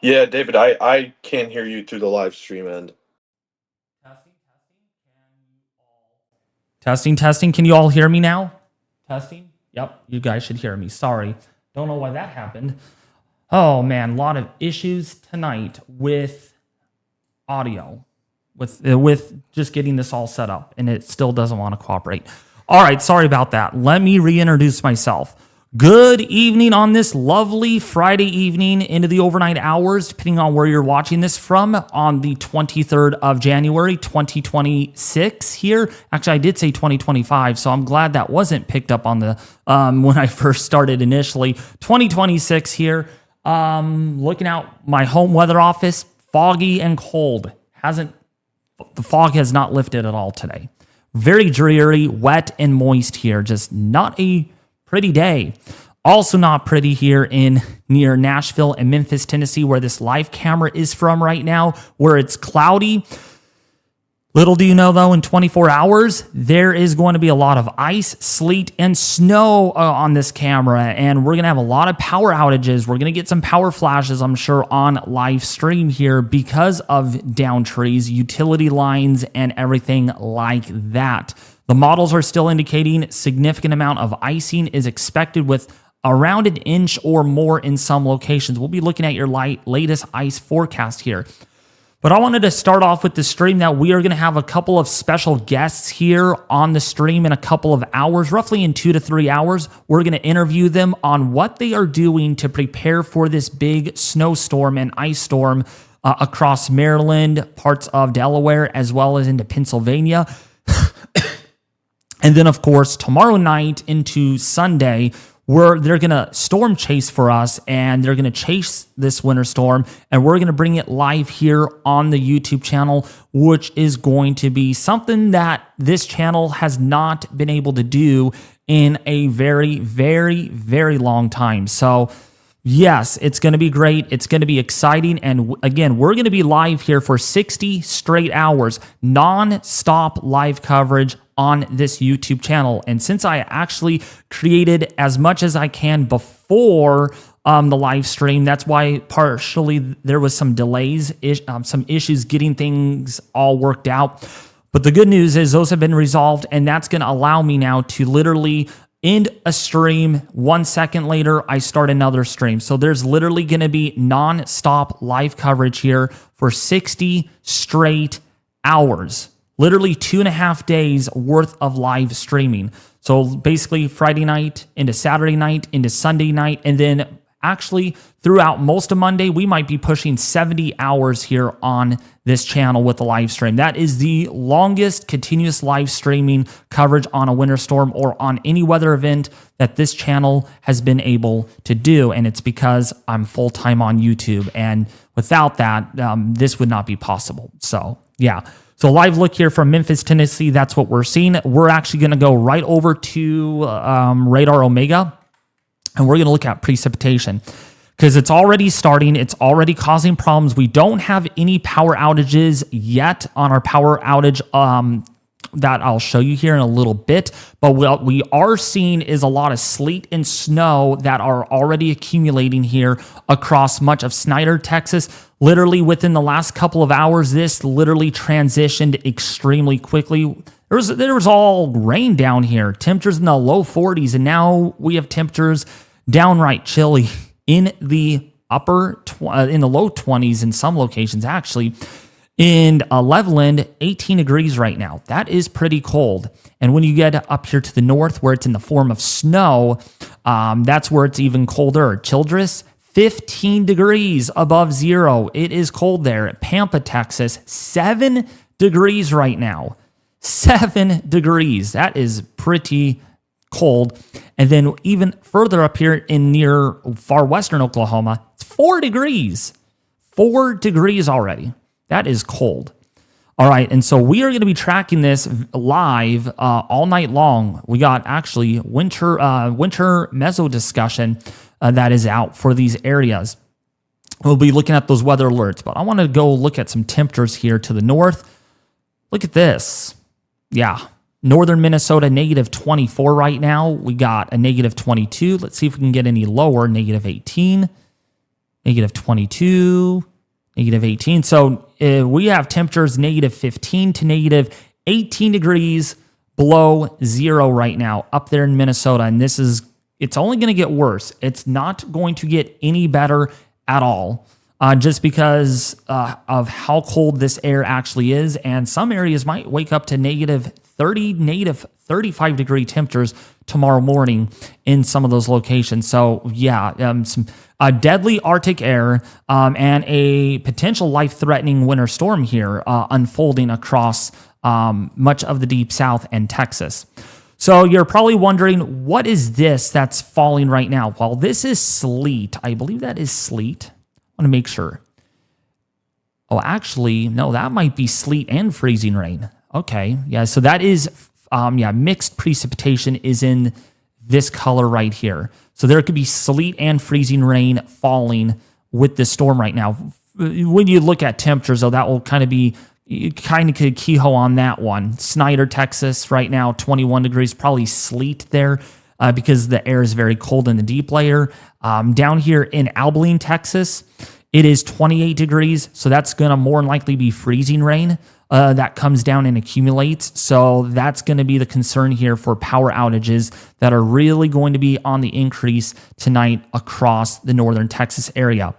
Yeah, David, I can't hear you through the live stream end. Testing, testing. Can you all hear me now? Testing? Yep, you guys should hear me. Sorry. Don't know why that happened. Oh man, a lot of issues tonight with audio, with just getting this all set up, and it still doesn't want to cooperate. All right, sorry about that. Let me reintroduce myself. Good evening on this lovely Friday evening into the overnight hours, depending on where you're watching this from, on the 23rd of January, 2026 here. Actually, I did say 2025, so I'm glad that wasn't picked up on the when I first started initially. 2026 here. Looking out my home weather office, foggy and cold. The fog has not lifted at all today. Very dreary, wet, and moist here. Just not a pretty day. Also not pretty here in near Nashville and Memphis, Tennessee, where this live camera is from right now, where it's cloudy. Little do you know, though, in 24 hours, there is going to be a lot of ice, sleet, and snow on this camera, and we're going to have a lot of power outages. We're going to get some power flashes, I'm sure, on live stream here because of down trees, utility lines, and everything like that. The models are still indicating significant amount of icing is expected with around an inch or more in some locations. We'll be looking at your latest ice forecast here. But I wanted to start off with the stream that we are going to have a couple of special guests here on the stream in a couple of hours, roughly in 2 to 3 hours. We're going to interview them on what they are doing to prepare for this big snowstorm and ice storm across Maryland, parts of Delaware, as well as into Pennsylvania. And then, of course, tomorrow night into Sunday, where they're going to storm chase for us, and they're going to chase this winter storm, and we're going to bring it live here on the YouTube channel, which is going to be something that this channel has not been able to do in a very, very, very long time. So yes, it's going to be great. It's going to be exciting. And again, we're going to be live here for 60 straight hours, non-stop live coverage on this YouTube channel. And since I actually created as much as I can before the live stream, that's why partially there was some delays, some issues getting things all worked out. But the good news is those have been resolved, and that's going to allow me now to literally end a stream. 1 second later, I start another stream. So there's literally going to be non-stop live coverage here for 60 straight hours. Literally 2.5 days worth of live streaming. So basically Friday night into Saturday night into Sunday night, and then actually throughout most of Monday, we might be pushing 70 hours here on this channel with the live stream. That is the longest continuous live streaming coverage on a winter storm or on any weather event that this channel has been able to do. And it's because I'm full-time on YouTube. And without that, this would not be possible. So yeah. So live look here from Memphis, Tennessee. That's what we're seeing. We're actually going to go right over to Radar Omega, and we're going to look at precipitation because it's already starting. It's already causing problems. We don't have any power outages yet on our power outage that I'll show you here in a little bit. But what we are seeing is a lot of sleet and snow that are already accumulating here across much of Snyder, Texas. Literally within the last couple of hours, this literally transitioned extremely quickly. There was all rain down here, temperatures in the low 40s, and now we have temperatures downright chilly in the in the low 20s in some locations actually. In Leveland, 18 degrees right now. That is pretty cold. And when you get up here to the north, where it's in the form of snow, that's where it's even colder. Childress, 15 degrees above zero. It is cold there. At Pampa, Texas, 7 degrees right now. 7 degrees. That is pretty cold. And then even further up here in near far western Oklahoma, it's 4 degrees. 4 degrees already. That is cold. All right, and so we are going to be tracking this live all night long. We got actually winter meso discussion that is out for these areas. We'll be looking at those weather alerts, but I want to go look at some temperatures here to the north. Look at this. Yeah, northern Minnesota, negative 24 right now. We got a negative 22. Let's see if we can get any lower, negative 18. negative 22, negative 18. So we have temperatures negative 15 to negative 18 degrees below zero right now up there in Minnesota. And it's only going to get worse. It's not going to get any better at all. Just because of how cold this air actually is. And some areas might wake up to negative 30, negative 35 degree temperatures tomorrow morning in some of those locations. So yeah, some deadly Arctic air and a potential life-threatening winter storm here unfolding across much of the Deep South and Texas. So you're probably wondering, what is this that's falling right now? Well, this is sleet. I believe that is sleet. I want to make sure. Oh, actually, no, that might be sleet and freezing rain. Okay, yeah, so that is, mixed precipitation is in this color right here. So there could be sleet and freezing rain falling with this storm right now. When you look at temperatures, though, that will kind of be, you kind of could keyhole on that one. Snyder, Texas, right now, 21 degrees, probably sleet there because the air is very cold in the deep layer. Down here in Abilene, Texas, it is 28 degrees, so that's going to more than likely be freezing rain that comes down and accumulates. So that's going to be the concern here for power outages that are really going to be on the increase tonight across the northern Texas area.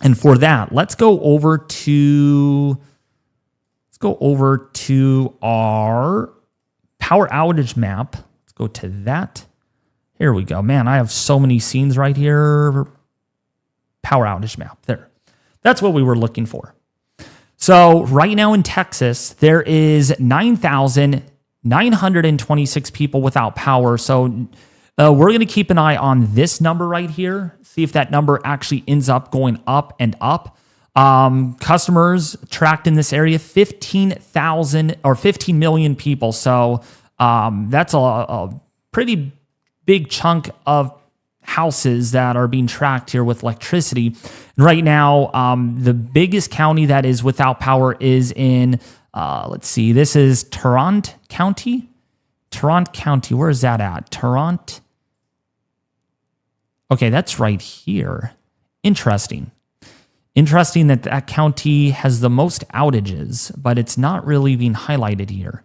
And for that, let's go over to our power outage map. Let's go to that. Here we go. Man, I have so many scenes right here. Power outage map. There. That's what we were looking for. So right now in Texas, there is 9,926 people without power. So we're going to keep an eye on this number right here. See if that number actually ends up going up and up. Customers tracked in this area, 15,000 or 15 million people. So that's a pretty big chunk of houses that are being tracked here with electricity. And right now, the biggest county that is without power is in, let's see, this is Tarrant County. Tarrant County, where is that at? Tarrant. Okay, that's right here. Interesting. Interesting that that county has the most outages, but it's not really being highlighted here.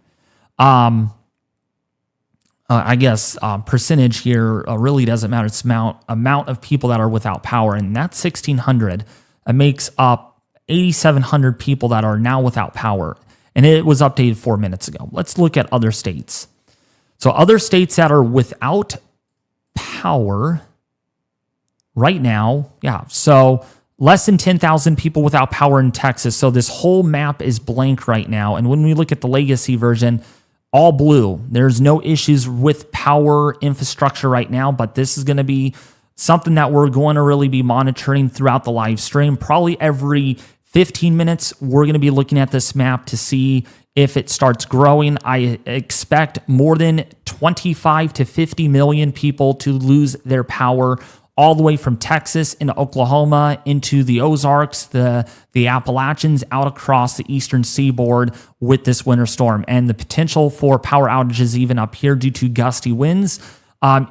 I guess percentage here really doesn't matter. It's amount of people that are without power, and that's 1,600. It makes up 8,700 people that are now without power, and it was updated 4 minutes ago. Let's look at other states. So other states that are without power right now, yeah, so less than 10,000 people without power in Texas. So this whole map is blank right now, and when we look at the legacy version, all blue. There's no issues with power infrastructure right now, but this is going to be something that we're going to really be monitoring throughout the live stream. Probably every 15 minutes, we're going to be looking at this map to see if it starts growing. I expect more than 25 to 50 million people to lose their power all the way from Texas into Oklahoma, into the Ozarks, the Appalachians, out across the eastern seaboard with this winter storm. And the potential for power outages even up here due to gusty winds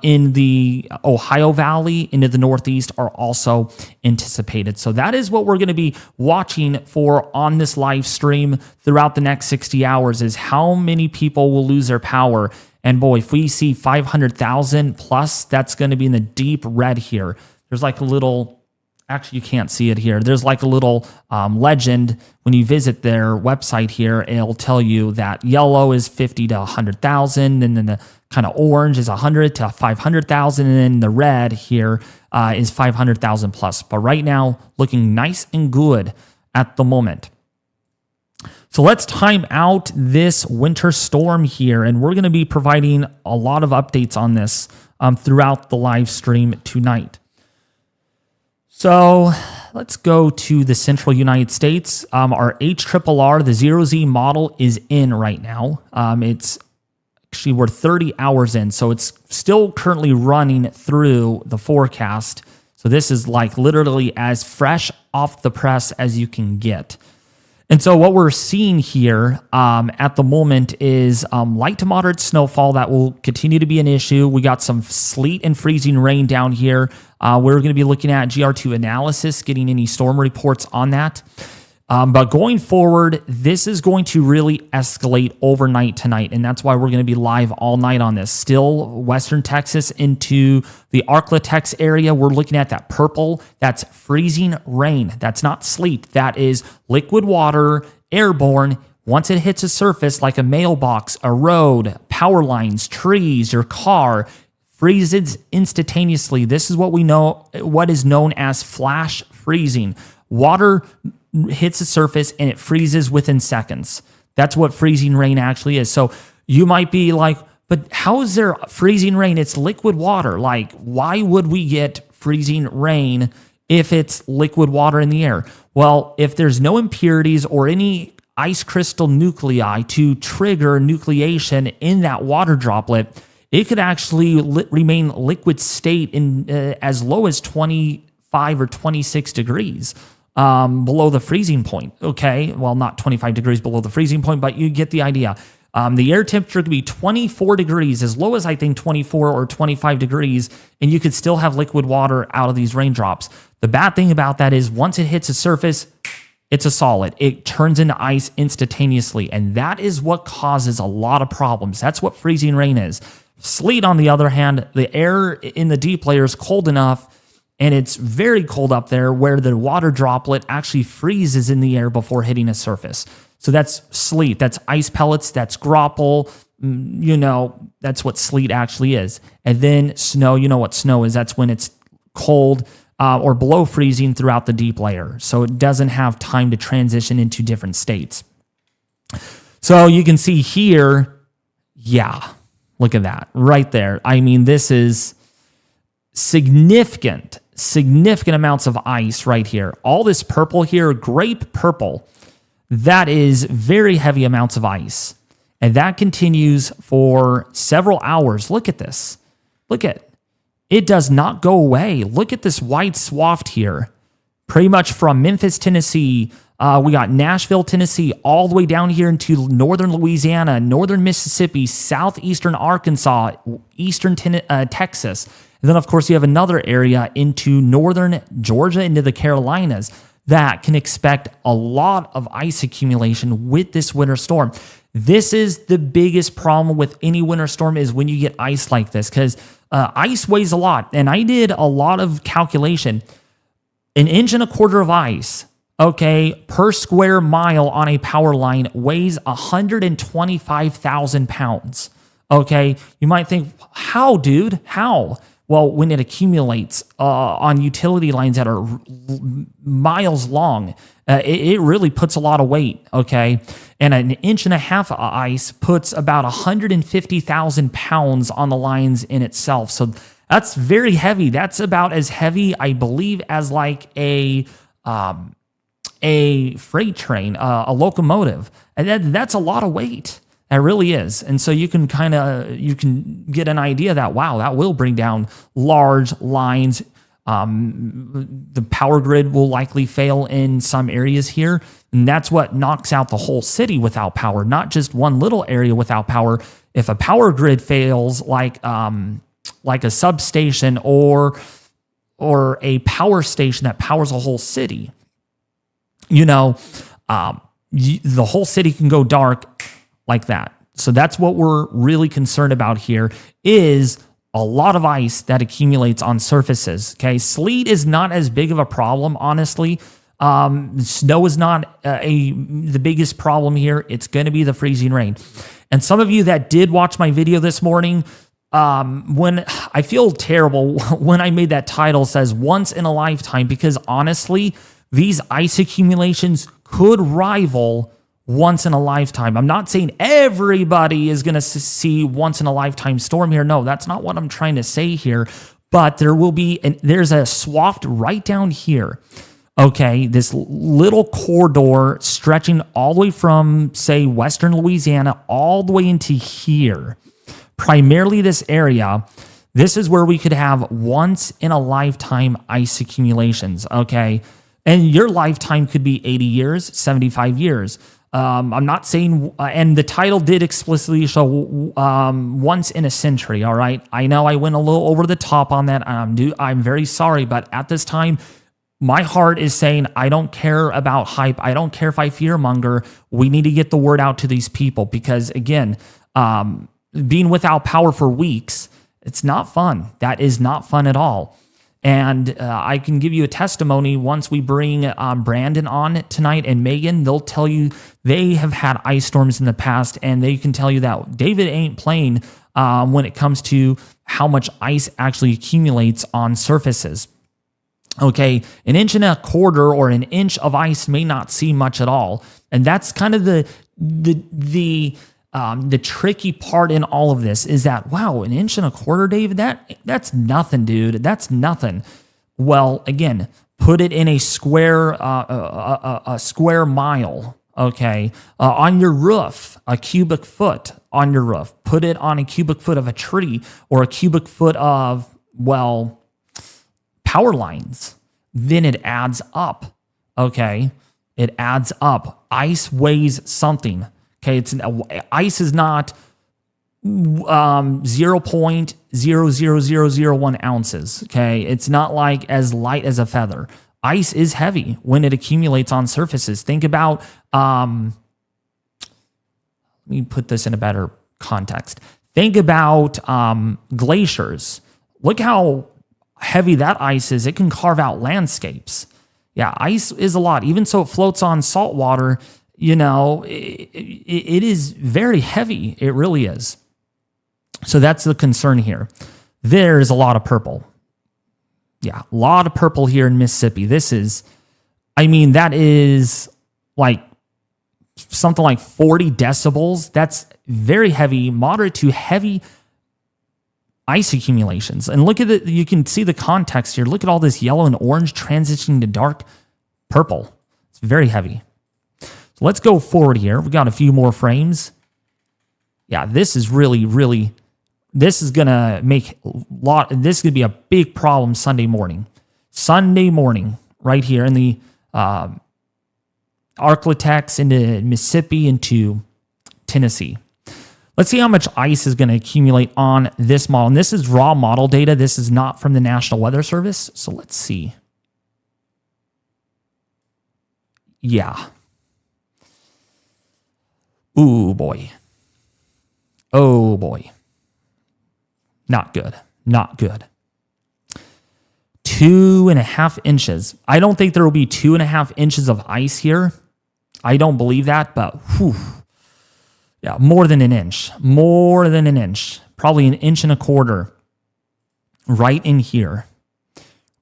in the Ohio Valley into the Northeast are also anticipated. So that is what we're going to be watching for on this live stream throughout the next 60 hours is how many people will lose their power. And boy, if we see 500,000 plus, that's going to be in the deep red here. There's like a little, actually you can't see it here. There's like a little legend when you visit their website here. It'll tell you that yellow is 50 to 100,000, and then the kind of orange is 100 to 500,000, and then the red here is 500,000 plus. But right now, looking nice and good at the moment. So let's time out this winter storm here, and we're going to be providing a lot of updates on this throughout the live stream tonight. So let's go to the central United States. Our HRRR, the 0Z model, is in right now. It's actually, we're 30 hours in, so it's still currently running through the forecast. So this is like literally as fresh off the press as you can get. And so what we're seeing here at the moment is light to moderate snowfall that will continue to be an issue. We got some sleet and freezing rain down here We're going to be looking at GR2 analysis, getting any storm reports on that. But going forward, this is going to really escalate overnight tonight, and that's why we're going to be live all night on this. Still, western Texas into the Arklatex area, we're looking at that purple. That's freezing rain. That's not sleet. That is liquid water, airborne. Once it hits a surface like a mailbox, a road, power lines, trees, your car, freezes instantaneously. This is what we know, what is known as flash freezing. Water hits the surface and it freezes within seconds. That's what freezing rain actually is. So you might be like, but how is there freezing rain? It's liquid water. Like, why would we get freezing rain if it's liquid water in the air? Well, if there's no impurities or any ice crystal nuclei to trigger nucleation in that water droplet, it could actually remain liquid state in as low as 25 or 26 degrees. Below the freezing point. Okay, well, not 25 degrees below the freezing point, but you get the idea. The air temperature could be 24 degrees, as low as I think 24 or 25 degrees, and you could still have liquid water out of these raindrops. The bad thing about that is once it hits a surface, it's a solid. It turns into ice instantaneously, and that is what causes a lot of problems. That's what freezing rain is. Sleet, on the other hand, the air in the deep layer is cold enough, and it's very cold up there where the water droplet actually freezes in the air before hitting a surface. So that's sleet. That's ice pellets. That's grapple. That's what sleet actually is. And then snow, you know what snow is. That's when it's cold or below freezing throughout the deep layer. So it doesn't have time to transition into different states. So you can see here, yeah, look at that right there. I mean, this is significant amounts of ice right here. All this purple here, grape purple, that is very heavy amounts of ice. And that continues for several hours. Look at this. Look at it. It does not go away. Look at this white swath here. Pretty much from Memphis, Tennessee, we got Nashville, Tennessee, all the way down here into northern Louisiana, northern Mississippi, southeastern Arkansas, eastern Texas. And then, of course, you have another area into northern Georgia, into the Carolinas, that can expect a lot of ice accumulation with this winter storm. This is the biggest problem with any winter storm, is when you get ice like this, because ice weighs a lot. And I did a lot of calculation. 1.25 inches of ice, okay, per square mile on a power line weighs 125,000 pounds. Okay, you might think, how, dude? How? Well, when it accumulates on utility lines that are miles long, it really puts a lot of weight, okay? And 1.5 inches of ice puts about 150,000 pounds on the lines in itself. So that's very heavy. That's about as heavy, I believe, as like a freight train, a locomotive. And that's a lot of weight. That really is. And so you can get an idea that, wow, that will bring down large lines. The power grid will likely fail in some areas here. And that's what knocks out the whole city without power, not just one little area without power. If a power grid fails, like a substation or a power station that powers a whole city, the whole city can go dark like that. So that's what we're really concerned about here, is a lot of ice that accumulates on surfaces. Okay, sleet is not as big of a problem, honestly. Snow is not the biggest problem here. It's going to be the freezing rain. And some of you that did watch my video this morning, when I feel terrible when I made that title says once in a lifetime, because honestly, these ice accumulations could rival once in a lifetime. I'm not saying everybody is going to see once in a lifetime storm here. No, that's not what I'm trying to say here. But there's a swath right down here. Okay, this little corridor stretching all the way from, say, western Louisiana all the way into here. Primarily this area. This is where we could have once in a lifetime ice accumulations. Okay, and your lifetime could be 80 years, 75 years. I'm not saying, and the title did explicitly show once in a century. All right, I know I went a little over the top on that. I'm very sorry, but at this time, my heart is saying I don't care about hype. I don't care if I fearmonger. We need to get the word out to these people because, again, being without power for weeks, it's not fun. That is not fun at all. And I can give you a testimony once we bring Brandon on tonight and Megan. They'll tell you they have had ice storms in the past, and they can tell you that David ain't playing when it comes to how much ice actually accumulates on surfaces. Okay, an inch and a quarter or an inch of ice may not seem much at all, and that's kind of the tricky part in all of this is that, wow, an inch and a quarter, David, that's nothing, dude. That's nothing. Well, again, put it in a square mile. Okay, on your roof, a cubic foot on your roof. Put it on a cubic foot of a tree or a cubic foot of, well, power lines. Then it adds up. Okay, it adds up. Ice weighs something. Okay, ice is not 0.00001 ounces. Okay, it's not like as light as a feather. Ice is heavy when it accumulates on surfaces. Think about, let me put this in a better context. Think about glaciers. Look how heavy that ice is. It can carve out landscapes. Yeah, ice is a lot. Even so it floats on salt water, you know, it is very heavy. It really is. So that's the concern here. There's a lot of purple. Yeah, a lot of purple here in Mississippi. This is, I mean, that is like something like 40 decibels. That's very heavy, moderate to heavy ice accumulations. And look at it, you can see the context here. Look at all this yellow and orange transitioning to dark purple. It's very heavy. So let's go forward here. We've got a few more frames. Yeah, this is really, this is going to make this is going to be a big problem Sunday morning. Sunday morning, right here in the Arklatex into Mississippi into Tennessee. Let's see how much ice is going to accumulate on this model. And this is raw model data. This is not from the National Weather Service. So let's see. Yeah. Ooh, boy. Oh, boy. Not good. Not good. 2.5 inches. I don't think there will be 2.5 inches of ice here. I don't believe that, but whew. Yeah, more than an inch. More than an inch. Probably an inch and a quarter. Right in here.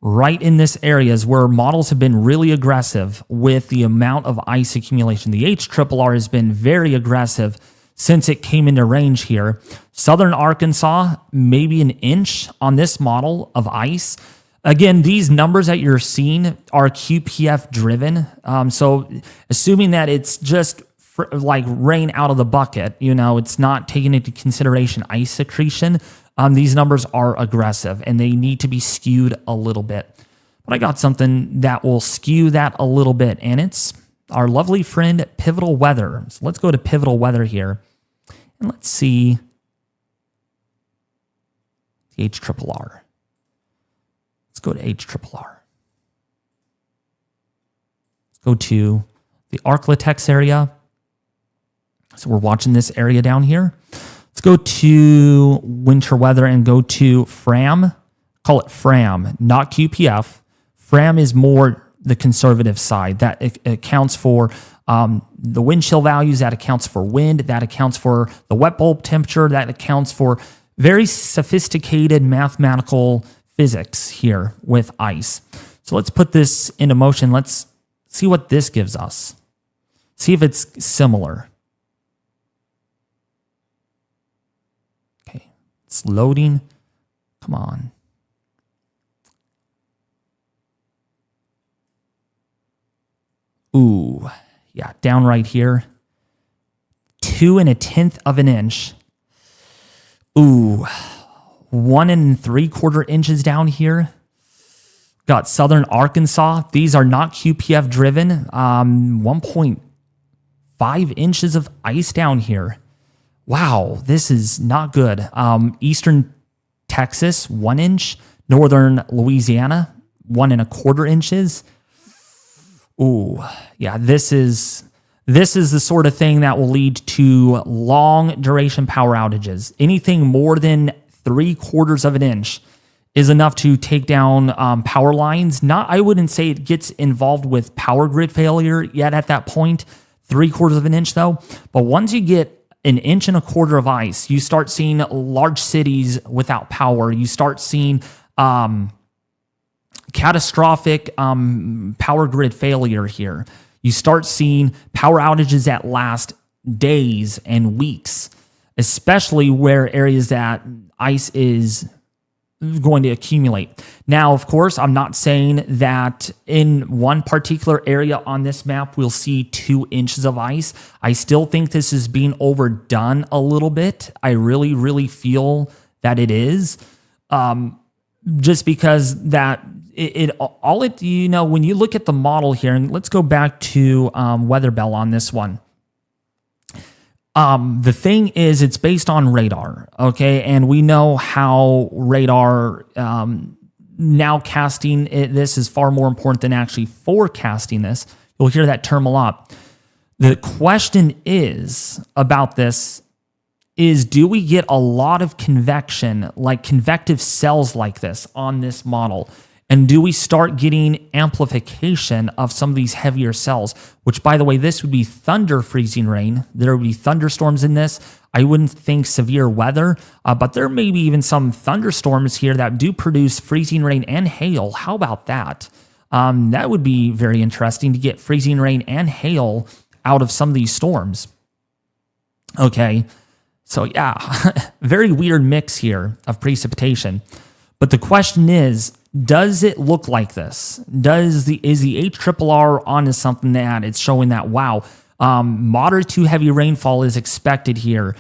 Right in this area is where models have been really aggressive with the amount of ice accumulation. The HRRR has been very aggressive since it came into range here. Southern Arkansas, maybe an inch on this model of ice. Again, these numbers that you're seeing are QPF driven. So assuming that it's just like rain out of the bucket, you know, it's not taking into consideration ice accretion. These numbers are aggressive and they need to be skewed a little bit. But I got something that will skew that a little bit, and it's our lovely friend Pivotal Weather. So let's go to Pivotal Weather here and let's see the HRRR. Let's go to HRRR. Let's go to the Arklatex area. So we're watching this area down here. Let's go to winter weather and go to FRAM. Call it FRAM, not QPF. FRAM is more the conservative side. That accounts for the wind chill values. That accounts for wind. That accounts for the wet bulb temperature. That accounts for very sophisticated mathematical physics here with ice. So let's put this into motion. Let's see what this gives us. See if it's similar. It's loading. Come on. Ooh, yeah, down right here. 2 1/10 of an inch. Ooh, 1 3/4 inches down here. Got Southern Arkansas. These are not QPF driven. 1.5 5 inches of ice down here. Wow, this is not good. Eastern Texas, 1 inch. Northern Louisiana, 1.25 inches. Ooh, yeah, this is the sort of thing that will lead to long duration power outages. Anything more than 3/4 of an inch is enough to take down power lines. I wouldn't say it gets involved with power grid failure yet at that point. 3/4 of an inch though. But once you get 1.25 inches of ice, you start seeing large cities without power. You start seeing catastrophic power grid failure here. You start seeing power outages that last days and weeks, especially where areas that ice is going to accumulate. Now, of course, I'm not saying that in one particular area on this map we'll see 2 inches of ice. I still think this is being overdone a little bit. I really, really feel that it is. Just because that when you look at the model here, and let's go back to Weather Bell on this one. The thing is, it's based on radar, okay? And we know how radar nowcasting this is far more important than actually forecasting this. You'll hear that term a lot. The question is about this is, do we get a lot of convection, like convective cells like this on this model? And do we start getting amplification of some of these heavier cells? Which, by the way, this would be thunder freezing rain. There would be thunderstorms in this. I wouldn't think severe weather, but there may be even some thunderstorms here that do produce freezing rain and hail. How about that? That would be very interesting to get freezing rain and hail out of some of these storms. Okay, so yeah, very weird mix here of precipitation. But the question is, does it look like this? Is the HRRR onto something that it's showing that, wow, moderate to heavy rainfall is expected here,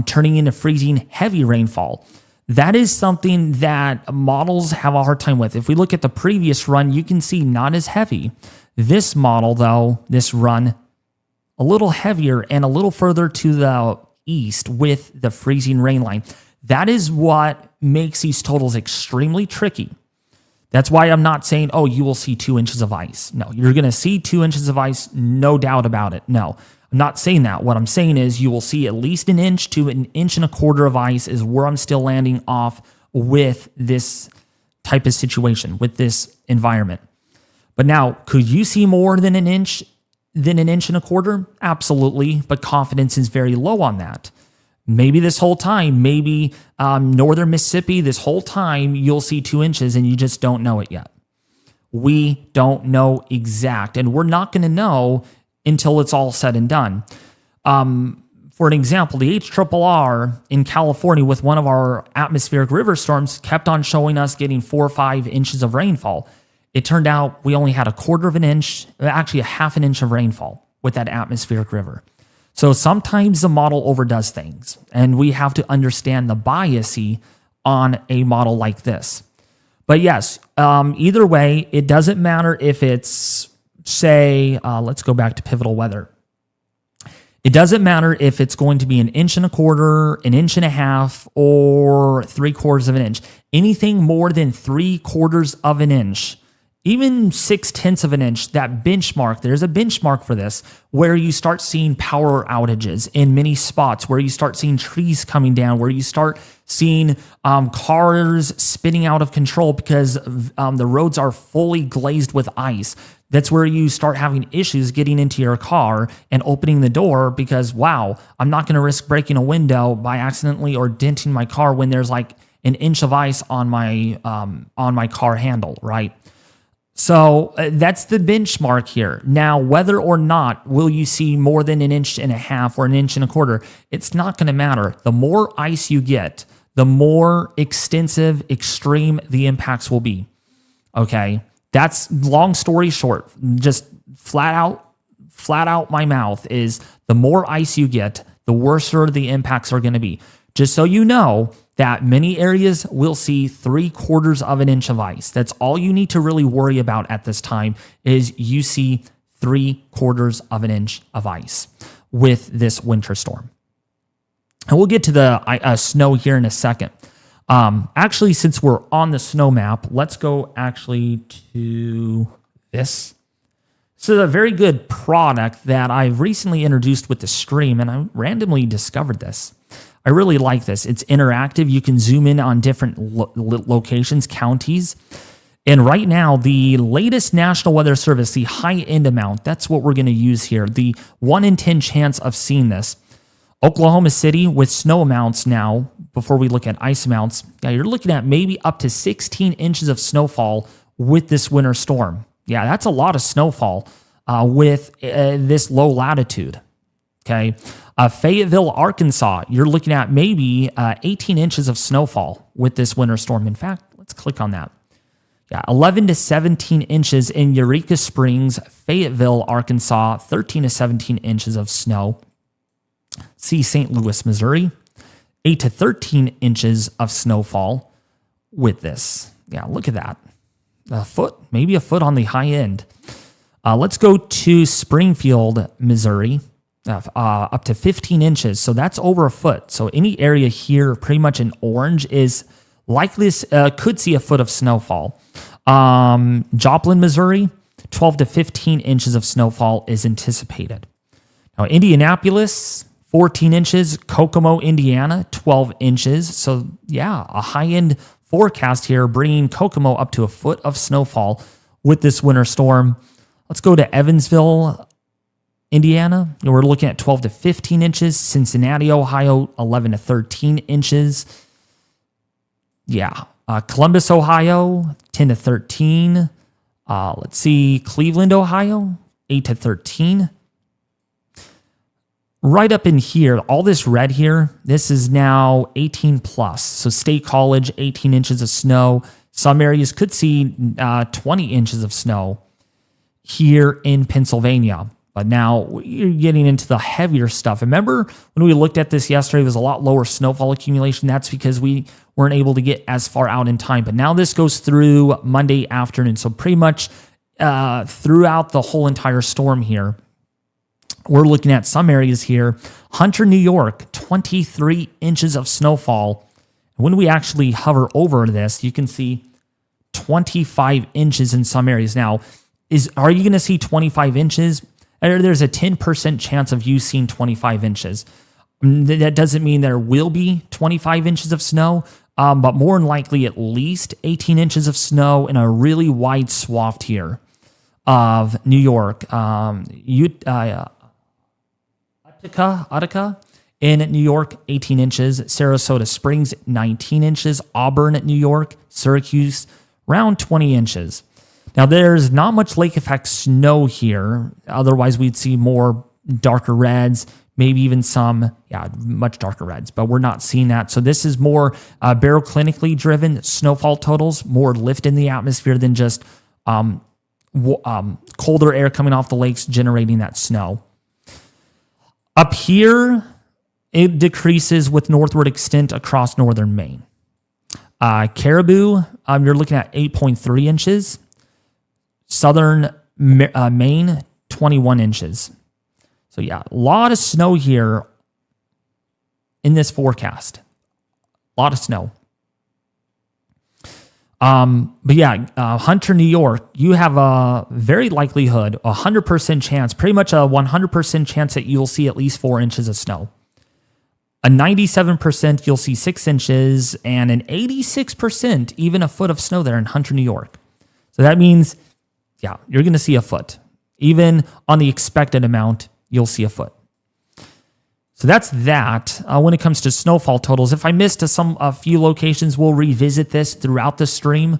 turning into freezing heavy rainfall? That is something that models have a hard time with. If we look at the previous run, you can see not as heavy. This model, though, this run, a little heavier and a little further to the east with the freezing rain line. That is what makes these totals extremely tricky. That's why I'm not saying, oh, you will see 2 inches of ice. No, you're going to see 2 inches of ice, no doubt about it. No, I'm not saying that. What I'm saying is you will see at least 1 inch to 1.25 inches of ice is where I'm still landing off with this type of situation, with this environment. But now, could you see more than 1 inch, than 1.25 inches? Absolutely, but confidence is very low on that. Maybe this whole time, maybe northern Mississippi, this whole time, you'll see 2 inches and you just don't know it yet. We don't know exact, and we're not going to know until it's all said and done. For an example, the HRRR in California with one of our atmospheric river storms kept on showing us getting 4 or 5 inches of rainfall. It turned out we only had 1/4 inch, actually 1/2 inch of rainfall with that atmospheric river. So sometimes the model overdoes things, and we have to understand the bias on a model like this. But yes, either way, it doesn't matter if it's, say, let's go back to pivotal weather. It doesn't matter if it's going to be 1.25 inches, 1.5 inches, or 3/4 of an inch. Anything more than 3/4 of an inch, even 0.6 of an inch, that benchmark, there's a benchmark for this, where you start seeing power outages in many spots, where you start seeing trees coming down, where you start seeing cars spinning out of control because the roads are fully glazed with ice. That's where you start having issues getting into your car and opening the door because, wow, I'm not going to risk breaking a window by accidentally or denting my car when there's like 1 inch of ice on my car handle, right? So that's the benchmark here. Now, whether or not will you see more than 1.5 inches or 1.25 inches, it's not going to matter. The more ice you get, the more extensive, extreme the impacts will be. Okay, that's long story short. Just flat out my mouth is the more ice you get, the worse the impacts are going to be. Just so you know that many areas will see 3/4 of an inch of ice. That's all you need to really worry about at this time is you see 3/4 of an inch of ice. with this winter storm. And we'll get to the snow here in a second. Actually, since we're on the snow map, let's go actually to this. So a very good product that I've recently introduced with the stream, and I randomly discovered this. I really like this. It's interactive. You can zoom in on different locations, counties. And right now, the latest National Weather Service, the high-end amount, that's what we're going to use here. The 1 in 10 chance of seeing this. Oklahoma City with snow amounts now, before we look at ice amounts, yeah, you're looking at maybe up to 16 inches of snowfall with this winter storm. Yeah, that's a lot of snowfall with this low latitude. Okay. Fayetteville, Arkansas, you're looking at maybe 18 inches of snowfall with this winter storm. In fact, let's click on that. Yeah, 11 to 17 inches in Eureka Springs, Fayetteville, Arkansas, 13 to 17 inches of snow. See St. Louis, Missouri, 8 to 13 inches of snowfall with this. Yeah, look at that. A foot, maybe a foot on the high end. Let's go to Springfield, Missouri, up to 15 inches. So that's over a foot. So any area here, pretty much in orange, is likely could see a foot of snowfall. Joplin, Missouri, 12 to 15 inches of snowfall is anticipated. Now, Indianapolis, 14 inches. Kokomo, Indiana, 12 inches. So, yeah, a high-end forecast here, bringing Kokomo up to a foot of snowfall with this winter storm. Let's go to Evansville, Indiana. We're looking at 12 to 15 inches. Cincinnati, Ohio, 11 to 13 inches. Yeah. Columbus, Ohio, 10 to 13. Let's see. Cleveland, Ohio, 8 to 13. Right up in here, all this red here, this is now 18 plus. So State College, 18 inches of snow. Some areas could see 20 inches of snow here in Pennsylvania. But now you're getting into the heavier stuff. Remember when we looked at this yesterday, it was a lot lower snowfall accumulation. That's because we weren't able to get as far out in time. But now this goes through Monday afternoon. So pretty much throughout the whole entire storm here, we're looking at some areas here. Hunter, New York, 23 inches of snowfall. When we actually hover over this, you can see 25 inches in some areas. Now, are you going to see 25 inches? There's a 10% chance of you seeing 25 inches. That doesn't mean there will be 25 inches of snow, but more than likely at least 18 inches of snow in a really wide swath here of New York. Utica in New York, 18 inches. Sarasota Springs, 19 inches. Auburn, New York. Syracuse, around 20 inches. Now, there's not much lake effect snow here. Otherwise, we'd see more darker reds, maybe even some, much darker reds, but we're not seeing that. So this is more baroclinically driven snowfall totals, more lift in the atmosphere than just colder air coming off the lakes generating that snow. Up here, it decreases with northward extent across northern Maine. Caribou, you're looking at 8.3 inches. Southern Maine, 21 inches. So yeah, a lot of snow here in this forecast. A lot of snow. But yeah, Hunter, New York, you have a very likelihood, 100% chance, pretty much a 100% chance that you'll see at least 4 inches of snow. A 97% you'll see 6 inches, and an 86% even a foot of snow there in Hunter, New York. So that means, yeah, you're going to see a foot. Even on the expected amount, you'll see a foot. So that's that. When it comes to snowfall totals, if I missed a few locations, we'll revisit this throughout the stream.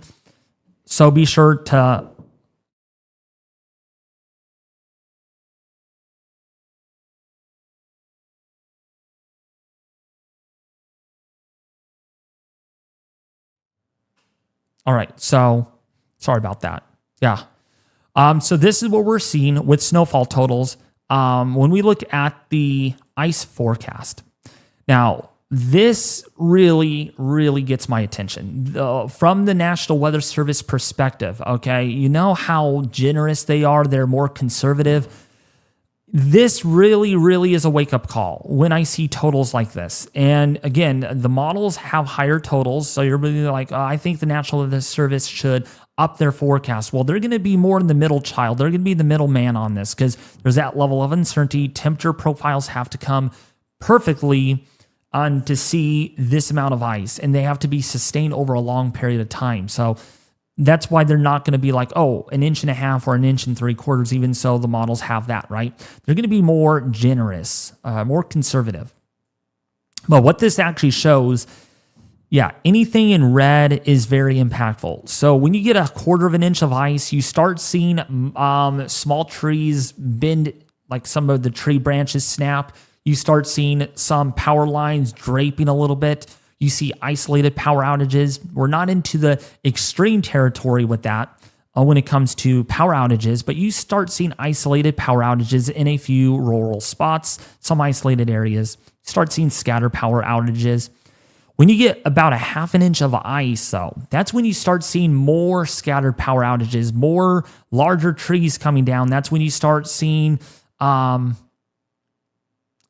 So be sure to all right. So sorry about that. Yeah. So this is what we're seeing with snowfall totals. When we look at the ice forecast. Now, this really, really gets my attention. From the National Weather Service perspective, okay, you know how generous they are. They're more conservative. This really, really is a wake-up call when I see totals like this. And again, the models have higher totals, so you're really like, oh, I think the National Weather Service should up their forecast. Well, they're going to be more in the middle child. They're going to be the middleman on this because there's that level of uncertainty. Temperature profiles have to come perfectly on to see this amount of ice, and they have to be sustained over a long period of time. So that's why they're not going to be like, oh, 1.5 inches or 1.75 inches, even so the models have that, right? They're going to be more generous, more conservative. But what this actually shows, yeah, anything in red is very impactful. So when you get 1/4 inch of ice, you start seeing small trees bend, like some of the tree branches snap. You start seeing some power lines draping a little bit. You see isolated power outages. We're not into the extreme territory with that when it comes to power outages, but you start seeing isolated power outages in a few rural spots, some isolated areas. Start seeing scattered power outages. When you get about 1/2 inch of ice, though, that's when you start seeing more scattered power outages, more larger trees coming down. That's when you start seeing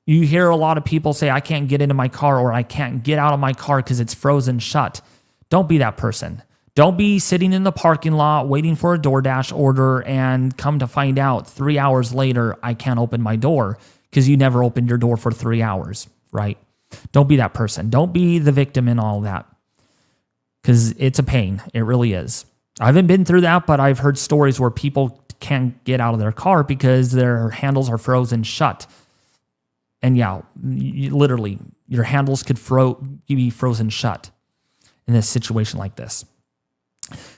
you hear a lot of people say, I can't get into my car or I can't get out of my car because it's frozen shut. Don't be that person. Don't be sitting in the parking lot waiting for a DoorDash order and come to find out 3 hours later, I can't open my door because you never opened your door for 3 hours, right? Don't be that person. Don't be the victim in all that because it's a pain. It really is. I haven't been through that, but I've heard stories where people can't get out of their car because their handles are frozen shut. And yeah, literally, your handles could be frozen shut in a situation like this.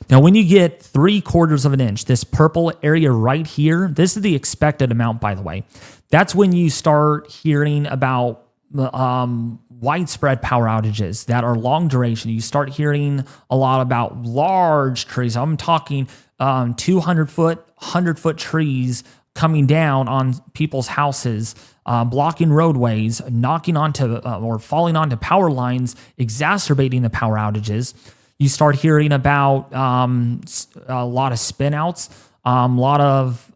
Now, when you get 3/4 inch, this purple area right here, this is the expected amount, by the way. That's when you start hearing about widespread power outages that are long duration. You start hearing a lot about large trees. I'm talking 200-foot, 100-foot trees coming down on people's houses, blocking roadways, knocking onto or falling onto power lines, exacerbating the power outages. You start hearing about a lot of spinouts, a lot of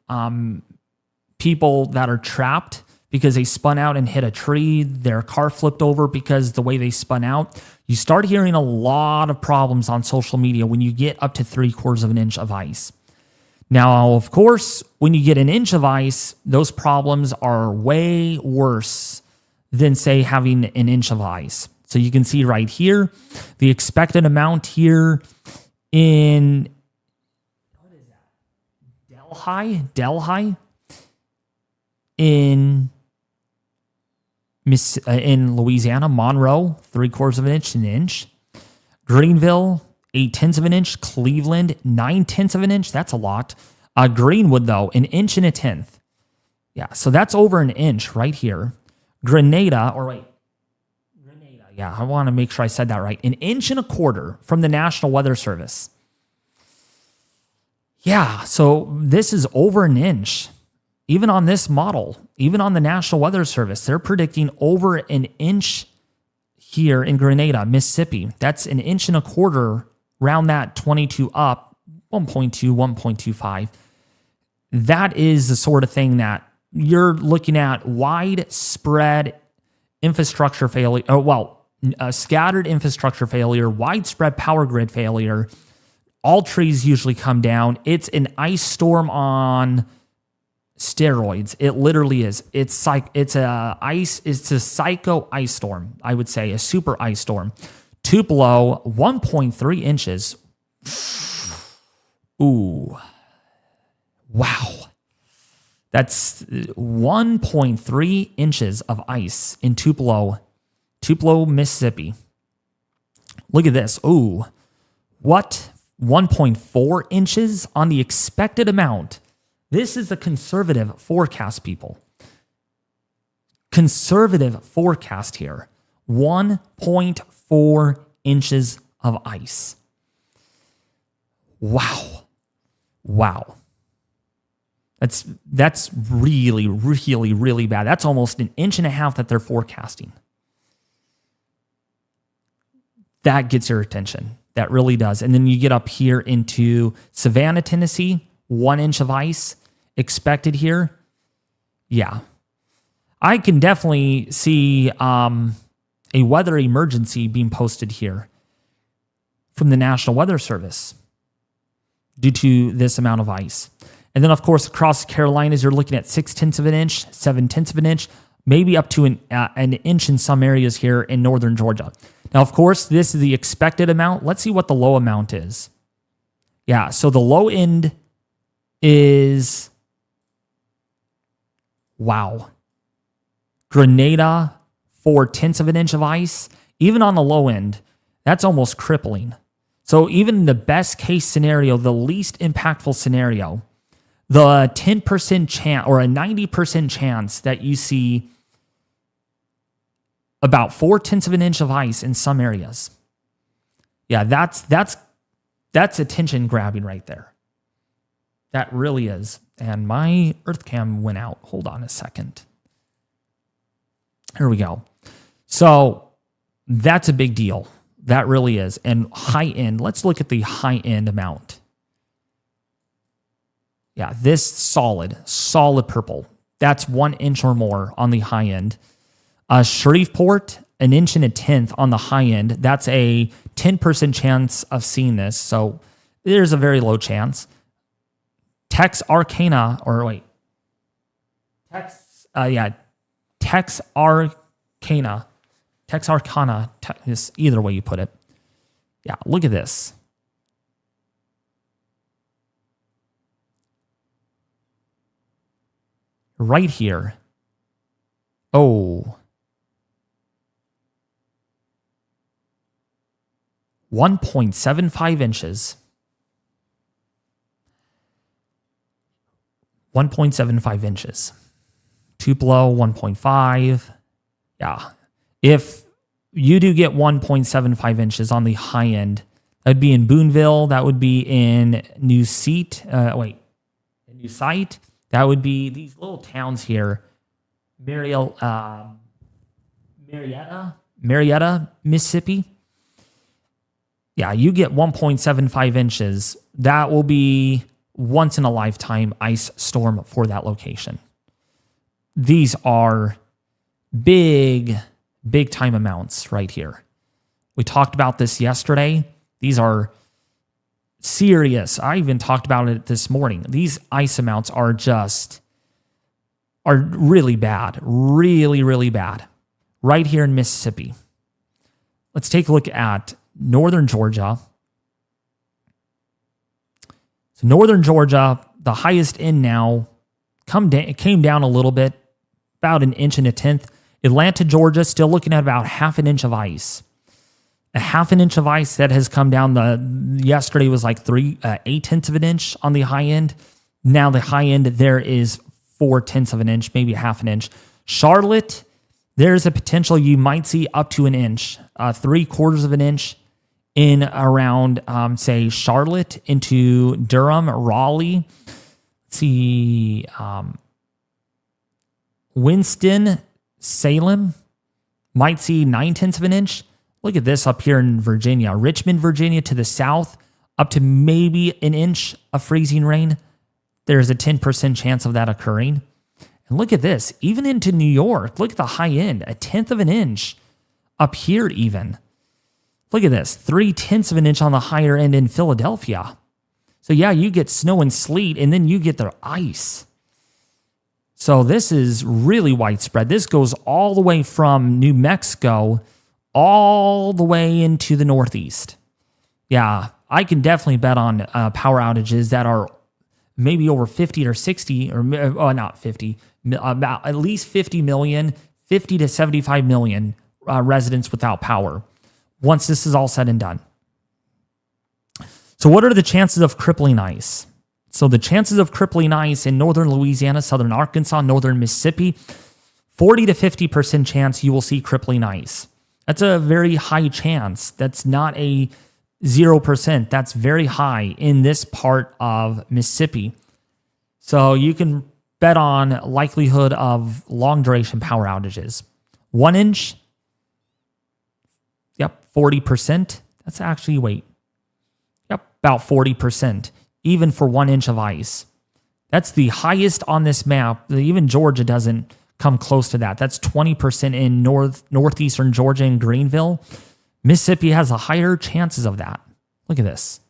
people that are trapped because they spun out and hit a tree. Their car flipped over because the way they spun out. You start hearing a lot of problems on social media when you get up to 3/4 inch of ice. Now, of course, when you get 1 inch of ice, those problems are way worse than, say, having 1 inch of ice. So you can see right here, the expected amount here in, what is that? Delhi in Louisiana, Monroe, 3/4 inch, 1 inch. Greenville, 0.8 inch. Cleveland, 0.9 inch. That's a lot. Greenwood, though, 1 inch and 1/10. Yeah, so that's over 1 inch right here. Grenada, yeah, I want to make sure I said that right. 1.25 inches from the National Weather Service. Yeah, so this is over 1 inch. Even on this model, even on the National Weather Service, they're predicting over 1 inch here in Grenada, Mississippi. That's 1.25 inches, round that 22 up, 1.2, 1.25. That is the sort of thing that you're looking at widespread infrastructure failure, scattered infrastructure failure, widespread power grid failure. All trees usually come down. It's an ice storm on steroids. It literally is. It's a psycho ice storm, I would say, a super ice storm. Tupelo, 1.3 inches. Ooh. Wow. That's 1.3 inches of ice in Tupelo, Mississippi. Look at this. Ooh. What? 1.4 inches on the expected amount. This is a conservative forecast, people. Conservative forecast here. 1.4 inches of ice. Wow. Wow. That's really, really, really bad. That's almost 1.5 inches that they're forecasting. That gets your attention. That really does. And then you get up here into Savannah, Tennessee, 1 inch of ice expected here. Yeah. I can definitely see a weather emergency being posted here from the National Weather Service due to this amount of ice. And then, of course, across the Carolinas, you're looking at 0.6 of an inch, 0.7 of an inch, maybe up to an inch in some areas here in northern Georgia. Now, of course, this is the expected amount. Let's see what the low amount is. Yeah, so the low end is, wow, Grenada, 0.4 of an inch of ice. Even on the low end, that's almost crippling. So even in the best case scenario, the least impactful scenario, the 10% chance or a 90% chance that you see about 0.4 of an inch of ice in some areas. Yeah, that's attention grabbing right there. That really is. And my Earth cam went out. Hold on a second. Here we go. So that's a big deal. That really is. And high end, let's look at the high end amount. Yeah, this solid purple. That's 1 inch or more on the high end. Shreveport, 1 inch and 1/10 on the high end. That's a 10% chance of seeing this. So there's a very low chance. Texarkana, is either way you put it. Yeah, look at this. Right here. Oh. 1.75 inches. 1.75 inches. Tupelo, 1.5. Yeah. If you do get 1.75 inches on the high end, that would be in Boonville. That would be in New Site. That would be these little towns here. Marietta, Mississippi. Yeah, you get 1.75 inches. That will be once in a lifetime ice storm for that location. These are big time amounts right here. We talked about this yesterday. These are serious. I even talked about it this morning. These ice amounts are really bad. Really bad. Right here in Mississippi. Let's take a look at northern Georgia. So northern Georgia, the highest end now, came down a little bit, about 1 inch and 1/10. Atlanta, Georgia, still looking at about 0.5 inch of ice. 0.5 inch of ice that has come down. Yesterday was like 0.8 of an inch on the high end. Now the high end there is 0.4 of an inch, maybe 0.5 inch. Charlotte, there's a potential you might see up to 1 inch, 0.75 of an inch in around, say, Charlotte into Durham, Raleigh. Let's see, Winston, Salem might see 0.9 of an inch. Look at this up here in Virginia. Richmond, Virginia to the south, up to maybe 1 inch of freezing rain. There's a 10% chance of that occurring. And look at this. Even into New York, look at the high end, 1/10 of an inch up here even. Look at this, 0.3 of an inch on the higher end in Philadelphia. So yeah, you get snow and sleet, and then you get the ice. So this is really widespread. This goes all the way from New Mexico all the way into the Northeast. Yeah, I can definitely bet on power outages that are maybe over 50 or 60, or not 50, about at least 50 million, 50 to 75 million residents without power once this is all said and done. So what are the chances of crippling ice? So the chances of crippling ice in northern Louisiana, southern Arkansas, northern Mississippi, 40 to 50% chance you will see crippling ice. That's a very high chance. That's not a 0%. That's very high in this part of Mississippi. So you can bet on likelihood of long duration power outages. 1 inch, 40%. That's actually, about 40%, even for 1 inch of ice. That's the highest on this map. Even Georgia doesn't come close to that. That's 20% in northeastern Georgia and Greenville. Mississippi has a higher chances of that. Look at this.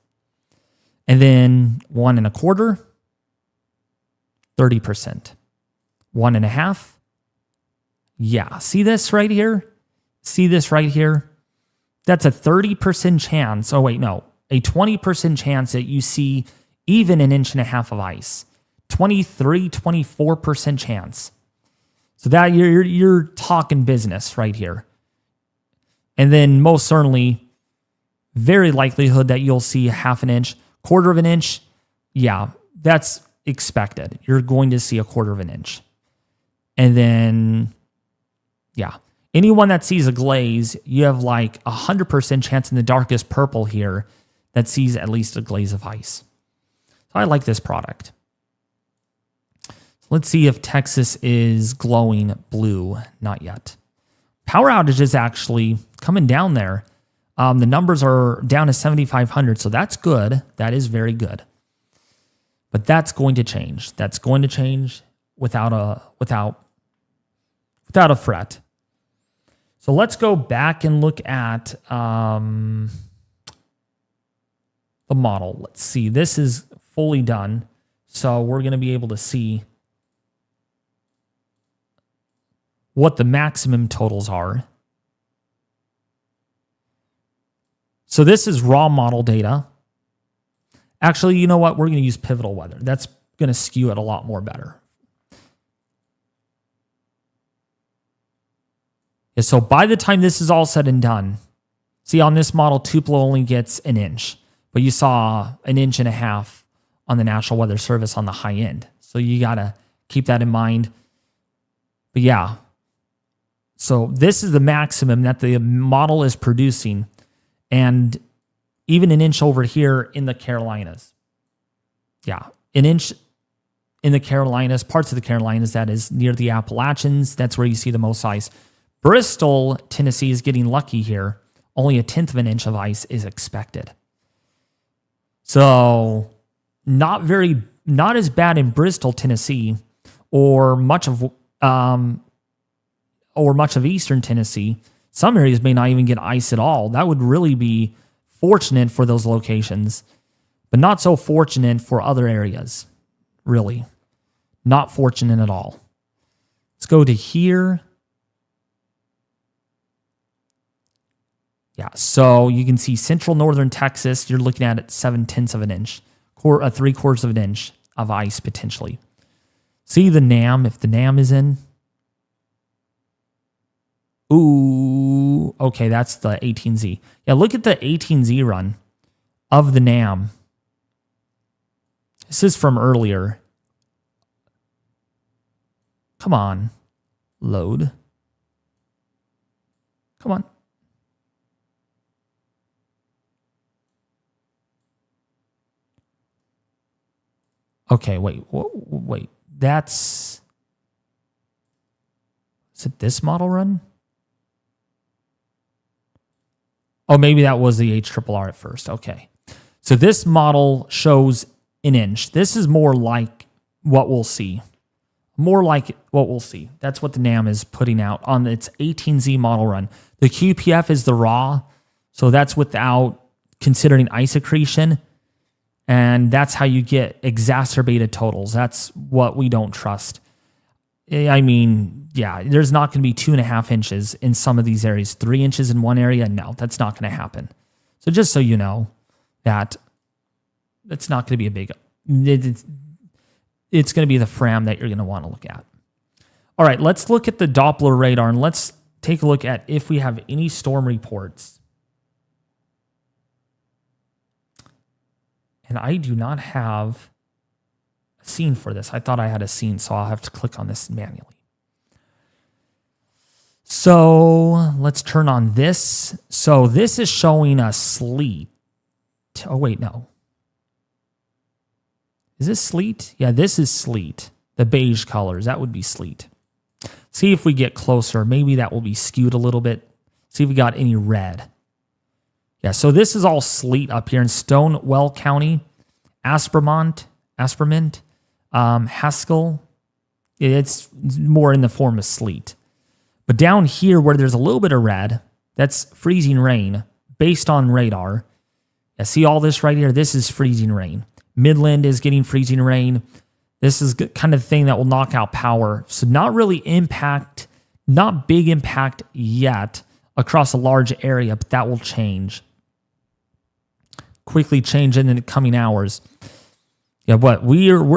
And then 1 1/4, 30%. 1 1/2. Yeah, see this right here? See this right here? That's a 30% chance. Oh, wait, no. A 20% chance that you see even 1.5 inches of ice. 23, 24% chance. So that you're talking business right here. And then most certainly, very likelihood that you'll see 1/2 inch, 1/4 inch. Yeah, that's expected. You're going to see 1/4 inch. And then, yeah, anyone that sees a glaze, you have like 100% chance in the darkest purple here that sees at least a glaze of ice. So I like this product. Let's see if Texas is glowing blue. Not yet. Power outage is actually coming down there. The numbers are down to 7,500, so that's good. That is very good. But that's going to change. That's going to change without a fret. So let's go back and look at the model. Let's see. This is fully done, so we're going to be able to see what the maximum totals are. So this is raw model data. Actually, you know what? We're going to use pivotal weather. That's going to skew it a lot more better. Yeah, so by the time this is all said and done, see on this model, Tupelo only gets 1 inch, but you saw 1.5 inches on the National Weather Service on the high end. So you got to keep that in mind. But yeah, so this is the maximum that the model is producing, and even 1 inch over here in the Carolinas. Yeah, 1 inch in the Carolinas, parts of the Carolinas, that is near the Appalachians. That's where you see the most ice. Bristol, Tennessee is getting lucky here. Only 1/10 inch of ice is expected. So not as bad in Bristol, Tennessee, or much of eastern Tennessee. Some areas may not even get ice at all. That would really be fortunate for those locations, but not so fortunate for other areas. Really, not fortunate at all. Let's go to here. Yeah, so you can see central northern Texas, you're looking at 0.7 inch, 0.75 inch of ice potentially. See the NAM, if the NAM is in. Ooh, okay, that's the 18Z. Yeah, look at the 18Z run of the NAM. This is from earlier. Come on, load. Come on. Okay, wait. Is it this model run? Oh, maybe that was the HRRR at first. Okay. So this model shows 1 inch. This is more like what we'll see. That's what the NAM is putting out on its 18Z model run. The QPF is the raw, so that's without considering ice accretion. And that's how you get exacerbated totals. That's what we don't trust. I mean, yeah, there's not going to be 2.5 inches in some of these areas. 3 inches in one area? No, that's not going to happen. So just so you know that it's not going to be a big... It's going to be the FRAM that you're going to want to look at. All right, let's look at the Doppler radar, and let's take a look at if we have any storm reports. And I do not have a scene for this. I thought I had a scene, so I'll have to click on this manually. So let's turn on this. So this is showing us sleet. Oh, wait, no. Is this sleet? Yeah, this is sleet. The beige colors, that would be sleet. See if we get closer. Maybe that will be skewed a little bit. See if we got any red. Yeah, so this is all sleet up here in Stonewall County, Aspermont, Haskell, it's more in the form of sleet. But down here where there's a little bit of red, that's freezing rain based on radar. Yeah, see all this right here? This is freezing rain. Midland is getting freezing rain. This is kind of the thing that will knock out power. So not really impact, not big impact yet across a large area, but that will change. Quickly change in the coming hours. Yeah, but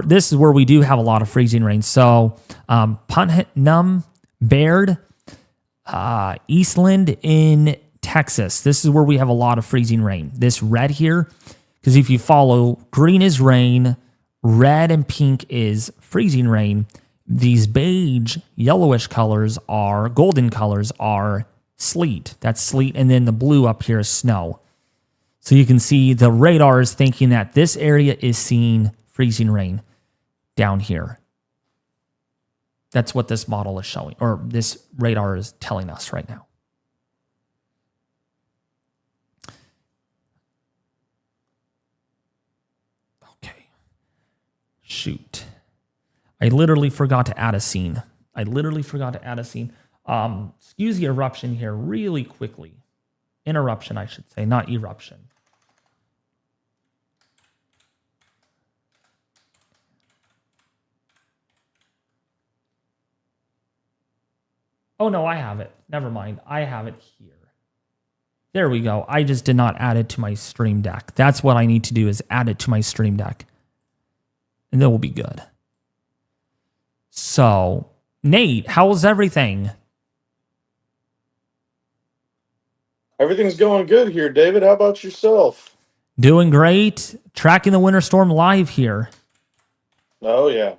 this is where we do have a lot of freezing rain. So Putnam, Baird, Eastland in Texas. This is where we have a lot of freezing rain. This red here, because if you follow, green is rain, red and pink is freezing rain. These beige, yellowish colors are, golden colors are sleet. That's sleet. And then the blue up here is snow. So you can see the radar is thinking that this area is seeing freezing rain down here. That's what this model is showing, or this radar is telling us right now. Okay. Shoot. I literally forgot to add a scene. Excuse the eruption here really quickly. Interruption, I should say, not eruption. Oh, no, I have it. Never mind. I have it here. There we go. I just did not add it to my stream deck. That's what I need to do, is add it to my stream deck. And then we'll be good. So, Nate, how's everything? Everything's going good here, David. How about yourself? Doing great. Tracking the winter storm live here. Oh, yeah.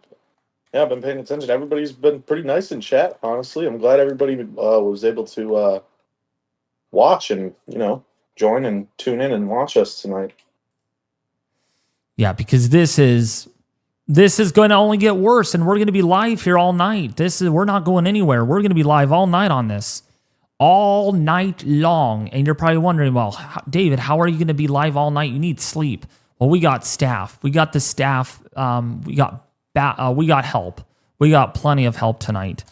Yeah, I've been paying attention. Everybody's been pretty nice in chat, honestly. I'm glad everybody was able to watch and, join and tune in and watch us tonight. Yeah, because this is going to only get worse, and we're going to be live here all night. We're not going anywhere. We're going to be live all night on this. All night long. And you're probably wondering, well, David, how are you going to be live all night? You need sleep. Well, we got staff. We got the staff. We got help. We got plenty of help tonight.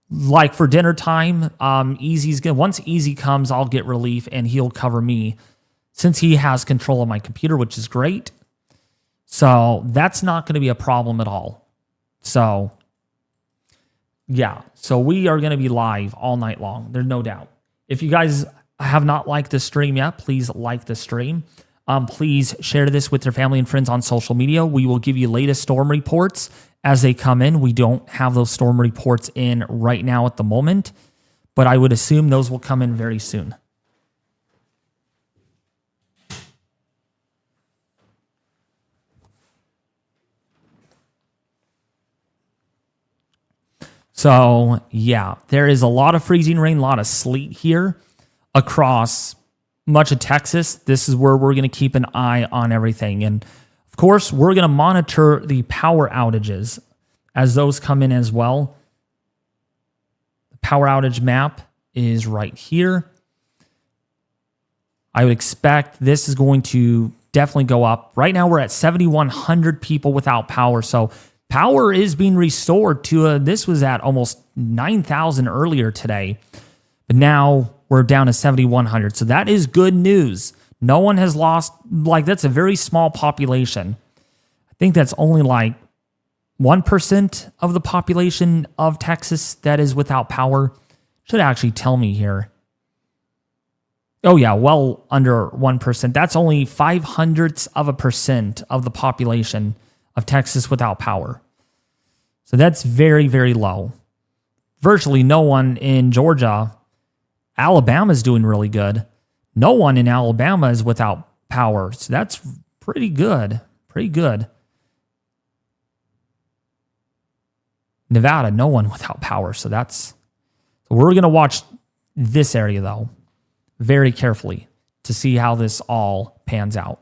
Like for dinner time, once Easy comes, I'll get relief and he'll cover me since he has control of my computer, which is great. So that's not going to be a problem at all. So yeah, so we are going to be live all night long. There's no doubt. If you guys have not liked the stream yet, please like the stream. Please share this with your family and friends on social media. We will give you latest storm reports as they come in. We don't have those storm reports in right now at the moment, but I would assume those will come in very soon. So, yeah, there is a lot of freezing rain, a lot of sleet here across much of Texas. This is where we're going to keep an eye on everything. And, of course, we're going to monitor the power outages as those come in as well. The power outage map is right here. I would expect this is going to definitely go up. Right now, we're at 7,100 people without power. So power is being restored to this was at almost 9,000 earlier today, but now we're down to 7,100. So that is good news. No one has lost, that's a very small population. I think that's only 1% of the population of Texas that is without power. Should actually tell me here. Oh yeah, well under 1%. That's only 0.05% of the population of Texas without power. So that's very, very low. Virtually no one in Georgia. Alabama's doing really good. No one in Alabama is without power. So that's pretty good. Pretty good. Nevada, no one without power. So we're going to watch this area though very carefully to see how this all pans out.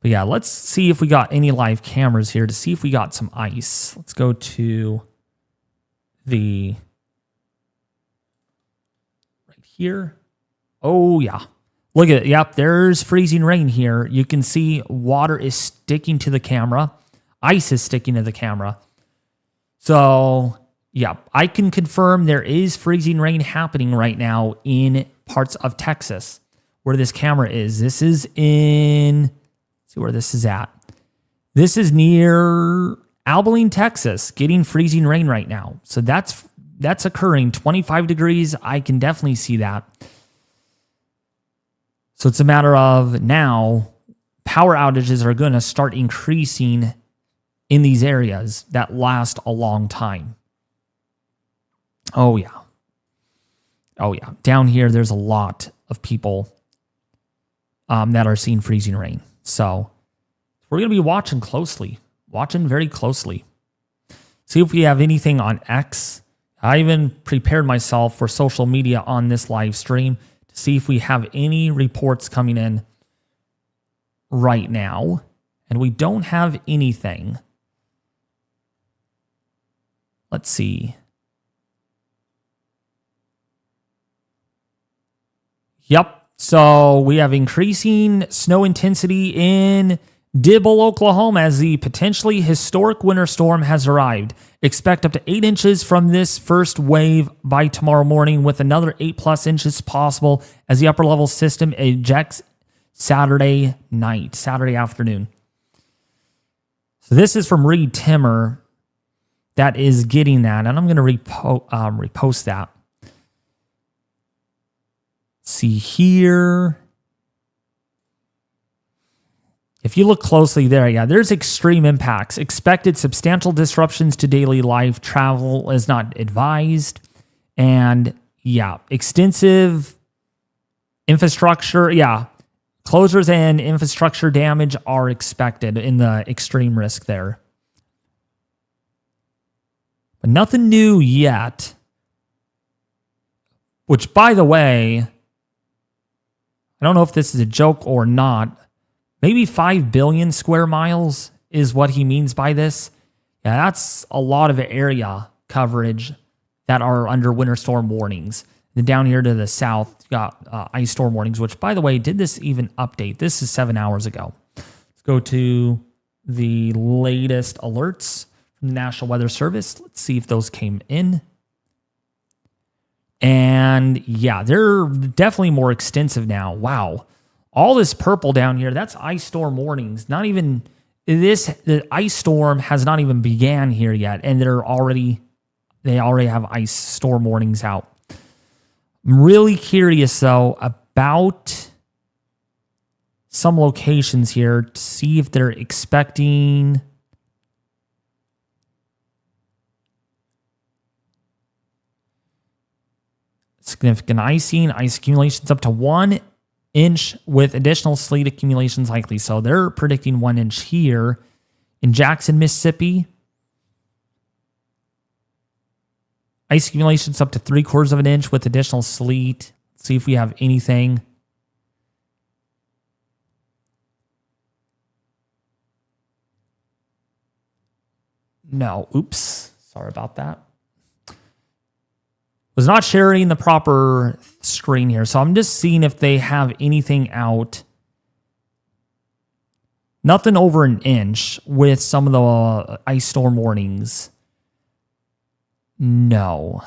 But yeah, let's see if we got any live cameras here to see if we got some ice. Let's go to right here. Oh yeah, Look at it. Yep, there's freezing rain here. You can see water is sticking to the camera. Ice is sticking to the camera. So, yeah, I can confirm there is freezing rain happening right now in parts of Texas where this camera is. This is in, let's see where this is at. This is near Abilene, Texas, getting freezing rain right now. So that's occurring. 25 degrees, I can definitely see that. So it's a matter of now power outages are going to start increasing in these areas that last a long time. Oh, yeah. Oh, yeah. Down here, there's a lot of people that are seeing freezing rain. So we're going to be watching closely, watching very closely. See if we have anything on X. I even prepared myself for social media on this live stream to see if we have any reports coming in right now. And we don't have anything. Let's see. Yep. So we have increasing snow intensity in Dibble, Oklahoma, as the potentially historic winter storm has arrived. Expect up to 8 inches from this first wave by tomorrow morning, with another 8+ inches possible as the upper level system ejects Saturday afternoon. So this is from Reed Timmer that is getting that, and I'm going to repost that. See here. If you look closely there, yeah, there's extreme impacts. Expected substantial disruptions to daily life. Travel is not advised. And yeah, extensive infrastructure. Yeah, closures and infrastructure damage are expected in the extreme risk there. But nothing new yet. Which, by the way, I don't know if this is a joke or not. Maybe 5 billion square miles is what he means by this. Yeah, that's a lot of area coverage that are under winter storm warnings. Then down here to the south, you got ice storm warnings, which, by the way, did this even update? This is 7 hours ago. Let's go to the latest alerts from the National Weather Service. Let's see if those came in. And yeah, they're definitely more extensive now. Wow. All this purple down here, that's ice storm warnings. Not even this, the ice storm has not even began here yet. And they already have ice storm warnings out. I'm really curious though about some locations here to see if they're expecting significant icing, ice accumulations up to 1 inch with additional sleet accumulations likely. So they're predicting 1 inch here in Jackson, Mississippi. Ice accumulations up to 3/4 of an inch with additional sleet. Let's see if we have anything. No, oops. Sorry about that. Was not sharing the proper screen here. So I'm just seeing if they have anything out. Nothing over an inch with some of the ice storm warnings. No.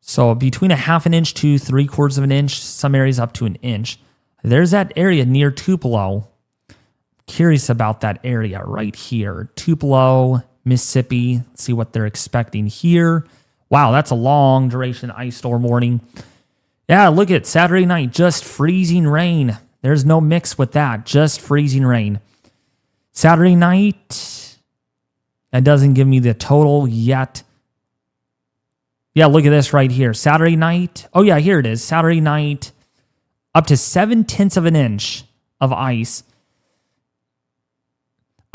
So between 1/2 an inch to 3/4 of an inch, some areas up to an inch. There's that area near Tupelo. Curious about that area right here. Tupelo, Mississippi. Let's see what they're expecting here. Wow, that's a long duration ice storm warning. Yeah, look at Saturday night, just freezing rain. There's no mix with that, just freezing rain. Saturday night, that doesn't give me the total yet. Yeah, look at this right here. Saturday night, oh yeah, here it is. Saturday night, up to 7/10 of an inch of ice.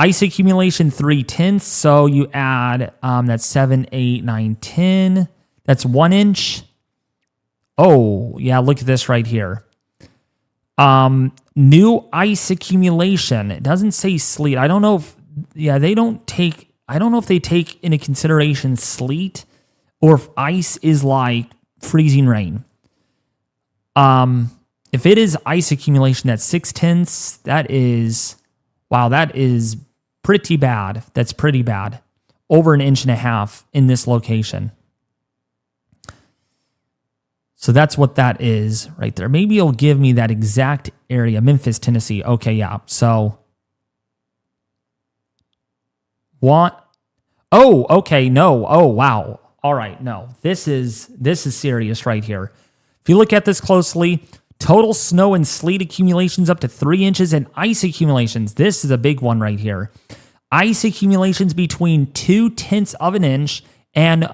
Ice accumulation 3/10, so you add that's 7, 8, 9, 10. That's 1 inch. Oh, yeah, look at this right here. New ice accumulation. It doesn't say sleet. I don't know if they take into consideration sleet. or if ice is like freezing rain. If it is ice accumulation at 6/10, that is, wow, that is pretty bad. That's pretty bad. Over 1.5 inches in this location. So that's what that is right there. Maybe it'll give me that exact area. Memphis, Tennessee. Okay, yeah. So what? Oh, okay, no. Oh, wow. All right, no. This is serious right here. If you look at this closely, total snow and sleet accumulations up to 3 inches and ice accumulations. This is a big one right here. Ice accumulations between 0.2 of an inch and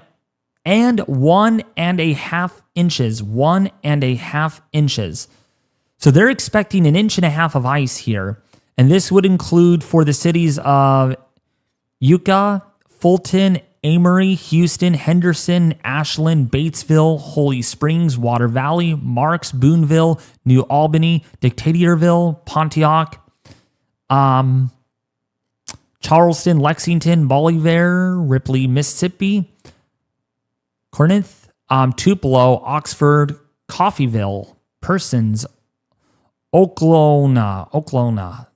1.5 inches. 1.5 inches. So they're expecting 1.5 inches of ice here. And this would include for the cities of Yucca, Fulton, Amory, Houston, Henderson, Ashland, Batesville, Holy Springs, Water Valley, Marks, Boonville, New Albany, Decaturville, Pontiac, Charleston, Lexington, Bolivar, Ripley, Mississippi, Corinth, Tupelo, Oxford, Coffeyville, Persons, Oklahoma.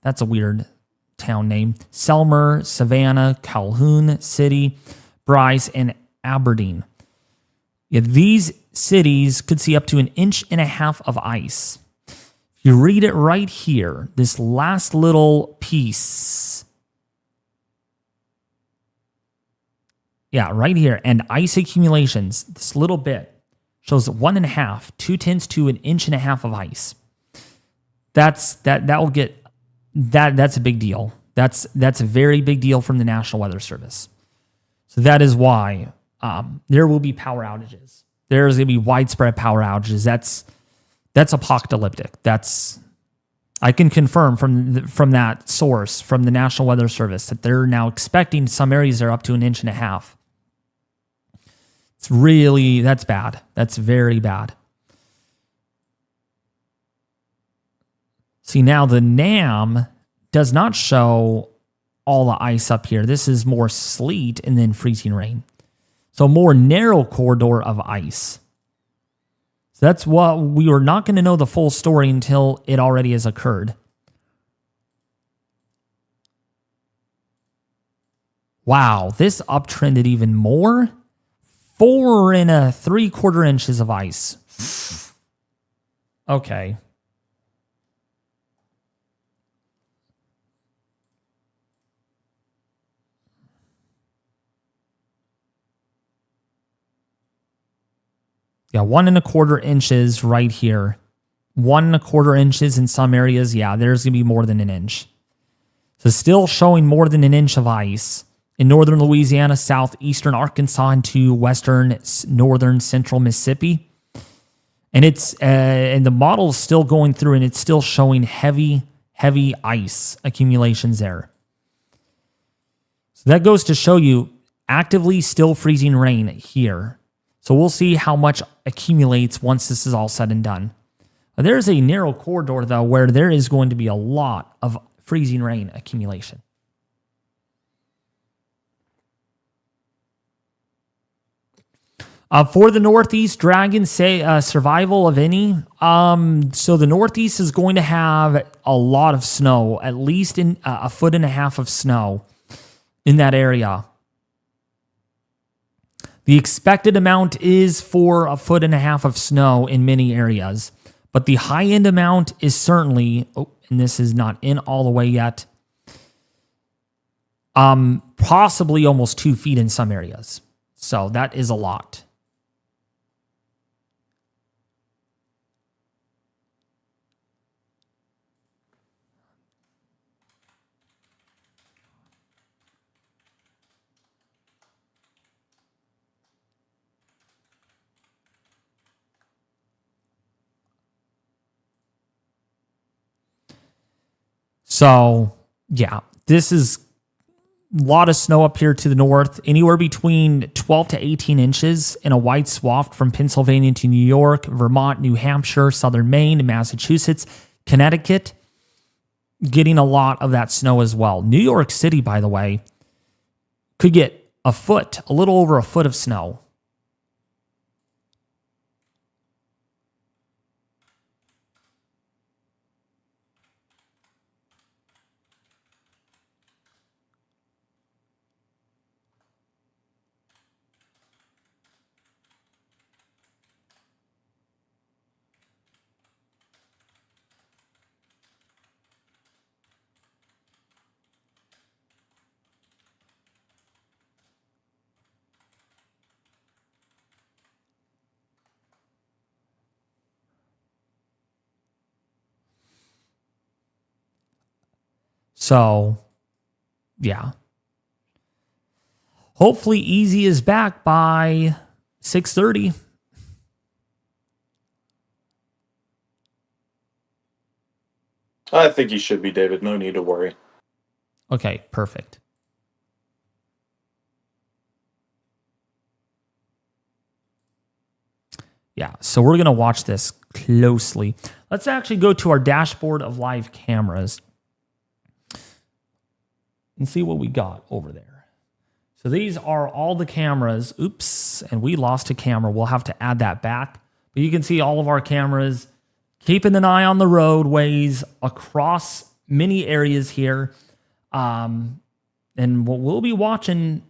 That's a weird town name. Selmer, Savannah, Calhoun City, Bryce, and Aberdeen. Yeah, these cities could see up to 1.5 inches of ice. If you read it right here, this last little piece. Yeah, right here. And ice accumulations, this little bit shows 1.5, 0.2 to 1.5 inches of ice. That's a big deal. That's a very big deal from the National Weather Service. So that is why there will be power outages. There's going to be widespread power outages. That's apocalyptic. I can confirm from that source, from the National Weather Service, that they're now expecting some areas are up to 1.5 inches. That's bad. That's very bad. See, now the NAM does not show all the ice up here. This is more sleet and then freezing rain. So more narrow corridor of ice. So that's what we are not going to know the full story until it already has occurred. Wow, this uptrended even more. 4 3/4 inches of ice. Okay. Yeah, 1 1/4 inches right here. 1 1/4 inches in some areas. Yeah, there's going to be more than 1 inch. So still showing more than 1 inch of ice in northern Louisiana, southeastern Arkansas, into western, northern, central Mississippi. And and the model is still going through, and it's still showing heavy ice accumulations there. So that goes to show you actively still freezing rain here. So we'll see how much accumulates once this is all said and done. There's a narrow corridor, though, where there is going to be a lot of freezing rain accumulation. For the Northeast, Dragons say survival of any. So the Northeast is going to have a lot of snow, at least in 1.5 feet of snow in that area. The expected amount is for 1.5 feet of snow in many areas, but the high end amount is certainly, and this is not in all the way yet, possibly almost 2 feet in some areas. So that is a lot. So, yeah, this is a lot of snow up here to the north, anywhere between 12 to 18 inches in a wide swath from Pennsylvania to New York, Vermont, New Hampshire, southern Maine, Massachusetts, Connecticut, getting a lot of that snow as well. New York City, by the way, could get a little over a foot of snow So, yeah. Hopefully Easy is back by 6:30. I think he should be, David. No need to worry. Okay, perfect. Yeah, so we're going to watch this closely. Let's actually go to our dashboard of live cameras and see what we got over there. So these are all the cameras. Oops, and we lost a camera. We'll have to add that back. But you can see all of our cameras keeping an eye on the roadways across many areas here. And we'll be watching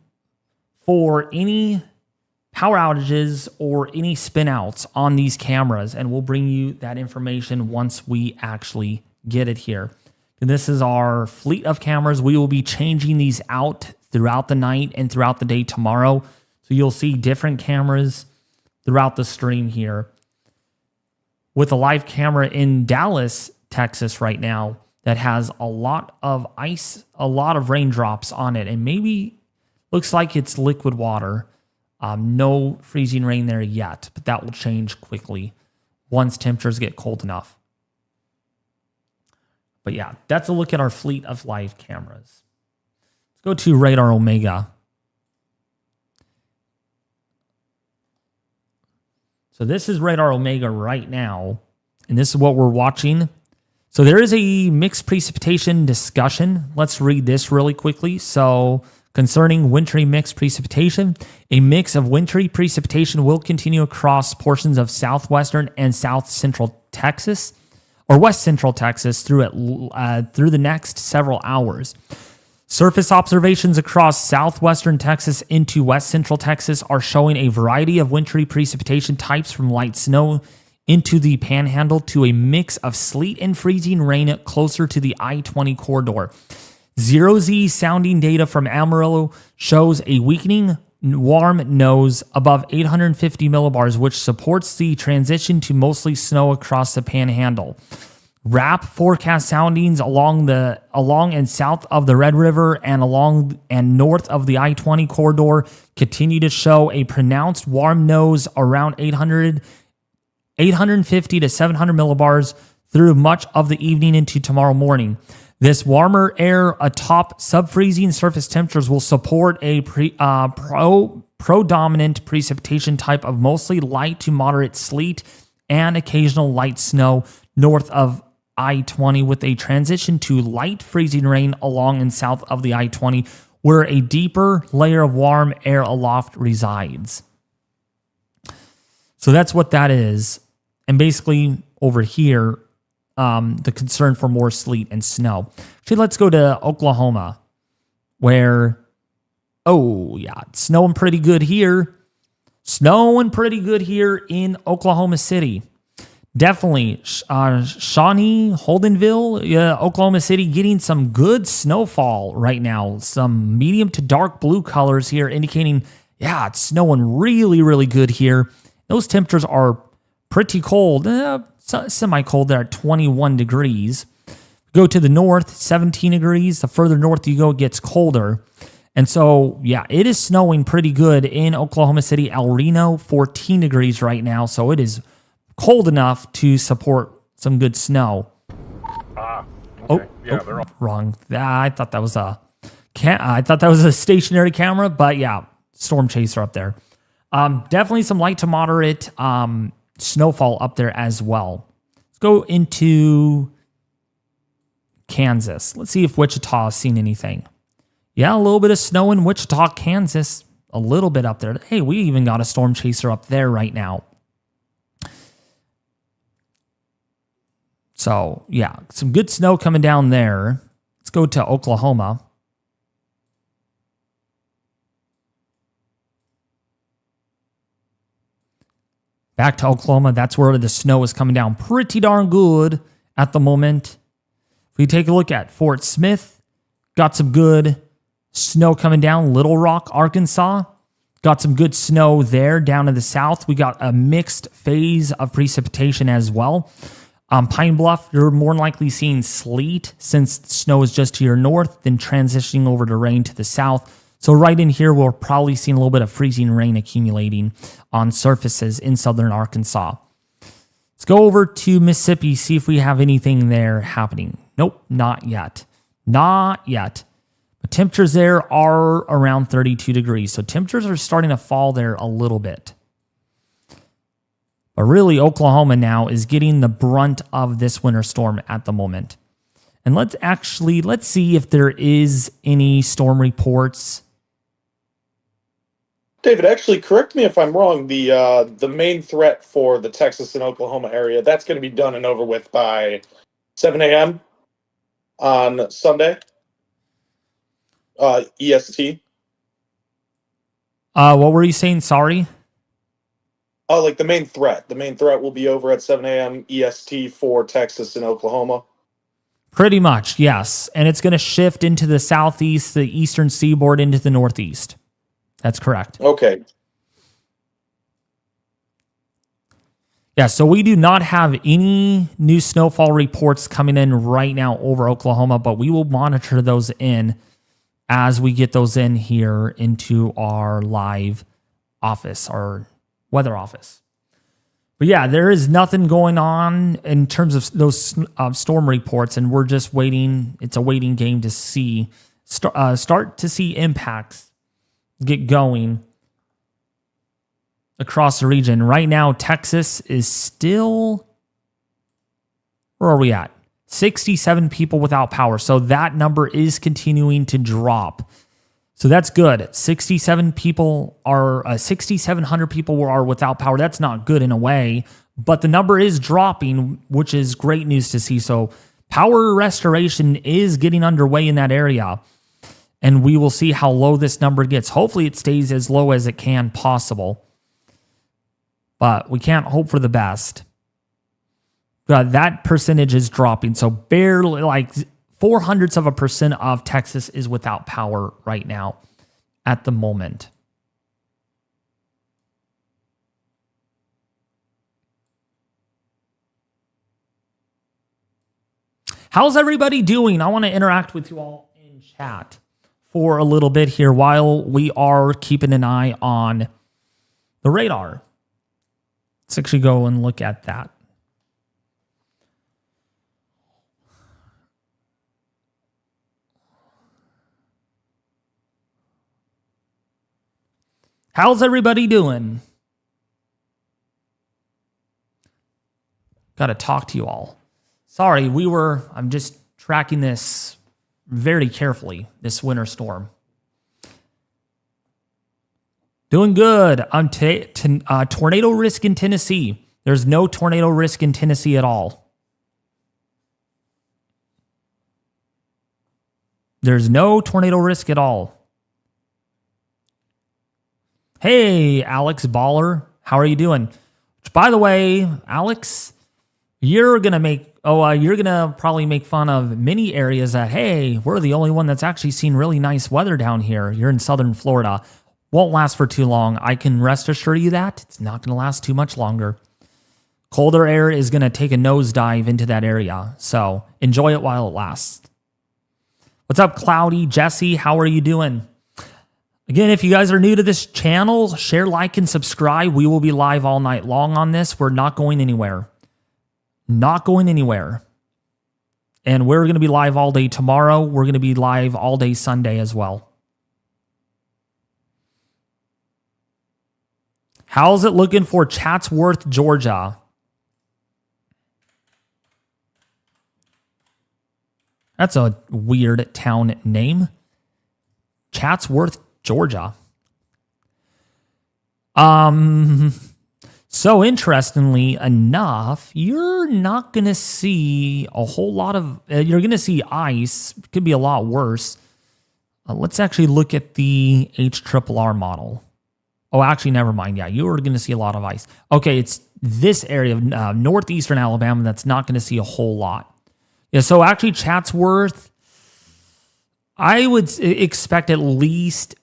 for any power outages or any spinouts on these cameras, and we'll bring you that information once we actually get it here. And this is our fleet of cameras. We will be changing these out throughout the night and throughout the day tomorrow. So you'll see different cameras throughout the stream here. With a live camera in Dallas, Texas right now that has a lot of ice, a lot of raindrops on it, and maybe looks like it's liquid water. No freezing rain there yet, but that will change quickly once temperatures get cold enough. But yeah, that's a look at our fleet of live cameras. Let's go to Radar Omega. So this is Radar Omega right now, and this is what we're watching. So there is a mixed precipitation discussion. Let's read this really quickly. So concerning wintry mixed precipitation, a mix of wintry precipitation will continue across portions of southwestern and south central Texas, or west central Texas through the next several hours. Surface observations across southwestern Texas into west central Texas are showing a variety of wintry precipitation types from light snow into the panhandle to a mix of sleet and freezing rain closer to the I-20 corridor. Zero-Z sounding data from Amarillo shows a weakening warm nose above 850 millibars, which supports the transition to mostly snow across the panhandle. RAP forecast soundings along and south of the Red River and along and north of the I-20 corridor continue to show a pronounced warm nose around 850 to 700 millibars through much of the evening into tomorrow morning. This warmer air atop sub-freezing surface temperatures will support a predominant precipitation type of mostly light to moderate sleet and occasional light snow north of I-20, with a transition to light freezing rain along and south of the I-20, where a deeper layer of warm air aloft resides. So that's what that is. And basically over here, the concern for more sleet and snow. Actually, let's go to Oklahoma, where, it's snowing pretty good here. Snowing pretty good here in Oklahoma City. Definitely Shawnee, Holdenville, Oklahoma City getting some good snowfall right now. Some medium to dark blue colors here indicating, it's snowing really, really good here. Those temperatures are pretty cold, semi-cold there at 21 degrees. Go to the north, 17 degrees. The further north you go, it gets colder. And so, it is snowing pretty good in Oklahoma City. El Reno, 14 degrees right now. So it is cold enough to support some good snow. Okay. They're all Wrong. I thought that was a stationary camera, but storm chaser up there. Definitely some light to moderate snowfall up there as well. Let's go into Kansas. Let's see if Wichita has seen anything. A little bit of snow in Wichita, Kansas. A little bit up there. Hey, we even got a storm chaser up there right now. So, some good snow coming down there. Let's go to Oklahoma. Back to Oklahoma. That's where the snow is coming down pretty darn good at the moment. If we take a look at Fort Smith, got some good snow coming down. Little Rock, Arkansas, got some good snow there. Down to the south, we got a mixed phase of precipitation as well. Pine Bluff, you're more likely seeing sleet since snow is just to your north, then transitioning over to rain to the south. So right in here, we're probably seeing a little bit of freezing rain accumulating on surfaces in southern Arkansas. Let's go over to Mississippi, see if we have anything there happening. Nope, not yet. Not yet. But temperatures there are around 32 degrees. So temperatures are starting to fall there a little bit. But really, Oklahoma now is getting the brunt of this winter storm at the moment. And let's see if there is any storm reports. David, actually, correct me if I'm wrong. The main threat for the Texas and Oklahoma area, that's going to be done and over with by 7 a.m. on Sunday, EST. What were you saying? Sorry. Oh, like the main threat. The main threat will be over at 7 a.m. EST for Texas and Oklahoma. Pretty much, yes. And it's going to shift into the southeast, the eastern seaboard, into the northeast. That's correct. Okay. Yeah, so we do not have any new snowfall reports coming in right now over Oklahoma, but we will monitor those in as we get those in here into our live office, our weather office. But yeah, there is nothing going on in terms of those storm reports, and we're just waiting. It's a waiting game to see start to see impacts get going across the region. Right now, Texas is still, where are we at? 67 people without power. So that number is continuing to drop. So that's good. 6,700 people are without power. That's not good in a way, but the number is dropping, which is great news to see. So power restoration is getting underway in that area, and we will see how low this number gets. Hopefully it stays as low as it can possible, but we can't hope for the best. That percentage is dropping. So barely, like 0.04% of Texas is without power right now at the moment. How's everybody doing? I want to interact with you all in chat for a little bit here while we are keeping an eye on the radar. Let's actually go and look at that. How's everybody doing? Got to talk to you all. Sorry, I'm just tracking this very carefully, this winter storm. Doing good. Tornado risk in Tennessee. There's no tornado risk in Tennessee at all. There's no tornado risk at all. Hey, Alex Baller, how are you doing? Which, by the way, Alex, you're gonna probably make fun of many areas that, hey, we're the only one that's actually seen really nice weather down here. You're in southern Florida. Won't last for too long. I can rest assure you that it's not gonna last too much longer. Colder air is gonna take a nosedive into that area, so enjoy it while it lasts. What's up, Cloudy? Jesse, how are you doing? Again, if you guys are new to this channel, share, like, and subscribe. We will be live all night long on this. We're not going anywhere. Not going anywhere. And we're going to be live all day tomorrow. We're going to be live all day Sunday as well. How's it looking for Chatsworth, Georgia? That's a weird town name. Chatsworth, Georgia. So interestingly enough, you're not going to see a whole lot of, you're going to see ice. It could be a lot worse. Let's actually look at the HRRR model. Oh, actually, never mind. Yeah, you are going to see a lot of ice. Okay, it's this area of northeastern Alabama that's not going to see a whole lot. Yeah, so actually Chatsworth, I would expect at least,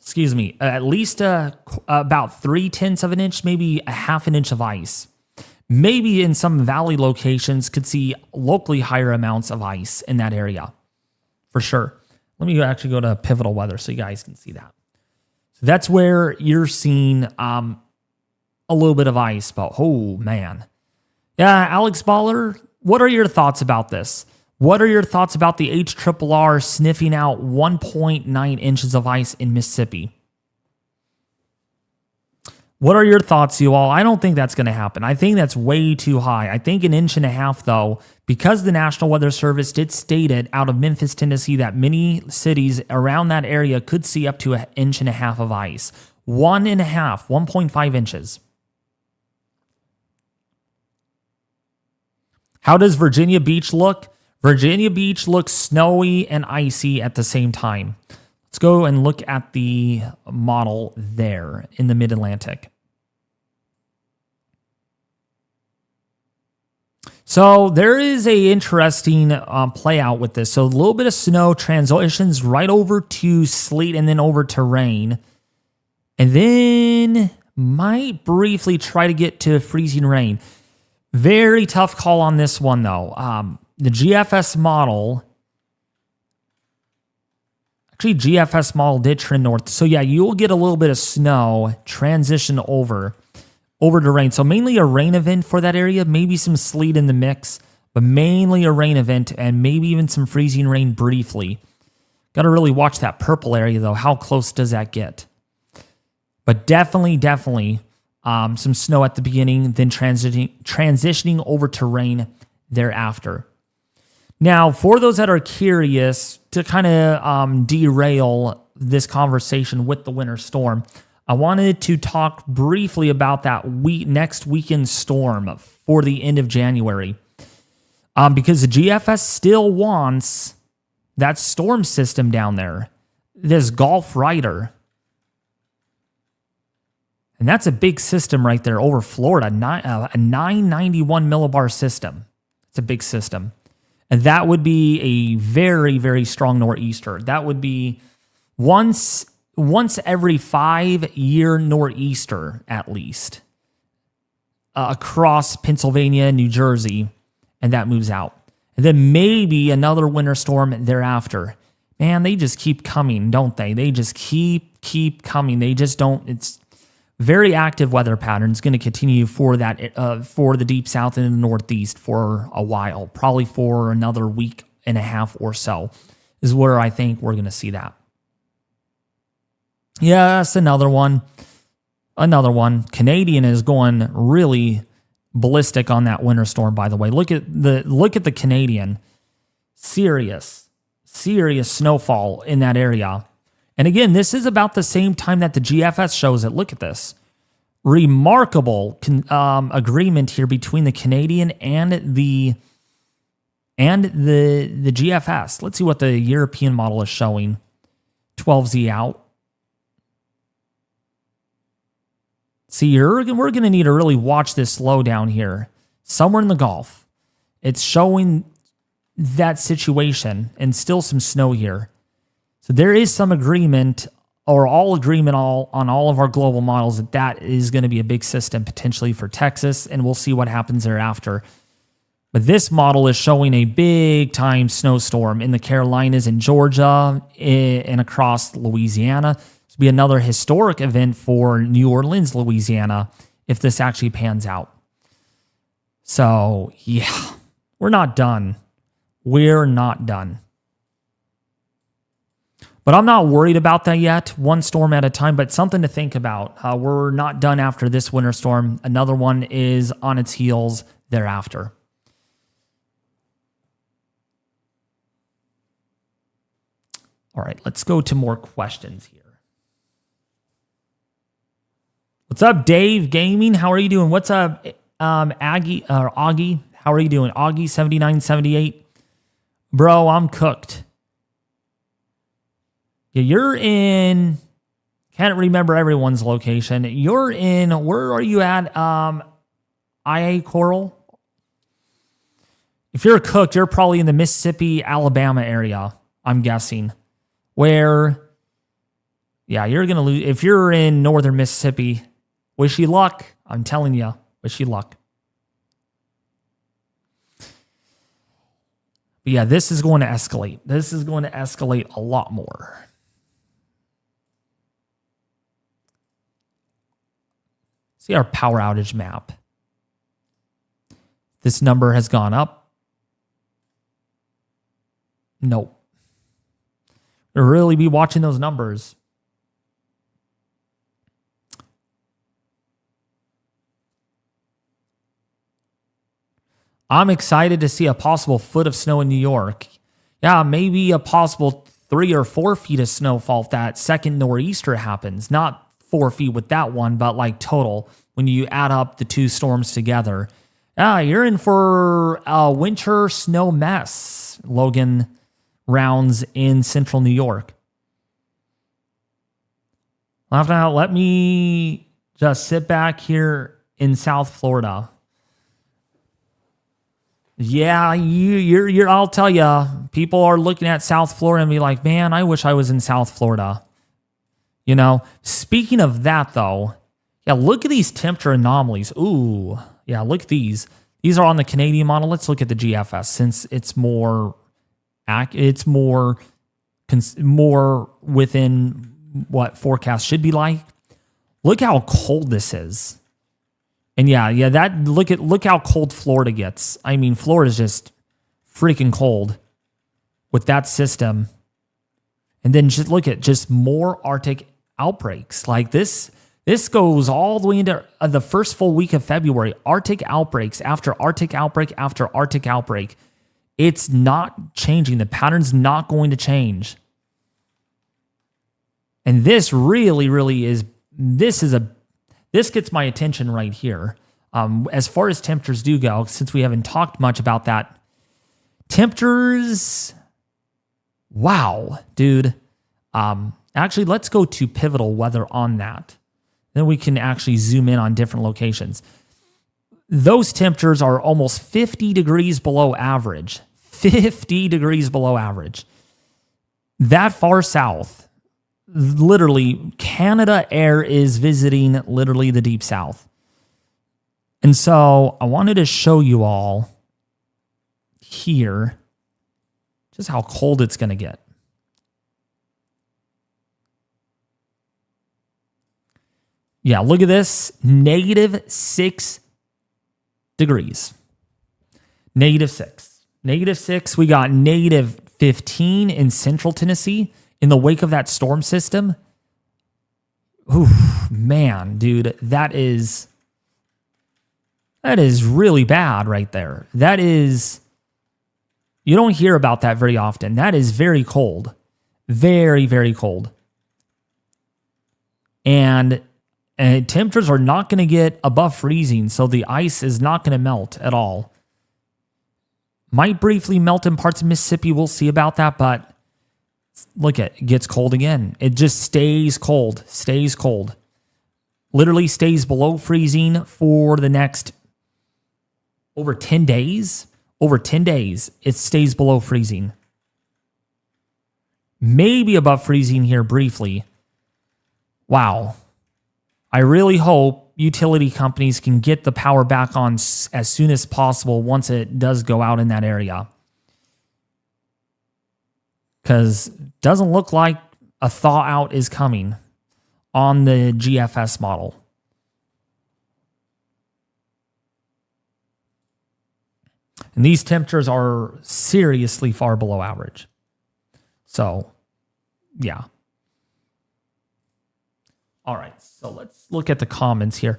excuse me, at least about 0.3 of an inch, maybe a half an inch of ice. maybe in some valley locations could see locally higher amounts of ice in that area, for sure. Let me actually go to pivotal weather so you guys can see that. So that's where you're seeing a little bit of ice, but oh man. Yeah, Alex Baller, what are your thoughts about this? What are your thoughts about the HRRR sniffing out 1.9 inches of ice in Mississippi? What are your thoughts, you all? I don't think that's going to happen. I think that's way too high. I think 1.5 inches, though, because the National Weather Service did state it out of Memphis, Tennessee, that many cities around that area could see up to 1.5 inches of ice. 1.5, 1.5 inches. How does Virginia Beach look? Virginia Beach looks snowy and icy at the same time. Let's go and look at the model there in the Mid-Atlantic. So there is a interesting play out with this. So a little bit of snow transitions right over to sleet and then over to rain. And then might briefly try to get to freezing rain. Very tough call on this one, though. The GFS model... Actually, GFS model did trend north. So yeah, you'll get a little bit of snow transition over to rain. So mainly a rain event for that area, maybe some sleet in the mix, but mainly a rain event and maybe even some freezing rain briefly. Got to really watch that purple area though. How close does that get? But definitely some snow at the beginning, then transitioning over to rain thereafter. Now, for those that are curious, to kind of derail this conversation with the winter storm, I wanted to talk briefly about that next weekend storm for the end of January. Because the GFS still wants that storm system down there, this Gulf Rider. And that's a big system right there over Florida, a 991 millibar system. It's a big system. And that would be a very, very strong nor'easter. That would be once every 5-year nor'easter, at least, across Pennsylvania, New Jersey, and that moves out. And then maybe another winter storm thereafter. Man, they just keep coming, don't they? They just keep coming. They just don't. It's very active weather patterns going to continue for that for the deep south and the northeast for a while, probably for another 1.5 weeks or so is where I think we're going to see that. Yes, another one. Canadian is going really ballistic on that winter storm, by the way. Look at the Canadian. Serious snowfall in that area. And again, this is about the same time that the GFS shows it. Look at this. Remarkable agreement here between the Canadian and the GFS. Let's see what the European model is showing. 12Z out. See, we're going to need to really watch this slow down here. Somewhere in the Gulf. It's showing that situation and still some snow here. So there is some agreement on all of our global models that is going to be a big system potentially for Texas, and we'll see what happens thereafter. But this model is showing a big-time snowstorm in the Carolinas and Georgia and across Louisiana. This will be another historic event for New Orleans, Louisiana, if this actually pans out. So, yeah, we're not done. We're not done. But I'm not worried about that yet, one storm at a time, but something to think about. We're not done after this winter storm. Another one is on its heels thereafter. All right, let's go to more questions here. What's up, Dave Gaming? How are you doing? What's up, Augie? How are you doing? Augie 7978. Bro, I'm cooked. Yeah, you're in. Can't remember everyone's location. You're in. Where are you at? IA Coral. If you're cooked, you're probably in the Mississippi, Alabama area. I'm guessing. Where, yeah, you're gonna lose if you're in northern Mississippi. Wish you luck. I'm telling you, wish you luck. But yeah, this is going to escalate. This is going to escalate a lot more. See our power outage map. This number has gone up. Nope. We'll really be watching those numbers. I'm excited to see a possible foot of snow in New York. Yeah, maybe a possible 3 or 4 feet of snowfall if that second nor'easter happens. Not 4 feet with that one, but like total when you add up the two storms together. Yeah, you're in for a winter snow mess, Logan rounds in central New York. Now, let me just sit back here in South Florida. Yeah, you're. I'll tell you, people are looking at South Florida and be like, man, I wish I was in South Florida. You know, speaking of that, though, yeah, look at these temperature anomalies. Ooh, yeah, look at these. These are on the Canadian model. Let's look at the GFS since it's more within what forecast should be like. Look how cold this is. And yeah, that look how cold Florida gets. I mean, Florida's just freaking cold with that system. And then just look at just more Arctic outbreaks. Like this goes all the way into the first full week of February. Arctic outbreaks after Arctic outbreak after Arctic outbreak. It's not changing. The pattern's not going to change. And this really is. This gets my attention right here. As far as temperatures do go, since we haven't talked much about that, temperatures, wow, dude. Actually, let's go to pivotal weather on that. Then we can actually zoom in on different locations. Those temperatures are almost 50 degrees below average. 50 degrees below average. That far south. Literally, Canada air is visiting literally the deep south. And so I wanted to show you all here just how cold it's going to get. Yeah, look at this. -6 degrees. -6. -6. We got -15 in central Tennessee. In the wake of that storm system, man, dude, that is really bad right there. That is, you don't hear about that very often. That is very cold. Very, very cold. And temperatures are not going to get above freezing, so the ice is not going to melt at all. Might briefly melt in parts of Mississippi. We'll see about that, but look at it gets cold again. It just stays cold, Literally stays below freezing for the next over 10 days. Over 10 days, it stays below freezing. Maybe above freezing here briefly. Wow. I really hope utility companies can get the power back on as soon as possible once it does go out in that area. Because it doesn't look like a thaw out is coming on the GFS model. And these temperatures are seriously far below average. So, yeah. All right, so let's look at the comments here.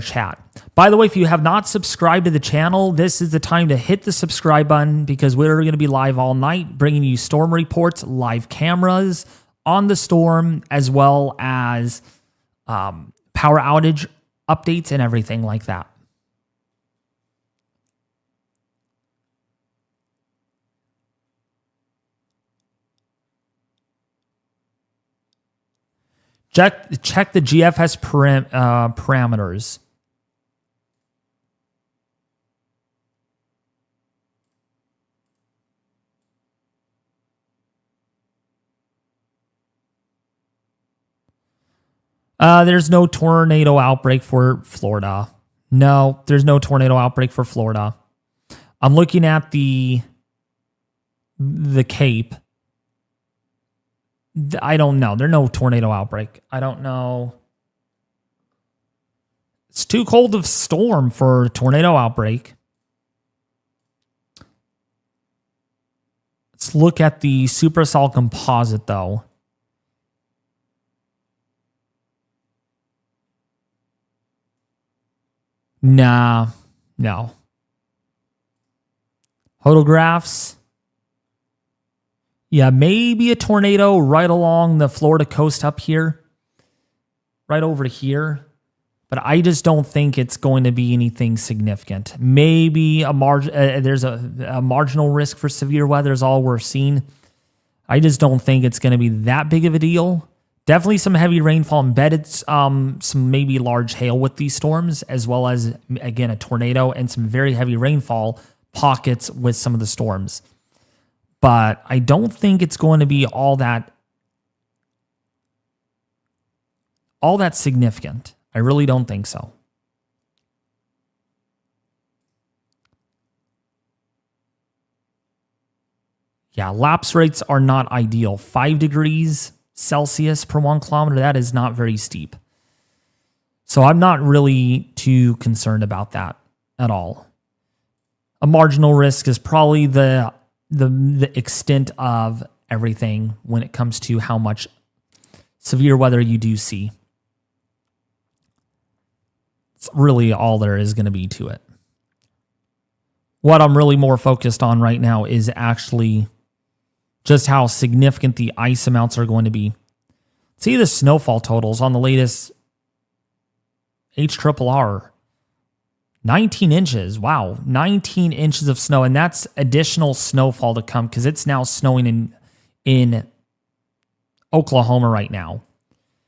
Chat. By the way, if you have not subscribed to the channel, this is the time to hit the subscribe button because we're going to be live all night, bringing you storm reports, live cameras on the storm, as well as power outage updates and everything like that. Check the GFS parameters. There's no tornado outbreak for Florida. No, there's no tornado outbreak for Florida. I'm looking at the the Cape. I don't know. There's no tornado outbreak. I don't know. It's too cold of storm for a tornado outbreak. Let's look at the supercell composite, though. Nah, no. Photographs. Yeah, maybe a tornado right along the Florida coast up here. Right over here. But I just don't think it's going to be anything significant. Maybe there's a marginal risk for severe weather is all we're seeing. I just don't think it's going to be that big of a deal. Definitely some heavy rainfall embedded, some maybe large hail with these storms, as well as, again, a tornado and some very heavy rainfall pockets with some of the storms. But I don't think it's going to be all that significant. I really don't think so. Yeah, lapse rates are not ideal. 5 degrees Celsius per 1 kilometer, that is not very steep. So I'm not really too concerned about that at all. A marginal risk is probably the extent of everything when it comes to how much severe weather you do see. It's really all there is going to be to it. What I'm really more focused on right now is actually just how significant the ice amounts are going to be. See the snowfall totals on the latest HRRR. 19 inches. Wow. 19 inches of snow. And that's additional snowfall to come because it's now snowing in Oklahoma right now.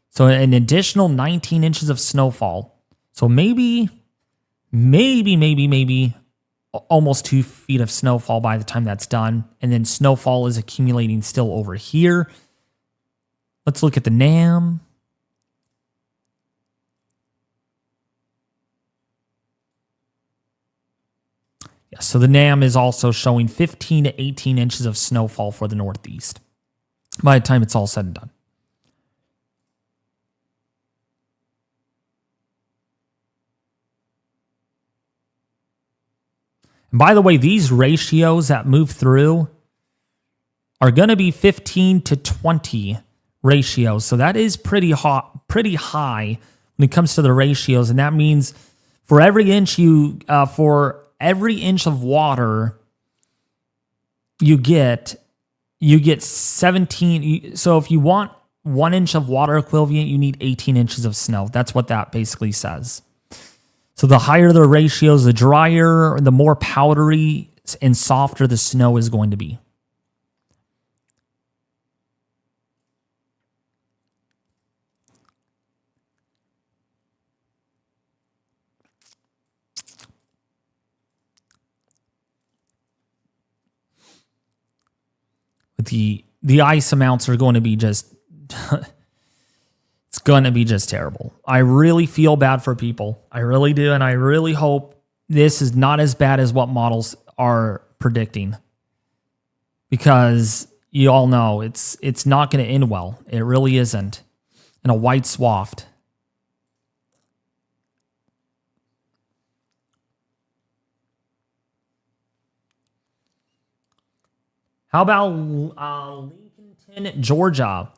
So an additional 19 inches of snowfall. So maybe almost 2 feet of snowfall by the time that's done. And then snowfall is accumulating still over here. Let's look at the NAM. Yeah, so the NAM is also showing 15 to 18 inches of snowfall for the Northeast by the time it's all said and done. And by the way, these ratios that move through are going to be 15 to 20 ratios. So that is pretty high when it comes to the ratios. And that means for every inch every inch of water you get 17. So if you want 1 inch of water equivalent, you need 18 inches of snow. That's what that basically says. So the higher the ratios, the drier, the more powdery and softer the snow is going to be. But the ice amounts are going to be just it's going to be just terrible. I really feel bad for people. I really do. And I really hope this is not as bad as what models are predicting. Because you all know it's not going to end well. It really isn't. In a white swath. How about Lincolnton, Georgia?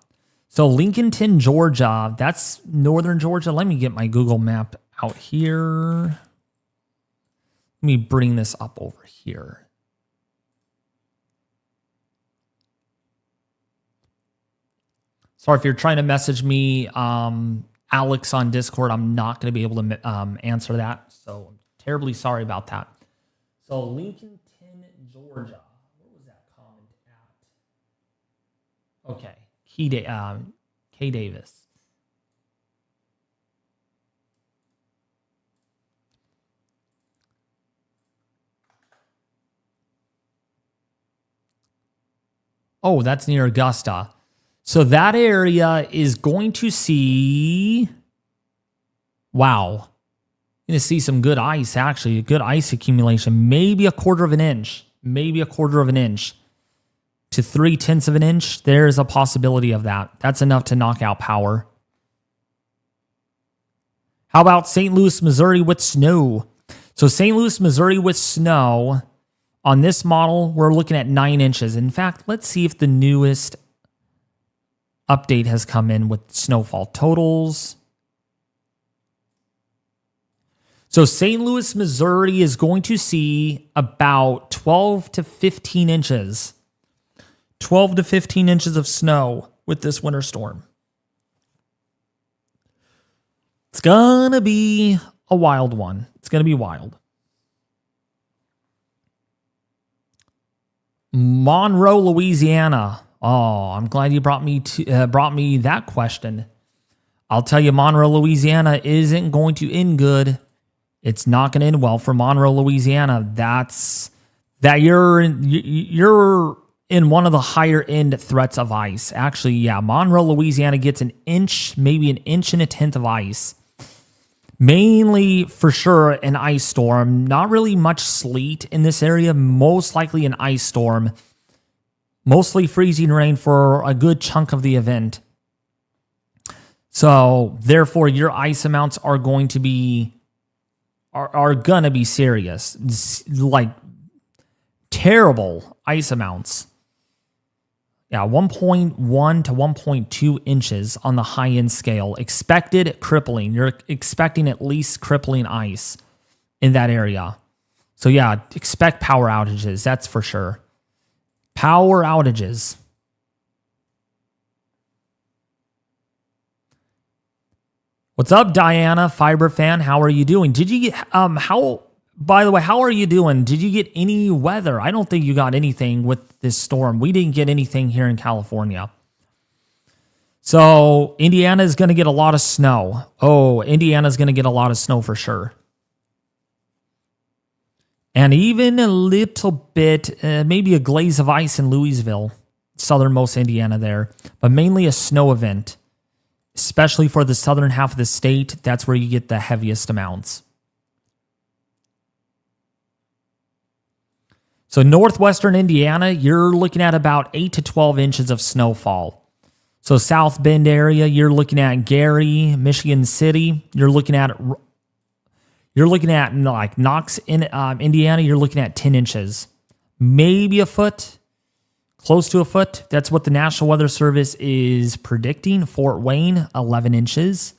So Lincolnton, Georgia, that's northern Georgia. Let me get my Google map out here. Let me bring this up over here. Sorry if you're trying to message me, Alex on Discord. I'm not going to be able to answer that. So I'm terribly sorry about that. So Lincolnton, Georgia. What was that comment at? Okay. K. Davis. Oh, that's near Augusta. So that area is going to see... Wow. You're going to see some good ice, actually. Good ice accumulation. Maybe a quarter of an inch. to 0.3 of an inch, there's a possibility of that. That's enough to knock out power. How about St. Louis, Missouri with snow? So St. Louis, Missouri with snow, on this model, we're looking at 9 inches. In fact, let's see if the newest update has come in with snowfall totals. So St. Louis, Missouri is going to see about 12 to 15 inches. 12 to 15 inches of snow with this winter storm. It's going to be a wild one. It's going to be wild. Monroe, Louisiana. Oh, I'm glad you brought me that question. I'll tell you, Monroe, Louisiana isn't going to end good. It's not going to end well for Monroe, Louisiana. You're in one of the higher end threats of ice. Actually, yeah, Monroe, Louisiana gets an inch, maybe an inch and a tenth of ice. Mainly, for sure, an ice storm. Not really much sleet in this area. Most likely an ice storm. Mostly freezing rain for a good chunk of the event. So, therefore, your ice amounts are going to be serious. Like, terrible ice amounts. Yeah, 1.1 to 1.2 inches on the high-end scale. Expected crippling. You're expecting at least crippling ice in that area. So yeah, expect power outages. That's for sure. Power outages. What's up, Diana, Fiber fan? How are you doing? Did you get by the way, how are you doing? Did you get any weather? I don't think you got anything with this storm. We didn't get anything here in California. So Indiana is going to get a lot of snow. Oh, Indiana's going to get a lot of snow for sure. And even a little bit, maybe a glaze of ice in Louisville, southernmost Indiana there. But mainly a snow event, especially for the southern half of the state. That's where you get the heaviest amounts. So northwestern Indiana, you're looking at about 8 to 12 inches of snowfall. So South Bend area, you're looking at Gary, Michigan City. You're looking at like Knox in Indiana. You're looking at 10 inches, maybe a foot, close to a foot. That's what the National Weather Service is predicting. Fort Wayne, 11 inches.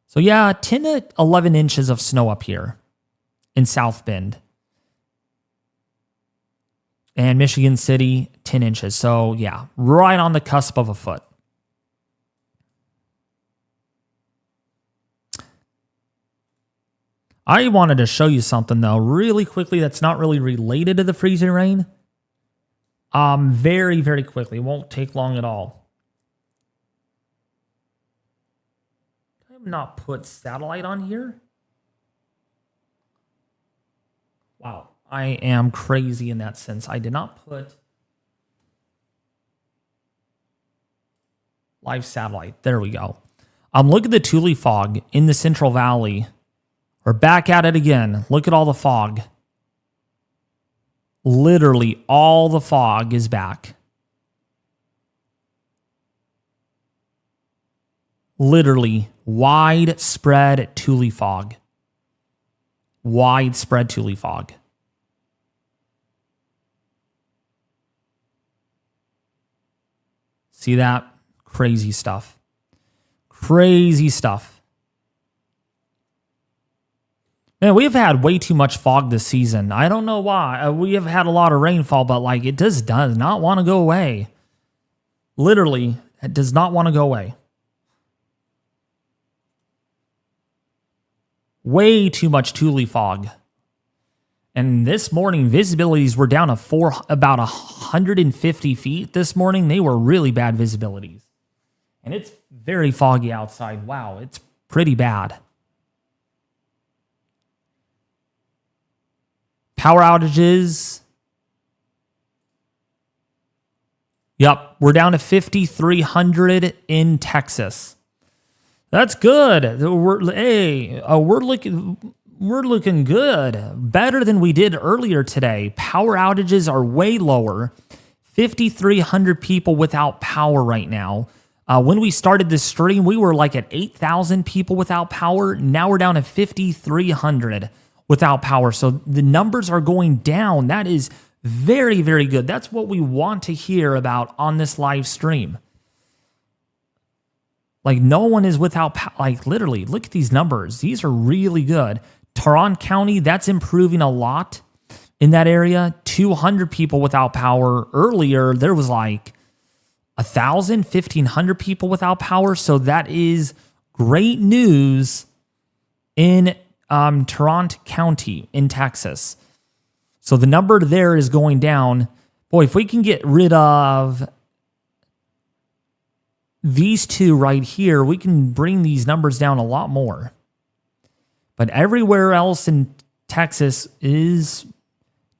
So yeah, 10 to 11 inches of snow up here in South Bend. And Michigan City, 10 inches. So, yeah, right on the cusp of a foot. I wanted to show you something, though, really quickly that's not really related to the freezing rain. Very, very quickly. It won't take long at all. I have not put satellite on here. Wow. I am crazy in that sense. I did not put live satellite. There we go. Look at the Thule fog in the Central Valley. We're back at it again. Look at all the fog. Literally all the fog is back. Literally widespread Thule fog. Widespread Thule fog. See that? Crazy stuff. Crazy stuff. Man, we've had way too much fog this season. I don't know why. We have had a lot of rainfall, but like it just does not want to go away. Literally, it does not want to go away. Way too much Thule fog. And this morning, visibilities were down to about 150 feet this morning. They were really bad visibilities. And it's very foggy outside. Wow, it's pretty bad. Power outages. Yep, we're down to 5,300 in Texas. That's good. We're looking good. Better than we did earlier today. Power outages are way lower. 5,300 people without power right now. When we started this stream, we were like at 8,000 people without power. Now we're down to 5,300 without power. So the numbers are going down. That is very, very good. That's what we want to hear about on this live stream. Like, no one is without power. Like, literally, look at these numbers. These are really good. Tarrant County, that's improving a lot in that area. 200 people without power. Earlier, there was like 1,000, 1,500 people without power. So that is great news in Tarrant County in Texas. So the number there is going down. Boy, if we can get rid of these two right here, we can bring these numbers down a lot more. But everywhere else in Texas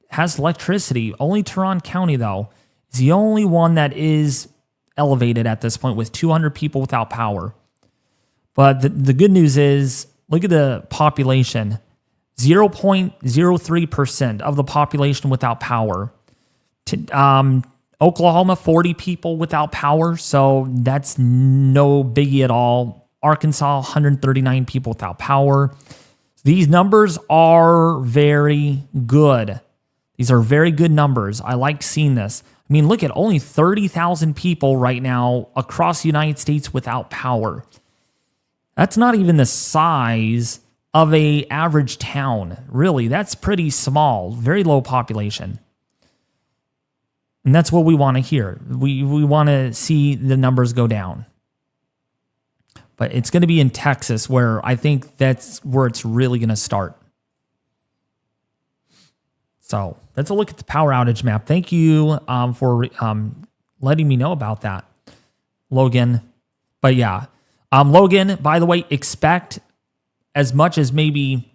has electricity. Only Tarrant County, though, is the only one that is elevated at this point with 200 people without power. But the good news is, look at the population. 0.03% of the population without power. Oklahoma, 40 people without power, so that's no biggie at all. Arkansas, 139 people without power. These numbers are very good. These are very good numbers. I like seeing this. I mean, look at only 30,000 people right now across the United States without power. That's not even the size of an average town. Really, that's pretty small. Very low population. And that's what we want to hear. We want to see the numbers go down. But it's going to be in Texas where I think that's where it's really going to start. So let's look at the power outage map. Thank you for letting me know about that, Logan. But yeah, Logan, by the way, expect as much as maybe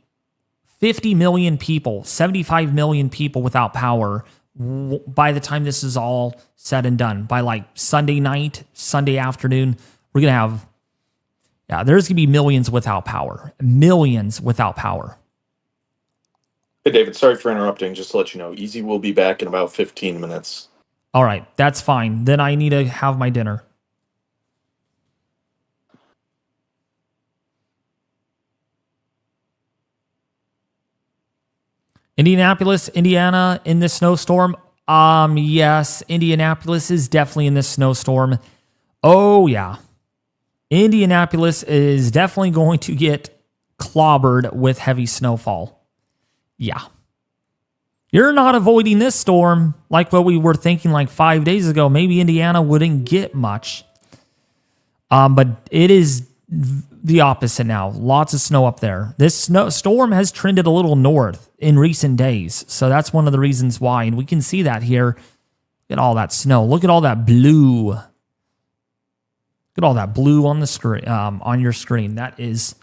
50 million people, 75 million people without power by the time this is all said and done. By like Sunday night, Sunday afternoon, we're going to have, there's going to be millions without power. Millions without power. Hey, David, sorry for interrupting. Just to let you know, Easy will be back in about 15 minutes. All right, that's fine. Then I need to have my dinner. Indianapolis, Indiana in this snowstorm. Yes, Indianapolis is definitely in this snowstorm. Oh, yeah. Indianapolis is definitely going to get clobbered with heavy snowfall. Yeah. You're not avoiding this storm like what we were thinking like 5 days ago. Maybe Indiana wouldn't get much. But it is the opposite now. Lots of snow up there. This storm has trended a little north in recent days. So that's one of the reasons why. And we can see that here. Look at all that snow. Look at all that blue. Look at all that blue on the screen, on your screen. That is,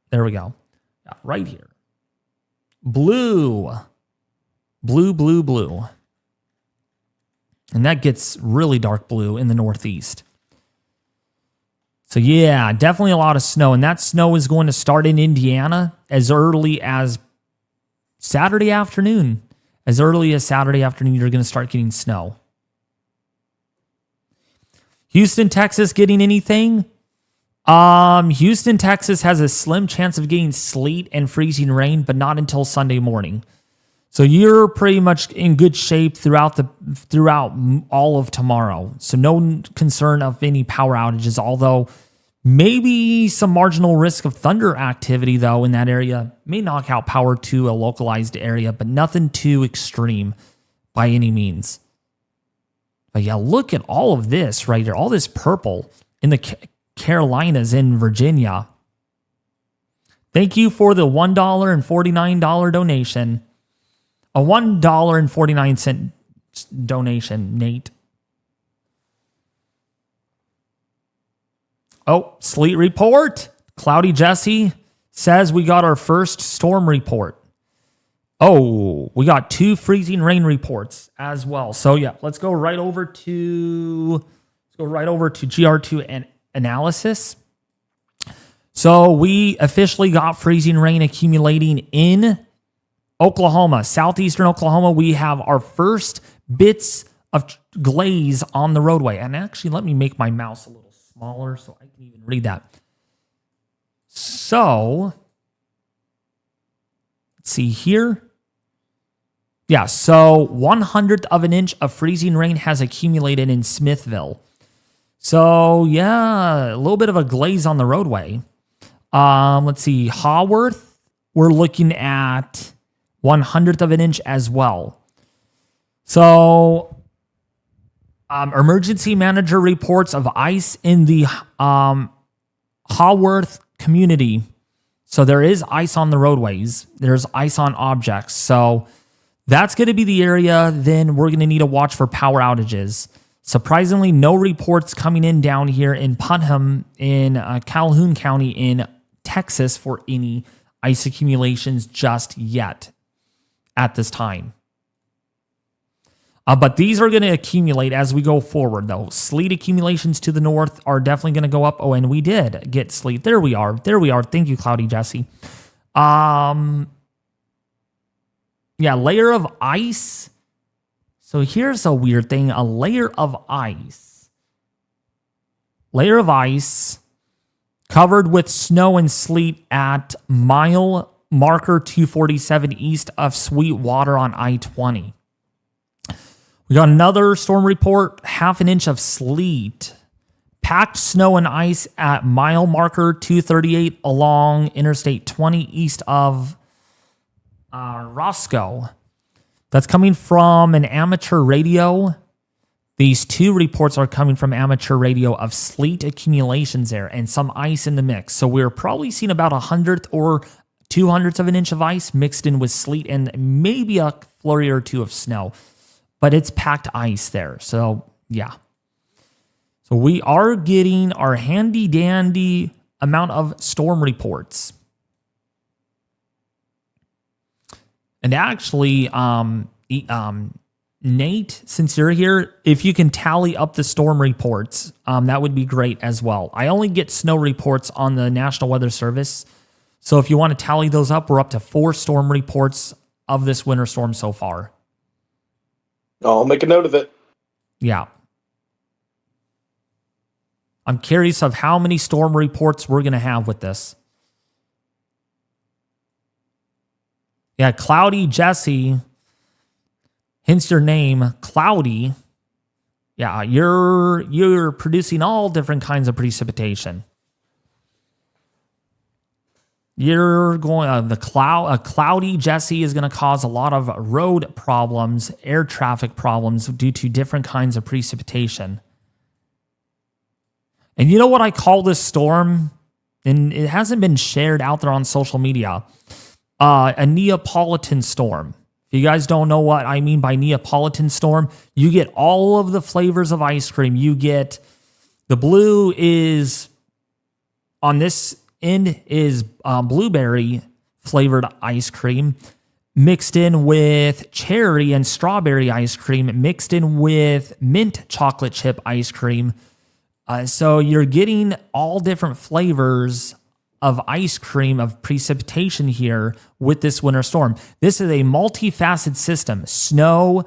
there we go. Yeah, right here. Blue. Blue, blue, blue. And that gets really dark blue in the northeast. So yeah, definitely a lot of snow. And that snow is going to start in Indiana as early as Saturday afternoon. As early as Saturday afternoon, you're going to start getting snow. Houston, Texas, getting anything? Houston, Texas has a slim chance of getting sleet and freezing rain, but not until Sunday morning. So you're pretty much in good shape throughout all of tomorrow. So no concern of any power outages, although maybe some marginal risk of thunder activity, though, in that area. May knock out power to a localized area, but nothing too extreme by any means. But yeah, look at all of this right here. All this purple in the Carolinas in Virginia. Thank you for the $1.49 donation. A $1.49 donation, Nate. Oh, sleet report. Cloudy Jesse says we got our first storm report. Oh, we got 2 freezing rain reports as well. So yeah, let's go right over to GR2 and analysis. So we officially got freezing rain accumulating in Oklahoma, southeastern Oklahoma. We have our first bits glaze on the roadway. And actually, let me make my mouse a little smaller so I can even read that. So, let's see here. Yeah, so 1/100th of an inch of freezing rain has accumulated in Smithville. So, yeah, a little bit of a glaze on the roadway. Let's see, Haworth, we're looking at 1/100th of an inch as well. So, emergency manager reports of ice in the Haworth community. So there is ice on the roadways. There's ice on objects. So that's going to be the area. Then we're going to need to watch for power outages. Surprisingly, no reports coming in down here in Putnam in Calhoun County in Texas for any ice accumulations just yet at this time. But these are going to accumulate as we go forward, though. Sleet accumulations to the north are definitely going to go up. Oh, and we did get sleet. There we are. There we are. Thank you, Cloudy Jesse. Yeah, layer of ice. So here's a weird thing. A layer of ice. Layer of ice covered with snow and sleet at mile marker 247 east of Sweetwater on I-20. We got another storm report, 1/2 inch of sleet. Packed snow and ice at mile marker 238 along Interstate 20 east of Roscoe. That's coming from an amateur radio. These two reports are coming from amateur radio of sleet accumulations there and some ice in the mix. So we're probably seeing about 1/100th or 2/100ths of an inch of ice mixed in with sleet and maybe a flurry or two of snow. But it's packed ice there. So, yeah. So we are getting our handy-dandy amount of storm reports. And actually, Nate, since you're here, if you can tally up the storm reports, that would be great as well. I only get snow reports on the National Weather Service. So if you want to tally those up, we're up to 4 storm reports of this winter storm so far. I'll make a note of it. Yeah. I'm curious of how many storm reports we're going to have with this. Yeah, Cloudy Jesse, hence your name, Cloudy. Yeah, you're producing all different kinds of precipitation. You're going cloudy Jesse is going to cause a lot of road problems, air traffic problems due to different kinds of precipitation. And you know what I call this storm? And it hasn't been shared out there on social media. A Neapolitan storm. If you guys don't know what I mean by Neapolitan storm, you get all of the flavors of ice cream. You get the blue is on this end is blueberry flavored ice cream mixed in with cherry and strawberry ice cream mixed in with mint chocolate chip ice cream. So you're getting all different flavors of ice cream, of precipitation here with this winter storm. This is a multifaceted system. Snow,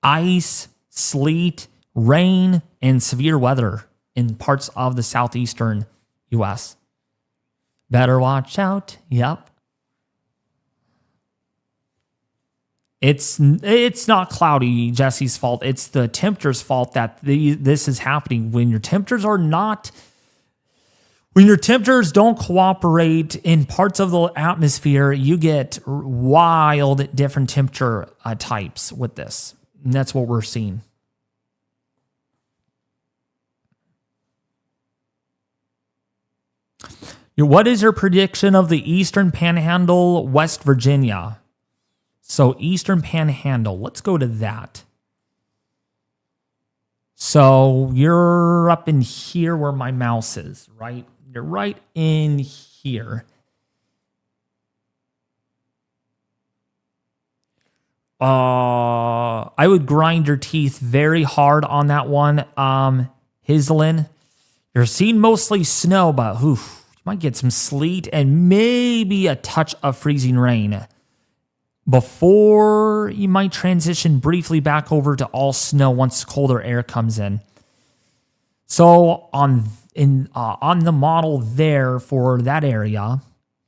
ice, sleet, rain, and severe weather in parts of the southeastern U.S. Better watch out. Yep. It's not Cloudy Jesse's fault. It's the temperature's fault that this is happening. When your temperatures don't cooperate in parts of the atmosphere, you get wild different temperature types with this. And that's what we're seeing. What is your prediction of the Eastern Panhandle, West Virginia? So Eastern Panhandle, let's go to that. So you're up in here where my mouse is, right? You're right in here. I would grind your teeth very hard on that one, Hazelin. You're seeing mostly snow, but might get some sleet and maybe a touch of freezing rain. before you might transition briefly back over to all snow once colder air comes in. So on the model there for that area,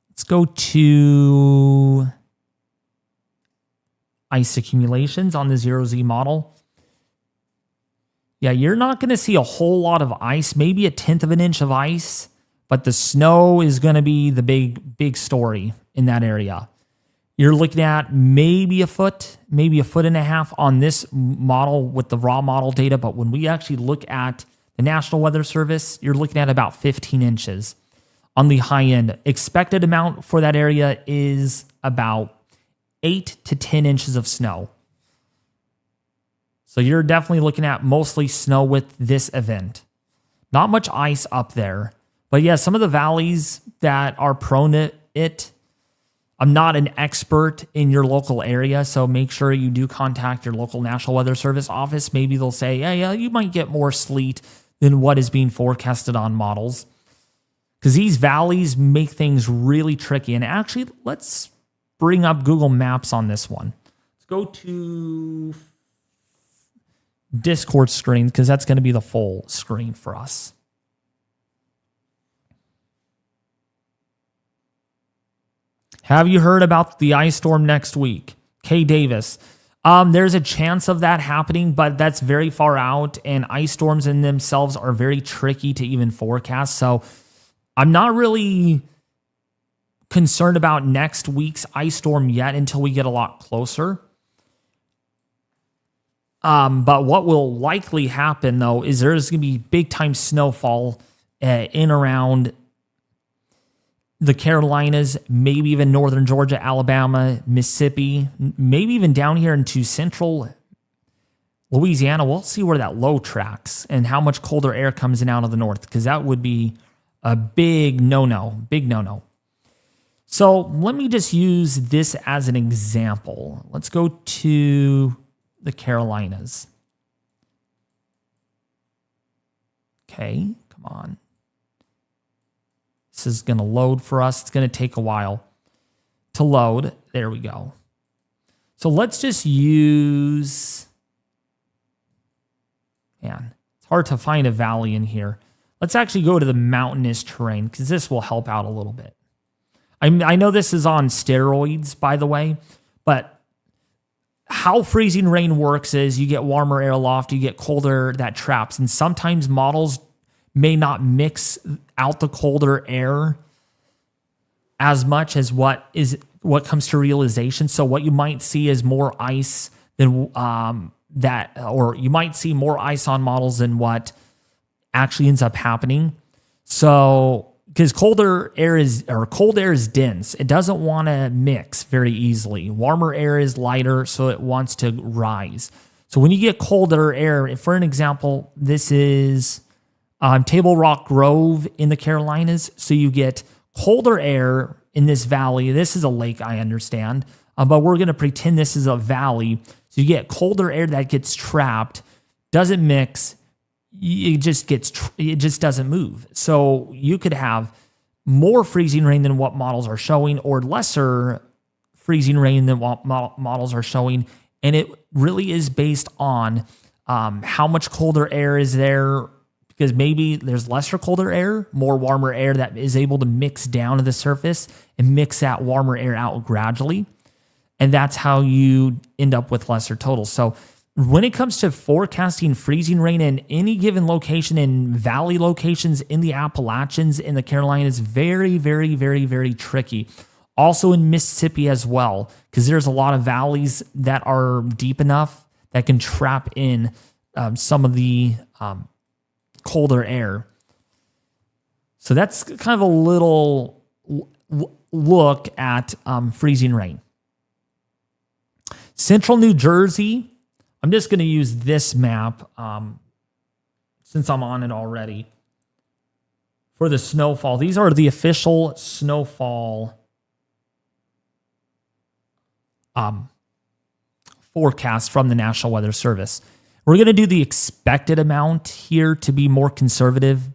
let's go to ice accumulations on the 0Z model. Yeah, you're not going to see a whole lot of ice, maybe 1/10 of an inch of ice, but the snow is going to be the big story in that area. You're looking at maybe a foot, maybe 1.5 feet on this model with the raw model data. But when we actually look at the National Weather Service, you're looking at about 15 inches on the high end. Expected amount for that area is about 8 to 10 inches of snow. So you're definitely looking at mostly snow with this event. Not much ice up there. But yeah, some of the valleys that are prone to it, I'm not an expert in your local area, so make sure you do contact your local National Weather Service office. Maybe they'll say, yeah, you might get more sleet than what is being forecasted on models. Because these valleys make things really tricky. And actually, let's bring up Google Maps on this one. Let's go to Discord screen, because that's going to be the full screen for us. Have you heard about the ice storm next week? Kay Davis. There's a chance of that happening, but that's very far out, and ice storms in themselves are very tricky to even forecast. So I'm not really concerned about next week's ice storm yet until we get a lot closer. But what will likely happen, though, is there's going to be big-time snowfall in around the Carolinas, maybe even northern Georgia, Alabama, Mississippi, maybe even down here into central Louisiana. We'll see where that low tracks and how much colder air comes in out of the north, because that would be a big no-no. So let me just use this as an example. Let's go to the Carolinas. Okay, come on. This is going to load for us. It's going to take a while to load. There we go. So let's just use... Man, it's hard to find a valley in here. Let's actually go to the mountainous terrain, because this will help out a little bit. I know this is on steroids, by the way, but how freezing rain works is you get warmer air aloft, you get colder that traps, and sometimes models may not mix out the colder air as much as what comes to realization. So what you might see is more ice than or you might see more ice on models than what actually ends up happening. So because cold air is dense, it doesn't want to mix very easily. Warmer air is lighter, so it wants to rise. So when you get colder air, for an example, this is Table Rock Grove in the Carolinas. So you get colder air in this valley. This is a lake, I understand, but we're going to pretend this is a valley. So you get colder air that gets trapped, doesn't mix. It just doesn't move. So you could have more freezing rain than what models are showing, or lesser freezing rain than what models are showing. And it really is based on how much colder air is there, because maybe there's lesser colder air, more warmer air that is able to mix down to the surface and mix that warmer air out gradually. And that's how you end up with lesser totals. So when it comes to forecasting freezing rain in any given location, in valley locations in the Appalachians, in the Carolinas, very, very, very, very tricky. Also in Mississippi as well, because there's a lot of valleys that are deep enough that can trap in some of the colder air. So that's kind of a little look at freezing rain. Central New Jersey, I'm just going to use this map since I'm on it already for the snowfall. These are the official snowfall forecasts from the National Weather Service. We're going to do the expected amount here to be more conservative.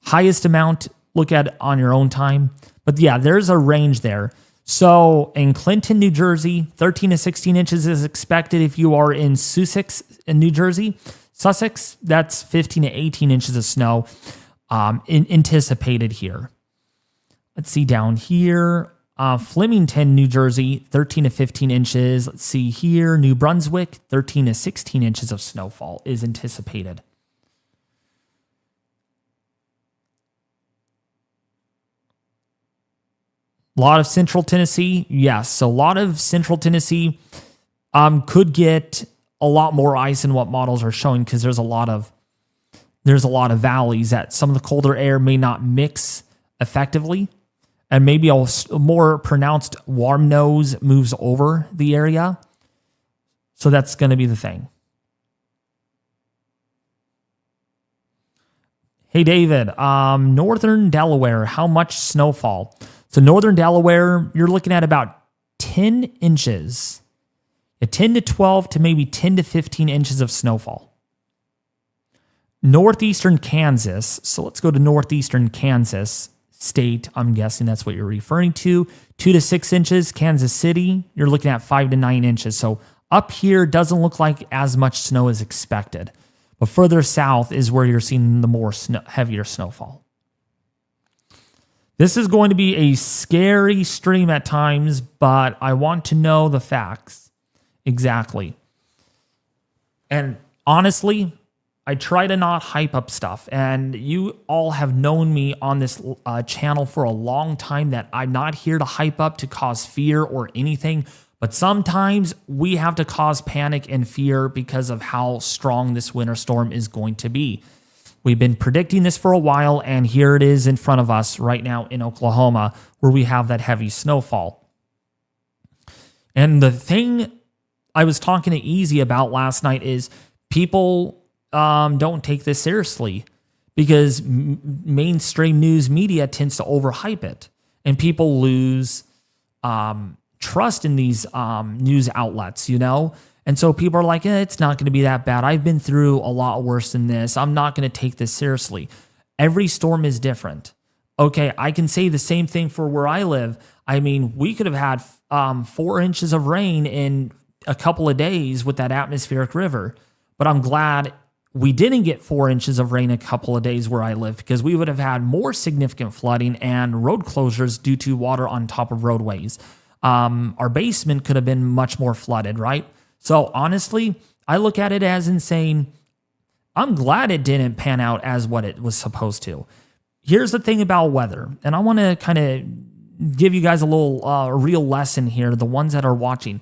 Highest amount, look at it on your own time. But yeah, there's a range there. So in Clinton, New Jersey, 13 to 16 inches is expected. If you are in Sussex, in New Jersey, Sussex, that's 15 to 18 inches of snow anticipated here. Let's see down here. Flemington, New Jersey, 13 to 15 inches. Let's see here. New Brunswick, 13 to 16 inches of snowfall is anticipated. A lot of Central Tennessee, yes. So a lot of Central Tennessee could get a lot more ice than what models are showing because there's a lot of valleys that some of the colder air may not mix effectively, and maybe a more pronounced warm nose moves over the area. So that's going to be the thing. Hey, David, Northern Delaware, how much snowfall? So Northern Delaware, you're looking at about 10 inches, 10 to 12 to maybe 10 to 15 inches of snowfall. Northeastern Kansas, so let's go to northeastern Kansas state. I'm guessing that's what you're referring to. 2 to 6 inches. Kansas City, you're looking at 5 to 9 inches. So up here doesn't look like as much snow is expected. But further south is where you're seeing the more heavier snowfall. This is going to be a scary stream at times, but I want to know the facts exactly. And honestly, I try to not hype up stuff. And you all have known me on this channel for a long time that I'm not here to hype up to cause fear or anything. But sometimes we have to cause panic and fear because of how strong this winter storm is going to be. We've been predicting this for a while, and here it is in front of us right now in Oklahoma, where we have that heavy snowfall. And the thing I was talking to Easy about last night is people don't take this seriously because mainstream news media tends to overhype it, and people lose trust in these news outlets, you know? And so people are like, it's not going to be that bad. I've been through a lot worse than this. I'm not going to take this seriously. Every storm is different. Okay, I can say the same thing for where I live. I mean, we could have had 4 inches of rain in a couple of days with that atmospheric river. But I'm glad we didn't get 4 inches of rain a couple of days where I live, because we would have had more significant flooding and road closures due to water on top of roadways. Our basement could have been much more flooded, right? So honestly, I look at it as insane. I'm glad it didn't pan out as what it was supposed to. Here's the thing about weather, and I want to kind of give you guys a little real lesson here, the ones that are watching.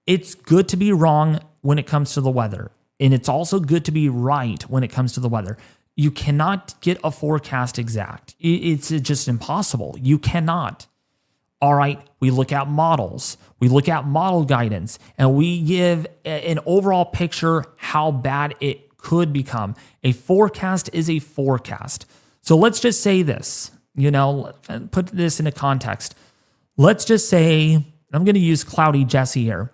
It's good to be wrong when it comes to the weather, and it's also good to be right when it comes to the weather. You cannot get a forecast exact. It's just impossible. You cannot. All right, we look at models, we look at model guidance, and we give an overall picture how bad it could become. A forecast is a forecast. So let's just say this, you know, put this into context. Let's just say, I'm going to use Cloudy Jesse here.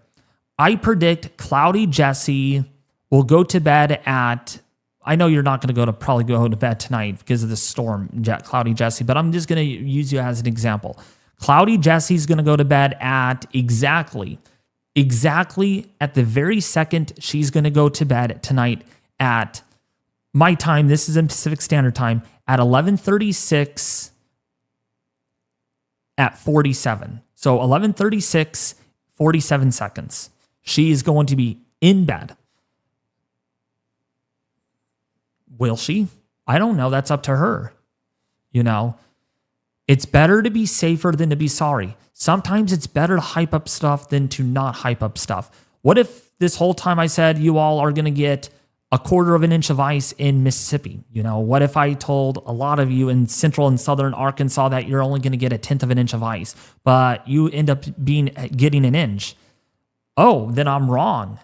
I predict Cloudy Jesse will go to bed at, I know you're not going to probably go to bed tonight because of the storm, Cloudy Jesse, but I'm just going to use you as an example. Cloudy Jesse's going to go to bed at exactly at the very second she's going to go to bed tonight at my time. This is in Pacific Standard Time at 11:36 at 47. So 11:36, 47 seconds. She is going to be in bed. Will she? I don't know. That's up to her. You know, it's better to be safer than to be sorry. Sometimes it's better to hype up stuff than to not hype up stuff. What if this whole time I said you all are going to get 1/4 inch of ice in Mississippi? You know, what if I told a lot of you in central and southern Arkansas that you're only going to get 1/10 inch of ice, but you end up getting an inch? Oh, then I'm wrong.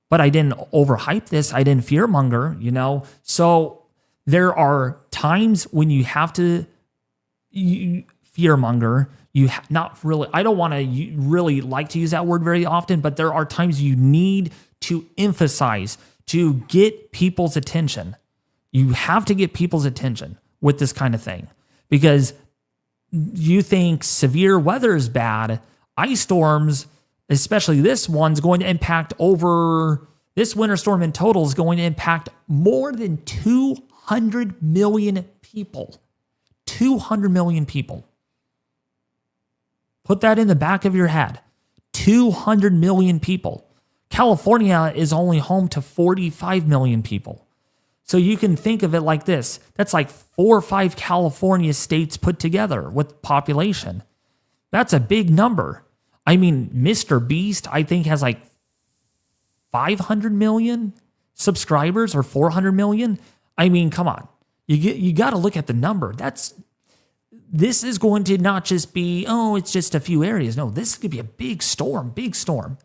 But I didn't overhype this. I didn't fearmonger, you know? So there are times when you have to fearmonger. Not really, I don't want to really like to use that word very often, but there are times you need to emphasize to get people's attention. You have to get people's attention with this kind of thing, because you think severe weather is bad, ice storms, especially this one's going to impact this winter storm in total is going to impact more than 200 million people. 200 million people. Put that in the back of your head. 200 million people. California is only home to 45 million people. So you can think of it like this. That's like 4 or 5 California states put together with population. That's a big number. I mean, Mr. Beast, I think, has like 500 million subscribers or 400 million. I mean, come on. You got to look at the number. This is going to not just be, oh, it's just a few areas. No, this could be a big storm, big storm.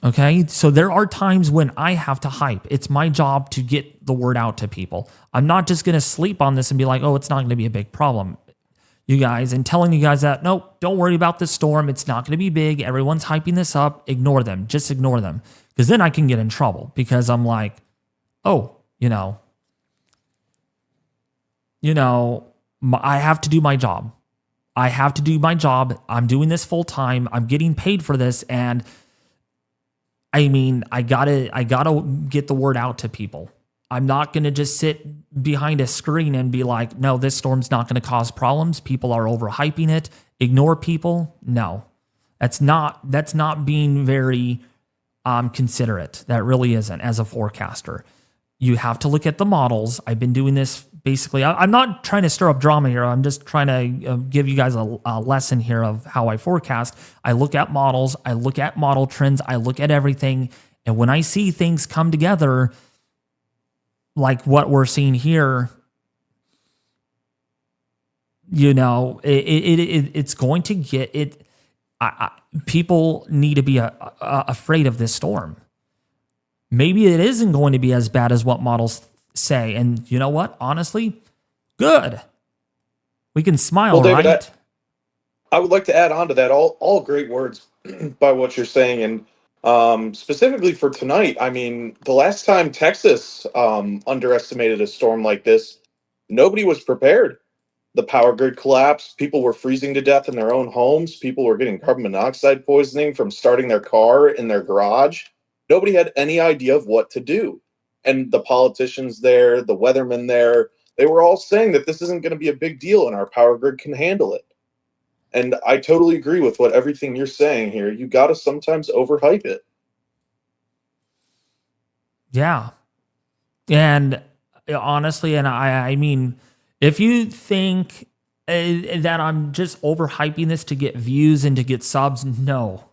Okay, so there are times when I have to hype. It's my job to get the word out to people. I'm not just going to sleep on this and be like, oh, it's not going to be a big problem, you guys, and telling you guys that, nope, don't worry about this storm. It's not going to be big. Everyone's hyping this up. Ignore them. Just ignore them. Because then I can get in trouble because I'm like, oh, I have to do my job. I have to do my job. I'm doing this full time. I'm getting paid for this. And I mean, I gotta get the word out to people. I'm not going to just sit behind a screen and be like, no, this storm's not going to cause problems. People are overhyping it. Ignore people. No, that's not being very considerate. That really isn't as a forecaster. You have to look at the models. I've been doing this basically. I'm not trying to stir up drama here. I'm just trying to give you guys a lesson here of how I forecast. I look at models. I look at model trends. I look at everything. And when I see things come together, like what we're seeing here, it's going to get it. People need to be afraid of this storm. Maybe it isn't going to be as bad as what models say. And you know what? Honestly, good. We can smile, David, right? I would like to add on to that. All great words by what you're saying. And specifically for tonight, I mean, the last time Texas underestimated a storm like this, nobody was prepared. The power grid collapsed. People were freezing to death in their own homes. People were getting carbon monoxide poisoning from starting their car in their garage. Nobody had any idea of what to do. And the politicians there, the weathermen there, they were all saying that this isn't going to be a big deal and our power grid can handle it. And I totally agree with everything you're saying here. You got to sometimes overhype it. Yeah. And honestly, and I mean, if you think that I'm just overhyping this to get views and to get subs, no.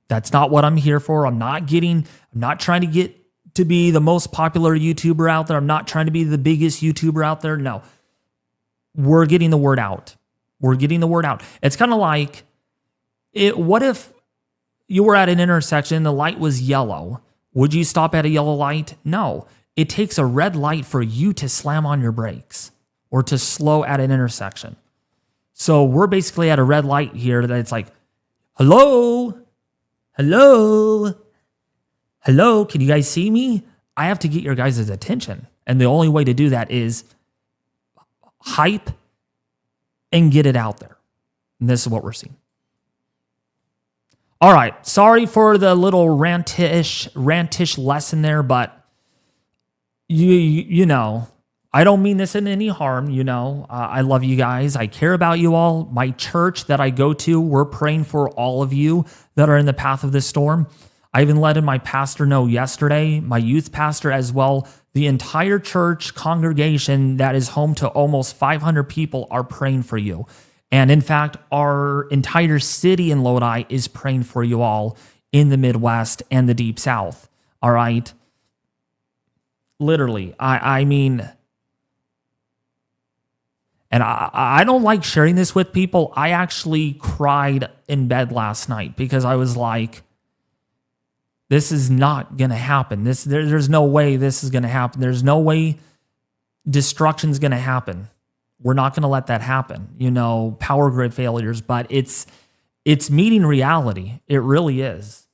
That's not what I'm here for. I'm not trying to get to be the most popular YouTuber out there. I'm not trying to be the biggest YouTuber out there. No. We're getting the word out. It's kind of like, what if you were at an intersection, the light was yellow? Would you stop at a yellow light? No. It takes a red light for you to slam on your brakes or to slow at an intersection. So we're basically at a red light here that it's like, hello, can you guys see me? I have to get your guys' attention. And the only way to do that is hype and get it out there. And this is what we're seeing. All right. Sorry for the little rantish lesson there, but you know, I don't mean this in any harm. I love you guys. I care about you all. My church that I go to, we're praying for all of you that are in the path of this storm. I even let my pastor know yesterday, my youth pastor as well. The entire church congregation that is home to almost 500 people are praying for you. And in fact, our entire city in Lodi is praying for you all in the Midwest and the Deep South. All right. Literally, I mean, and I don't like sharing this with people. I actually cried in bed last night because I was like, this is not going to happen. There's no way this is going to happen. There's no way destruction's going to happen. We're not going to let that happen. Power grid failures, but it's meeting reality. It really is.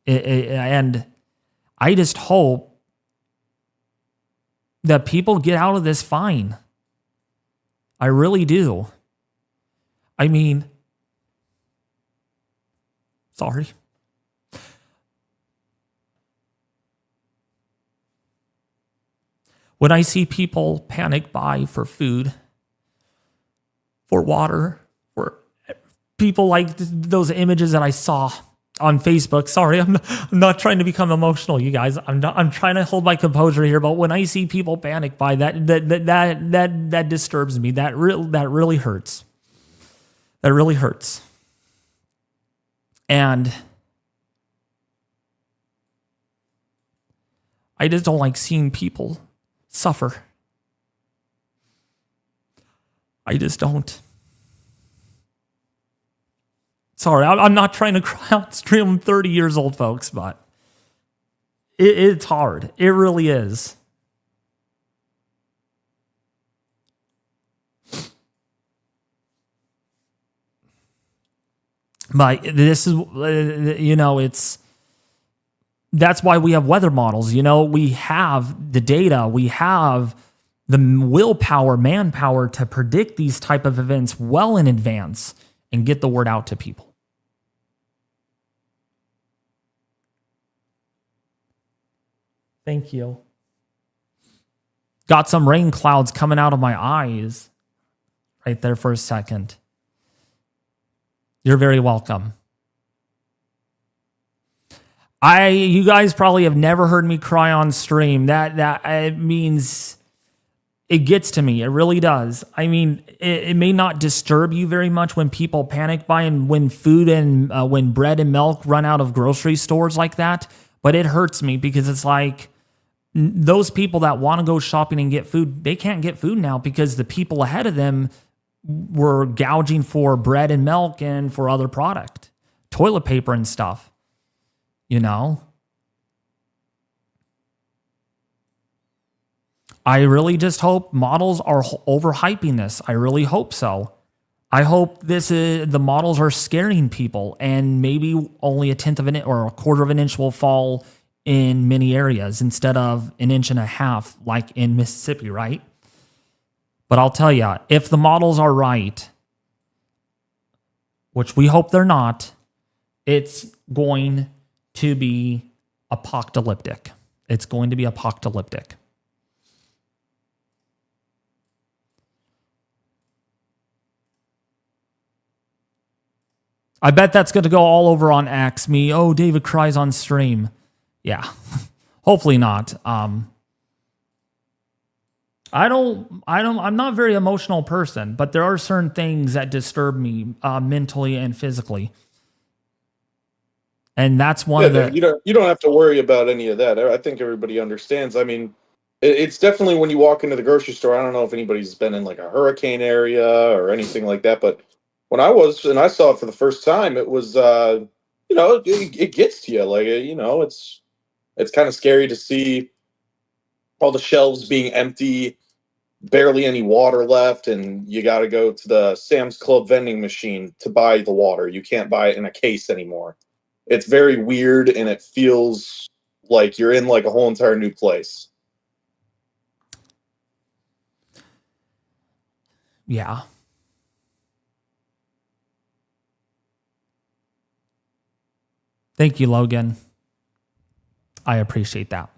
And I just hope that people get out of this fine. I really do. I mean, sorry. When I see people panic buy for food, for water, for people like those images that I saw on Facebook. Sorry, I'm not trying to become emotional, you guys. I'm trying to hold my composure here. But when I see people panic buy, that disturbs me. That really hurts. That really hurts. And I just don't like seeing people suffer. I just don't. Sorry, I'm not trying to cry out stream. I'm 30 years old, folks, but it's hard. It really is. But this is, that's why we have weather models. We have the data, we have the willpower, manpower to predict these type of events well in advance and get the word out to people. Thank you. Got some rain clouds coming out of my eyes right there for a second. You're very welcome. You guys probably have never heard me cry on stream. That it means it gets to me. It really does. I mean, it may not disturb you very much when people panic buy and when food and when bread and milk run out of grocery stores like that, but it hurts me because it's like those people that want to go shopping and get food, they can't get food now because the people ahead of them were gouging for bread and milk and for other product, toilet paper and stuff. I really just hope models are overhyping this. I really hope so. I hope the models are scaring people and maybe only 1/10 of an inch or 1/4 of an inch will fall in many areas instead of 1.5 inches like in Mississippi, right? But I'll tell you, if the models are right, which we hope they're not, it's going to be apocalyptic. It's going to be apocalyptic. I bet that's going to go all over on X. Oh, David cries on stream. Yeah, hopefully not. I'm not a very emotional person, but there are certain things that disturb me mentally and physically. And that's one of the... You don't have to worry about any of that. I think everybody understands. I mean, it's definitely when you walk into the grocery store, I don't know if anybody's been in like a hurricane area or anything like that, but when I was, and I saw it for the first time, it was, it gets to you. Like, it's kind of scary to see all the shelves being empty, barely any water left, and you got to go to the Sam's Club vending machine to buy the water. You can't buy it in a case anymore. It's very weird, and it feels like you're in like a whole entire new place. Yeah. Thank you, Logan. I appreciate that.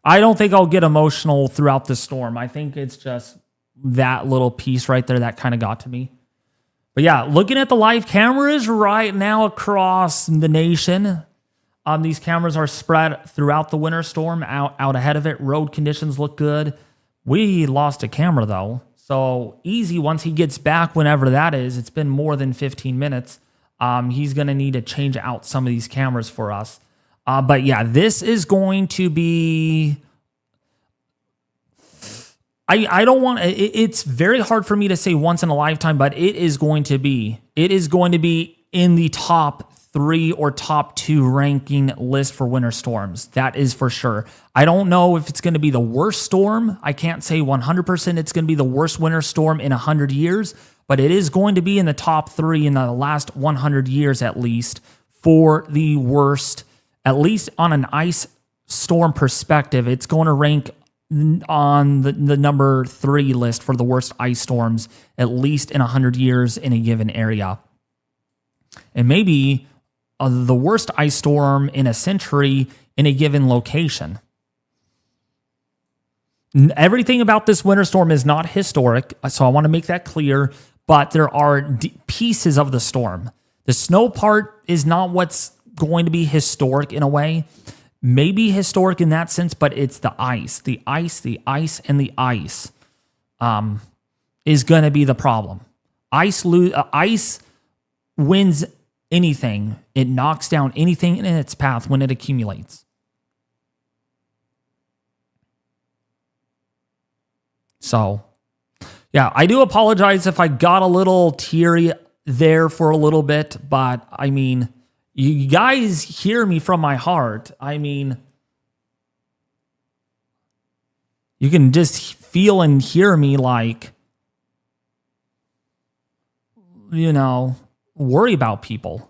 I don't think I'll get emotional throughout the storm. I think it's just that little piece right there that kind of got to me. But yeah, looking at the live cameras right now across the nation, these cameras are spread throughout the winter storm, out ahead of it. Road conditions look good. We lost a camera though. So easy once he gets back, whenever that is. It's been more than 15 minutes. He's going to need to change out some of these cameras for us. But yeah, this is going to be... I don't want... It's very hard for me to say once in a lifetime, but it is going to be in the top 3 or top 2 ranking list for winter storms. That is for sure. I don't know if it's going to be the worst storm. I can't say 100% it's going to be the worst winter storm in 100 years, but it is going to be in the top 3 in the last 100 years at least for the worst, at least on an ice storm perspective, it's going to rank on the number 3 list for the worst ice storms, at least in 100 years in a given area. And maybe the worst ice storm in a century in a given location. Everything about this winter storm is not historic, so I want to make that clear, but there are pieces of the storm. The snow part is not what's going to be historic in a way. Maybe historic in that sense, but it's the ice. The ice, and the ice is going to be the problem. Ice wins anything. It knocks down anything in its path when it accumulates. So, yeah, I do apologize if I got a little teary there for a little bit, but I mean, you guys hear me from my heart. I mean, you can just feel and hear me like, you know, worry about people.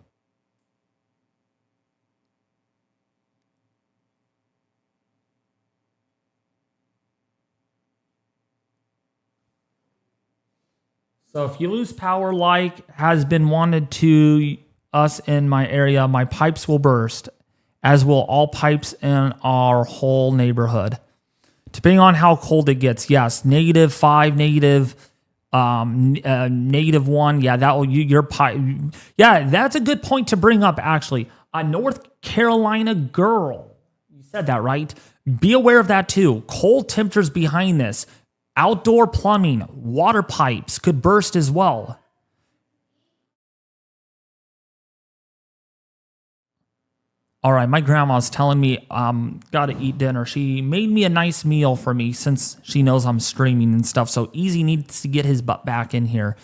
So if you lose power like has been wanted to us in my area, my pipes will burst, as will all pipes in our whole neighborhood. Depending on how cold it gets, yes, -5, -1. Yeah, that will your pipe. Yeah, that's a good point to bring up. Actually, a North Carolina girl, you said that right. Be aware of that too. Cold temperatures behind this. Outdoor plumbing, water pipes could burst as well. All right, my grandma's telling me gotta eat dinner. She made me a nice meal for me since she knows I'm streaming and stuff. So Easy needs to get his butt back in here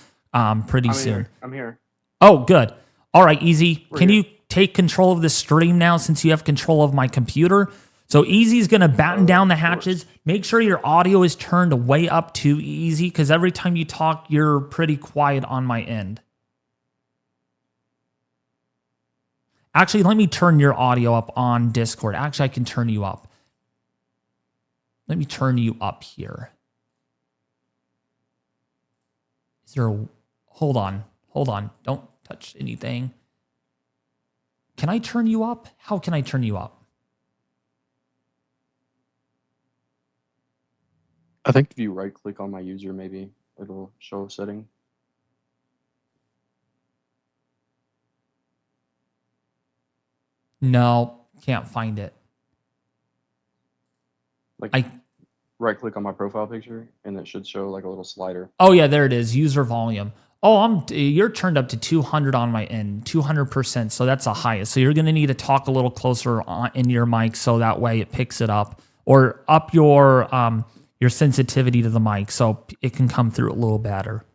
pretty soon. I'm here. Oh, good. All right, Easy. Can here. you take control of the stream now since you have control of my computer? So Easy's going to batten down the hatches. Make sure your audio is turned way up to Easy because every time you talk, you're pretty quiet on my end. Actually, let me turn your audio up on Discord. Actually, I can turn you up. Let me turn you up here. Is there a... Hold on. Don't touch anything. Can I turn you up? How can I turn you up? I think if you right click on my user, maybe it'll show a setting. No, can't find it. Like right click on my profile picture and it should show like a little slider. Oh yeah, there it is. User volume. Oh, you're turned up to 200 on my end, 200%. So that's the highest. So you're going to need to talk a little closer in your mic so that way it picks it up, or up your sensitivity to the mic so it can come through a little better.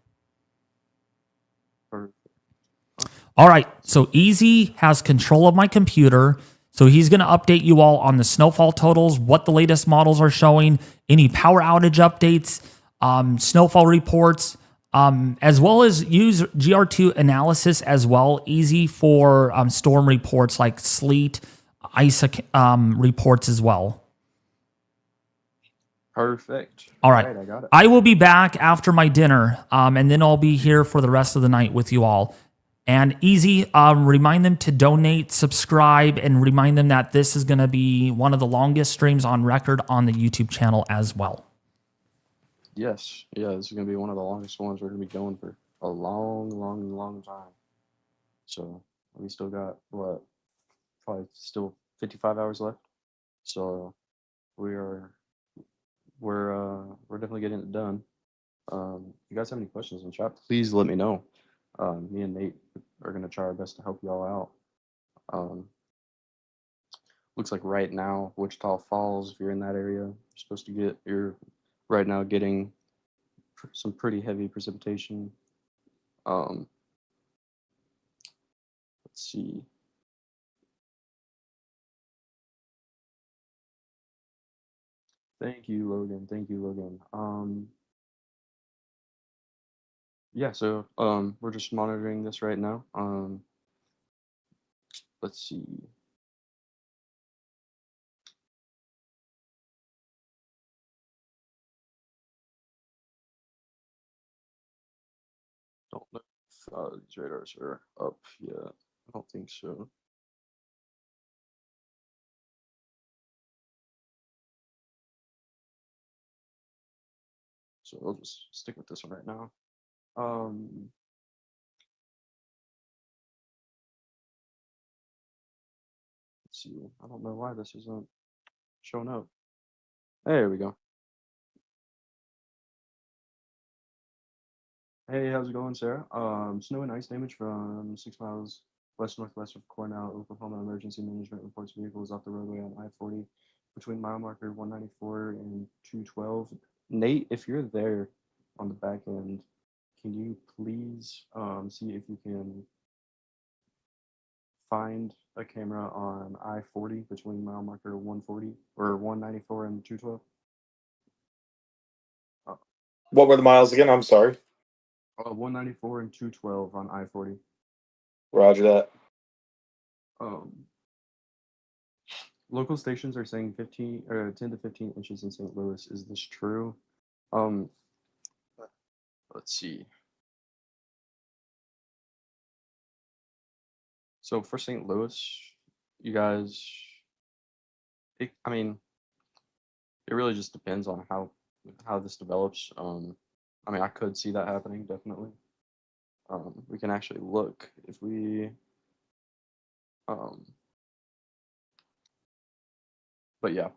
All right, so Easy has control of my computer, so he's going to update you all on the snowfall totals, what the latest models are showing, any power outage updates, snowfall reports, as well as use GR2 analysis as well. Easy for storm reports like sleet, ice reports as well. Perfect. All right. I got it. I will be back after my dinner, and then I'll be here for the rest of the night with you all. And Easy, remind them to donate, subscribe, and remind them that this is going to be one of the longest streams on record on the YouTube channel as well. Yes. Yeah, this is going to be one of the longest ones we're going to be going for a long time. So we still got, probably still 55 hours left. So we're definitely getting it done. If you guys have any questions in chat, please let me know. Me and Nate are going to try our best to help y'all out. Looks like right now, Wichita Falls, if you're in that area, you're right now getting some pretty heavy precipitation. Let's see. Thank you, Logan. Yeah, so we're just monitoring this right now. Let's see. don't know if these radars are up yet. I don't think so. So we'll just stick with this one right now. Let's see. I don't know why this isn't showing up. There we go. Hey, how's it going, Sarah? Snow and ice damage from 6 miles west-northwest of Cornell, Oklahoma. Emergency management reports vehicles off the roadway on I-40 between mile marker 194 and 212. Nate, if you're there on the back end, can you please see if you can find a camera on I-40 between mile marker 140 or 194 and 212? What were the miles again? I'm sorry. 194 and 212 on I-40. Roger that. Local stations are saying 10 to 15 inches in St. Louis. Is this true? Let's see. So for St. Louis, you guys, I mean, it really just depends on how this develops. I mean, I could see that happening, definitely. We can actually look if we, but yeah.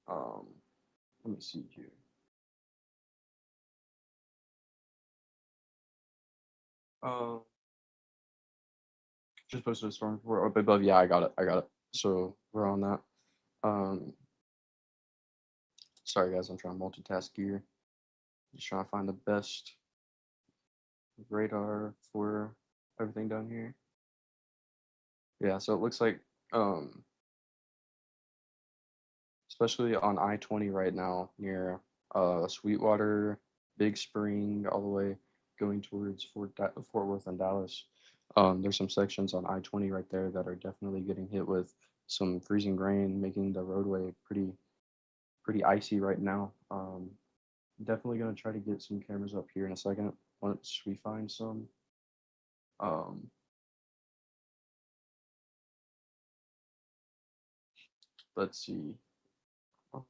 Let me see here. Just posted a storm report up above. Yeah, I got it. So we're on that. Sorry guys, I'm trying to multitask here. Just trying to find the best radar for everything down here. Yeah, so it looks like especially on I-20 right now near Sweetwater, Big Spring, all the way going towards Fort Worth and Dallas. There's some sections on I-20 right there that are definitely getting hit with some freezing rain, making the roadway pretty icy right now. Definitely gonna try to get some cameras up here in a second once we find some. Let's see. Let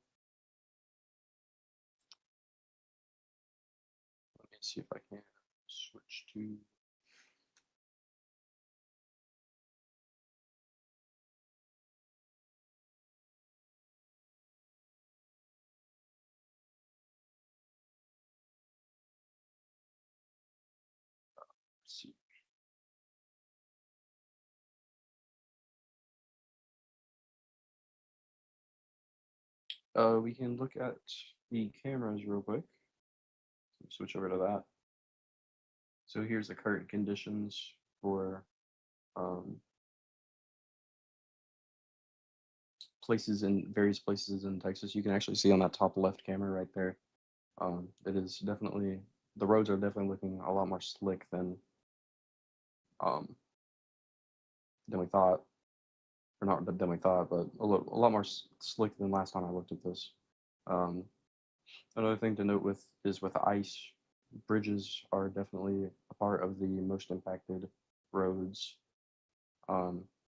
me see if I can switch to. Let's see. We can look at the cameras real quick. Switch over to that. So here's the current conditions for various places in Texas. You can actually see on that top left camera right there. It is definitely, the roads are definitely looking a lot more slick than we thought. Or not than we thought, but a lot more slick than last time I looked at this. Another thing to note with ice, bridges are definitely a part of the most impacted roads.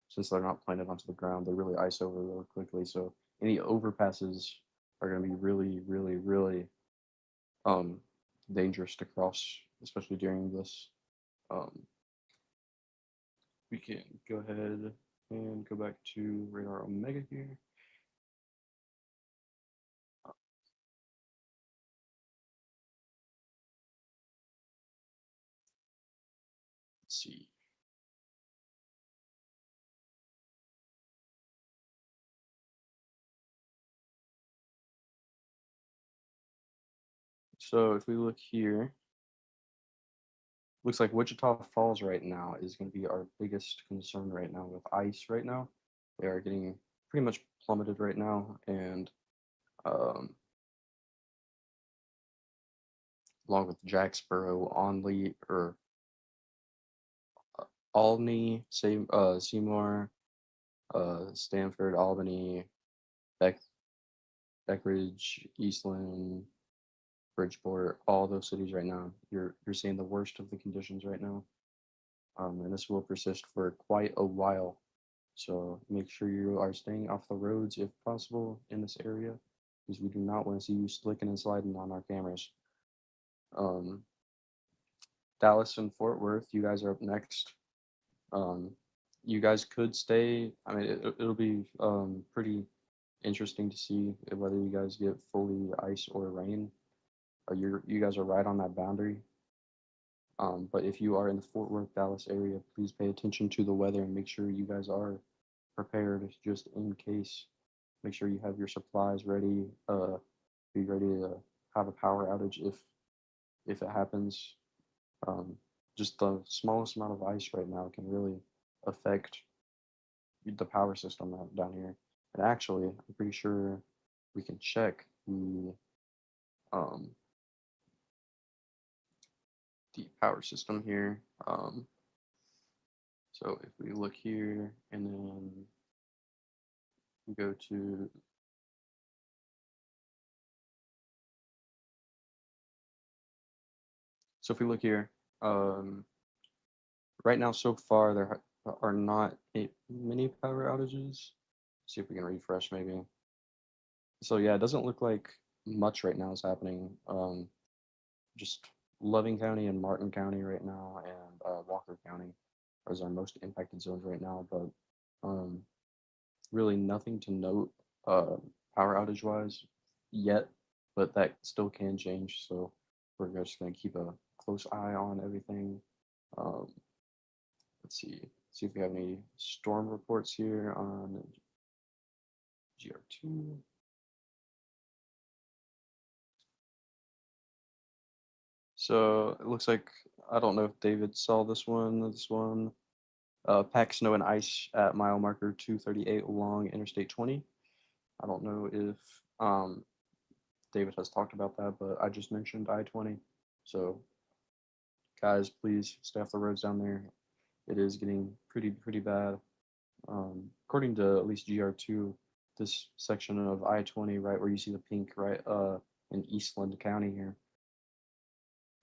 Since they're not planted onto the ground, they really ice over really quickly. So any overpasses are going to be really, really, really dangerous to cross, especially during this. We can go ahead and go back to radar Omega here. Let's see. So if we look here, looks like Wichita Falls right now is going to be our biggest concern right now with ice right now. They are getting pretty much plummeted right now, and along with Jacksboro, Albany, Seymour, Stanford, Albany, Beckridge, Eastland, Bridgeport, all those cities right now. You're seeing the worst of the conditions right now, and this will persist for quite a while. So make sure you are staying off the roads if possible in this area, because we do not want to see you slicking and sliding on our cameras. Um, Dallas and Fort Worth, you guys are up next. You guys could stay. I mean, it'll be pretty interesting to see whether you guys get fully ice or rain. You guys are right on that boundary. But if you are in the Fort Worth, Dallas area, please pay attention to the weather and make sure you guys are prepared just in case. Make sure you have your supplies ready. Be ready to have a power outage if it happens. Um, just the smallest amount of ice right now can really affect the power system down here. And actually, I'm pretty sure we can check um, the power system here. So if we look here and then we go to so if we look here, right now so far there are not many power outages. See if we can refresh maybe. So yeah, it doesn't look like much right now is happening. Just Loving County and Martin County right now, and Walker County are our most impacted zones right now. But really nothing to note power outage wise yet, but that still can change. So we're just going to keep a close eye on everything. Let's see if we have any storm reports here on GR2. So it looks like, I don't know if David saw this one. Pack snow and ice at mile marker 238 along Interstate 20. I don't know if David has talked about that, but I just mentioned I-20. So guys, please stay off the roads down there. It is getting pretty bad. According to at least GR2, this section of I-20, right where you see the pink, right, in Eastland County here,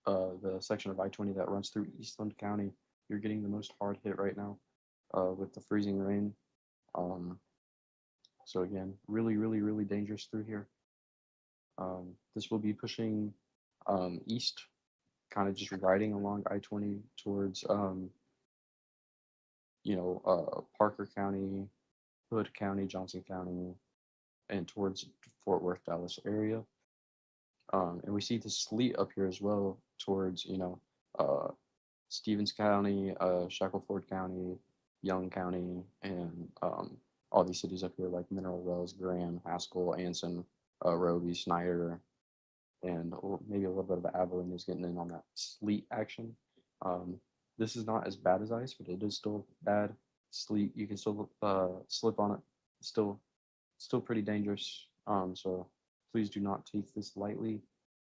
the section of I-20 that runs through Eastland County, you're getting the most hard hit right now with the freezing rain. So again, really dangerous through here. This will be pushing east, kind of just riding along I-20 towards, Parker County, Hood County, Johnson County, and towards Fort Worth, Dallas area. And we see the sleet up here as well towards, Stevens County, Shackleford County, Young County, and all these cities up here like Mineral Wells, Graham, Haskell, Anson, Roby, Snyder, and maybe a little bit of Abilene is getting in on that sleet action. This is not as bad as ice, but it is still bad. Sleet, you can still slip on it. Still pretty dangerous. So please do not take this lightly.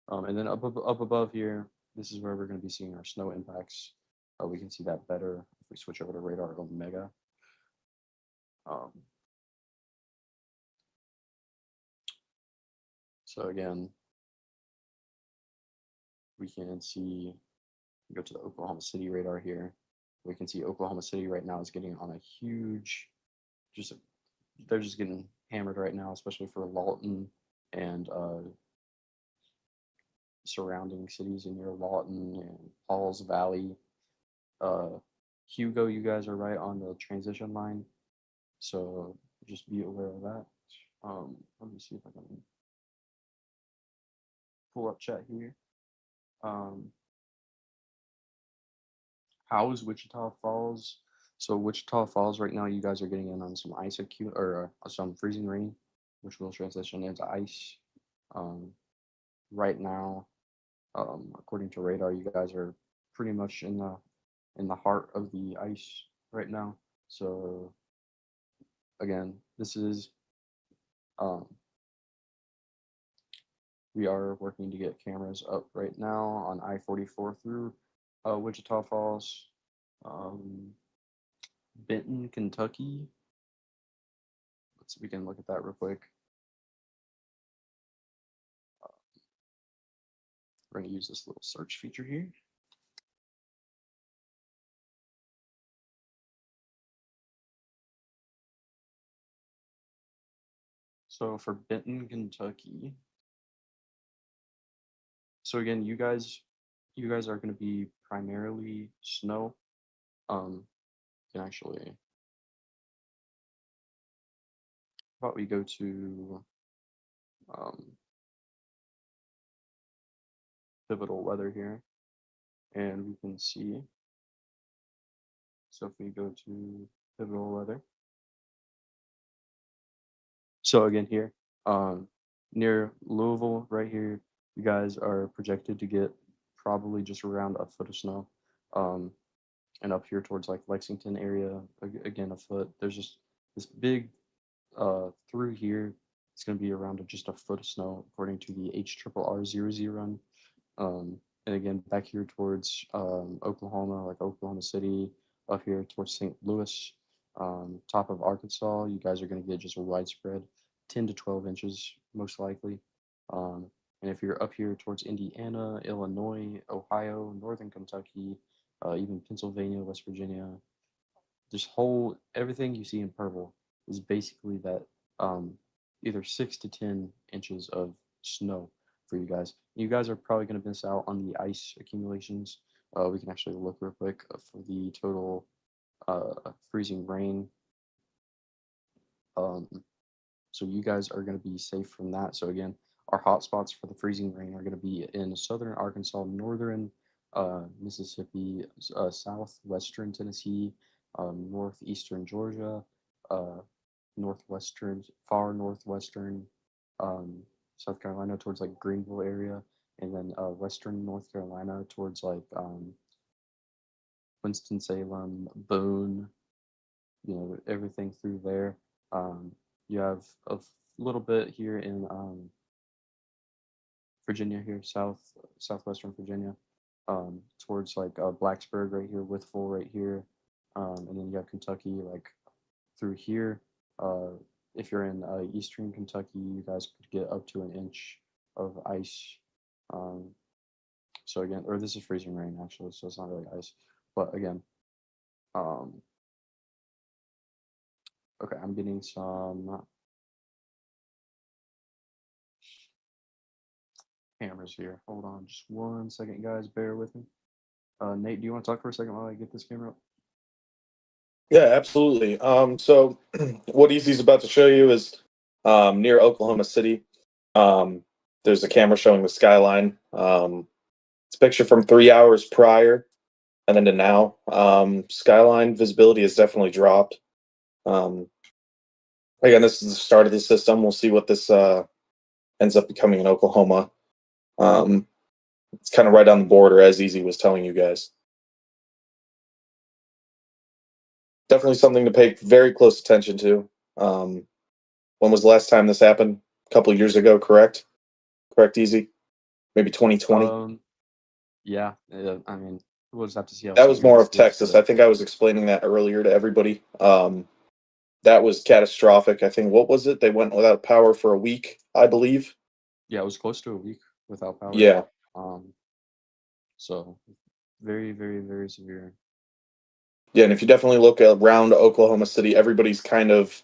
And then up above here, this is where we're going to be seeing our snow impacts. We can see that better if we switch over to radar Omega. So again, we can see, go to the Oklahoma City radar here. We can see Oklahoma City right now is getting on a huge, they're just getting hammered right now, especially for Lawton and surrounding cities near Lawton and Pauls Valley. Hugo, you guys are right on the transition line, so just be aware of that. Let me see if I can pull up chat here. How is Wichita Falls? So Wichita Falls right now, you guys are getting in on some ice or some freezing rain, which will transition into ice. Right now, according to radar, you guys are pretty much in the heart of the ice right now. So again, this is we are working to get cameras up right now on I-44 through Wichita Falls, Benton, Kentucky. Let's see, we can look at that real quick. We're going to use this little search feature here. So for Benton, Kentucky. So again, you guys are going to be primarily snow. You can actually, how about we go to pivotal weather here, and we can see. So if we go to pivotal weather. So again here, near Louisville, right here, you guys are projected to get probably just around a foot of snow. And up here towards like Lexington area, again a foot. There's just this big through here. It's going to be around just a foot of snow according to the HRRR00 run. And again back here towards Oklahoma, like Oklahoma City, up here towards St. Louis, top of Arkansas, you guys are going to get just a widespread 10 to 12 inches most likely. And if you're up here towards Indiana, Illinois, Ohio, Northern Kentucky, even Pennsylvania, West Virginia, this whole everything you see in purple is basically that either 6 to 10 inches of snow for you guys. You guys are probably going to miss out on the ice accumulations. We can actually look real quick for the total freezing rain. So you guys are going to be safe from that. So again, our hotspots for the freezing rain are going to be in southern Arkansas, northern Mississippi, southwestern Tennessee, northeastern Georgia, northwestern, far northwestern South Carolina towards like Greenville area, and then western North Carolina towards like Winston-Salem, Boone, you know, everything through there. You have a little bit here in Virginia here, southwestern Virginia, towards like Blacksburg right here, Withville right here, and then you have Kentucky like through here. If you're in eastern Kentucky, you guys could get up to an inch of ice. So again, or this is freezing rain actually, so it's not really ice. But again, okay, I'm getting some cameras here. Hold on just 1 second, guys. Bear with me. Nate, do you want to talk for a second while I get this camera up? Yeah, absolutely. So what Easy's about to show you is near Oklahoma City. There's a camera showing the skyline. It's a picture from 3 hours prior and then to now. Skyline visibility has definitely dropped. Again, this is the start of the system. We'll see what this ends up becoming in Oklahoma. It's kind of right on the border, as Easy was telling you guys. Definitely something to pay very close attention to. When was the last time this happened? A couple of years ago, correct? Correct, Easy? Maybe 2020? Yeah, I mean, we'll just have to see how That was more severe of this is, Texas. but I think I was explaining that earlier to everybody. That was catastrophic. I think, what was it? They went without power for a week, I believe. yeah, it was close to a week without power. Yeah. So very, very, very severe. Yeah, and if you definitely look around Oklahoma City, everybody's kind of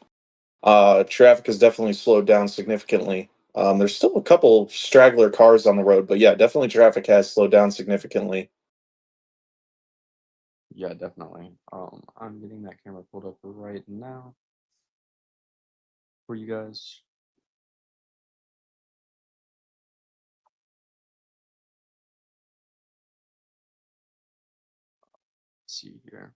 traffic has definitely slowed down significantly. There's still a couple straggler cars on the road, but yeah, definitely traffic has slowed down significantly. Yeah, definitely. I'm getting that camera pulled up right now for you guys. Let's see here.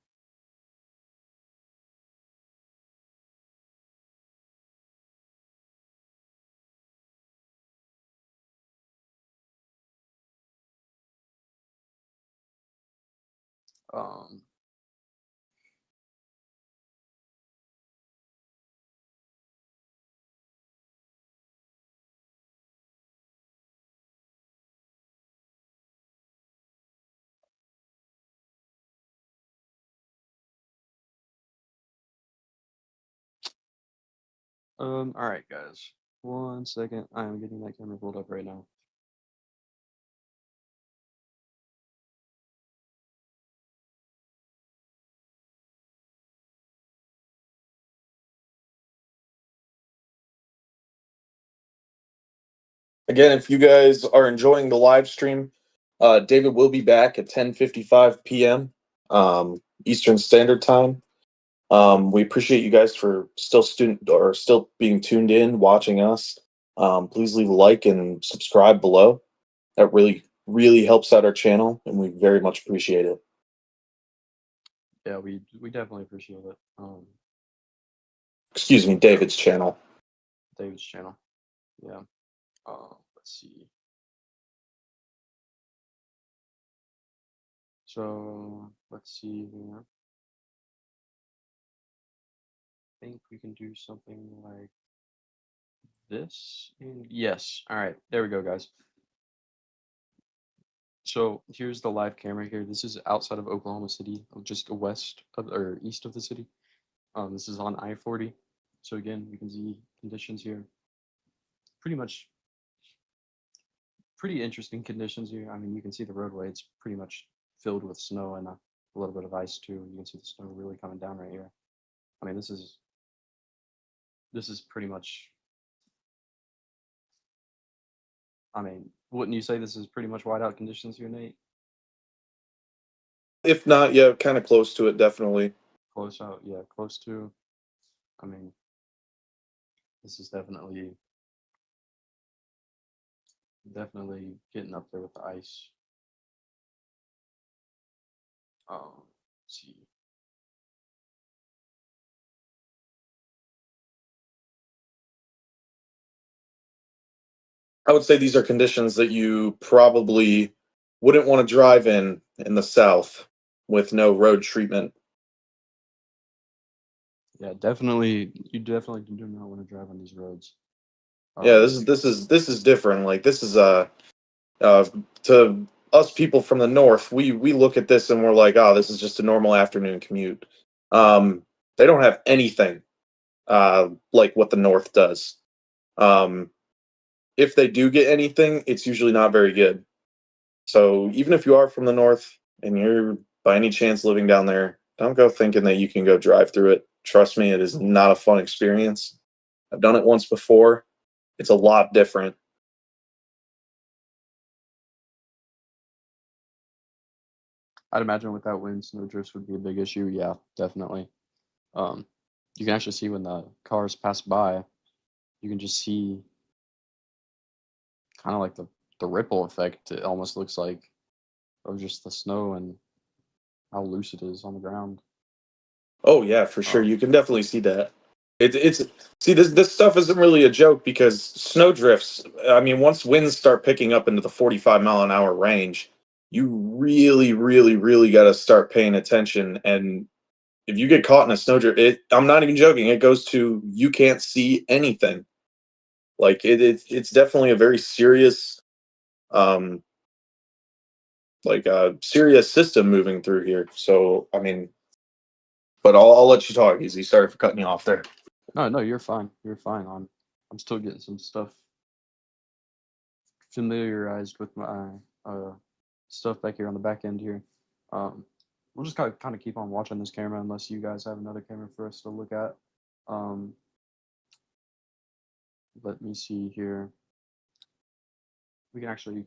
Um, all right, guys. 1 second. I am getting that camera pulled up right now. Again, if you guys are enjoying the live stream, David will be back at 10:55 p.m. Eastern Standard Time. We appreciate you guys for still being tuned in, watching us. Please leave a like and subscribe below. That really helps out our channel, and we very much appreciate it. Yeah, we definitely appreciate it. Excuse me, David's channel. David's channel. Yeah. Let's see. So let's see here. I think we can do something like this. And yes. All right. There we go, guys. So here's the live camera here. This is outside of Oklahoma City, just west of or east of the city. This is on I-40. So again, you can see conditions here. Pretty interesting conditions here. I mean, you can see the roadway. It's pretty much filled with snow and a little bit of ice too. You can see the snow really coming down right here. I mean, this is pretty much. I mean, wouldn't you say this is pretty much whiteout conditions here, Nate? If not, yeah, kind of close to it, definitely. Close out, yeah, close to. I mean, this is definitely getting up there with the ice. Let's see. I would say these are conditions that you probably wouldn't want to drive in the South with no road treatment. Yeah, definitely. You definitely do not want to drive on these roads. Yeah, this is different. Like this is to us people from the north, we look at this and we're like, oh, this is just a normal afternoon commute. They don't have anything like what the north does. If they do get anything, it's usually not very good. So even if you are from the north and you're by any chance living down there, don't go thinking that you can go drive through it. Trust me, it is not a fun experience. I've done it once before. It's a lot different. I'd imagine with that wind, snow drifts would be a big issue. Yeah, definitely. You can actually see when the cars pass by, you can just see kind of like the ripple effect. It almost looks like of just the snow and how loose it is on the ground. Oh yeah, for sure. You can definitely see that. It's see this stuff isn't really a joke because snow drifts. I mean, once winds start picking up into the 45-mile-an-hour range, you really got to start paying attention. And if you get caught in a snow drift, I'm not even joking. It goes to you can't see anything. Like it's definitely a very serious, um, like a serious system moving through here. So I mean, but I'll let you talk, Easy. Sorry for cutting you off there. No, you're fine. You're fine. I'm still getting some stuff familiarized with my stuff back here on the back end here. We'll just kind of keep on watching this camera unless you guys have another camera for us to look at. Let me see here. We can actually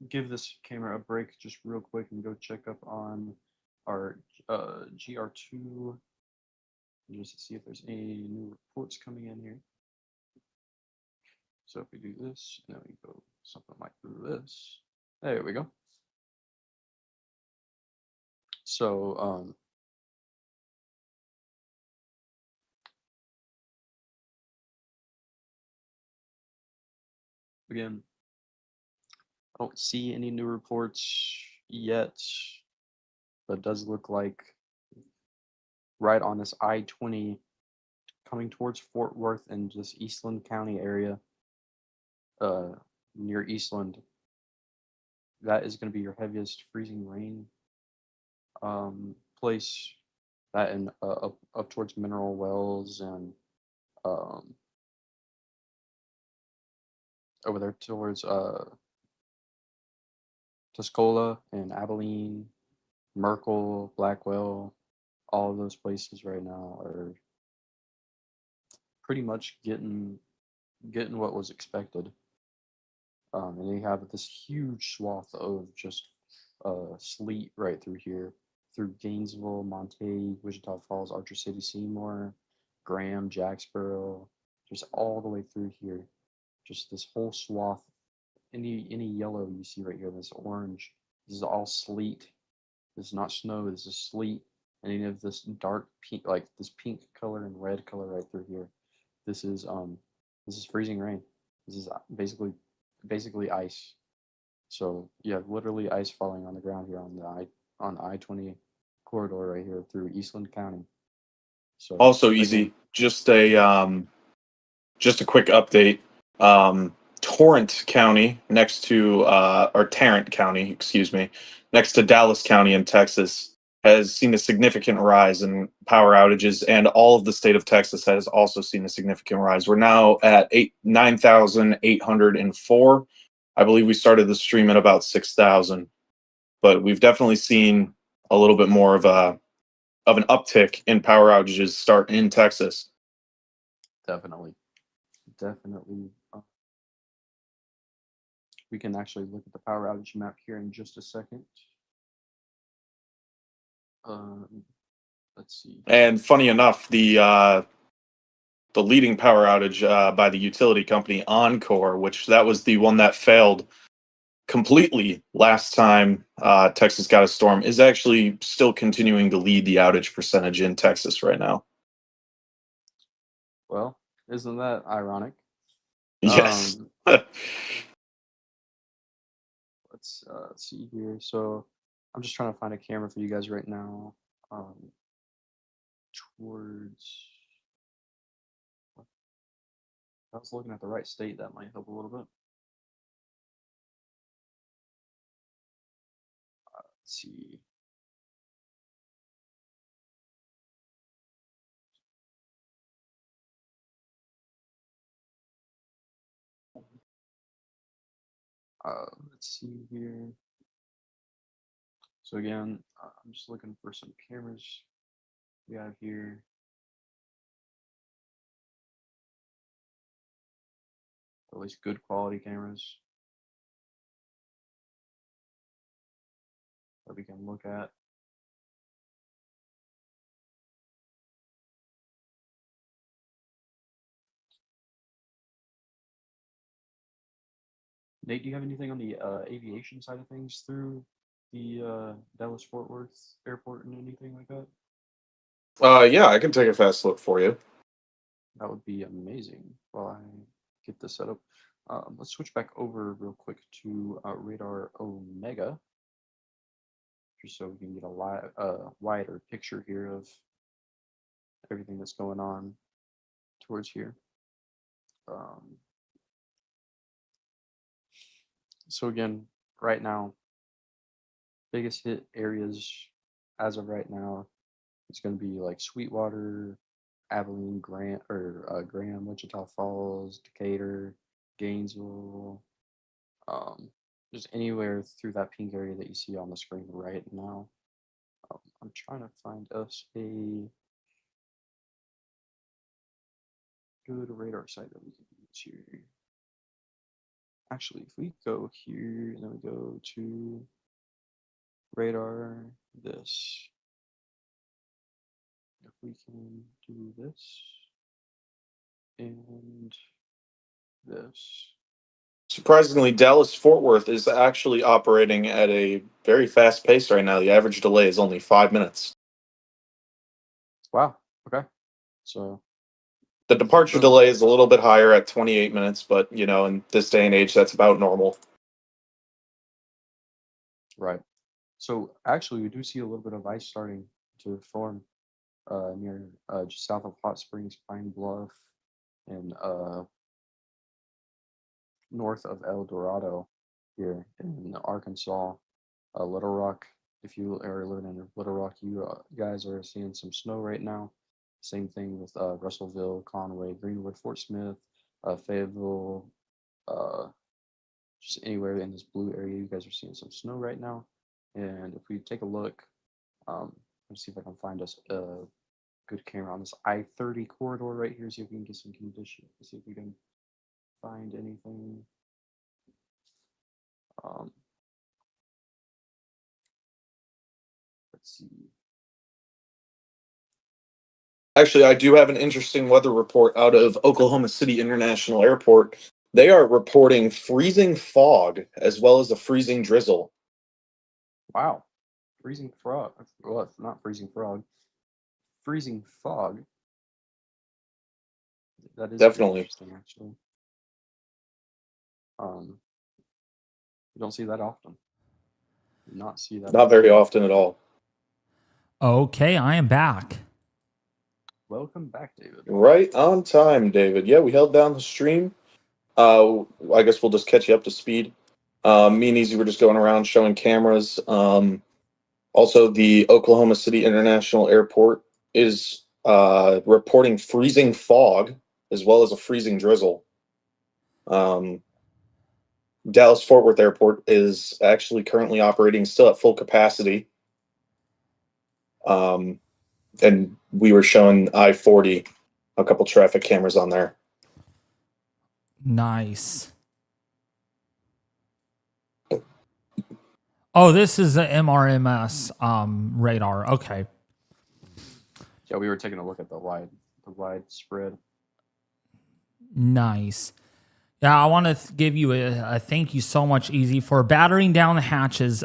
give this camera a break just real quick and go check up on our GR2 just to see if there's any new reports coming in here. So if we do this, and then we go something like this. There we go. So again, I don't see any new reports yet, but it does look like right on this I-20 coming towards Fort Worth and just Eastland County area, near Eastland, that is going to be your heaviest freezing rain place. That and up towards Mineral Wells and over there towards Tuscola and Abilene, Merkel, Blackwell, all of those places right now are pretty much getting what was expected. And they have this huge swath of just sleet right through here, through Gainesville, Montague, Wichita Falls, Archer City, Seymour, Graham, Jacksboro, just all the way through here. Just this whole swath. Any yellow you see right here, this orange, this is all sleet. This is not snow, this is sleet. And any of this dark pink, like this pink color and red color right through here, this is freezing rain. This is basically ice. So you have literally ice falling on the ground here on I-20 corridor right here through Eastland County. So Also again, easy. Just a quick update. Torrent County, next to or Tarrant County, excuse me, next to Dallas County in Texas, has seen a significant rise in power outages, and all of the state of Texas has also seen a significant rise. We're now at 9,804. I believe we started the stream at about 6,000, but we've definitely seen a little bit more of an uptick in power outages start in Texas. definitely. We can actually look at the power outage map here in just a second. Let's see. And funny enough, the leading power outage by the utility company Encore, which that was the one that failed completely last time Texas got a storm, is actually still continuing to lead the outage percentage in Texas right now. Well, isn't that ironic? Yes. Let's see here. So I'm just trying to find a camera for you guys right now. Towards. If I was looking at the right state, that might help a little bit. Let's see. Let's see here. So again, I'm just looking for some cameras we have here. At least good quality cameras that we can look at. Nate, do you have anything on the aviation side of things through the Dallas-Fort Worth airport and anything like that? Yeah, I can take a fast look for you. That would be amazing while I get this set up. Let's switch back over real quick to Radar Omega, just so we can get a wider picture here of everything that's going on towards here. So again, right now, biggest hit areas as of right now, it's going to be like Sweetwater, Abilene, Graham, Wichita Falls, Decatur, Gainesville, just anywhere through that pink area that you see on the screen right now. I'm trying to find us a good radar site that we can use here. Actually, if we go here and then we go to radar this, if we can do this and this. Surprisingly, Dallas-Fort Worth is actually operating at a very fast pace right now. The average delay is only 5 minutes. Wow. Okay. So The departure delay is a little bit higher at 28 minutes, but in this day and age, that's about normal. right. So actually, we do see a little bit of ice starting to form near just south of Hot Springs, Pine Bluff, and north of El Dorado here in Arkansas, Little Rock. If you are living in Little Rock, you guys are seeing some snow right now. Same thing with Russellville, Conway, Greenwood, Fort Smith, Fayetteville, just anywhere in this blue area, you guys are seeing some snow right now. And if we take a look, let's see if I can find us a good camera on this I-30 corridor right here, see if we can get some condition, see if we can find anything. Um, let's see. Actually, I do have an interesting weather report out of Oklahoma City International Airport. They are reporting freezing fog as well as a freezing drizzle. Wow, freezing frog. Well, it's not freezing frog. Freezing fog. That is pretty Definitely. interesting, actually. You don't see that often. Do not see that Not very often at all. Okay, I am back. Welcome back, David. Right on time, David. Yeah, we held down the stream. I guess we'll just catch you up to speed. Me and Easy were just going around showing cameras. Also, the Oklahoma City International Airport is reporting freezing fog as well as a freezing drizzle. Dallas Fort Worth Airport is actually currently operating still at full capacity. And we were showing I-40, a couple traffic cameras on there. Nice. Oh, this is the MRMS radar. Okay. Yeah, we were taking a look at the wide spread. Nice. Yeah, I want to give you a thank you so much, Easy, for battering down the hatches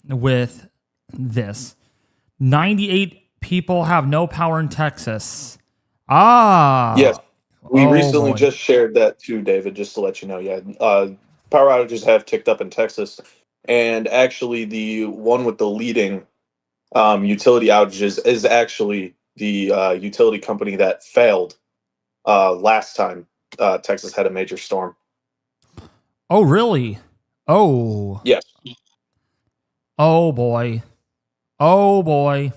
with this. 98 people have no power in Texas. Yes, we recently boy. just shared that too, David, just to let you know. Yeah, power outages have ticked up in Texas. And actually, the one with the leading utility outages is actually the utility company that failed last time Texas had a major storm. Oh, really? Oh. Yes. Oh, boy. Oh, boy.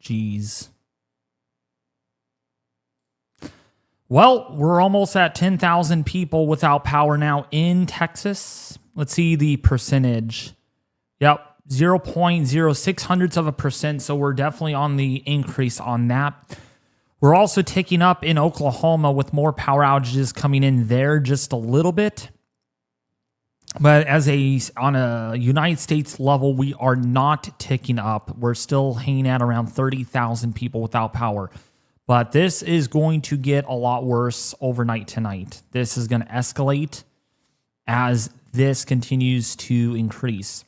Jeez. Well, we're almost at 10,000 people without power now in Texas. Let's see the percentage. Yep, 0.06%. So we're definitely on the increase on that. We're also ticking up in Oklahoma with more power outages coming in there just a little bit. But on a United States level, we are not ticking up. We're still hanging at around 30,000 people without power. But this is going to get a lot worse overnight tonight. This is going to escalate as this continues to increase.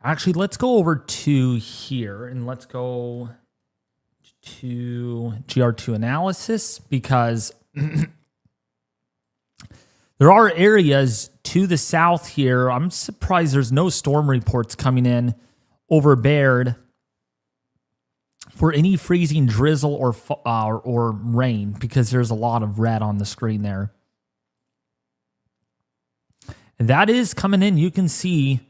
Actually, let's go over to here and let's go to GR2 analysis because there are areas to the south here. I'm surprised there's no storm reports coming in over Baird for any freezing drizzle or rain because there's a lot of red on the screen there. And that is coming in. You can see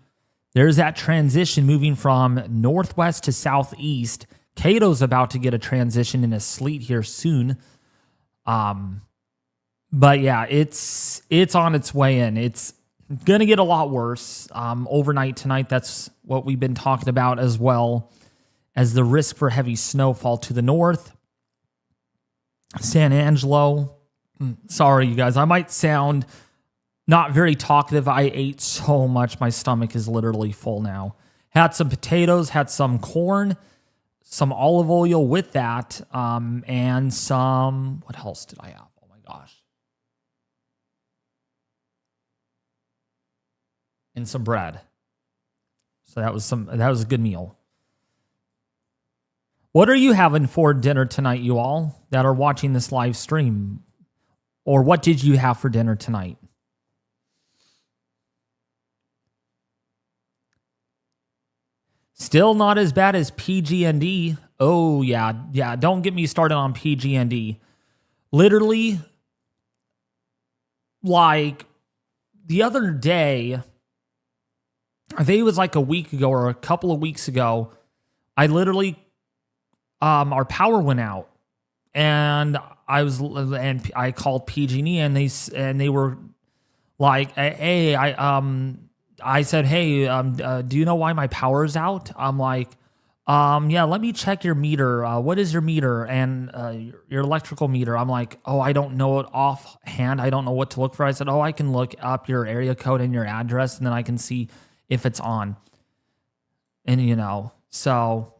there's that transition moving from northwest to southeast. Cato's about to get a transition in a sleet here soon. But yeah, it's on its way in. It's going to get a lot worse overnight tonight. That's what we've been talking about as well as the risk for heavy snowfall to the north. San Angelo. Sorry, you guys. I might sound not very talkative. I ate so much. My stomach is literally full now. Had some potatoes, had some corn, some olive oil with that, and some, what else did I have? Oh my gosh. And some bread. So that was a good meal. What are you having for dinner tonight, you all that are watching this live stream? Or what did you have for dinner tonight? Still not as bad as PG&E. Oh, yeah. Don't get me started on PG&E. Literally, like the other day, I think it was like a week ago or a couple of weeks ago, I literally, our power went out, and I called PG&E, and they were like, hey, I said, hey, do you know why my power is out? I'm like, Yeah, let me check your meter. What is your meter and your electrical meter? I'm like, oh, I don't know it offhand. I don't know what to look for. I said, oh, I can look up your area code and your address, and then I can see if it's on. And, so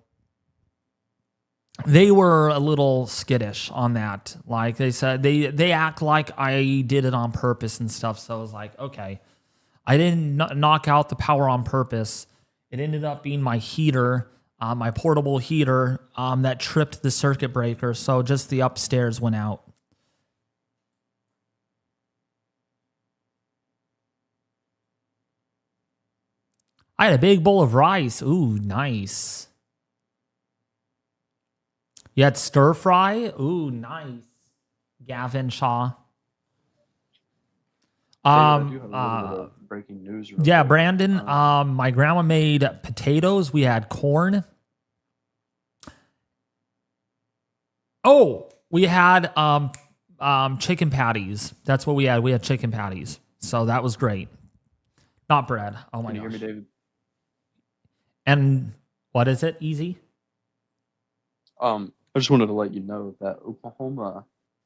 they were a little skittish on that. Like they said, they act like I did it on purpose and stuff. So I was like, okay, I didn't knock out the power on purpose. It ended up being my heater, my portable heater that tripped the circuit breaker. So just the upstairs went out. I had a big bowl of rice. Ooh, nice. You had stir fry? Ooh, nice. Gavin Shaw. I do have a little bit of breaking news. Yeah, quick. Brandon. My grandma made potatoes. We had corn. Oh, we had chicken patties. That's what we had. We had chicken patties. So that was great. Not bread. Oh my gosh. Can you hear me, David? And what is it? Easy? I just wanted to let you know that Oklahoma,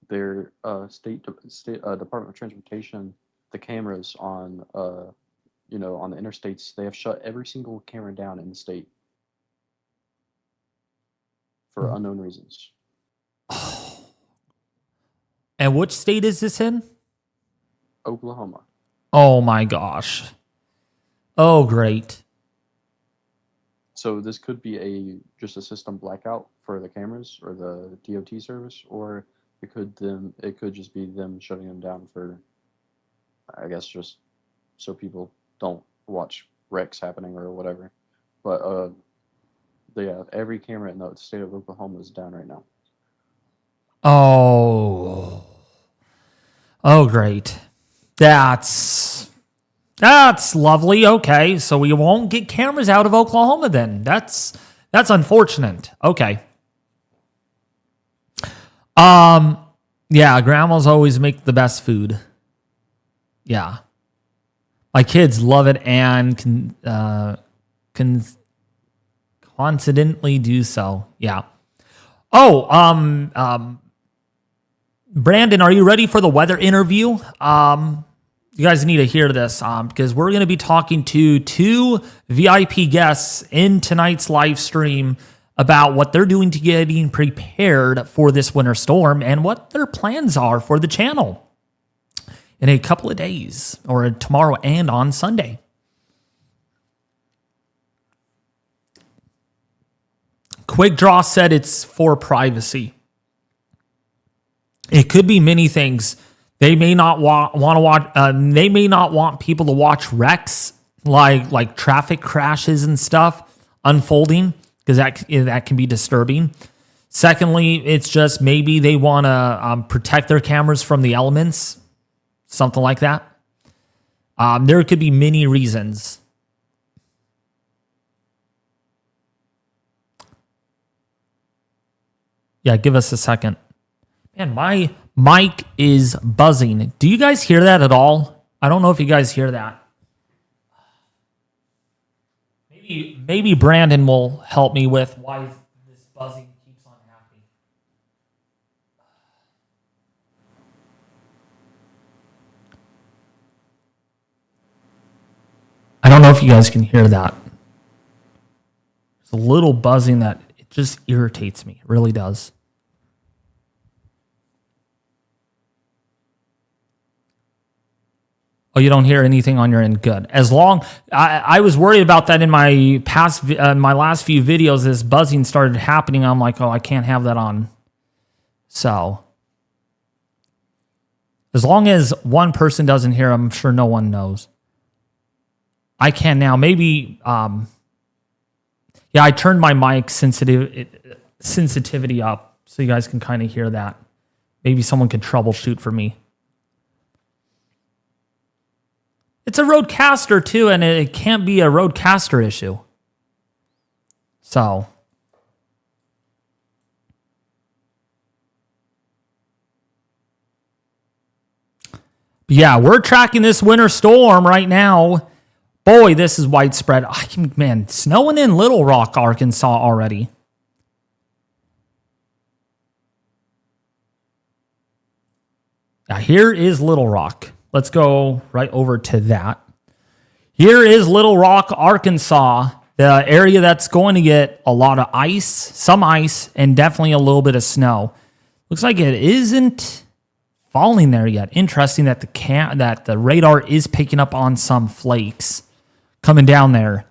their state Department of Transportation, the cameras on on the interstates, they have shut every single camera down in the state for unknown reasons. And which state is this in? Oklahoma. Oh my gosh. Oh, great. So this could be just a system blackout for the cameras or the DOT service, or it could just be them shutting them down for, I guess, just so people don't watch wrecks happening or whatever. But yeah, every camera in the state of Oklahoma is down right now. Oh, great. That's lovely. Okay, so we won't get cameras out of Oklahoma then. That's unfortunate. Okay. Yeah, grandmas always make the best food. Yeah. My kids love it and can coincidentally do so. Yeah. Oh, Brandon, are you ready for the weather interview? You guys need to hear this because we're going to be talking to two VIP guests in tonight's live stream about what they're doing to getting prepared for this winter storm and what their plans are for the channel in a couple of days, or tomorrow and on Sunday. Quick Draw said it's for privacy. It could be many things. They may not want to watch. They may not want people to watch wrecks like traffic crashes and stuff unfolding, because that can be disturbing. Secondly, it's just maybe they want to protect their cameras from the elements, something like that. There could be many reasons. Yeah, give us a second. Man, my mic is buzzing. Do you guys hear that at all? I don't know if you guys hear that. Maybe Brandon will help me with why this buzzing keeps on happening. I don't know if you guys can hear that. It's a little buzzing that it just irritates me. It really does. Oh, you don't hear anything on your end? Good. As long, I was worried about that in my my last few videos. This buzzing started happening. I'm like, oh, I can't have that on. So, as long as one person doesn't hear, I'm sure no one knows. I can now. Maybe, yeah, I turned my mic sensitivity up so you guys can kind of hear that. Maybe someone could troubleshoot for me. It's a Rodecaster too, and it can't be a Rodecaster issue. So, yeah, we're tracking this winter storm right now. Boy, this is widespread. Man, snowing in Little Rock, Arkansas already. Now, here is Little Rock. Let's go right over to that. Here is Little Rock, Arkansas, the area that's going to get a lot of ice, some ice, and definitely a little bit of snow. Looks like it isn't falling there yet. Interesting that the radar is picking up on some flakes coming down there.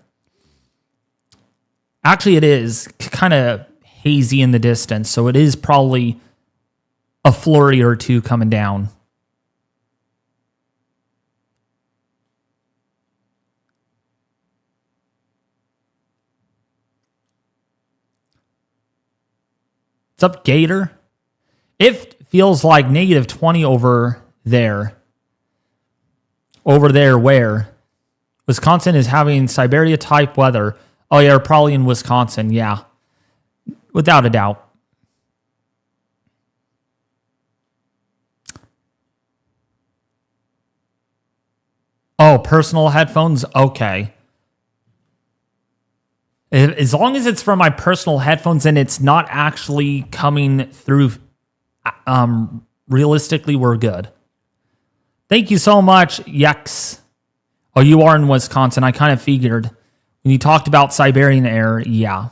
Actually, it is kind of hazy in the distance, so it is probably a flurry or two coming down. What's up, Gator? It feels like negative 20 over there. Over there where? Wisconsin is having Siberia-type weather. Oh, yeah, probably in Wisconsin, yeah. Without a doubt. Oh, personal headphones? Okay. As long as it's from my personal headphones and it's not actually coming through, realistically, we're good. Thank you so much, Yex. Oh, you are in Wisconsin. I kind of figured. When you talked about Siberian air, yeah.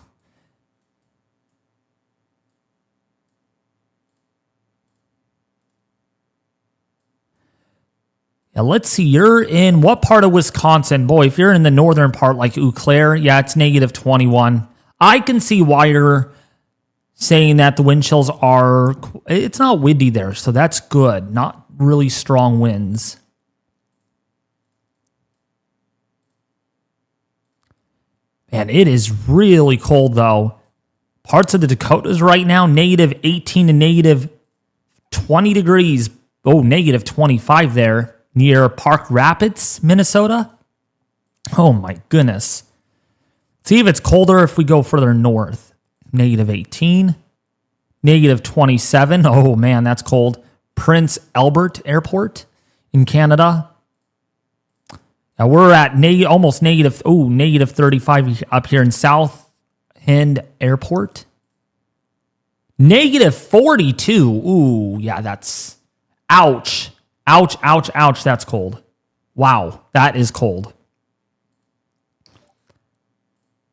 Yeah, let's see. You're in what part of Wisconsin? Boy, if you're in the northern part like Eau Claire, yeah, it's negative 21. I can see why you're saying that the wind chills are... It's not windy there, so that's good. Not really strong winds. Man, it is really cold, though. Parts of the Dakotas right now, negative 18 to negative 20 degrees. Oh, negative 25 there near Park Rapids, Minnesota. Oh, my goodness. See if it's colder if we go further north. Negative 18. Negative 27. Oh, man, that's cold. Prince Albert Airport in Canada. Now we're at almost negative 35 up here in South End Airport. Negative 42. Ooh, yeah, that's... Ouch. Ouch, ouch, ouch. That's cold. Wow, that is cold.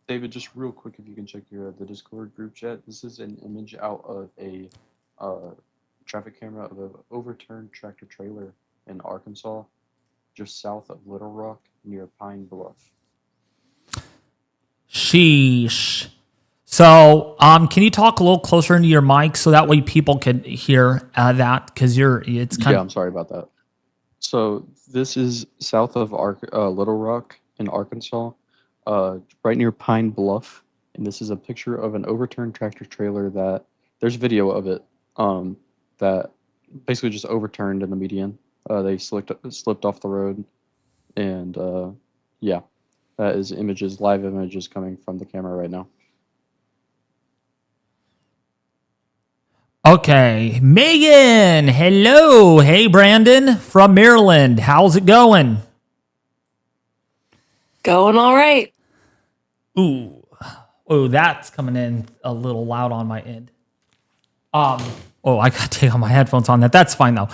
David, just real quick, if you can check the Discord group chat. This is an image out of a traffic camera of an overturned tractor trailer in Arkansas, just south of Little Rock near Pine Bluff. Sheesh. So, can you talk a little closer into your mic so that way people can hear that? Because it's kind of... I'm sorry about that. So this is south of Little Rock in Arkansas, right near Pine Bluff, and this is a picture of an overturned tractor trailer that there's video of it that basically just overturned in the median. They slipped off the road, and yeah, that is live images coming from the camera right now. Okay, Megan, hello. Hey, Brandon from Maryland. How's it going? Going all right. Ooh, that's coming in a little loud on my end. I got to take all my headphones on that. That's fine though.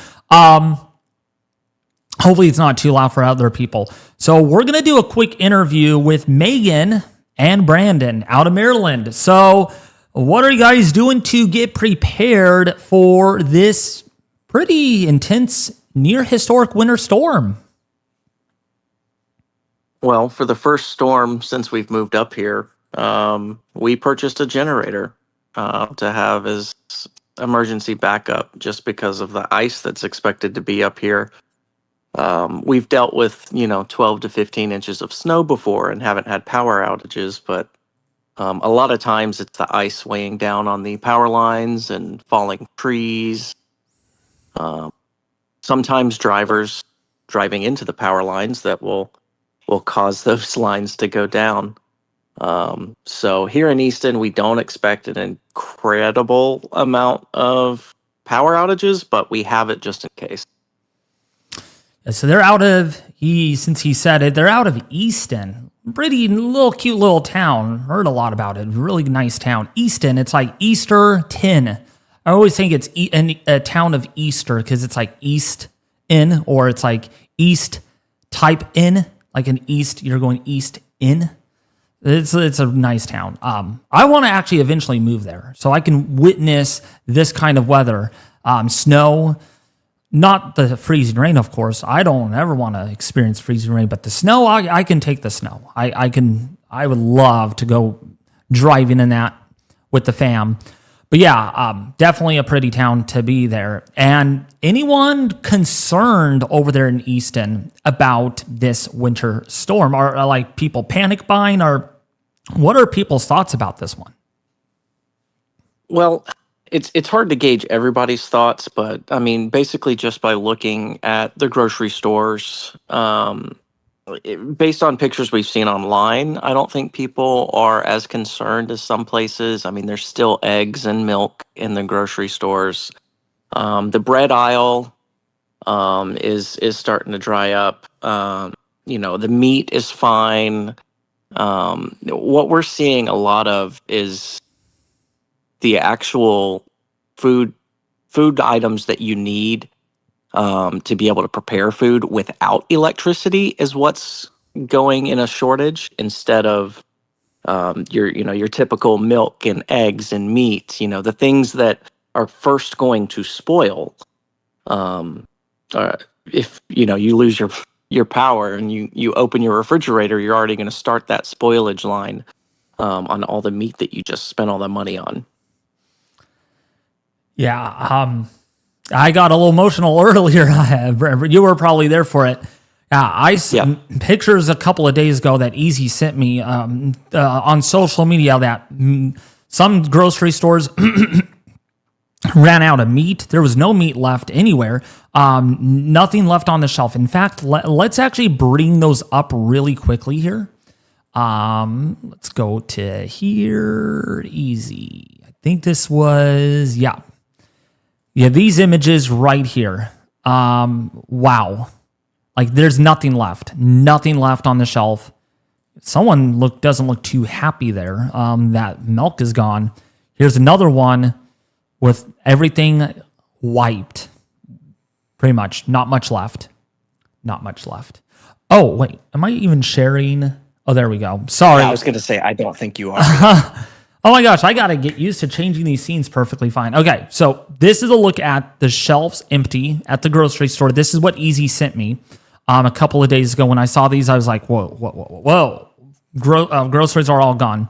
Hopefully it's not too loud for other people. So we're gonna do a quick interview with Megan and Brandon out of Maryland. So what are you guys doing to get prepared for this pretty intense, near historic winter storm? Well, for the first storm since we've moved up here, we purchased a generator to have as emergency backup just because of the ice that's expected to be up here. We've dealt with, 12 to 15 inches of snow before and haven't had power outages, but a lot of times it's the ice weighing down on the power lines and falling trees. Sometimes drivers driving into the power lines that will cause those lines to go down. So here in Easton, we don't expect an incredible amount of power outages, but we have it just in case. So they're out of since he said it, they're out of Easton. Pretty little cute little town. Heard a lot about it. Really nice town. Easton. It's like Easter tin. I always think it's a town of Easter because it's like East in, or it's like East type in, like an East. You're going East in. It's a nice town. I want to actually eventually move there so I can witness this kind of weather. Snow, not the freezing rain, of course. I don't ever want to experience freezing rain, but the snow, I can take the snow. I would love to go driving in that with the fam. But yeah, definitely a pretty town to be there. And anyone concerned over there in Easton about this winter storm? Are like people panic buying? Or what are people's thoughts about this one? Well, it's hard to gauge everybody's thoughts, but I mean, basically, just by looking at the grocery stores, based on pictures we've seen online, I don't think people are as concerned as some places. I mean, there's still eggs and milk in the grocery stores. The bread aisle is starting to dry up. The meat is fine. What we're seeing a lot of is the actual food items that you need to be able to prepare food without electricity is what's going in a shortage, instead of your typical milk and eggs and meat. The things that are first going to spoil. If you lose your power and you open your refrigerator, you're already going to start that spoilage line on all the meat that you just spent all the money on. Yeah, I got a little emotional earlier. You were probably there for it. I saw pictures a couple of days ago that Easy sent me on social media that some grocery stores ran out of meat. There was no meat left anywhere. Nothing left on the shelf. In fact, let's actually bring those up really quickly here. Let's go to here. Easy. I think this was, yeah, these images right here. Wow. Like there's nothing left on the shelf. Someone doesn't look too happy there. That milk is gone. Here's another one with everything wiped. Pretty much. Not much left. Oh, wait. Am I even sharing? Oh, there we go. Sorry. Yeah, I was going to say, I don't think you are. Oh my gosh, I got to get used to changing these scenes perfectly fine. Okay, so this is a look at the shelves empty at the grocery store. This is what Easy sent me a couple of days ago. When I saw these, I was like, whoa. Groceries are all gone.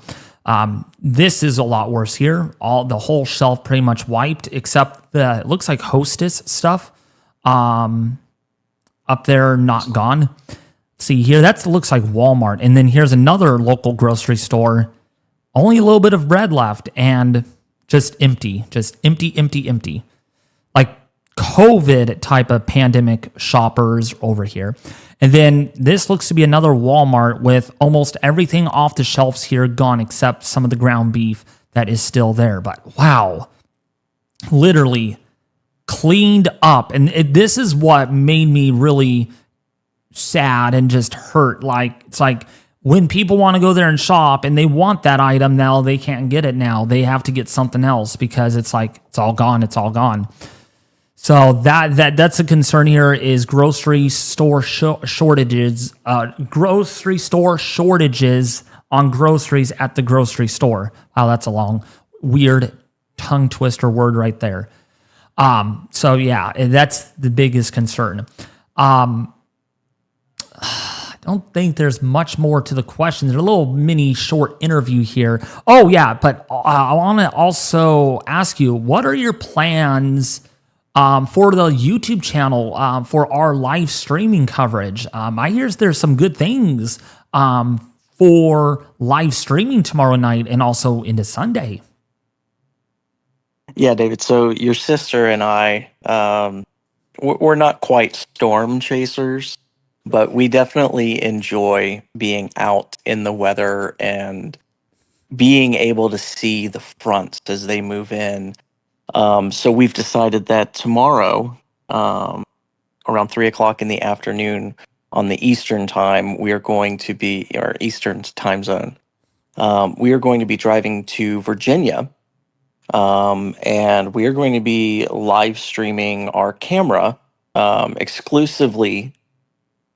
This is a lot worse here. The whole shelf pretty much wiped, except it looks like Hostess stuff up there, not gone. See here, that looks like Walmart. And then here's another local grocery store. Only a little bit of bread left and just empty. Like COVID type of pandemic shoppers over here. And then this looks to be another Walmart with almost everything off the shelves here gone except some of the ground beef that is still there. But wow, literally cleaned up. And this is what made me really sad and just hurt. Like, it's like, when people want to go there and shop and they want that item now, they can't get it now. They have to get something else because it's like, it's all gone. So that's a concern here is grocery store shortages on groceries at the grocery store. Wow, that's a long, weird tongue twister word right there. So yeah, that's the biggest concern. I don't think there's much more to the questions. There's a little mini short interview here. Oh, yeah, but I want to also ask you, what are your plans for the YouTube channel for our live streaming coverage? I hear there's some good things for live streaming tomorrow night and also into Sunday. Yeah, David. So your sister and I, we're not quite storm chasers, but we definitely enjoy being out in the weather and being able to see the fronts as they move in. So we've decided that tomorrow, around 3 o'clock in the afternoon, on the Eastern time, we are going to be, or Eastern time zone, we are going to be driving to Virginia, and we are going to be live streaming our camera exclusively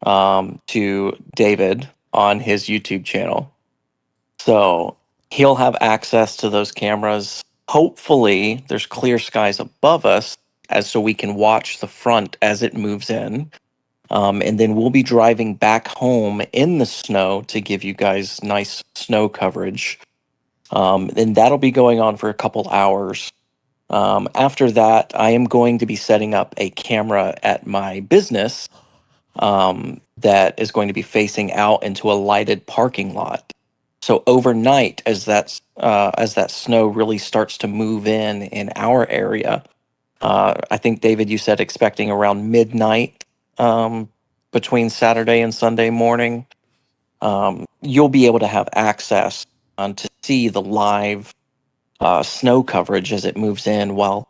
to David on his YouTube channel. So he'll have access to those cameras. Hopefully, there's clear skies above us, as so we can watch the front as it moves in. And then we'll be driving back home in the snow to give you guys nice snow coverage. And that'll be going on for a couple hours. After that, I am going to be setting up a camera at my business that is going to be facing out into a lighted parking lot. So overnight, as that snow really starts to move in our area, I think David, you said expecting around midnight between Saturday and Sunday morning. You'll be able to have access to see the live snow coverage as it moves in while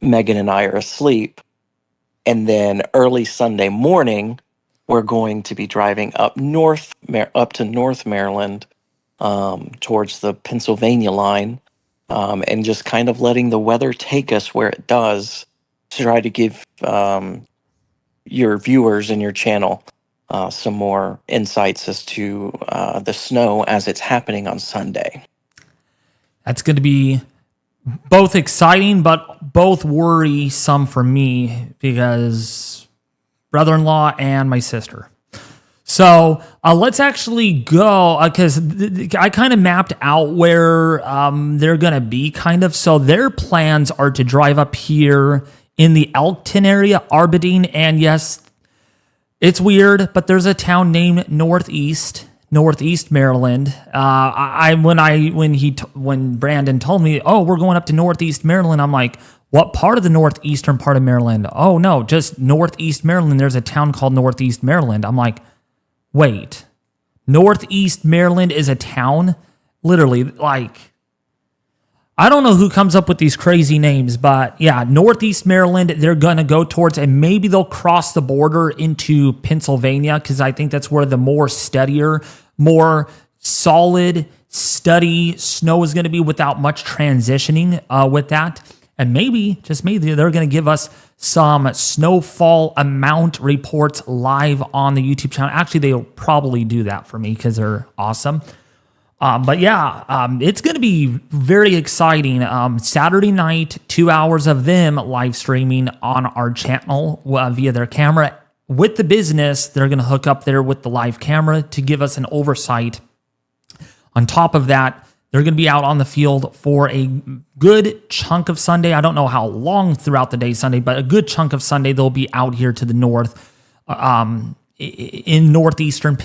Megan and I are asleep. And then early Sunday morning, we're going to be driving up to North Maryland, towards the Pennsylvania line, and just kind of letting the weather take us where it does to try to give your viewers and your channel some more insights as to the snow as it's happening on Sunday. That's going to be both exciting, but both worrisome for me because brother-in-law and my sister. So let's actually go because I kind of mapped out where they're going to be kind of. So their plans are to drive up here in the Elkton area, Aberdeen, and yes, it's weird, but there's a town named Northeast Maryland. When Brandon told me, oh, we're going up to Northeast Maryland, I'm like, what part of the northeastern part of Maryland? Oh no, just Northeast Maryland. There's a town called Northeast Maryland. I'm like, wait, Northeast Maryland is a town? Literally, like, I don't know who comes up with these crazy names, but yeah, Northeast Maryland, they're going to go towards, and maybe they'll cross the border into Pennsylvania because I think that's where the more steadier, more solid, steady snow is going to be without much transitioning with that. And maybe, just maybe, they're going to give us some snowfall amount reports live on the YouTube channel. Actually, they'll probably do that for me because they're awesome. But yeah, it's going to be very exciting. Saturday night, 2 hours of them live streaming on our channel via their camera. With the business, they're going to hook up there with the live camera to give us an oversight. On top of that, they're going to be out on the field for a good chunk of Sunday. I don't know how long throughout the day Sunday, but a good chunk of Sunday they'll be out here to the north, in northeastern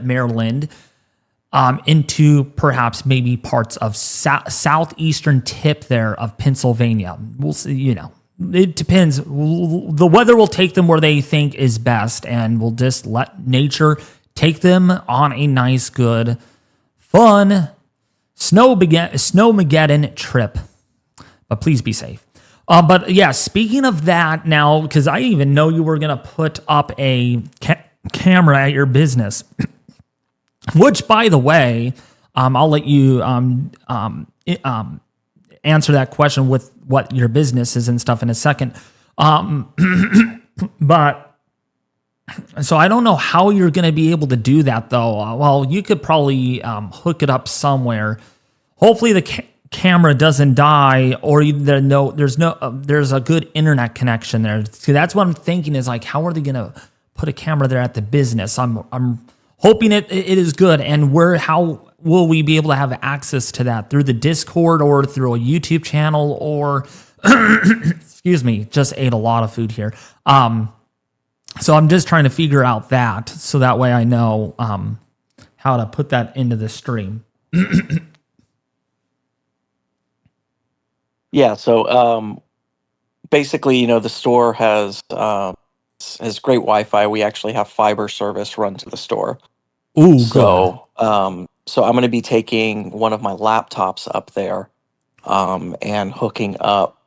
Maryland. Into perhaps maybe parts of southeastern tip there of Pennsylvania. We'll see, it depends. The weather will take them where they think is best, and we'll just let nature take them on a nice, good, fun Snowmageddon trip. But please be safe. But yeah, speaking of that now, because I even know you were going to put up a camera at your business. Which, by the way, I'll let you answer that question with what your business is and stuff in a second. But so I don't know how you're going to be able to do that, though. Well, you could probably hook it up somewhere. Hopefully, the camera doesn't die, or there's a good internet connection there. See, that's what I'm thinking is like, how are they going to put a camera there at the business? I'm hoping it is good, and how will we be able to have access to that? Through the Discord or through a YouTube channel or, excuse me, just ate a lot of food here. So I'm just trying to figure out that so that way I know how to put that into the stream. Yeah, so basically, the store has great Wi-Fi. We actually have fiber service run to the store. Ooh, so so I'm going to be taking one of my laptops up there and hooking up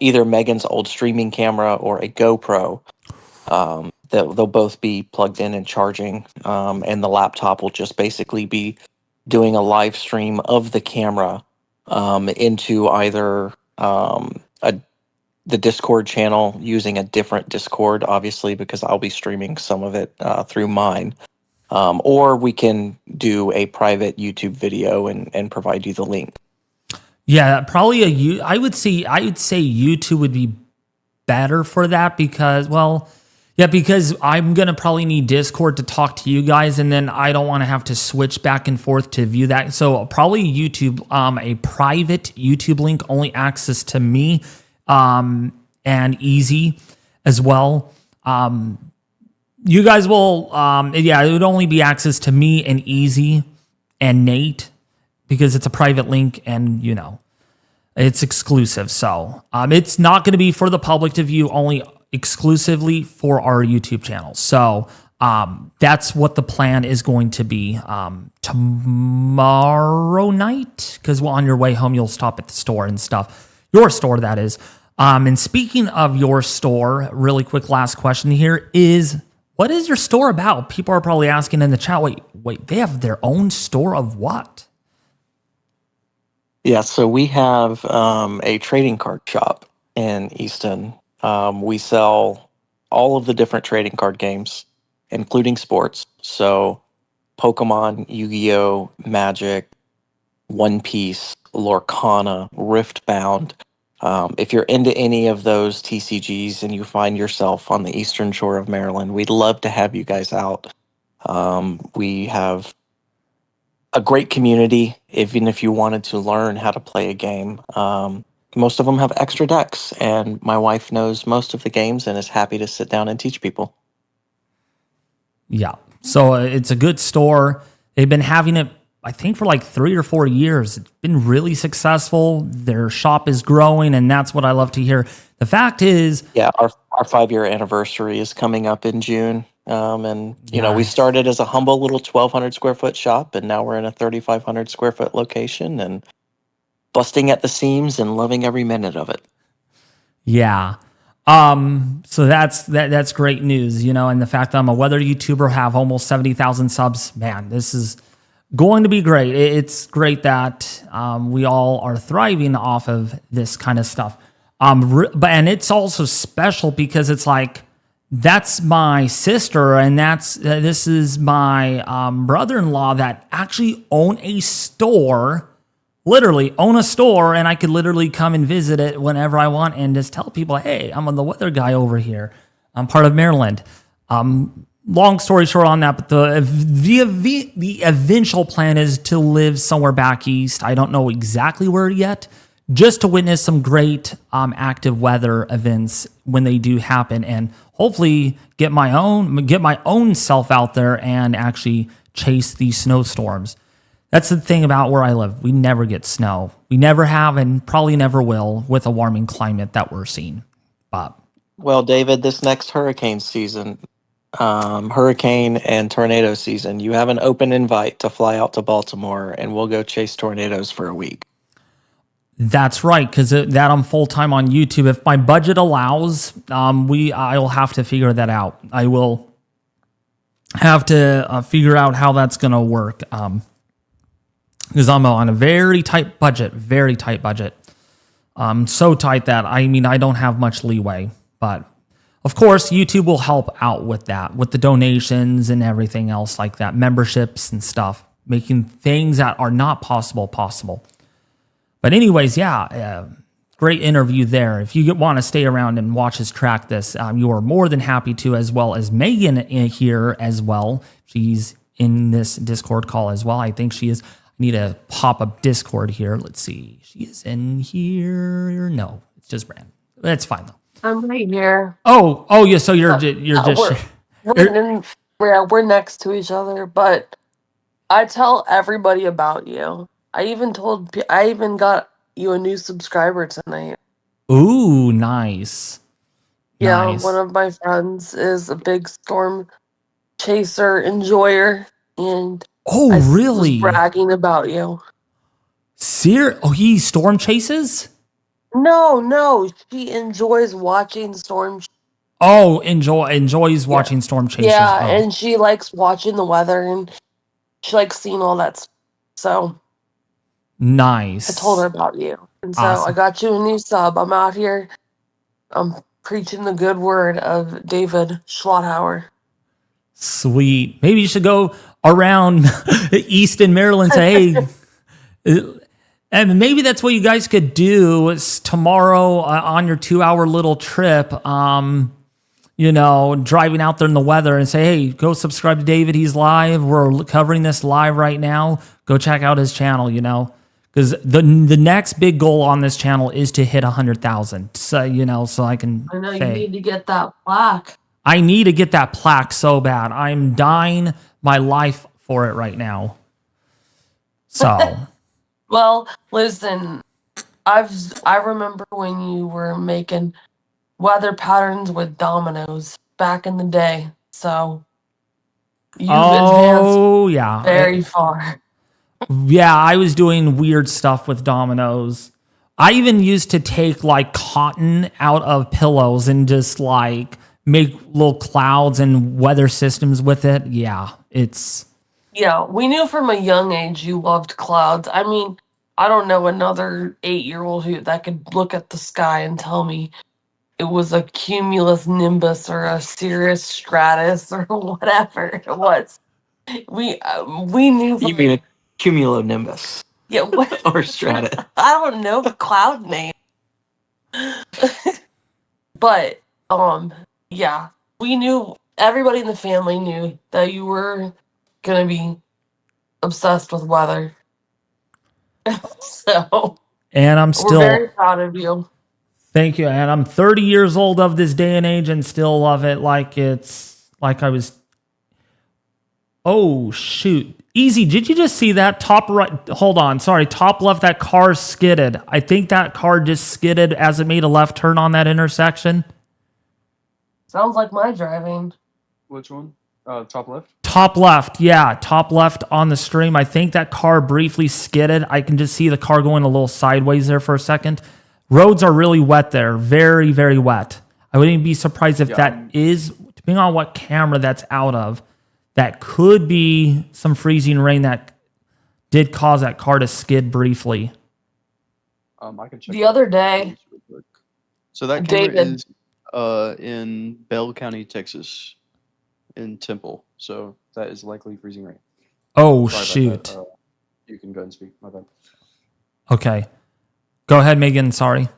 either Megan's old streaming camera or a GoPro. They'll both be plugged in and charging, and the laptop will just basically be doing a live stream of the camera into either the Discord channel using a different Discord, obviously, because I'll be streaming some of it through mine. Or we can do a private YouTube video and provide you the link. Yeah, probably I would say YouTube would be better for that because, well, yeah, because I'm gonna probably need Discord to talk to you guys, and then I don't want to have to switch back and forth to view that. So probably YouTube, a private YouTube link, only access to me, and easy as well. You guys will, it would only be access to me and Easy and Nate because it's a private link and, it's exclusive. So it's not going to be for the public to view, only exclusively for our YouTube channel. So that's what the plan is going to be tomorrow night, because on your way home, you'll stop at the store and stuff. Your store, that is. And speaking of your store, really quick last question here is, what is your store about? People are probably asking in the chat, wait, they have their own store of what? Yeah, so we have a trading card shop in Easton. We sell all of the different trading card games, including sports. So Pokemon, Yu-Gi-Oh, Magic, One Piece, Lorcana, Riftbound. If you're into any of those TCGs and you find yourself on the eastern shore of Maryland, we'd love to have you guys out. We have a great community, even if you wanted to learn how to play a game. Most of them have extra decks, and my wife knows most of the games and is happy to sit down and teach people. Yeah, so it's a good store. They've been having it, I think, for like 3 or 4 years. It's been really successful. Their shop is growing, and that's what I love to hear. The fact is... Yeah, our 5-year anniversary is coming up in June. We started as a humble little 1,200 square foot shop, and now we're in a 3,500 square foot location and busting at the seams and loving every minute of it. Yeah. So that's great news, and the fact that I'm a weather YouTuber, have almost 70,000 subs, man, this is going to be great. It's great that we all are thriving off of this kind of stuff. And it's also special because it's like, that's my sister, and this is my brother-in-law that actually own a store, literally own a store, and I could literally come and visit it whenever I want and just tell people, hey, I'm the weather guy over here. I'm part of Maryland. Long story short on that, but the eventual plan is to live somewhere back east. I don't know exactly where yet, just to witness some great active weather events when they do happen, and hopefully get my own self out there and actually chase these snowstorms. That's the thing about where I live. We never get snow. We never have, and probably never will, with a warming climate that we're seeing. But well, David, this next hurricane season, hurricane and tornado season, you have an open invite to fly out to Baltimore, and we'll go chase tornadoes for a week. That's right, because that I'm full time on YouTube. If my budget allows, I'll have to figure that out. I will have to figure out how that's going to work. Because I'm on a very tight budget, so tight that I don't have much leeway. But of course, YouTube will help out with that, with the donations and everything else like that, memberships and stuff, making things that are not possible. But anyways, great interview there. If you want to stay around and watch us track this, you are more than happy to, as well as Megan in here as well. She's in this Discord call as well. I think she is. I need to pop up Discord here. Let's see. She is in here. No, it's just Brand. That's fine though. I'm right here. Oh yeah. So you're just we're next to each other, but I tell everybody about you. I even got you a new subscriber tonight. Ooh, nice. Yeah, Nice. one of my friends is a big storm chaser enjoyer, and Oh, I really? was bragging about you. Oh, he storm chases? No, she enjoys watching storm. Oh, enjoys Yeah, watching storm chasers. yeah, Oh, and she likes watching the weather, and she likes seeing all that stuff. So I told her nice. about you, and so I Awesome. got you a new sub. I'm out here. I'm preaching the good word of David Schwathauer. Sweet. Maybe you should go around Easton, Maryland and say, hey, and maybe that's what you guys could do is tomorrow on your 2 hour little trip. Driving out there in the weather and say, hey, go subscribe to David. He's live. We're covering this live right now. Go check out his channel, because the next big goal on this channel is to hit 100,000. So, so I can I know you say, need to get that plaque. I need to get that plaque so bad. I'm dying my life for it right now. So, Well, listen, I remember when you were making weather patterns with dominoes back in the day. So you've advanced oh, yeah. very far. Yeah, I was doing weird stuff with dominoes. I even used to take like cotton out of pillows and just like make little clouds and weather systems with it. Yeah, it's Yeah, we knew from a young age you loved clouds. I mean, I don't know another 8-year-old who that could look at the sky and tell me it was a cumulus nimbus or a cirrus stratus or whatever it was. We knew You from mean a cumulonimbus yeah what or stratus? I don't know the cloud name, but yeah, we knew everybody in the family knew that you were gonna be obsessed with weather. So and I'm we're very still proud of you. thank you. And I'm 30 years old of this day and age and still love it like it's like I was. Oh shoot. Easy, did you just see that top right? Hold on, sorry, top left. That car skidded. I think that car just skidded as it made a left turn on that intersection. Sounds like my driving. Which one? Top left? Top left, yeah, top left on the stream. I think that car briefly skidded. I can just see the car going a little sideways there for a second. Roads are really wet there, very, very wet. I wouldn't be surprised if that is, depending on what camera that's out of, that could be some freezing rain that did cause that car to skid briefly. I can check The that other day, real quick. So that camera David. is in Bell County, Texas, in Temple. So that is likely freezing rain. Oh, Sorry shoot. about that. You can go ahead and speak. My bad. Okay. Go ahead, Megan. Sorry.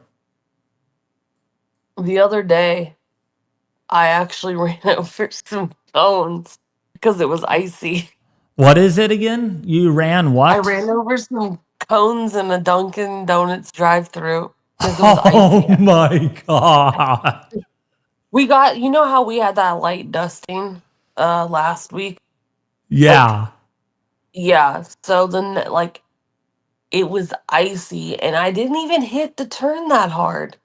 The other day, I actually ran over some cones because it was icy. What is it again? You ran what? I ran over some cones in a Dunkin' Donuts drive-through because it was icy. Oh my God. We got, you know how we had that light dusting last week? Yeah. Yeah, so then like it was icy and I didn't even hit the turn that hard.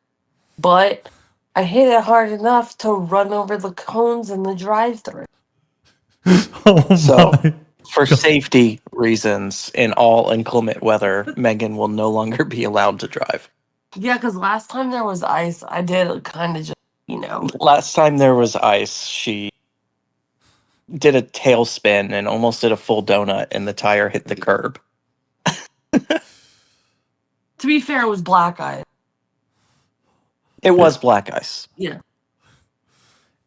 But I hit it hard enough to run over the cones in the drive-through. Oh So, my. for safety reasons, in all inclement weather, Megan will no longer be allowed to drive. Yeah, because last time there was ice, I did kind of just. Last time there was ice, she did a tailspin and almost did a full donut, and the tire hit the curb. To be fair, it was black ice. It was black ice. Yeah.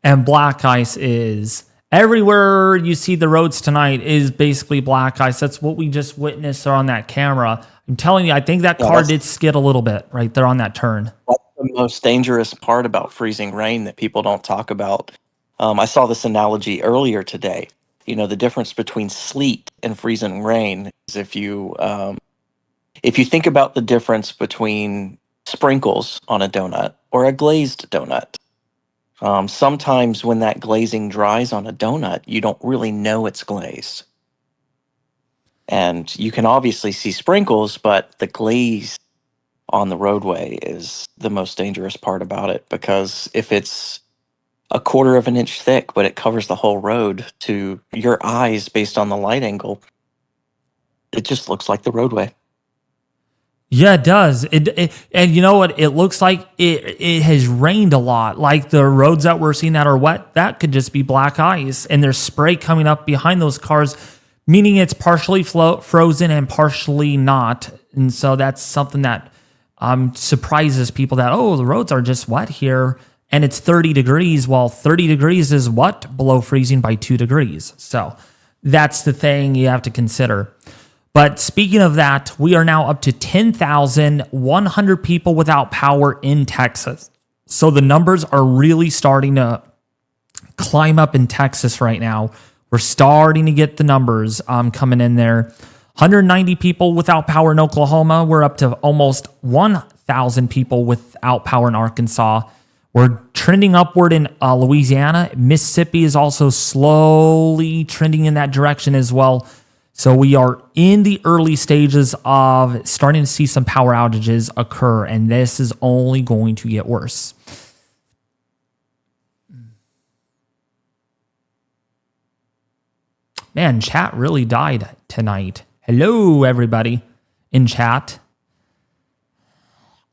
And black ice is everywhere you see the roads tonight is basically black ice. That's what we just witnessed on that camera. I'm telling you, I think that car did skid a little bit right there on that turn. That's the most dangerous part about freezing rain that people don't talk about. I saw this analogy earlier today. The difference between sleet and freezing rain is if you think about the difference between sprinkles on a donut or a glazed donut. Sometimes when that glazing dries on a donut, you don't really know it's glazed. And you can obviously see sprinkles, but the glaze on the roadway is the most dangerous part about it, because if it's a quarter of an inch thick, but it covers the whole road to your eyes based on the light angle, it just looks like the roadway. Yeah, it does. And you know what? It looks like it has rained a lot. Like the roads that we're seeing that are wet, that could just be black ice. And there's spray coming up behind those cars, meaning it's partially frozen and partially not. And so that's something that surprises people that, oh, the roads are just wet here. And it's 30 degrees. Well, 30 degrees is what? Below freezing by 2 degrees. So that's the thing you have to consider. But speaking of that, we are now up to 10,100 people without power in Texas. So the numbers are really starting to climb up in Texas right now. We're starting to get the numbers coming in there. 190 people without power in Oklahoma. We're up to almost 1,000 people without power in Arkansas. We're trending upward in Louisiana. Mississippi is also slowly trending in that direction as well. So we are in the early stages of starting to see some power outages occur, and this is only going to get worse. Man, chat really died tonight. Hello, everybody in chat.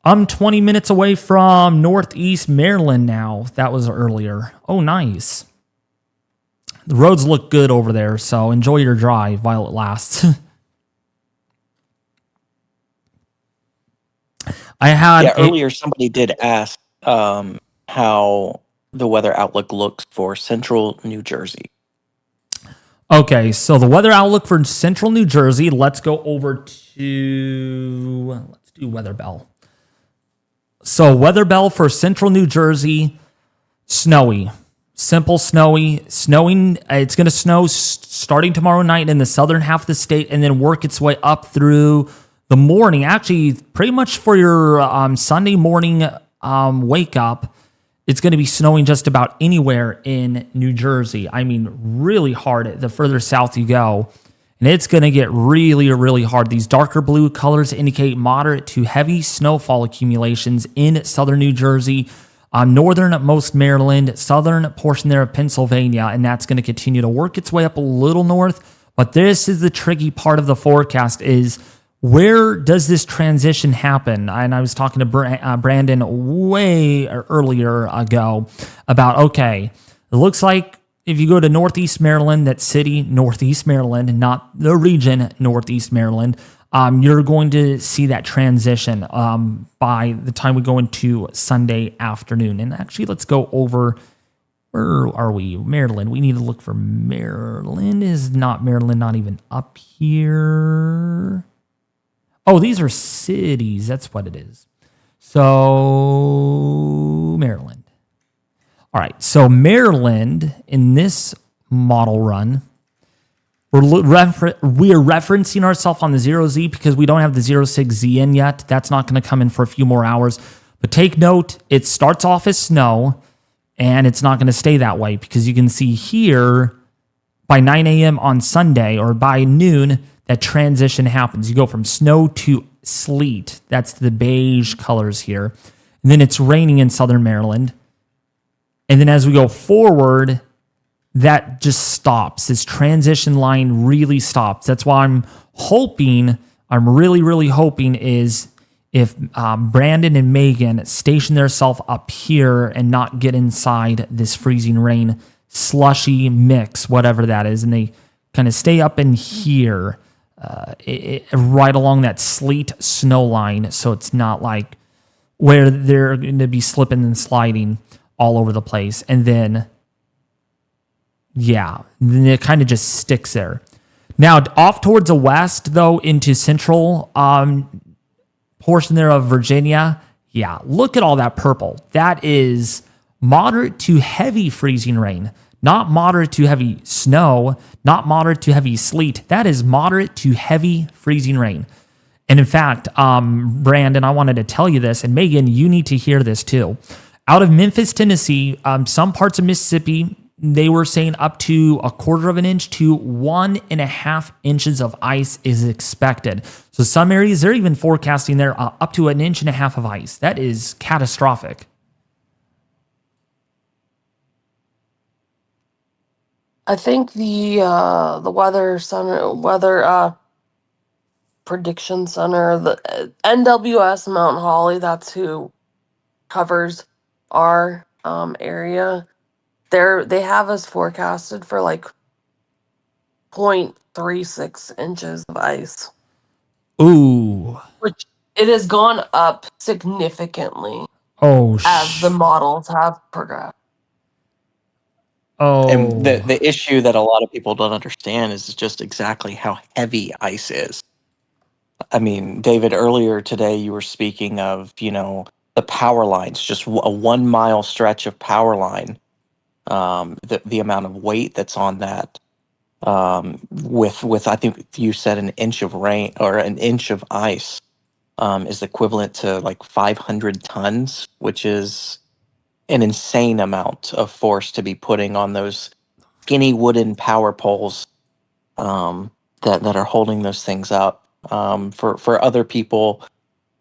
I'm 20 minutes away from Northeast Maryland now. That was earlier. Oh, nice. The roads look good over there, so enjoy your drive while it lasts. I had earlier somebody did ask how the weather outlook looks for central New Jersey. Okay, so the weather outlook for central New Jersey, let's go over to, let's do Weather Bell. So Weather Bell for central New Jersey, snowy. Simple snowy, snowing. It's going to snow starting tomorrow night in the southern half of the state and then work its way up through the morning. Actually, pretty much for your Sunday morning wake up, it's going to be snowing just about anywhere in New Jersey. I mean, really hard the further south you go. And it's going to get really, really hard. These darker blue colors indicate moderate to heavy snowfall accumulations in southern New Jersey, northernmost Maryland, southern portion there of Pennsylvania, and that's going to continue to work its way up a little north. But this is the tricky part of the forecast is where does this transition happen? And I was talking to Brandon way earlier ago about, okay, it looks like if you go to Northeast Maryland, that city, Northeast Maryland, not the region, Northeast Maryland, you're going to see that transition by the time we go into Sunday afternoon. And actually, let's go over, where are we? Maryland. We need to look for Maryland. Is not Maryland not even up here? Oh, these are cities. That's what it is. So, Maryland. All right. So, Maryland, in this model run, we are referencing ourselves on the 0Z because we don't have the 06Z in yet. That's not going to come in for a few more hours. But take note, it starts off as snow, and it's not going to stay that way because you can see here by 9 a.m. on Sunday or by noon, that transition happens. You go from snow to sleet. That's the beige colors here. And then it's raining in southern Maryland. And then as we go forward, that just stops. This transition line really stops. That's why I'm really, really hoping is if Brandon and Megan station themselves up here and not get inside this freezing rain, slushy mix, whatever that is, and they kind of stay up in here, right along that sleet snow line, so it's not like where they're going to be slipping and sliding all over the place. And then then it kind of just sticks there. Now, off towards the west, though, into central portion there of Virginia, look at all that purple. That is moderate to heavy freezing rain, not moderate to heavy snow, not moderate to heavy sleet. That is moderate to heavy freezing rain. And in fact, Brandon, I wanted to tell you this, and Megan, you need to hear this too. Out of Memphis, Tennessee, some parts of Mississippi, they were saying up to 1/4 inch to 1.5 inches of ice is expected. So some areas, they're even forecasting there up to 1.5 inches of ice. That is catastrophic. I think the weather Prediction Center, the NWS Mount Holly. That's who covers our area. They have us forecasted for like 0.36 inches of ice, Ooh. which it has gone up significantly Oh, as the models have progressed. And oh. the issue that a lot of people don't understand is just exactly how heavy ice is. I mean, David, earlier today you were speaking of, the power lines, just a 1 mile stretch of power line, the amount of weight that's on that, with I think you said an inch of rain or an inch of ice, is equivalent to like 500 tons, which is an insane amount of force to be putting on those skinny wooden power poles, that are holding those things up. For other people,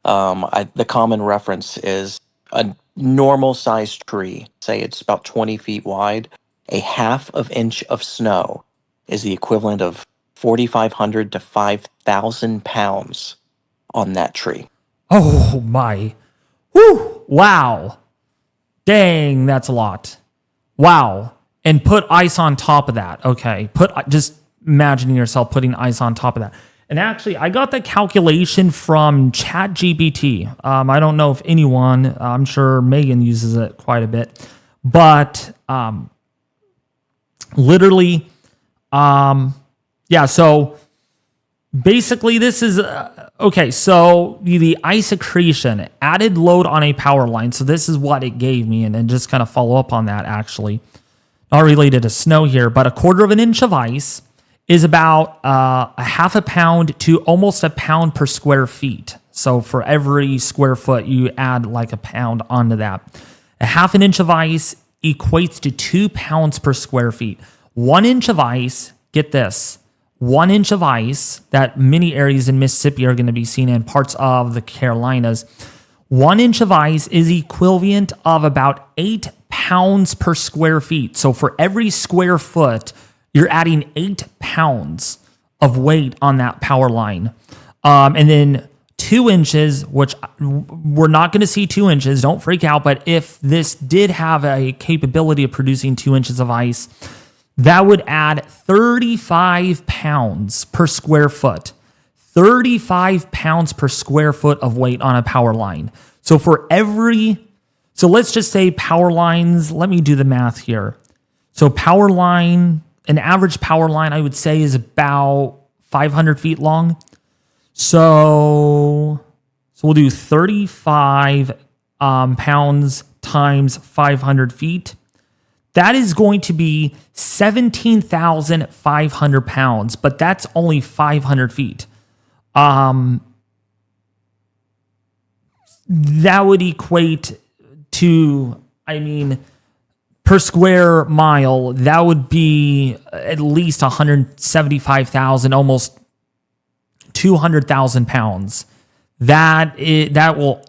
the common reference is a normal sized tree, say it's about 20 feet wide. A half of inch of snow is the equivalent of 4,500 to 5,000 pounds on that tree. Oh my. Whew. Wow. Dang, that's a lot. Wow. And put ice on top of that. Okay. Just imagining yourself putting ice on top of that. And actually, I got the calculation from ChatGPT. I don't know if anyone, I'm sure Megan uses it quite a bit, but literally, yeah. So basically, this is okay. So the ice accretion, added load on a power line. So this is what it gave me, and then just kind of follow up on that. Actually, not related to snow here, but 1/4 of an inch of ice is about a half a pound to almost a pound per square feet. So for every square foot, you add like a pound onto that. A half an inch of ice equates to 2 pounds per square feet. 1 inch of ice, get this, 1 inch of ice that many areas in Mississippi are going to be seen in parts of the Carolinas. 1 inch of ice is equivalent of about 8 pounds per square feet. So for every square foot, you're adding 8 pounds of weight on that power line. And then 2 inches, which we're not going to see 2 inches, don't freak out. But if this did have a capability of producing 2 inches of ice, that would add 35 pounds per square foot. 35 pounds per square foot of weight on a power line. So so let's just say power lines, let me do the math here. So power line, an average power line, I would say, is about 500 feet long. So we'll do 35 pounds times 500 feet. That is going to be 17,500 pounds, but that's only 500 feet. That would equate to, per square mile, that would be at least 175,000, almost 200,000 pounds. That will,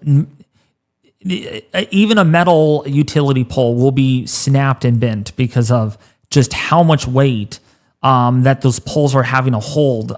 even a metal utility pole will be snapped and bent because of just how much weight that those poles are having to hold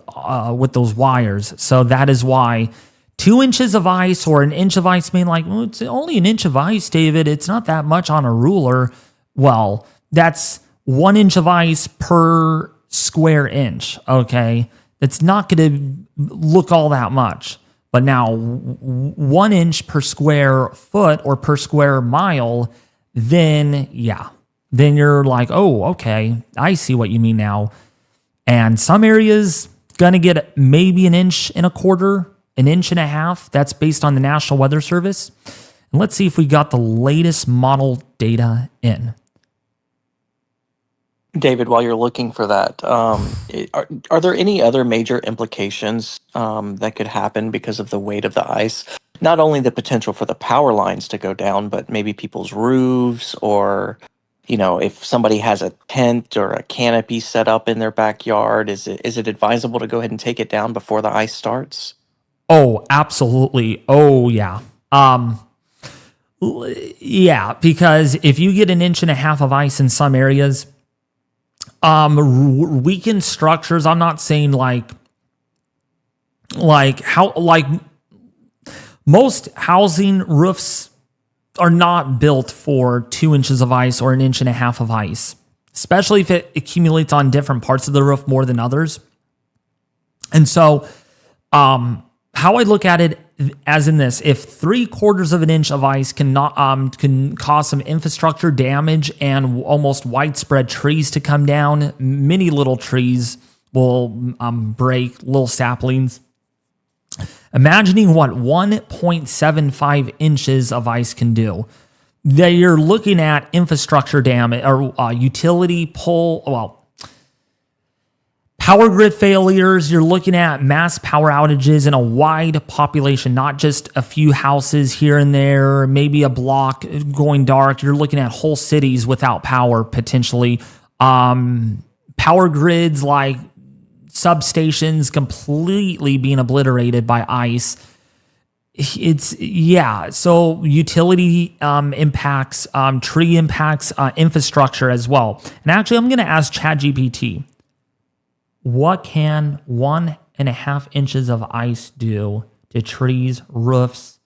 with those wires. So that is why 2 inches of ice or an inch of ice, it's only an inch of ice, David. It's not that much on a ruler. Well, that's 1 inch of ice per square inch, okay? That's not going to look all that much. But now 1 inch per square foot or per square mile, then you're like, oh, okay, I see what you mean now. And some areas going to get maybe 1.25 inches, 1.5 inches. That's based on the National Weather Service. And let's see if we got the latest model data in. David, while you're looking for that, are there any other major implications that could happen because of the weight of the ice? Not only the potential for the power lines to go down, but maybe people's roofs, or if somebody has a tent or a canopy set up in their backyard, is it advisable to go ahead and take it down before the ice starts? Oh, absolutely. Oh, yeah. Yeah, because if you get 1.5 inches of ice in some areas, weakened structures, I'm not saying like like most housing roofs are not built for 2 inches of ice or 1.5 inches of ice, especially if it accumulates on different parts of the roof more than others. And so, how I look at it as in this: if 3/4 of an inch of ice can cause some infrastructure damage and almost widespread trees to come down, many little trees will break, little saplings. Imagining what 1.75 inches of ice can do. You're looking at infrastructure damage or utility power grid failures. You're looking at mass power outages in a wide population, not just a few houses here and there, maybe a block going dark. You're looking at whole cities without power potentially. Power grids like substations completely being obliterated by ice. So utility impacts, tree impacts, infrastructure as well. And actually, I'm going to ask ChatGPT, what can 1.5 inches of ice do to trees, roofs,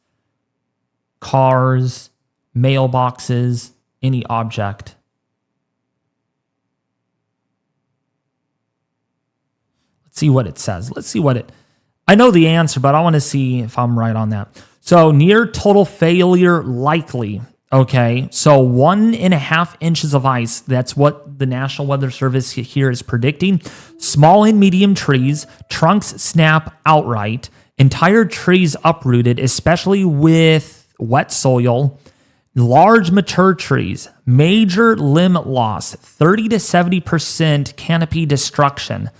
cars, mailboxes, any object? See what it says. I know the answer, but I want to see if I'm right on that. So near total failure likely. Okay. So 1.5 inches of ice. That's what the National Weather Service here is predicting. Small and medium trees, trunks snap outright, entire trees uprooted, especially with wet soil. Large mature trees, major limb loss, 30 to 70% canopy destruction.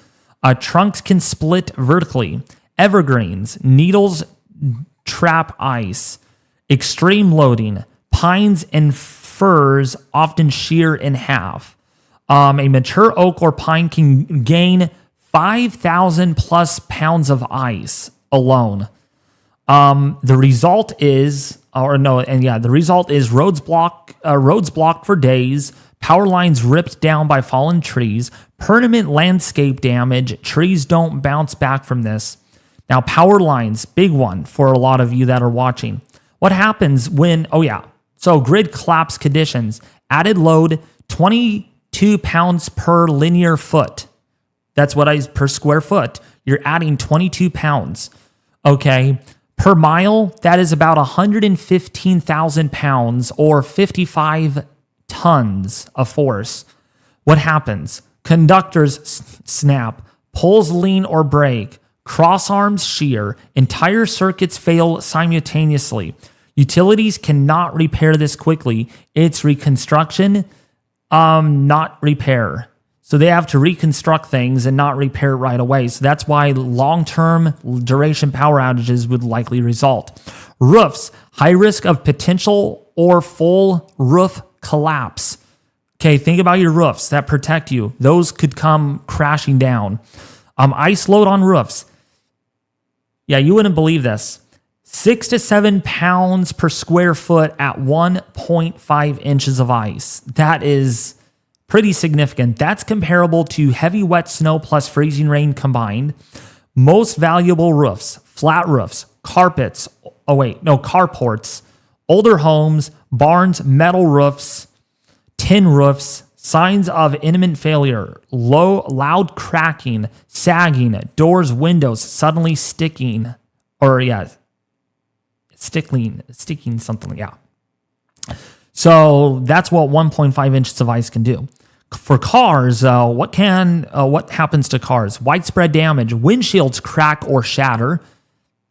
Trunks can split vertically. Evergreens, needles trap ice. Extreme loading. Pines and firs often shear in half. A mature oak or pine can gain 5,000 plus pounds of ice alone. The result is roads blocked for days. Power lines ripped down by fallen trees, permanent landscape damage. Trees don't bounce back from this. Now, power lines, big one for a lot of you that are watching. What happens when, so grid collapse conditions, added load, 22 pounds per linear foot. That's per square foot. You're adding 22 pounds, okay? Per mile, that is about 115,000 pounds or 55 tons of force. What happens? Conductors snap, poles lean or break, crossarms shear, entire circuits fail simultaneously. Utilities cannot repair this quickly. It's reconstruction, not repair. So they have to reconstruct things and not repair it right away. So that's why long-term duration power outages would likely result. Roofs, high risk of potential or full roof collapse. Okay, think about your roofs that protect you. Those could come crashing down. Ice load on roofs. Yeah, you wouldn't believe this. 6 to 7 pounds per square foot at 1.5 inches of ice. That is pretty significant. That's comparable to heavy wet snow plus freezing rain combined. Most valuable roofs, flat roofs, carports, older homes, barns, metal roofs, tin roofs, signs of imminent failure, loud cracking, sagging, doors, windows suddenly sticking something. So that's what 1.5 inches of ice can do. For cars, what happens to cars? Widespread damage, windshields crack or shatter.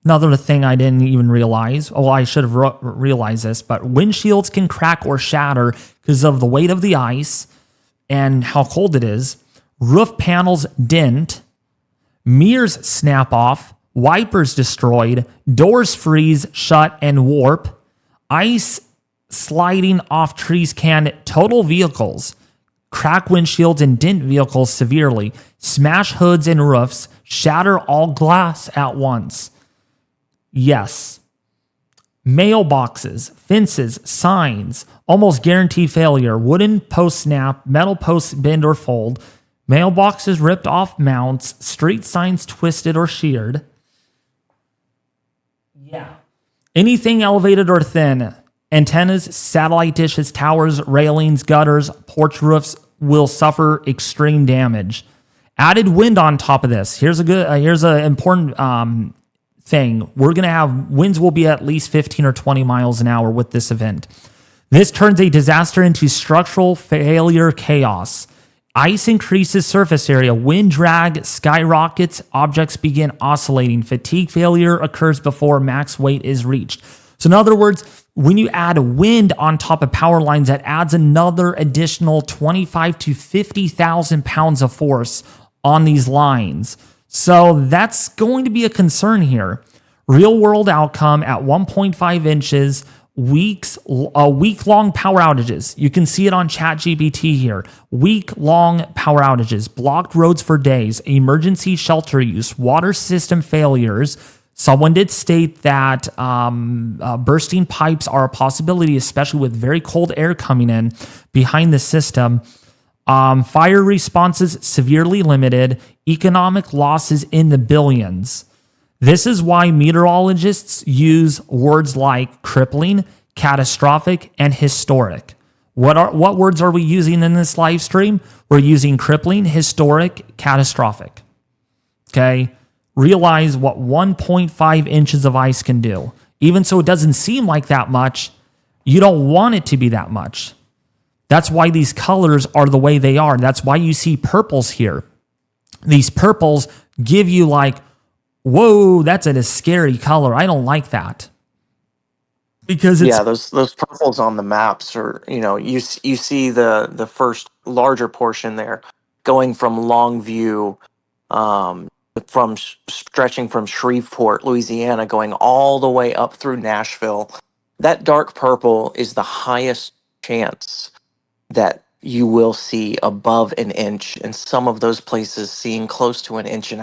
Another thing I didn't even realize. Oh, I should have realized this, but windshields can crack or shatter because of the weight of the ice and how cold it is. Roof panels dent, mirrors snap off, wipers destroyed, doors freeze shut and warp, ice sliding off trees can total vehicles, crack windshields and dent vehicles severely, smash hoods and roofs, shatter all glass at once. Yes. Mailboxes, fences, signs, almost guaranteed failure. Wooden posts snap, metal posts bend or fold, mailboxes ripped off mounts, street signs twisted or sheared. Yeah. Anything elevated or thin, antennas, satellite dishes, towers, railings, gutters, porch roofs will suffer extreme damage. Added wind on top of this. Here's an important thing. We're going to have winds will be at least 15 or 20 miles an hour with this event. This turns a disaster into structural failure chaos. Ice increases surface area, wind drag skyrockets, objects begin oscillating, fatigue failure occurs before max weight is reached. So in other words, when you add wind on top of power lines, that adds another additional 25 to 50,000 pounds of force on these lines. So that's going to be a concern here. Real world outcome at 1.5 inches, week-long power outages. You can see it on ChatGPT here. Week-long power outages, blocked roads for days, emergency shelter use, water system failures. Someone did state that bursting pipes are a possibility, especially with very cold air coming in behind the system. Fire responses severely limited, economic losses in the billions. This is why meteorologists use words like crippling, catastrophic, and historic. What words are we using in this live stream? We're using crippling, historic, catastrophic. Okay? Realize what 1.5 inches of ice can do. Even so it doesn't seem like that much, you don't want it to be that much. That's why these colors are the way they are. That's why you see purples here. These purples give you like, whoa, that's a scary color. I don't like that. Because it's those purples on the maps are, you see the first larger portion there going from Longview, from stretching from Shreveport, Louisiana, going all the way up through Nashville. That dark purple is the highest chance that you will see above an inch, and some of those places seeing close to 1.5 inches.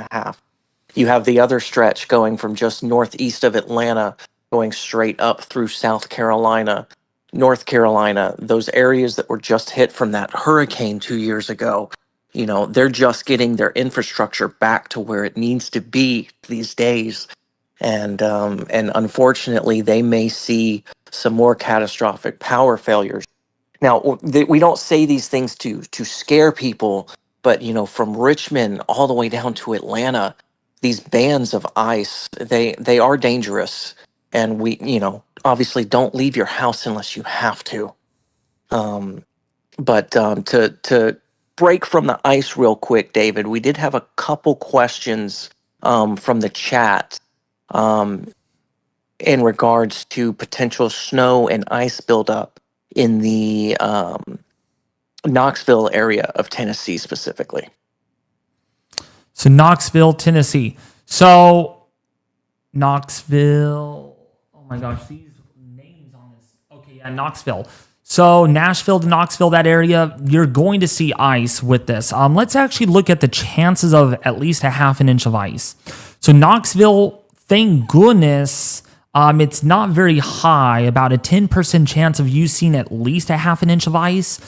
You have the other stretch going from just northeast of Atlanta, going straight up through South Carolina, North Carolina, those areas that were just hit from that hurricane 2 years ago. They're just getting their infrastructure back to where it needs to be these days. And unfortunately, they may see some more catastrophic power failures. Now, we don't say these things to scare people, but, from Richmond all the way down to Atlanta, these bands of ice, they are dangerous. And we, obviously don't leave your house unless you have to. But to break from the ice real quick, David, we did have a couple questions from the chat in regards to potential snow and ice buildup in the Knoxville area of Tennessee specifically. So Knoxville, Tennessee. So Knoxville. Oh my gosh, these names on this. Okay, yeah, Knoxville. So Nashville to Knoxville, that area, you're going to see ice with this. Let's actually look at the chances of at least 1/2 inch of ice. So Knoxville, thank goodness, it's not very high, about a 10% chance of you seeing at least 1/2 inch of ice.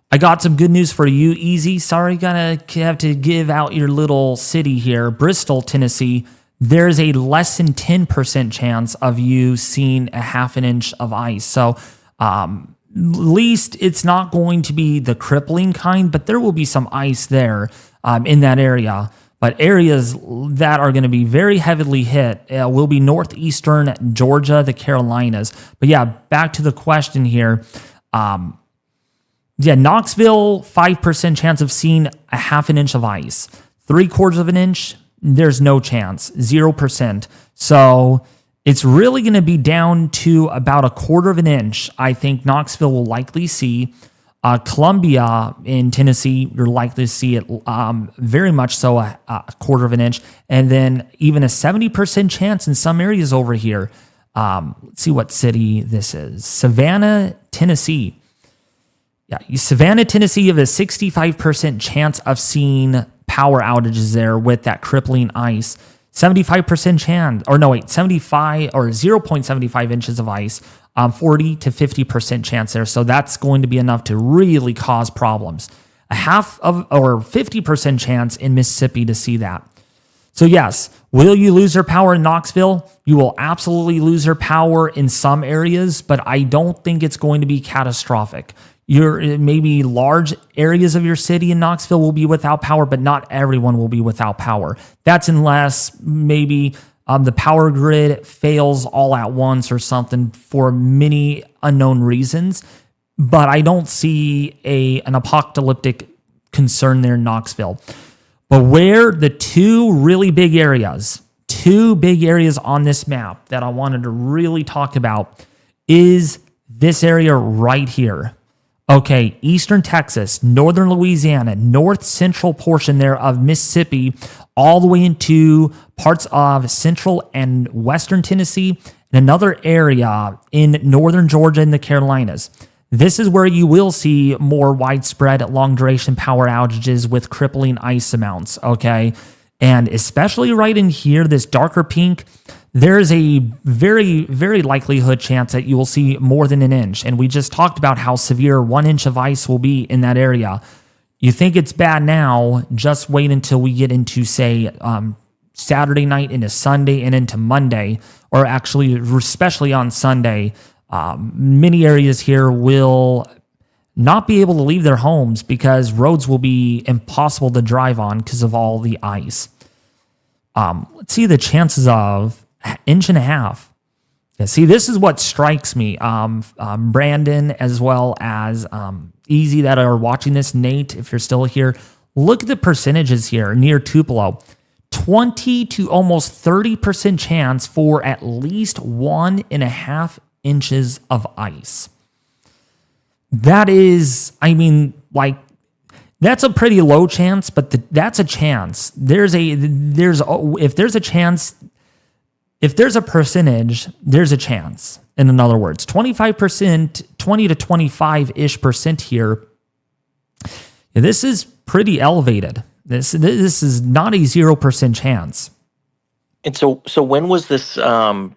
I got some good news for you, Easy. Sorry, gonna have to give out your little city here, Bristol, Tennessee. There's a less than 10% chance of you seeing 1/2 inch of ice. So at least it's not going to be the crippling kind, but there will be some ice there in that area. But areas that are going to be very heavily hit will be northeastern Georgia, the Carolinas. But yeah, back to the question here. Knoxville, 5% chance of seeing 1/2 inch of ice. 3/4 inch, there's no chance, 0%. So it's really going to be down to about 1/4 inch. I think Knoxville will likely see. Columbia in Tennessee, you're likely to see it very much so a 1/4 inch. And then even a 70% chance in some areas over here. Let's see what city this is. Savannah, Tennessee. Yeah, Savannah, Tennessee, you have a 65% chance of seeing power outages there with that crippling ice. 75% chance, or no, wait, 75 or 0.75 inches of ice, 40 to 50% chance there. So that's going to be enough to really cause problems. 50% chance in Mississippi to see that. So yes, will you lose your power in Knoxville? You will absolutely lose your power in some areas, but I don't think it's going to be catastrophic. Maybe large areas of your city in Knoxville will be without power, but not everyone will be without power. That's unless maybe the power grid fails all at once or something for many unknown reasons. But I don't see an apocalyptic concern there in Knoxville. But where the two big areas on this map that I wanted to really talk about is this area right here. Okay, eastern Texas, northern Louisiana, north central portion there of Mississippi, all the way into parts of central and western Tennessee, and another area in northern Georgia and the Carolinas. This is where you will see more widespread long-duration power outages with crippling ice amounts, okay? And especially right in here, this darker pink, there's a very, very likelihood chance that you will see more than an inch. And we just talked about how severe 1 inch of ice will be in that area. You think it's bad now, just wait until we get into, say, Saturday night into Sunday and into Monday, or actually, especially on Sunday. Many areas here will not be able to leave their homes because roads will be impossible to drive on because of all the ice. Let's see the chances of 1.5 inches. Yeah, see, this is what strikes me. Brandon, as well as Easy that are watching this, Nate, if you're still here, look at the percentages here near Tupelo. 20 to almost 30% chance for at least 1.5 inches of ice. That is, I mean, like, that's a pretty low chance, but that's a chance. If there's a chance, if there's a percentage, there's a chance. In other words, 25%, 20 to 25-ish% here. This is pretty elevated. This is not a 0% chance. And so when was this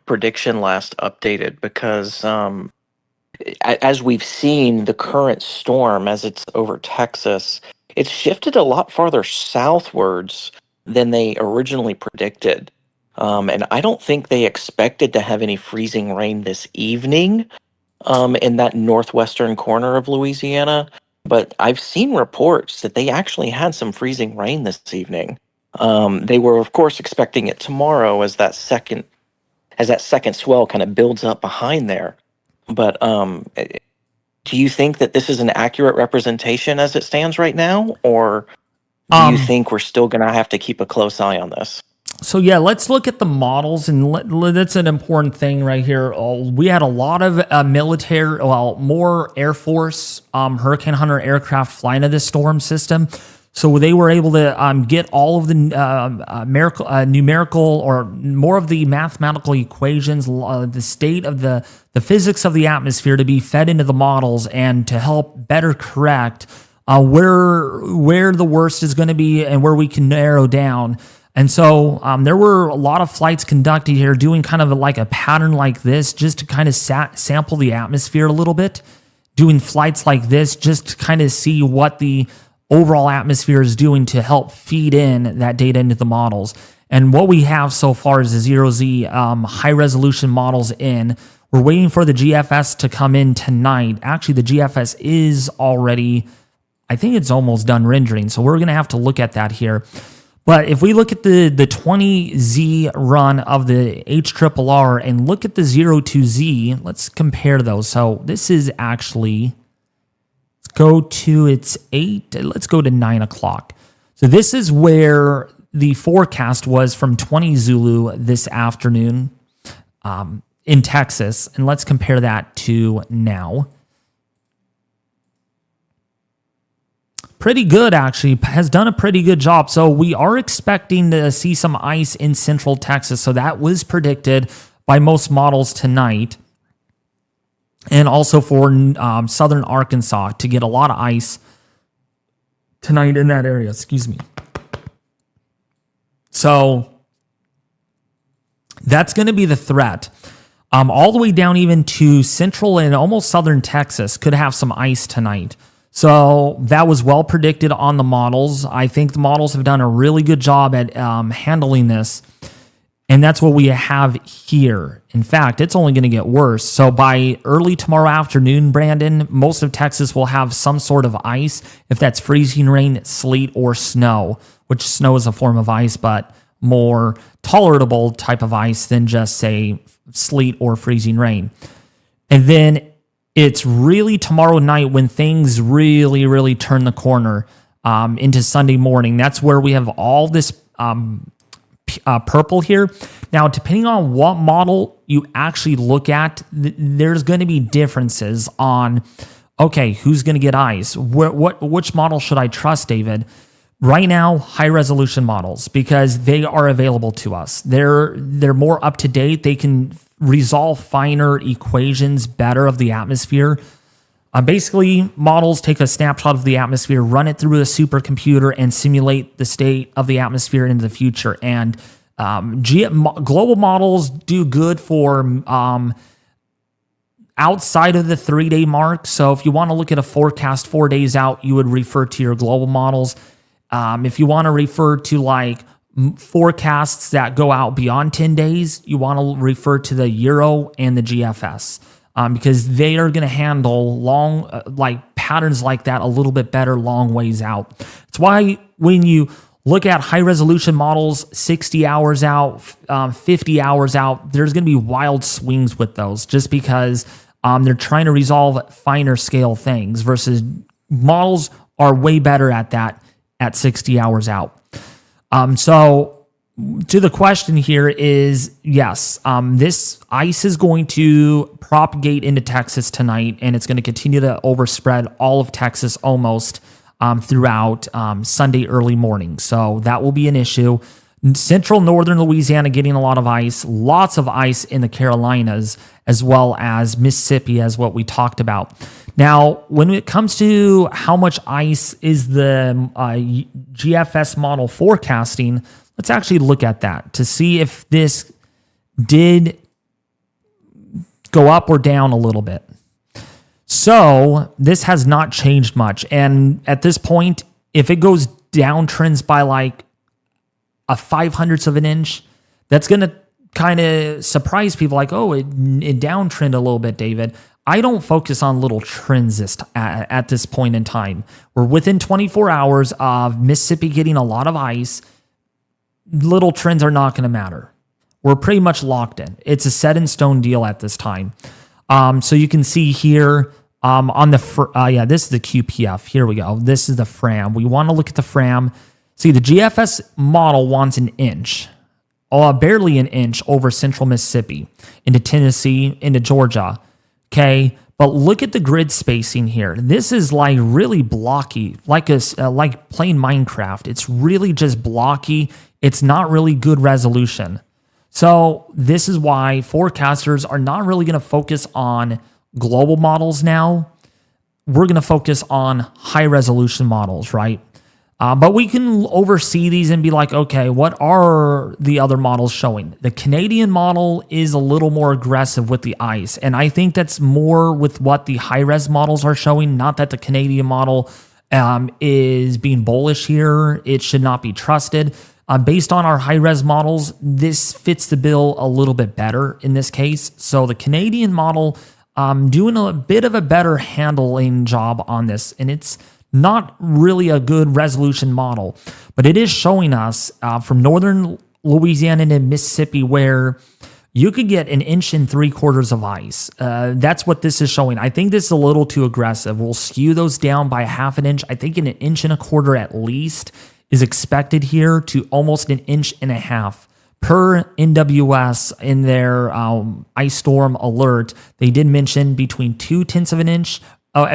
prediction last updated? Because as we've seen, the current storm, as it's over Texas, it's shifted a lot farther southwards than they originally predicted. And I don't think they expected to have any freezing rain this evening in that northwestern corner of Louisiana. But I've seen reports that they actually had some freezing rain this evening. They were, of course, expecting it tomorrow as that second swell kind of builds up behind there. But do you think that this is an accurate representation as it stands right now, or do you think we're still going to have to keep a close eye on this? So yeah, let's look at the models, and that's an important thing right here. We had a lot of more Air Force Hurricane Hunter aircraft flying into this storm system. So they were able to get all of the numerical or more of the mathematical equations, the state of the physics of the atmosphere to be fed into the models and to help better correct where the worst is going to be and where we can narrow down. And so there were a lot of flights conducted here doing kind of like a pattern like this just to kind of sample the atmosphere a little bit, doing flights like this just to kind of see what the overall atmosphere is doing to help feed in that data into the models. And what we have so far is the 0Z high resolution models in. We're waiting for the GFS to come in tonight. Actually, the GFS is already, I think it's almost done rendering. So we're going to have to look at that here. But if we look at the 20Z run of the HRRR and look at the 02Z, let's compare those. So this is actually, let's go to 9 o'clock. So this is where the forecast was from 20 Zulu this afternoon in Texas. And let's compare that to now. Pretty good, actually, has done a pretty good job. So we are expecting to see some ice in central Texas. So that was predicted by most models tonight. And also for southern Arkansas to get a lot of ice tonight in that area. Excuse me. So that's going to be the threat. All the way down even to central and almost southern Texas could have some ice tonight. So that was well predicted on the models. I think the models have done a really good job at handling this. And that's what we have here. In fact, it's only going to get worse. So by early tomorrow afternoon, Brandon, most of Texas will have some sort of ice, if that's freezing rain, sleet, or snow, which snow is a form of ice, but more tolerable type of ice than just, say, sleet or freezing rain. And then it's really tomorrow night when things really, really turn the corner into Sunday morning. That's where we have all this purple here. Now, depending on what model you actually look at, there's going to be differences on, okay, who's going to get ice? Which model should I trust, David? Right now, high resolution models, because they are available to us. They're more up to date. They can resolve finer equations better of the atmosphere. Basically, models take a snapshot of the atmosphere, run it through a supercomputer, and simulate the state of the atmosphere into the future. And global models do good for outside of the 3-day mark. So if you want to look at a forecast 4 days out, you would refer to your global models. If you want to refer to like forecasts that go out beyond 10 days, you want to refer to the Euro and the GFS. Because they are going to handle long, like patterns like that a little bit better long ways out. It's why when you look at high resolution models, 60 hours out, 50 hours out, there's going to be wild swings with those just because they're trying to resolve finer scale things versus models are way better at that at 60 hours out. So to the question here is, yes, this ice is going to propagate into Texas tonight, and it's going to continue to overspread all of Texas almost throughout Sunday early morning. So that will be an issue. Central northern Louisiana getting a lot of ice, lots of ice in the Carolinas, as well as Mississippi, as what we talked about. Now, when it comes to how much ice is the GFS model forecasting, let's actually look at that to see if this did go up or down a little bit. So this has not changed much. And at this point, if it goes down trends by like a 0.05 of an inch, that's going to kind of surprise people like, oh, it downtrend a little bit, David. I don't focus on little trends at this point in time. We're within 24 hours of Mississippi getting a lot of ice. Little trends are not going to matter. We're pretty much locked in. It's a set in stone deal at this time. So you can see here on the, this is the QPF. Here we go. This is the FRAM. We want to look at the FRAM. See, the GFS model wants an inch, barely an inch over central Mississippi, into Tennessee, into Georgia. Okay. But look at the grid spacing here. This is like really blocky, like playing Minecraft. It's really just blocky. It's not really good resolution. So this is why forecasters are not really going to focus on global models now. We're going to focus on high resolution models, right? But we can oversee these and be like, okay, what are the other models showing? The Canadian model is a little more aggressive with the ice. And I think that's more with what the high-res models are showing, not that the Canadian model is being bullish here. It should not be trusted. Based on our high-res models, this fits the bill a little bit better in this case. So the Canadian model doing a bit of a better handling job on this, and it's not really a good resolution model, but it is showing us from northern Louisiana to Mississippi where you could get 1 3/4 inches of ice. That's what this is showing. I think this is a little too aggressive. We'll skew those down by 1/2 inch. I think 1 1/4 inches at least is expected here to almost 1.5 inches. Per NWS in their ice storm alert, they did mention between 0.2 of an inch,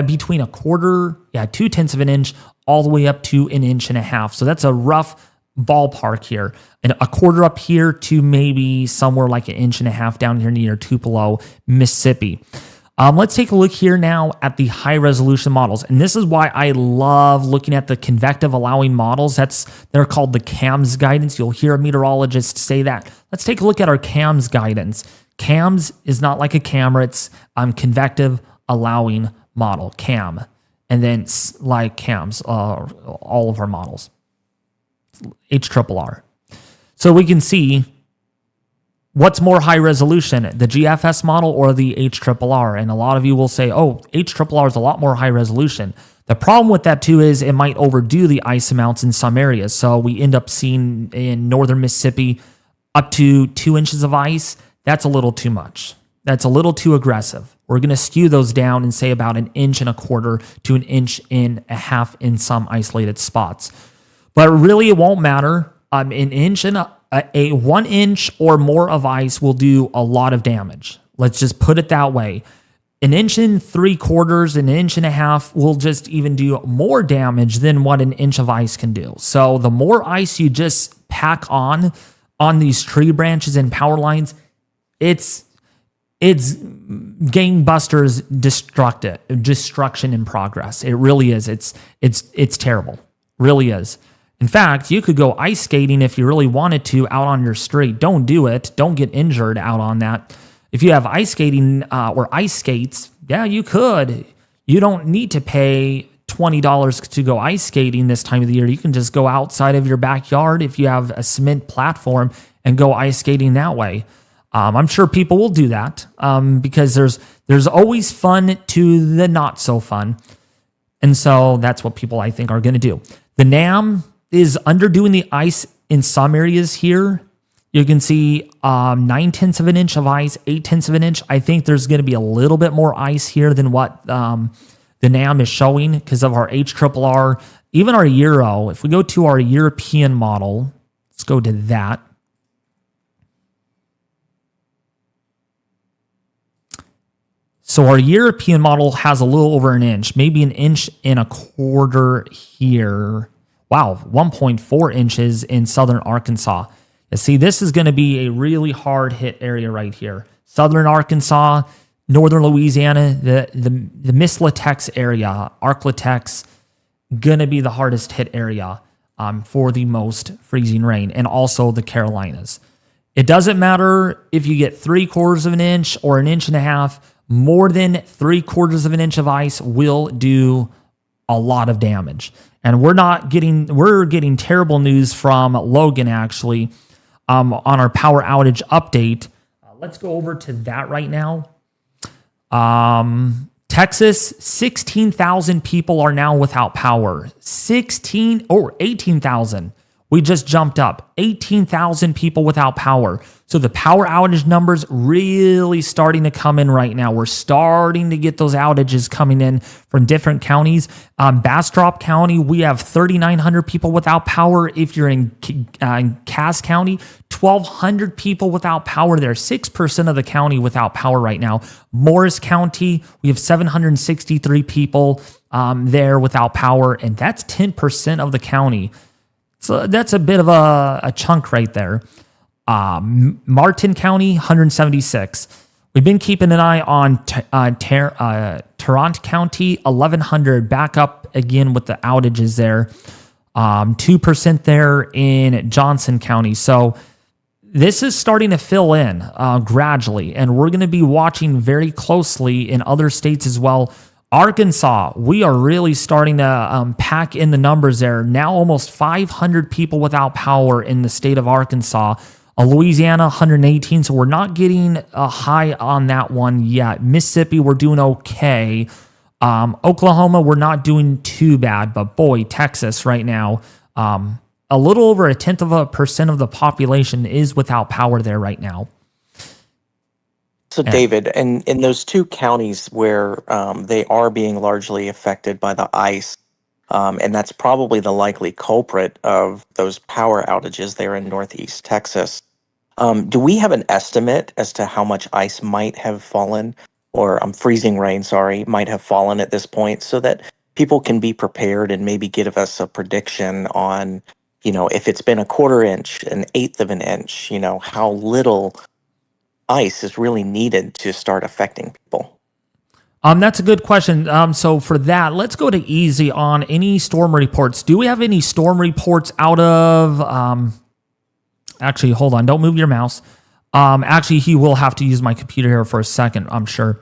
between 0.2 of an inch, all the way up to 1.5 inches. So that's a rough ballpark here. And 1/4 up here to maybe somewhere like 1.5 inches down here near Tupelo, Mississippi. Let's take a look here now at the high resolution models. And this is why I love looking at the convective allowing models. They're called the CAMS guidance. You'll hear a meteorologist say that. Let's take a look at our CAMS guidance. CAMS is not like a camera. It's convective allowing model, CAM. and then like cams, all of our models, HRRR. So we can see what's more high resolution, the GFS model or the HRRR. And a lot of you will say, oh, HRRR is a lot more high resolution. The problem with that too is it might overdo the ice amounts in some areas. So we end up seeing in northern Mississippi up to 2 inches of ice. That's a little too much. That's a little too aggressive. We're going to skew those down and say about 1.25 inches to 1.5 inches in some isolated spots. But really, it won't matter. An inch and a 1 inch or more of ice will do a lot of damage. Let's just put it that way. 1 3/4 inches, 1.5 inches will just even do more damage than what 1 inch of ice can do. So the more ice you just pack on these tree branches and power lines, it's gangbusters destruction in progress. It really is. It's terrible. Really is. In fact, you could go ice skating if you really wanted to out on your street. Don't do it. Don't get injured out on that. If you have ice skating or ice skates, yeah, you could. You don't need to pay $20 to go ice skating this time of the year. You can just go outside of your backyard if you have a cement platform and go ice skating that way. I'm sure people will do that because there's always fun to the not so fun. And so that's what people, I think, are going to do. The NAM is underdoing the ice in some areas here. You can see 0.9 inches of ice, 0.8 inches. I think there's going to be a little bit more ice here than what the NAM is showing because of our HRRR, even our Euro. If we go to our European model, let's go to that. So our European model has a little over 1 inch, maybe 1.25 inches here. Wow, 1.4 inches in southern Arkansas. You see, this is going to be a really hard hit area right here. Southern Arkansas, northern Louisiana, the Miss Latex area, Ark-La-Tex, going to be the hardest hit area for the most freezing rain, and also the Carolinas. It doesn't matter if you get 3/4 of an inch or 1.5 inches. More than 3/4 of an inch of ice will do a lot of damage. And we're getting terrible news from Logan actually on our power outage update. Let's go over to that right now. Texas, 16,000 people are now without power. 18,000. We just jumped up 18,000 people without power. So the power outage numbers really starting to come in right now. We're starting to get those outages coming in from different counties. Bastrop County, we have 3,900 people without power. If you're in Cass County, 1,200 people without power there. 6% of the county without power right now. Morris County, we have 763 people there without power, and that's 10% of the county. So that's a bit of a chunk right there. Martin County, 176. We've been keeping an eye on Tarrant County, 1,100. Back up again with the outages there. 2% there in Johnson County. So this is starting to fill in gradually, and we're going to be watching very closely in other states as well. Arkansas, we are really starting to pack in the numbers there. Now almost 500 people without power in the state of Arkansas. Louisiana, 118, so we're not getting a high on that one yet. Mississippi, we're doing okay. Oklahoma, we're not doing too bad, but boy, Texas right now, a little over 0.1% of the population is without power there right now. So, David, in those two counties where they are being largely affected by the ice, and that's probably the likely culprit of those power outages there in Northeast Texas, do we have an estimate as to how much ice might have fallen, or freezing rain, might have fallen at this point, so that people can be prepared and maybe give us a prediction on, if it's been 1/4 inch, 1/8 of an inch, how little ice is really needed to start affecting people? That's a good question. So for that, let's go to easy on any storm reports. Do we have any storm reports out of, actually, hold on, don't move your mouse. Actually, he will have to use my computer here for a second, I'm sure.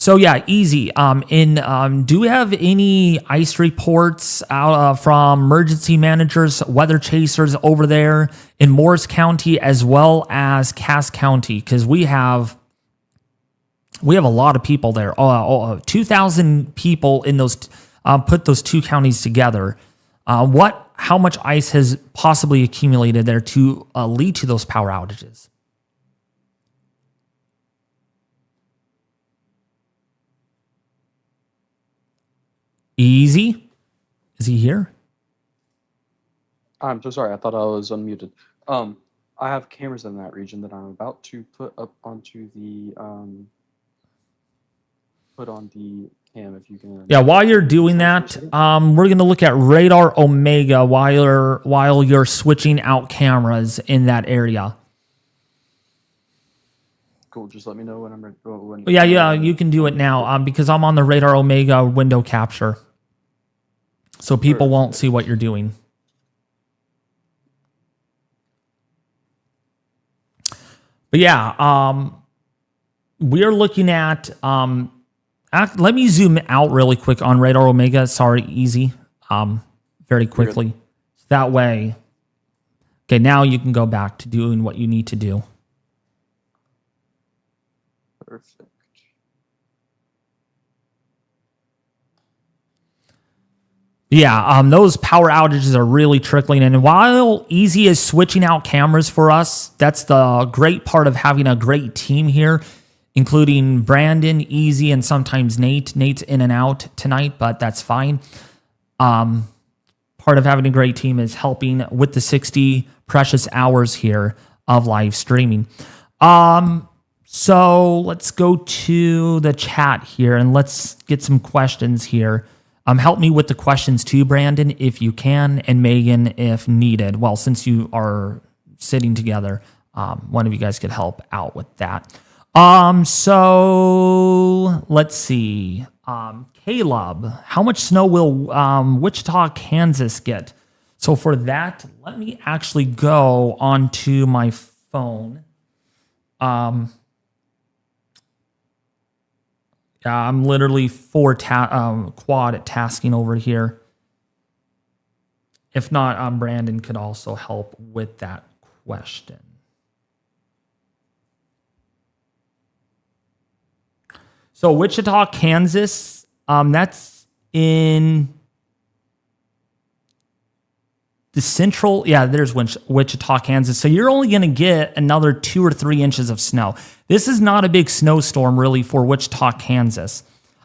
So yeah, easy. Do we have any ice reports out from emergency managers, weather chasers over there in Morris County as well as Cass County? Because we have a lot of people there. 2,000 people in those. Put those two counties together. How much ice has possibly accumulated there to lead to those power outages? Easy. Is he here? I'm so sorry. I thought I was unmuted. I have cameras in that region that I'm about to put up onto the put on the cam. If you can. Yeah. While you're doing that, we're gonna look at Radar Omega while you're switching out cameras in that area. Cool. Just let me know when I'm ready. Yeah. You can do it now. Because I'm on the Radar Omega window capture, so people won't see what you're doing. But yeah, we are looking at. Let me zoom out really quick on Radar Omega. Sorry, easy. Very quickly. That way. Okay, now you can go back to doing what you need to do. Perfect. Yeah, those power outages are really trickling in. And while Easy is switching out cameras for us, that's the great part of having a great team here, including Brandon, Easy, and sometimes Nate. Nate's in and out tonight, but that's fine. Part of having a great team is helping with the 60 precious hours here of live streaming. So let's go to the chat here and let's get some questions here. Help me with the questions too, Brandon, if you can, and Megan, if needed. Well, since you are sitting together, one of you guys could help out with that. So let's see. Caleb, how much snow will Wichita, Kansas get? So for that, let me actually go onto my phone. I'm literally quad tasking over here. If not, Brandon could also help with that question. So Wichita, Kansas, that's in the central. Yeah, there's Wichita, Kansas. So you're only going to get another 2 or 3 inches of snow. This is not a big snowstorm really for Wichita, Kansas.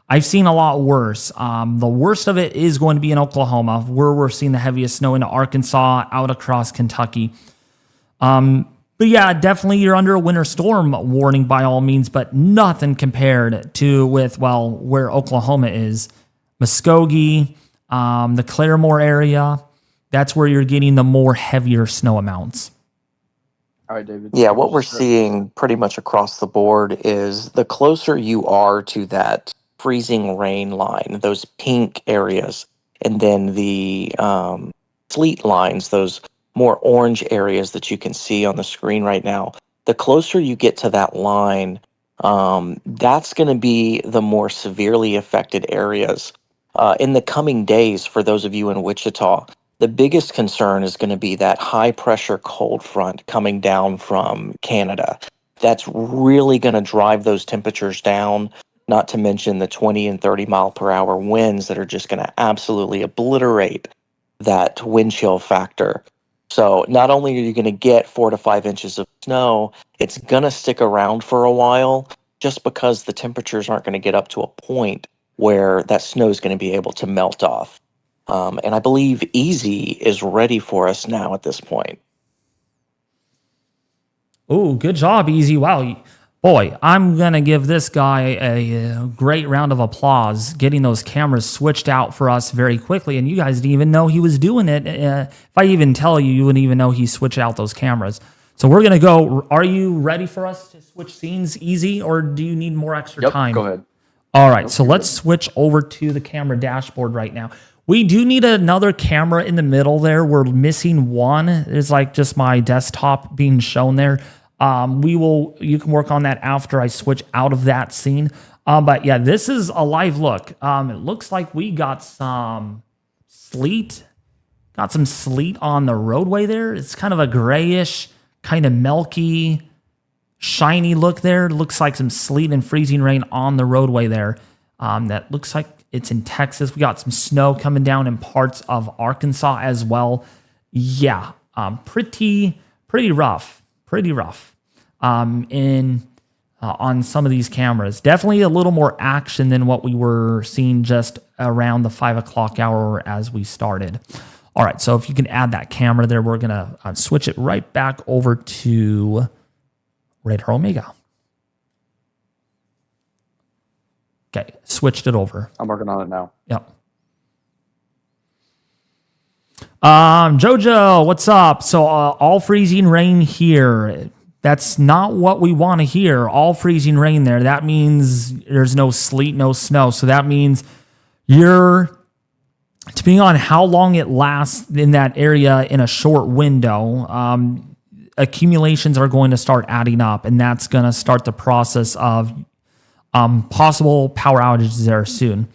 I've seen a lot worse. The worst of it is going to be in Oklahoma, where we're seeing the heaviest snow, into Arkansas, out across Kentucky. But yeah, definitely you're under a winter storm warning by all means, but nothing compared to where Oklahoma is. Muskogee, the Claremore area, that's where you're getting the more heavier snow amounts. All right, David. Yeah, what we're seeing pretty much across the board is the closer you are to that freezing rain line, those pink areas, and then the sleet lines, those more orange areas that you can see on the screen right now, the closer you get to that line, that's going to be the more severely affected areas. In the coming days, for those of you in Wichita, the biggest concern is going to be that high pressure cold front coming down from Canada. That's really going to drive those temperatures down, not to mention the 20 and 30 mile per hour winds that are just going to absolutely obliterate that wind chill factor. So not only are you going to get 4 to 5 inches of snow, it's going to stick around for a while just because the temperatures aren't going to get up to a point where that snow is going to be able to melt off. And I believe Easy is ready for us now at this point. Oh, good job, Easy. Wow. Boy, I'm going to give this guy a great round of applause, getting those cameras switched out for us very quickly. And you guys didn't even know he was doing it. If I even tell you, you wouldn't even know he switched out those cameras. So we're going to go. Are you ready for us to switch scenes, Easy, or do you need more extra time? Go ahead. All right, so let's switch over to the camera dashboard right now. We do need another camera in the middle there. We're missing one. It's like just my desktop being shown there. You can work on that after I switch out of that scene. But yeah, this is a live look. It looks like we got some sleet. Got some sleet on the roadway there. It's kind of a grayish, kind of milky, shiny look there. Looks like some sleet and freezing rain on the roadway there. That looks like it's in Texas. We got some snow coming down in parts of Arkansas as well. Yeah, pretty rough. Pretty rough. On some of these cameras. Definitely a little more action than what we were seeing just around the 5 o'clock hour as we started. All right, so if you can add that camera there, we're going to switch it right back over to Radar Omega. Okay, switched it over. I'm working on it now. Yep. Jojo, what's up? So all freezing rain here. That's not what we want to hear. All freezing rain there. That means there's no sleet, no snow. So that means depending on how long it lasts in that area in a short window, accumulations are going to start adding up, and that's going to start the process of possible power outages there soon.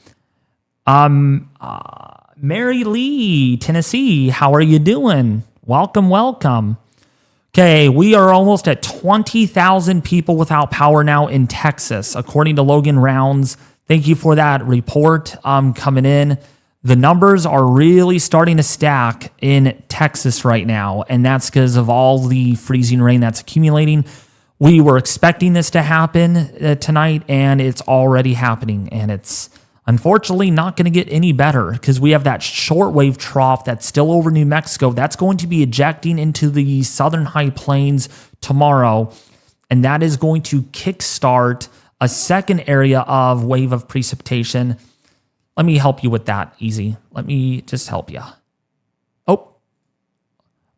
Mary Lee, Tennessee, how are you doing? Welcome. Okay, we are almost at 20,000 people without power now in Texas, according to Logan Rounds. Thank you for that report coming in. The numbers are really starting to stack in Texas right now, and that's because of all the freezing rain that's accumulating. We were expecting this to happen tonight, and it's already happening, and it's unfortunately not going to get any better because we have that shortwave trough that's still over New Mexico. That's going to be ejecting into the southern high plains tomorrow, and that is going to kickstart a second area of wave of precipitation. Let me help you with that, Easy. Let me just help you. Oh.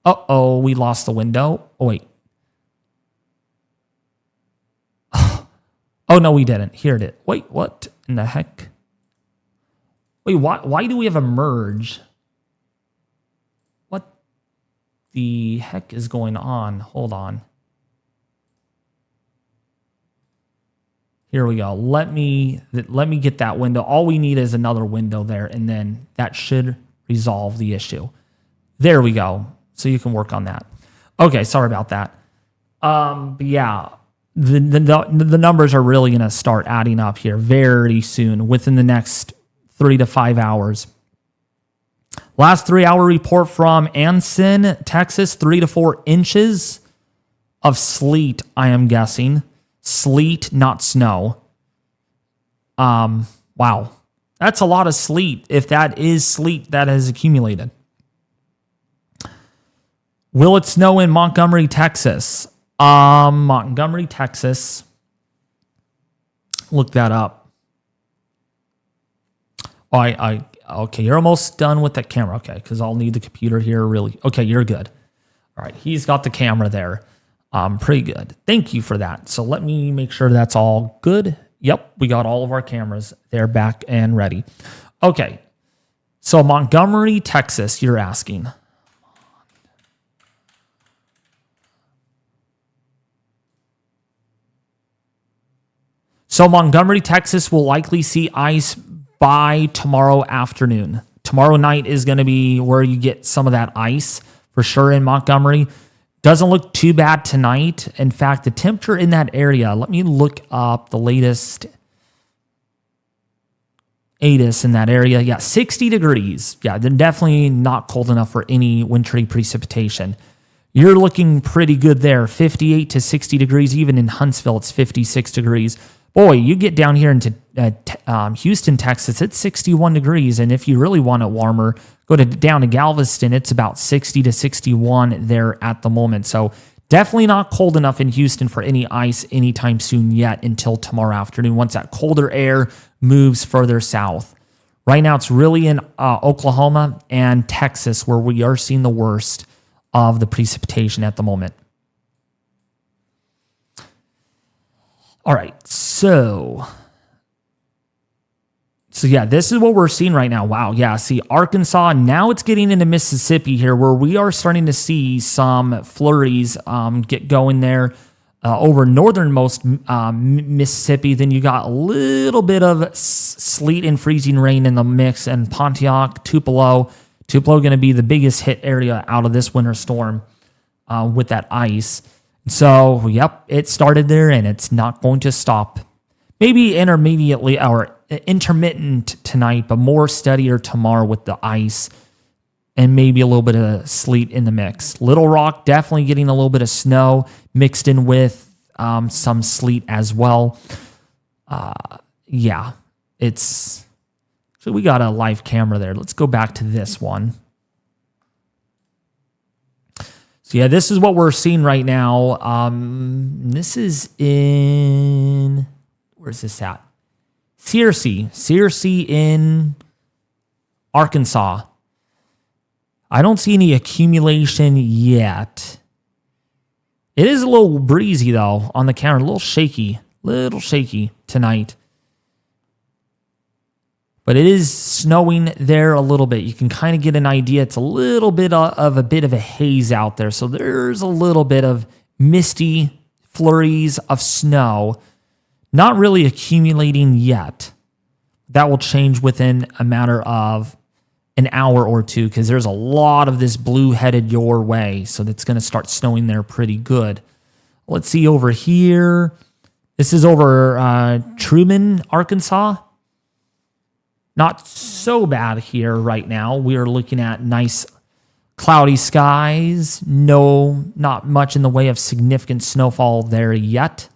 Uh-oh, we lost the window. Oh, wait. Oh, no, we didn't. Here it is. Wait, what in the heck? Wait, why do we have a merge? What the heck is going on? Hold on. Here we go. Let me get that window. All we need is another window there, and then that should resolve the issue. There we go. So you can work on that. Okay, sorry about that. But yeah, the numbers are really going to start adding up here very soon, within the next 3 to 5 hours. Last 3-hour report from Anson, Texas, 3 to 4 inches of sleet, I am guessing. Sleet, not snow. Wow. That's a lot of sleet, if that is sleet that has accumulated. Will it snow in Montgomery, Texas? Montgomery, Texas. Look that up. Oh, okay, you're almost done with that camera. Okay, because I'll need the computer here really. Okay, you're good. All right, he's got the camera there. Pretty good. Thank you for that. So let me make sure that's all good. Yep, we got all of our cameras there back and ready. Okay, so Montgomery, Texas, you're asking. So Montgomery, Texas will likely see ice by tomorrow afternoon. Tomorrow night is going to be where you get some of that ice for sure in Montgomery. Doesn't look too bad tonight. In fact, the temperature in that area, let me look up the latest ATIS in that area. Yeah, 60 degrees. Yeah, they're definitely not cold enough for any wintry precipitation. You're looking pretty good there. 58 to 60 degrees. Even in Huntsville, it's 56 degrees. Boy, you get down here into Houston, Texas, it's 61 degrees. And if you really want it warmer, go down to Galveston. It's about 60 to 61 there at the moment. So definitely not cold enough in Houston for any ice anytime soon yet until tomorrow afternoon once that colder air moves further south. Right now, it's really in Oklahoma and Texas where we are seeing the worst of the precipitation at the moment. All right, so yeah, this is what we're seeing right now. Wow, yeah, see Arkansas, now it's getting into Mississippi here where we are starting to see some flurries get going there. over northernmost Mississippi. Then you got a little bit of sleet and freezing rain in the mix, and Pontiac, Tupelo going to be the biggest hit area out of this winter storm with that ice. So, yep, it started there, and it's not going to stop. Maybe intermediately or intermittent tonight, but more steadier tomorrow with the ice and maybe a little bit of sleet in the mix. Little Rock definitely getting a little bit of snow mixed in with some sleet as well. Yeah, it's... So we got a live camera there. Let's go back to this one. So yeah, this is what we're seeing right now. This is in... Where's this at? Searcy in Arkansas. I don't see any accumulation yet. It is a little breezy, though, on the camera. A little shaky tonight. But it is snowing there a little bit. You can kind of get an idea. It's a little bit of a haze out there. So there's a little bit of misty flurries of snow. Not really accumulating yet. That will change within a matter of an hour or two because there's a lot of this blue headed your way. So that's going to start snowing there pretty good. Let's see over here. This is over Truman, Arkansas. Not so bad here right now. We are looking at nice cloudy skies. No, not much in the way of significant snowfall there yet.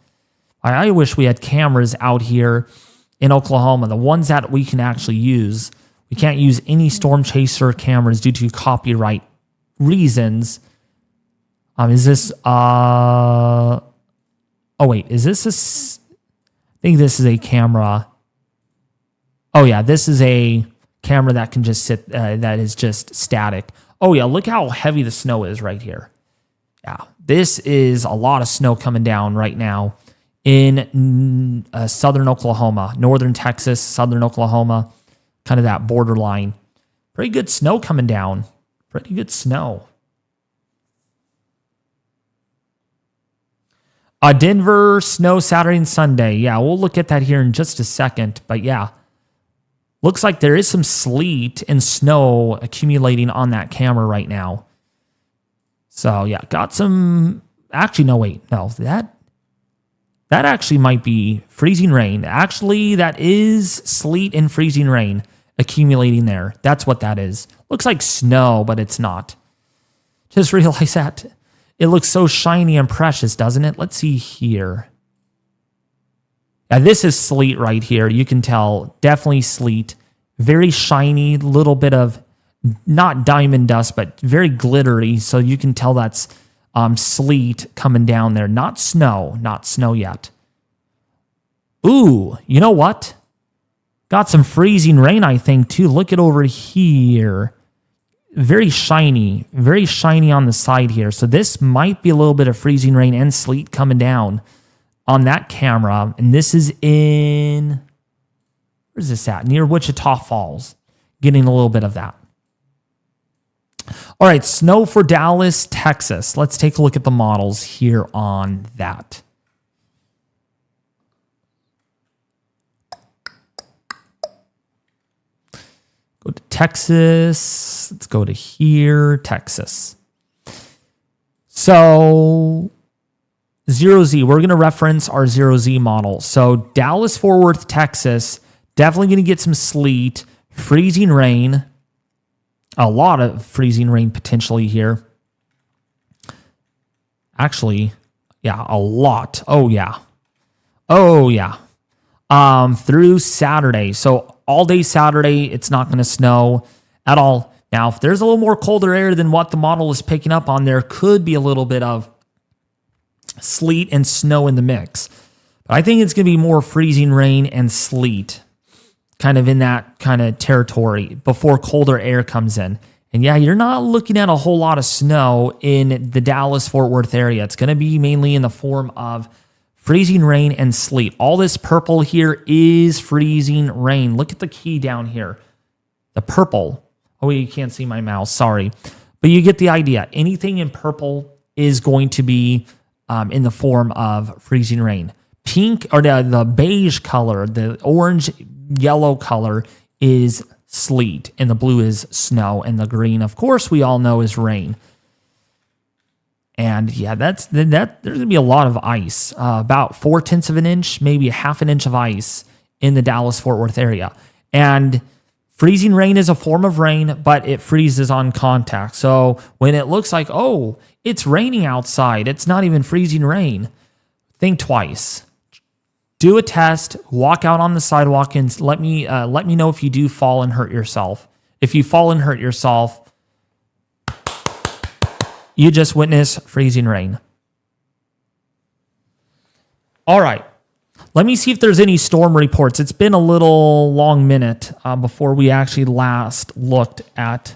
I wish we had cameras out here in Oklahoma, the ones that we can actually use. We can't use any storm chaser cameras due to copyright reasons. Is this... Oh, wait. Is this a... I think this is a camera... Oh, yeah, this is a camera that can just sit, that is just static. Oh, yeah, look how heavy the snow is right here. Yeah, this is a lot of snow coming down right now in southern Oklahoma, northern Texas, southern Oklahoma, kind of that borderline. Pretty good snow coming down. Pretty good snow. Denver, snow Saturday and Sunday. Yeah, we'll look at that here in just a second, but yeah. Looks like there is some sleet and snow accumulating on that camera right now. So, yeah, got some... Actually, no, wait. No, that actually might be freezing rain. Actually, that is sleet and freezing rain accumulating there. That's what that is. Looks like snow, but it's not. Just realized that. It looks so shiny and precious, doesn't it? Let's see here. Now, this is sleet right here. You can tell, definitely sleet. Very shiny, little bit of, not diamond dust, but very glittery. So you can tell that's sleet coming down there. Not snow yet. Ooh, you know what? Got some freezing rain, I think, too. Look at over here. Very shiny on the side here. So this might be a little bit of freezing rain and sleet coming down on that camera. And this is in, where's this at? Near Wichita Falls. Getting a little bit of that. All right, snow for Dallas, Texas. Let's take a look at the models here on that. Go to Texas. Let's go to here, Texas. So 0Z, we're going to reference our 0Z model. So Dallas, Fort Worth, Texas, definitely going to get some sleet, freezing rain, a lot of freezing rain potentially here. Actually, yeah, a lot. Oh, yeah. Through Saturday. So all day Saturday, it's not going to snow at all. Now, if there's a little more colder air than what the model is picking up on, there could be a little bit of sleet and snow in the mix. But I think it's going to be more freezing rain and sleet, kind of in that kind of territory before colder air comes in. And yeah, you're not looking at a whole lot of snow in the Dallas-Fort Worth area. It's going to be mainly in the form of freezing rain and sleet. All this purple here is freezing rain. Look at the key down here. The purple. Oh, you can't see my mouse. Sorry. But you get the idea. Anything in purple is going to be in the form of freezing rain. Pink, or the beige color, the orange yellow color is sleet, and the blue is snow, and the green, of course, we all know is rain. And yeah, there's gonna be a lot of ice, about 4/10 of an inch, maybe a half an inch of ice in the Dallas-Fort Worth area. And freezing rain is a form of rain, but it freezes on contact. So when it looks like, oh, it's raining outside, it's not even freezing rain, think twice. Do a test, walk out on the sidewalk, and let me know if you do fall and hurt yourself. If you fall and hurt yourself, you just witnessed freezing rain. All right. Let me see if there's any storm reports. It's been a little long minute before we actually last looked at...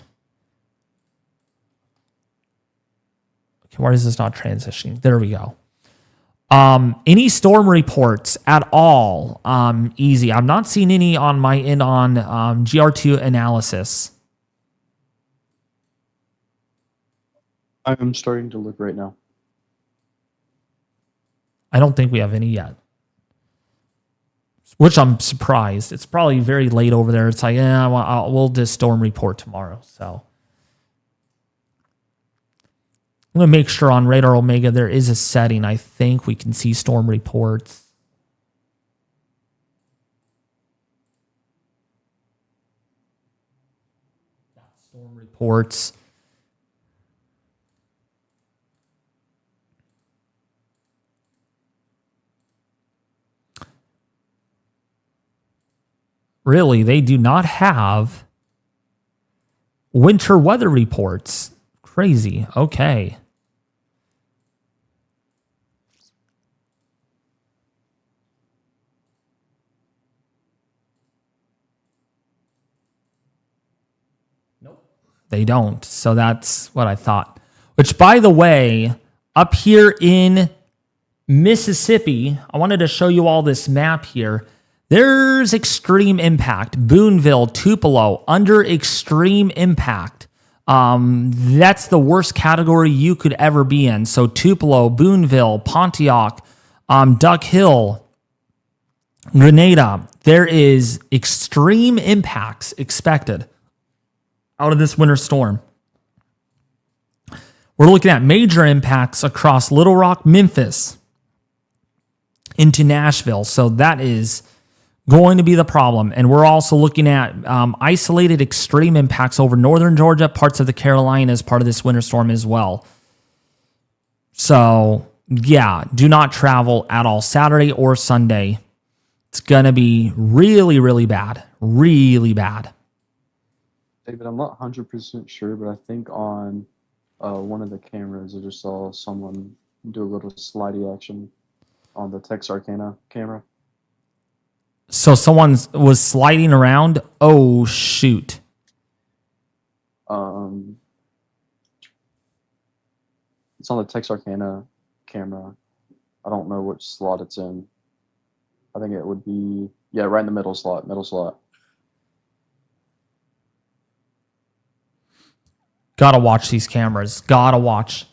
Okay, why is this not transitioning? There we go. Any storm reports at all? Easy. I'm not seeing any on my end on GR2 analysis. I'm starting to look right now. I don't think we have any yet, which I'm surprised. It's probably very late over there. It's like, we'll just storm report tomorrow. So I'm going to make sure on Radar Omega there is a setting. I think we can see storm reports. Storm reports. Really, they do not have winter weather reports. Crazy. Okay. Nope. They don't. So that's what I thought. Which, by the way, up here in Mississippi, I wanted to show you all this map here. There's extreme impact. Boonville, Tupelo, under extreme impact. That's the worst category you could ever be in. So Tupelo, Boonville, Pontiac, Duck Hill, Grenada. There is extreme impacts expected out of this winter storm. We're looking at major impacts across Little Rock, Memphis, into Nashville. So that is going to be the problem. And we're also looking at isolated extreme impacts over northern Georgia, parts of the Carolinas, part of this winter storm as well. So, yeah, do not travel at all Saturday or Sunday. It's going to be really, really bad. Really bad. David, I'm not 100% sure, but I think on one of the cameras, I just saw someone do a little slidey action on the Texarkana camera. So someone was sliding around? Oh, shoot. It's on the Texarkana camera. I don't know which slot it's in. I think it would be, yeah, right in the middle slot. Gotta watch these cameras. Gotta watch.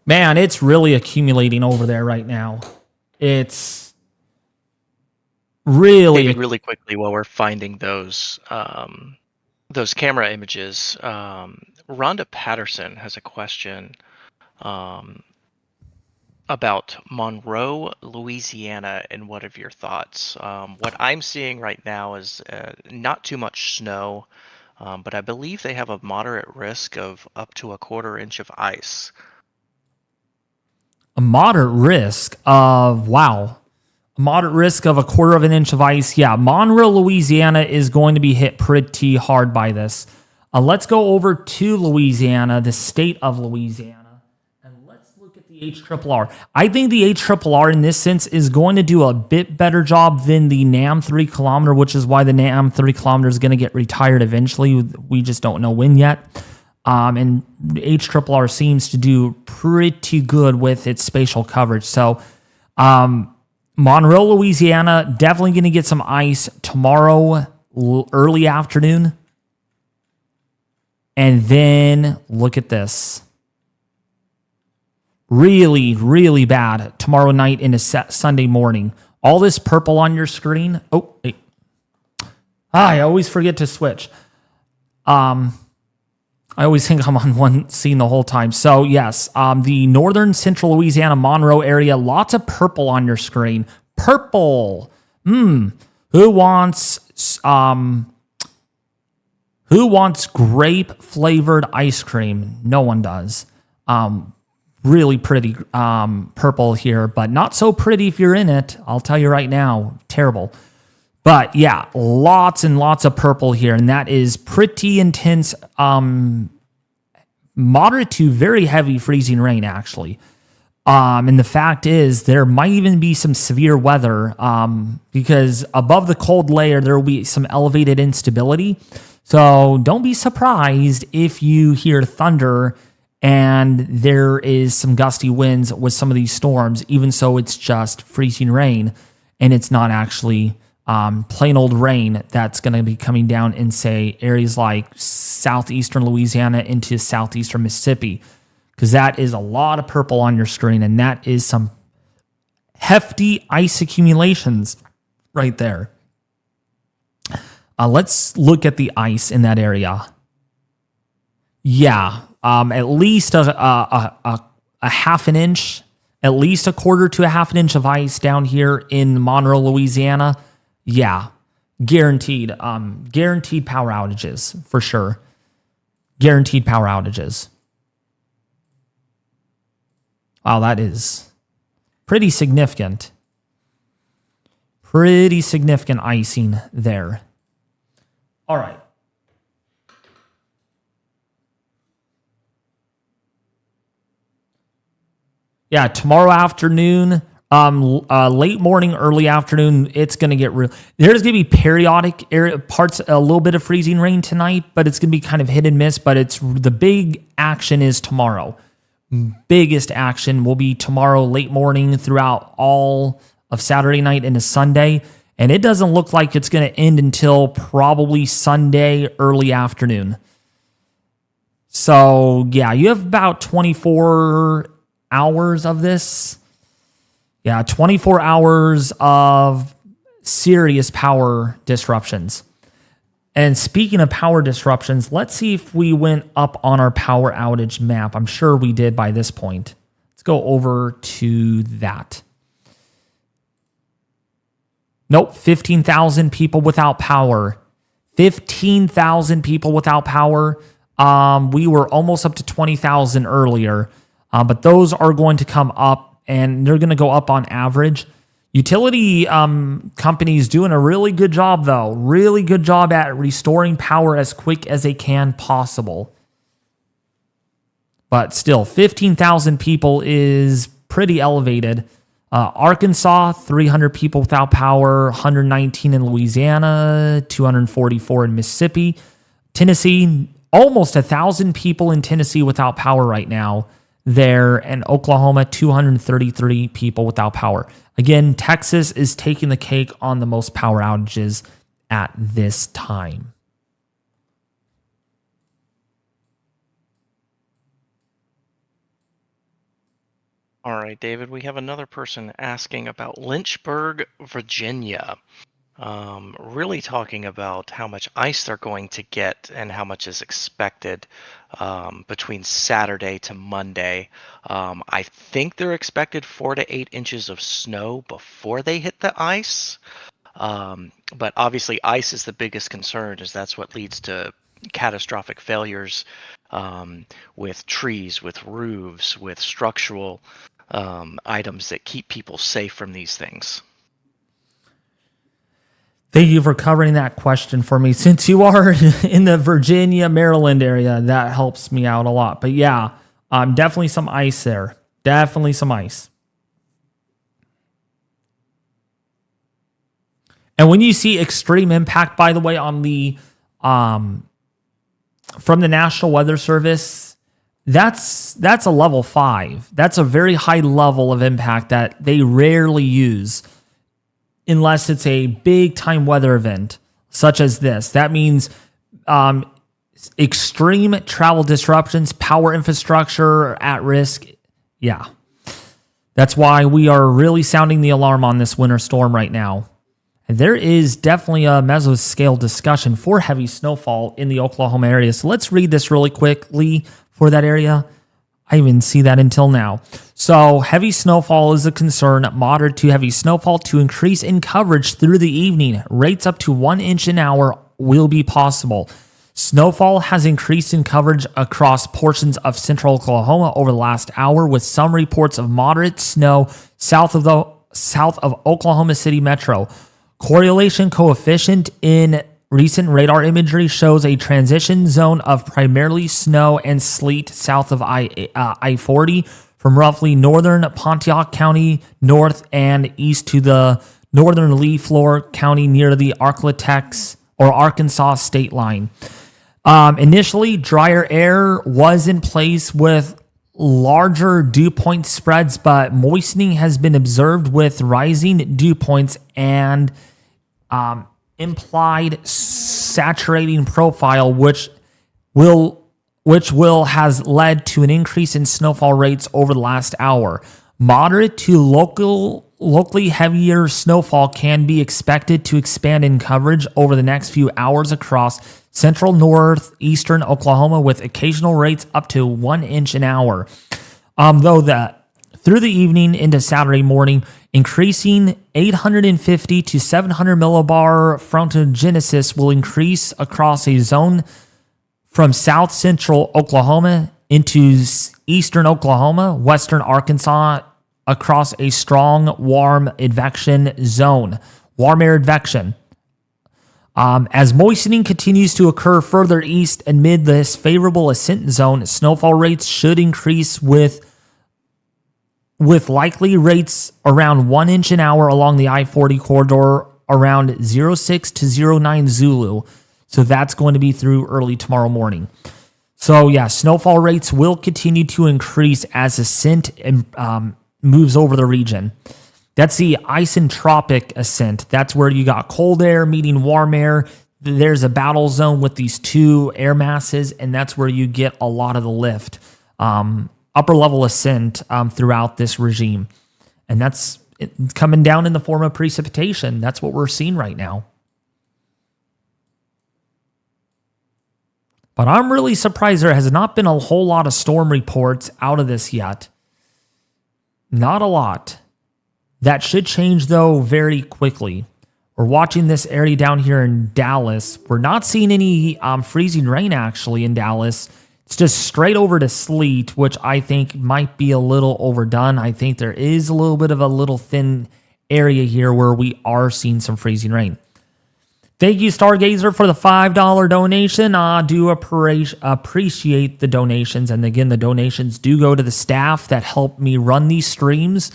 Man, it's really accumulating over there right now. It's really... David, really quickly, while we're finding those camera images, Rhonda Patterson has a question about Monroe, Louisiana, and what are your thoughts? What I'm seeing right now is not too much snow, but I believe they have a moderate risk of up to a 1/4 inch of ice. A moderate risk of, wow. A moderate risk of a 1/4 of an inch of ice. Yeah, Monroe, Louisiana is going to be hit pretty hard by this. Let's go over to Louisiana, the state of Louisiana, and let's look at the HRRR. I think the HRRR in this sense is going to do a bit better job than the NAM 3 kilometer, which is why the NAM 3 kilometer is going to get retired eventually. We just don't know when yet. And HRRR seems to do pretty good with its spatial coverage. So, Monroe, Louisiana, definitely going to get some ice tomorrow early afternoon. And then look at this. Really, really bad tomorrow night into Sunday morning. All this purple on your screen. Oh, hey. I always forget to switch. I always think I'm on one scene the whole time. So yes, the northern central Louisiana Monroe area, lots of purple on your screen. Purple. Who wants grape flavored ice cream? No one does. Really pretty purple here, but not so pretty if you're in it. I'll tell you right now, terrible. But yeah, lots and lots of purple here, and that is pretty intense, moderate to very heavy freezing rain, actually. And the fact is, there might even be some severe weather because above the cold layer, there will be some elevated instability. So don't be surprised if you hear thunder and there is some gusty winds with some of these storms, even so it's just freezing rain and it's not actually plain old rain that's going to be coming down in, say, areas like southeastern Louisiana into southeastern Mississippi, because that is a lot of purple on your screen, and that is some hefty ice accumulations right there. Let's look at the ice in that area. Yeah, at least a half an inch, at least a quarter to a half an inch of ice down here in Monroe, Louisiana. Yeah, guaranteed. Guaranteed power outages for sure. Guaranteed power outages. Wow, that is pretty significant. Pretty significant icing there. All right. Yeah, tomorrow afternoon, late morning, early afternoon, it's going to get real. There's going to be periodic parts, a little bit of freezing rain tonight, but it's going to be kind of hit and miss. But it's the big action is tomorrow. Biggest action will be tomorrow late morning throughout all of Saturday night into Sunday. And it doesn't look like it's going to end until probably Sunday early afternoon. So, yeah, you have about 24 hours of this. Yeah, 24 hours of serious power disruptions. And speaking of power disruptions, let's see if we went up on our power outage map. I'm sure we did by this point. Let's go over to that. Nope, 15,000 people without power. 15,000 people without power. We were almost up to 20,000 earlier. But those are going to come up, and they're going to go up on average. Utility companies doing a really good job, though. Really good job at restoring power as quick as they can possible. But still, 15,000 people is pretty elevated. Arkansas, 300 people without power, 119 in Louisiana, 244 in Mississippi. Tennessee, almost 1,000 people in Tennessee without power right now. There, and Oklahoma, 233 people without power. Again, Texas is taking the cake on the most power outages at this time. All right, David, we have another person asking about Lynchburg, Virginia. Really talking about how much ice they're going to get and how much is expected between Saturday to Monday. I think they're expected 4 to 8 inches of snow before they hit the ice. But obviously ice is the biggest concern, as that's what leads to catastrophic failures with trees, with roofs, with structural items that keep people safe from these things. Thank you for covering that question for me. Since you are in the Virginia, Maryland area, that helps me out a lot. But yeah, definitely some ice there. Definitely some ice. And when you see extreme impact, by the way, on the from the National Weather Service, that's a level 5. That's a very high level of impact that they rarely use unless it's a big time weather event such as this. That means extreme travel disruptions, power infrastructure at risk. Yeah, That's why we are really sounding the alarm on this winter storm right now. And there is definitely a mesoscale discussion for heavy snowfall in the Oklahoma area. So let's read this really quickly for that area. I didn't even see that until now. So heavy snowfall is a concern. Moderate to heavy snowfall to increase in coverage through the evening. Rates up to 1 inch an hour will be possible. Snowfall has increased in coverage across portions of central Oklahoma over the last hour, with some reports of moderate snow south of Oklahoma City Metro. Correlation coefficient in recent radar imagery shows a transition zone of primarily snow and sleet south of I-40 from roughly northern Pontiac County north and east to the northern Leflore County near the Arkansas state line. Initially, drier air was in place with larger dew point spreads, but moistening has been observed with rising dew points and implied saturating profile, which has led to an increase in snowfall rates over the last hour. Moderate to locally heavier snowfall can be expected to expand in coverage over the next few hours across central northeastern Oklahoma, with occasional rates up to 1 inch an hour. Through the evening into Saturday morning, increasing 850 to 700 millibar frontogenesis will increase across a zone from south central Oklahoma into eastern Oklahoma, western Arkansas, across a strong warm advection zone, warm air advection. As moistening continues to occur further east amid this favorable ascent zone, snowfall rates should increase with likely rates around 1 inch an hour along the I-40 corridor around 06 to 09 Zulu. So that's going to be through early tomorrow morning. So yeah, snowfall rates will continue to increase as ascent moves over the region. That's the isentropic ascent. That's where you got cold air meeting warm air. There's a battle zone with these two air masses, and that's where you get a lot of the lift. Upper level ascent throughout this regime. And that's coming down in the form of precipitation. That's what we're seeing right now. But I'm really surprised there has not been a whole lot of storm reports out of this yet. Not a lot. That should change, though, very quickly. We're watching this area down here in Dallas. We're not seeing any freezing rain, actually, in Dallas. It's just straight over to sleet, which I think might be a little overdone. I think there is a little bit of a little thin area here where we are seeing some freezing rain. Thank you, Stargazer, for the $5 donation. I do appreciate the donations. And again, the donations do go to the staff that help me run these streams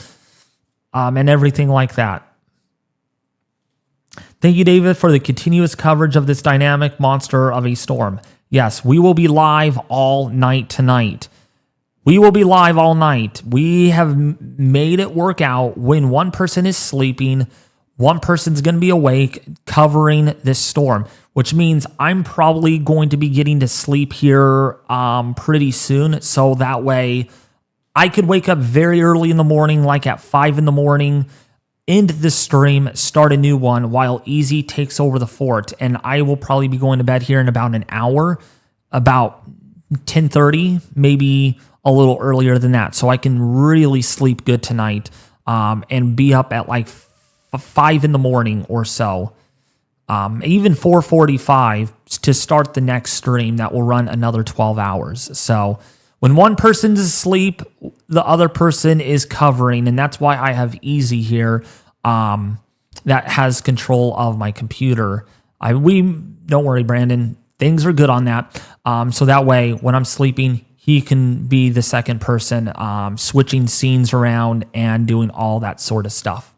and everything like that. Thank you, David, for the continuous coverage of this dynamic monster of a storm. Yes, we will be live all night tonight. We will be live all night. We have made it work out. When one person is sleeping, one person's going to be awake covering this storm, which means I'm probably going to be getting to sleep here pretty soon. So that way I could wake up very early in the morning, like at 5 in the morning, end the stream, start a new one while Easy takes over the fort. And I will probably be going to bed here in about an hour, about 10:30, maybe a little earlier than that. So I can really sleep good tonight and be up at like 5 in the morning or so. Even 4:45 to start the next stream that will run another 12 hours. So when one person's asleep, the other person is covering, and that's why I have Easy here that has control of my computer. Don't worry, Brandon. Things are good on that. So that way, when I'm sleeping, he can be the second person, switching scenes around and doing all that sort of stuff.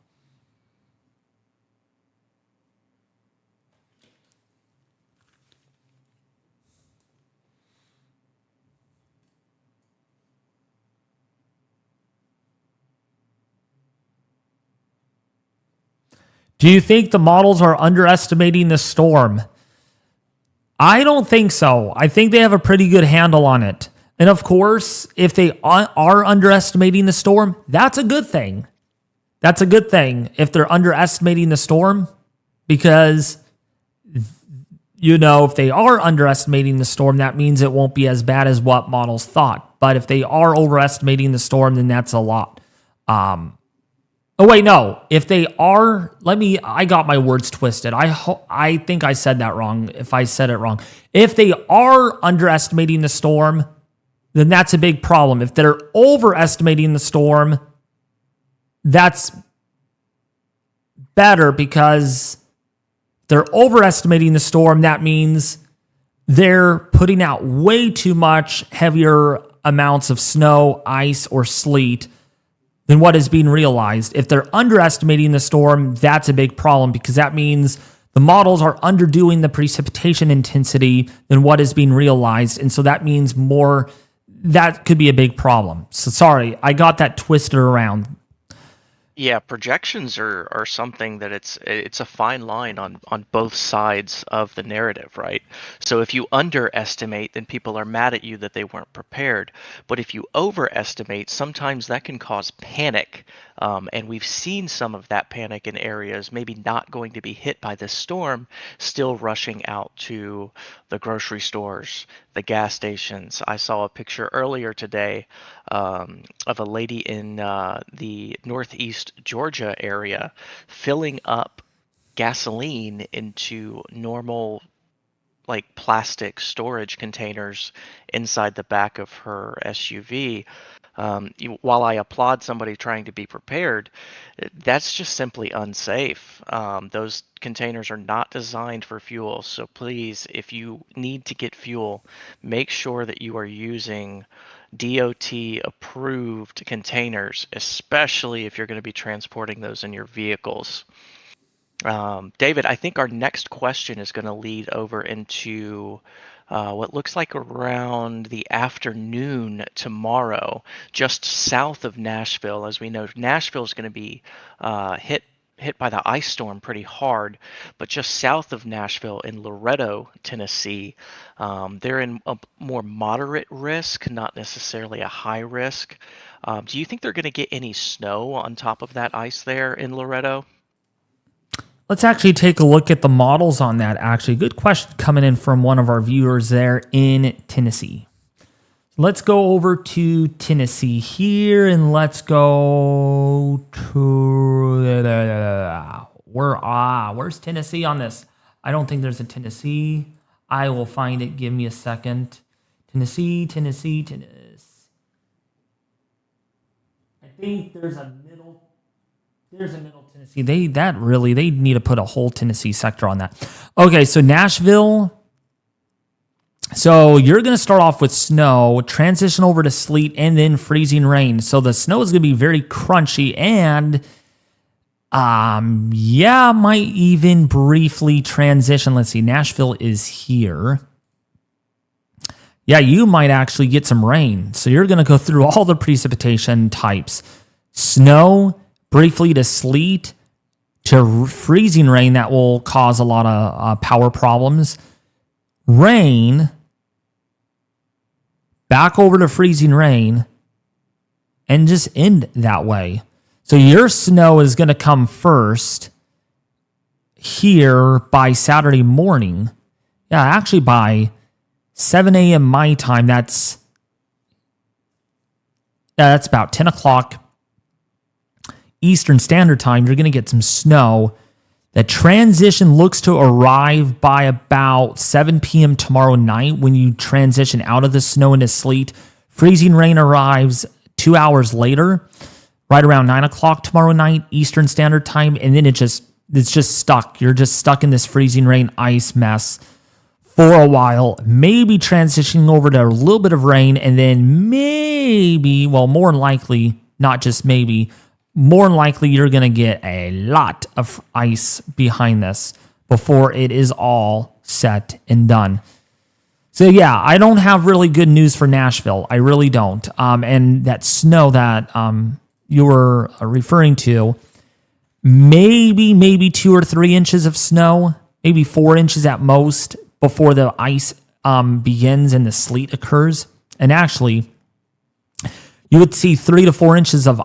Do you think the models are underestimating the storm? I don't think so. I think they have a pretty good handle on it. And of course, if they are underestimating the storm, that's a good thing. That's a good thing if they're underestimating the storm, because, if they are underestimating the storm, that means it won't be as bad as what models thought. But if they are overestimating the storm, then that's a lot. Oh, wait, no. If they are, I got my words twisted. I think I said that wrong if I said it wrong. If they are underestimating the storm, then that's a big problem. If they're overestimating the storm, that's better, because they're overestimating the storm. That means they're putting out way too much heavier amounts of snow, ice, or sleet than what is being realized. If they're underestimating the storm, that's a big problem, because that means the models are underdoing the precipitation intensity than what is being realized. And so that means that could be a big problem. So sorry, I got that twisted around. Yeah, projections are something that it's a fine line on both sides of the narrative, right? So if you underestimate, then people are mad at you that they weren't prepared. But if you overestimate, sometimes that can cause panic. And we've seen some of that panic in areas maybe not going to be hit by this storm, still rushing out to the grocery stores, the gas stations. I saw a picture earlier today of a lady in the northeast Georgia area filling up gasoline into normal, like, plastic storage containers inside the back of her SUV. While I applaud somebody trying to be prepared, that's just simply unsafe. Those containers are not designed for fuel. So please, if you need to get fuel, make sure that you are using DOT approved containers, especially if you're going to be transporting those in your vehicles. David, I think our next question is going to lead over into what looks like around the afternoon tomorrow, just south of Nashville. As we know, Nashville is going to be hit by the ice storm pretty hard, but just south of Nashville in Loretto, Tennessee, they're in a more moderate risk, not necessarily a high risk. Do you think they're going to get any snow on top of that ice there in Loretto? Let's actually take a look at the models on that, actually. Good question coming in from one of our viewers there in Tennessee. Let's go over to Tennessee here, and let's go to... where's Tennessee on this? I don't think there's a Tennessee. I will find it. Give me a second. Tennessee. I think there's a middle Tennessee. They need to put a whole Tennessee sector on that. Okay, so Nashville. So you're going to start off with snow, transition over to sleet, and then freezing rain. So the snow is going to be very crunchy, and might even briefly transition. Let's see, Nashville is here. Yeah, you might actually get some rain. So you're going to go through all the precipitation types. Snow, briefly to sleet, to freezing rain that will cause a lot of power problems. Rain, back over to freezing rain, and just end that way. So your snow is going to come first here by Saturday morning. Yeah, actually by 7 a.m. my time. That's about 10 o'clock Eastern Standard Time. You're going to get some snow. The transition looks to arrive by about 7 p.m. tomorrow night when you transition out of the snow into sleet. Freezing rain arrives 2 hours later, right around 9 o'clock tomorrow night, Eastern Standard Time, and then it's just stuck. You're just stuck in this freezing rain ice mess for a while, maybe transitioning over to a little bit of rain, and then more than likely, not just maybe, more than likely you're going to get a lot of ice behind this before it is all set and done. So yeah, I don't have really good news for Nashville. I really don't. And that snow that you were referring to, maybe 2 or 3 inches of snow, maybe 4 inches at most before the ice begins and the sleet occurs. And actually, you would see 3 to 4 inches of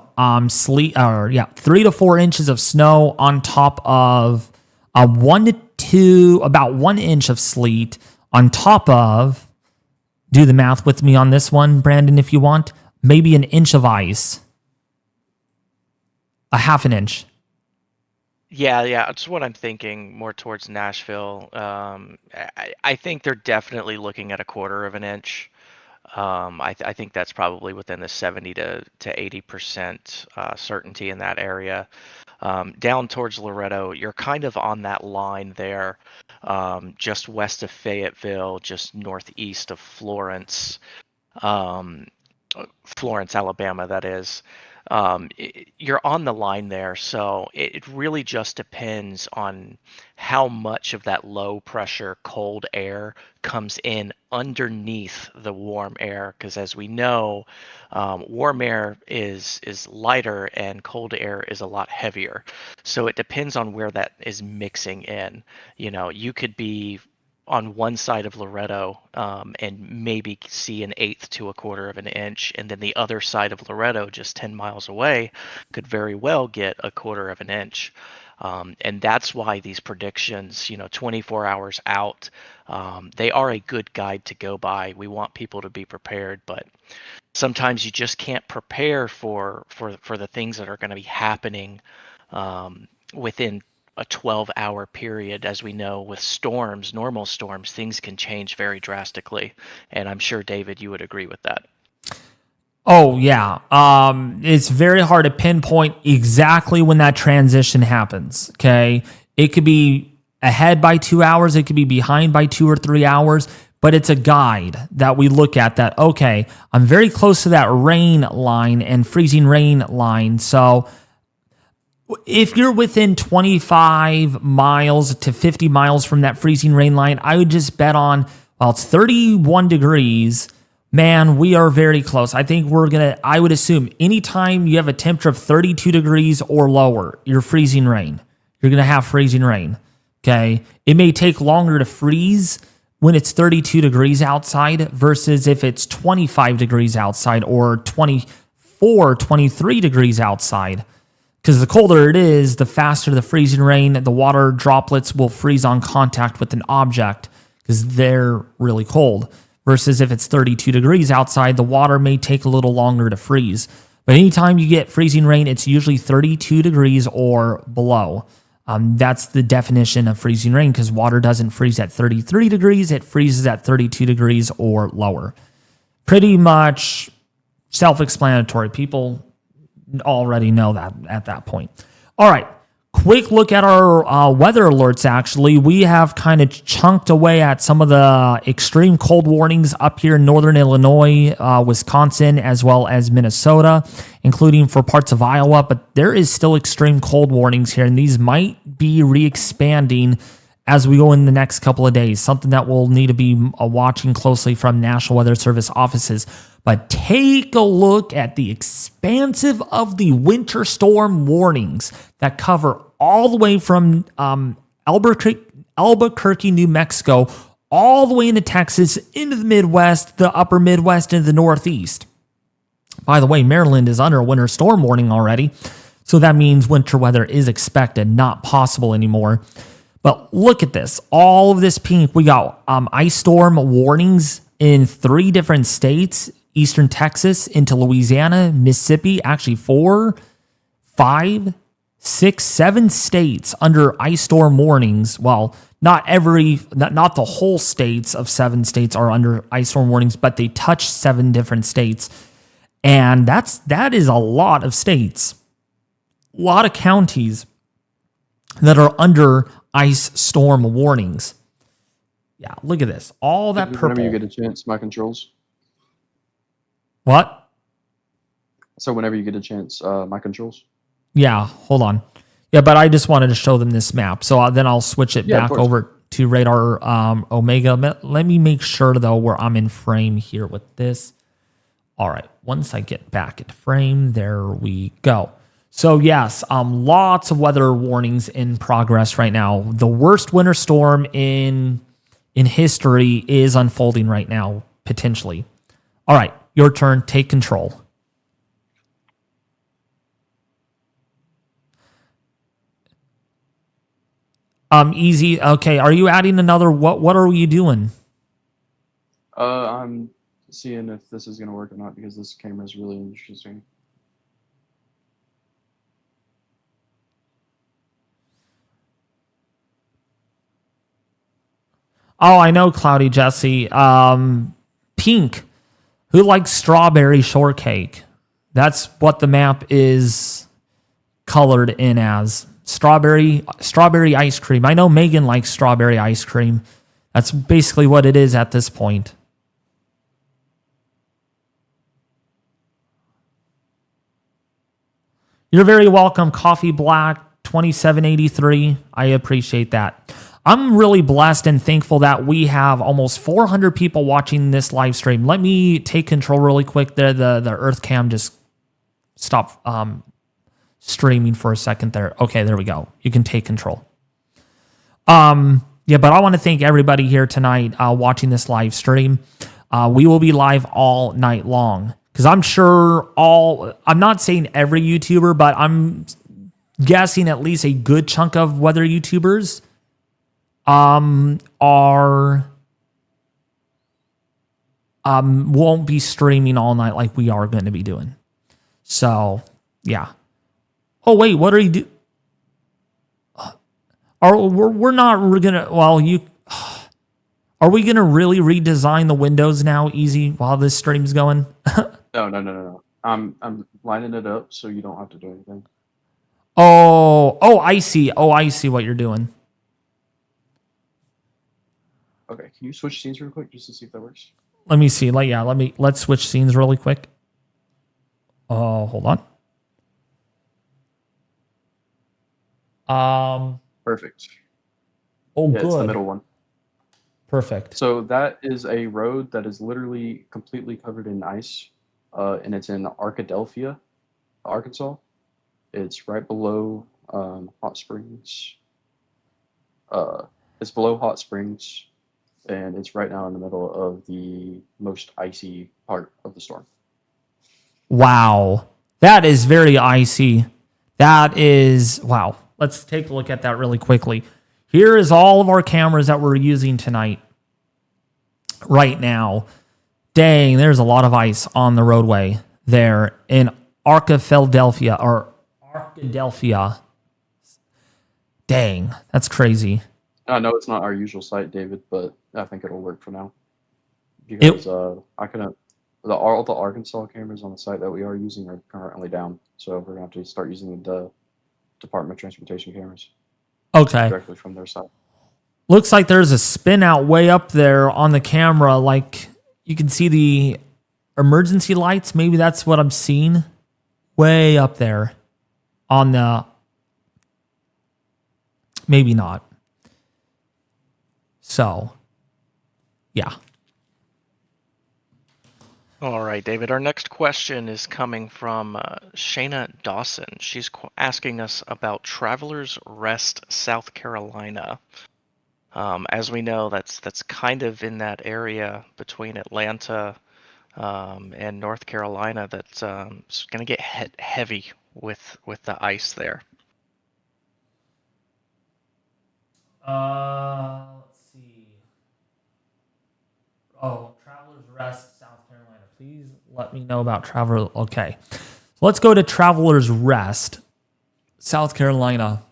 sleet, 3 to 4 inches of snow on top of about 1 inch of sleet on top of, do the math with me on this one, Brandon, if you want, maybe an inch of ice, a half an inch. Yeah, that's what I'm thinking, more towards Nashville. I think they're definitely looking at a quarter of an inch. I think that's probably within the 70 to 80% certainty in that area. Down towards Loretto, you're kind of on that line there, just west of Fayetteville, just northeast of Florence. Um, Florence, Alabama, that is. You're on the line there, so it really just depends on how much of that low pressure cold air comes in underneath the warm air. Because as we know, warm air is lighter and cold air is a lot heavier. So it depends on where that is mixing in. You could be on one side of Loretto and maybe see an eighth to a quarter of an inch, and then the other side of Loretto, just 10 miles away, could very well get a quarter of an inch. And that's why these predictions, 24 hours out, they are a good guide to go by. We want people to be prepared, but sometimes you just can't prepare for the things that are going to be happening within a 12-hour period. As we know, with storms, normal storms, things can change very drastically. And I'm sure, David, you would agree with that. Oh, yeah. It's very hard to pinpoint exactly when that transition happens, okay? It could be ahead by 2 hours. It could be behind by 2 or 3 hours. But it's a guide that we look at that, okay, I'm very close to that rain line and freezing rain line. So if you're within 25 miles to 50 miles from that freezing rain line, I would just bet on, well, it's 31 degrees. Man, we are very close. I think I would assume anytime you have a temperature of 32 degrees or lower, you're freezing rain. You're going to have freezing rain, okay? It may take longer to freeze when it's 32 degrees outside versus if it's 25 degrees outside or 24, 23 degrees outside. Because the colder it is, the faster the freezing rain, the water droplets will freeze on contact with an object because they're really cold. Versus if it's 32 degrees outside, the water may take a little longer to freeze. But anytime you get freezing rain, it's usually 32 degrees or below. That's the definition of freezing rain, because water doesn't freeze at 33 degrees, it freezes at 32 degrees or lower. Pretty much self-explanatory. People already know that at that point. All right, quick look at our weather alerts, actually. We have kind of chunked away at some of the extreme cold warnings up here in northern Illinois, Wisconsin, as well as Minnesota, including for parts of Iowa. But there is still extreme cold warnings here, and these might be re-expanding as we go in the next couple of days, something that we'll need to be watching closely from National Weather Service offices. But take a look at the expansive of the winter storm warnings that cover all the way from Albuquerque, New Mexico, all the way into Texas, into the Midwest, the upper Midwest, and the Northeast. By the way, Maryland is under a winter storm warning already, so that means winter weather is expected, not possible anymore. But look at this. All of this pink. We got ice storm warnings in 3 different states. Eastern Texas into Louisiana, Mississippi, actually 4, 5, 6, 7 states under ice storm warnings. Well, not the whole states of 7 states are under ice storm warnings, but they touch 7 different states. And that is a lot of states, a lot of counties that are under ice storm warnings. Yeah, look at this. All that purple. Whenever you get a chance, my controls. What? So whenever you get a chance, my controls. Yeah, hold on. Yeah, but I just wanted to show them this map. So then I'll switch it back over to radar Omega. Let me make sure, though, where I'm in frame here with this. All right, once I get back into frame, there we go. So yes, lots of weather warnings in progress right now. The worst winter storm in history is unfolding right now, potentially. All right, your turn. Take control. Easy. Okay, are you adding another? What are you doing? I'm seeing if this is gonna work or not because this camera is really interesting. Oh, I know, Cloudy Jesse. Pink. Who likes strawberry shortcake? That's what the map is colored in as. Strawberry ice cream. I know Megan likes strawberry ice cream. That's basically what it is at this point. You're very welcome, Coffee Black 2783. I appreciate that. I'm really blessed and thankful that we have almost 400 people watching this live stream. Let me take control really quick there. The Earth Cam just stopped streaming for a second there. Okay, there we go. You can take control. Yeah, but I want to thank everybody here tonight watching this live stream. We will be live all night long because I'm sure I'm not saying every YouTuber, but I'm guessing at least a good chunk of weather YouTubers won't be streaming all night like we are going to be doing. So, yeah. Oh, wait, what are you doing? We're not gonna. Well, are we gonna really redesign the windows now, easy, while this stream's going? No. I'm lining it up so you don't have to do anything. Oh, I see. Oh, I see what you're doing. Okay, can you switch scenes real quick just to see if that works? Let me see. Let's switch scenes really quick. Oh, hold on. Perfect. Oh, yeah, good. It's the middle one. Perfect. So that is a road that is literally completely covered in ice, and it's in Arkadelphia, Arkansas. It's right below Hot Springs. It's below Hot Springs, and it's right now in the middle of the most icy part of the storm. Wow. That is very icy. That is, wow. Let's take a look at that really quickly. Here is all of our cameras that we're using tonight. Right now. Dang, there's a lot of ice on the roadway there in Arkadelphia. Dang, that's crazy. I know it's not our usual site, David, but I think it'll work for now. Because I couldn't. All the Arkansas cameras on the site that we are using are currently down, so we're gonna have to start using the Department of Transportation cameras. Okay. Directly from their site. Looks like there's a spin out way up there on the camera. Like you can see the emergency lights. Maybe that's what I'm seeing. Way up there on the. Maybe not. So, yeah. All right, David. Our next question is coming from Shayna Dawson. She's asking us about Travelers Rest, South Carolina. As we know, that's kind of in that area between Atlanta and North Carolina. That's going to get heavy with the ice there. Let's see. Oh, Travelers Rest, South Carolina. Please let me know about Traveler. Okay. So let's go to Travelers Rest, South Carolina.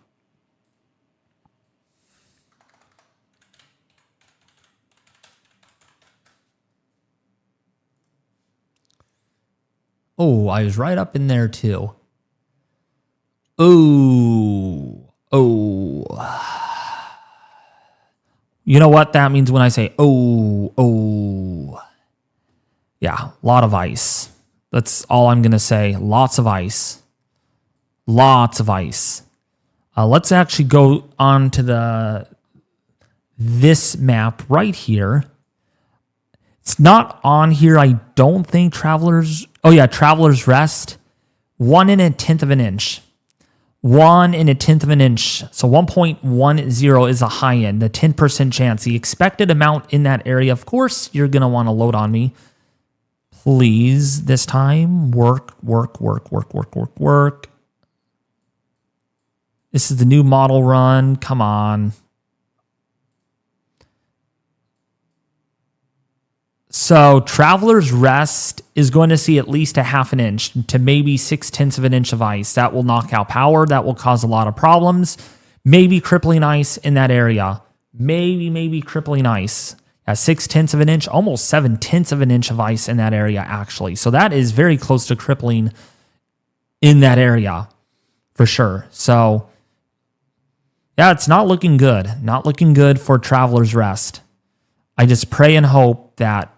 Oh, I was right up in there too. Oh. You know what that means when I say oh. Yeah, a lot of ice. That's all I'm going to say. Lots of ice. Lots of ice. Let's actually go on to this map right here. It's not on here, I don't think, Travelers. Oh, yeah, Travelers Rest. 1 1/10 of an inch. 1 1/10 of an inch. So 1.10 is a high end, the 10% chance. The expected amount in that area, of course, you're going to want to load on me. Please, this time, work. This is the new model run. Come on. So Traveler's Rest is going to see at least a half an inch to maybe 0.6 of an inch of ice. That will knock out power. That will cause a lot of problems. Maybe crippling ice in that area. Maybe crippling ice. 0.6 of an inch, almost 0.7 of an inch of ice in that area, actually. So that is very close to crippling in that area for sure. So yeah, it's not looking good. Not looking good for Traveler's Rest. I just pray and hope that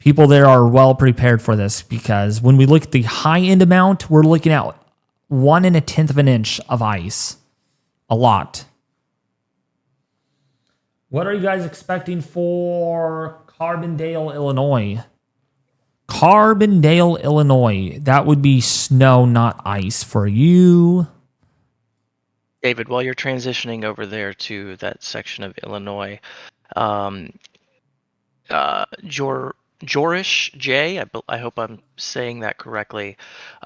people there are well prepared for this, because when we look at the high end amount, we're looking at 1.1 of an inch of ice. A lot. What are you guys expecting for Carbondale, Illinois? Carbondale, Illinois. That would be snow, not ice for you. David, while you're transitioning over there to that section of Illinois, Jorish J, I hope I'm saying that correctly.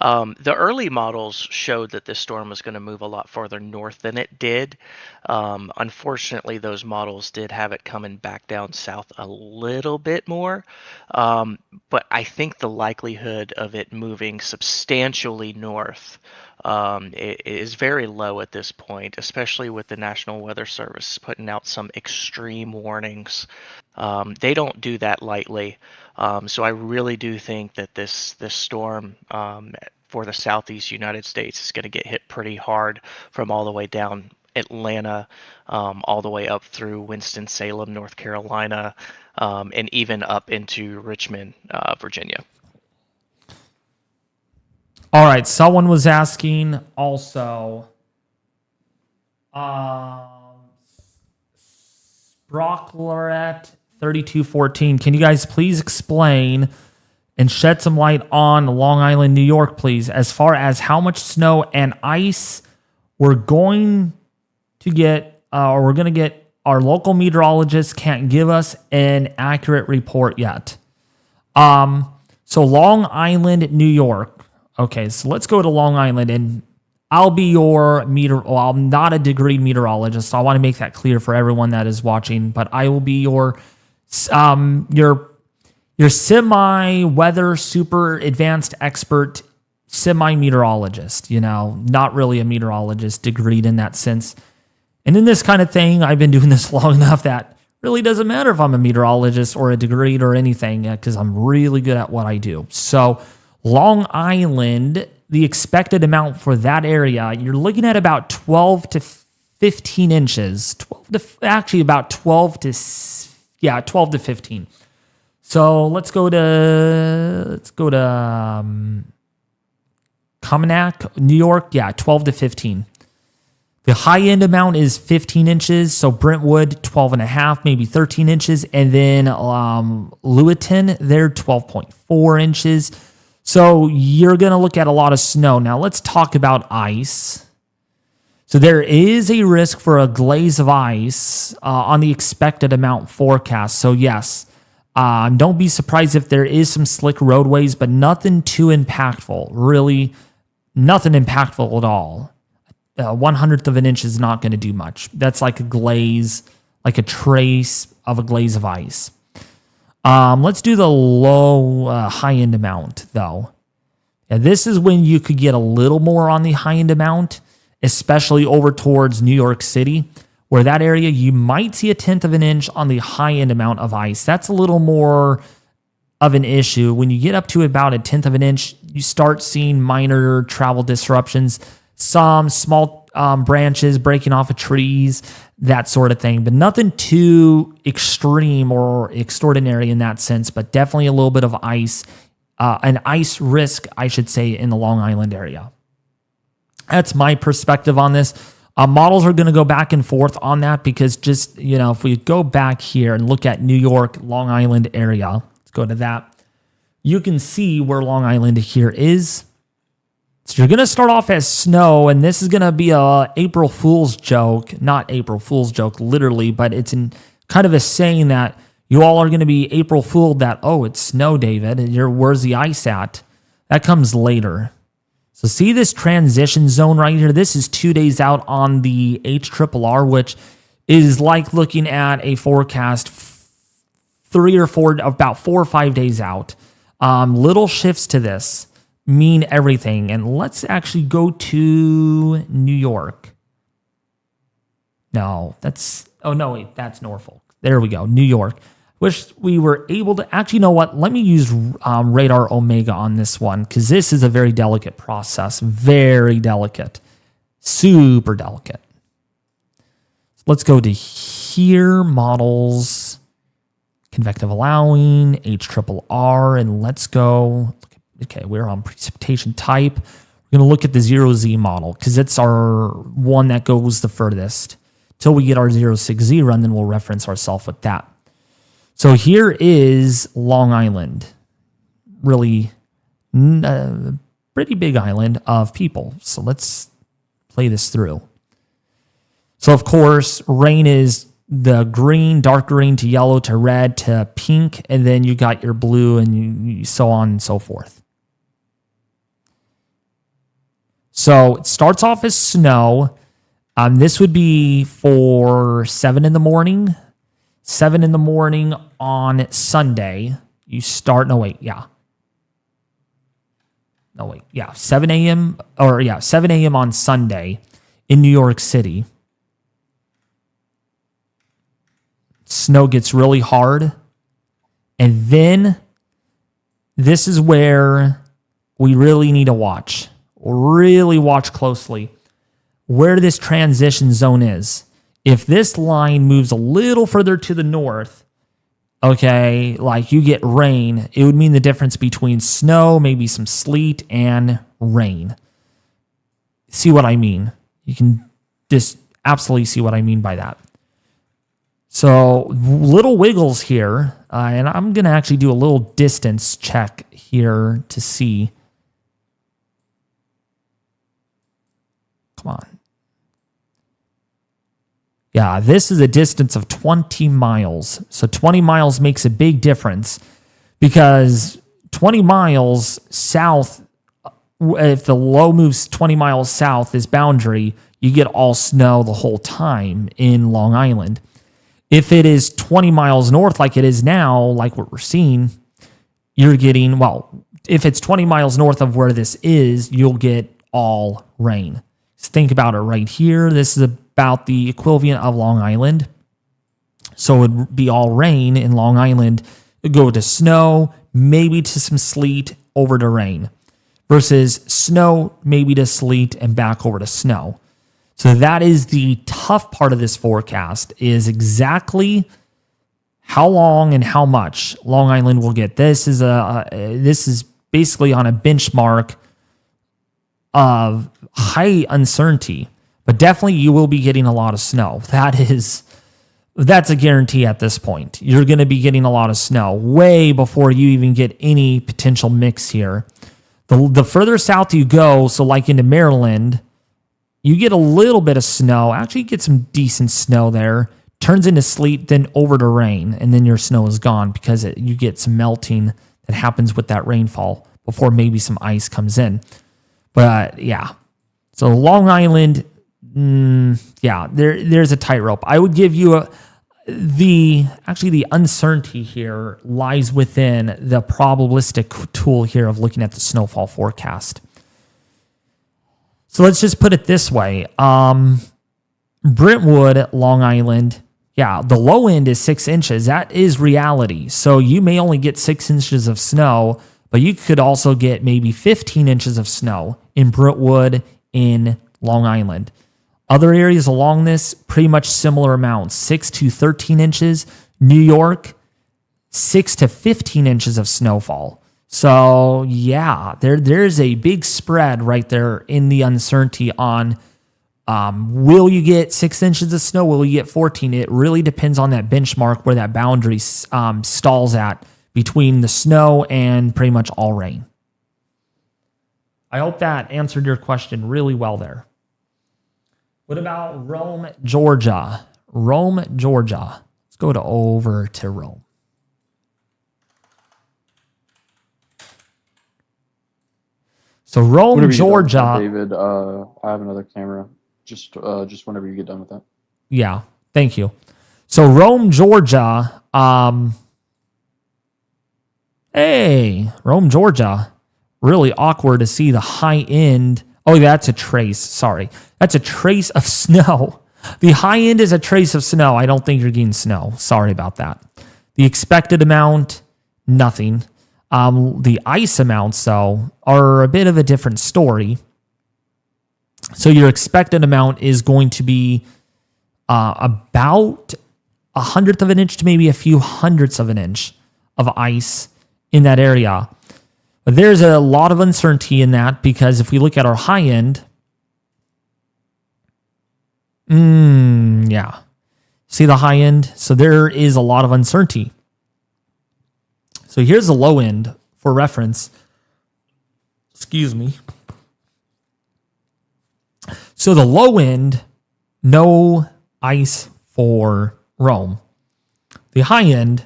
The early models showed that this storm was going to move a lot farther north than it did. Unfortunately, those models did have it coming back down south a little bit more. But I think the likelihood of it moving substantially north it is very low at this point, especially with the National Weather Service putting out some extreme warnings. They don't do that lightly. So I really do think that this storm for the southeast United States is going to get hit pretty hard from all the way down Atlanta, all the way up through Winston-Salem, North Carolina, and even up into Richmond, Virginia. All right, someone was asking also, Brocklerat 3214. Can you guys please explain and shed some light on Long Island, New York, please, as far as how much snow and ice we're going to get, or we're going to get? Our local meteorologists can't give us an accurate report yet. So Long Island, New York. Okay, so let's go to Long Island, and I'll be your I'm not a degree meteorologist, so I want to make that clear for everyone that is watching. But I will be your semi-weather super advanced expert, semi-meteorologist. Not really a meteorologist, degreed in that sense. And in this kind of thing, I've been doing this long enough that really doesn't matter if I'm a meteorologist or a degreed or anything, because I'm really good at what I do. So Long Island, the expected amount for that area, you're looking at about 12 to 15 inches. 12 to 15. So let's go to Cominac, New York. 12 to 15. The high end amount is 15 inches. So Brentwood, 12.5, maybe 13 inches. And then Lewiton, they're 12.4 inches. So you're going to look at a lot of snow. Now let's talk about ice. So there is a risk for a glaze of ice on the expected amount forecast. So yes, don't be surprised if there is some slick roadways, but nothing too impactful. Really, nothing impactful at all. 1/100 of an inch is not going to do much. That's like a glaze, like a trace of a glaze of ice. Let's do the low high-end amount, though. This is when you could get a little more on the high-end amount, especially over towards New York City, where that area you might see 1/10 of an inch on the high-end amount of ice. That's a little more of an issue. When you get up to about 1/10 of an inch, you start seeing minor travel disruptions, some small branches breaking off of trees, that sort of thing, but nothing too extreme or extraordinary in that sense, but definitely a little bit of ice, an ice risk, I should say, in the Long Island area. That's my perspective on this. Models are going to go back and forth on that, because just, if we go back here and look at New York, Long Island area, let's go to that. You can see where Long Island here is. So you're going to start off as snow, and this is going to be a April Fool's joke. Not April Fool's joke, literally, but it's in kind of a saying that You all are going to be April fooled that, oh, it's snow, David, and where's the ice at? That comes later. So see this transition zone right here? This is 2 days out on the HRRR, which is like looking at a forecast 3 or 4, about 4 or 5 days out. Little shifts to this mean everything. And let's actually go to New York. No, that's Norfolk. There we go, New York. Wish we were able to, actually, you know what? Let me use radar Omega on this one, because this is a very delicate process. Very delicate. Super delicate. Let's go to here, models, convective allowing, HRRR, and let's go. Okay, we're on precipitation type. We're going to look at the 0Z model, because it's our one that goes the furthest till we get our 060, and then we'll reference ourselves with that. So here is Long Island, really pretty big island of people. So let's play this through. So of course, rain is the green, dark green to yellow to red to pink, and then you got your blue and so on and so forth. So it starts off as snow. This would be for 7 in the morning. 7 in the morning on Sunday. You start, 7 a.m. 7 a.m. on Sunday in New York City. Snow gets really hard. And then this is where we really need to watch. Really watch closely where this transition zone is. If this line moves a little further to the north, okay, like you get rain, it would mean the difference between snow, maybe some sleet, and rain. See what I mean? You can just absolutely see what I mean by that. So little wiggles here, and I'm going to actually do a little distance check here to see. Come on. Yeah, this is a distance of 20 miles. So 20 miles makes a big difference, because 20 miles south, if the low moves 20 miles south, this boundary, you get all snow the whole time in Long Island. If it is 20 miles north like it is now, like what we're seeing, you're getting, if it's 20 miles north of where this is, you'll get all rain. Just think about it right here. This is about the equivalent of Long Island. So it would be all rain in Long Island. It'd go to snow, maybe to some sleet, over to rain. Versus snow, maybe to sleet, and back over to snow. So that is the tough part of this forecast, is exactly how long and how much Long Island will get. This is basically on a benchmark of high uncertainty. But definitely you will be getting a lot of snow. That's a guarantee at this point. You're going to be getting a lot of snow way before you even get any potential mix here. The further south you go, so like into Maryland, you get a little bit of snow. Actually, you get some decent snow there. Turns into sleet, then over to rain, and then your snow is gone because you get some melting that happens with that rainfall before maybe some ice comes in. But yeah, so Long Island... there's a tightrope. I would give you the uncertainty here lies within the probabilistic tool here of looking at the snowfall forecast. So let's just put it this way. Brentwood, Long Island, the low end is 6 inches. That is reality. So you may only get 6 inches of snow, but you could also get maybe 15 inches of snow in Brentwood in Long Island. Other areas along this, pretty much similar amounts, 6 to 13 inches. New York, 6 to 15 inches of snowfall. So there's a big spread right there in the uncertainty on will you get 6 inches of snow? Will you get 14? It really depends on that benchmark where that boundary stalls at between the snow and pretty much all rain. I hope that answered your question really well there. What about Rome, Georgia? Rome, Georgia. Let's go over to Rome. So Rome, Whenever you get done with that, Georgia. David, I have another camera. Just whenever you get done with that. Yeah, thank you. So Rome, Georgia. Hey, Rome, Georgia. Really awkward to see the high end. Oh, that's a trace. Sorry. That's a trace of snow. The high end is a trace of snow. I don't think you're getting snow. Sorry about that. The expected amount, nothing. The ice amounts, though, are a bit of a different story. So your expected amount is going to be about 1/100th of an inch to maybe a few hundredths of an inch of ice in that area. But there's a lot of uncertainty in that because if we look at our high end, yeah. See the high end? So there is a lot of uncertainty. So here's the low end for reference. Excuse me. So the low end, no ice for Rome. The high end,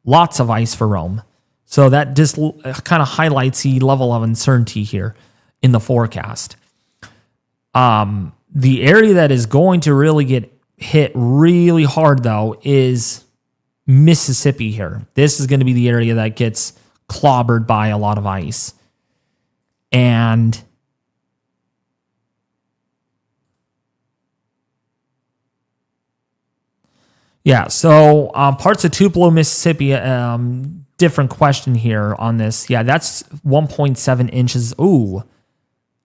lots of ice for Rome. So that just kind of highlights the level of uncertainty here in the forecast. The area that is going to really get hit really hard, though, is Mississippi here. This is going to be the area that gets clobbered by a lot of ice. And yeah, so parts of Tupelo, Mississippi, different question here on this. Yeah, that's 1.7 inches. Ooh,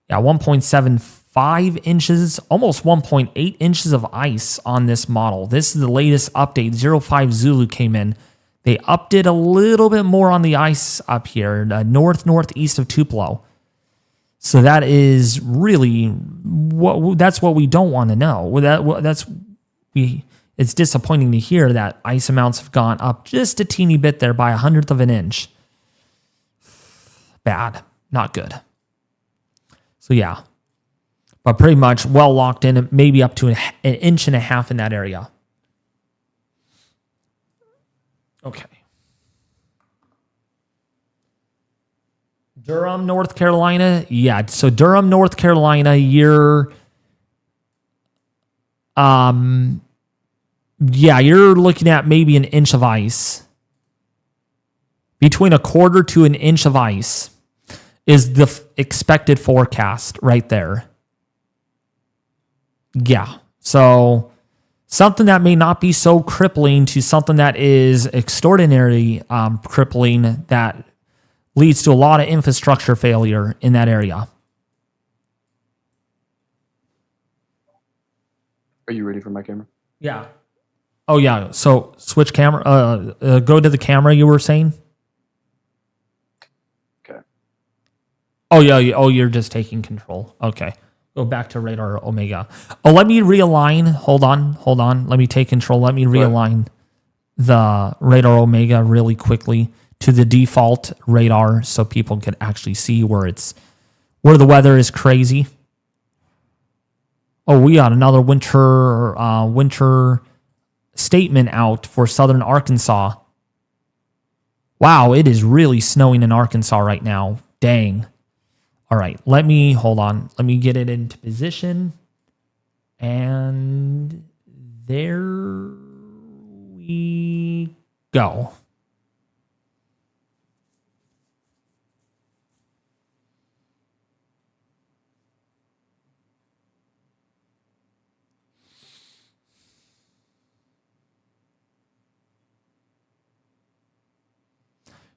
yeah, 1.75 inches, almost 1.8 inches of ice on this model. This is the latest update. 05 Zulu came in. They upped it a little bit more on the ice up here, northeast of Tupelo. So that is really that's what we don't want to know. It's disappointing to hear that ice amounts have gone up just a teeny bit there by 1/100th of an inch. Bad, not good. So yeah, but pretty much well locked in, maybe up to an inch and a half in that area. Okay. Durham, North Carolina. Yeah, so Durham, North Carolina, you're you're looking at maybe an inch of ice. Between 1/4 to an inch of ice is the expected forecast right there. Yeah. So something that may not be so crippling to something that is extraordinarily crippling that leads to a lot of infrastructure failure in that area. Are you ready for my camera? Yeah. Oh, yeah. So switch camera. Go to the camera you were saying. Okay. Oh, yeah. Oh, you're just taking control. Okay. Go back to radar Omega. Oh, let me realign. Hold on. Let me take control. Let me realign the radar Omega really quickly to the default radar so people can actually see where the weather is crazy. Oh, we got another winter statement out for southern Arkansas. Wow, it is really snowing in Arkansas right now. Dang. All right, hold on. Let me get it into position. And there we go.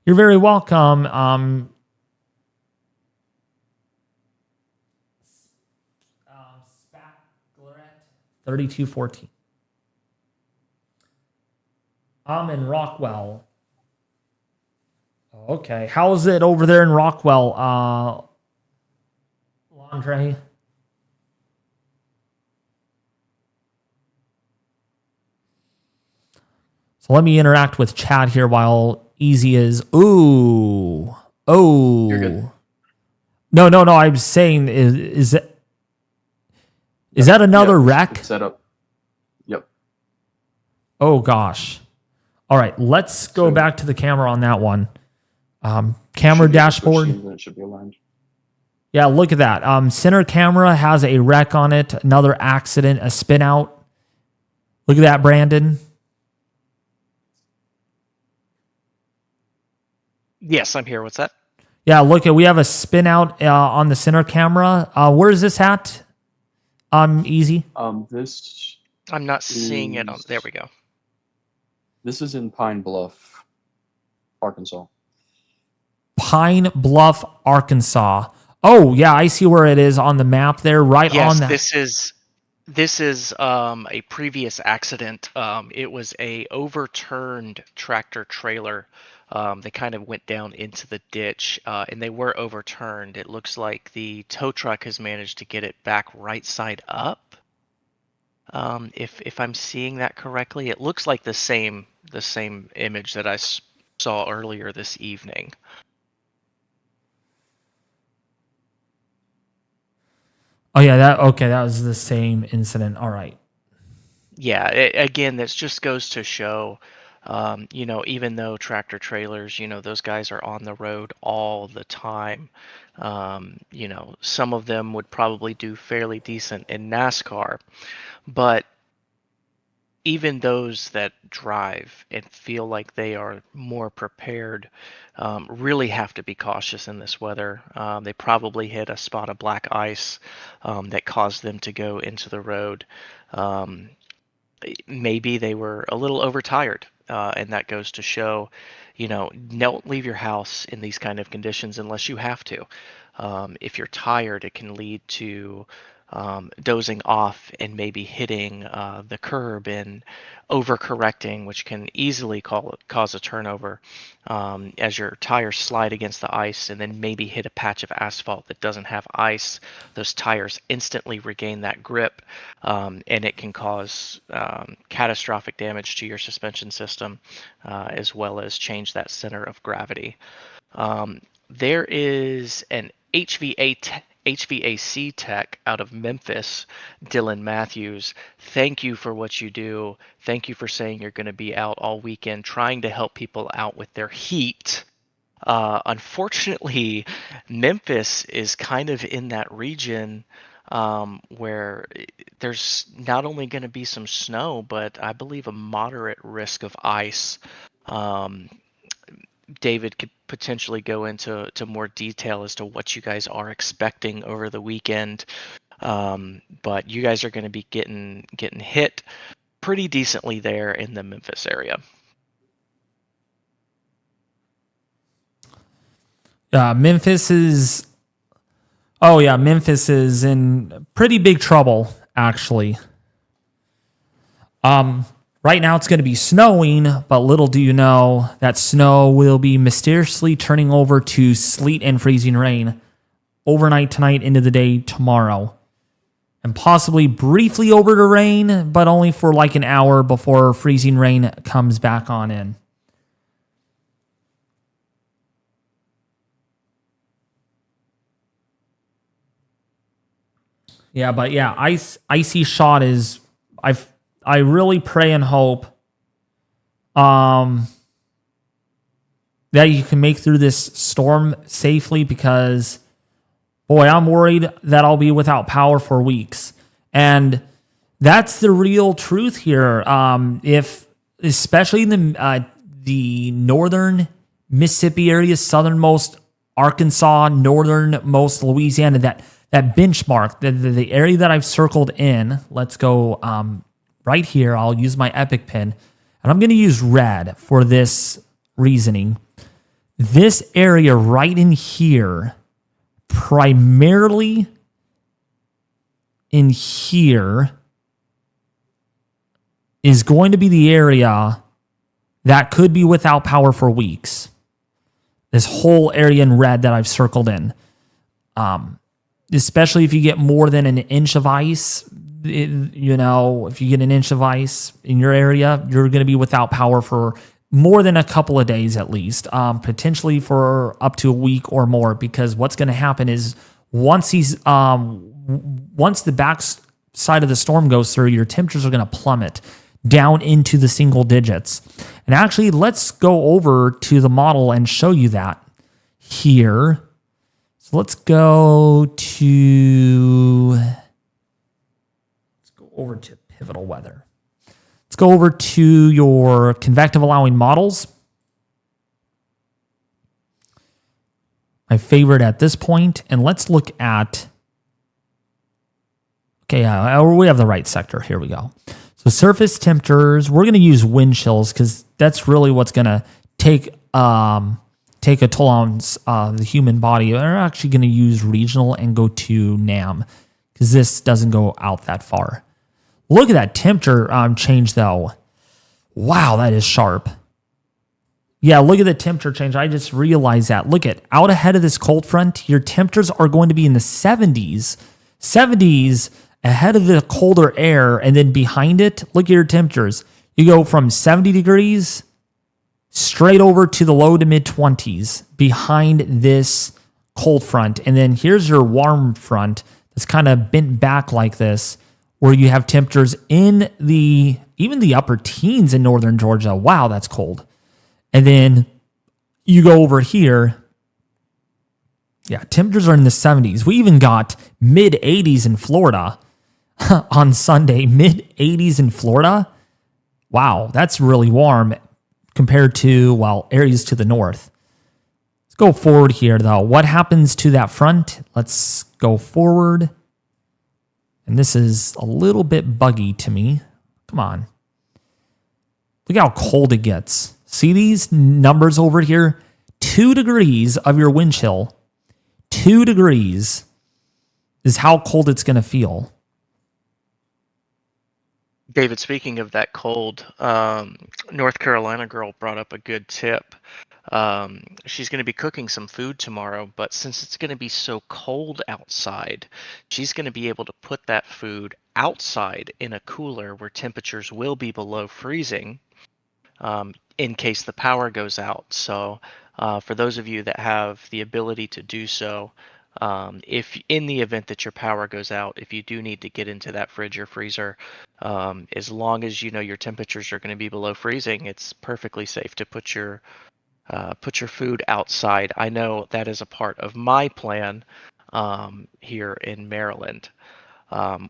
You're very welcome. 3214. I'm in Rockwell. Okay. How's it over there in Rockwell, Landre? So let me interact with chat here while Easy is. Ooh. Oh. You're good. No. I'm saying is that another wreck? It's set up. Yep. Oh gosh. All right, let's go back to the camera on that one. Camera dashboard. It should be aligned. Yeah, look at that. Center camera has a wreck on it, another accident, a spin out. Look at that, Brandon. Yes, I'm here. What's that? Yeah, look at we have a spin out on the center camera. Where is this at? Easy. This I'm not seeing it on. is There we go. this is in Pine Bluff, Arkansas. Pine Bluff, Arkansas. Oh, yeah, I see where it is on the map there, right Yes, on that. this is a previous accident. It was a overturned tractor trailer. They kind of went down into the ditch, and they were overturned. It looks like the tow truck has managed to get it back right side up. If I'm seeing that correctly, it looks like the same image that I saw earlier this evening. Oh, yeah, that was the same incident. All right. Yeah, again, this just goes to show, even though tractor trailers, those guys are on the road all the time. Some of them would probably do fairly decent in NASCAR, but even those that drive and feel like they are more prepared really have to be cautious in this weather. They probably hit a spot of black ice that caused them to go into the road. Maybe they were a little overtired, and that goes to show, don't leave your house in these kind of conditions unless you have to. If you're tired, it can lead to dozing off and maybe hitting the curb and overcorrecting, which can easily cause a turnover as your tires slide against the ice and then maybe hit a patch of asphalt that doesn't have ice. Those tires instantly regain that grip, and it can cause catastrophic damage to your suspension system, as well as change that center of gravity. There is an HVAC tech out of Memphis, Dylan Matthews. Thank you for what you do. Thank you for saying you're going to be out all weekend trying to help people out with their heat. Unfortunately, Memphis is kind of in that region where there's not only going to be some snow, but I believe a moderate risk of ice. David could potentially go into more detail as to what you guys are expecting over the weekend, but you guys are going to be getting hit pretty decently there in the Memphis area. Memphis is in pretty big trouble, actually. Right now it's going to be snowing, but little do you know that snow will be mysteriously turning over to sleet and freezing rain overnight tonight into the day tomorrow. And possibly briefly over to rain, but only for like an hour before freezing rain comes back on in. Yeah, but yeah, icy shot is I really pray and hope that you can make through this storm safely, because boy, I'm worried that I'll be without power for weeks. And that's the real truth here. If especially in the northern Mississippi area, southernmost Arkansas, northernmost Louisiana, that benchmark, the area that I've circled in, let's go right here. I'll use my epic pin, and I'm going to use red for this reasoning. This area right in here, primarily in here, is going to be the area that could be without power for weeks. This whole area in red that I've circled in. Especially if you get more than an inch of ice, if you get an inch of ice in your area, you're going to be without power for more than a couple of days at least, potentially for up to a week or more, because what's going to happen is once the back side of the storm goes through, your temperatures are going to plummet down into the single digits. And actually, let's go over to the model and show you that here. So let's go over to pivotal weather. Let's go over to your convective allowing models. My favorite at this point, and let's look at, okay, we have the right sector. Here we go. So surface temperatures, we're going to use wind chills because that's really what's going to take a toll on the human body. We're actually going to use regional and go to NAM because this doesn't go out that far. Look at that temperature change though. Wow, that is sharp. Yeah, look at the temperature change. I just realized that. Look at out ahead of this cold front, your temperatures are going to be in the 70s. 70s ahead of the colder air, and then behind it, look at your temperatures. You go from 70 degrees straight over to the low to mid 20s behind this cold front. And then here's your warm front that's kind of bent back like this, where you have temperatures in even the upper teens in northern Georgia. Wow, that's cold. And then you go over here. Yeah, temperatures are in the 70s. We even got mid 80s in Florida on Sunday. Mid 80s in Florida. Wow, that's really warm compared to, well, areas to the north. Let's go forward here, though. What happens to that front? Let's go forward. And this is a little bit buggy to me. Come on. Look how cold it gets. See these numbers over here? 2 degrees of your wind chill. 2 degrees is how cold it's going to feel. David, speaking of that cold, North Carolina girl brought up a good tip. She's going to be cooking some food tomorrow, but since it's going to be so cold outside, she's going to be able to put that food outside in a cooler where temperatures will be below freezing. In case the power goes out. So for those of you that have the ability to do so, if in the event that your power goes out, if you do need to get into that fridge or freezer, as long as you know your temperatures are going to be below freezing, it's perfectly safe to put your food outside. I know that is a part of my plan here in Maryland.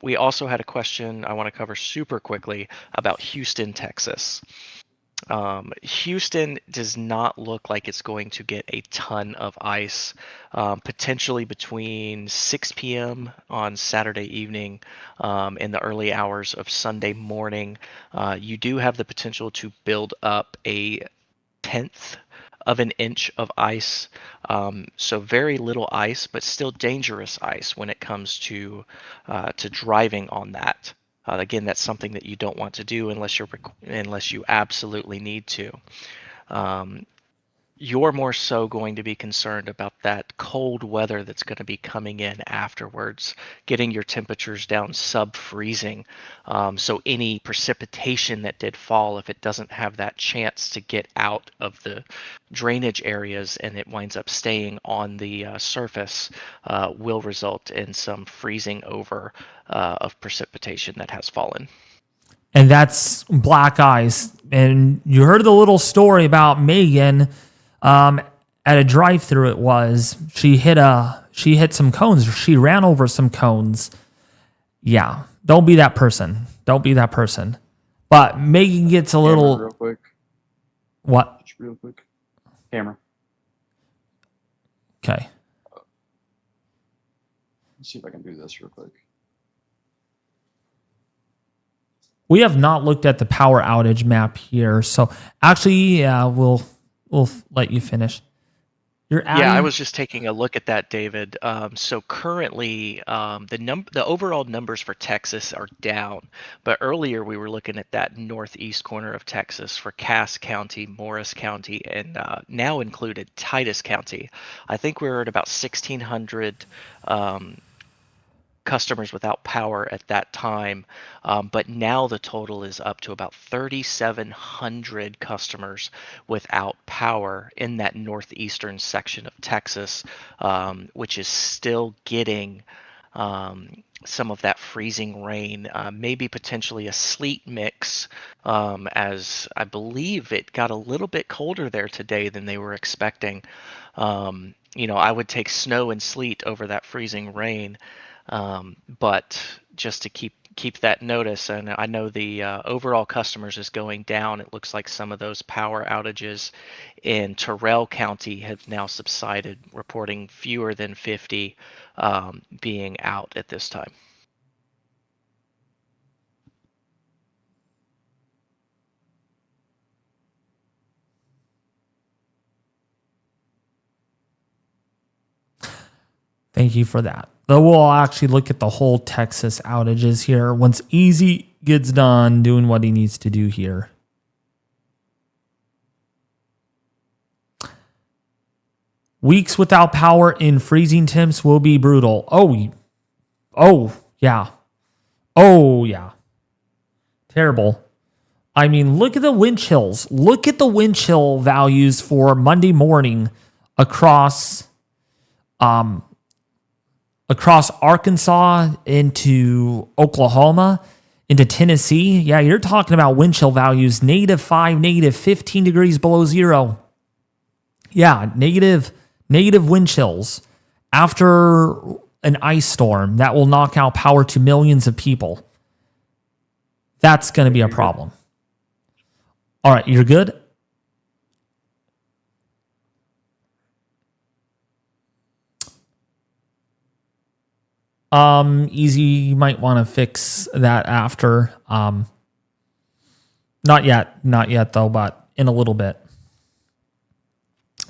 We also had a question I want to cover super quickly about Houston, Texas. Houston does not look like it's going to get a ton of ice, potentially between 6 p.m. on Saturday evening and the early hours of Sunday morning. You do have the potential to build up a 1/10 of an inch of ice. So very little ice, but still dangerous ice when it comes to driving on that. Again, that's something that you don't want to do unless you absolutely need to. You're more so going to be concerned about that cold weather that's going to be coming in afterwards, getting your temperatures down sub-freezing. So any precipitation that did fall, if it doesn't have that chance to get out of the drainage areas and it winds up staying on the surface, will result in some freezing over of precipitation that has fallen. And that's black ice. And you heard the little story about Megan. At a drive-through, it was she hit some cones. She ran over some cones. Yeah, don't be that person. Don't be that person. But Megan gets a little. Real quick. What? Just real quick. Camera. Okay. Let's see if I can do this real quick. We have not looked at the power outage map here, so actually, we'll let you finish. Yeah, I was just taking a look at that, David. So currently, the overall numbers for Texas are down, but earlier we were looking at that northeast corner of Texas for Cass County, Morris County, and now included Titus County. I think we were at about 1,600 customers without power at that time, but now the total is up to about 3,700 customers without power in that northeastern section of Texas, which is still getting some of that freezing rain, maybe potentially a sleet mix, as I believe it got a little bit colder there today than they were expecting. I would take snow and sleet over that freezing rain. But just to keep that notice, and I know the overall customers is going down. It looks like some of those power outages in Terrell County have now subsided, reporting fewer than 50 being out at this time. Thank you for that. Though we'll actually look at the whole Texas outages here once Easy gets done doing what he needs to do here. Weeks without power in freezing temps will be brutal. Oh, yeah. Oh, yeah. Terrible. I mean, look at the wind chills. Look at the wind chill values for Monday morning across Arkansas into Oklahoma into Tennessee. Yeah, you're talking about wind chill values -5, -15 degrees below zero. Yeah, negative wind chills after an ice storm that will knock out power to millions of people. That's going to be a problem. All right, you're good? Easy, you might want to fix that after. Not yet though, but in a little bit.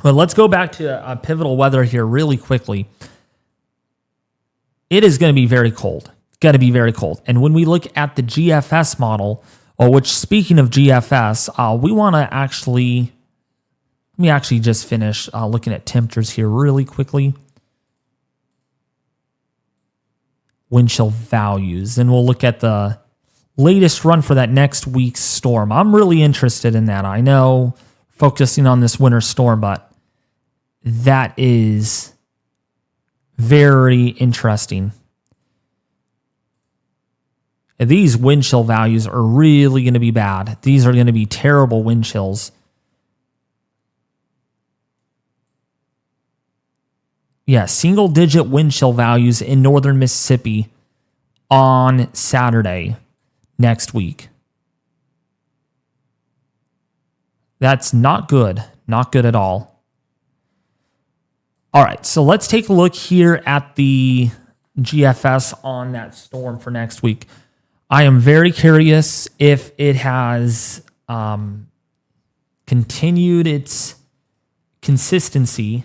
But let's go back to pivotal weather here really quickly. It is going to be very cold. It's going to be very cold. And when we look at the GFS model, which speaking of GFS, we want to actually, let me actually just finish looking at temperatures here really quickly. Wind chill values. And we'll look at the latest run for that next week's storm. I'm really interested in that. I know focusing on this winter storm, but that is very interesting. And these wind chill values are really going to be bad. These are going to be terrible wind chills. Yeah, single-digit wind chill values in northern Mississippi on Saturday next week. That's not good. Not good at all. All right, so let's take a look here at the GFS on that storm for next week. I am very curious if it has continued its consistency.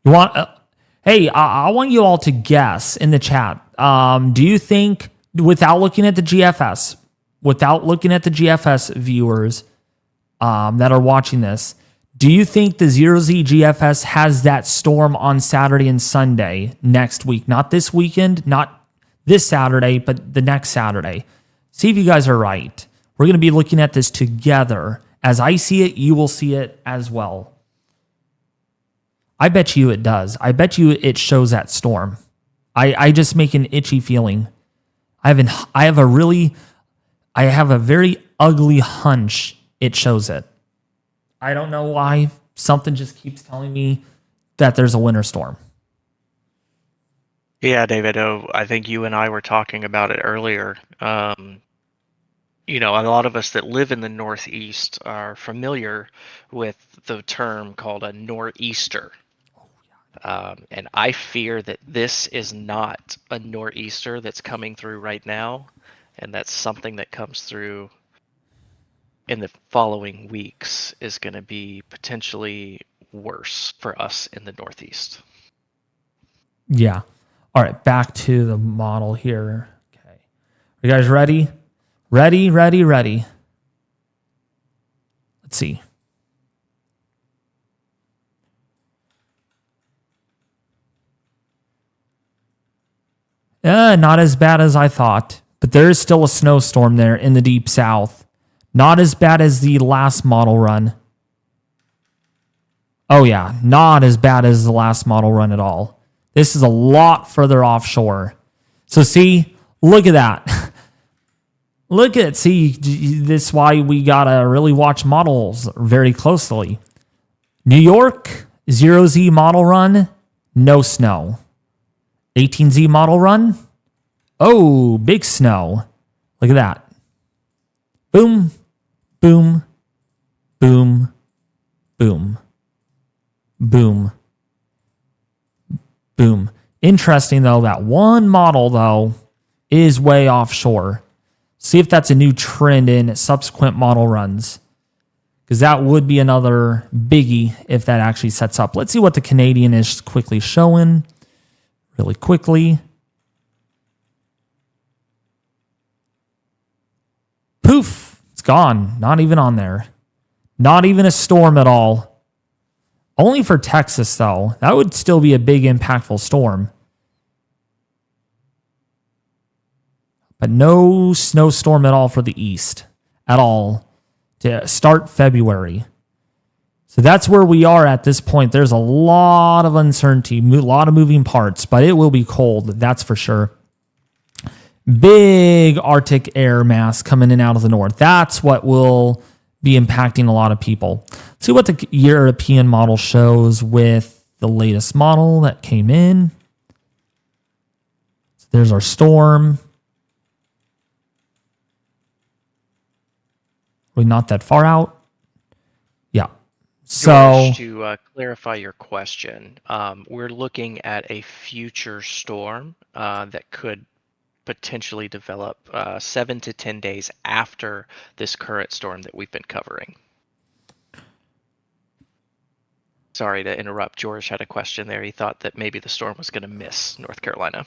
You want? Hey, I want you all to guess in the chat. Do you think, without looking at the GFS, viewers that are watching this, do you think the 0Z GFS has that storm on Saturday and Sunday next week? Not this weekend, not this Saturday, but the next Saturday. See if you guys are right. We're going to be looking at this together. As I see it, you will see it as well. I bet you it does. I bet you it shows that storm. I just make an itchy feeling. I have a very ugly hunch it shows it. I don't know why. Something just keeps telling me that there's a winter storm. Yeah, David, I think you and I were talking about it earlier. A lot of us that live in the Northeast are familiar with the term called a nor'easter. And I fear that this is not a nor'easter that's coming through right now, and that's something that comes through in the following weeks is going to be potentially worse for us in the Northeast. Yeah. All right, back to the model here. Okay. Are you guys ready? Ready. Let's see. Not as bad as I thought, but there is still a snowstorm there in the deep south. Not as bad as the last model run. Oh yeah, not as bad as the last model run at all. This is a lot further offshore. So see, look at that. Look at, see, this is why we got to really watch models very closely. New York, 0Z model run, no snow. 18Z model run, oh, big snow. Look at that. Boom, boom, boom, boom, boom, boom. Interesting, though, that one model, though, is way offshore. See if that's a new trend in subsequent model runs, because that would be another biggie if that actually sets up. Let's see what the Canadian is quickly showing. Really quickly. Poof, it's gone. Not even on there. Not even a storm at all. Only for Texas, though. That would still be a big, impactful storm. But no snowstorm at all for the East. At all. To start February. So that's where we are at this point. There's a lot of uncertainty, a lot of moving parts, but it will be cold. That's for sure. Big Arctic air mass coming in out of the north. That's what will be impacting a lot of people. Let's see what the European model shows with the latest model that came in. So there's our storm. We're not that far out. Yeah. So George, to clarify your question, we're looking at a future storm that could potentially develop 7 to 10 days after this current storm that we've been covering. Sorry to interrupt. George had a question there. He thought that maybe the storm was going to miss North Carolina.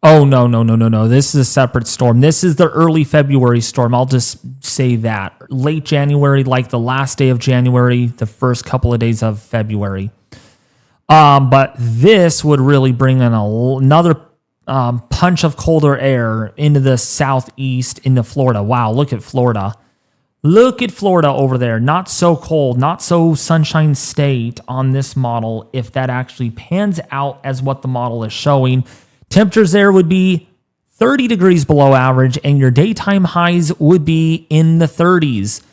oh, no. This is a separate storm. This is the early February storm. I'll just say that. Late January, like the last day of January, the first couple of days of February. But this would really bring in another punch of colder air into the southeast, into Florida. Wow, look at Florida. Look at Florida over there. Not so cold, not so sunshine state on this model if that actually pans out as what the model is showing. Temperatures there would be 30 degrees below average, and your daytime highs would be in the 30s.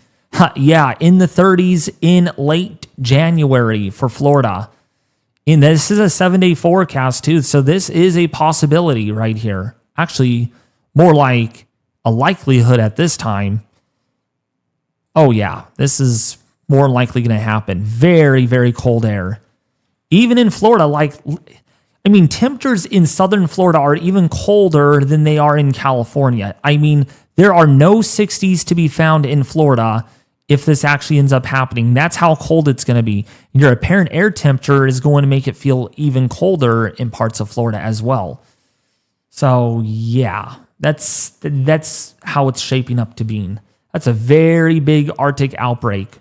Yeah, in the 30s in late January for Florida. And this is a 7-day forecast, too, so this is a possibility right here. Actually, more like a likelihood at this time. Oh, yeah, this is more likely going to happen. Very, very cold air. Even in Florida, temperatures in southern Florida are even colder than they are in California. There are no 60s to be found in Florida if this actually ends up happening. That's how cold it's going to be. Your apparent air temperature is going to make it feel even colder in parts of Florida as well. So, yeah, that's how it's shaping up to being. That's a very big Arctic outbreak.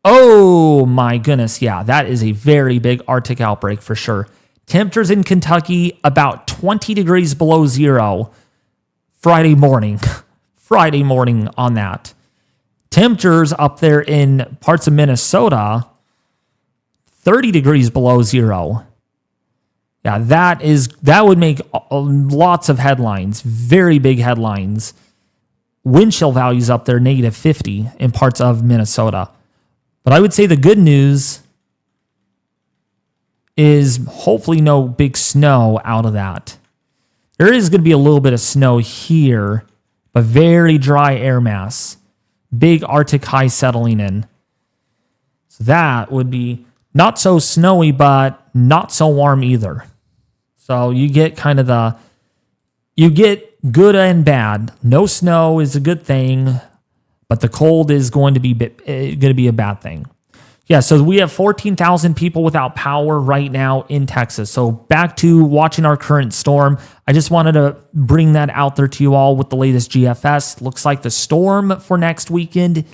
Oh my goodness, yeah, that is a very big Arctic outbreak for sure. Temperatures in Kentucky about 20 degrees below zero Friday morning. Friday morning on that. Temperatures up there in parts of Minnesota 30 degrees below zero. Yeah, that would make lots of headlines, very big headlines. Wind chill values up there negative 50 in parts of Minnesota. But I would say the good news is hopefully no big snow out of that. There is going to be a little bit of snow here, but very dry air mass. Big Arctic high settling in. So that would be not so snowy, but not so warm either. So you get you get good and bad. No snow is a good thing, but the cold is going to be a bad thing. Yeah, so we have 14,000 people without power right now in Texas. So back to watching our current storm. I just wanted to bring that out there to you all with the latest GFS. Looks like the storm for next weekend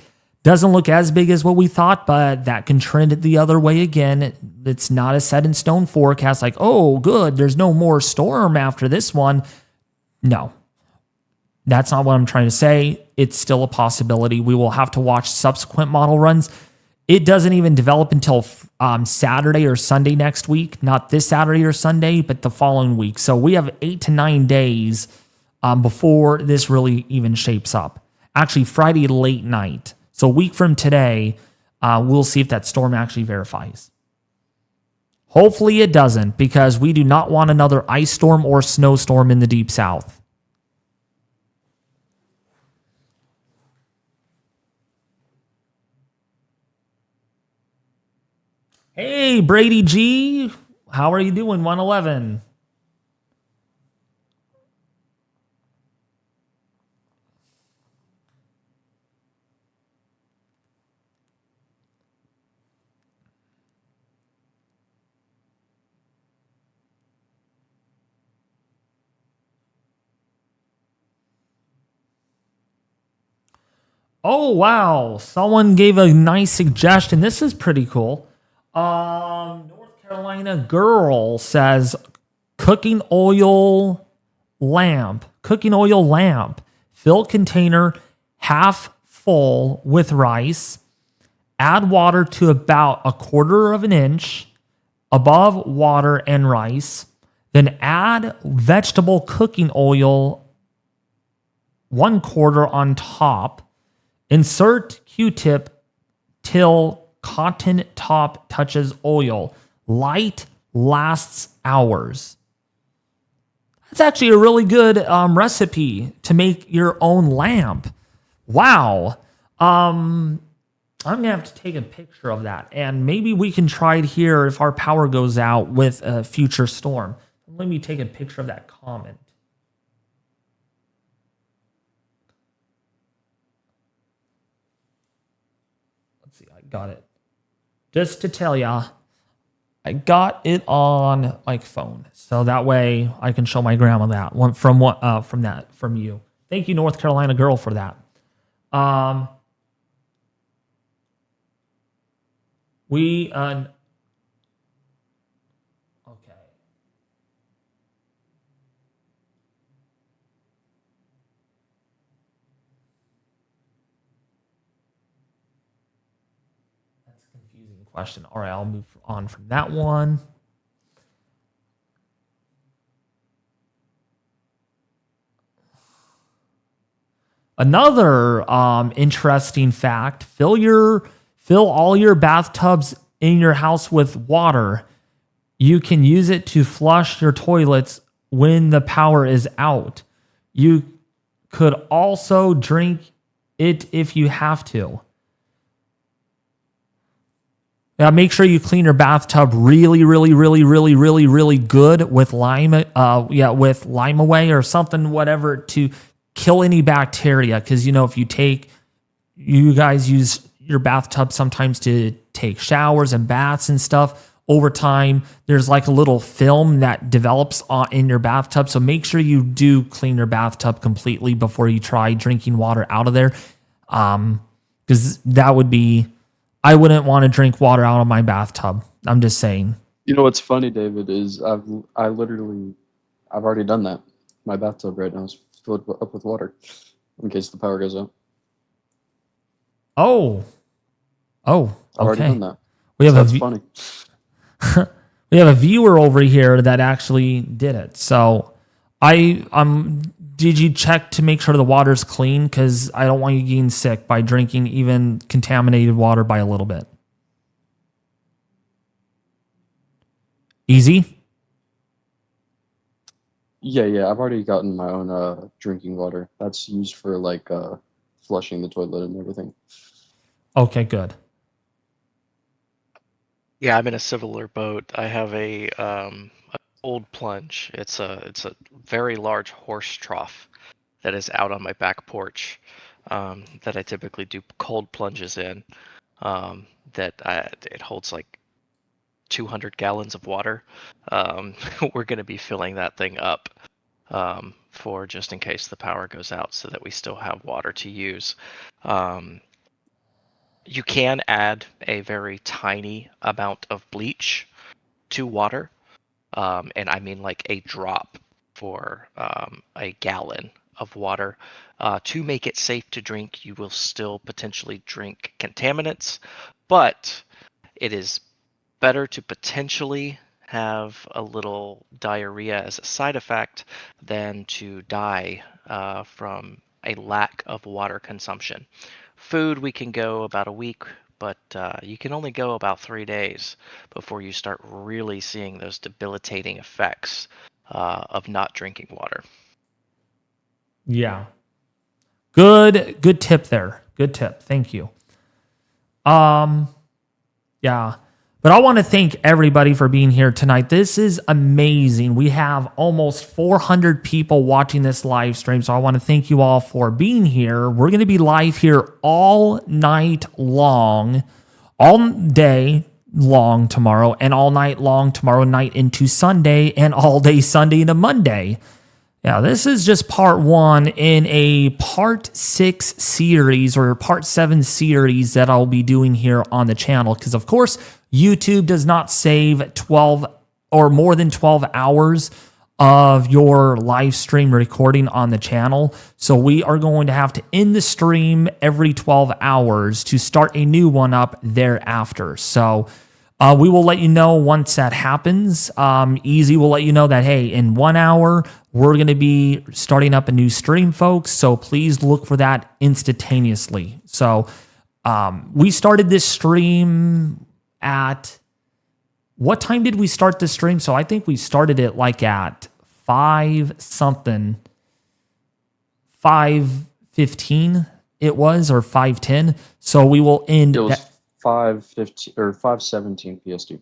doesn't look as big as what we thought, but that can trend the other way again. It's not a set in stone forecast like, oh, good, there's no more storm after this one. No, that's not what I'm trying to say. It's still a possibility. We will have to watch subsequent model runs. It doesn't even develop until Saturday or Sunday next week. Not this Saturday or Sunday, but the following week. So we have 8 to 9 days before this really even shapes up. Actually, Friday late night. So a week from today, we'll see if that storm actually verifies. Hopefully it doesn't, because we do not want another ice storm or snowstorm in the deep south. Hey, Brady G. How are you doing, 111? Oh, wow. Someone gave a nice suggestion. This is pretty cool. North Carolina girl says cooking oil lamp. Cooking oil lamp. Fill container half full with rice. Add water to about 1/4 of an inch above water and rice. Then add vegetable cooking oil 1/4 on top. Insert Q-tip till cotton top touches oil. Light lasts hours. That's actually a really good recipe to make your own lamp. Wow. I'm going to have to take a picture of that. And maybe we can try it here if our power goes out with a future storm. Let me take a picture of that comment. Let's see, I got it. Just to tell ya, I got it on my phone, so that way I can show my grandma that one from you. Thank you, North Carolina girl, for that. Okay. That's a confusing question. All right, I'll move on from that one. Another interesting fact: fill all your bathtubs in your house with water. You can use it to flush your toilets when the power is out. You could also drink it if you have to. Now, make sure you clean your bathtub really good with with lime away or something, whatever, to kill any bacteria. Because, if you guys use your bathtub sometimes to take showers and baths and stuff, over time, there's like a little film that develops in your bathtub. So make sure you do clean your bathtub completely before you try drinking water out of there. Because I wouldn't want to drink water out of my bathtub. I'm just saying. You know what's funny, David, is I've already done that. My bathtub right now is filled up with water in case the power goes out. Oh, I've already done that. That's funny. We have a viewer over here that actually did it. So did you check to make sure the water's clean? Because I don't want you getting sick by drinking even contaminated water by a little bit. Easy? Yeah. I've already gotten my own drinking water. That's used for flushing the toilet and everything. Okay, good. Yeah, I'm in a similar boat. I have a cold plunge. It's a very large horse trough that is out on my back porch that I typically do cold plunges in. It holds like 200 gallons of water. We're going to be filling that thing up for just in case the power goes out, so that we still have water to use. You can add a very tiny amount of bleach to water, and I mean like a drop for a gallon of water. To make it safe to drink, you will still potentially drink contaminants, but it is better to potentially have a little diarrhea as a side effect than to die from a lack of water consumption. Food, we can go about a week, but you can only go about 3 days before you start really seeing those debilitating effects of not drinking water. Yeah. Good tip there. Good tip. Thank you. Yeah. But I want to thank everybody for being here tonight. This is amazing. We have almost 400 people watching this live stream. So I want to thank you all for being here. We're going to be live here all night long, all day long tomorrow, and all night long tomorrow night into Sunday, and all day Sunday into Monday. Yeah, this is just part 1 in a part 6 series or part 7 series that I'll be doing here on the channel. Because, of course, YouTube does not save 12 or more than 12 hours of your live stream recording on the channel. So we are going to have to end the stream every 12 hours to start a new one up thereafter. So we will let you know once that happens. Easy will let you know that, hey, in 1 hour, we're going to be starting up a new stream, folks. So please look for that instantaneously. So we started this stream at, what time did we start the stream? So I think we started it like at 5:15 it was, or 5:10. So we will end. It was 5:15 or 5:17 PST.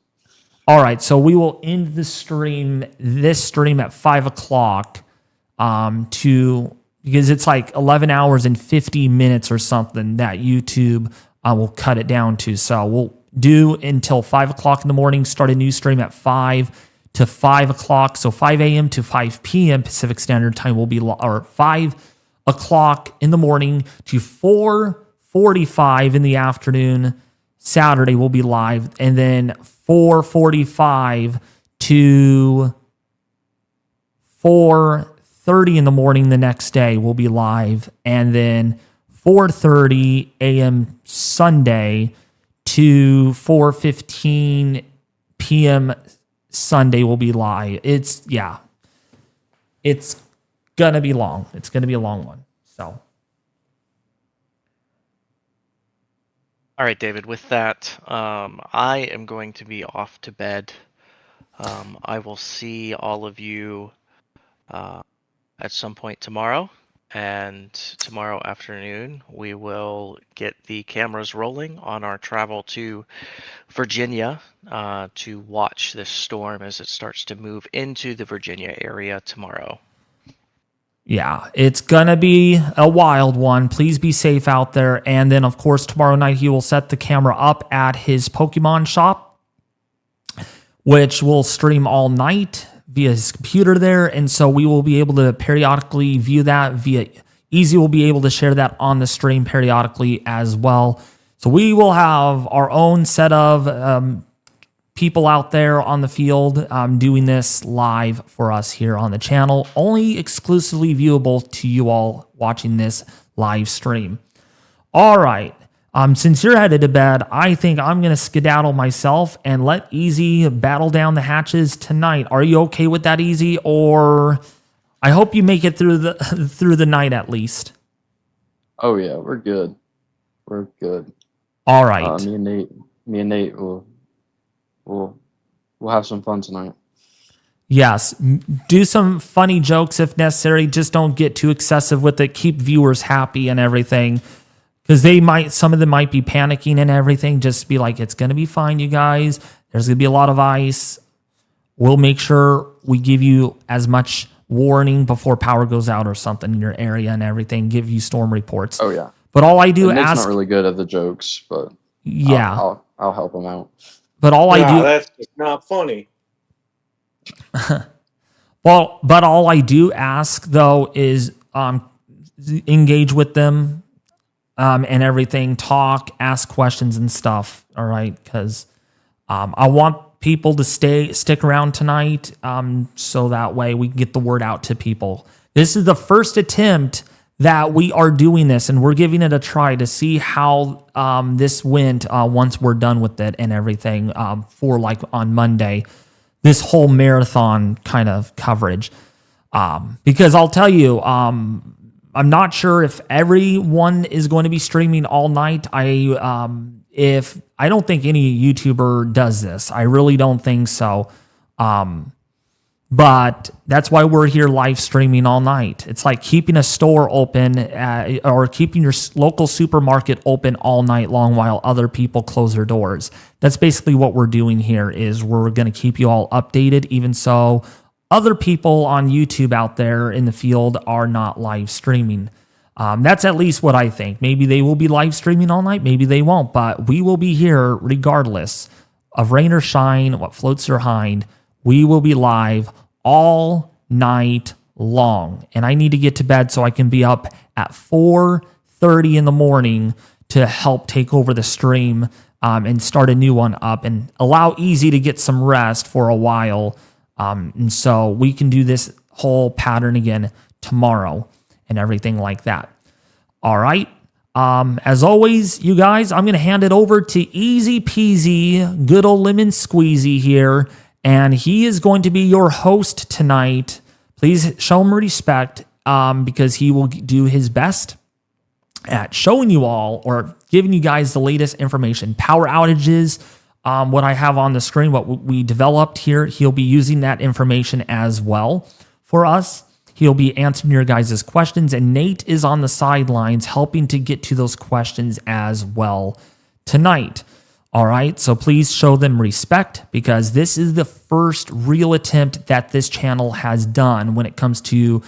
All right, so we will end this stream at 5 o'clock because it's like 11 hours and 50 minutes or something that YouTube will cut it down to. So we'll do until 5 o'clock in the morning, start a new stream at 5 to 5 o'clock. So 5 a.m. to 5 p.m. Pacific Standard Time will be, or 5 o'clock in the morning to 4:45 in the afternoon. Saturday will be live, and then 4:45 to 4:30 in the morning the next day will be live, and then 4:30 a.m. Sunday to 4:15 p.m. Sunday will be live. It's gonna be long. It's gonna be a long one. So. All right, David, with that, I am going to be off to bed. I will see all of you at some point tomorrow. And tomorrow afternoon, we will get the cameras rolling on our travel to Virginia to watch this storm as it starts to move into the Virginia area tomorrow. Yeah, it's going to be a wild one. Please be safe out there. And then, of course, tomorrow night he will set the camera up at his Pokemon shop, which will stream all night via his computer there. And so we will be able to periodically view that via Easy will be able to share that on the stream periodically as well. So we will have our own set of people out there on the field doing this live for us here on the channel, only exclusively viewable to you all watching this live stream. All right. Since you're headed to bed, I think I'm going to skedaddle myself and let Easy battle down the hatches tonight. Are you okay with that, Easy? Or I hope you make it through the night at least. Oh yeah, we're good. We're good. All right. Me and Nate we'll have some fun tonight. Yes, do some funny jokes if necessary. Just don't get too excessive with it. Keep viewers happy and everything, because some of them might be panicking and everything. Just be like, it's going to be fine, you guys. There's going to be a lot of ice. We'll make sure we give you as much warning before power goes out or something in your area and everything. Give you storm reports. Oh yeah. But all I do Nate's ask, not really good at the jokes, but yeah, I'll help him out. But all I do, that's just not funny. well, but all I do ask though is engage with them and everything, talk, ask questions and stuff. All right, because I want people to stick around tonight, so that way we can get the word out to people. This is the first attempt that we are doing this, and we're giving it a try to see how this went once we're done with it and everything for like on Monday. this whole marathon kind of coverage. Because I'll tell you, I'm not sure if everyone is going to be streaming all night. I don't think any YouTuber does this. I really don't think so. But that's why we're here live streaming all night. It's like keeping a store open or keeping your local supermarket open all night long while other people close their doors. That's basically what we're doing here is we're going to keep you all updated, even so other people on YouTube out there in the field are not live streaming. That's at least what I think. Maybe they will be live streaming all night. Maybe they won't, but we will be here regardless of rain or shine, what floats your hind. We will be live all night long. And I need to get to bed so I can be up at 4:30 in the morning to help take over the stream and start a new one up and allow Easy to get some rest for a while. And so we can do this whole pattern again tomorrow and everything like that. All right. As always, you guys, I'm going to hand it over to Easy Peasy, good old lemon squeezy here. And he is going to be your host tonight. Please show him respect because he will do his best at showing you all or giving you guys the latest information. Power outages, what I have on the screen, what we developed here, he'll be using that information as well for us. He'll be answering your guys' questions, and Nate is on the sidelines helping to get to those questions as well tonight. All right, so please show them respect because this is the first real attempt that this channel has done when it comes to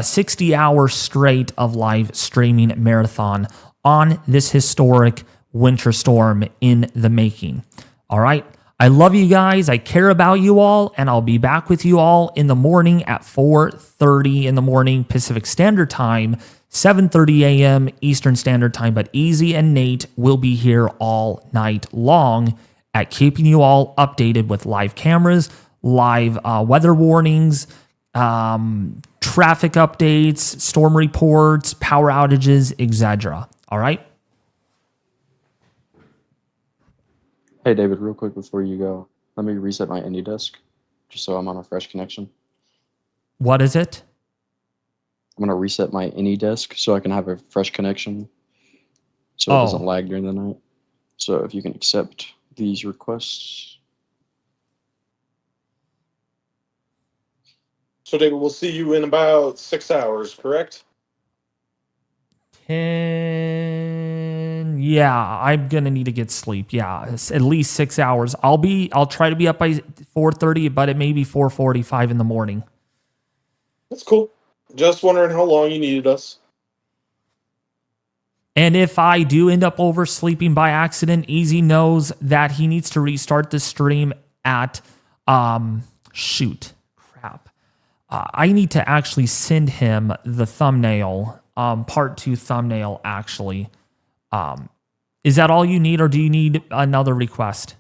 60 hours straight of live streaming marathon on this historic winter storm in the making. All right, I love you guys. I care about you all, and I'll be back with you all in the morning at 4:30 in the morning Pacific Standard Time, 7:30 a.m. Eastern Standard Time, but Easy and Nate will be here all night long at keeping you all updated with live cameras, live weather warnings, traffic updates, storm reports, power outages, etc. All right? Hey, David, real quick before you go, let me reset my AnyDesk just so I'm on a fresh connection. What is it? I'm going to reset my AnyDesk so I can have a fresh connection so it doesn't lag during the night. So if you can accept these requests. So, David, we'll see you in about 6 hours, correct? 10. Yeah, I'm gonna need to get sleep. Yeah, it's at least 6 hours. I'll try to be up by 4:30, but it may be 4:45 in the morning. That's cool. Just wondering how long you needed us. And if I do end up oversleeping by accident, Easy knows that he needs to restart the stream at I need to actually send him the thumbnail, part 2 thumbnail actually. Is that all you need, or do you need another request?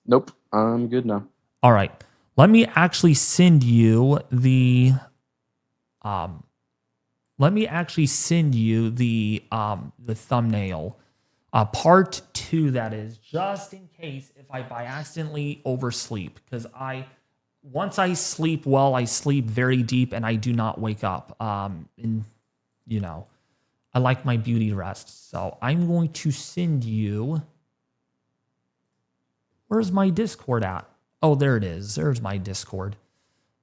Nope, I'm good now. All right. Let me actually send you the thumbnail, part 2, that is, just in case if I by accidentally oversleep, because once I sleep well, I sleep very deep and I do not wake up. And you know, I like my beauty rest. So I'm going to send you. Where's my Discord at? Oh, there it is. There's my Discord.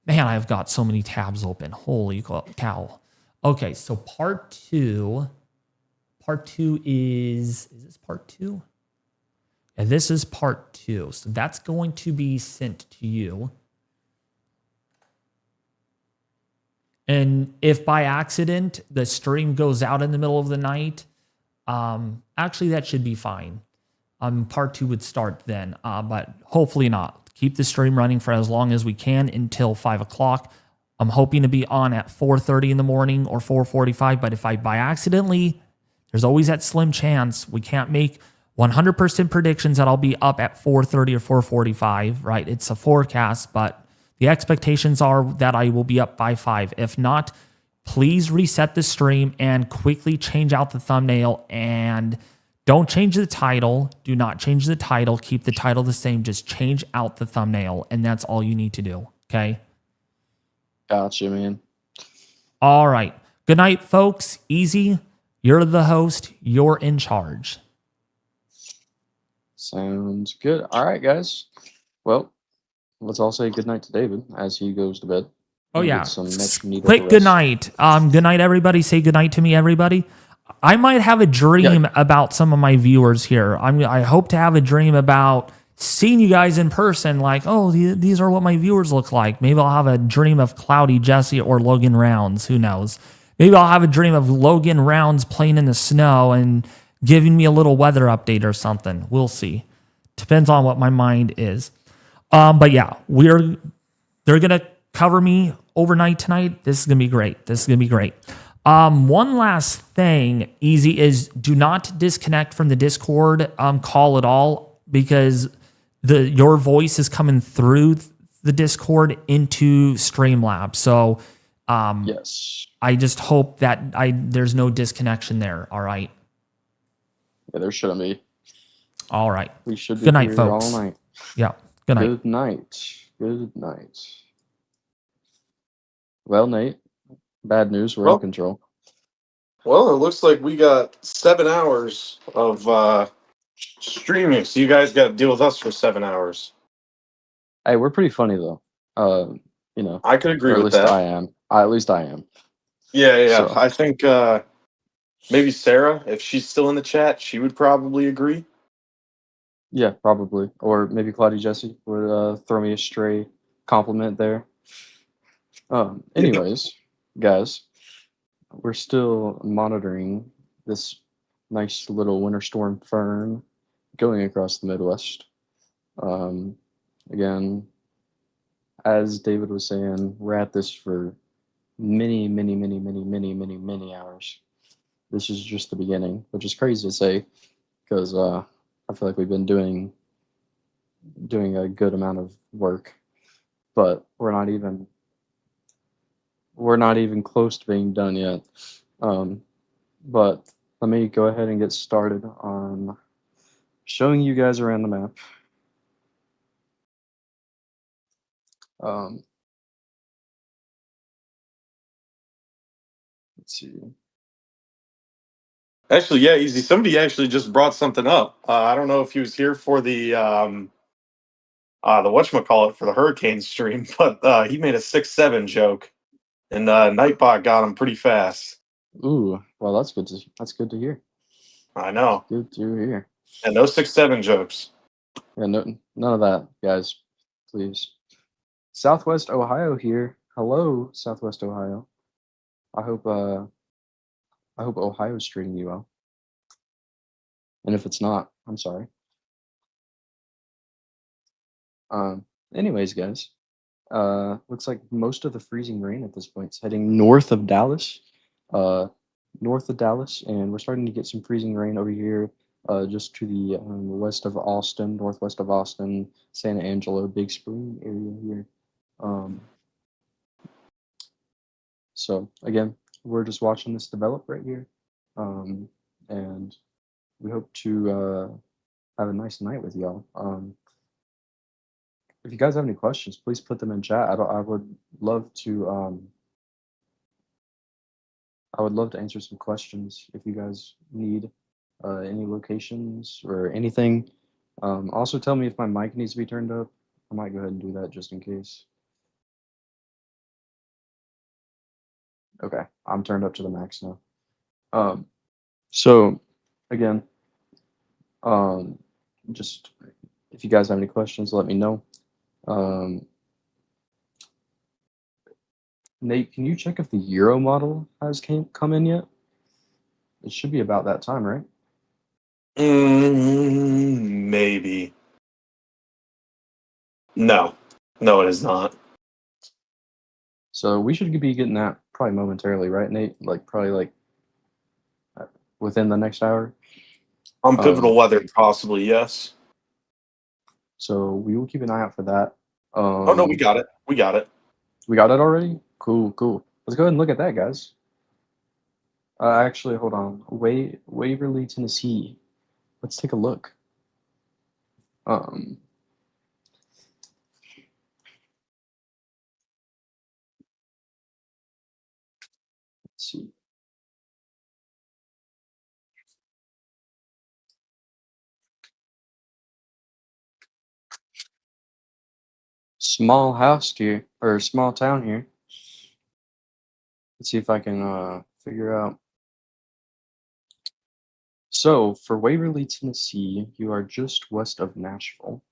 Man, I've got so many tabs open. Holy cow. Okay, so part 2 is this part 2? Yeah, this is part 2. So that's going to be sent to you. And if by accident the stream goes out in the middle of the night, actually that should be fine. Part 2 would start then, but hopefully not. Keep the stream running for as long as we can until 5 o'clock. I'm hoping to be on at 4:30 in the morning or 4:45, but if I by accidentally, there's always that slim chance. We can't make 100% predictions that I'll be up at 4:30 or 4:45, right? It's a forecast, but the expectations are that I will be up by 5. If not, please reset the stream and quickly change out the thumbnail and Don't change the title. Do not change the title. Keep the title the same. Just change out the thumbnail, and that's all you need to do. Okay? Gotcha, man. All right. Good night, folks. Easy. You're the host. You're in charge. Sounds good. All right, guys. Well, let's all say good night to David as he goes to bed. Oh, and yeah. gets some much needed Quick good rest. night. Good night, everybody. Say good night to me, everybody. I might have a dream about some of my viewers here. I hope to have a dream about seeing you guys in person. Like, oh, these are what my viewers look like. Maybe I'll have a dream of Cloudy Jesse or Logan Rounds. Who knows? Maybe I'll have a dream of Logan Rounds playing in the snow and giving me a little weather update or something. We'll see. Depends on what my mind is. But yeah, they're gonna cover me overnight tonight. This is gonna be great. One last thing, Easy, is do not disconnect from the Discord call at all, because your voice is coming through the Discord into Streamlabs. So Yes. I just hope that there's no disconnection there. All right. Yeah, there shouldn't be. All right. We should be Good night, here folks. all night. Yeah. Good night. Good night. Good night. Well, Nate, bad news. We're in control. Well, it looks like we got 7 hours of streaming, so you guys got to deal with us for 7 hours. Hey, we're pretty funny though. You know, I could agree or at with least that. I am. At least I am. Yeah. So- I think maybe Sarah, if she's still in the chat, she would probably agree. Yeah, probably. Or maybe Cloudy Jesse would throw me a stray compliment there. Anyways, guys, we're still monitoring this nice little winter storm Fern going across the Midwest. Again, as David was saying, we're at this for many hours. This is just the beginning, which is crazy to say, because I feel like we've been doing a good amount of work, but we're not even close to being done yet. But let me go ahead and get started on showing you guys around the map. Let's see. Actually, yeah, Easy. Somebody actually just brought something up. I don't know if he was here for the whatchamacallit for the hurricane stream, but he made a 6-7 joke, and Nightbot got him pretty fast. Ooh, well, that's good to hear. I know. Good to hear. And no 6-7 jokes. Yeah, none of that, guys. Please. Southwest Ohio here. Hello, Southwest Ohio. I hope Ohio's treating you well. And if it's not, I'm sorry. Anyways, guys. Looks like most of the freezing rain at this point is heading north of Dallas. And we're starting to get some freezing rain over here, just to the west of Austin, northwest of Austin, Santa Angela, Big Spring area here. So again, we're just watching this develop right here, and we hope to have a nice night with y'all. If you guys have any questions, please put them in chat. I would love to. I would love to answer some questions if you guys need any locations or anything. Also, tell me if my mic needs to be turned up. I might go ahead and do that just in case. Okay, I'm turned up to the max now. So, again, just if you guys have any questions, let me know. Nate, can you check if the Euro model has come in yet? It should be about that time, right? Maybe. No, it is not. So we should be getting that probably momentarily, right, Nate? Probably within the next hour. On pivotal weather, possibly, yes. So we will keep an eye out for that. Oh no, we got it. We got it already. Cool. Let's go ahead and look at that, guys. Actually, hold on. Waverly, Tennessee. let's take a look. Let's see. Small house here, or small town here. Let's see if I can figure out. So for Waverly, Tennessee, you are just west of Nashville.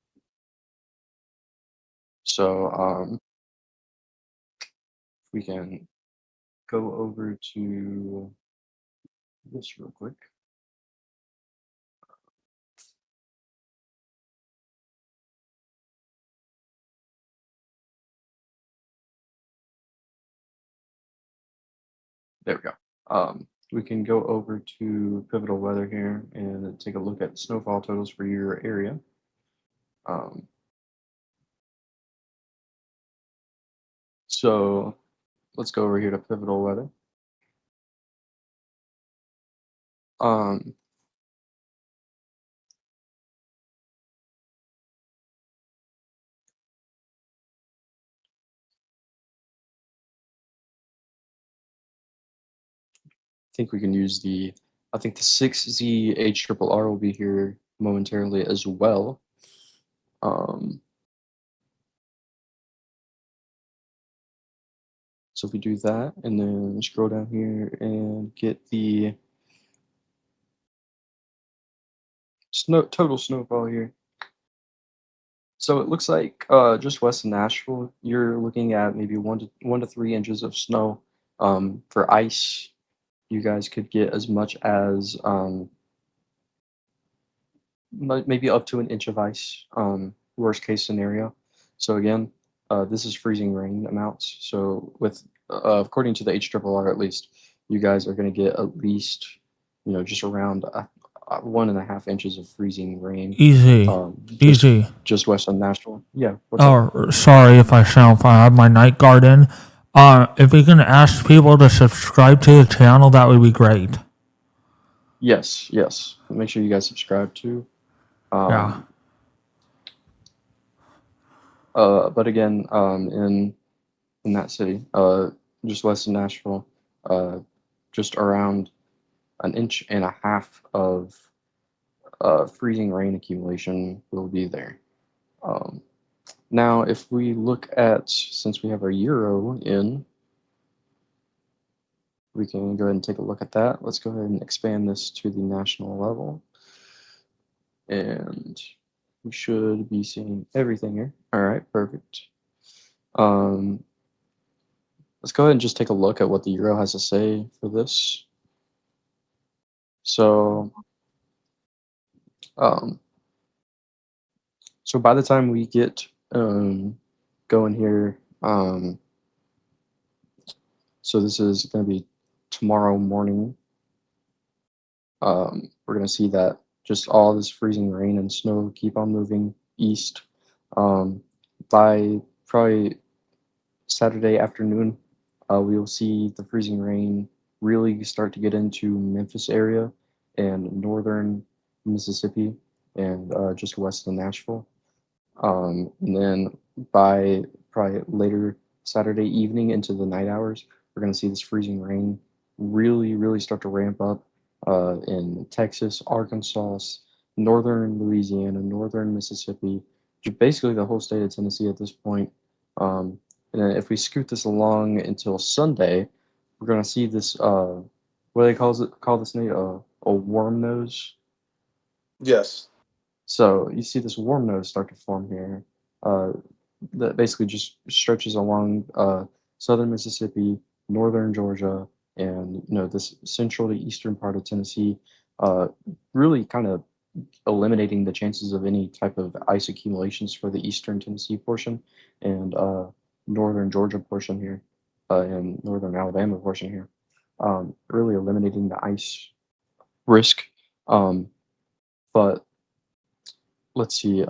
So we can go over to this real quick. There we go. We can go over to Pivotal Weather here and take a look at snowfall totals for your area. So let's go over here to Pivotal Weather. I think we can use I think the 6Z HRRR will be here momentarily as well. So if we do that and then scroll down here and get the total snowfall here. So it looks like just west of Nashville, you're looking at maybe 1 to 3 inches of snow. For ice, you guys could get as much as maybe up to an inch of ice, worst case scenario. So again, this is freezing rain amounts. So with according to the HRRR at least, you guys are going to get at least, just around 1.5 inches of freezing rain. Easy. Easy. Just west of Nashville. Yeah. Oh, sorry if I sound fine. I have my night guard in. If we can ask people to subscribe to the channel, that would be great. Yes. Make sure you guys subscribe too. Yeah. But again, in that city, just west of Nashville, just around 1.5 inches of freezing rain accumulation will be there. Now, if we look at, since we have our euro in, we can go ahead and take a look at that. Let's go ahead and expand this to the national level. And we should be seeing everything here. All right, perfect. Let's go ahead and just take a look at what the euro has to say for this. So, so by the time we get going here, so this is going to be tomorrow morning. We're going to see that just all this freezing rain and snow keep on moving east. By probably Saturday afternoon, we will see the freezing rain really start to get into Memphis area and northern Mississippi and just west of Nashville. And then by probably later Saturday evening into the night hours, we're going to see this freezing rain really start to ramp up in Texas, Arkansas, northern Louisiana, northern Mississippi, basically the whole state of Tennessee at this point. And then if we scoot this along until Sunday, we're going to see this, what do they call this, Nate? A warm nose? Yes. So you see this warm nose start to form here that basically just stretches along southern Mississippi, northern Georgia, and this central to eastern part of Tennessee, really kind of eliminating the chances of any type of ice accumulations for the eastern Tennessee portion and northern Georgia portion here and northern Alabama portion here, really eliminating the ice risk. But let's see.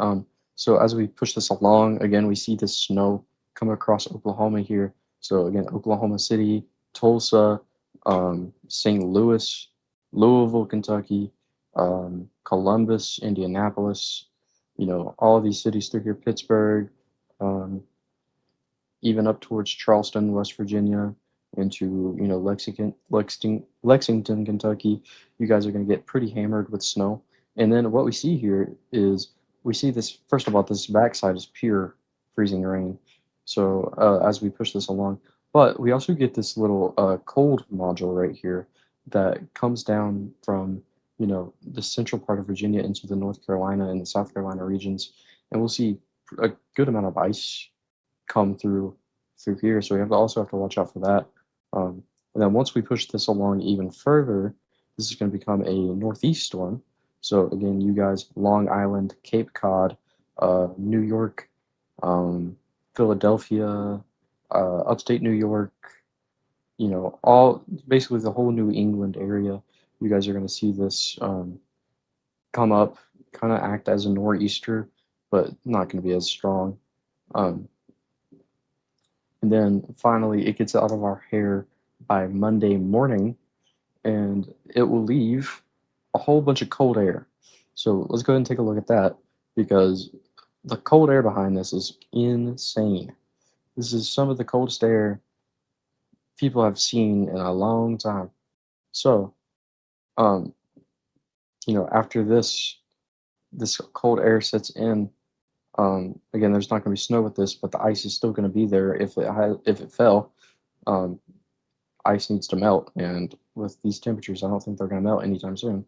So as we push this along, again, we see this snow come across Oklahoma here. So again, Oklahoma City, Tulsa, St. Louis, Louisville, Kentucky, Columbus, Indianapolis, all of these cities through here, Pittsburgh, even up towards Charleston, West Virginia, into Lexington, Kentucky. You guys are going to get pretty hammered with snow. And then what we see here is we see this. First of all, this backside is pure freezing rain. So as we push this along, but we also get this little cold module right here that comes down from the central part of Virginia into the North Carolina and the South Carolina regions, and we'll see a good amount of ice come through here. So we also have to watch out for that. And then once we push this along even further, this is going to become a northeast storm. So again, you guys, Long Island, Cape Cod, New York, Philadelphia, upstate New York, all basically the whole New England area. You guys are going to see this come up, kind of act as a nor'easter, but not going to be as strong. And then finally, it gets out of our hair by Monday morning, and it will leave a whole bunch of cold air. So let's go ahead and take a look at that, because the cold air behind this is insane. This is some of the coldest air people have seen in a long time. So, after this cold air sets in, again, there's not going to be snow with this, but the ice is still going to be there if it fell. Ice needs to melt, and with these temperatures, I don't think they're going to melt anytime soon.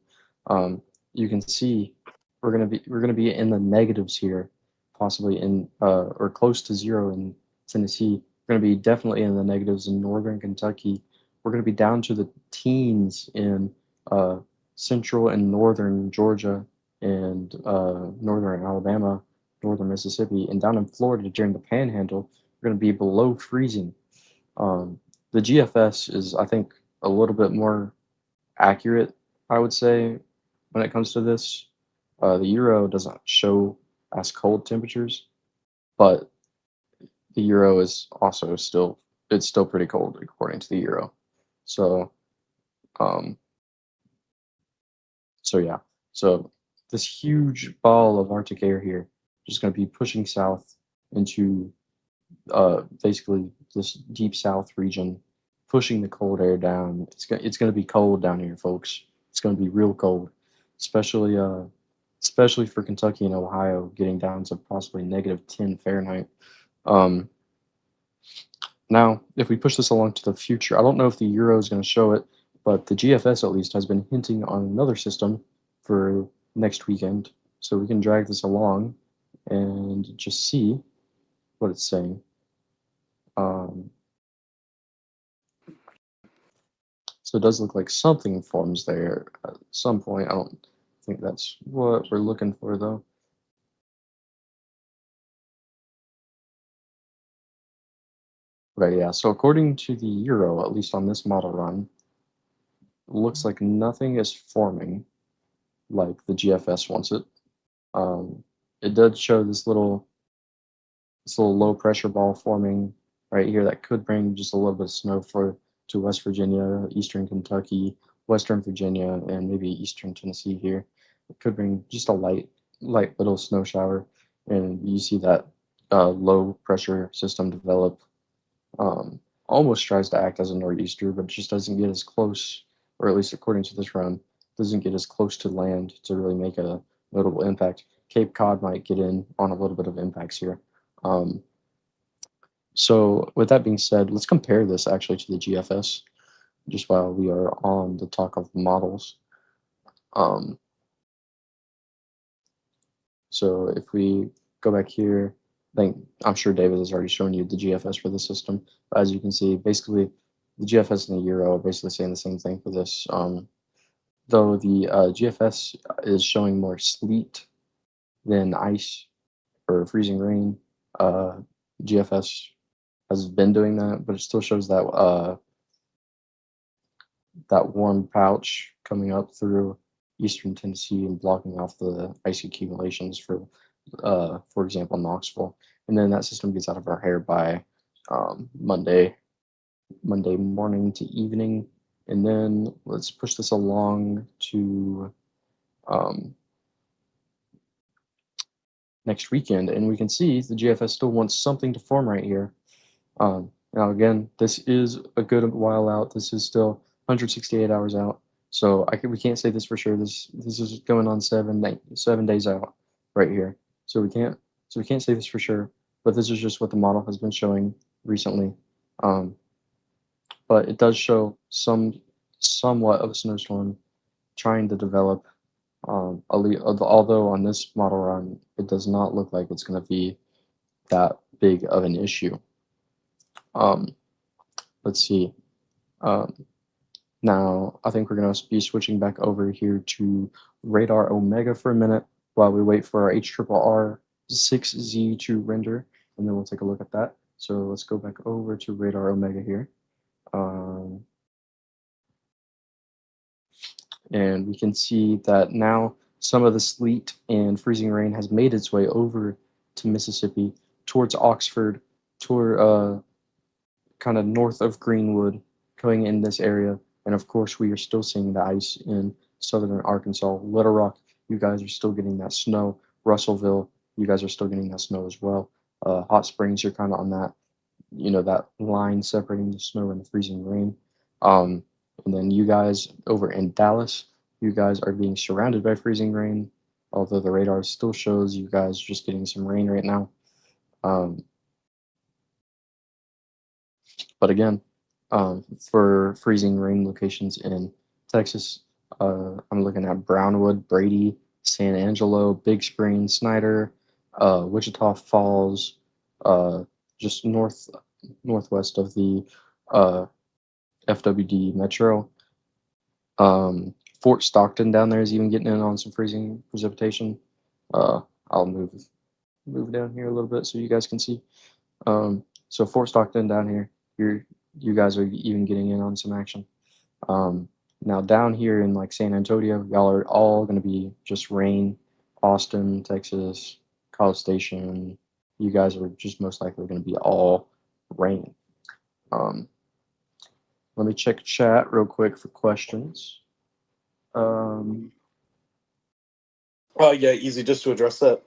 You can see we're going to be in the negatives here, possibly in or close to zero in Tennessee. We're going to be definitely in the negatives in northern Kentucky. We're going to be down to the teens in central and northern Georgia and northern Alabama, northern Mississippi, and down in Florida during the Panhandle, we're going to be below freezing. The GFS is, I think, a little bit more accurate, I would say, when it comes to this. The Euro doesn't show as cold temperatures, but the Euro is also still pretty cold according to the Euro. So, yeah. So this huge ball of Arctic air here is just going to be pushing south into basically this deep south region, pushing the cold air down. It's going to be cold down here, folks. It's going to be real cold, especially for Kentucky and Ohio, getting down to possibly -10 Fahrenheit. Now, if we push this along to the future, I don't know if the Euro is going to show it, but the GFS at least has been hinting on another system for next weekend. So we can drag this along and just see what it's saying. So it does look like something forms there at some point. I don't think that's what we're looking for, though. Right, yeah. So according to the Euro, at least on this model run, it looks like nothing is forming like the GFS wants it. It does show this little low pressure ball forming right here that could bring just a little bit of snow to West Virginia, Eastern Kentucky, Western Virginia, and maybe Eastern Tennessee here. It could bring just a light little snow shower, and you see that low pressure system develop. Almost tries to act as a nor'easter, but just doesn't get as close, or at least according to this run, doesn't get as close to land to really make a notable impact. Cape Cod might get in on a little bit of impacts here. So with that being said, let's compare this actually to the GFS, just while we are on the talk of models. So if we go back here, I'm sure David has already shown you the GFS for the system. But as you can see, basically the GFS and the Euro are basically saying the same thing for this. Though the GFS is showing more sleet than ice or freezing rain, GFS has been doing that, but it still shows that that warm pouch coming up through eastern Tennessee and blocking off the ice accumulations for example, Knoxville. And then that system gets out of our hair by Monday morning to evening. And then let's push this along to next weekend. And we can see the GFS still wants something to form right here. Now, again, this is a good while out. This is still 168 hours out. So we can't say this for sure. This is going on 7 days out right here. So we can't say this for sure. But this is just what the model has been showing recently. But it does show somewhat of a snowstorm trying to develop. Although on this model run, it does not look like it's going to be that big of an issue. Let's see. Now, I think we're going to be switching back over here to Radar Omega for a minute while we wait for our HRRR 6Z to render, and then we'll take a look at that. So let's go back over to Radar Omega here. And we can see that now some of the sleet and freezing rain has made its way over to Mississippi, towards Oxford, toward kind of north of Greenwood, going in this area. And of course, we are still seeing the ice in southern Arkansas. Little Rock, you guys are still getting that snow. Russellville, you guys are still getting that snow as well. Hot Springs, you're kind of on that, that line separating the snow and the freezing rain. And then you guys over in Dallas, you guys are being surrounded by freezing rain, although the radar still shows you guys just getting some rain right now. But again, for freezing rain locations in Texas, I'm looking at Brownwood, Brady, San Angelo, Big Spring, Snyder, Wichita Falls, just northwest of the FWD Metro. Fort Stockton down there is even getting in on some freezing precipitation. I'll move down here a little bit so you guys can see. So Fort Stockton down here, you guys are even getting in on some action. Now down here in like San Antonio, y'all are all going to be just rain. Austin, Texas, College Station, you guys are just most likely going to be all rain. Let me check chat real quick for questions. Yeah, easy. Just to address that,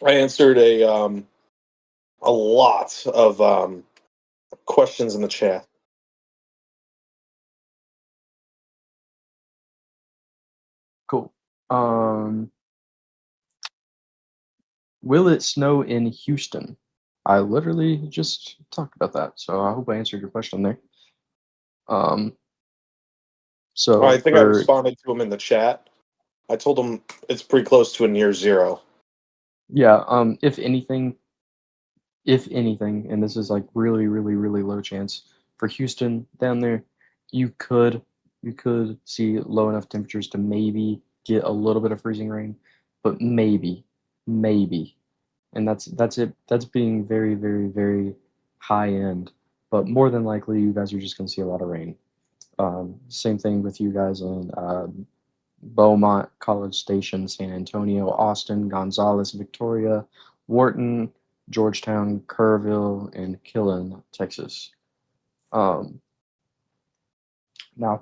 I answered a lot of questions in the chat. Cool. Will it snow in Houston? I literally just talked about that, so I hope I answered your question there. So I think I responded to him in the chat. I told him it's pretty close to a near zero. Yeah. If anything, and this is like really, really, really low chance for Houston down there, you could see low enough temperatures to maybe get a little bit of freezing rain, but maybe, and that's it. That's being very, very, very high end. But more than likely, you guys are just going to see a lot of rain. Same thing with you guys in Beaumont, College Station, San Antonio, Austin, Gonzales, Victoria, Wharton, Georgetown, Kerrville, and Killen, Texas. Now,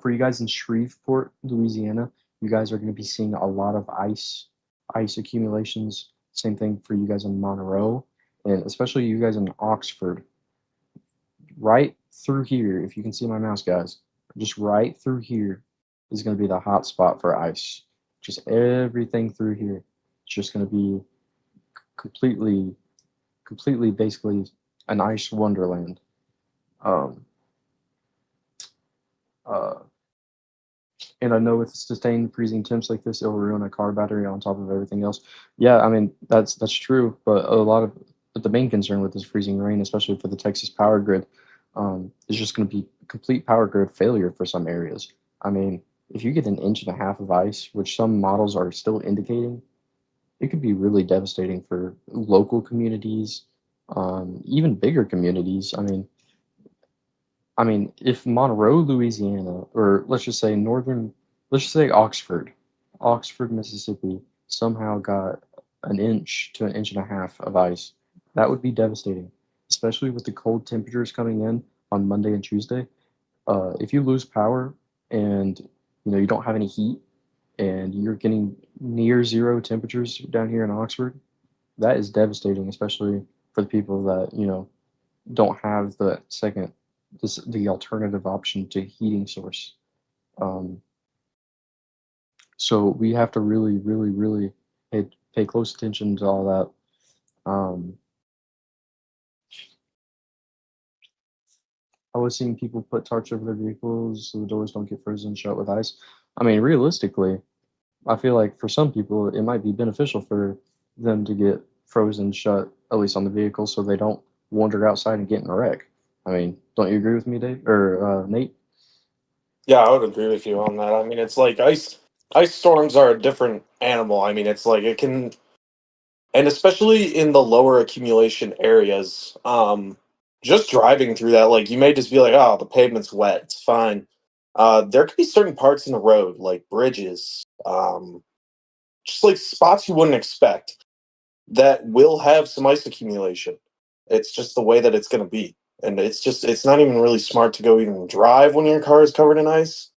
for you guys in Shreveport, Louisiana, you guys are going to be seeing a lot of ice accumulations. Same thing for you guys in Monroe, and especially you guys in Oxford. Right through here, if you can see my mouse, guys, just right through here is going to be the hot spot for ice. Just everything through here. It's just going to be completely basically an ice wonderland. And I know with sustained freezing temps like this, it'll ruin a car battery on top of everything else. Yeah, I mean, that's true, but the main concern with this freezing rain, especially for the Texas power grid, is just going to be complete power grid failure for some areas. I mean, if you get 1.5 inches of ice, which some models are still indicating, it could be really devastating for local communities, even bigger communities. I mean, if Monroe, Louisiana, or let's just say Oxford, Mississippi, somehow got 1 inch to 1.5 inches of ice, that would be devastating, especially with the cold temperatures coming in on Monday and Tuesday. If you lose power and you don't have any heat and you're getting near zero temperatures down here in Oxford, that is devastating, especially for the people that don't have the alternative option to heating source. Um, so we have to really, really, really pay close attention to all that. I was seeing people put tarps over their vehicles so the doors don't get frozen shut with ice. I mean, realistically, I feel like for some people it might be beneficial for them to get frozen shut, at least on the vehicle, so they don't wander outside and get in a wreck. I mean, don't you agree with me, Dave or Nate? Yeah, I would agree with you on that. I mean, it's like ice storms are a different animal. I mean, it's like it can, and especially in the lower accumulation areas, just driving through that, like you may just be like, oh, the pavement's wet, it's fine. There could be certain parts in the road, like bridges, just like spots you wouldn't expect that will have some ice accumulation. It's just the way that it's going to be. And it's not even really smart to go even drive when your car is covered in ice.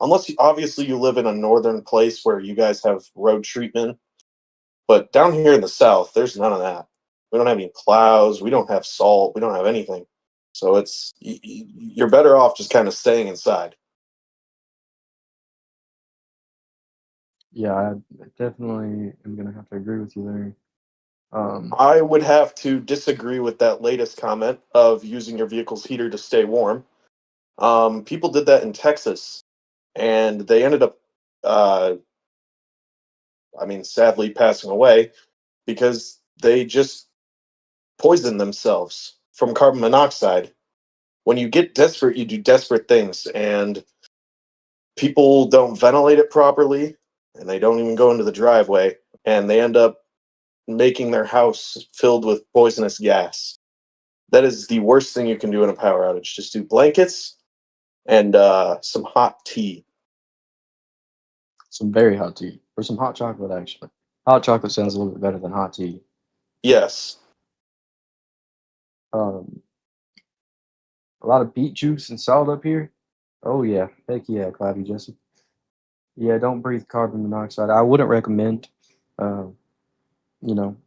Unless obviously you live in a northern place where you guys have road treatment. But down here in the south, there's none of that. We don't have any plows. We don't have salt. We don't have anything. So you're better off just kind of staying inside. Yeah, I definitely am gonna have to agree with you there. I would have to disagree with that latest comment of using your vehicle's heater to stay warm. People did that in Texas, and they ended up, uh, I mean, sadly passing away because they just poisoned themselves from carbon monoxide. When you get desperate, you do desperate things, and people don't ventilate it properly, and they don't even go into the driveway, and they end up making their house filled with poisonous gas. That is the worst thing you can do in a power outage. Just do blankets and some hot tea. Some very hot tea or some hot chocolate, actually. Hot chocolate sounds a little bit better than hot tea. Yes. Um, a lot of beet juice and salt up here. Oh yeah, heck yeah, Cloudy Jesse. Yeah, don't breathe carbon monoxide. I wouldn't recommend. Uh, you know,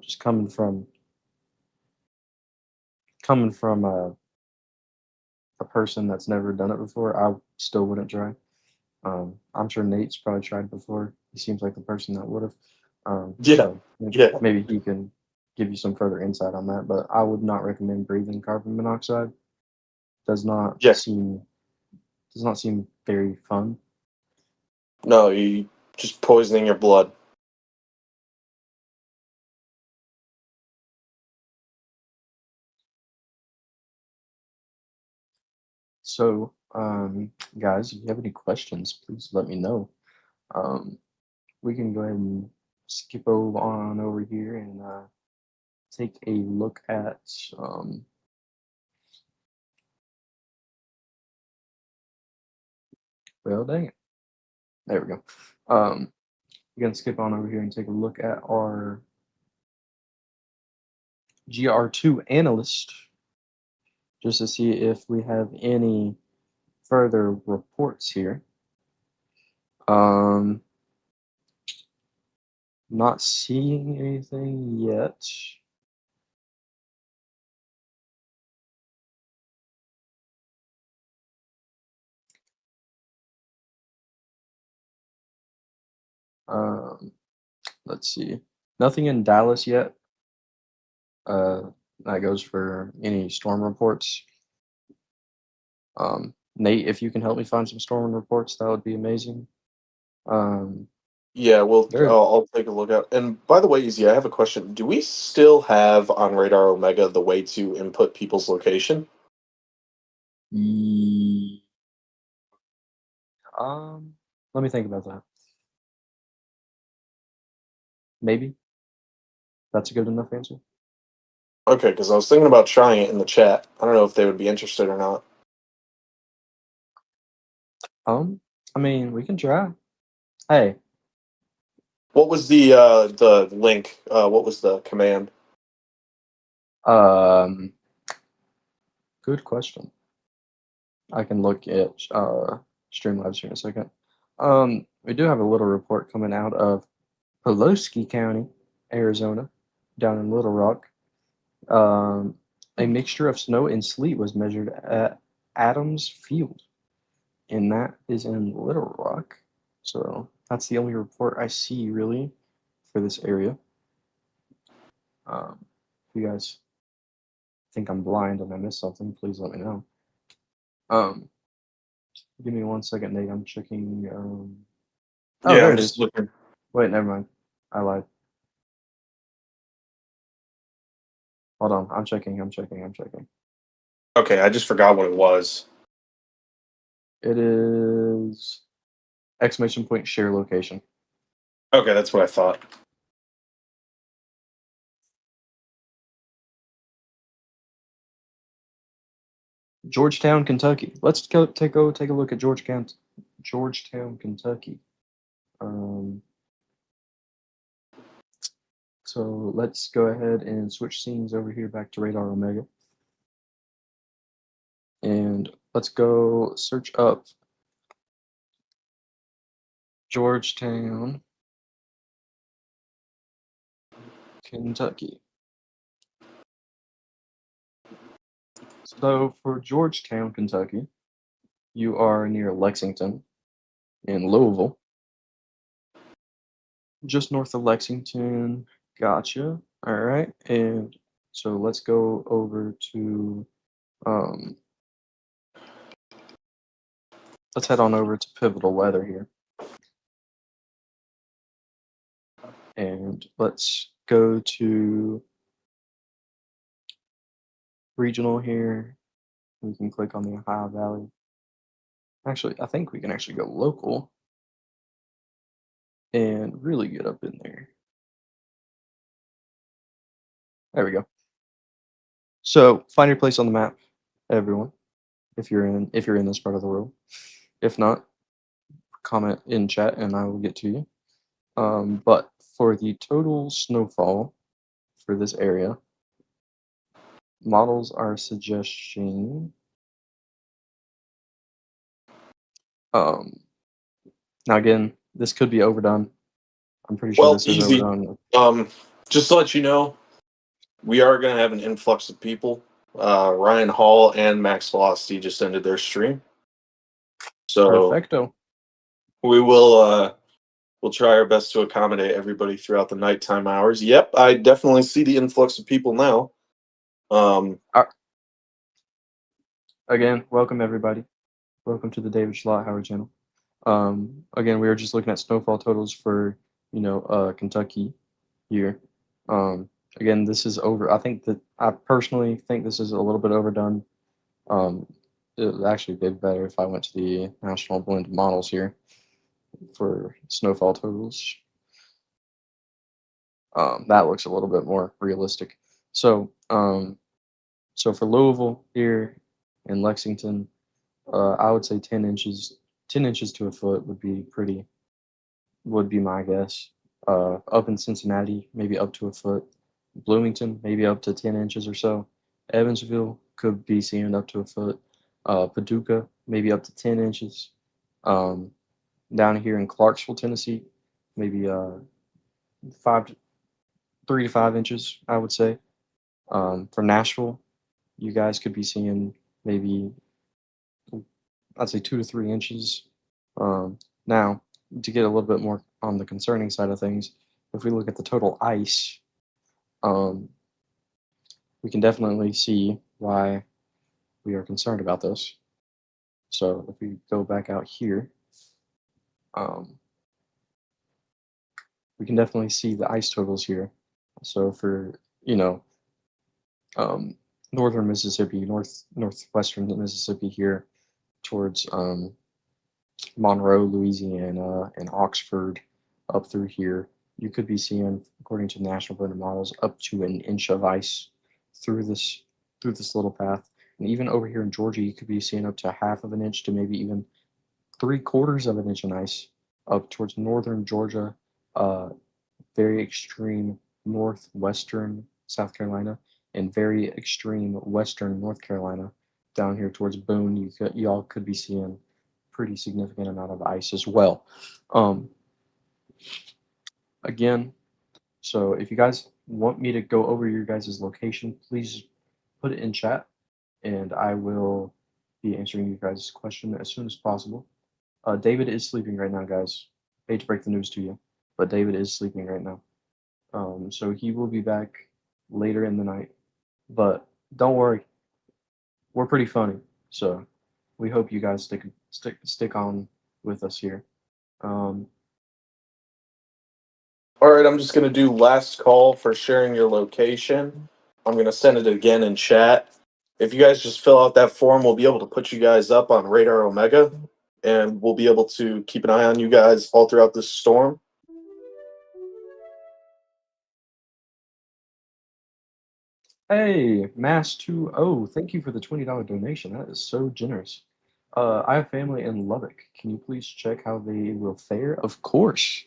just coming from a person that's never done it before, I still wouldn't try. I'm sure Nate's probably tried before. He seems like the person that would have. Yeah. So Yeah. maybe he can give you some further insight on that. But I would not recommend breathing carbon monoxide. Does not Yeah. seem does not seem very fun. No, you just poisoning your blood. So, guys, if you have any questions, please let me know. Um, we can go ahead and skip on over here and take a look at well, dang it. There we go. We're gonna skip on over here and take a look at our GR2 analyst just to see if we have any further reports here. Not seeing anything yet. Um, let's see. Nothing in Dallas yet. That goes for any storm reports. Nate, if you can help me find some storm reports, that would be amazing. Yeah, well, There. I'll take a look at. And by the way, Easy, I have a question. Do we still have on Radar Omega the way to input people's location? Ye- Let me think about that. Maybe that's a good enough answer. Okay, because I was thinking about trying it in the chat. I don't know if they would be interested or not. I mean, we can try. Hey, What was the link? What was the command? um, good question. I can look at Streamlabs here in a second. We do have a little report coming out of Pulaski County. Arizona, down in Little Rock. A mixture of snow and sleet was measured at Adams Field, and that is in Little Rock. So that's the only report I see really for this area. If you guys think I'm blind and I missed something, please let me know. Give me 1 second, Nate. I'm checking. Oh, Yeah, there I'm it just is. looking. Wait, never mind. I lied. Hold on. I'm checking. Okay, I just forgot what it was. It is exclamation point share location. Okay, that's what I thought. Georgetown, Kentucky. Let's go take a look at Georgetown, Kentucky. So let's go ahead and switch scenes over here back to Radar Omega. And let's go search up Georgetown, Kentucky. So for Georgetown, Kentucky, you are near Lexington in Louisville. Just north of Lexington. Gotcha. All right. And so let's go over to let's head on over to Pivotal Weather here. And let's go to regional here. We can click on the Ohio Valley. Actually, I think we can actually go local and really get up in there. There we go. So find your place on the map, everyone. If you're in this part of the world. If not, comment in chat and I will get to you. But for the total snowfall for this area, models are suggesting now again, this could be overdone. I'm pretty sure Well, this is easy. overdone. Just to let you know, we are going to have an influx of people. Ryan Hall and Max Velocity just ended their stream, so Perfecto. we will we'll try our best to accommodate everybody throughout the nighttime hours. Yep, I definitely see the influx of people now. Again, welcome everybody. Welcome to the David Schlott Howard channel. Again, we were just looking at snowfall totals for Kentucky here. Again, this is over. I personally think this is a little bit overdone. It would actually be better if I went to the national blended models here for snowfall totals. That looks a little bit more realistic. So, so for Louisville here and Lexington, I would say 10 inches to a foot would be my guess. Up in Cincinnati, maybe up to a foot. Bloomington, maybe up to 10 inches or so. Evansville could be seeing up to a foot. Paducah, maybe up to 10 inches. Down here in Clarksville, Tennessee, maybe 3 to 5 inches, I would say. For Nashville, you guys could be seeing maybe, I'd say 2 to 3 inches. Now, to get a little bit more on the concerning side of things, if we look at the total ice, we can definitely see why we are concerned about this. So if we go back out here, we can definitely see the ice totals here. So for northern Mississippi, northwestern Mississippi here, towards Monroe, Louisiana, and Oxford, up through here, you could be seeing, according to national blended models, up to an inch of ice through this little path. And even over here in Georgia, you could be seeing up to half of an inch to maybe even 3/4 of an inch of ice up towards northern Georgia, very extreme northwestern South Carolina, and very extreme western North Carolina. Down here towards Boone, y'all could be seeing pretty significant amount of ice as well. Again, So if you guys want me to go over your guys' location, please put it in chat, and I will be answering you guys' question as soon as possible. David is sleeping right now, guys. Hate to break the news to you, but David is sleeping right now. So he will be back later in the night. But don't worry, we're pretty funny. So we hope you guys stick on with us here. All right, I'm just gonna do last call for sharing your location. I'm gonna send it again in chat. If you guys just fill out that form, we'll be able to put you guys up on Radar Omega, and we'll be able to keep an eye on you guys all throughout this storm. Hey, Mass20, thank you for the $20 donation. That is so generous. I have family in Lubbock. Can you please check how they will fare? Of course.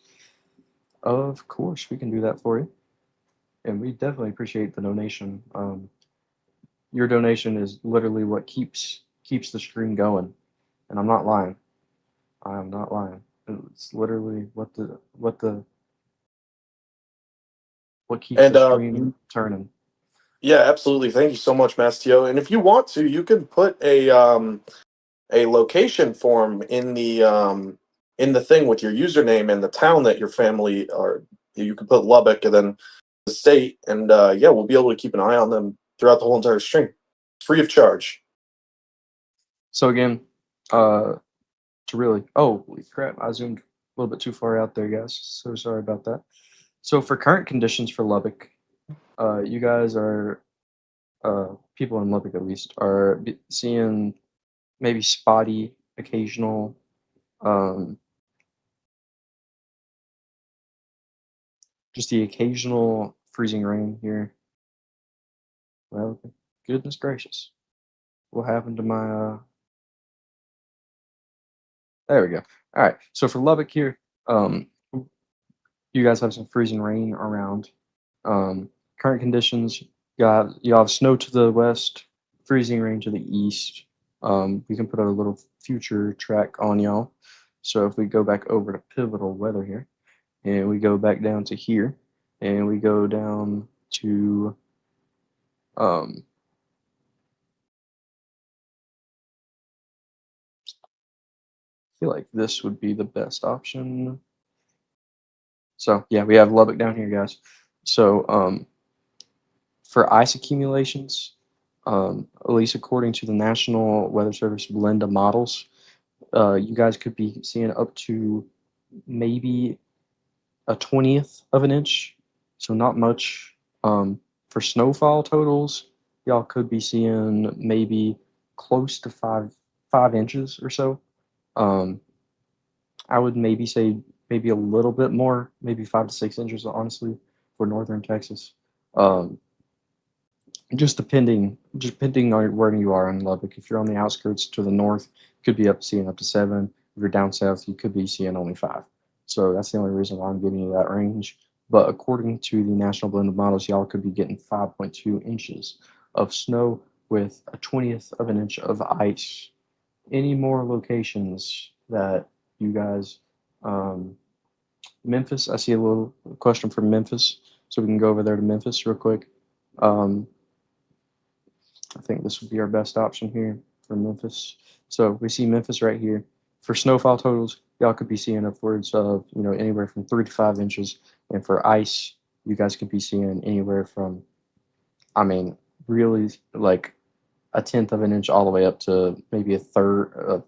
Of course, we can do that for you. And we definitely appreciate the donation. Your donation is literally what keeps the stream going. And I'm not lying. I am not lying. It's literally what keeps And the stream turning. yeah, absolutely. Thank you so much, Mastio. And if you want to, you can put a location form in the thing with your username and the town that your family are. You can put Lubbock and then the state, and yeah, we'll be able to keep an eye on them throughout the whole entire stream, free of charge. So again, to really, oh, holy crap, I zoomed a little bit too far out there, guys. So sorry about that. So for current conditions for Lubbock, you guys are, people in Lubbock at least, are seeing maybe spotty, occasional, just the occasional freezing rain here. Well, goodness gracious. What happened to my, there we go. All right, so for Lubbock here, you guys have some freezing rain around. Current conditions, you have snow to the west, freezing rain to the east. We can put a little future track on y'all. So if we go back over to pivotal weather here, and we go back down to here, and we go down to I feel like this would be the best option. So yeah, we have Lubbock down here, guys. So for ice accumulations, at least according to the National Weather Service blend of models, you guys could be seeing up to maybe a 20th of an inch, so not much. For snowfall totals, y'all could be seeing maybe close to 5 inches or so. I would maybe say maybe a little bit more, maybe 5 to 6 inches, honestly, for northern Texas. Just depending on where you are in Lubbock. If you're on the outskirts to the north, you could be seeing up to 7. If you're down south, you could be seeing only 5. So that's the only reason why I'm giving you that range. But according to the National Blend of Models, y'all could be getting 5.2 inches of snow with a 20th of an inch of ice. Any more locations that you guys, Memphis, I see a little question from Memphis, so we can go over there to Memphis real quick. I think this would be our best option here for Memphis. So we see Memphis right here. For snowfall totals, y'all could be seeing upwards of, anywhere from 3 to 5 inches. And for ice, you guys could be seeing anywhere from, really like a 1/10 of an inch all the way up to maybe a third of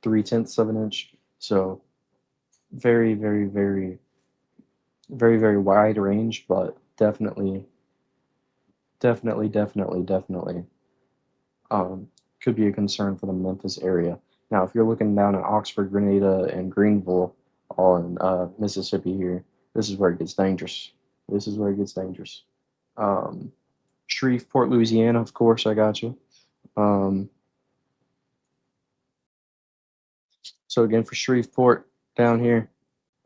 3/10 of an inch. So very, very, very, very, very wide range, but definitely could be a concern for the Memphis area. Now, if you're looking down at Oxford, Grenada, and Greenville on Mississippi here, this is where it gets dangerous. Shreveport, Louisiana, of course, I got you. So again, for Shreveport down here,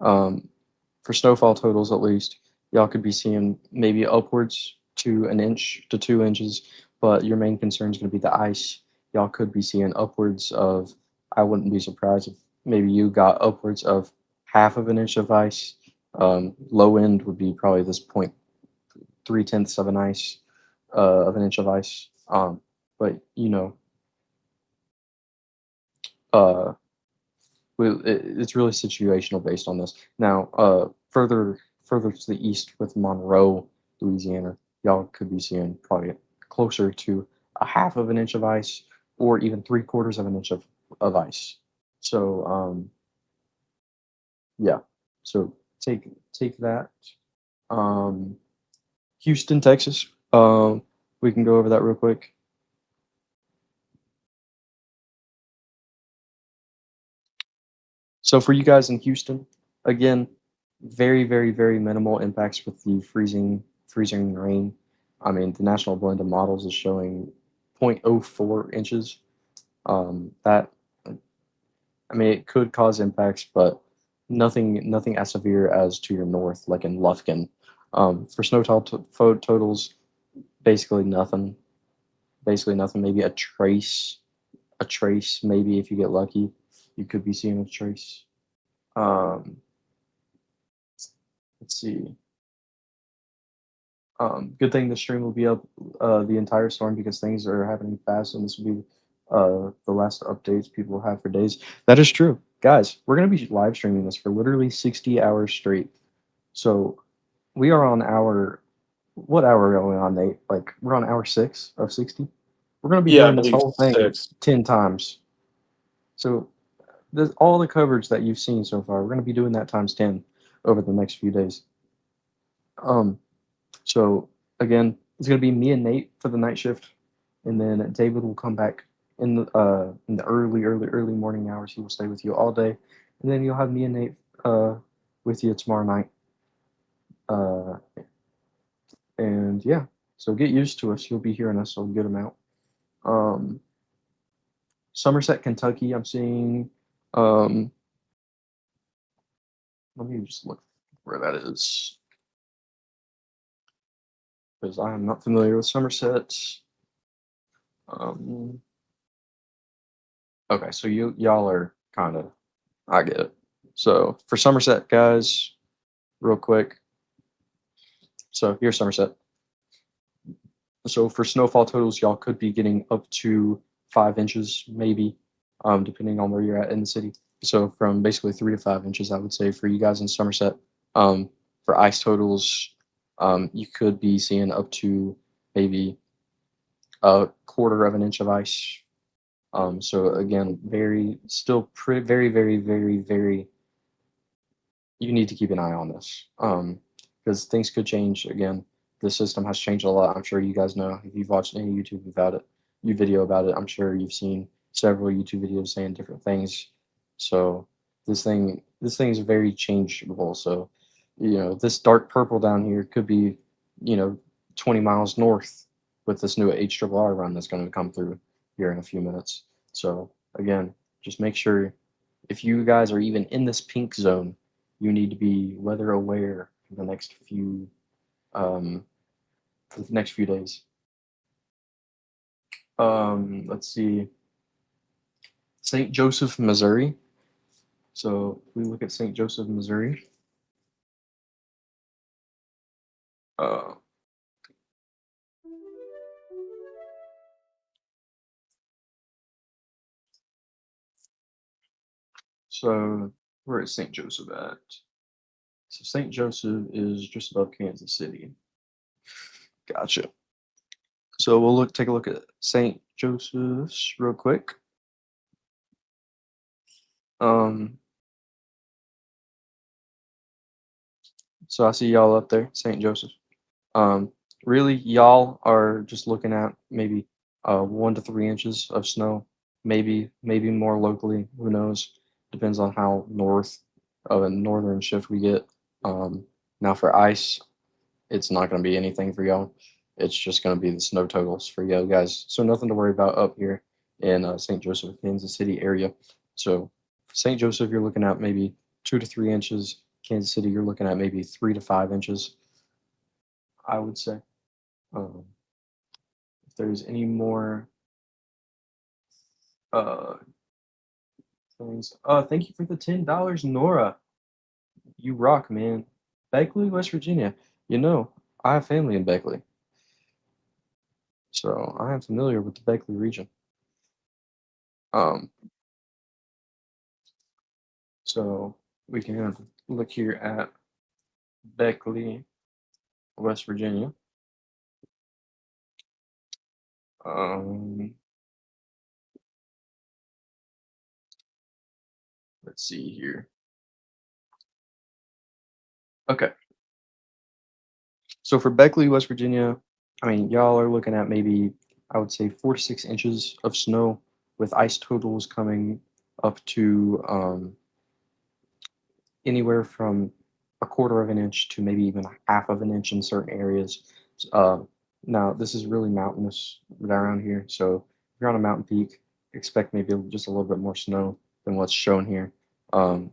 for snowfall totals at least, y'all could be seeing maybe upwards to 1 inch to 2 inches, but your main concern is going to be the ice. Y'all could be seeing upwards of, I wouldn't be surprised if maybe you got upwards of 1/2 of an inch of ice, Low end would be probably this 0.3 of an inch of ice. But you know, uh, it's really situational based on this. Now, further to the east with Monroe, Louisiana, y'all could be seeing probably closer to a half of an inch of ice, or even 3/4 of an inch of ice. So yeah, so take that. Um, Houston, Texas. We can go over that real quick. So for you guys in Houston, again, very, very, very minimal impacts with the freezing rain. I mean, the National Blend of Models is showing 0.04 inches. That, I mean, it could cause impacts, but nothing as severe as to your north, like in Lufkin. For snow totals, basically nothing. Basically nothing. Maybe a trace, maybe if you get lucky, you could be seeing a trace. Let's see. Good thing the stream will be up the entire storm because things are happening fast, and this will be the last updates people will have for days. That is true, guys. We're gonna be live streaming this for literally 60 hours straight. So we are on what hour are we on, Nate? Like we're on hour 6 of 60. We're gonna be Yeah, I doing this believe whole thing 6. 10 times. So all the coverage that you've seen so far, we're gonna be doing that times 10 over the next few days. So again, it's gonna be me and Nate for the night shift, and then David will come back in the early morning hours. He will stay with you all day, and then you'll have me and Nate with you tomorrow night. Uh, and yeah, so get used to us. You'll be hearing us a good amount. Somerset, Kentucky. I'm seeing. Let me just look where that is, because I am not familiar with Somerset. Okay, so y'all are kind of, I get it. So for Somerset, guys, real quick. So here's Somerset. So for snowfall totals, y'all could be getting up to 5 inches, maybe, depending on where you're at in the city. So from basically 3 to 5 inches, I would say for you guys in Somerset. For ice totals, you could be seeing up to maybe a 1/4 of an inch of ice. So again, very you need to keep an eye on this, because things could change again. The system has changed a lot. I'm sure you guys know if you've watched any YouTube video about it. I'm sure you've seen several YouTube videos saying different things. So this thing is very changeable. So this dark purple down here could be 20 miles north with this new HRRR run that's going to come through here in a few minutes. So again, just make sure if you guys are even in this pink zone, you need to be weather aware for the next few days. Let's see. St. Joseph, Missouri. So we look at St. Joseph, Missouri. So where is St. Joseph at? So St. Joseph is just above Kansas City. Gotcha. So we'll take a look at St. Joseph's real quick. So I see y'all up there, St. Joseph. Really, y'all are just looking at maybe 1 to 3 inches of snow, maybe more locally. Who knows? Depends on how north of a northern shift we get. Now for ice, it's not going to be anything for y'all. It's just going to be the snow totals for y'all guys. So nothing to worry about up here in St. Joseph, Kansas City area. So St. Joseph, you're looking at maybe 2 to 3 inches. Kansas City, you're looking at maybe 3 to 5 inches, I would say. If there's any more things. Thank you for the $10, Nora. You rock, man. Beckley, West Virginia. You know, I have family in Beckley, so I am familiar with the Beckley region. Um, so we can look here at Beckley, West Virginia. Let's see here. Okay. So for Beckley, West Virginia, I mean, y'all are looking at maybe, I would say, 4 to 6 inches of snow with ice totals coming up to anywhere from a quarter of an inch to maybe even half of an inch in certain areas. Uh, Now, this is really mountainous around here. So if you're on a mountain peak, expect maybe just a little bit more snow than what's shown here. Um,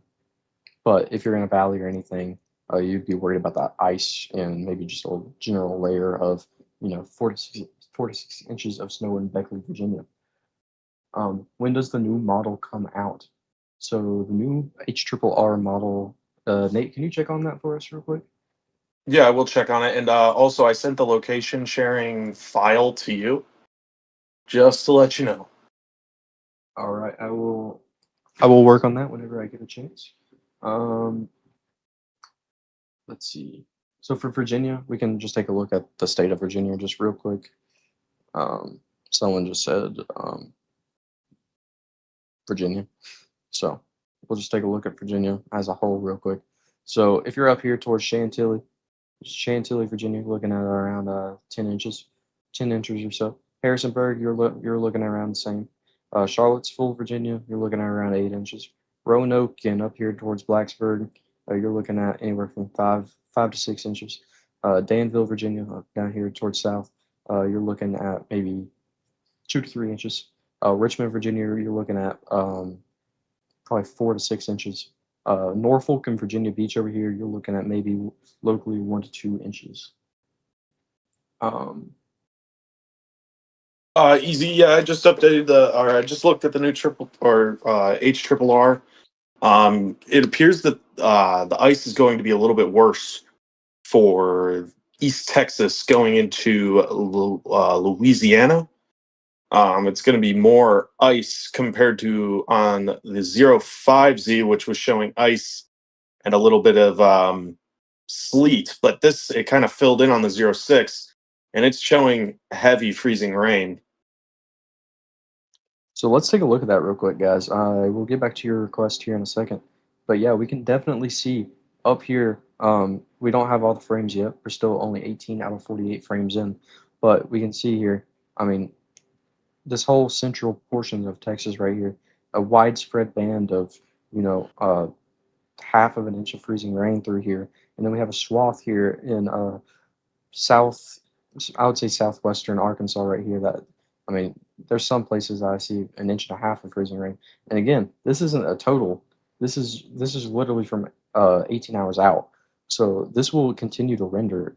but if you're in a valley or anything, you'd be worried about that ice and maybe just a general layer of, 4 to 6 inches of snow in Beckley, Virginia. When does the new model come out? So the new HRRR model, Nate, can you check on that for us real quick? Yeah, I will check on it. And also, I sent the location sharing file to you just to let you know. All right, I will work on that whenever I get a chance. Let's see. So for Virginia, we can just take a look at the state of Virginia just real quick. Someone just said Virginia. So we'll just take a look at Virginia as a whole real quick. So if you're up here towards Chantilly, Virginia, looking at around 10 inches, 10 inches or so. Harrisonburg, you're looking at around the same. Charlottesville, Virginia, you're looking at around 8 inches. Roanoke and up here towards Blacksburg, you're looking at anywhere from 5 to 6 inches. Danville, Virginia, down here towards south, you're looking at maybe 2 to 3 inches. Richmond, Virginia, you're looking at probably 4 to 6 inches. Norfolk and Virginia Beach over here, you're looking at maybe locally 1 to 2 inches. Easy. Yeah, I just updated or I just looked at the new HRRR. It appears that the ice is going to be a little bit worse for East Texas going into Louisiana. It's going to be more ice compared to on the 05Z, which was showing ice and a little bit of sleet. But it kind of filled in on the 06, and it's showing heavy freezing rain. So let's take a look at that real quick, guys. I will get back to your request here in a second. But yeah, we can definitely see up here, we don't have all the frames yet. We're still only 18 out of 48 frames in. But we can see here, I mean, this whole central portion of Texas right here, a widespread band of, half of an inch of freezing rain through here. And then we have a swath here in south, I would say southwestern Arkansas right here that, I mean, there's some places I see an inch and a half of freezing rain. And again, this isn't a total. This is literally from 18 hours out. So this will continue to render.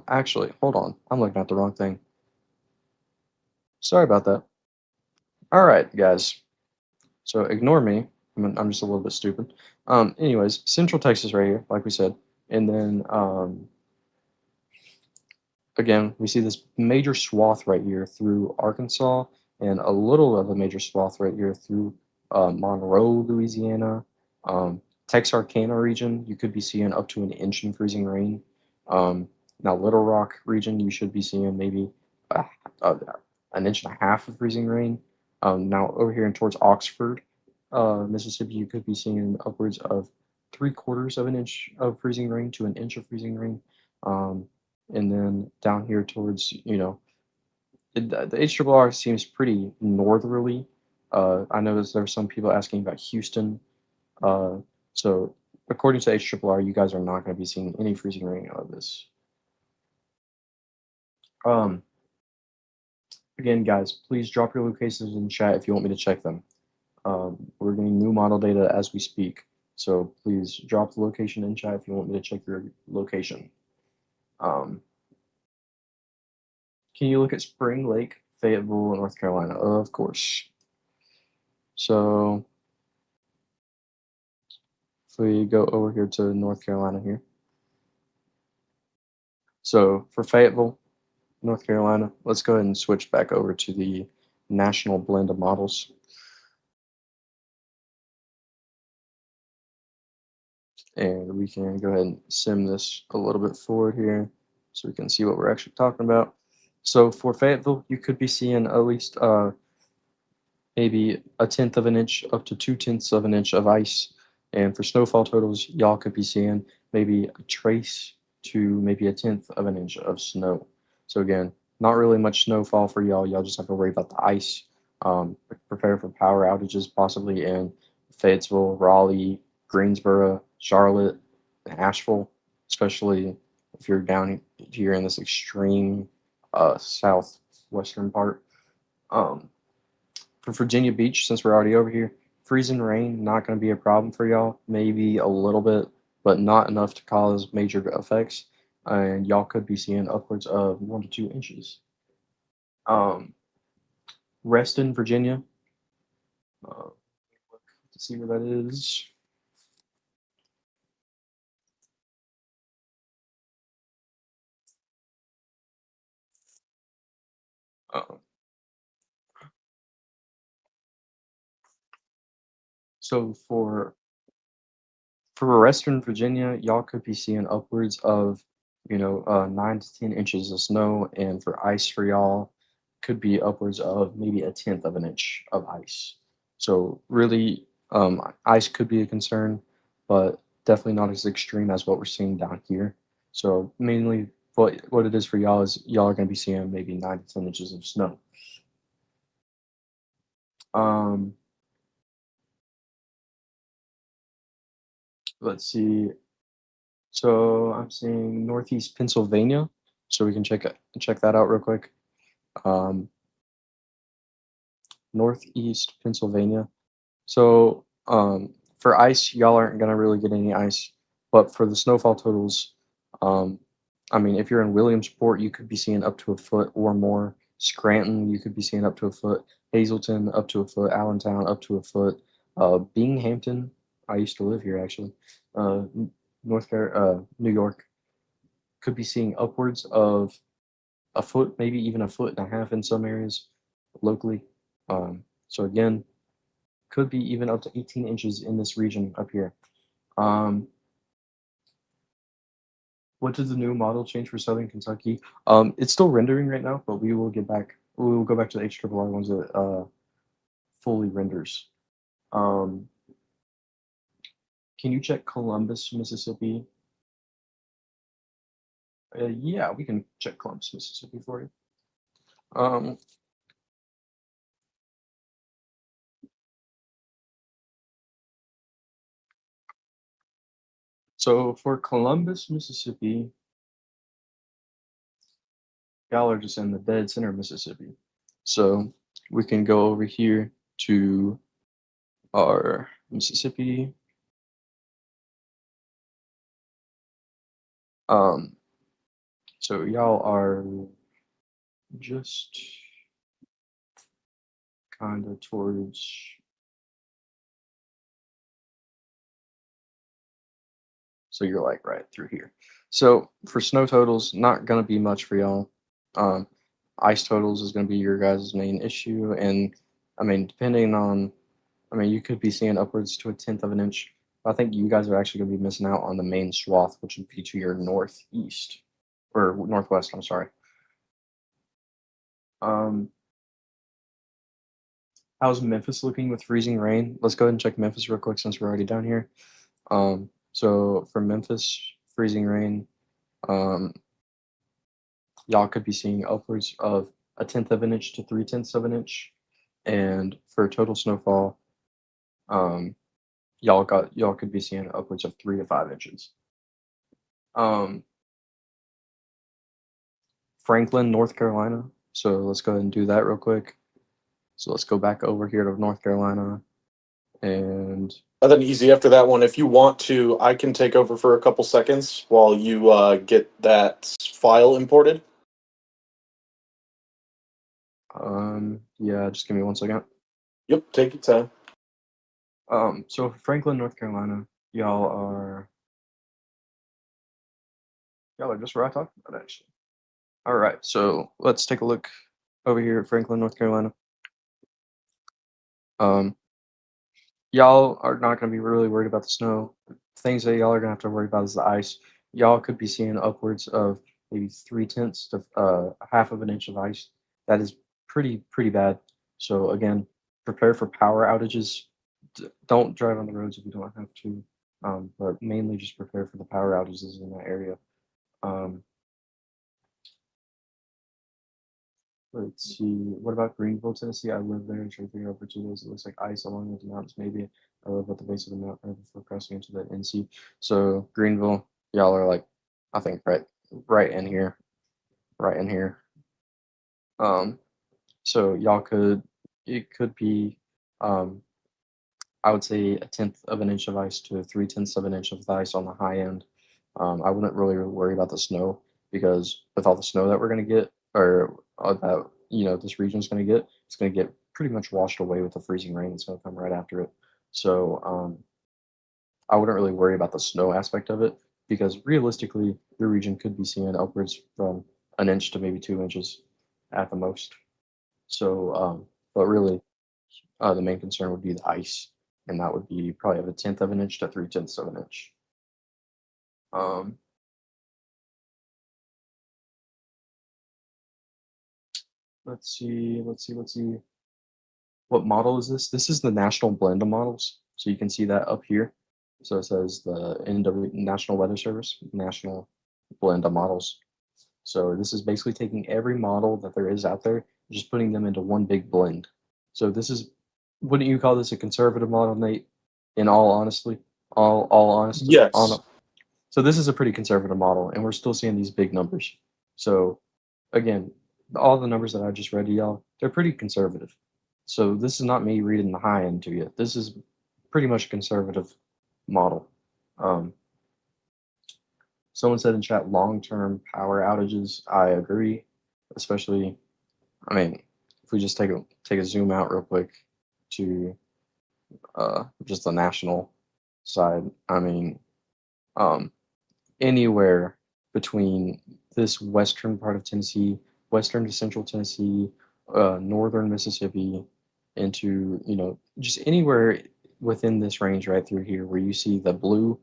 Actually, hold on. I'm looking at the wrong thing. Sorry about that. All right, guys. So ignore me. I'm just a little bit stupid. Anyways, Central Texas right here, like we said. And then again, we see this major swath right here through Arkansas and a little of a major swath right here through Monroe, Louisiana. Texarkana region, you could be seeing up to an inch in freezing rain. Now, Little Rock region, you should be seeing maybe an inch and a half of freezing rain. Now, over here and towards Oxford, Mississippi, you could be seeing upwards of 3/4 of an inch of freezing rain to an inch of freezing rain. And then down here towards, the HRRR seems pretty northerly. I noticed there were some people asking about Houston. So according to HRRR, you guys are not going to be seeing any freezing rain out of this. Again, guys, please drop your locations in chat if you want me to check them. We're getting new model data as we speak. So please drop the location in chat if you want me to check your location. Can you look at Spring Lake, Fayetteville, North Carolina? Of course. So if we go over here to North Carolina here, So for Fayetteville, North Carolina, let's go ahead and switch back over to the national blend of models. And we can go ahead and sim this a little bit forward here so we can see what we're actually talking about. So for Fayetteville, you could be seeing at least maybe 1/10 of an inch up to 2/10 of an inch of ice. And for snowfall totals, y'all could be seeing maybe a trace to maybe 1/10 of an inch of snow. So again, not really much snowfall for y'all. Y'all just have to worry about the ice. Prepare for power outages possibly in Fayetteville, Raleigh, Greensboro, Charlotte, and Asheville, especially if you're down here in this extreme southwestern part. For Virginia Beach, since we're already over here, freezing rain, not going to be a problem for y'all. Maybe a little bit, but not enough to cause major effects. And y'all could be seeing upwards of 1 to 2 inches. Reston, Virginia. To see where that is. So for Western Virginia, y'all could be seeing upwards of 9 to 10 inches of snow, and for ice for y'all could be upwards of maybe 1/10 of an inch of ice. So really, ice could be a concern, but definitely not as extreme as what we're seeing down here. So mainly, what it is for y'all is y'all are going to be seeing maybe 9 to 10 inches of snow. Let's see. So I'm seeing Northeast Pennsylvania. So we can check that out real quick. Northeast Pennsylvania. So for ice, y'all aren't gonna really get any ice, but for the snowfall totals, I mean, if you're in Williamsport, you could be seeing up to 1 foot or more. Scranton, you could be seeing up to 1 foot. Hazleton, up to 1 foot. Allentown, up to 1 foot. Binghamton, I used to live here actually. New York, could be seeing upwards of 1 foot, maybe even 1.5 feet in some areas locally. So again, could be even up to 18 inches in this region up here. What does the new model change for Southern Kentucky? It's still rendering right now, but we will get back. We will go back to the HRRR ones that fully renders. Can you check Columbus, Mississippi? Yeah, we can check Columbus, Mississippi for you. So for Columbus, Mississippi, y'all are just in the dead center of Mississippi. So we can go over here to our Mississippi. So y'all are just kind of towards. So you're like right through here. So for snow totals, not gonna be much for y'all. Ice totals is gonna be your guys' main issue, and I mean, depending on, I mean, you could be seeing upwards to 1/10 of an inch. I think you guys are actually gonna be missing out on the main swath, which would be to your northeast or northwest. I'm sorry. How's Memphis looking with freezing rain? Let's go ahead and check Memphis real quick since we're already down here. So for Memphis, freezing rain, y'all could be seeing upwards of 1/10 of an inch to 3/10 of an inch, and for total snowfall, y'all could be seeing upwards of 3 to 5 inches. Franklin, North Carolina. So let's go ahead and do that real quick. So let's go back over here to North Carolina, and Nothing easy after that one. If you want to, I can take over for a couple seconds while you get that file imported. yeah, just give me 1 second. Yep, take your time. So for Franklin, North Carolina, y'all are Y'all are just where I talked about, actually. All right, so let's take a look over here at Franklin, North Carolina. Y'all are not going to be really worried about the snow. Things that y'all are going to have to worry about is the ice. Y'all could be seeing upwards of maybe 3/10 to half of an inch of ice. That is pretty bad. So again, prepare for power outages. Don't drive on the roads if you don't have to, but mainly just prepare for the power outages in that area. Let's see. What about Greenville, Tennessee? I live there and trying to figure out for 2 days. It looks like ice along with the mountains. Maybe I live at the base of the mountain before crossing into the NC. So Greenville, y'all are like, I think right in here, right in here. So y'all it could be, I would say 1/10 of an inch of ice to 3/10 of an inch of ice on the high end. I wouldn't really worry about the snow because with all the snow that we're going to get, or that this region's going to get, it's going to get pretty much washed away with the freezing rain that's going to come right after it. So I wouldn't really worry about the snow aspect of it because realistically, your region could be seeing upwards from an inch to maybe 2 inches at the most. So, but really, the main concern would be the ice, and that would be probably of 1/10 of an inch to 3/10 of an inch. Um, let's see. What model is this? This is the National Blend of models. So you can see that up here. So it says the National Weather Service, National Blend of models. So this is basically taking every model that there is out there, and just putting them into one big blend. So this is, wouldn't you call this a conservative model, Nate? In all honesty, all honesty, Yes. so this is a pretty conservative model, and we're still seeing these big numbers. So again, all the numbers that I just read to y'all, they're pretty conservative. So this is not me reading the high end to you. This is pretty much a conservative model. Someone said in chat, long-term power outages. I agree, especially, I mean, if we just take a zoom out real quick to just the national side. I mean, anywhere between this western part of Tennessee, western to central Tennessee, northern Mississippi, into just anywhere within this range right through here, where you see the blue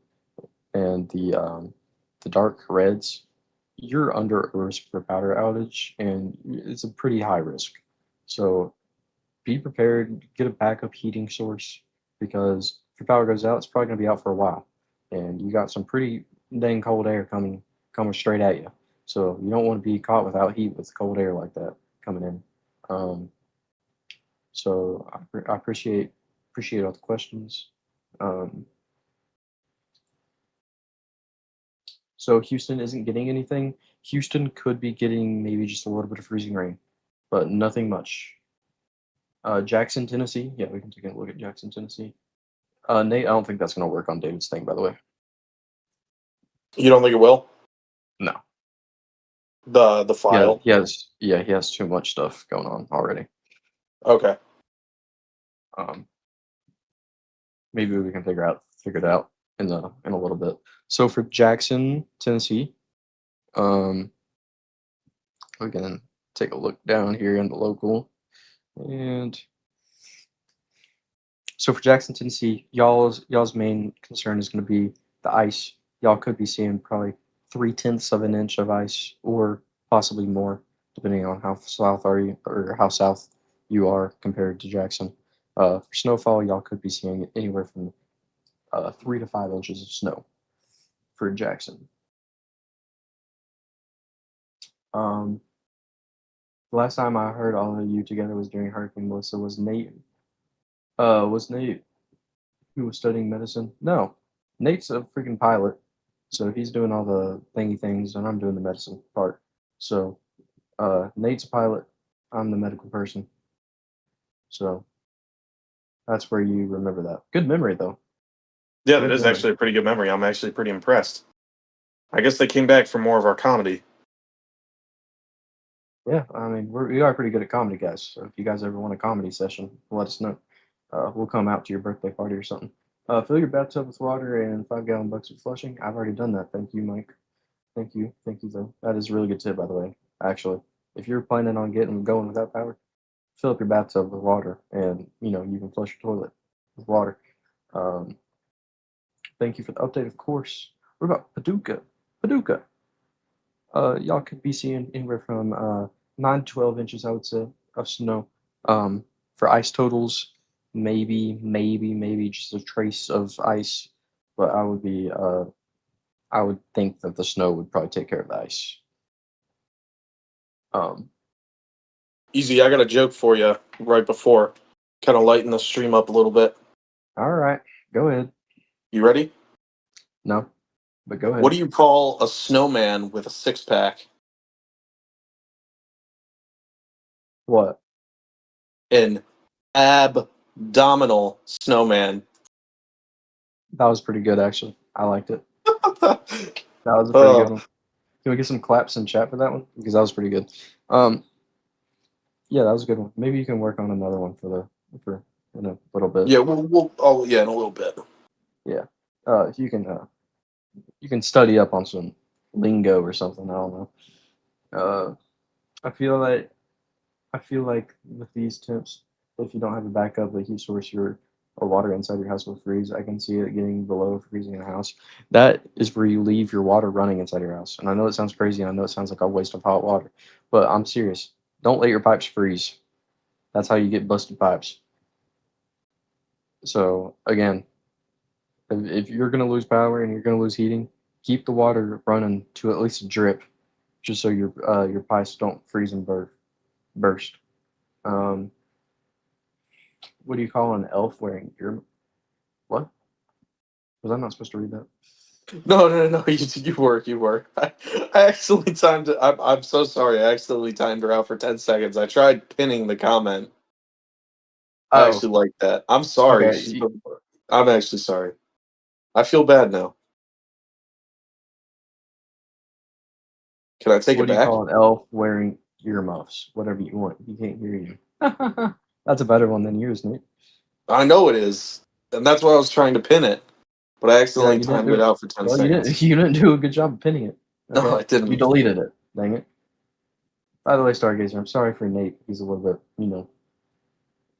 and the dark reds, you're under a risk for power outage, and it's a pretty high risk. So be prepared, get a backup heating source, because if your power goes out, it's probably going to be out for a while, and you got some pretty dang cold air coming straight at you. So you don't want to be caught without heat with cold air like that coming in. So I appreciate all the questions. So Houston isn't getting anything. Houston could be getting maybe just a little bit of freezing rain, but nothing much. Jackson, Tennessee. Yeah, we can take a look at Jackson, Tennessee. Nate, I don't think that's going to work on David's thing, by the way. You don't think it will? No. The file. He has too much stuff going on already. Okay. Maybe we can figure it out in a little bit. So for Jackson, Tennessee, we can take a look down here in the local, and so for Jackson, Tennessee, y'all's main concern is going to be the ice. Y'all could be seeing probably 3/10 of an inch of ice, or possibly more, depending on how south you are compared to Jackson. For snowfall, y'all could be seeing anywhere from 3 to 5 inches of snow for Jackson. The last time I heard all of you together was during Hurricane Melissa. Was Nate who was studying medicine? No, Nate's a freaking pilot, so he's doing all the thingy things, and I'm doing the medicine part. So Nate's a pilot, I'm the medical person. So that's where you remember that. Good memory, though. Yeah, that is actually a pretty good memory. I'm actually pretty impressed. I guess they came back for more of our comedy. Yeah, I mean, we are pretty good at comedy, guys. So if you guys ever want a comedy session, let us know. We'll come out to your birthday party or something. Fill your bathtub with water and 5-gallon buckets of flushing. I've already done that. Thank you, Mike. Thank you. Thank you, though. That is a really good tip, by the way. Actually, if you're planning on going without power, fill up your bathtub with water, and you can flush your toilet with water. Um, Thank you for the update, of course. What about Paducah? Paducah. Y'all could be seeing anywhere from 9 to 12 inches, I would say, of snow. For ice totals, maybe just a trace of ice, but I would think that the snow would probably take care of the ice. Um, Easy, I got a joke for you right before. Kind of lighten the stream up a little bit. all right, go ahead. You ready? No, but go ahead. What do you call a snowman with a six-pack? What? An abdominal snowman. That was pretty good, actually. I liked it. that That was a pretty good one. Can we get some claps in chat for that one? Because that was pretty good. Yeah, that was a good one. Maybe you can work on another one for in a little bit. Yeah, in a little bit. Yeah. You can study up on some lingo or something. I don't know. I feel like with these temps, if you don't have a backup, a heat source, or water inside your house will freeze. I can see it getting below freezing in a house. That is where you leave your water running inside your house. And I know it sounds crazy, and I know it sounds like a waste of hot water, but I'm serious. Don't let your pipes freeze. That's how you get busted pipes. So again, if you're gonna lose power and you're gonna lose heating, keep the water running to at least a drip, just so your pipes don't freeze and burst. Um, what do you call an elf wearing ear? What? Was I not supposed to read that? No. You were. I accidentally timed it. I'm so sorry. I accidentally timed her out for 10 seconds. I tried pinning the comment. I actually like that. I'm sorry. Okay. I'm actually sorry. I feel bad now. Can I take What it do you back? call an elf wearing earmuffs? Whatever you want. He can't hear you. That's a better one than yours, Nate. I know it is. And that's why I was trying to pin it. But I accidentally You didn't timed do it it. out for 10 Well, seconds. you didn't do a good job of pinning it. Okay? No, I didn't. You deleted it. Dang it. By the way, Stargazer, I'm sorry for Nate. He's a little bit,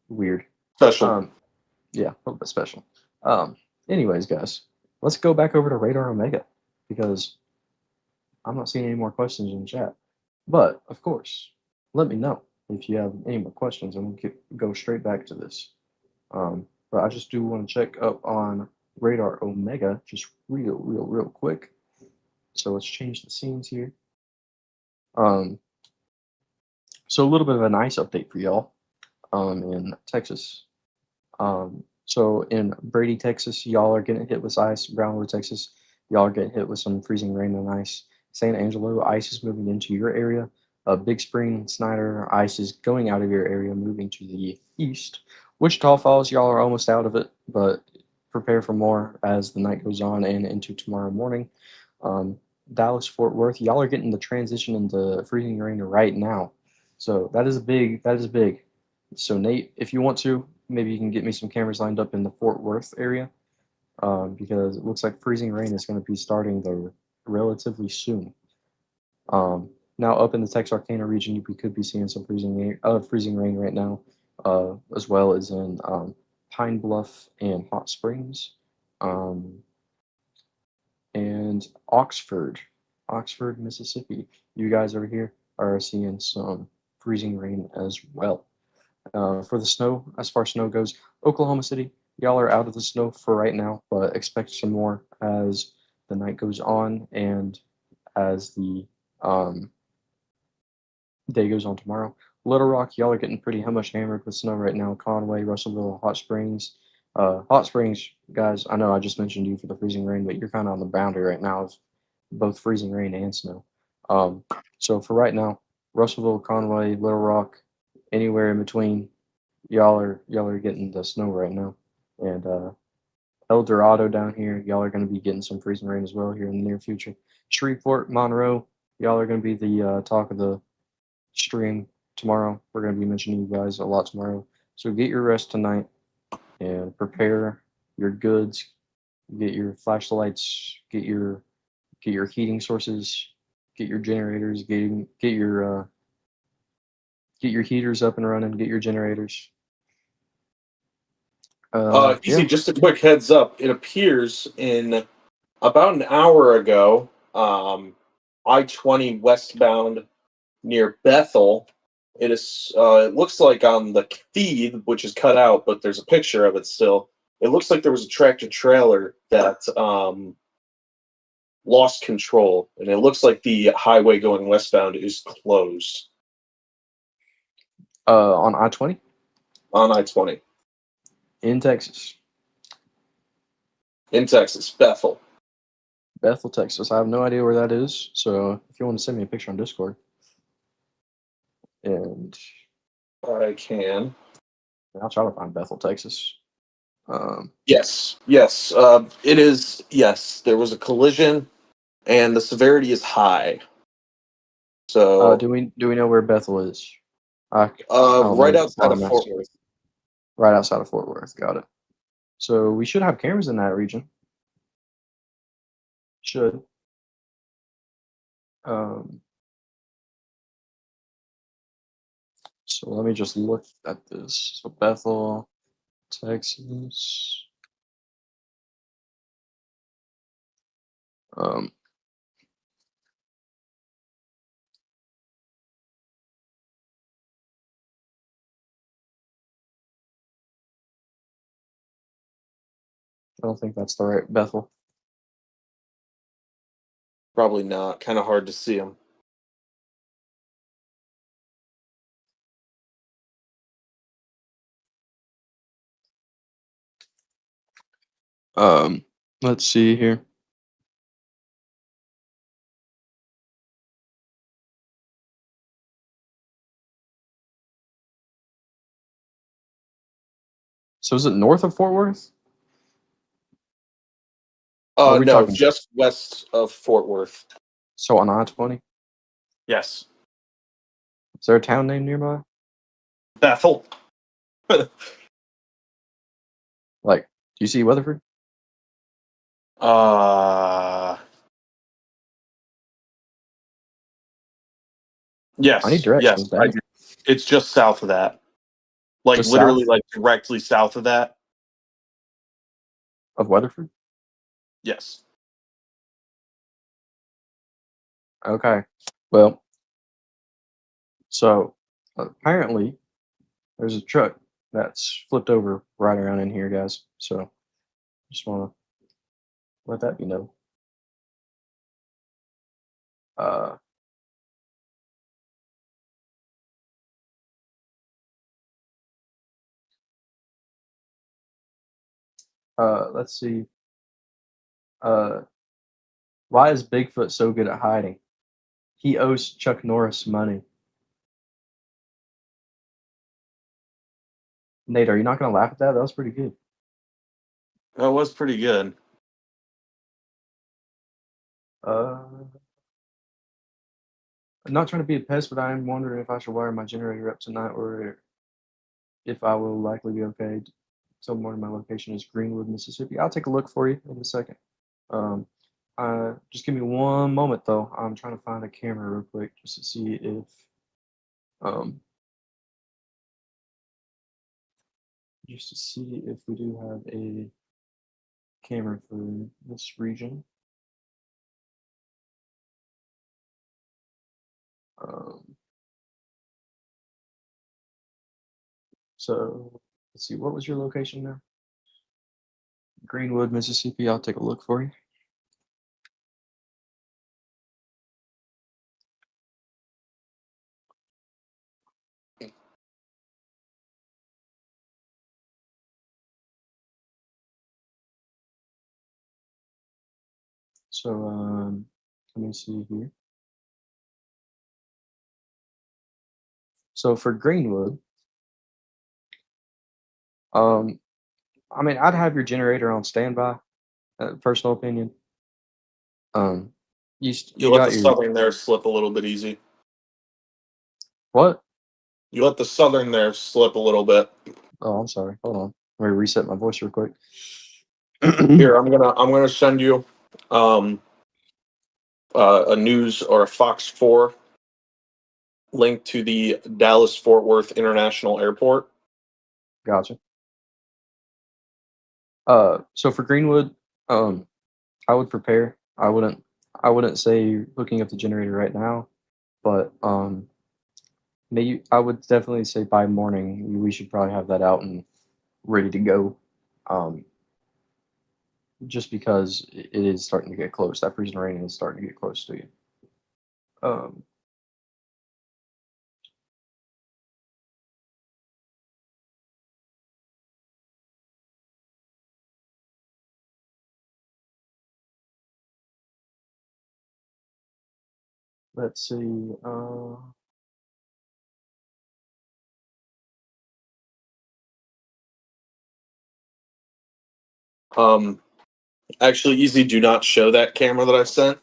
weird. Special. Yeah, a little bit special. Anyways, guys, let's go back over to Radar Omega because I'm not seeing any more questions in the chat. But of course, let me know if you have any more questions, and we'll go straight back to this. But I just do want to check up on Radar Omega just real quick. So let's change the scenes here. So a little bit of a nice update for y'all in Texas. So in Brady, Texas, y'all are getting hit with ice. Brownwood, Texas, y'all are getting hit with some freezing rain and ice. San Angelo, ice is moving into your area. Big Spring, Snyder, ice is going out of your area, moving to the east. Wichita Falls, y'all are almost out of it, but prepare for more as the night goes on and into tomorrow morning. Dallas, Fort Worth, y'all are getting the transition into freezing rain right now. So that is big. So Nate, if you want to, maybe you can get me some cameras lined up in the Fort Worth area because it looks like freezing rain is going to be starting there relatively soon. Now up in the Texarkana region, you could be seeing some freezing rain right now, as well as in Pine Bluff and Hot Springs, and Oxford, Mississippi. You guys over here are seeing some freezing rain as well. For the snow, as far as snow goes, Oklahoma City, y'all are out of the snow for right now, but expect some more as the night goes on and as the day goes on tomorrow. Little Rock, y'all are getting pretty much hammered with snow right now. Conway, Russellville, Hot Springs. Hot Springs, guys, I know I just mentioned you for the freezing rain, but you're kind of on the boundary right now of both freezing rain and snow. So for right now, Russellville, Conway, Little Rock, anywhere in between, y'all are getting the snow right now. And El Dorado down here, y'all are going to be getting some freezing rain as well here in the near future. Shreveport, Monroe, y'all are going to be the talk of the stream tomorrow. We're going to be mentioning you guys a lot tomorrow. So get your rest tonight and prepare your goods. Get your flashlights. Get get your heating sources, get your generators, get your heaters up and running, get your generators. Easy, Yeah. just a quick heads up. It appears in about an hour ago, I-20 westbound near Bethel. It is. It looks like on the feed, which is cut out, but there's a picture of it still. It looks like there was a tractor trailer that lost control, and it looks like the highway going westbound is closed On I-20 on I-20 in Texas, in Texas, Bethel. Bethel, Texas. I have no idea where that is. So if you want to send me a picture on Discord, and I can. I'll try to find Bethel, Texas. Yes, yes. It is. Yes, there was a collision, and the severity is high. So, do we know where Bethel is? I don't right know outside of farm Fort maps. Worth. Right outside of Fort Worth. Got it. So we should have cameras in that region. Should. So let me just look at this. So Bethel, Texas. I don't think that's the right Bethel. Probably not. Kind of hard to see them. Let's see here. So is it north of Fort Worth? Or are we No, talking- just west of Fort Worth. So on I-20? Yes, Is there a town name nearby? Bethel. Like, do you see Weatherford? Yes. I need directions, Yes, I Dad. do. It's just south of that. Like Just literally, south? like directly south of that. Of Weatherford? Yes. Okay. Well, so apparently there's a truck that's flipped over right around in here, guys. So just want to let that be known. Let's see. Why is Bigfoot so good at hiding? He owes Chuck Norris money. Nate, are you not going to laugh at that? That was pretty good. That was pretty good. I'm not trying to be a pest, but I am wondering if I should wire my generator up tonight or if I will likely be okay. Somewhere my location is Greenwood, Mississippi. I'll take a look for you in a second. Just give me one moment, though. I'm trying to find a camera real quick just to see if we do have a camera for this region. So let's see, what was your location now? Greenwood, Mississippi. I'll take a look for you. So let me see here. So for Greenwood, I mean, I'd have your generator on standby. Personal opinion. You You let got the your southern there slip a little bit easy. what? You let the southern there slip a little bit. Oh, I'm sorry. Hold on. Let me reset my voice real quick. Here, I'm gonna send you a news or a Fox 4 link to the Dallas Fort Worth International Airport. Gotcha. So for Greenwood, I would prepare. I wouldn't say hooking up the generator right now, but maybe I would definitely say by morning we should probably have that out and ready to go. Um, just because it is starting to get close. That freezing rain is starting to get close to you. Um, let's see. Actually, Easy, do not show that camera that I sent.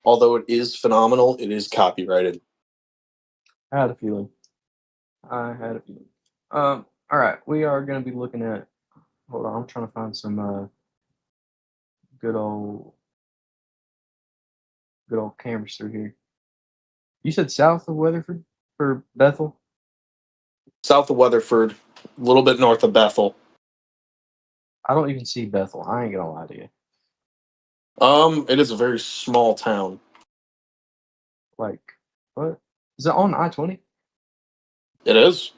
Although it is phenomenal, it is copyrighted. I had a feeling. All right, we are going to be looking at. Hold on, I'm trying to find some good old cameras through here. You said south of Weatherford for Bethel? South of Weatherford, a little bit north of Bethel. I don't even see Bethel. I ain't gonna lie to you. It is a very small town. Like, what? Is it on I-20? It is.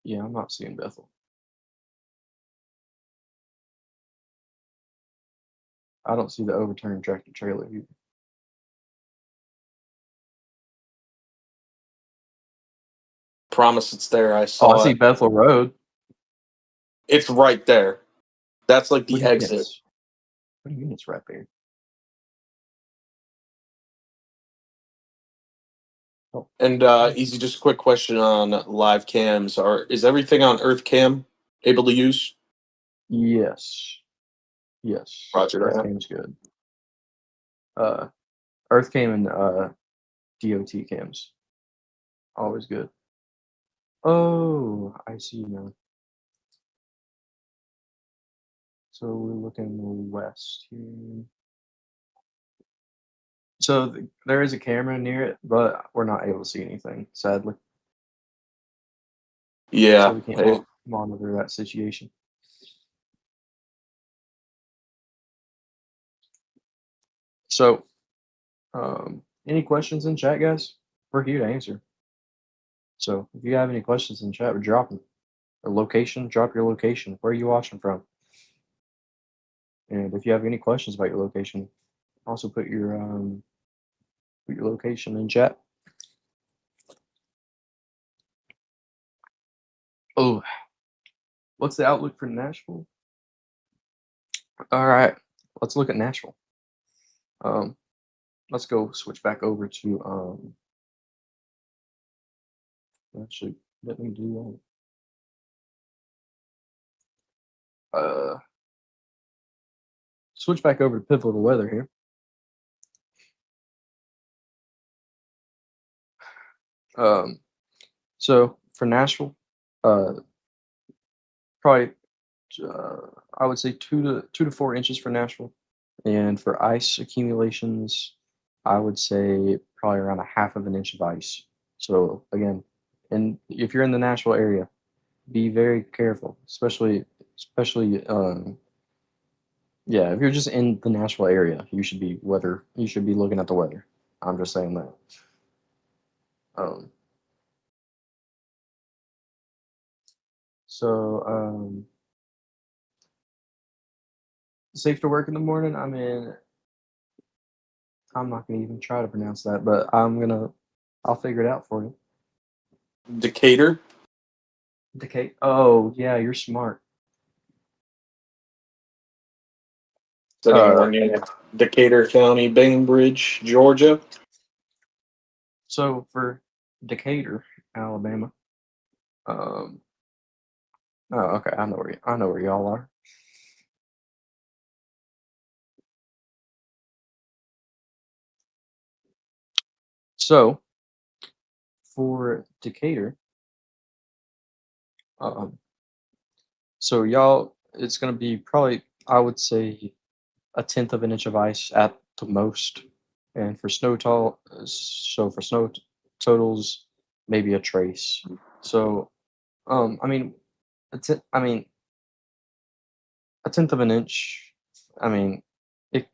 Yeah, I'm not seeing Bethel. I don't see the overturned tractor trailer either. Promise it's there. I Oh, saw I see it. Bethel Road. It's right there. That's like the exit. What do you mean it's right there? Oh, And Easy, just a quick question on live cams. Is everything on Earth Cam able to use? yes. Yes. Roger Earth that. Cam's good. Earth Cam and DOT cams. Always good. Oh, I see now. So we're looking west here. So there is a camera near it, but we're not able to see anything, sadly. Yeah. So we can't monitor that situation. So, any questions in chat, guys? We're here to answer. So if you have any questions in chat, drop them. Or location, drop your location. Where are you watching from? And if you have any questions about your location, also put your location in chat. Oh, what's the outlook for Nashville? All right, let's look at Nashville. Let's go switch back over to actually let me do that. Switch back over to pivotal weather here. So for Nashville, probably I would say 2 to 4 inches for Nashville, and for ice accumulations, I would say probably around 1/2 of an inch of ice. So again, and if you're in the Nashville area, be very careful, especially yeah, if you're just in the Nashville area, you should be looking at the weather. I'm just saying that. So safe to work in the morning. I mean, I'm not gonna even try to pronounce that, but I'll figure it out for you. Decatur. Decay. Oh yeah, you're smart. Is anywhere near Decatur County, Bainbridge, Georgia? So for Decatur, Alabama. Oh, okay. I know where y'all are. So for Decatur, So y'all, it's gonna be probably, I would say, 1/10 of an inch of ice at the most, and for snow totals, maybe a trace. So, I mean, I mean, 1/10 of an inch. I mean, it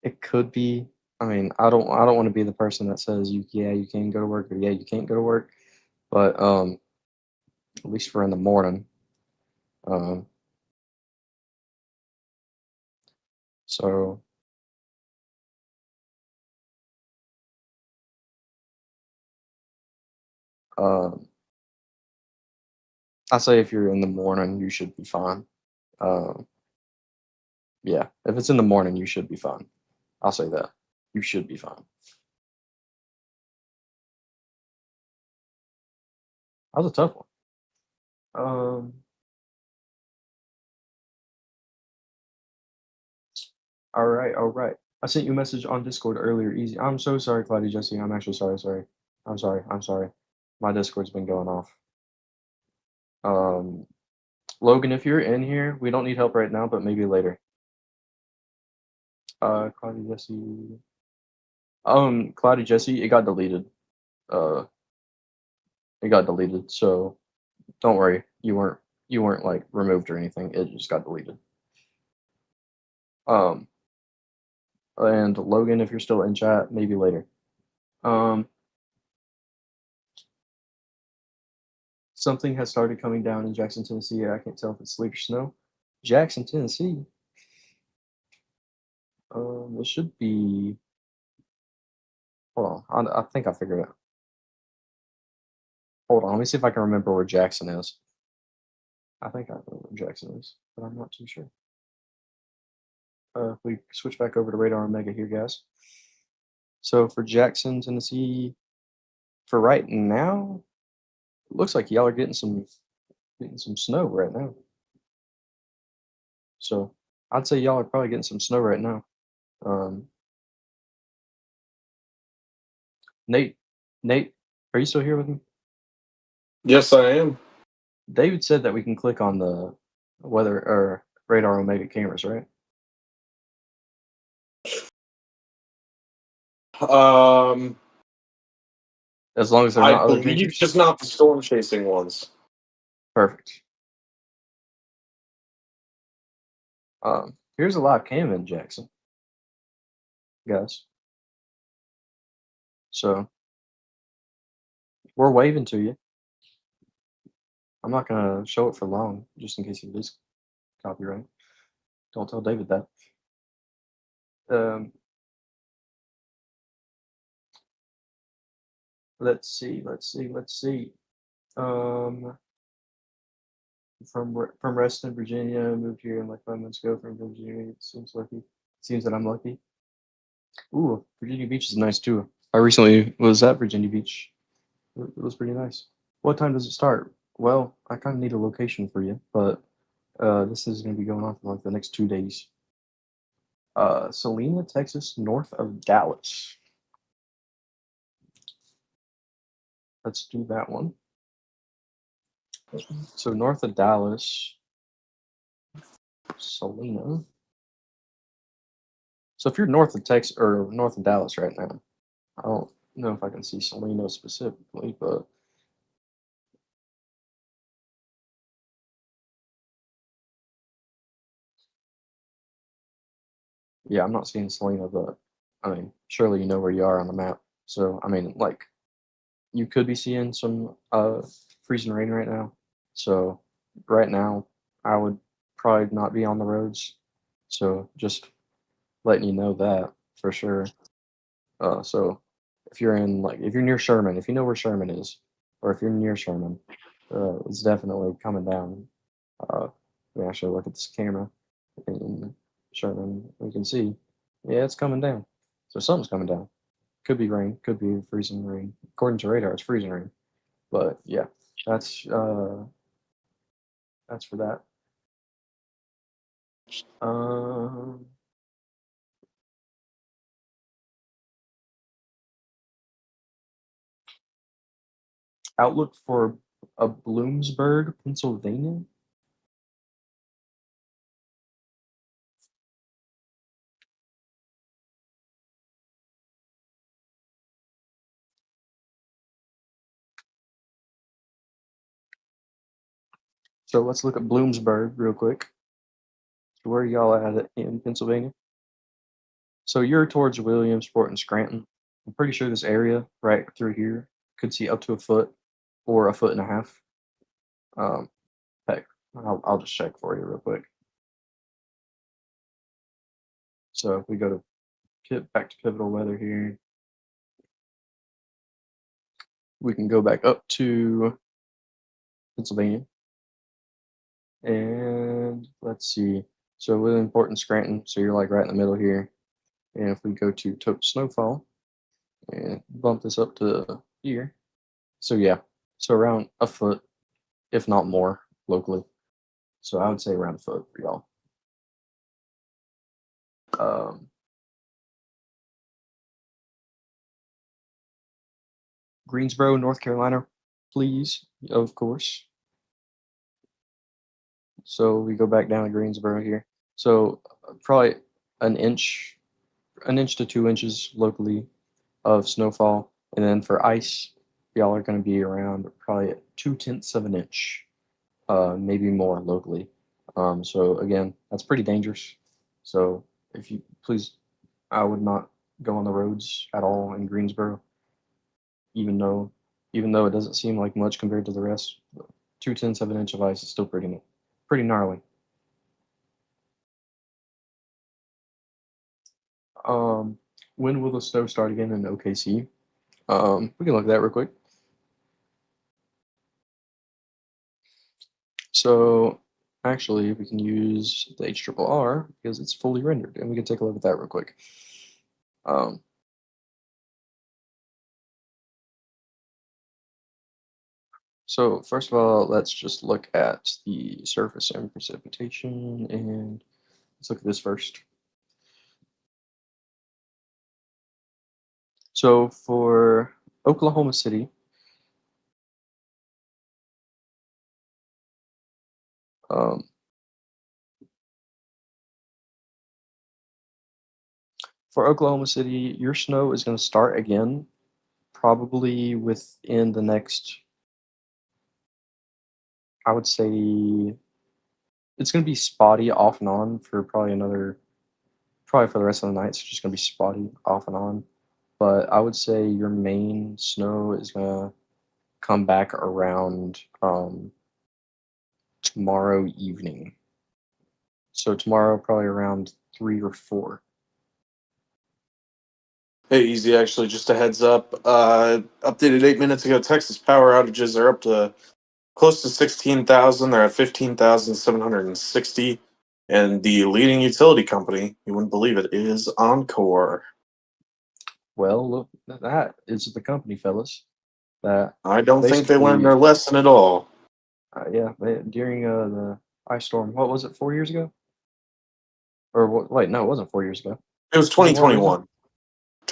it could be. I mean, I don't want to be the person that says you can go to work, or yeah, you can't go to work, but at least for in the morning. Um, so um, I say if you're in the morning, you should be fine. Um, yeah, if it's in the morning, you should be fine. I'll say that. You should be fine. That was a tough one. All right, all right. I sent you a message on Discord earlier. Easy. I'm so sorry, Cloudy Jesse. I'm actually sorry. Sorry. I'm sorry. I'm sorry. My Discord's been going off. Um, Logan, if you're in here, we don't need help right now, but maybe later. Cloudy Jesse. Cloudy Jesse, it got deleted. Uh, it got deleted. So don't worry. You weren't like removed or anything. It just got deleted. Um, and Logan, if you're still in chat, maybe later. Something has started coming down in Jackson, Tennessee. I can't tell if it's sleet or snow. Jackson, Tennessee. It should be. Hold on. I think I figured it out. Hold on. Let me see if I can remember where Jackson is. I think I know where Jackson is, but I'm not too sure. If we switch back over to Radar Omega here, guys. So for Jackson, Tennessee, for right now, it looks like y'all are getting some snow right now. So I'd say y'all are probably getting some snow right now. Nate, are you still here with me? Yes, I am. David said that we can click on the weather or Radar Omega cameras, right? Um, As long as they're I not other believe chasers. just not the storm chasing ones. Perfect. Here's a live cam in Jackson, guys. So we're waving to you. I'm not gonna show it for long, just in case it is copyright. Don't tell David that. Let's see. From Reston, Virginia, moved here like 5 months ago from Virginia. It seems lucky. Seems that I'm lucky. Ooh, Virginia Beach is nice too. I recently was at Virginia Beach. It was pretty nice. What time does it start? Well, I kind of need a location for you, but this is going to be going on for like the next 2 days. Salina, Texas, north of Dallas. Let's do that one. So north of Dallas, Salina. So if you're north of Texas or north of Dallas right now, I don't know if I can see Salina specifically, but yeah, I'm not seeing Salina, but I mean, surely you know where you are on the map. So I mean, like, you could be seeing some freezing rain right now. So right now, I would probably not be on the roads. So just letting you know that for sure. So if you're near Sherman, if you know where Sherman is, or if you're near Sherman, it's definitely coming down. Let me actually look at this camera in Sherman. We can see, yeah, it's coming down. So something's coming down. Could be rain, could be freezing rain. According to radar, it's freezing rain. But yeah, that's for that. Um, Outlook for Bloomsburg, Pennsylvania. So let's look at Bloomsburg real quick. So where are y'all at in Pennsylvania? So you're towards Williamsport and Scranton. I'm pretty sure this area right through here could see up to a foot or a foot and a half. Heck, I'll just check for you real quick. So if we go to back to pivotal weather here, we can go back up to Pennsylvania. And let's see. So Williamsport and Scranton, so you're like right in the middle here. And if we go to Snowfall and bump this up to here, so yeah, so around a foot, if not more, locally. So I would say around a foot for y'all. Greensboro, North Carolina, please, of course. So we go back down to Greensboro here. So probably an inch to 2 inches locally of snowfall, and then for ice, y'all are going to be around probably 2/10 of an inch, maybe more locally. So again, that's pretty dangerous. So if you please, I would not go on the roads at all in Greensboro, even though it doesn't seem like much compared to the rest. 2/10 of an inch of ice is still pretty gnarly. When will the snow start again in OKC? We can look at that real quick. So actually, we can use the HRRR because it's fully rendered, and we can take a look at that real quick. So first of all, let's just look at the surface and precipitation, and let's look at this first. So for Oklahoma City, your snow is going to start again probably within the next, I would say, it's going to be spotty off and on for probably for the rest of the night. It's just going to be spotty off and on. But I would say your main snow is going to come back around tomorrow evening. So tomorrow, probably around 3 or 4. Hey, Easy, actually, just a heads up. Updated 8 minutes ago, Texas power outages are up to close to 16,000. They're at 15,760. And the leading utility company, you wouldn't believe it, is Encore. Well, look, that is the company, fellas. That I don't think they learned basically, their lesson at all. yeah, during the ice storm, what was it, 4 years ago? Or what? Wait, no, it wasn't 4 years ago. It was Was it more 2021. recent?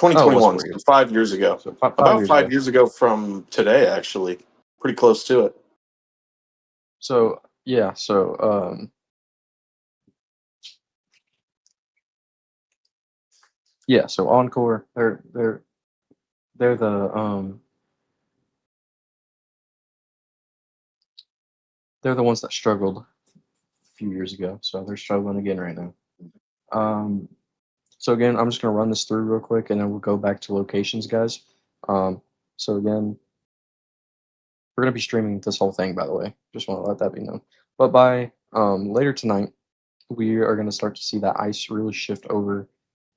Oh, it was 2021, 4 years. 5 years ago. So five About years 5 ago. years ago from today, actually. Pretty close to it. So yeah, so yeah, so Encore, they're the they're the ones that struggled a few years ago, so they're struggling again right now. So again, I'm just gonna run this through real quick, and then we'll go back to locations, guys. So again, we're gonna be streaming this whole thing, by the way. Just want to let that be known. But by later tonight, we are gonna start to see that ice really shift over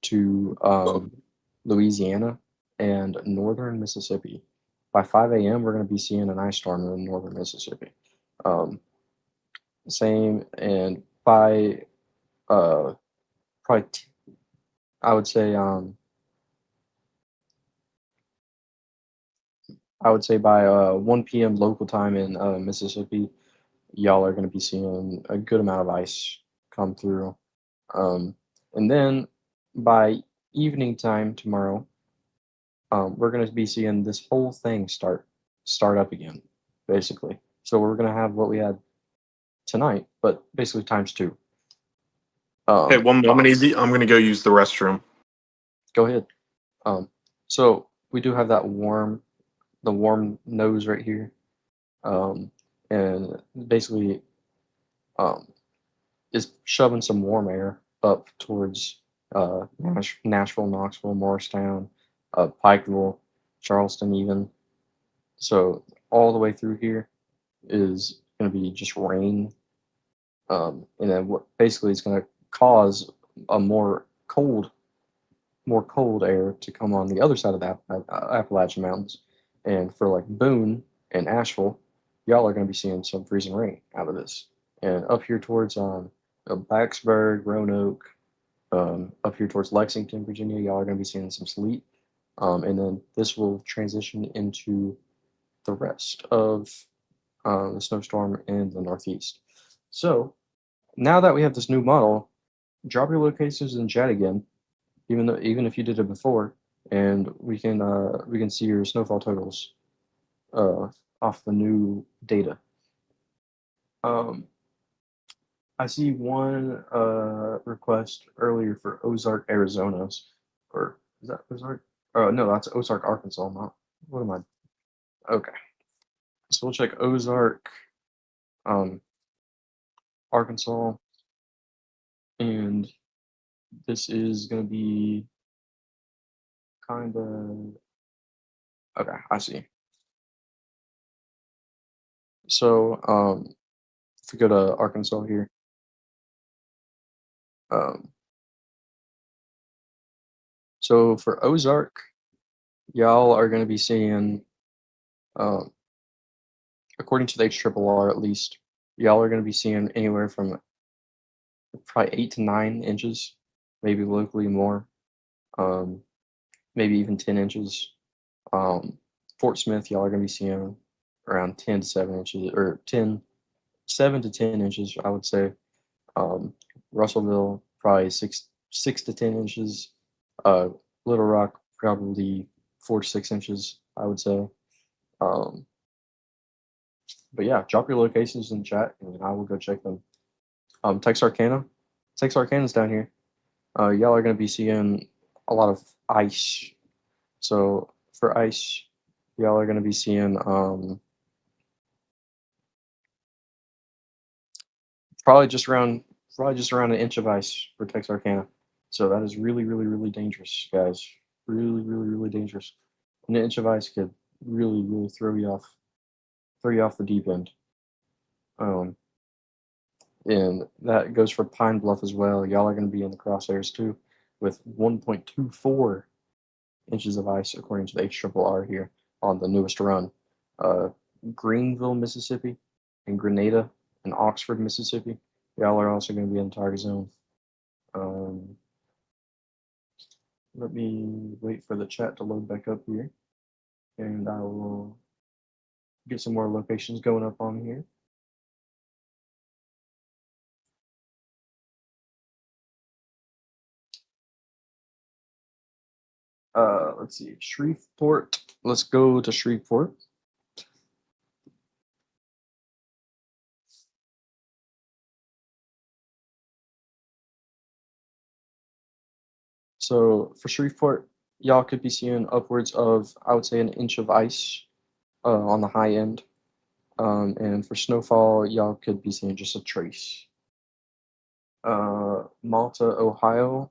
to Louisiana and northern Mississippi. By 5 a.m., we're going to be seeing an ice storm in northern Mississippi. Same, and by probably, I would say by 1 p.m. local time in Mississippi, y'all are going to be seeing a good amount of ice come through. And then by evening time tomorrow, we're going to be seeing this whole thing start up again, basically. So we're gonna have what we had tonight, but basically times 2. Hey, one moment, Easy. I'm gonna go use the restroom. Go ahead. So we do have the warm nose right here, and basically, is shoving some warm air up towards Nashville, Knoxville, Morristown, Pikeville, Charleston, even. So all the way through here is going to be just rain, and then what basically is going to cause a more cold air to come on the other side of the Appalachian Mountains. And for like Boone and Asheville, y'all are going to be seeing some freezing rain out of this. And up here towards Blacksburg, Roanoke, up here towards Lexington, Virginia, y'all are going to be seeing some sleet. And then this will transition into the rest of the snowstorm in the Northeast. So now that we have this new model, drop your locations in chat again, even if you did it before, and we can see your snowfall totals off the new data. I see one request earlier for Ozark, Arizona's, or is that Ozark? Oh no, that's Ozark, Arkansas. Not what am I? Okay, so we'll check Ozark, Arkansas, and this is gonna be kind of okay. I see. So if we go to Arkansas here, um, so for Ozark, y'all are going to be seeing, um, according to the HRRR at least, y'all are going to be seeing anywhere from probably 8 to 9 inches, maybe locally more, um, maybe even 10 inches. Fort Smith, y'all are going to be seeing around 10 to 7 inches, or 7 to 10 inches, I would say. Russellville, probably 6 to 10 inches. Little Rock, probably 4 to 6 inches, I would say. But yeah, drop your locations in chat and I will go check them. Texarkana is down here. Y'all are going to be seeing a lot of ice. So for ice, y'all are going to be seeing probably just around an inch of ice for Texarkana. So that is really, really, really dangerous, guys. Really, really, really dangerous. An inch of ice could really, really throw you off the deep end. And that goes for Pine Bluff as well. Y'all are going to be in the crosshairs too, with 1.24 inches of ice according to the HRRR here on the newest run. Greenville, Mississippi, and Grenada and Oxford, Mississippi. Y'all are also going to be in the target zone. Let me wait for the chat to load back up here, and I will get some more locations going up on here. Let's see, Shreveport. Let's go to Shreveport. So for Shreveport, y'all could be seeing upwards of, I would say, an inch of ice on the high end. And for snowfall, y'all could be seeing just a trace. Malta, Ohio.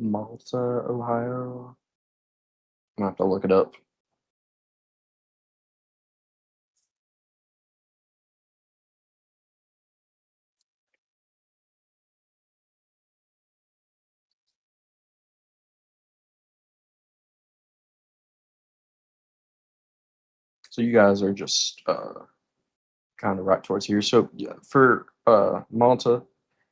Malta, Ohio. I'm gonna have to look it up. So you guys are just kind of right towards here. So yeah, for Malta,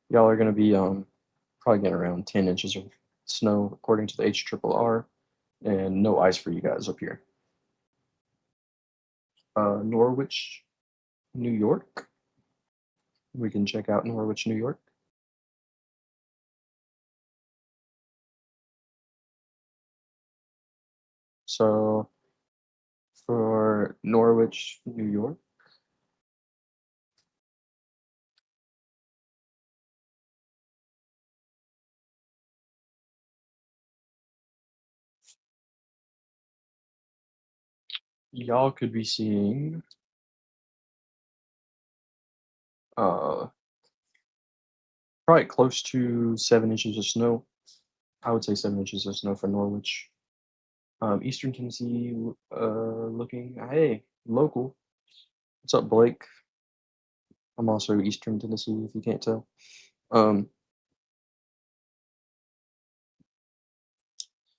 y'all are gonna be probably getting around 10 inches of snow according to the HRRR, and no ice for you guys up here. Norwich, New York. We can check out Norwich, New York. So for Norwich, New York. Y'all could be seeing probably close to 7 inches of snow. I would say 7 inches of snow for Norwich. Eastern Tennessee, looking, hey, local. What's up, Blake? I'm also Eastern Tennessee, if you can't tell.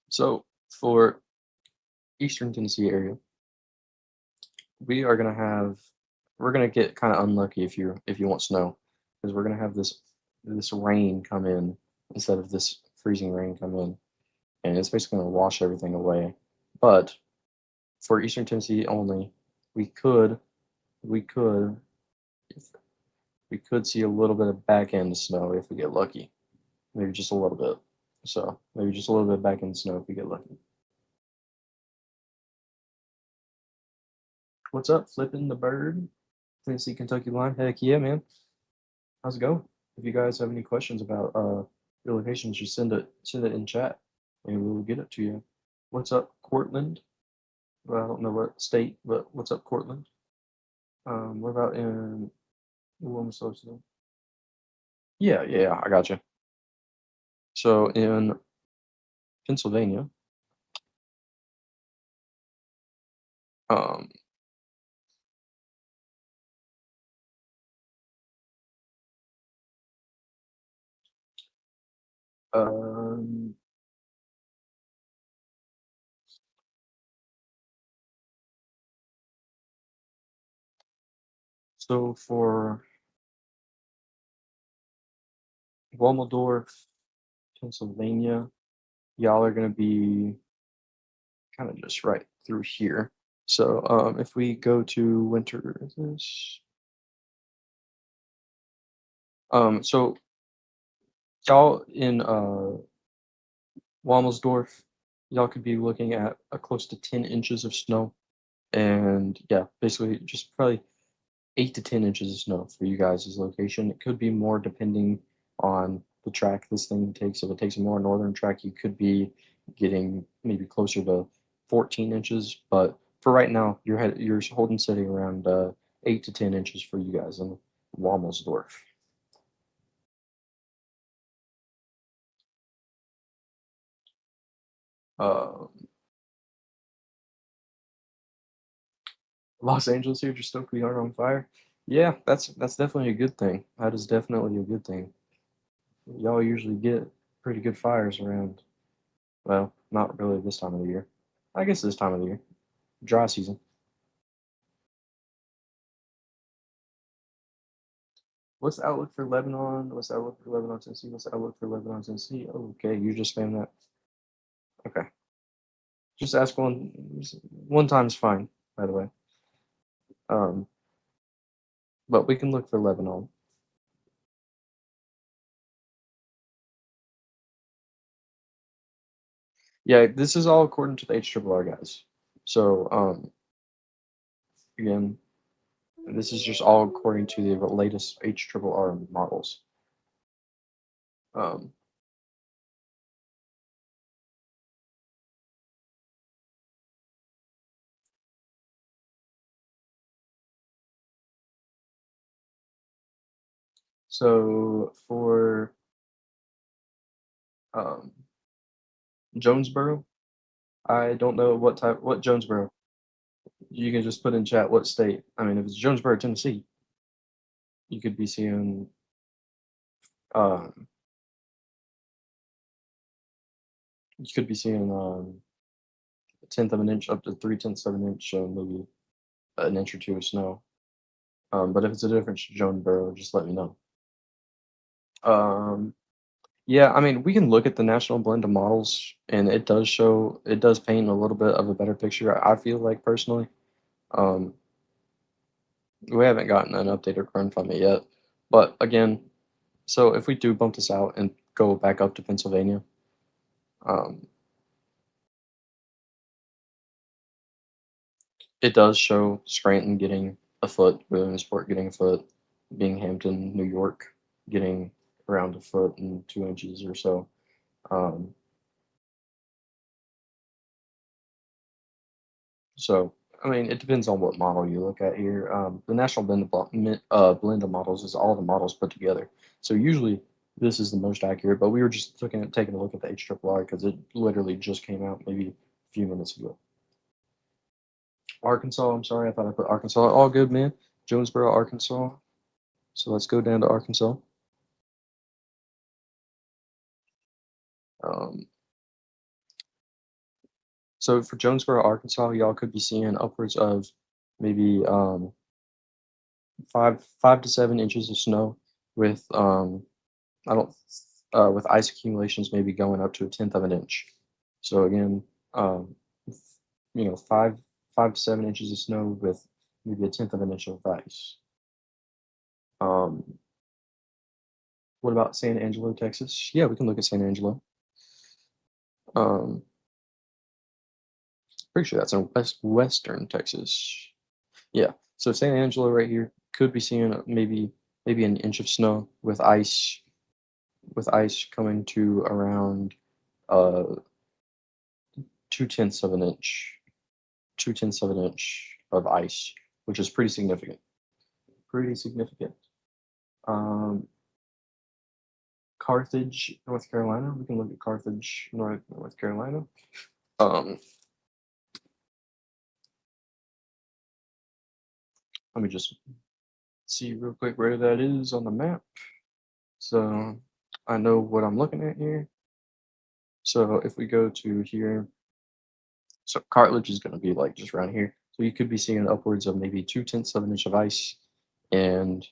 So for Eastern Tennessee area, we're gonna get kind of unlucky if you want snow, because we're gonna have this rain come in instead of this freezing rain come in, and it's basically gonna wash everything away. But for Eastern Tennessee only, we could see a little bit of back end snow if we get lucky, maybe just a little bit. So maybe just a little bit of back end snow if we get lucky. What's up, Flipping the Bird? Tennessee, Kentucky line. Heck yeah, man. How's it going? If you guys have any questions about your locations, just send it in chat, and we'll get it to you. What's up, Cortland? Well, I don't know what state, but what's up, Cortland? What about in Wilmington? Yeah, I got you. So in Pennsylvania, um, um, so for Waldorf, Pennsylvania, y'all are gonna be kind of just right through here. So if we go to winter, this, so y'all in Wamelsdorf, y'all could be looking at a close to 10 inches of snow, and yeah, basically just probably 8 to 10 inches of snow for you guys' location. It could be more depending on the track this thing takes. If it takes a more northern track, you could be getting maybe closer to 14 inches. But for right now, you're holding steady around 8 to 10 inches for you guys in Wamelsdorf. Los Angeles here, just stoked we are on fire. Yeah, that's definitely a good thing. That is definitely a good thing. Y'all usually get pretty good fires around. Well, not really this time of the year. I guess this time of the year, dry season. What's the outlook for Lebanon? What's the outlook for Lebanon, Tennessee? What's the outlook for Lebanon, Tennessee? Okay, you just spam that. Okay, just ask one time's fine, by the way. But we can look for Lebanon. Yeah, this is all according to the HRRR guys. So again, this is just all according to the latest HRRR models. So for Jonesboro, I don't know what Jonesboro. You can just put in chat what state. I mean, if it's Jonesboro, Tennessee, you could be seeing a tenth of an inch up to 3/10 of an inch, maybe an inch or two of snow. But if it's a different Jonesboro, just let me know. Yeah, I mean, we can look at the national blend of models, and it does paint a little bit of a better picture. I feel like personally, we haven't gotten an updated run from it yet. But again, so if we do bump this out and go back up to Pennsylvania, it does show Scranton getting a foot, Williamsport getting a foot, Binghamton, New York getting around a foot and 2 inches or so. So, I mean, it depends on what model you look at here. The National blend of models is all the models put together. So usually this is the most accurate, but we were just taking a look at the HRRR because it literally just came out maybe a few minutes ago. Arkansas, I'm sorry, I thought I put Arkansas. All good, man. Jonesboro, Arkansas. So let's go down to Arkansas. So for Jonesboro, Arkansas, y'all could be seeing upwards of maybe 5 to 7 inches of snow with with ice accumulations maybe going up to 1/10 of an inch. So again, you know, 5 to 7 inches of snow with maybe 1/10 of an inch of ice. What about San Angelo, Texas? Yeah, we can look at San Angelo. Pretty sure that's in western Texas. Yeah, so San Angelo right here could be seeing maybe an inch of snow with ice coming to around 2/10 of an inch, 2/10 of an inch of ice, which is pretty significant. Pretty significant. Carthage, North Carolina. We can look at Carthage, North Carolina. Let me just see real quick where that is on the map. So I know what I'm looking at here. So if we go to here, so cartilage is going to be like just around here. So you could be seeing upwards of maybe 2/10 of an inch of ice and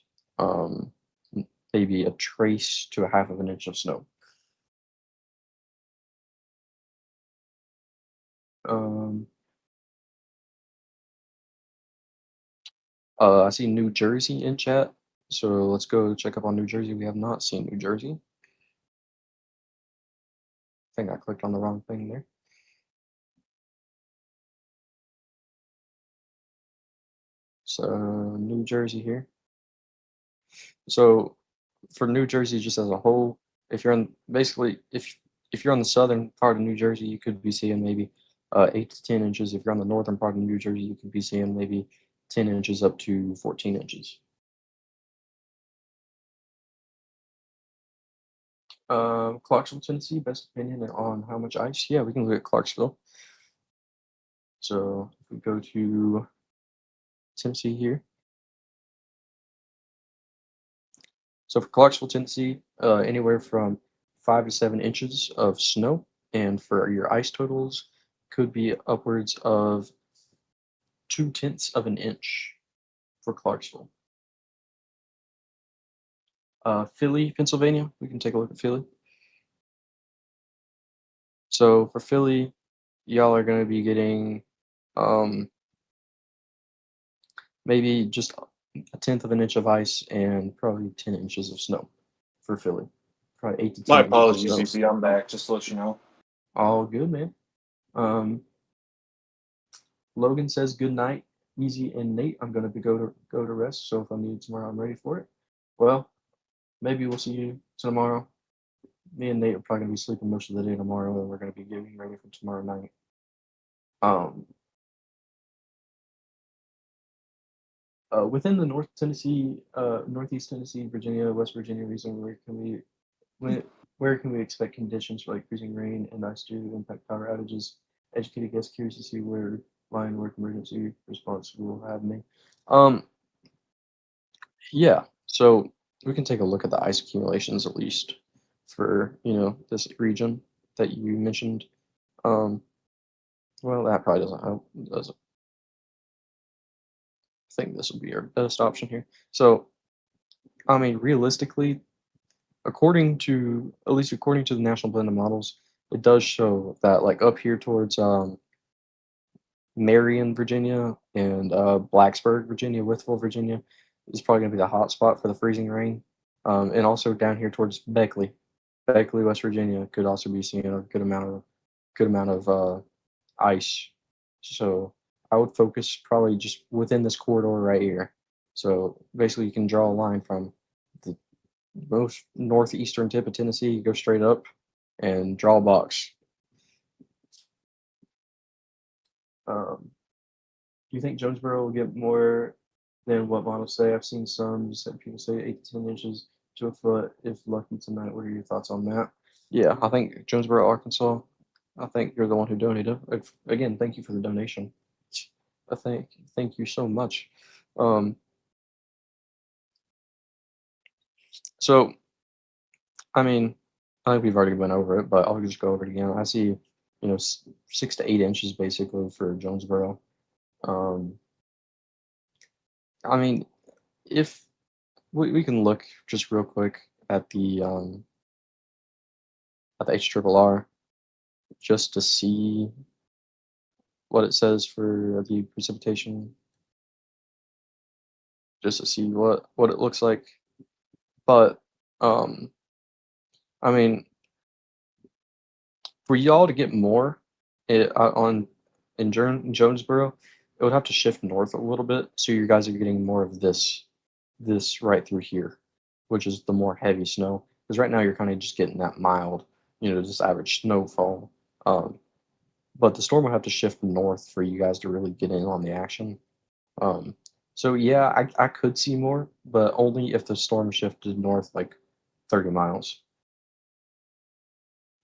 maybe a trace to 1/2 of an inch of snow. I see New Jersey in chat. So let's go check up on New Jersey. We have not seen New Jersey. I think I clicked on the wrong thing there. So New Jersey here. So for New Jersey just as a whole, if you're on basically if you're on the southern part of New Jersey, you could be seeing maybe 8 to 10 inches. If you're on the northern part of New Jersey, you could be seeing maybe 10 inches up to 14 inches. Clarksville, Tennessee, best opinion on how much ice? Yeah, we can look at Clarksville. So if we go to Tennessee here. So for Clarksville, Tennessee, anywhere from 5 to 7 inches of snow. And for your ice totals, could be upwards of 2/10 of an inch for Clarksville. Philly, Pennsylvania, we can take a look at Philly. So for Philly, y'all are going to be getting maybe just 1/10 of an inch of ice and probably 10 inches of snow for Philly. Probably 8 to 10 My inches of apologies, snow. CC. I'm back. Just to let you know. All good, man. Logan says good night, Easy and Nate. I'm gonna go to rest. So if I need tomorrow, I'm ready for it. Well, maybe we'll see you tomorrow. Me and Nate are probably gonna be sleeping most of the day tomorrow, and we're gonna be getting ready for tomorrow night. Within the North Tennessee, Northeast Tennessee, Virginia, West Virginia region, where can we expect conditions like freezing rain and ice to impact power outages? Educated guests curious to see where line work emergency response will have me. Yeah, so we can take a look at the ice accumulations at least for this region that you mentioned. Well, that probably doesn't help, does it? I think this will be our best option here. So, I mean, realistically, according to the National Blend of Models, it does show that like up here towards Marion, Virginia, and Blacksburg, Virginia, Withville, Virginia, is probably going to be the hot spot for the freezing rain. And also down here towards Beckley, West Virginia, could also be seeing a good amount of ice. So I would focus probably just within this corridor right here. So basically, you can draw a line from the most northeastern tip of Tennessee, go straight up, and draw a box. Do you think Jonesboro will get more than what models say? I've seen some people say 8 to 10 inches to a foot if lucky tonight. What are your thoughts on that? Yeah, I think Jonesboro, Arkansas. I think you're the one who donated. Again, thank you for the donation. Thank you so much. So, I mean, I think we've already went over it, but I'll just go over it again. I see, 6 to 8 inches basically for Jonesboro. I mean, if we can look just real quick at the HRRR just to see what it says for the precipitation, just to see what it looks like. But I mean, for y'all to get more in Jonesboro, it would have to shift north a little bit, so you guys are getting more of this right through here, which is the more heavy snow. Because right now you're kind of just getting that mild, just average snowfall. But the storm will have to shift north for you guys to really get in on the action. So yeah, I could see more, but only if the storm shifted north like 30 miles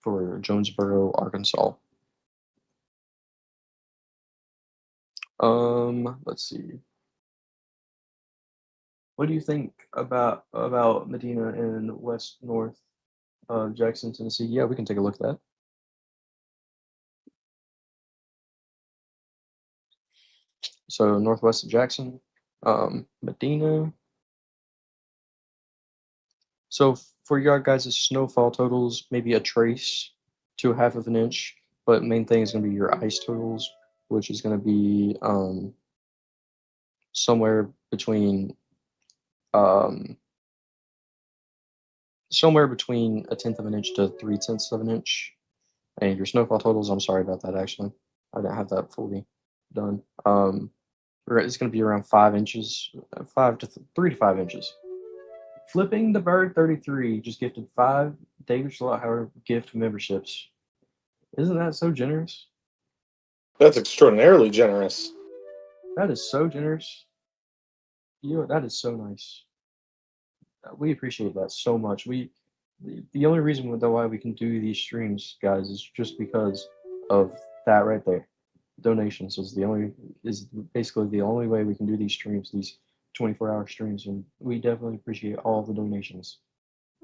for Jonesboro, Arkansas. Let's see. What do you think about Medina and west north of Jackson, Tennessee? Yeah, we can take a look at that. So northwest of Jackson, Medina. So for your guys' snowfall totals, maybe a trace to a half of an inch, but main thing is going to be your ice totals, which is going to be somewhere between a tenth of an inch to 3/10 of an inch. And your snowfall totals, I'm sorry about that, actually. I didn't have that fully done. It's going to be around 5 inches, 3 to 5 inches. Flipping the Bird 33 just gifted 5 David Schlotthauer gift memberships. Isn't that so generous? That's extraordinarily generous. That is so generous. That is so nice. We appreciate that so much. The only reason why we can do these streams, guys, is just because of that right there. Donations is basically the only way we can do these streams, these 24-hour streams, and we definitely appreciate all the donations.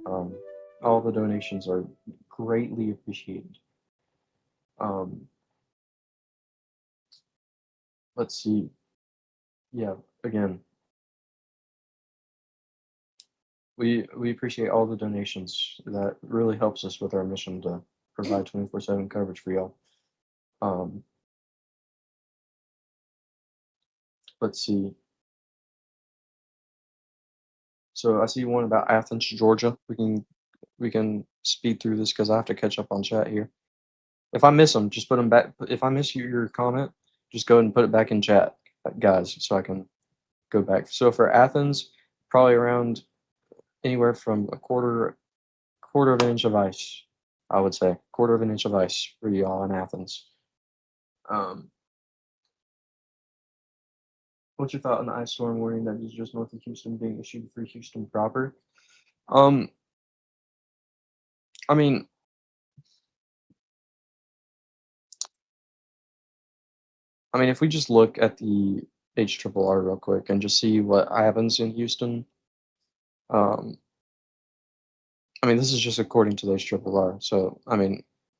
All the donations are greatly appreciated. Let's see. Yeah, again, we appreciate all the donations. That really helps us with our mission to provide 24/7 coverage for y'all. Let's see. So I see one about Athens, Georgia. We can speed through this because I have to catch up on chat here. If I miss them, just put them back. If I miss your comment, just go ahead and put it back in chat, guys, so I can go back. So for Athens, probably around anywhere from a quarter of an inch of ice, I would say. Quarter of an inch of ice for y'all in Athens. What's your thought on the ice storm warning that is just north of Houston being issued for Houston proper? I mean, if we just look at the HRRR real quick and just see what happens in Houston, this is just according to the HRRR. So,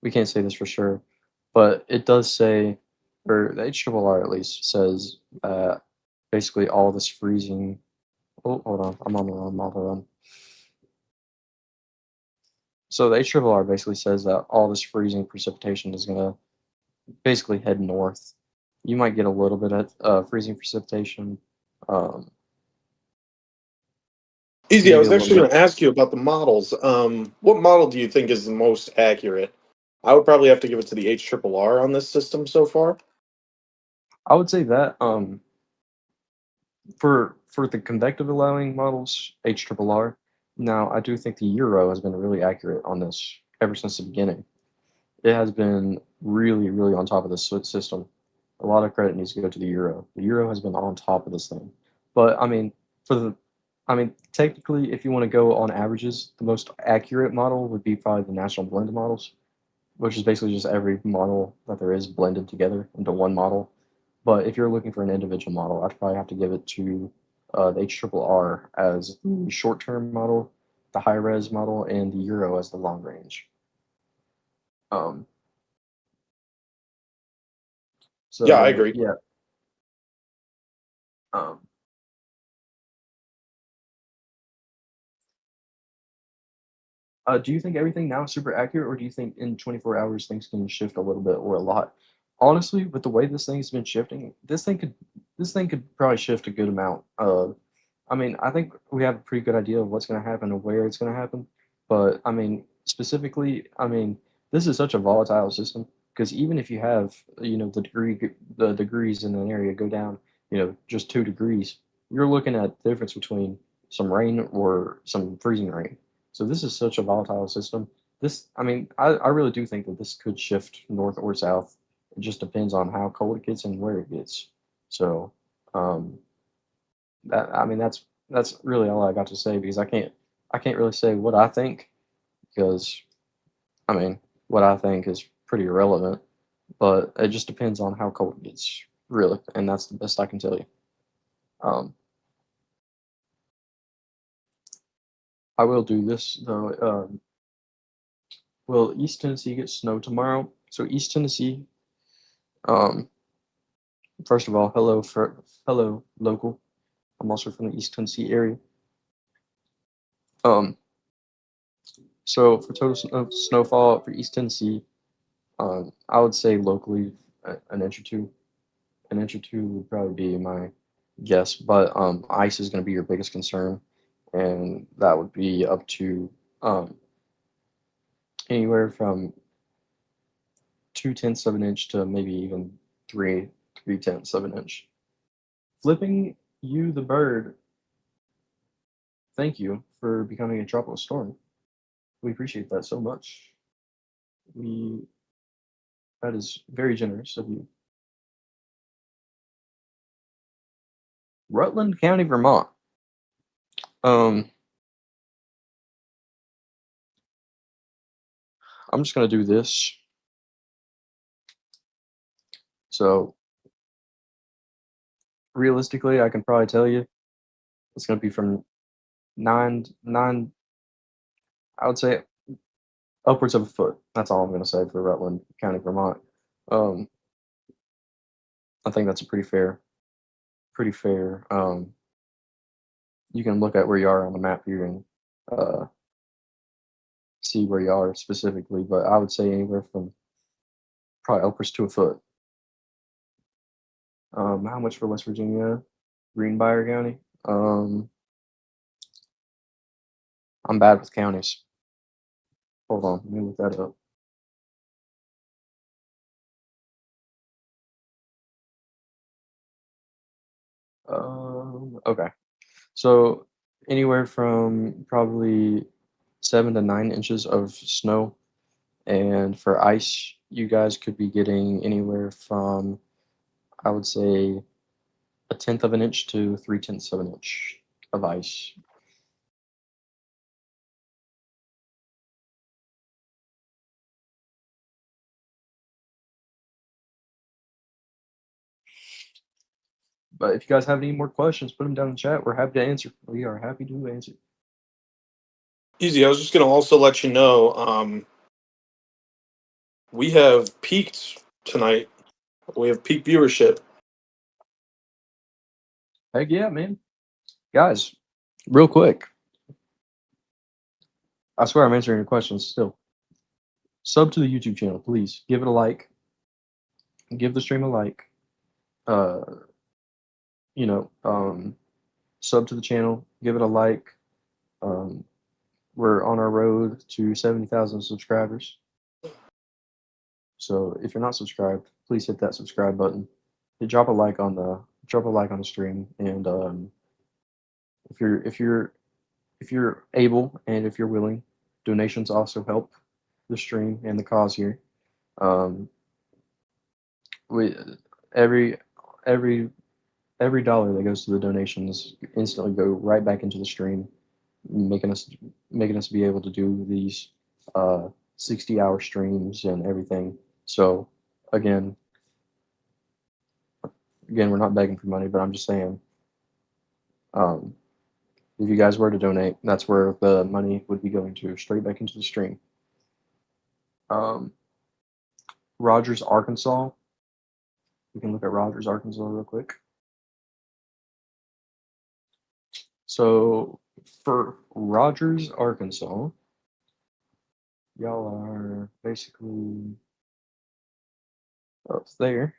we can't say this for sure, but it does say, or the HRRR at least says that basically all this freezing. Oh, hold on, I'm on the wrong model. So the HRRR basically says that all this freezing precipitation is going to basically head north. You might get a little bit of freezing precipitation. Easy, I was actually going to ask you about the models. What model do you think is the most accurate? I would probably have to give it to the HRRR on this system so far. I would say that for the convective allowing models, HRRR. Now, I do think the Euro has been really accurate on this ever since the beginning. It has been really, really on top of this system. A lot of credit needs to go to the Euro. The Euro has been on top of this thing. But I mean, technically, if you want to go on averages, the most accurate model would be probably the national blend models, which is basically just every model that there is blended together into one model. But if you're looking for an individual model, I'd probably have to give it to the HRRR as the short-term model, the high-res model, and the Euro as the long range. So Yeah, I agree. yeah. Do you think everything now is super accurate, or do you think in 24 hours things can shift a little bit or a lot? Honestly, with the way this thing's been shifting, this thing could probably shift a good amount. I mean, I think we have a pretty good idea of what's going to happen and where it's going to happen. But I mean, specifically, I mean, this is such a volatile system because even if you have, the degrees in an area go down, just 2 degrees, you're looking at the difference between some rain or some freezing rain. So this is such a volatile system. I mean, I really do think that this could shift north or south. It just depends on how cold it gets and where it gets. So, I mean, that's really all I got to say because I can't really say what I think because I mean, what I think is pretty irrelevant, but it just depends on how cold it gets, really, and that's the best I can tell you. I will do this though. Will East Tennessee get snow tomorrow? So East Tennessee, um, first of all, hello local. I'm also from the East Tennessee area. So for total snowfall for East Tennessee, I would say locally an inch or two. An inch or two would probably be my guess, but ice is going to be your biggest concern, and that would be up to anywhere from 2/10 of an inch to maybe even 3/10 of an inch. Flipping you the bird, thank you for becoming a tropical storm. We appreciate that so much. That is very generous of you. Rutland County, Vermont. I'm just gonna do this. So realistically, I can probably tell you it's gonna be from nine. I would say upwards of a foot. That's all I'm gonna say for Rutland County, Vermont. Um, I think that's a pretty fair. You can look at where you are on the map here and uh, see where you are specifically, but I would say anywhere from probably upwards to a foot. How much for West Virginia? Greenbrier County. I'm bad with counties. Hold on, let me look that up. Okay. So anywhere from probably 7 to 9 inches of snow, and for ice, you guys could be getting anywhere from, I would say, 1/10 of an inch to 3/10 of an inch of ice. But if you guys have any more questions, put them down in the chat. We're happy to answer. We are happy to answer. Easy. I was just going to also let you know we have peaked tonight. We have peak viewership. Heck yeah, man. Guys, real quick. I swear I'm answering your questions still. Sub to the YouTube channel, please. Give it a like. Give the stream a like. Uh, sub to the channel. Give it a like. We're on our road to 70,000 subscribers. So if you're not subscribed, please hit that subscribe button. drop a like on the stream, and if you're able and if you're willing, donations also help the stream and the cause here. We every every every dollar that goes to the donations instantly go right back into the stream, making us be able to do these 60-hour streams and everything. So again, we're not begging for money, but I'm just saying, if you guys were to donate, that's where the money would be going to, straight back into the stream. Rogers, Arkansas. We can look at Rogers, Arkansas real quick. So for Rogers, Arkansas, y'all are basically up there.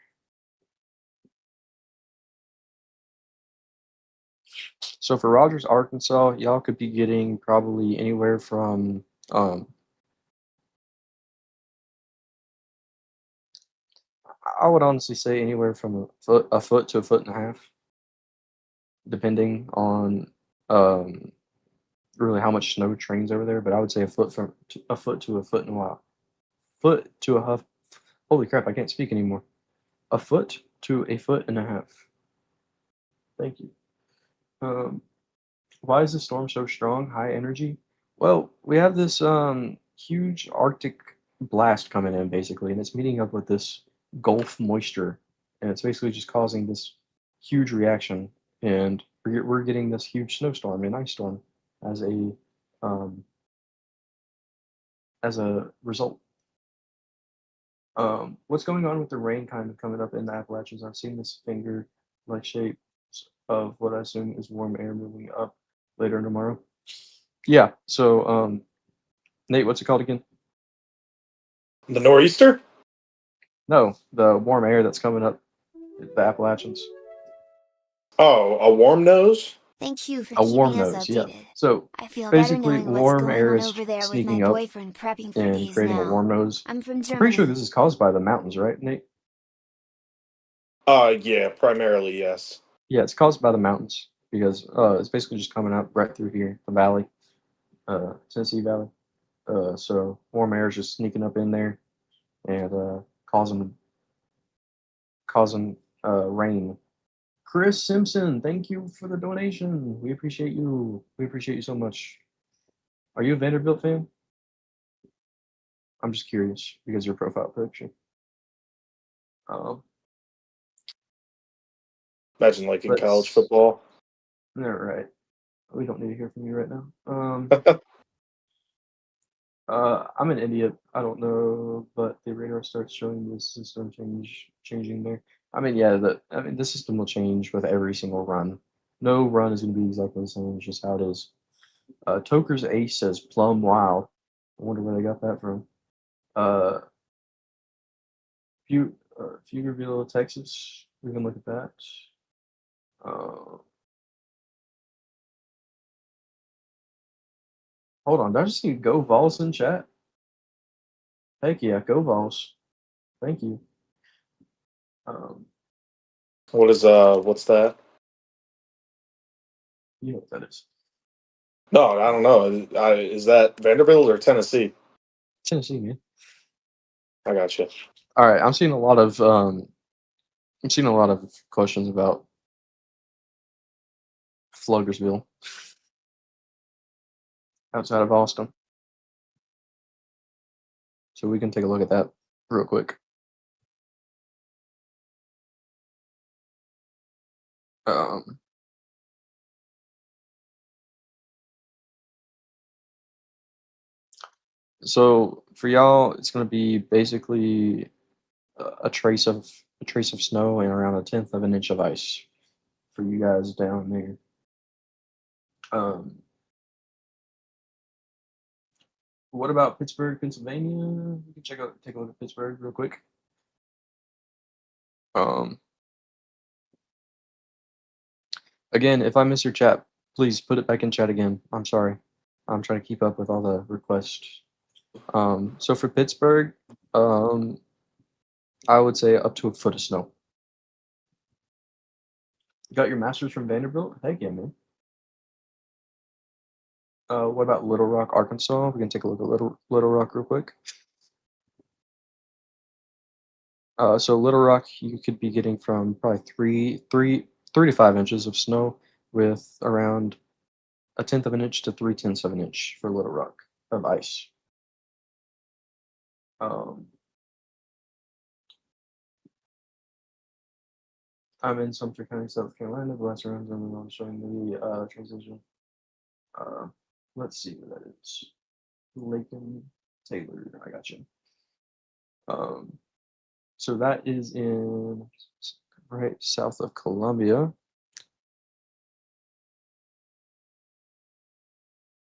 So for Rogers, Arkansas, y'all could be getting probably anywhere from I would honestly say anywhere from a foot to a foot and a half, depending on really how much snow trains over there. But I would say a foot to a foot and a foot to a half. Holy crap! I can't speak anymore. A foot to a foot and a half. Thank you. Why is the storm so strong? High energy? Well, we have this huge Arctic blast coming in basically, and it's meeting up with this Gulf moisture, and it's basically just causing this huge reaction, and we're getting this huge snowstorm and ice storm as a result. What's going on with the rain kind of coming up in the Appalachians? I've seen this finger-like shape of what I assume is warm air moving up later tomorrow. Yeah. So, Nate, what's it called again? The nor'easter? No, the warm air that's coming up the Appalachians. Oh, a warm nose? Thank you for A warm keeping us nose, yeah. updated. So I feel better basically, knowing what's warm going air on is over there with my sneaking up boyfriend prepping for and days creating a now. warm nose. I'm from I'm pretty sure Germany. this is caused by the mountains, right, Nate? Yeah, primarily, yes. Yeah, it's caused by the mountains because it's basically just coming up right through here, the valley, Tennessee Valley. So warm air is just sneaking up in there and causing rain. Chris Simpson, thank you for the donation. We appreciate you. We appreciate you so much. Are you a Vanderbilt fan? I'm just curious because your profile picture. Imagine like in college football. No, right. We don't need to hear from you right now. I'm an idiot. I don't know, but the radar starts showing the system changing there. I mean, yeah, the system will change with every single run. No run is going to be exactly the same. It's just how it is. Toker's Ace says Plum. Wow, I wonder where they got that from. Pflugerville, Texas. We can look at that. Hold on, did I just see Go Vols in chat? Heck yeah, Go Vols. Thank you. What's that? You know what that is. No, I don't know. Is that Vanderbilt or Tennessee? Tennessee, man. I got you. All right, I'm seeing a lot of questions about Fluggersville outside of Austin. So we can take a look at that real quick. So for y'all, it's going to be basically a trace of snow and around 1/10 of an inch of ice for you guys down there. What about Pittsburgh, Pennsylvania? We can take a look at Pittsburgh real quick. Again, if I miss your chat, please put it back in chat again. I'm sorry. I'm trying to keep up with all the requests. So for Pittsburgh, I would say up to a foot of snow. Got your master's from Vanderbilt? Heck yeah, man. What about Little Rock, Arkansas? We can take a look at Little Rock real quick. So Little Rock, you could be getting from probably 3 to 5 inches of snow, with around 1/10 of an inch to 3/10 of an inch for Little Rock of ice. Um, I'm in Sumter County, South Carolina. The last round, and I'm showing the transition. Uh, let's see where that is. Lakin Taylor. I got you. So that is in right south of Columbia.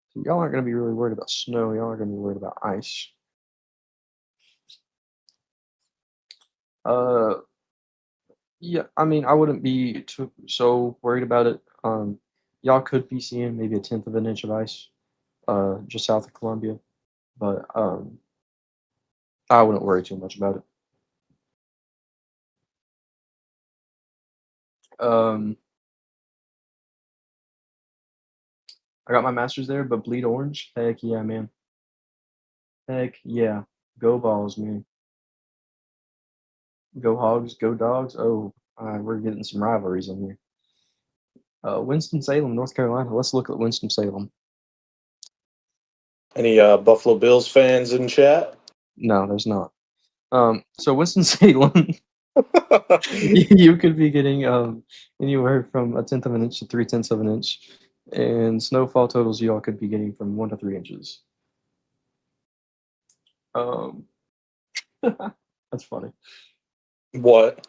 So y'all aren't going to be really worried about snow. Y'all are going to be worried about ice. Yeah, I mean, I wouldn't be so worried about it. Y'all could be seeing maybe 1/10 of an inch of ice, just south of Columbia, but I wouldn't worry too much about it. I got my master's there, but bleed orange. Heck yeah, man. Heck yeah. Go balls, man. Go hogs, go dogs. Oh, we're getting some rivalries in here. Winston-Salem, North Carolina. Let's look at Winston-Salem. Any Buffalo Bills fans in chat? No, there's not. So Winston-Salem, you could be getting anywhere from 1/10 of an inch to 3/10 of an inch, and snowfall totals you all could be getting from 1 to 3 inches. That's funny. What?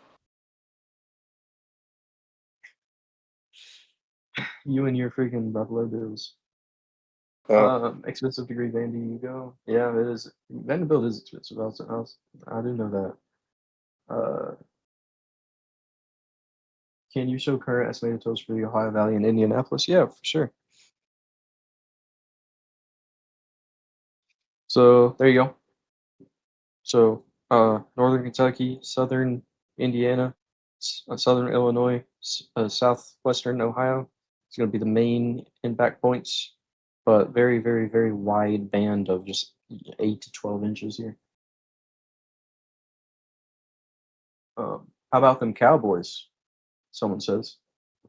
You and your freaking Buffalo Bills. Expensive degree Vandy, you go. Yeah, it is. Vanderbilt is expensive. I do know that. Can you show current estimated totals for the Ohio Valley and Indianapolis? Yeah, for sure. So there you go. So Northern Kentucky, Southern Indiana, Southern Illinois, Southwestern Ohio. It's going to be the main impact points, but very, very, very wide band of just 8 to 12 inches here. How about them Cowboys? Someone says.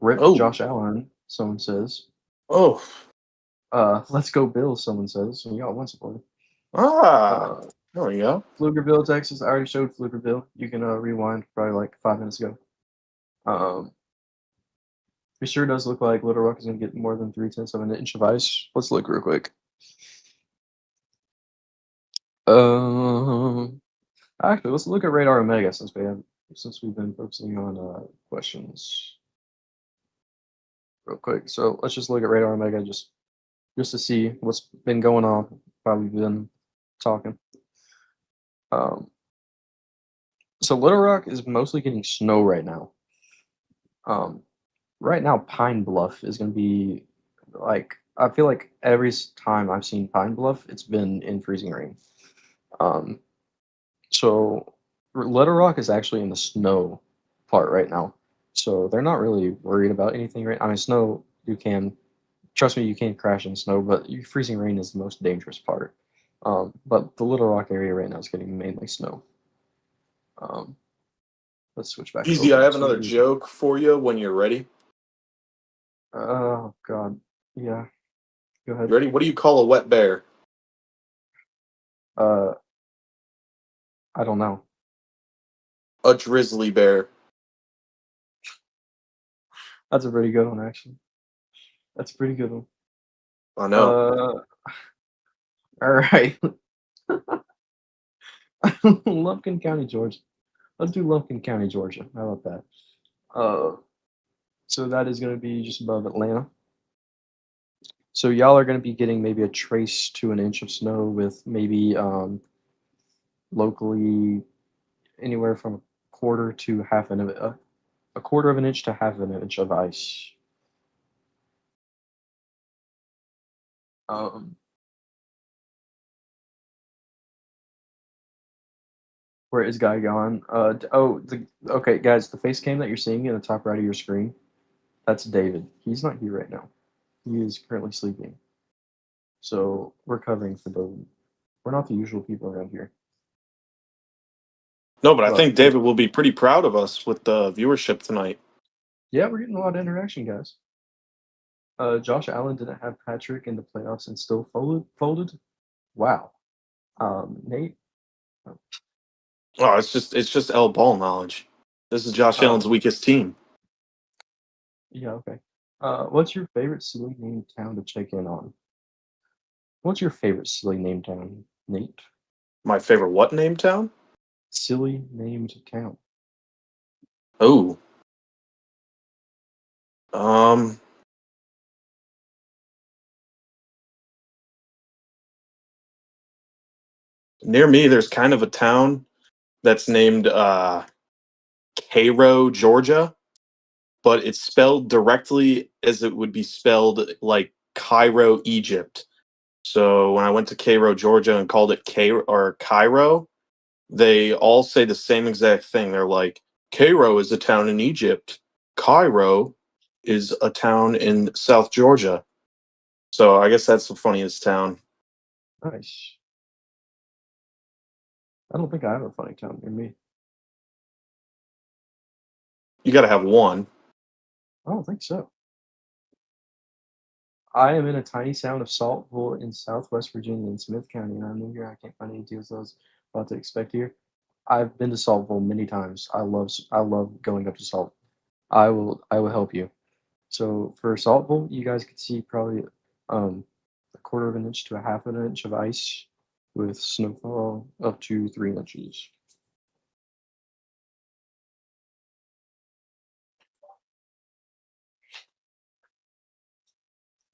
Rip Oh. Josh Allen. Someone says. Oh. Let's go Bills. Someone says. We got one supporter. There we go. Pflugerville, Texas. I already showed Pflugerville. You can rewind probably like 5 minutes ago. It sure does look like Little Rock is going to get more than 3/10 of an inch of ice. Let's look real quick. Actually, let's look at Radar Omega since we've been focusing on questions real quick. So let's just look at Radar Omega just to see what's been going on while we've been talking. So Little Rock is mostly getting snow right now. Right now, Pine Bluff is going to be like, I feel like every time I've seen Pine Bluff, it's been in freezing rain. So Little Rock is actually in the snow part right now. So they're not really worried about anything right. I mean, snow, trust me, you can crash in snow, but freezing rain is the most dangerous part. But the Little Rock area right now is getting mainly snow. Let's switch back. Easy, I have another joke for you when you're ready. Oh, God. Yeah. Go ahead. You ready? What do you call a wet bear? I don't know. A drizzly bear. That's a pretty good one, actually. That's a pretty good one. I know. All right. Lumpkin County, Georgia. Let's do Lumpkin County, Georgia. How about that? So that is going to be just above Atlanta. So y'all are going to be getting maybe a trace to an inch of snow with maybe locally anywhere from a quarter to a quarter of an inch to half an inch of ice. Where is Guy gone? Okay, guys, the face cam that you're seeing in the top right of your screen, That's David. He's not here right now. He is currently sleeping. So we're covering for David. We're not the usual people around here. No, but I But think David will be pretty proud of us with the viewership tonight. yeah, we're getting a lot of interaction, guys. Josh Allen didn't have Patrick in the playoffs and still folded. Wow. Nate. Oh, it's just L ball knowledge. This is Josh Allen's weakest team. Yeah, okay. What's your favorite silly named town to check in on? What's your favorite silly named town, Nate? My favorite what name town? Silly named town. Oh. Near me, there's kind of a town that's named Cairo, Georgia, but it's spelled directly as it would be spelled like Cairo, Egypt. So when I went to Cairo, Georgia, and called it Cairo, they all say the same exact thing. They're like, Cairo is a town in Egypt. Cairo is a town in South Georgia. So I guess that's the funniest town. Nice. I don't think I have a funny town near me. You got to have one. I don't think so. I am in a tiny town of Saltville in Southwest Virginia in Smith County, and I'm new here. I can't find any deals I was about to expect here. I've been to Saltville many times. I love going up to Salt. I will help you. So for Saltville, you guys could see probably a quarter of an inch to a half an inch of ice with snowfall up to 3 inches.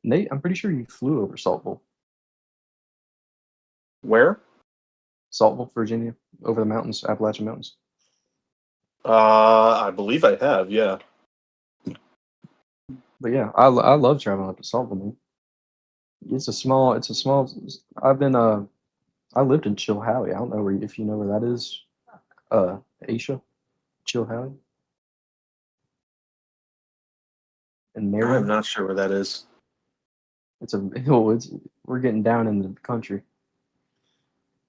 Nate, I'm pretty sure you flew over Saltville. Where? Saltville, Virginia, over the mountains, Appalachian Mountains. I believe I have, yeah. But yeah, I love traveling up to Saltville, man. It's a small. I've been I lived in Chilhowie. I don't know if you know where that is. Asia, Chilhowie, and I'm Marion. not sure where that is. It's a we're getting down into the country.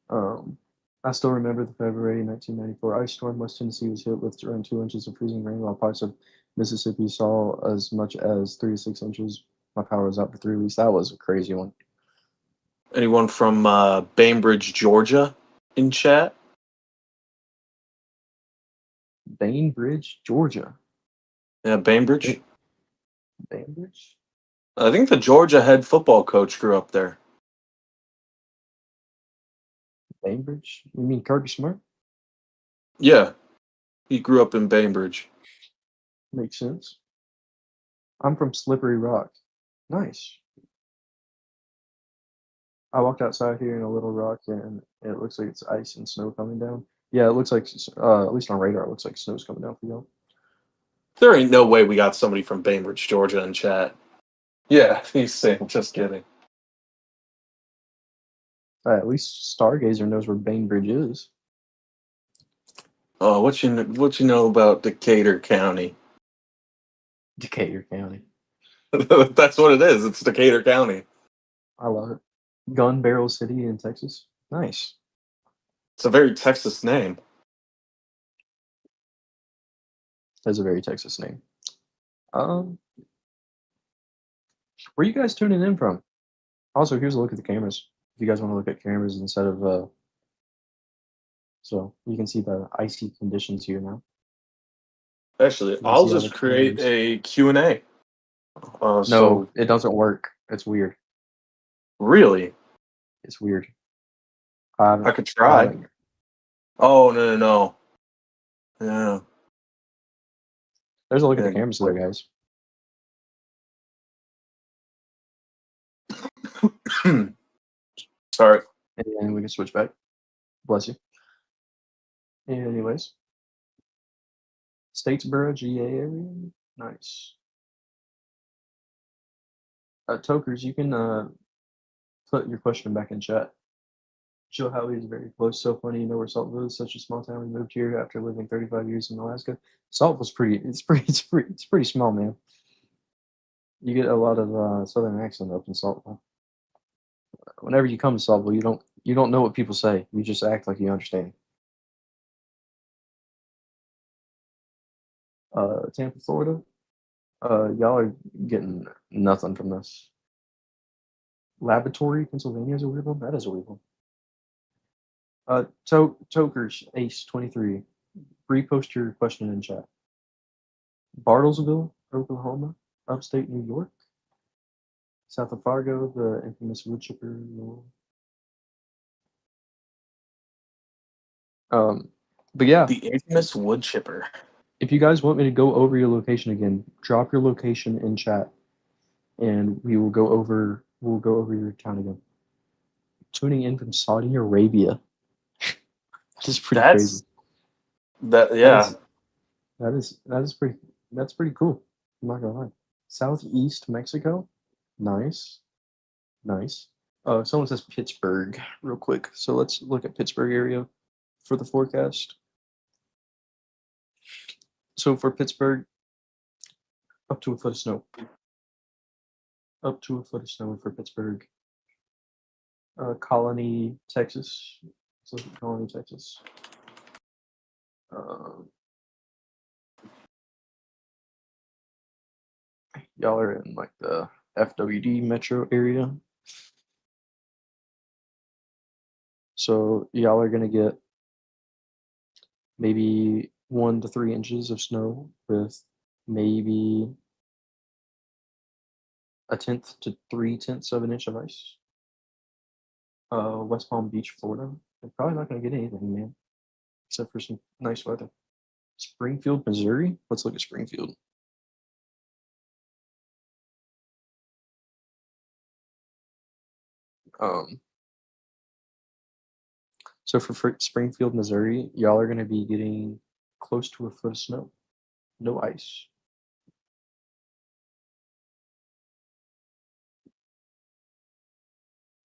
I still remember the February 1994 ice storm. West Tennessee was hit with around 2 inches of freezing rain, while parts of Mississippi saw as much as 3 to 6 inches. My power was out for 3 weeks. That was a crazy one. Anyone from Bainbridge, Georgia in chat? Bainbridge, Georgia. Yeah, Bainbridge. Bainbridge? I think the Georgia head football coach grew up there. Bainbridge? You mean Kirby Smart? Yeah, he grew up in Bainbridge. Makes sense. I'm from Slippery Rock. Nice. I walked outside here in a little rock, and it looks like it's ice and snow coming down. Yeah, it looks like, at least on radar, it looks like snow's coming down for y'all. There ain't no way we got somebody from Bainbridge, Georgia in chat. Yeah, he's saying, just kidding. At least Stargazer knows where Bainbridge is. Oh, what you know about Decatur County? Decatur County. That's what it is. It's Decatur County. I love it. Gun Barrel City in Texas. Nice. It's a very Texas name. That's a very Texas name. Where you guys tuning in from? Also, here's a look at the cameras. If you guys want to look at cameras instead of so you can see the icy conditions here now. Actually, I'll just create a Q&A. No, it doesn't work. It's weird. Really? It's weird. I could try. Oh, no. Yeah. There's a look at the cameras there, guys. Sorry. And we can switch back. Bless you. Anyways. Statesboro, GA area. Nice. Tokers, you can put your question back in chat. Chilhowie is very close. So funny, you know where Saltville is. Such a small town. We moved here after living 35 years in Alaska. Saltville's pretty. It's pretty small, man. You get a lot of southern accent up in Saltville. Whenever you come to Saltville, you don't know what people say. You just act like you understand. Tampa, Florida. Y'all are getting nothing from this. Laboratory, Pennsylvania is a weird one. That is a weird one. Tokers, Ace 23. Repost your question in chat. Bartlesville, Oklahoma, upstate New York. South of Fargo, the infamous wood chipper. But yeah, The infamous wood chipper. if you guys want me to go over your location again, drop your location in chat, and we'll go over your town again. Tuning in from Saudi Arabia. Just pretty crazy. Yeah. That's pretty cool. I'm not gonna lie. Southeast Mexico, nice. Someone says Pittsburgh real quick. So let's look at Pittsburgh area for the forecast. So for Pittsburgh, up to a foot of snow. Up to a foot of snow for Pittsburgh. Colony, Texas. Let's look at Colony, Texas. Y'all are in like the FWD metro area. So y'all are gonna get maybe 1 to 3 inches of snow with maybe 1/10 to 3/10 of an inch of ice. West Palm Beach, Florida. They're probably not gonna get anything, man, except for some nice weather. Springfield, Missouri. Let's look at Springfield. So for Springfield, Missouri, y'all are gonna be getting close to a foot of snow. No ice.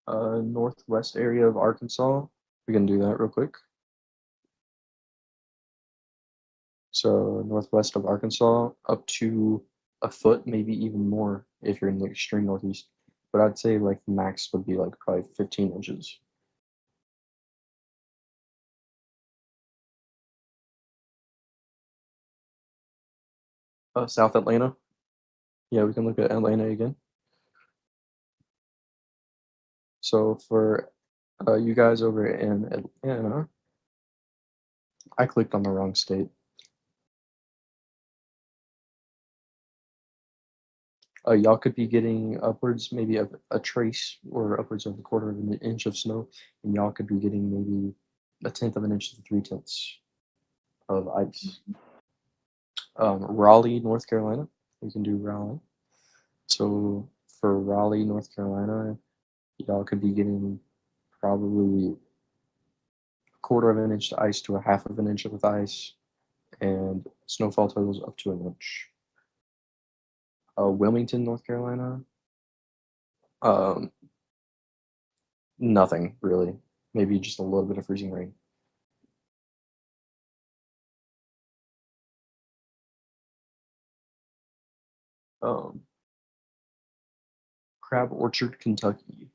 Northwest area of Arkansas. We can do that real quick. So northwest of Arkansas, up to a foot, maybe even more if you're in the extreme northeast. But I'd say like max would be like probably 15 inches. South Atlanta. Yeah, we can look at Atlanta again. So for you guys over in Atlanta, I clicked on the wrong state. Y'all could be getting upwards maybe of a trace or upwards of 1/4 of an inch of snow, and y'all could be getting maybe 1/10 of an inch to 3/10 of ice. Raleigh, North Carolina. We can do Raleigh. So for Raleigh, North Carolina, y'all could be getting probably 1/4 of an inch to ice to 1/2 of an inch with ice, and snowfall totals up to an inch. Wilmington, North Carolina. Nothing really. Maybe just a little bit of freezing rain. Crab Orchard, Kentucky.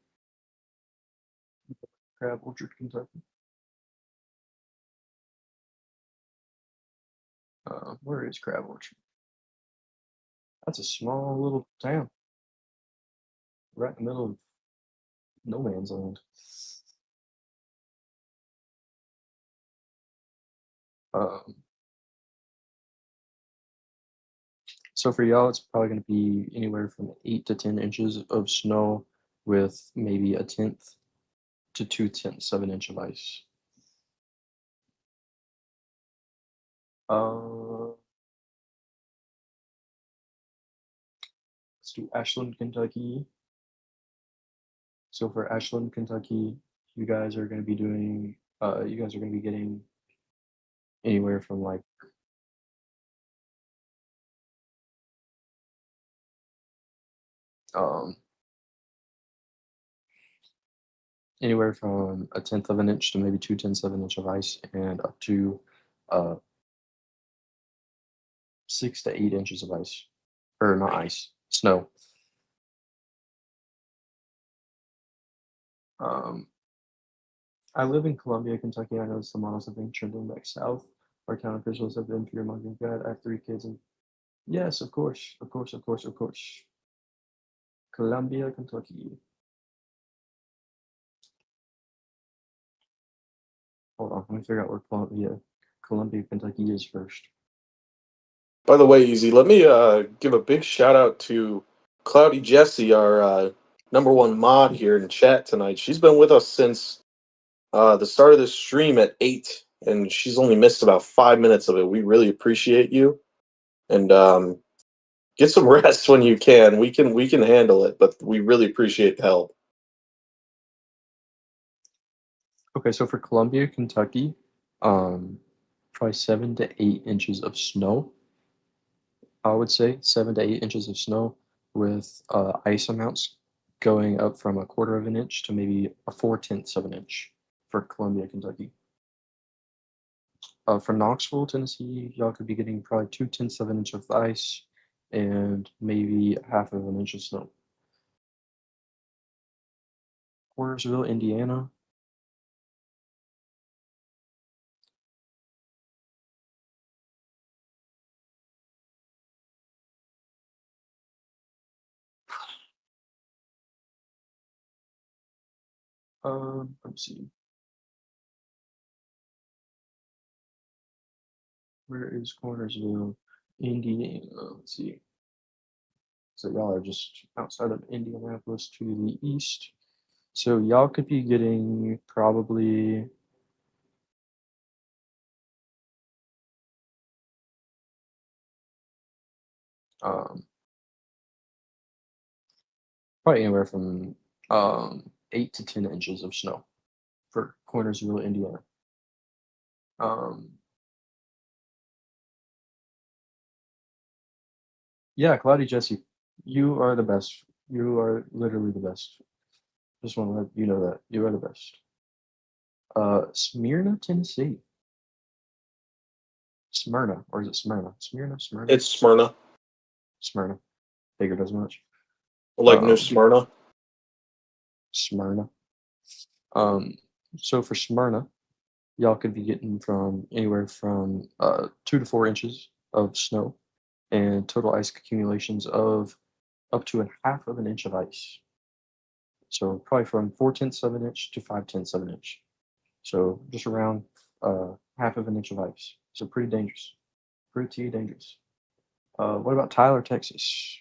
Crab Orchard, Kentucky. Where is Crab Orchard? That's a small little town, right in the middle of no man's land. So for y'all, it's probably going to be anywhere from 8 to 10 inches of snow with maybe 1/10 to 2/10 of an inch of ice. Let's do Ashland, Kentucky. So for Ashland, Kentucky, you guys are going to be doing, you guys are going to be getting anywhere from like anywhere from 1/10 of an inch to maybe 2/10 of an inch of ice, and up to 6 to 8 inches of ice, or not ice, Snow. I live in Columbia, Kentucky. I noticed the models have been trending back south. Our town officials have been fear-mongering. God, I have 3 kids, and yes, of course, of course, of course, of course. Columbia, Kentucky. Hold on, let me figure out where Columbia, Kentucky is first. By the way, Easy, let me give a big shout out to Cloudy Jessie, our #1 mod here in chat tonight. She's been with us since the start of the stream at 8, and she's only missed about 5 minutes of it. We really appreciate you, and get some rest when you can. We can handle it, but we really appreciate the help. Okay, so for Columbia, Kentucky, probably 7 to 8 inches of snow. I would say 7 to 8 inches of snow with ice amounts going up from 1/4 of an inch to maybe 4/10 of an inch for Columbia, Kentucky. For Knoxville, Tennessee, y'all could be getting probably 2/10 of an inch of ice and maybe 1/2 of an inch of snow. Portersville, Indiana. Let me see. Where is Cornersville, Indiana? Let's see. So y'all are just outside of Indianapolis to the east. So y'all could be getting probably probably anywhere from 8 to 10 inches of snow for Cornersville, Indiana. Yeah, Cloudy Jesse, you are the best. You are literally the best. Just want to let you know that you are the best. Smyrna, Tennessee. Smyrna, or is it Smyrna? Smyrna. It's Smyrna, Smyrna. Figured as much. like New Smyrna. Smyrna. So for Smyrna, y'all could be getting from anywhere from 2 to 4 inches of snow and total ice accumulations of up to 1/2 of an inch of ice. So probably from 4/10 of an inch to 5/10 of an inch. So just around 1/2 of an inch of ice. So pretty dangerous. Pretty dangerous. What about Tyler, Texas?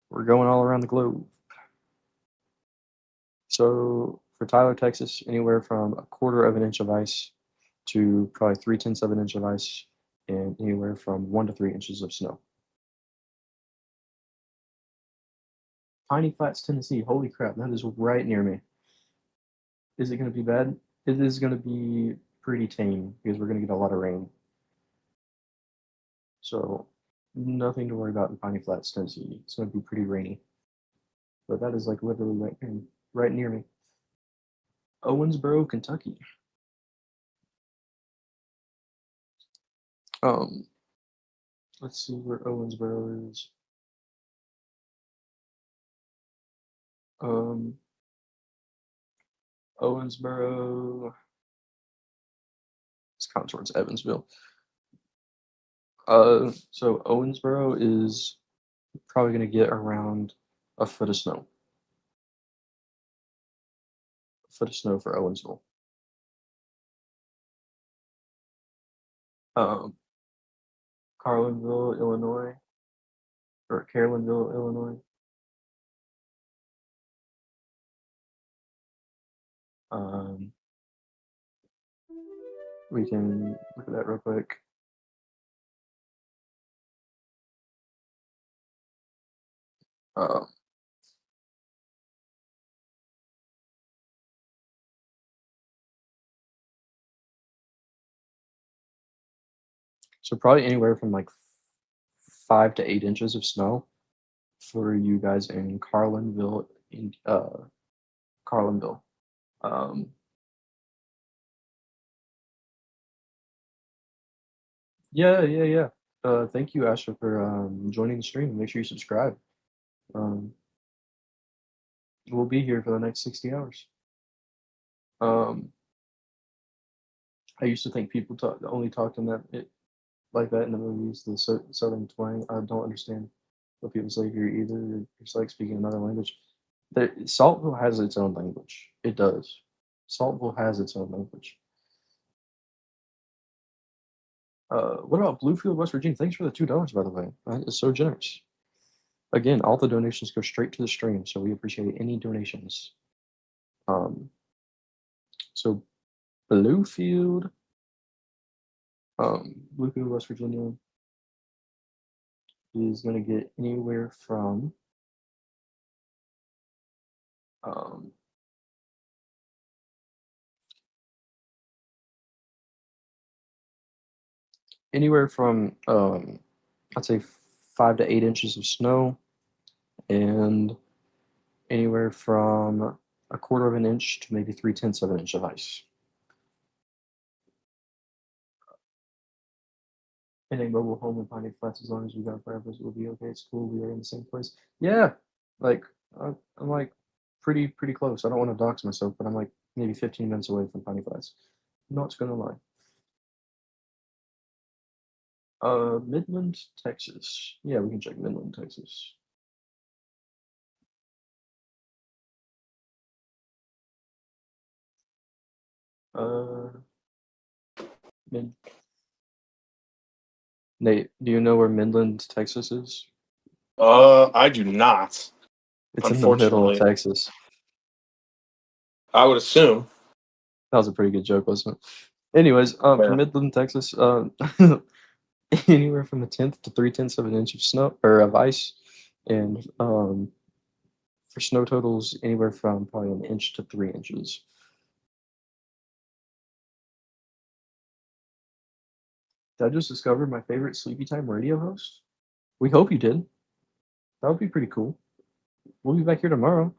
We're going all around the globe. So for Tyler, Texas, anywhere from 1/4 of an inch of ice to probably 3/10 of an inch of ice, and anywhere from 1 to 3 inches of snow. Piney Flats, Tennessee. Holy crap, that is right near me. Is it going to be bad? It is going to be pretty tame because we're going to get a lot of rain. So nothing to worry about in Piney Flats, Tennessee. It's going to be pretty rainy. But that is like literally right near me. Owensboro, Kentucky. Let's see where Owensboro is. Owensboro. It's kind of towards Evansville. So Owensboro is probably going to get around a foot of snow. A foot of snow for Owensville. Carlinville, Illinois, or Carlinville, Illinois. We can look at that real quick. So probably anywhere from like 5 to 8 inches of snow for you guys in Carlinville, Carlinville. Yeah. Thank you, Asher, for joining the stream. Make sure you subscribe. We'll be here for the next 60 hours. I used to think people only talked in like that in the movies, the Southern twang. I don't understand what people say here either. It's like speaking another language. Saltville has its own language. It does. Saltville has its own language. What about Bluefield, West Virginia? Thanks for the $2, by the way. That is so generous. Again, all the donations go straight to the stream, so we appreciate any donations. So Bluefield, West Virginia is going to get anywhere from I'd say 5 to 8 inches of snow, and anywhere from a quarter of an inch to maybe 3/10 of an inch of ice. In a mobile home in Piney Flats, as long as we got fireplace, it will be okay. It's cool. We are in the same place. Yeah, like I'm like pretty close. I don't want to dox myself, but I'm like maybe 15 minutes away from Piney Flats. Not gonna lie. Midland, Texas. Yeah, we can check Midland, Texas. Nate, do you know where Midland, Texas is? I do not. It's in the middle of Texas. I would assume. That was a pretty good joke, wasn't it? Anyways, from Midland, Texas, anywhere from 1/10 to 3/10 of an inch of snow or of ice, and for snow totals, anywhere from probably 1 inch to 3 inches. Did I just discover my favorite Sleepy Time radio host? We hope you did. That would be pretty cool. We'll be back here tomorrow.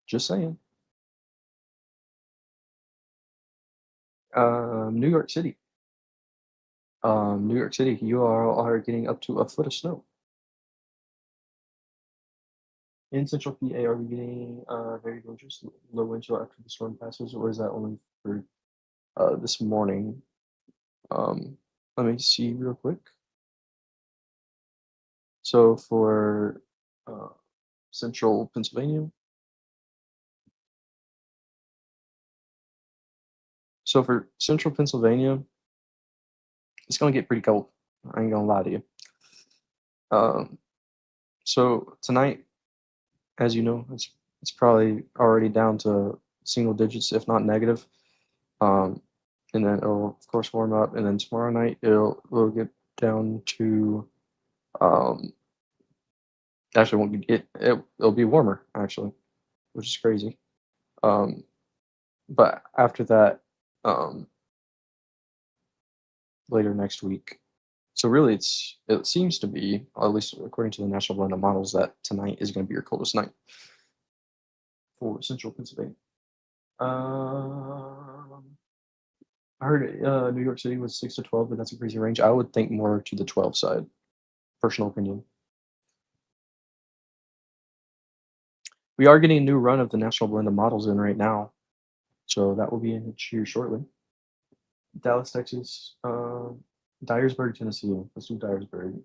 Just saying. New York City. New York City, you are getting up to a foot of snow. In Central PA, are we getting very gorgeous low wind chill after the storm passes, or is that only for this morning? Let me see real quick. So for Central Pennsylvania. So for Central Pennsylvania, it's gonna get pretty cold. I ain't gonna lie to you. So tonight, as you know, it's probably already down to single digits, if not negative. And then it'll of course warm up, and then tomorrow night it'll get down to actually won't be it'll be warmer actually, which is crazy. But after that, later next week. So really, it seems to be, at least according to the National Blend of Models, that tonight is going to be your coldest night for Central Pennsylvania. I heard New York City was 6 to 12, but that's a crazy range. I would think more to the 12 side. Personal opinion. We are getting a new run of the National Blend of Models in right now, so that will be in here shortly. Dallas, Texas. Dyersburg, Tennessee. Let's do Dyersburg.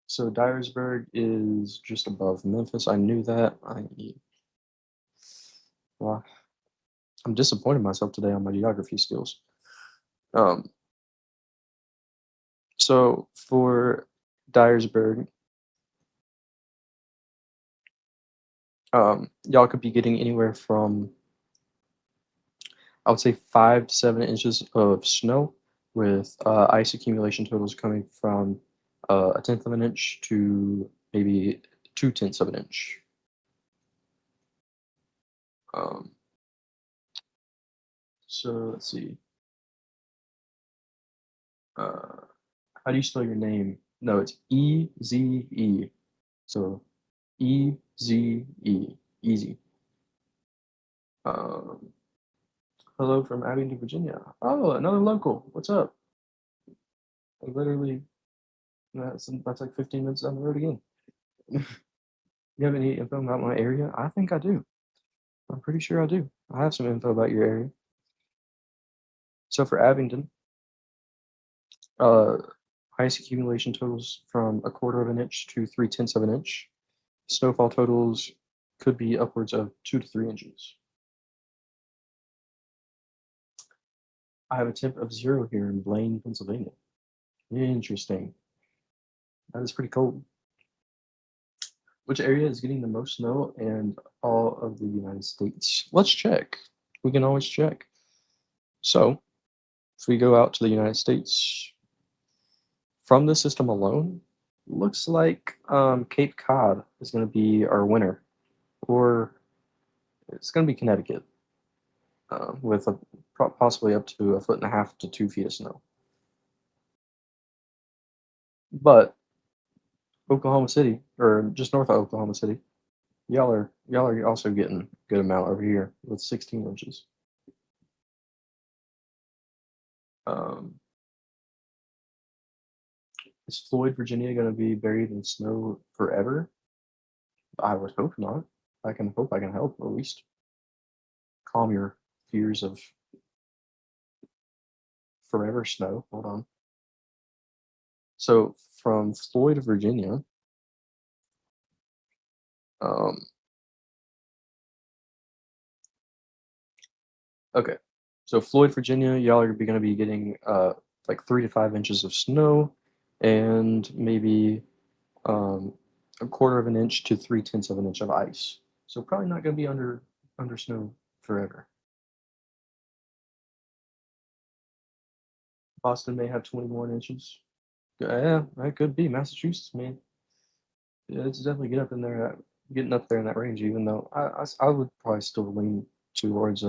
So Dyersburg is just above Memphis. I knew that. Well, I'm disappointed in myself today on my geography skills. So for Dyersburg, y'all could be getting anywhere from, I would say, 5 to 7 inches of snow, with ice accumulation totals coming from 1/10 of an inch to maybe 2/10 of an inch. So let's see. How do you spell your name? No, it's Eze. So EZE. Easy. Hello from Abington, Virginia. Oh, another local. What's up? I literally, that's like 15 minutes down the road again. You have any info about my area? I think I do. I'm pretty sure I do. I have some info about your area. So for Abington, ice accumulation totals from 1/4 of an inch to 3/10 of an inch. Snowfall totals could be upwards of 2 to 3 inches. I have a temp of 0 here in Blaine, Pennsylvania. Interesting. That is pretty cold. Which area is getting the most snow in all of the United States? Let's check. We can always check. So, if we go out to the United States, from the system alone, looks like Cape Cod is going to be our winner, or it's going to be Connecticut, with possibly up to 1.5 to 2 feet of snow. But Oklahoma City, or just north of Oklahoma City, y'all are also getting a good amount over here with 16 inches. Is Floyd, Virginia, going to be buried in snow forever? I would hope not. I can hope I can help at least calm your fears of forever snow. Hold on. So from Floyd, Virginia, okay. So Floyd, Virginia, y'all are going to be getting like 3 to 5 inches of snow, and maybe 1/4 of an inch to 3/10 of an inch of ice. So probably not going to be under snow forever. Boston may have 21 inches. Yeah, that could be Massachusetts, man. Yeah, it's definitely getting up there in that range. Even though I would probably still lean towards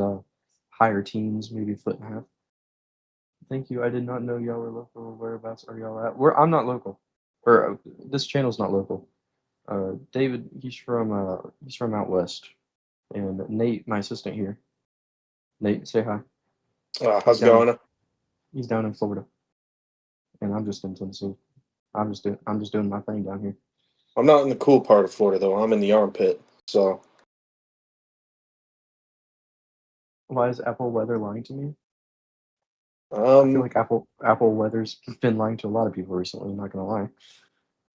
higher teens, maybe 1.5 feet. Thank you. I did not know y'all were local. Whereabouts are y'all at? I'm not local, or this channel's not local. David, he's from out west, and Nate, my assistant here. Nate, say hi. How's it going? He's down in Florida, and I'm just in Tennessee. I'm just doing my thing down here. I'm not in the cool part of Florida though. I'm in the armpit. So why is Apple Weather lying to me? I Um, feel like Apple Weather's been lying to a lot of people recently. I'm not gonna lie.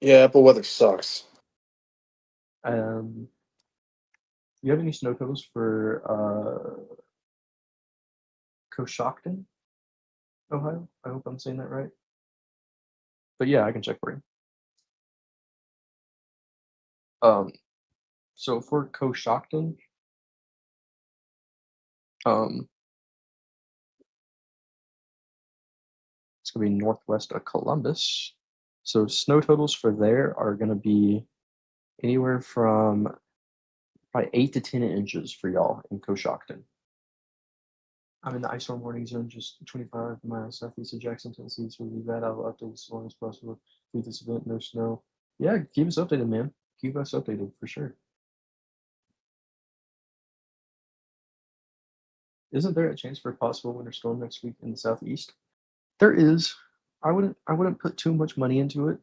yeah, Apple weather sucks. You have any snow totals for Coshocton, Ohio? I hope I'm saying that right. But yeah, I can check for you. So for Coshocton, it's gonna be northwest of Columbus. So snow totals for there are gonna be anywhere from probably 8 to 10 inches for y'all in Coshocton. I'm in the ice storm warning zone, just 25 miles southeast of Jackson, Tennessee. So we'll be bad. I'll update as long as possible through this event. No snow. Yeah, keep us updated, man. Keep us updated for sure. Isn't there a chance for a possible winter storm next week in the southeast? There is. I wouldn't put too much money into it,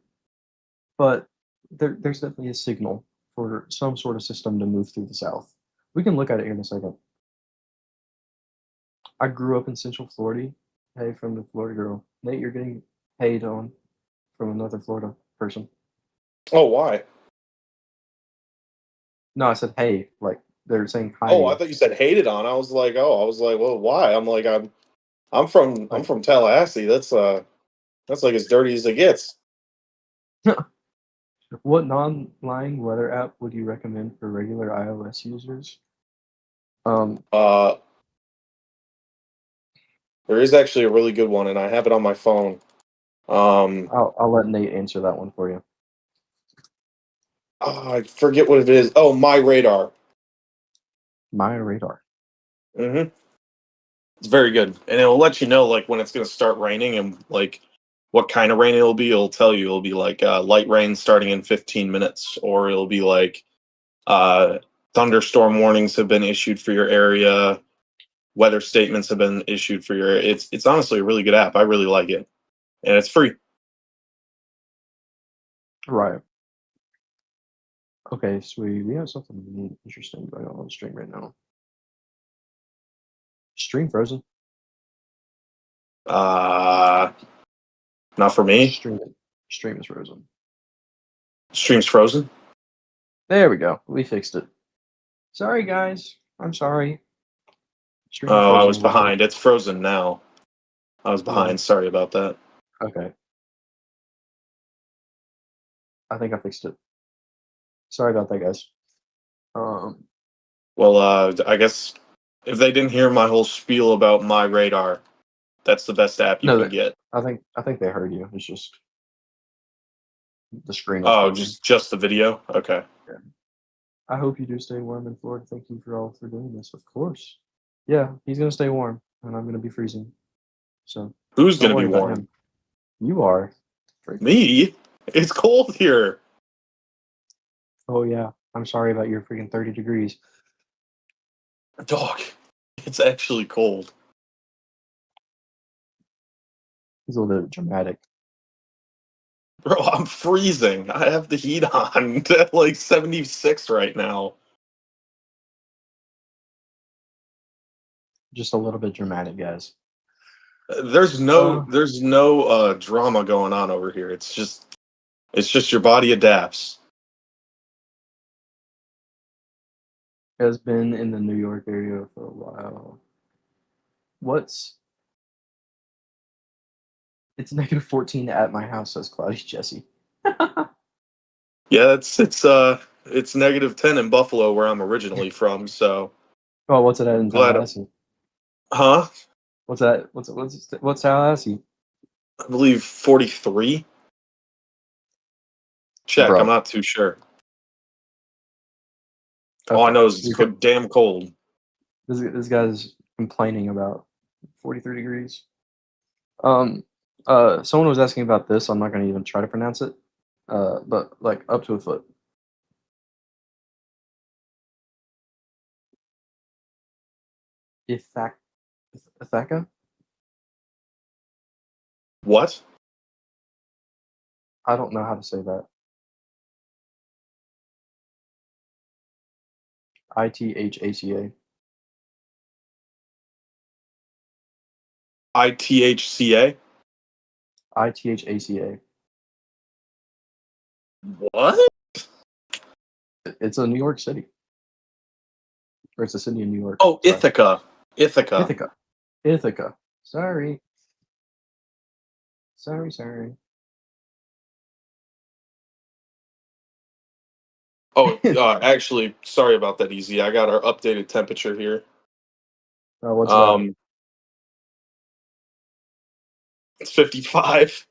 but there's definitely a signal for some sort of system to move through the south. We can look at it here in a second. I grew up in Central Florida. Hey, from the Florida girl. Nate, you're getting paid on from another Florida person. Oh, why? No, I said hey, like they're saying hi. Oh, I thought you said hated on. I was like, well, why? I'm from Tallahassee. That's like as dirty as it gets. What non-lying weather app would you recommend for regular iOS users? There is actually a really good one, and I have it on my phone. I'll let Nate answer that one for you. I forget what it is. Oh, My Radar. My Radar. Mm-hmm. It's very good, and it'll let you know like when it's going to start raining and like what kind of rain it'll be. It'll tell you. It'll be like light rain starting in 15 minutes, or it'll be like Thunderstorm warnings have been issued for your area. Weather statements have been issued for your. It's honestly a really good app. I really like it, and it's free. Right. Okay, so we have something really interesting going on the stream right now. Stream frozen. Not for me. Stream is frozen. Stream's frozen. There we go. We fixed it. Sorry, guys. I'm sorry. Stream Oh, I frozen was a little bit. behind. It's frozen now. I was behind. Yeah. Sorry about that. Okay. I think I fixed it. Sorry about that, guys. Well, I guess if they didn't hear my whole spiel about my radar, that's the best app you No, can get. I think they heard you. It's just the screen is Oh, frozen. just the video. Okay. Yeah. I hope you do stay warm in Florida. Thank you for all for doing this. Of course. Yeah, he's gonna stay warm, and I'm gonna be freezing. So Who's don't gonna be worry about warm? him. You are. Me? It's cold here. Oh yeah. I'm sorry about your freaking 30 degrees. Dog. It's actually cold. He's a little bit dramatic. Bro, I'm freezing. I have the heat on at like 76 right now. Just a little bit dramatic, guys. There's no drama going on over here. It's just your body adapts. Has been in the New York area for a while. It's negative 14 at my house, says Cloudy Jesse. Yeah, it's negative 10 in Buffalo where I'm originally from, so Oh, what's it at in glad. Tallahassee? Huh? What's that? What's Tallahassee? I believe 43. Check, Bro. I'm not too sure. Okay. All I know is it's damn cold. This guy's complaining about 43 degrees. Someone was asking about this. I'm not going to even try to pronounce it. But like up to a foot. Ithaca? What? I don't know how to say that. ITHACA. ITHCA? ITHACA. What? It's a New York City. Or it's a city in New York. Oh, Sorry. Ithaca. Ithaca. Ithaca. Sorry. Oh, actually, sorry about that, Easy. I got our updated temperature here. What's that? It's 55.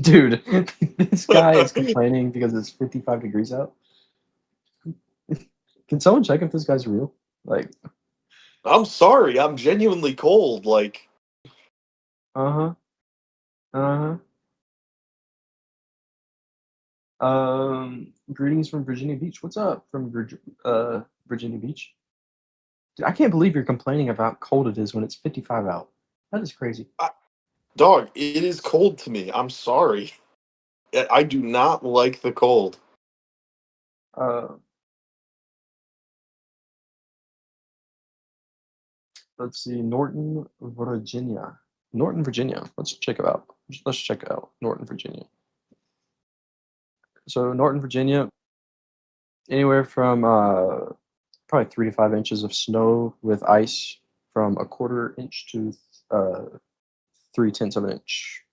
Dude, this guy is complaining because it's 55 degrees out. Can someone check if this guy's real? Like, I'm sorry. I'm genuinely cold. Like, uh-huh. Greetings from Virginia Beach. What's up from Virginia Beach? Dude, I can't believe you're complaining about how cold it is when it's 55 out. That is crazy. dog, it is cold to me. I'm sorry. I do not like the cold. Let's see, Norton, Virginia. Let's check it out. Norton, Virginia. So Norton, Virginia, anywhere from probably 3 to 5 inches of snow with ice from a 1/4 inch to 3/10 of an inch.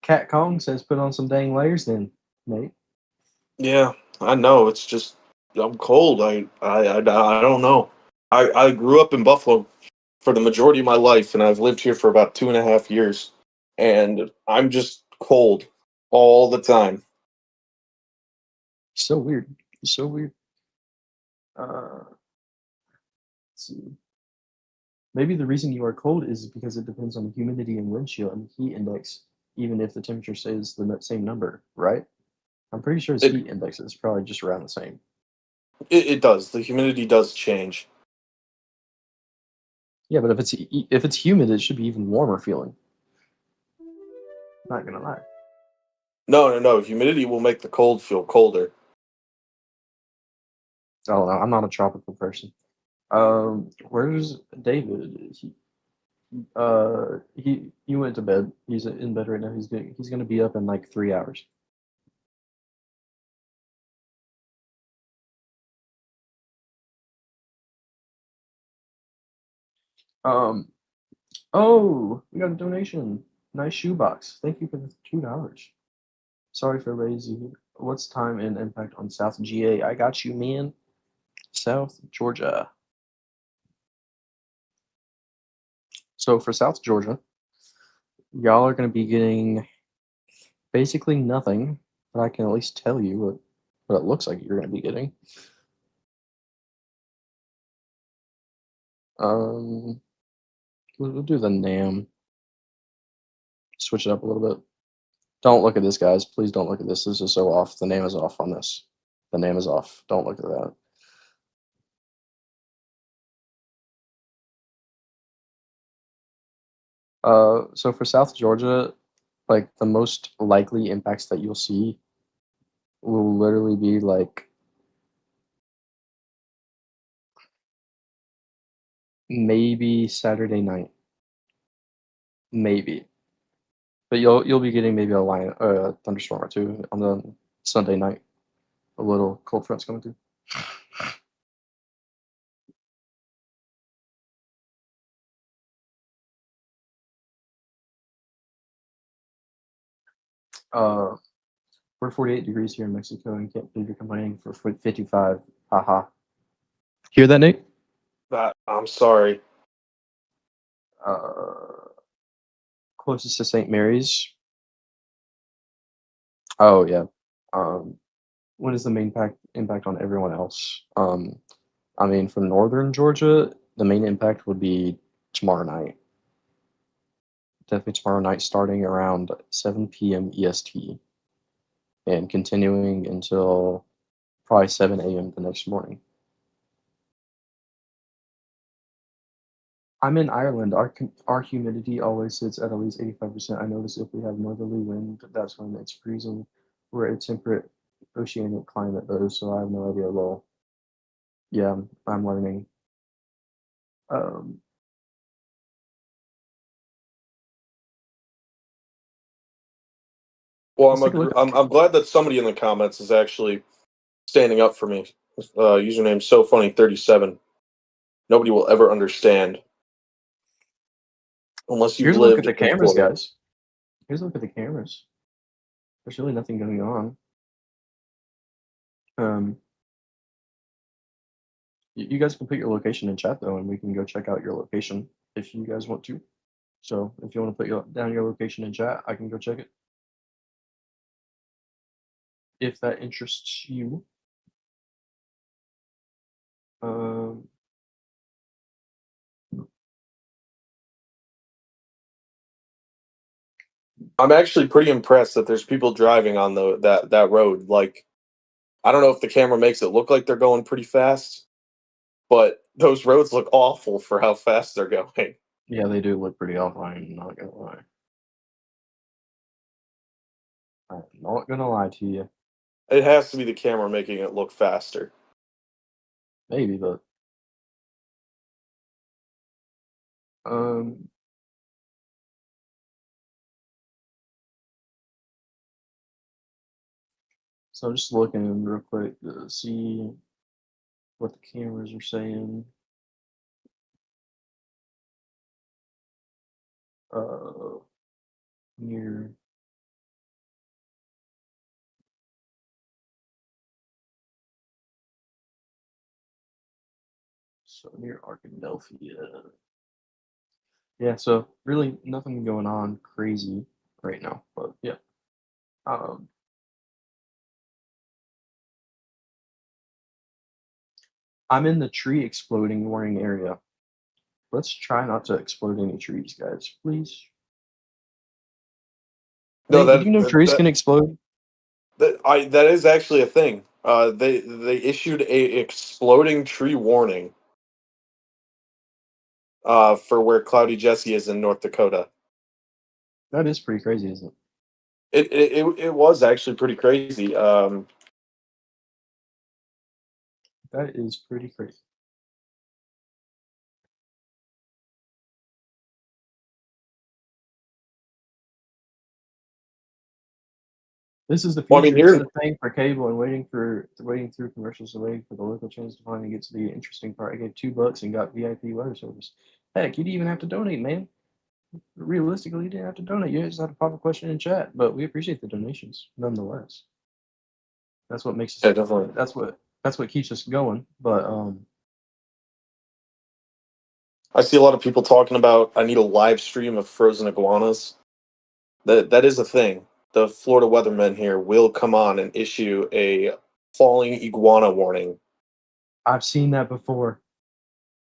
Cat Kong says, "Put on some dang layers, then, Nate." Yeah, I know. It's just I'm cold. I don't know. I grew up in Buffalo for the majority of my life, and I've lived here for about 2.5 years, and I'm just cold all the time. So weird. So weird. let's see. Maybe the reason you are cold is because it depends on the humidity and wind chill and heat index, even if the temperature stays the same number, right? I'm pretty sure his It heat index is probably just around the same. it does. The humidity does change. Yeah, but if it's humid, it should be even warmer feeling. Not gonna lie. No. Humidity will make the cold feel colder. I don't know. I'm not a tropical person. Where's David? He went to bed. He's in bed right now. He's gonna be up in like 3 hours. Um. Oh, we got a donation. Nice shoebox. Thank you for the $2. Sorry for lazy. What's time and impact on South GA? I got you, man. South Georgia. So for South Georgia, y'all are going to be getting basically nothing, but I can at least tell you what it looks like you're going to be getting. We'll do the NAM. Switch it up a little bit. Don't look at this, guys. Please don't look at this. This is so off. The name is off on this. The name is off. Don't look at that. So for South Georgia, like the most likely impacts that you'll see will literally be like maybe Saturday night, maybe. But you'll be getting maybe a thunderstorm or two on the Sunday night. A little cold front's coming through. We're 48 degrees here in Mexico, and can't believe you're complaining for 55. Haha. Hear that, Nate? I'm sorry. Closest to St. Mary's. Oh yeah. What is the main impact on everyone else? I mean, for northern Georgia, the main impact would be tomorrow night. Definitely tomorrow night, starting around 7 p.m. EST and continuing until probably 7 a.m. the next morning. I'm in Ireland. Our humidity always sits at least 85%. I notice if we have northerly wind, that's when it's freezing. We're a temperate oceanic climate though, so I have no idea. Well, yeah, I'm learning. Um, Well, let's take a look. I'm glad that somebody in the comments is actually standing up for me. Username so funny 37. Nobody will ever understand unless you've Here's a look at lived the in cameras, Florida. guys. Here's a look at the cameras. There's really nothing going on. You guys can put your location in chat though, and we can go check out your location if you guys want to. So if you want to put down your location in chat, I can go check it. If that interests you. I'm actually pretty impressed that there's people driving on that road. Like, I don't know if the camera makes it look like they're going pretty fast, but those roads look awful for how fast they're going. Yeah, they do look pretty awful. I'm not gonna lie. I'm not gonna lie to you. It has to be the camera making it look faster. Maybe, but so I'm just looking real quick to see what the cameras are saying. Near Arkadelphia. Yeah, so really nothing going on crazy right now, but yeah. I'm in the tree exploding warning area. Let's try not to explode any trees, guys, please. No, Nate, did you know trees can explode? that is actually a thing. They issued a exploding tree warning for where Cloudy Jesse is in North Dakota. That is pretty crazy, isn't It was actually pretty crazy. it? That is pretty crazy. This is the Well, I mean, future. Instead here, of paying for cable and waiting through commercials and waiting for the local channels to finally get to the interesting part, I gave $2 and got VIP weather service. Heck, you didn't even have to donate, man. Realistically, you didn't have to donate. You just had to pop a question in chat, but we appreciate the donations nonetheless. That's what makes us. yeah, definitely. That's what keeps us going. But I see a lot of people talking about I need a live stream of frozen iguanas. That is a thing. The Florida weathermen here will come on and issue a falling iguana warning. I've seen that before.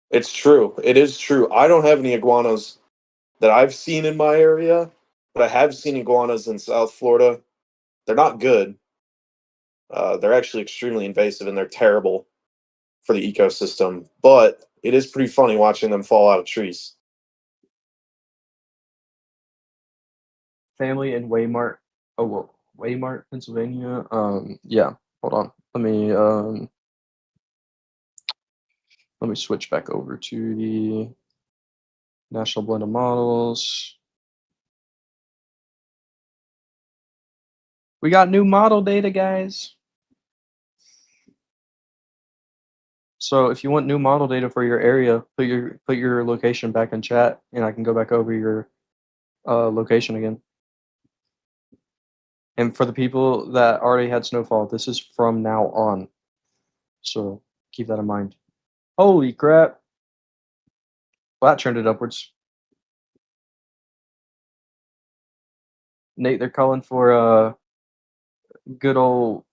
It's true. It is true. I don't have any iguanas that I've seen in my area, but I have seen iguanas in South Florida. They're not good. They're actually extremely invasive and they're terrible for the ecosystem. But it is pretty funny watching them fall out of trees. Family in Waymart. Oh well, Waymart, Pennsylvania. Yeah. Hold on. Let me switch back over to the National Blend of Models. We got new model data, guys. So if you want new model data for your area, put your location back in chat, and I can go back over your location again. And for the people that already had snowfall, this is from now on. So keep that in mind. Holy crap! Well, that turned it upwards. Nate, they're calling for good old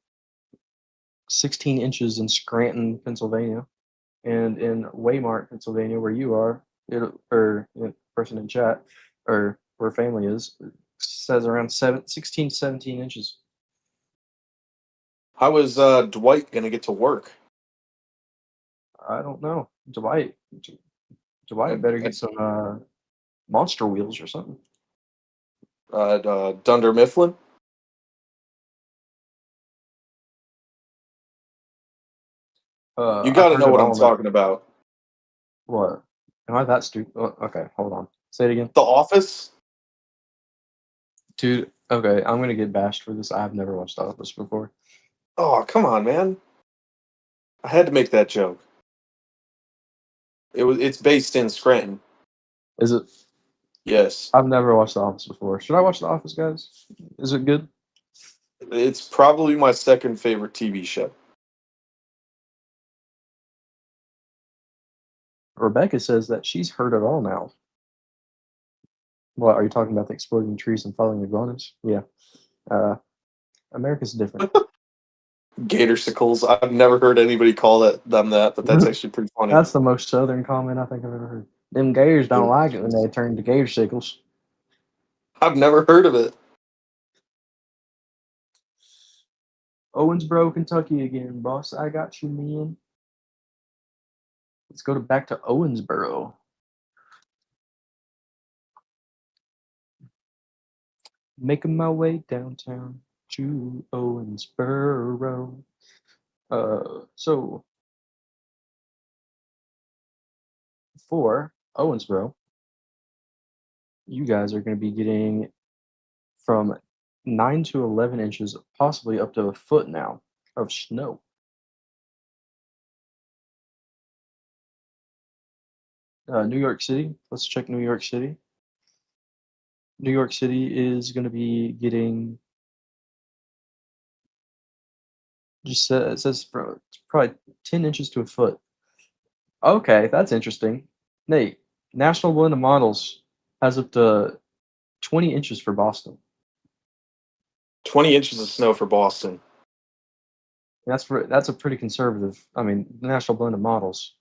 16 inches in Scranton, Pennsylvania, and in Waymart, Pennsylvania, where you are, person in chat, or where family is, it says around 16, 17 inches. How is Dwight going to get to work? I don't know. Dwight better get some monster wheels or something. Dunder Mifflin? You got to know what I'm talking about. What? Am I that stupid? Oh, okay, hold on. Say it again. The Office? Dude, okay, I'm gonna get bashed for this. I've never watched The Office before. Oh, come on, man. I had to make that joke. It's based in Scranton. Is it? Yes. I've never watched The Office before. Should I watch The Office, guys? Is it good? It's probably my second favorite TV show. Rebecca says that she's heard it all now. What, are you talking about the exploding trees and falling iguanas? Yeah. America's different. Gatorsicles. I've never heard anybody call them that, but that's actually pretty funny. That's the most southern comment I think I've ever heard. Them gators don't like it when they turn to gatorsicles. I've never heard of it. Owensboro, Kentucky again, boss. I got you, man. Let's go back to Owensboro. Making my way downtown to Owensboro. So for Owensboro, you guys are going to be getting from 9 to 11 inches, possibly up to a foot now, of snow. New York City, let's check New York City. New York City is going to be getting, it says probably 10 inches to a foot. Okay, that's interesting. Nate, National Blend of Models has up to 20 inches for Boston. 20 inches of snow for Boston. That's a pretty conservative. I mean, the National Blend of Models,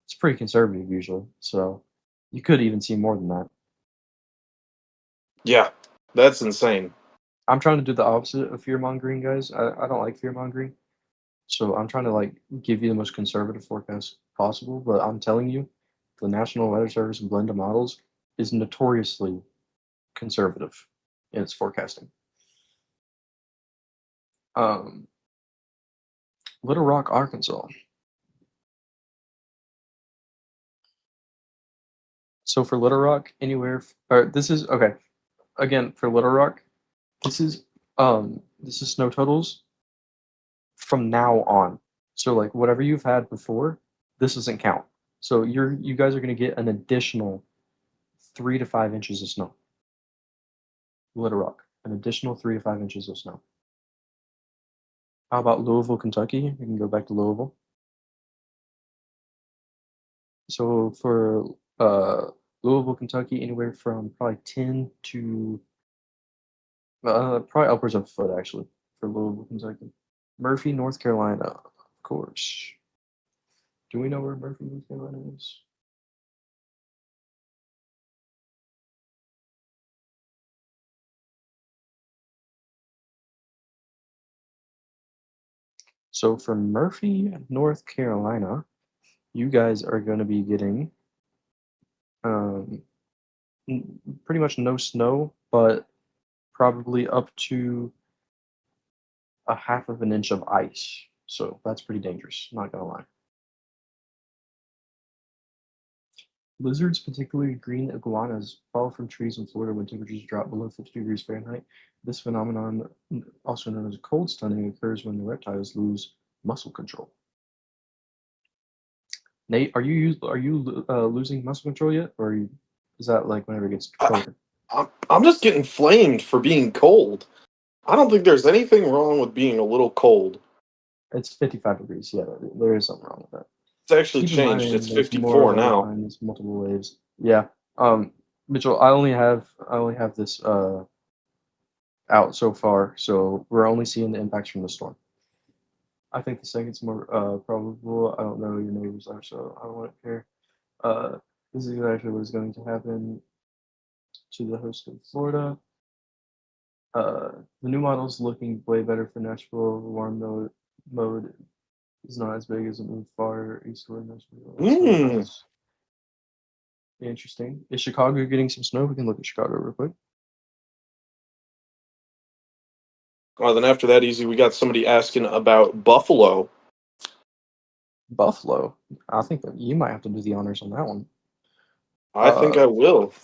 it's pretty conservative usually. So you could even see more than that. Yeah, that's insane. I'm trying to do the opposite of fear mongering, guys. I don't like fear mongering. So I'm trying to like give you the most conservative forecast possible, but I'm telling you, the National Weather Service Blend of Models is notoriously conservative in its forecasting. Little Rock, Arkansas. So for Little Rock, this is okay. Again, for Little Rock, this is snow totals from now on. So like whatever you've had before, this doesn't count. So you guys are gonna get an additional 3 to 5 inches of snow. Little Rock, an additional 3 to 5 inches of snow. How about Louisville, Kentucky? We can go back to Louisville. So for Louisville, Kentucky, anywhere from probably 10 to probably upwards of a foot actually for Louisville, Kentucky. Murphy, North Carolina, of course. Do we know where Murphy, North Carolina is? So for Murphy, North Carolina, you guys are going to be getting pretty much no snow, but probably up to a half of an inch of ice. So that's pretty dangerous, not gonna lie. Lizards, particularly green iguanas, fall from trees in Florida when temperatures drop below 50 degrees Fahrenheit. This phenomenon, also known as cold stunning, occurs when the reptiles lose muscle control. Nate, are you losing muscle control yet, or is that like whenever it gets colder? I'm just getting flamed for being cold. I don't think there's anything wrong with being a little cold. It's 55 degrees. Yeah, there is something wrong with that. It's actually Keep in changed. mind, It's there's more 54 weather now. times, multiple waves. Yeah. Mitchell, I only have this out so far, so we're only seeing the impacts from the storm. I think the second's more probable. I don't know who your neighbors are, so I don't want to care. This is exactly what is going to happen to the host of Florida. The new model is looking way better for Nashville. Warm mode is not as big as it moved far eastward. Mm. So interesting. Is Chicago getting some snow? We can look at Chicago real quick. Well, then after that, easy, we got somebody asking about Buffalo. Buffalo. I think that you might have to do the honors on that one. I think I will.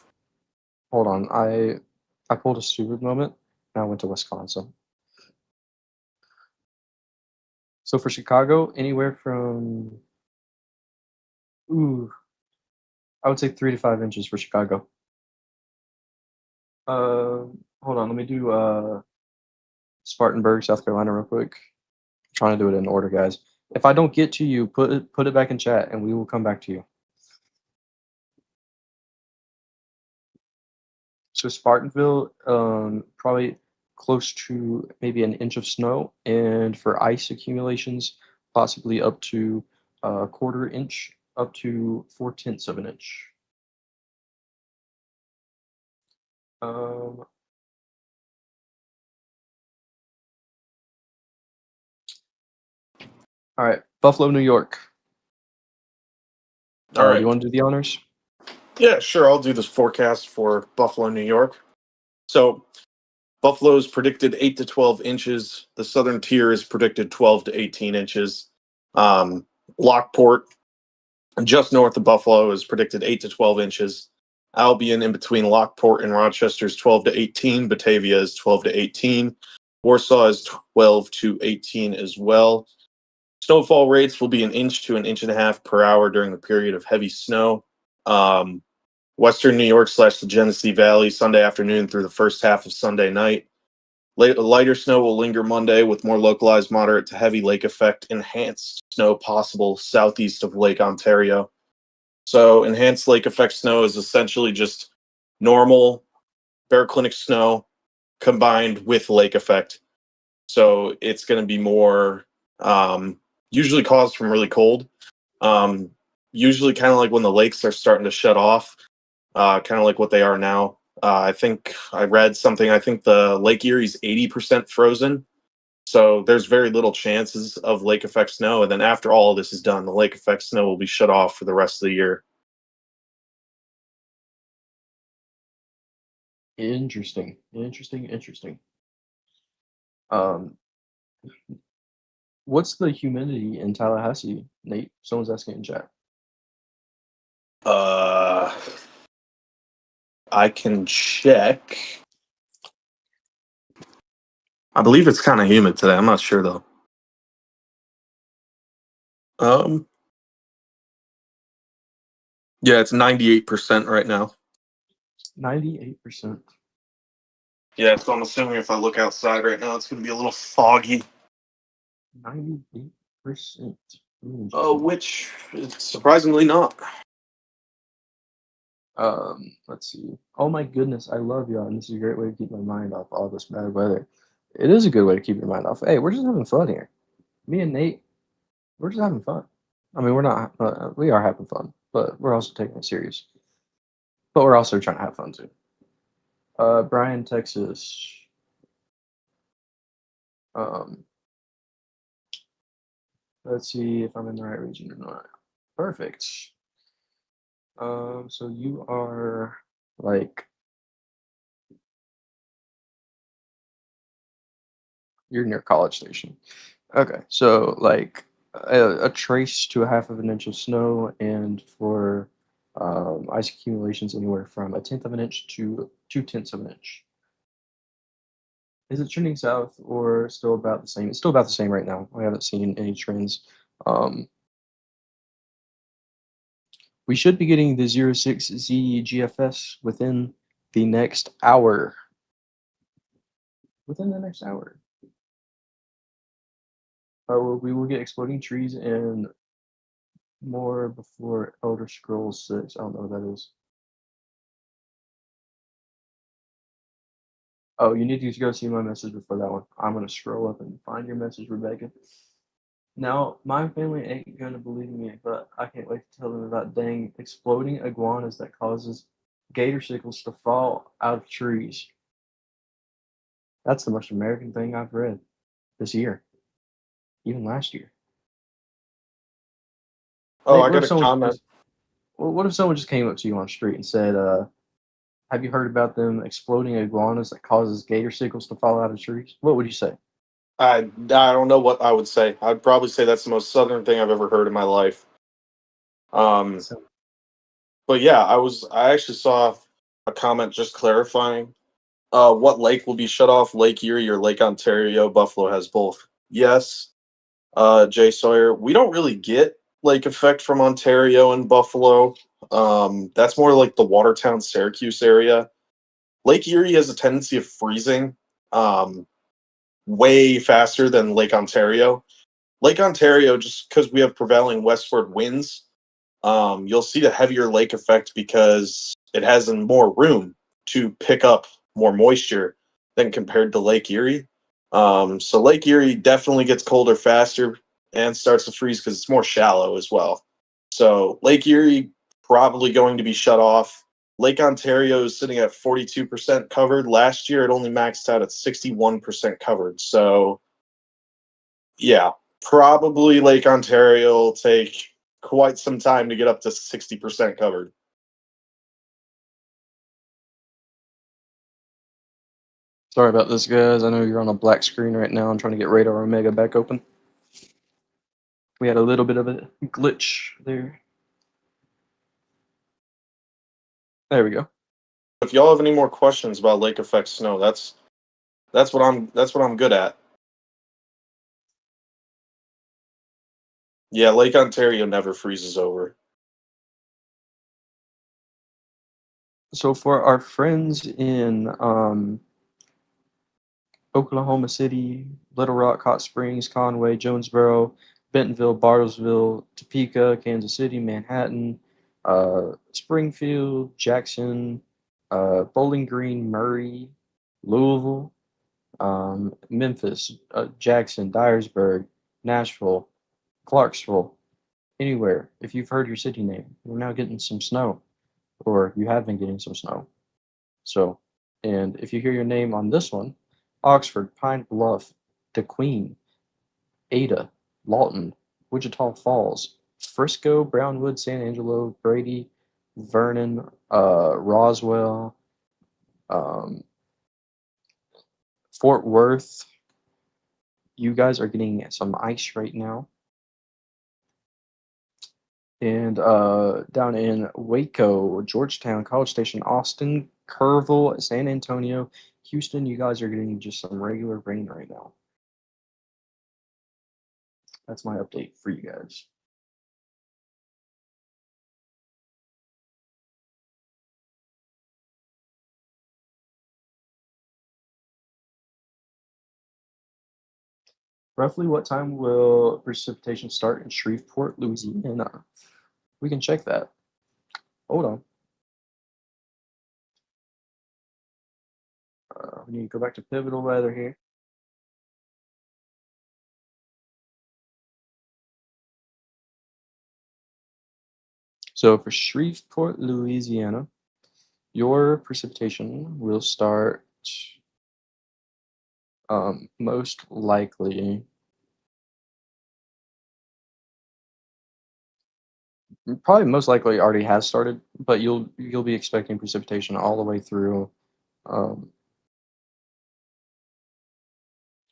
Hold on. I pulled a stupid moment and I went to Wisconsin. So for Chicago, anywhere from I would say 3 to 5 inches for Chicago. Hold on, let me do Spartanburg, South Carolina, real quick. I'm trying to do it in order, guys. If I don't get to you, put it back in chat, and we will come back to you. So Spartanville, probably close to maybe an inch of snow, and for ice accumulations, possibly up to a quarter inch, up to 4/10 of an inch. All right, Buffalo, New York. All right. Do you want to do the honors? Yeah, sure. I'll do this forecast for Buffalo, New York. So Buffalo's predicted 8 to 12 inches. The southern tier is predicted 12 to 18 inches. Lockport, just north of Buffalo, is predicted 8 to 12 inches. Albion, in between Lockport and Rochester, is 12 to 18. Batavia is 12 to 18. Warsaw is 12 to 18 as well. Snowfall rates will be an inch to an inch and a half per hour during the period of heavy snow. Western New York / the Genesee Valley, Sunday afternoon through the first half of Sunday night. Lighter snow will linger Monday with more localized moderate to heavy lake effect enhanced snow possible southeast of Lake Ontario. So enhanced lake effect snow is essentially just normal Bear Clinic snow combined with lake effect. So it's going to be more Usually caused from really cold. Usually kind of like when the lakes are starting to shut off, kind of like what they are now. I think I read something. I think the Lake Erie's 80% frozen. So there's very little chances of lake effect snow. And then after all of this is done, the lake effect snow will be shut off for the rest of the year. Interesting. Interesting. Um, what's the humidity in Tallahassee, Nate? Someone's asking in chat. I can check. I believe it's kind of humid today. I'm not sure though. Yeah, it's 98% right now. 98%. Yeah, so I'm assuming if I look outside right now, it's going to be a little foggy. 98%. Which is surprisingly not. Let's see. Oh my goodness, I love y'all, and this is a great way to keep my mind off all this bad weather. It is a good way to keep your mind off. Hey, we're just having fun here. Me and Nate, we're just having fun. I mean, we're not. We are having fun, but we're also taking it serious. But we're also trying to have fun too. Bryan, Texas. Let's see if I'm in the right region or not. Perfect. So you are like you're near College Station. Okay, so like a trace to a half of an inch of snow, and for ice accumulations anywhere from 1/10 of an inch to 2/10 of an inch. Is it trending south or still about the same? It's still about the same right now. I haven't seen any trends. We should be getting the 06Z GFS within the next hour. Within the next hour. We will get exploding trees and more before Elder Scrolls 6. I don't know what that is. Oh, you need to go see my message before that one. I'm going to scroll up and find your message, Rebecca. Now, my family ain't going to believe me, but I can't wait to tell them about dang exploding iguanas that causes gator sickles to fall out of trees. That's the most American thing I've read this year, even last year. Oh, Nate, I got a comment. What if someone just came up to you on the street and said, have you heard about them exploding iguanas that causes gator sickles to fall out of trees? What would you say? I don't know what I would say. I'd probably say that's the most southern thing I've ever heard in my life. But yeah, I actually saw a comment just clarifying what lake will be shut off, Lake Erie or Lake Ontario. Buffalo has both. Yes, Jay Sawyer. We don't really get lake effect from Ontario and Buffalo. That's more like the Watertown, Syracuse area. Lake Erie has a tendency of freezing way faster than Lake Ontario. Lake Ontario, just because we have prevailing westward winds, you'll see the heavier lake effect because it has more room to pick up more moisture than compared to Lake Erie. So Lake Erie definitely gets colder faster and starts to freeze because it's more shallow as well. So Lake Erie probably going to be shut off. Lake Ontario is sitting at 42% covered. Last year, it only maxed out at 61% covered. So, yeah, probably Lake Ontario will take quite some time to get up to 60% covered. Sorry about this, guys. I know you're on a black screen right now. I'm trying to get Radar Omega back open. We had a little bit of a glitch there. There we go. If y'all have any more questions about lake effect snow, that's what I'm good at. Yeah, Lake Ontario never freezes over. So for our friends in Oklahoma City, Little Rock, Hot Springs, Conway, Jonesboro, Bentonville, Bartlesville, Topeka, Kansas City, Manhattan, Springfield, Jackson, Bowling Green, Murray, Louisville, Memphis, Jackson, Dyersburg, Nashville, Clarksville, anywhere. If you've heard your city name, we're now getting some snow, or you have been getting some snow. So, and if you hear your name on this one, Oxford, Pine Bluff, DeQueen, Ada, Lawton, Wichita Falls, Frisco, Brownwood, San Angelo, Brady, Vernon, Roswell, Fort Worth. You guys are getting some ice right now. And down in Waco, Georgetown, College Station, Austin, Kerrville, San Antonio, Houston, you guys are getting just some regular rain right now. That's my update for you guys. Roughly what time will precipitation start in Shreveport, Louisiana? We can check that. Hold on. We need to go back to pivotal weather here. So for Shreveport, Louisiana, your precipitation will start most likely already has started, but you'll be expecting precipitation all the way through. Well,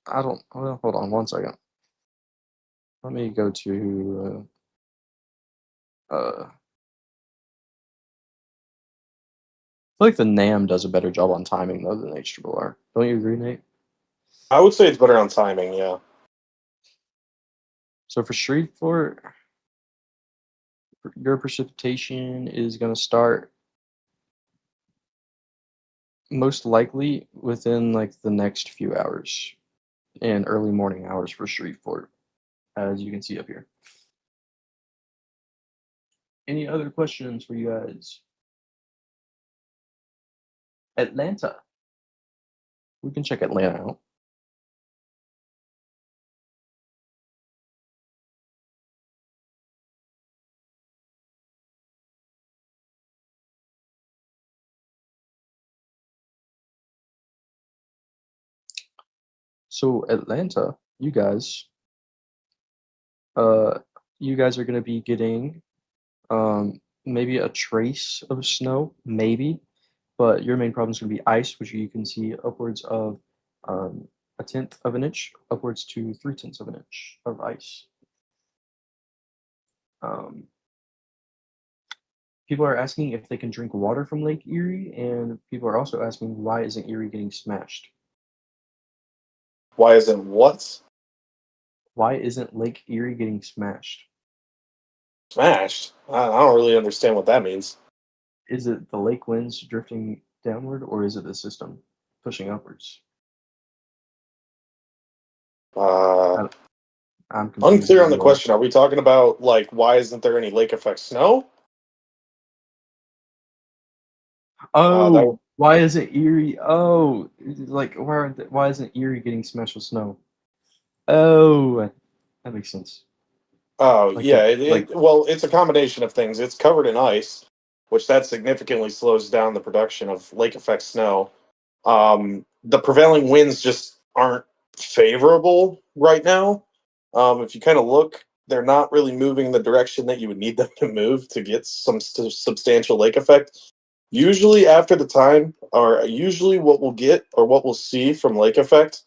hold on one second. Let me go to I feel like the NAM does a better job on timing though than HRR. Don't you agree, Nate? I would say it's better on timing, yeah. So for Shreveport, your precipitation is going to start most likely within like the next few hours and early morning hours for Shreveport, as you can see up here. Any other questions for you guys? Atlanta. We can check Atlanta out. So Atlanta, you guys are going to be getting maybe a trace of snow, maybe, but your main problem is going to be ice, which you can see upwards of 1/10 of an inch, upwards to 3/10 of an inch of ice. People are asking if they can drink water from Lake Erie, and people are also asking why isn't Erie getting smashed? Why isn't what? Why isn't Lake Erie getting smashed? Smashed? I don't really understand what that means. Is it the lake winds drifting downward, or is it the system pushing upwards? Uh, I'm confused Unclear as on the well. question. Are we talking about, like, why isn't there any lake effect snow? Oh, why isn't Erie? Oh, like why isn't Erie getting smashed with snow? Oh, that makes sense. Oh, Like yeah. the It's a combination of things. It's covered in ice, which that significantly slows down the production of lake effect snow. The prevailing winds just aren't favorable right now. If you kind of look, they're not really moving in the direction that you would need them to move to get some substantial lake effect. Usually, after the time, or usually what we'll get or what we'll see from lake effect,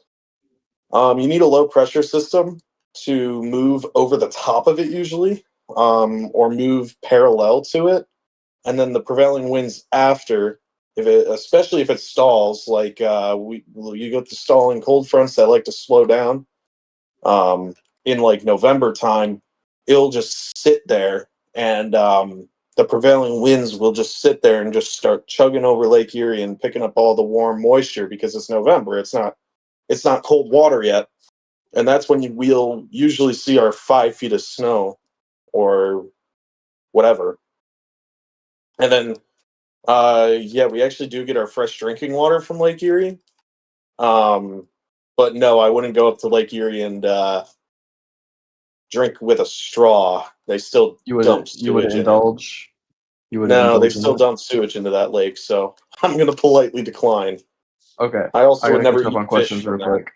you need a low pressure system to move over the top of it, usually, or move parallel to it, and then the prevailing winds after, especially if it stalls, like you get the stalling cold fronts that like to slow down. In like November time, it'll just sit there, and the prevailing winds will just sit there and just start chugging over Lake Erie and picking up all the warm moisture because it's November. It's not cold water yet, and that's when we'll usually see our 5 feet of snow or whatever. And then yeah, we actually do get our fresh drinking water from Lake Erie. But no, I wouldn't go up to Lake Erie and drink with a straw, they still You would dump you would sewage in it. indulge. You would No, they indulge in still that. dump sewage into that lake, so I'm going to politely decline. Okay. I also I would gotta never catch up eat on fish questions from real there. quick.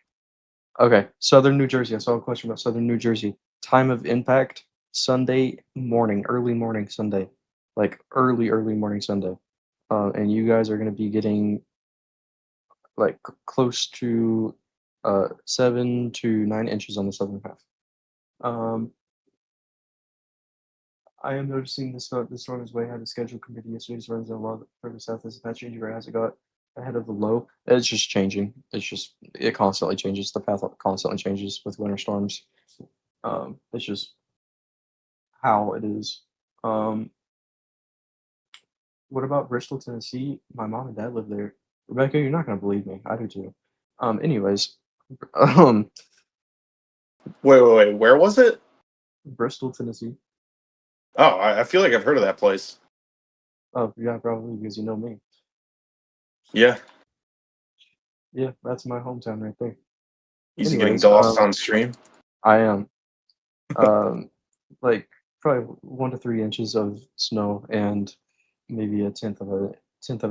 Okay, Southern New Jersey. I saw a question about Southern New Jersey. Time of impact: Sunday morning, early morning Sunday, like early morning Sunday. And you guys are gonna be getting like close to 7 to 9 inches on the southern half. Um, I am noticing the storm is way ahead of schedule. Committee yesterday's runs a lot further south as the patch change has it got ahead of the low. It's just changing. It constantly changes. The path constantly changes with winter storms. It's just how it is. What about Bristol, Tennessee? My mom and dad live there. Rebecca, you're not gonna believe me. I do too. Anyways, um, Wait. Where was it? Bristol, Tennessee. Oh, I feel like I've heard of that place. Oh yeah, probably because you know me. Yeah. Yeah, that's my hometown right there. Easy getting Anyways, dossed on stream. I am. Like probably 1 to 3 inches of snow and maybe a tenth of an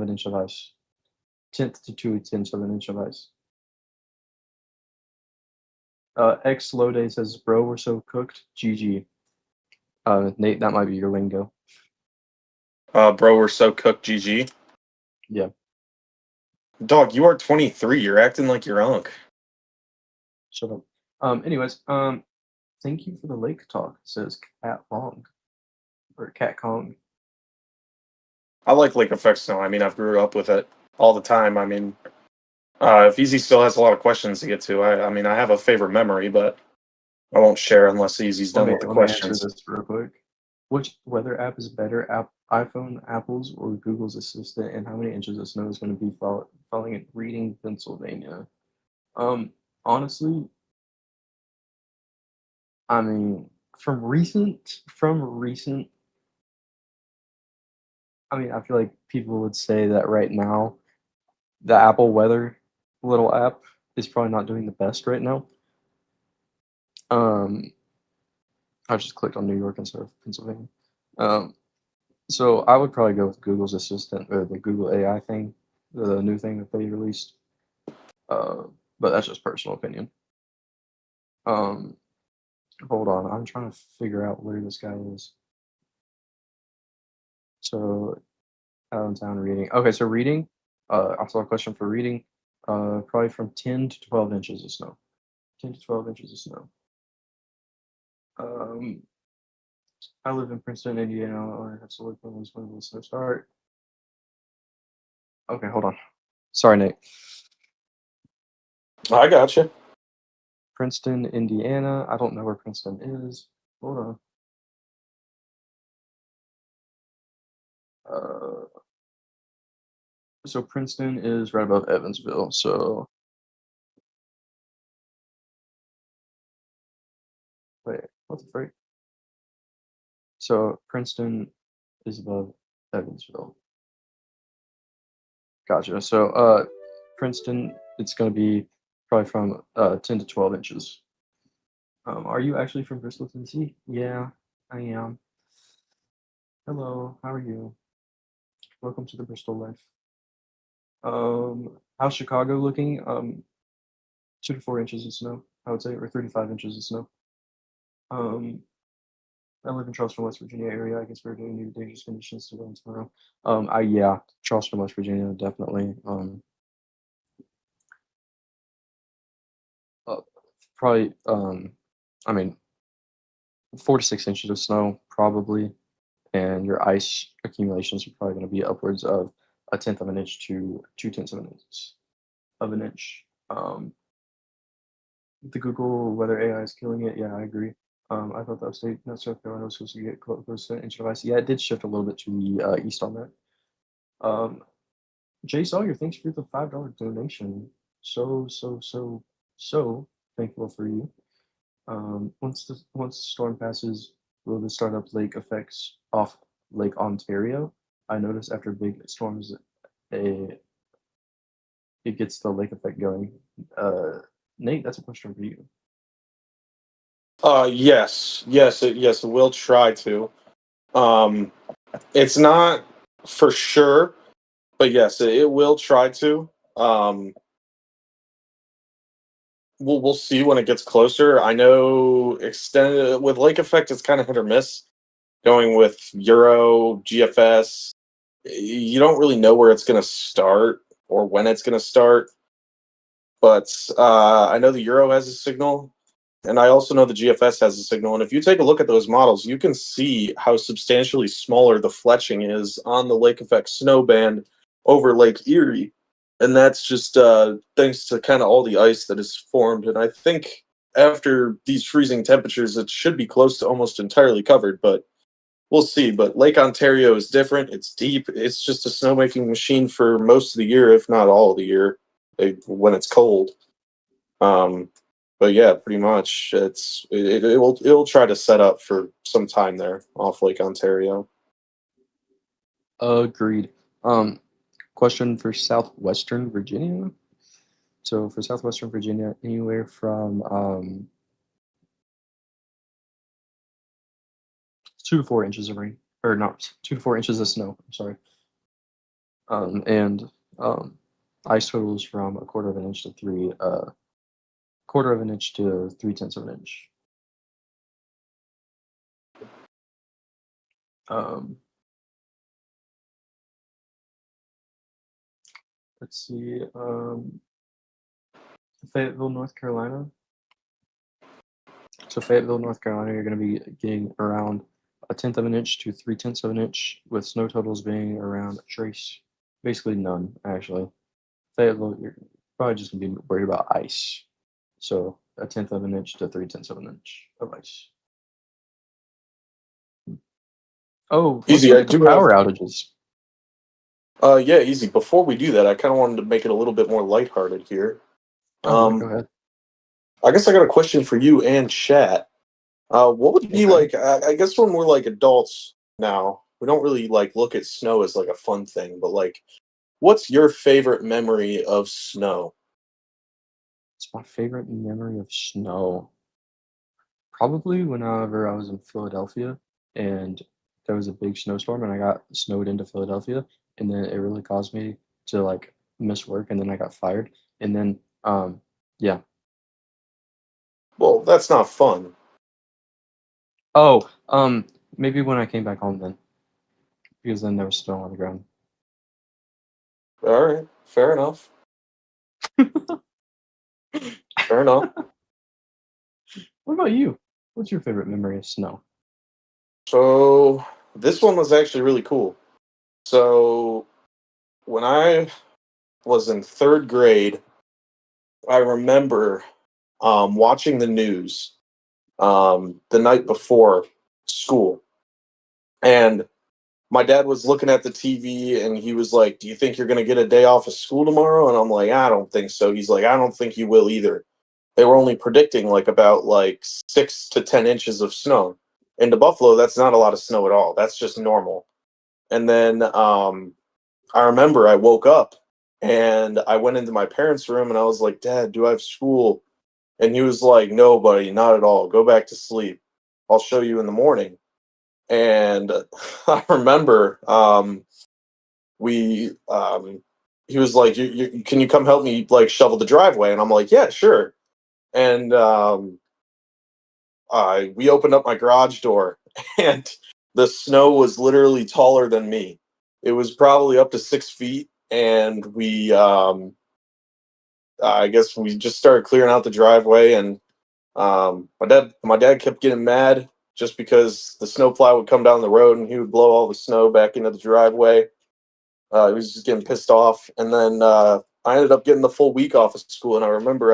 inch of ice. Tenth to 2/10 of an inch of ice. X Slow Day says, "Bro, we're so cooked." GG. Nate, that might be your lingo. Bro, we're so cooked, GG. Yeah. Dog, you are 23. You're acting like your unk. Shut up. Anyways, thank you for the lake talk, says Cat Long. Or Cat Kong. I like lake effect snow. I mean, I've grew up with it all the time. I mean, if Easy still has a lot of questions to get to, I mean, I have a favorite memory, but I won't share unless Easy's done with the Let me answer questions. this real quick. Which weather app is better, iPhone, Apple's, or Google's Assistant, and how many inches of snow is going to be falling in Reading, Pennsylvania? Honestly, I mean, from recent, I mean, I feel like people would say that right now, the Apple Weather little app is probably not doing the best right now. I just clicked on New York instead of Pennsylvania. So I would probably go with Google's Assistant or the Google AI thing, the new thing that they released. But that's just personal opinion. Hold on, I'm trying to figure out where this guy is. So out in town reading. Okay, so reading. I saw a question for reading. Probably from 10 to 12 inches of snow. 10 to 12 inches of snow. I live in Princeton, Indiana. I have to look when will the snow start. Okay, hold on. Sorry, Nate. I got you. Princeton, Indiana. I don't know where Princeton is. Hold on. So Princeton is right above Evansville. So wait, what the frick? So Princeton is above Evansville. Gotcha. So Princeton, it's gonna be probably from 10 to 12 inches. Are you actually from Bristol, Tennessee? Yeah, I am. Hello, how are you? Welcome to the Bristol life. How's Chicago looking? 2 to 4 inches of snow, I would say, or 35 inches of snow. I live in Charleston, West Virginia area. I guess we're doing new dangerous conditions to run tomorrow. Yeah, Charleston, West Virginia, definitely. Probably. I mean, 4 to 6 inches of snow probably, and your ice accumulations are probably going to be upwards of a tenth of an inch to 2/10 of an inch. The Google weather AI is killing it. Yeah, I agree. I thought that upstate South Carolina was supposed to get close to an inch of ice. Yeah, it did shift a little bit to the east on that. Jay Sawyer, thanks for the $5 donation. So thankful for you. Once the storm passes, will the startup lake effects off Lake Ontario? I noticed after big storms, it gets the lake effect going. Nate, that's a question for you. Yes, it will try to. Um, it's not for sure, but yes, it will try to. Um, we'll see when it gets closer. I know extended with lake effect, it's kind of hit or miss. Going with Euro GFS, you don't really know where it's going to start or when it's going to start. But I know the Euro has a signal, and I also know the GFS has a signal. And if you take a look at those models, you can see how substantially smaller the fletching is on the lake effect snow band over Lake Erie. And that's just thanks to kind of all the ice that is formed. And I think after these freezing temperatures, it should be close to almost entirely covered, but we'll see. But Lake Ontario is different. It's deep. It's just a snowmaking machine for most of the year, if not all of the year, when it's cold. Um, but yeah, pretty much it'll try to set up for some time there off Lake Ontario. Agreed. Question for Southwestern Virginia. So for Southwestern Virginia, anywhere from 2 to 4 inches of rain, or not 2 to 4 inches of snow. I'm sorry. And ice totals from a quarter of an inch to quarter of an inch to 3/10 of an inch. Um, let's see. Fayetteville, North Carolina. So Fayetteville, North Carolina, you're going to be getting around 1/10 of an inch to 3/10 of an inch, with snow totals being around trace, basically none actually. Fayetteville, you're probably just going to be worried about ice. So 1/10 of an inch to 3/10 of an inch of ice. Oh, let's Easy. look I at the do have. power outages. Yeah, easy. Before we do that, I kind of wanted to make it a little bit more lighthearted here. Oh, yeah, go ahead. I guess I got a question for you and chat. What would be Okay. like? I guess when we're like adults now, we don't really like look at snow as like a fun thing. But like, what's your favorite memory of snow? It's my favorite memory of snow. Probably whenever I was in Philadelphia and there was a big snowstorm and I got snowed into Philadelphia, and then it really caused me to like miss work, and then I got fired. And then yeah. Well, that's not fun. Oh, maybe when I came back home then, because then there was snow on the ground. All right, fair enough. Fair enough. What about you? What's your favorite memory of snow? So this one was actually really cool. So when I was in third grade, I remember watching the news the night before school, and my dad was looking at the TV, and he was like, "Do you think you're going to get a day off of school tomorrow?" And I'm like, "I don't think so." He's like, "I don't think you will either." They were only predicting like about like 6 to 10 inches of snow. Into Buffalo, that's not a lot of snow at all. That's just normal. And then I remember I woke up and I went into my parents' room and I was like, "Dad, do I have school?" And he was like, "No, buddy, not at all. Go back to sleep. I'll show you in the morning." And I remember we he was like, Can you come help me like shovel the driveway?" And I'm like, "Yeah, sure." And we opened up my garage door, and the snow was literally taller than me. It was probably up to 6 feet, and we I guess we just started clearing out the driveway, and my dad kept getting mad just because the snowplow would come down the road and he would blow all the snow back into the driveway. He was just getting pissed off, and then I ended up getting the full week off of school. And I remember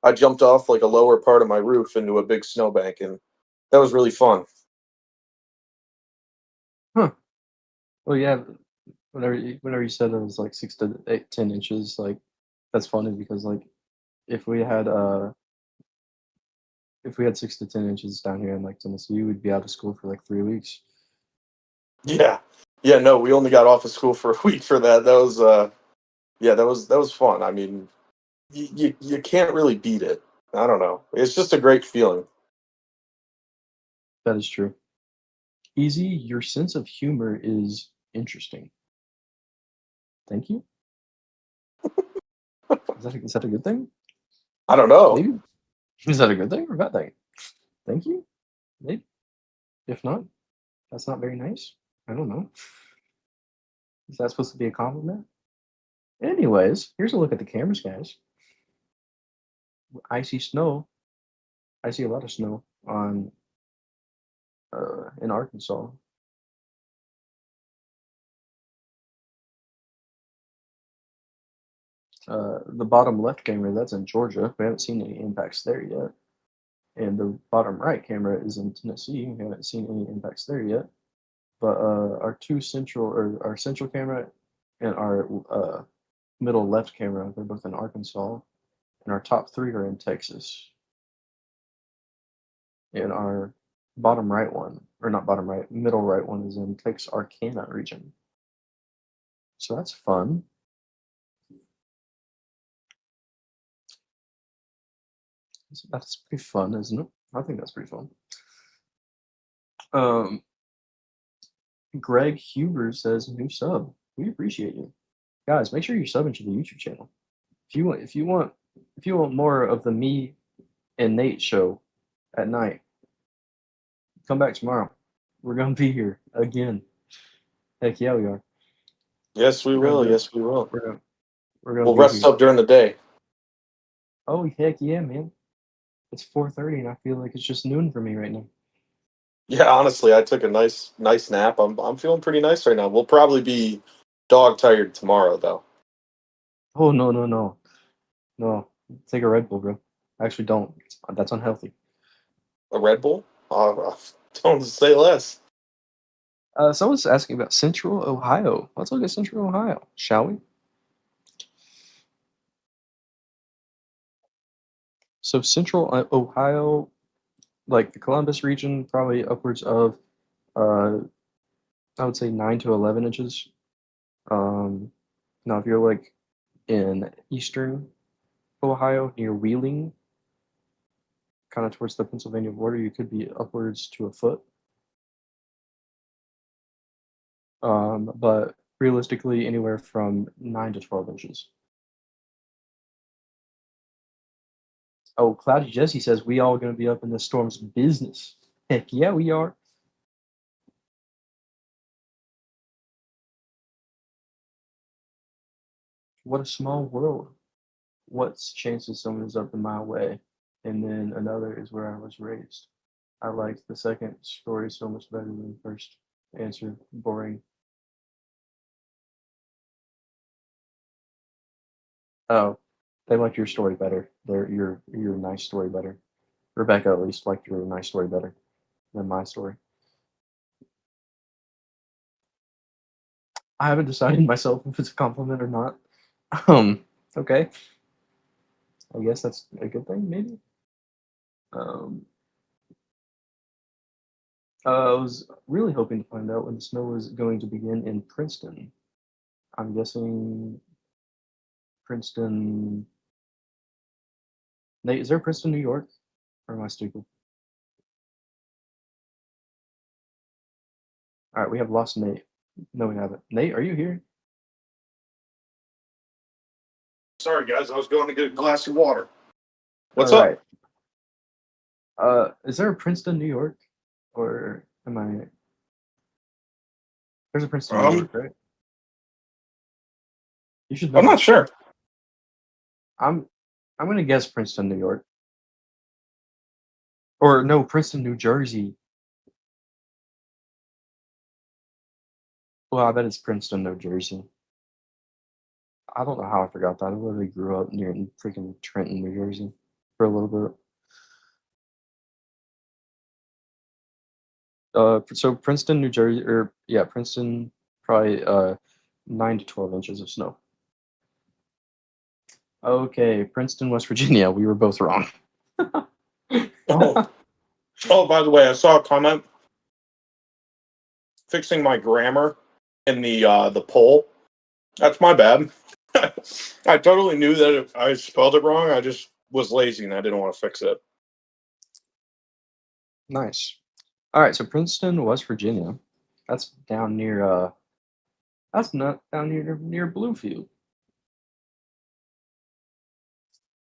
I jumped off like a lower part of my roof into a big snowbank, and that was really fun. Huh. Well, yeah. Whenever you said it was like 6 to 10 inches, like that's funny because like if we had uh if we had 6 to 10 inches down here in like Tennessee, we'd be out of school for like 3 weeks. Yeah, yeah. No, we only got off of school for a week for that. That was yeah, that was fun. I mean, you can't really beat it. I don't know. It's just a great feeling. That is true. Easy, your sense of humor is interesting. Thank you. Is that a good thing? I don't know. Maybe. Is that a good thing or a bad thing? Thank you. Maybe. If not, that's not very nice. I don't know. Is that supposed to be a compliment? Anyways, here's a look at the cameras, guys. I see snow. I see a lot of snow on in Arkansas. The bottom left camera, that's in Georgia. We haven't seen any impacts there yet. And the bottom right camera is in Tennessee. We haven't seen any impacts there yet. But our central camera and our middle left camera, they're both in Arkansas. And our top three are in Texas. And our bottom right one, or not bottom right, middle right one is in Texarkana region. So that's fun. That's pretty fun, isn't it? I think that's pretty fun. Greg Huber says new sub. We appreciate you, guys. Make sure you're subbing to the YouTube channel. If you want more of the me and Nate show at night, come back tomorrow. We're gonna be here again. Heck yeah, we are. Yes, we will. Yes, we will. We'll rest here. up during the day. Oh heck yeah, man! It's 4:30 and I feel like it's just noon for me right now. Yeah, honestly, I took a nice nap. I'm feeling pretty nice right now. We'll probably be dog tired tomorrow, though. Oh no! Take a Red Bull, bro. Actually, don't. That's unhealthy. A Red Bull? Don't say less. Someone's asking about Central Ohio. Let's look at Central Ohio, shall we? So Central Ohio, like the Columbus region, probably upwards of, I would say 9 to 11 inches. Now if you're like in eastern Ohio near Wheeling, kind of towards the Pennsylvania border, you could be upwards to a foot. But realistically, anywhere from 9 to 12 inches. Oh, Cloudy Jesse says we all going to be up in the storm's business. Heck yeah, we are. What a small world. What's chances someone is up in my way, and then another is where I was raised. I liked the second story so much better than the first answer. Boring. Oh, they liked your story better. Your nice story better. Rebecca at least liked your nice story better than my story. I haven't decided myself if it's a compliment or not. Okay. I guess that's a good thing, maybe. I was really hoping to find out when the snow was going to begin in Princeton. I'm guessing Princeton. Nate, is there Princeton, New York? Or am I stupid? All right, we have lost Nate. No, we haven't. Nate, are you here? Sorry, guys. I was going to get a glass of water. What's All up? right. Is there a Princeton, New York? Or am I? There's a Princeton, New York, right? You should know. I'm not sure. I'm gonna guess Princeton, New York. Or no, Princeton, New Jersey. Well, I bet it's Princeton, New Jersey. I don't know how I forgot that. I literally grew up near freaking Trenton, New Jersey for a little bit. So Princeton, New Jersey, or yeah, Princeton, probably 9 to 12 inches of snow. Okay, Princeton, West Virginia. We were both wrong. Oh, by the way, I saw a comment fixing my grammar in the poll. That's my bad. I totally knew that if I spelled it wrong. I just was lazy and I didn't want to fix it. Nice. All right, so Princeton, West Virginia. That's down near that's not down near Bluefield.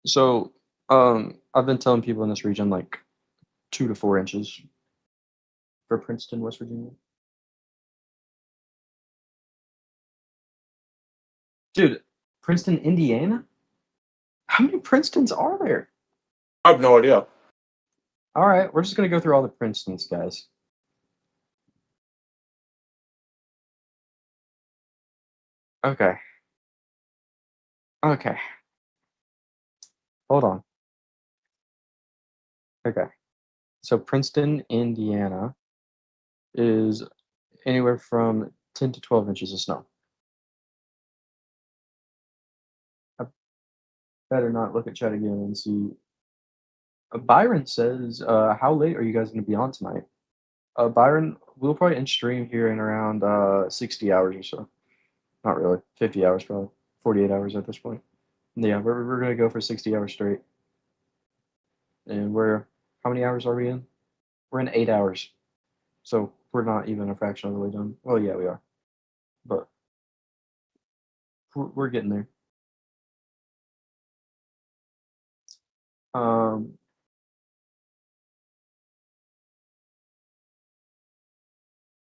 So I've been telling people in this region like 2 to 4 inches for Princeton, West Virginia. Dude, Princeton, Indiana? How many Princetons are there? I have no idea. All right, we're just gonna go through all the Princetons, guys. Okay. Okay. Hold on. Okay. So Princeton, Indiana is anywhere from 10 to 12 inches of snow. I better not look at chat again and see. Byron says, how late are you guys going to be on tonight? Byron, we'll probably end stream here in around 60 hours or so. Not really. 50 hours probably. 48 hours at this point. Yeah, we're going to go for 60 hours straight. And how many hours are we in? We're in 8 hours. So we're not even a fraction of the way done. Well, yeah, we are. But we're getting there.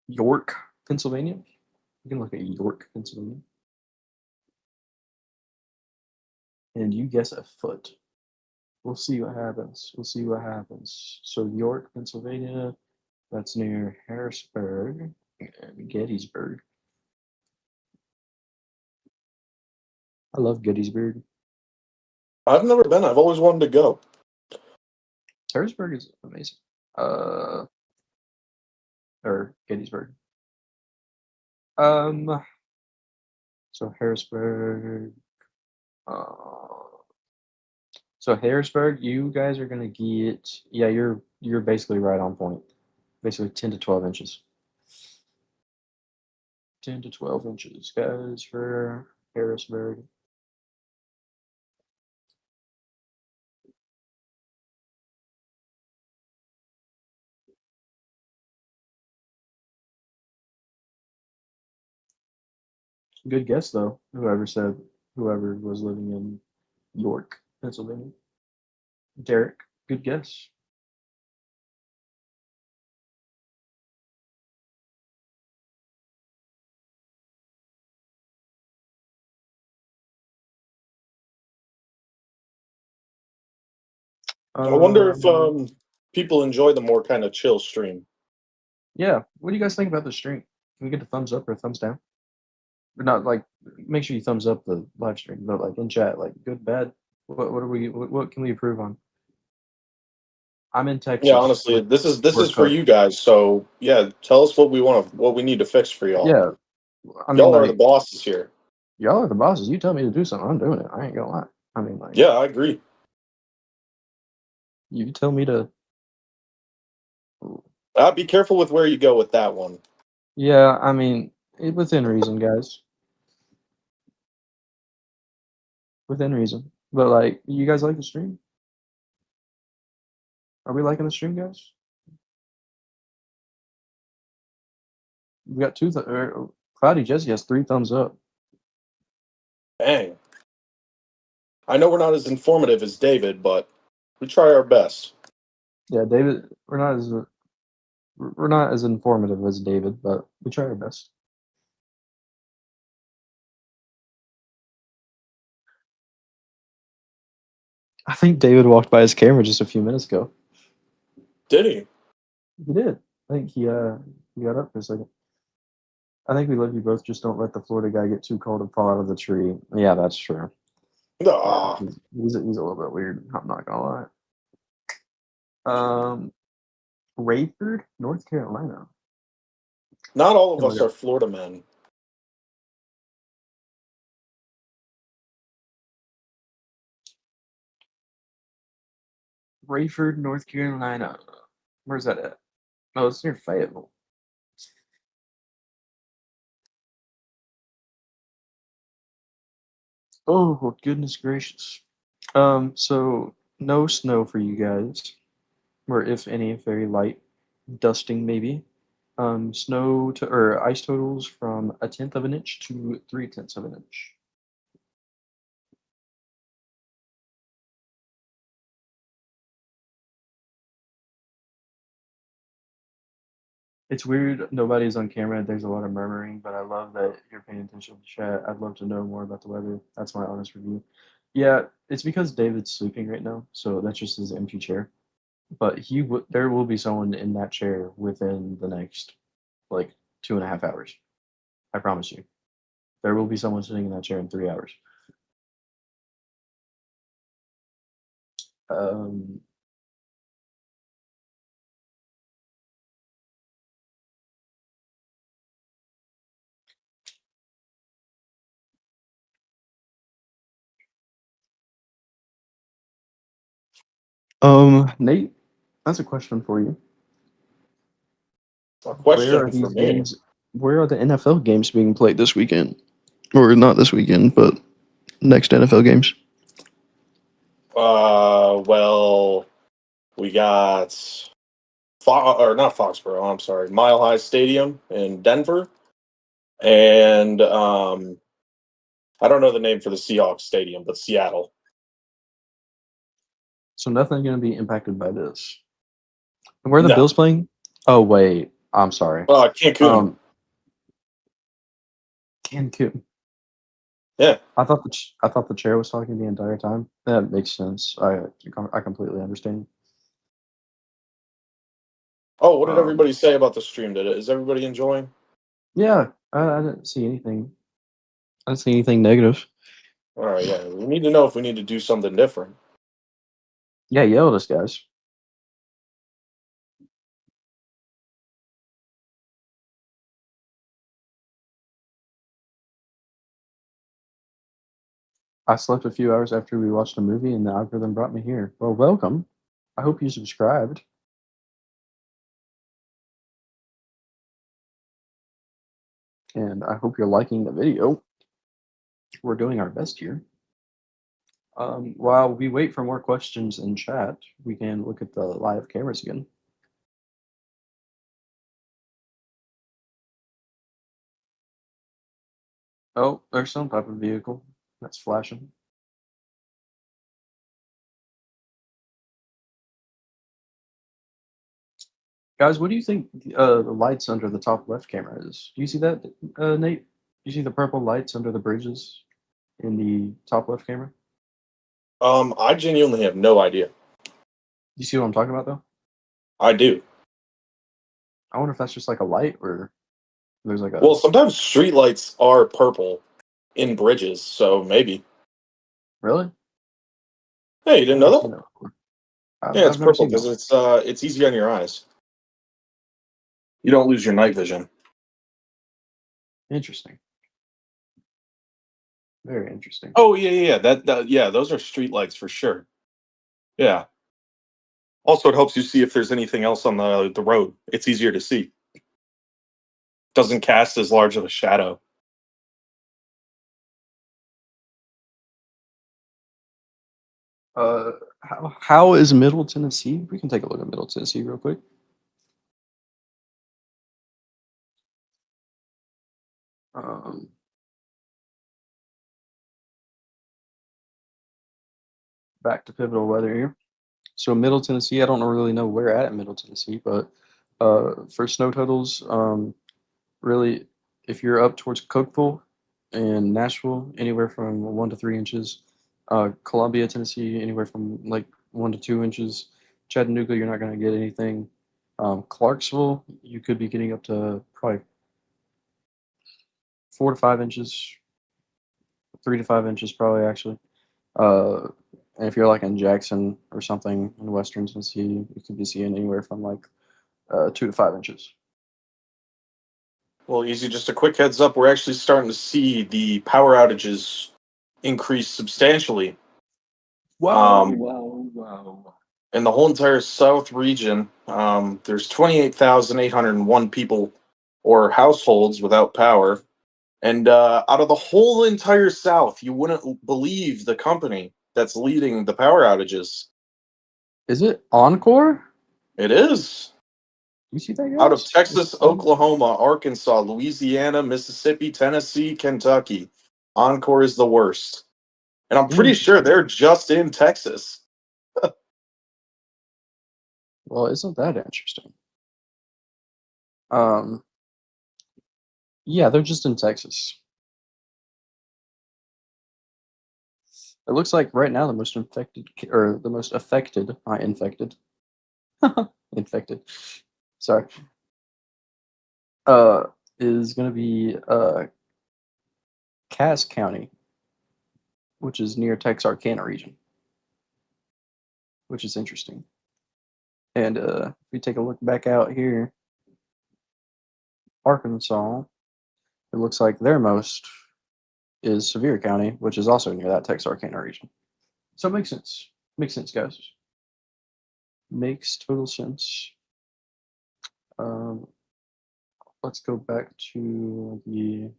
York, Pennsylvania. You can look at York, Pennsylvania. And you guess a foot. We'll see what happens. We'll see what happens. So York, Pennsylvania, that's near Harrisburg and Gettysburg. I love Gettysburg. I've never been. I've always wanted to go. Harrisburg is amazing. Or Gettysburg. So Harrisburg. So Harrisburg, you guys are gonna get, yeah, you're basically right on point. Basically 10 to 12 inches. 10 to 12 inches, guys, for Harrisburg. Good guess though. Whoever was living in York, Pennsylvania. Derek, good guess. I wonder if people enjoy the more kind of chill stream. Yeah. What do you guys think about the stream? Can we get a thumbs up or a thumbs down? Or not like make sure you thumbs up the live stream, but like in chat, like good, bad. What can we improve on? I'm in Texas. Yeah, honestly, this is for you guys. So yeah, tell us what we need to fix for y'all. Yeah. I mean, y'all are like, the bosses here. y'all are the bosses. You tell me to do something, I'm doing it. I ain't gonna lie. I mean, like, yeah, I agree. You tell me to. Be careful with where you go with that one. Yeah, I mean, within reason, guys. Within reason. But like, you guys like the stream? Are we liking the stream, guys? We got Cloudy Jesse has 3 thumbs up. Dang. I know we're not as informative as David, but we try our best. Yeah, David, we're not as informative as David, but we try our best. I think David walked by his camera just a few minutes ago. Did he? He did. I think he got up for a second. I think we love you both. Just don't let the Florida guy get too cold and fall out of the tree. Yeah, that's true. Ah. He's a little bit weird. I'm not gonna lie. Rayford, North Carolina. Not all of us are Florida men. Rayford, North Carolina. Where's that at? Oh, it's near Fayetteville. Oh, goodness gracious. So no snow for you guys, or if any, very light. dusting maybe. Snow to or ice totals from 1/10 of an inch to 3/10 of an inch. It's weird. Nobody's on camera. There's a lot of murmuring, but I love that you're paying attention to the chat. I'd love to know more about the weather. That's my honest review. Yeah, it's because David's sleeping right now, so that's just his empty chair. But there will be someone in that chair within the next like 2.5 hours. I promise you. There will be someone sitting in that chair in 3 hours. Um, Nate, that's a question for you. A Where are question for these me. games? Where are the NFL games being played this weekend? Or not this weekend, but next NFL games. Well, we got not Foxborough. I'm sorry, Mile High Stadium in Denver, and I don't know the name for the Seahawks stadium, but Seattle. So nothing's going to be impacted by this. And where are the No, Bills playing? Oh wait, I'm sorry. Cancun. Cancun. Yeah. I thought the chair was talking the entire time. That makes sense. I completely understand. Oh, what did Um, everybody say about the stream? Is everybody enjoying? yeah, I didn't see anything. I didn't see anything negative. All right, yeah. We need to know if we need to do something different. Yeah, yell at us, guys. I slept a few hours after we watched a movie, and the algorithm brought me here. Well, welcome. I hope you subscribed. And I hope you're liking the video. We're doing our best here. While we wait for more questions in chat, we can look at the live cameras again. Oh, there's some type of vehicle that's flashing. Guys, what do you think the lights under the top left camera is? Do you see that, Nate? Do you see the purple lights under the bridges in the top left camera? I genuinely have no idea. You see what I'm talking about, though? I do. I wonder if that's just like a light or there's like a. Well, sometimes streetlights are purple in bridges, so maybe. Really? Hey, you didn't I've know never that? seen that before. I've, Yeah, it's I've never purple seen that because one. it's easy on your eyes. You don't lose your night vision. Interesting. Very interesting. Oh yeah. Yeah, those are streetlights for sure. Yeah. Also, it helps you see if there's anything else on the road. It's easier to see. Doesn't cast as large of a shadow. How is Middle Tennessee? We can take a look at Middle Tennessee real quick. Back to pivotal weather here. So Middle Tennessee, I don't really know where at in Middle Tennessee, but for snow totals, really, if you're up towards Cookeville and Nashville, anywhere from 1 to 3 inches. Columbia, Tennessee, anywhere from like 1 to 2 inches. Chattanooga, you're not going to get anything. Clarksville, you could be getting up to probably 4 to 5 inches, 3 to 5 inches, probably actually. And if you're like in Jackson or something in Western Tennessee, you could be seeing anywhere from like 2 to 5 inches. Well, easy. Just a quick heads up. We're actually starting to see the power outages increase substantially. Wow. In the whole entire South region, there's 28,801 people or households without power. And out of the whole entire South, you wouldn't believe the company that's leading the power outages. Is it Encore? It is. You see that, guys? Out of Texas, Oklahoma, Arkansas, Louisiana, Mississippi, Tennessee, Kentucky. Encore is the worst. And I'm pretty sure they're just in Texas. Well, isn't that interesting? Yeah, they're just in Texas. It looks like right now the most infected, or the most affected, not infected, infected. Sorry. Is going to be Cass County, which is near Texarkana region, which is interesting. And if we take a look back out here, Arkansas, it looks like their most is Sevier County, which is also near that Texarkana region. So it makes sense. Makes sense, guys. Makes total sense. Let's go back to the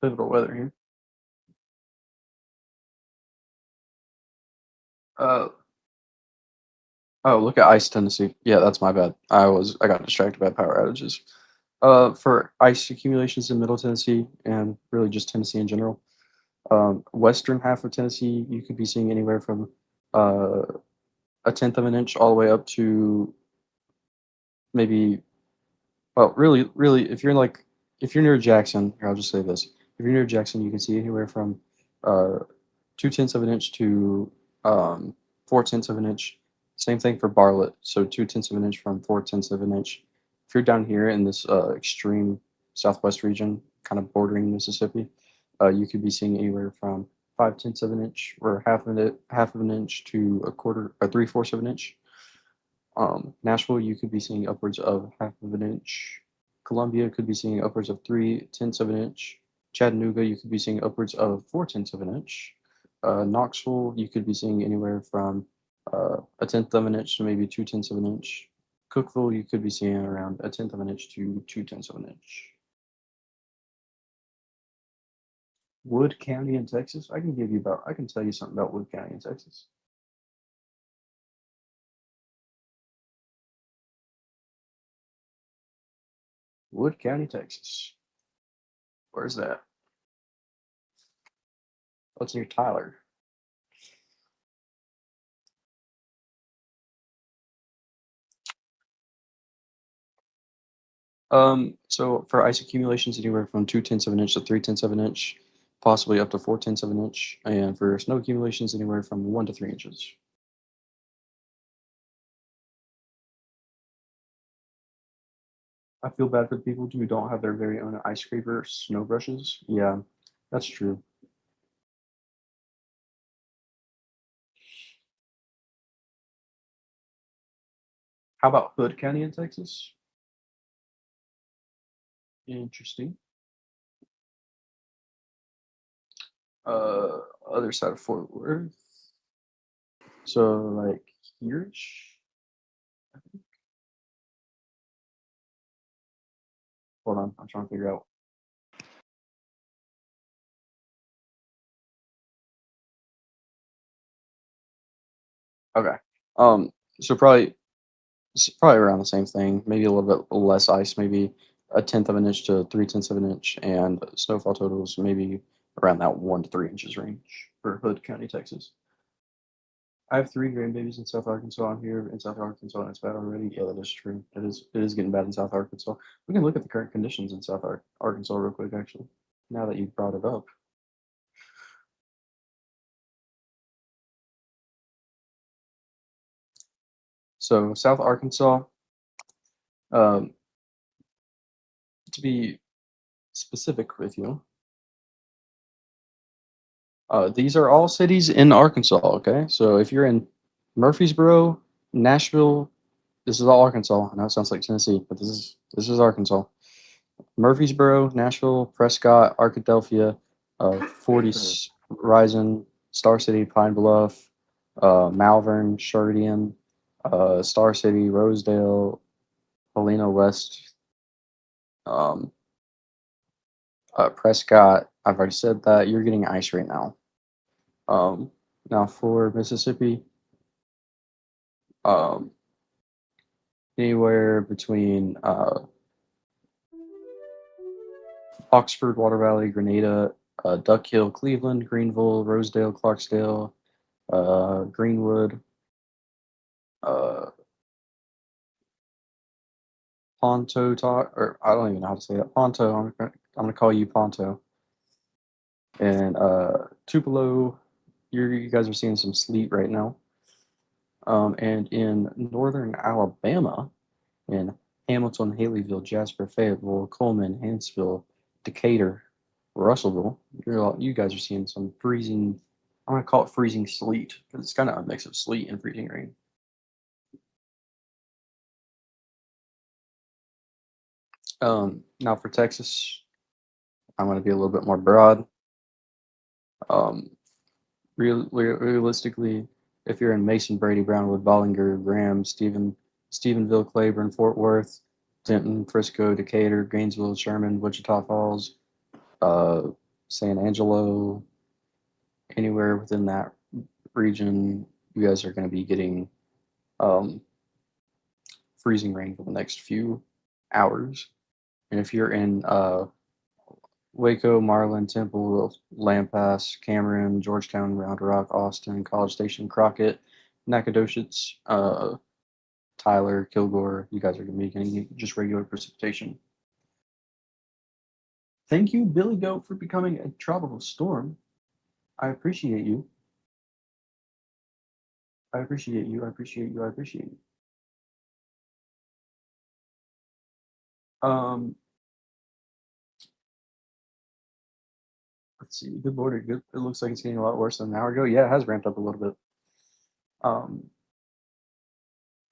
pivotal weather here. Oh, look at Ice Tennessee. Yeah, that's my bad. I got distracted by power outages. For ice accumulations in Middle Tennessee and really just Tennessee in general, western half of Tennessee, you could be seeing anywhere from a tenth of an inch all the way up to maybe, well, really, if you're near Jackson, here, I'll just say this: if you're near Jackson, you can see anywhere from 2/10 of an inch to 4/10 of an inch. Same thing for Bartlett. So 2/10 of an inch from 4/10 of an inch. If you're down here in this extreme southwest region, kind of bordering Mississippi, you could be seeing anywhere from 5/10 of an inch or half of an inch to a quarter or 3/4 of an inch. Nashville, you could be seeing upwards of half of an inch. Columbia could be seeing upwards of 3/10 of an inch. Chattanooga, you could be seeing upwards of 4/10 of an inch. Knoxville, you could be seeing anywhere from 1/10 of an inch to maybe 2/10 of an inch. Cookville, you could be seeing around 1/10 of an inch to 2/10 of an inch. Wood County in Texas. I can tell you something about Wood County in Texas. Wood County, Texas. Where's that? What's near Tyler? So for ice accumulations, anywhere from 2/10 of an inch to 3/10 of an inch, possibly up to 4/10 of an inch, and for snow accumulations, anywhere from 1 to 3 inches. I feel bad for the people who don't have their very own ice scraper or snow brushes. Yeah, that's true. How about Hood County in Texas? Interesting. Other side of Fort Worth. So like here-ish. Hold on, I'm trying to figure out. Okay. So probably around the same thing. Maybe a little bit less ice, maybe 1/10 of an inch to 3/10 of an inch, and snowfall totals maybe around that 1 to 3 inches range for Hood County, Texas. I have 3 grandbabies in South Arkansas. I'm here in South Arkansas, and it's bad already. Yeah, that is true. It is getting bad in South Arkansas. We can look at the current conditions in South Arkansas real quick, actually. Now that you've brought it up. So South Arkansas, to be specific with you, these are all cities in Arkansas. Okay, so if you're in Murfreesboro, Nashville, this is all Arkansas. I know it sounds like Tennessee, but this is Arkansas. Murfreesboro, Nashville, Prescott, Arkadelphia, 40 Risen, Star City, Pine Bluff, Malvern, Sherdian, Star City, Rosedale, Helena West, Prescott. I've already said that. You're getting ice right now. Now for Mississippi, anywhere between Oxford, Water Valley, Grenada, Duck Hill, Cleveland, Greenville, Rosedale, Clarksdale, Greenwood, Ponto, or I don't even know how to say that. Ponto, I'm gonna call you Ponto. And Tupelo, you guys are seeing some sleet right now. And in northern Alabama, in Hamilton, Haleyville, Jasper, Fayetteville, Coleman, Hanceville, Decatur, Russellville, you guys are seeing some freezing. I'm gonna call it freezing sleet because it's kind of a mix of sleet and freezing rain. Now for Texas, I'm gonna be a little bit more broad. Realistically, if you're in Mason, Brady, Brownwood, Bollinger, Graham, Stephenville, Claiborne, Fort Worth, Denton, Frisco, Decatur, Gainesville, Sherman, Wichita Falls, San Angelo, anywhere within that region, you guys are going to be getting freezing rain for the next few hours. And if you're in Waco, Marlin, Temple, Lamb Pass, Cameron, Georgetown, Round Rock, Austin, College Station, Crockett, Nacogdoches, Tyler, Kilgore, you guys are going to be getting just regular precipitation. Thank you, Billy Goat, for becoming a tropical storm. I appreciate you. I appreciate you. I appreciate you. I appreciate you. Let's see. Good Lord, it looks like it's getting a lot worse than an hour ago. Yeah, it has ramped up a little bit.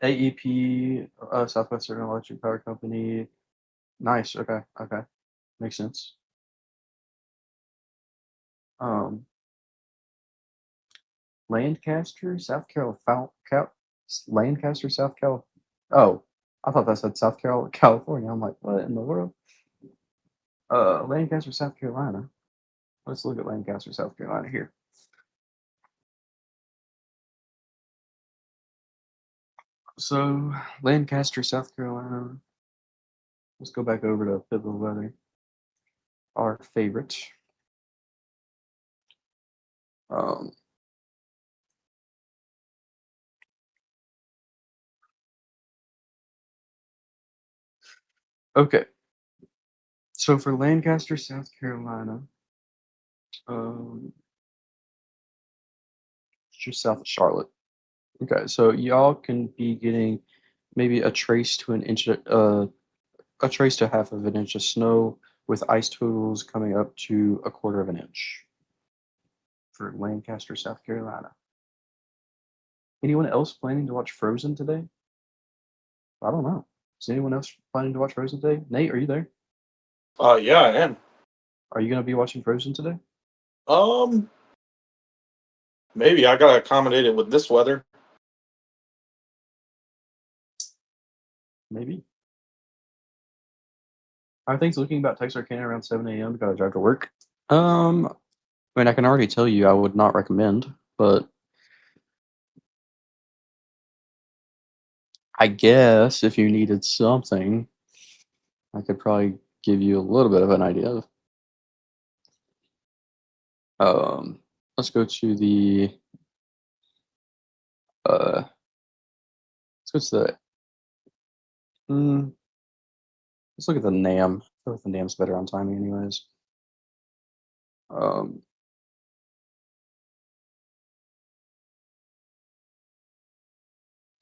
AEP, Southwestern Electric Power Company. Nice. Okay. Okay. Makes sense. Lancaster, South Carolina. Lancaster, South Carolina. Oh, I thought that said South Carolina, California. I'm like, what in the world? Lancaster, South Carolina. Let's look at Lancaster, South Carolina here. So, Lancaster, South Carolina. Let's go back over to Pivotal Weather. Our favorite. Okay. So for Lancaster, South Carolina, just south of Charlotte. Okay, so y'all can be getting maybe a trace to an inch, a trace to half of an inch of snow with ice totals coming up to a quarter of an inch for Lancaster, South Carolina. Anyone else planning to watch Frozen today? I don't know. Is anyone else planning to watch Frozen today? Nate, are you there? Yeah, I am. Are you going to be watching Frozen today? Maybe I gotta accommodate it with this weather. Maybe. I think looking about Texarkana around 7 a.m. Gotta drive to work. I mean, I can already tell you I would not recommend, but I guess if you needed something, I could probably give you a little bit of an idea. Let's go to the let's go to the let's look at the NAM. I feel like the NAM's better on timing anyways.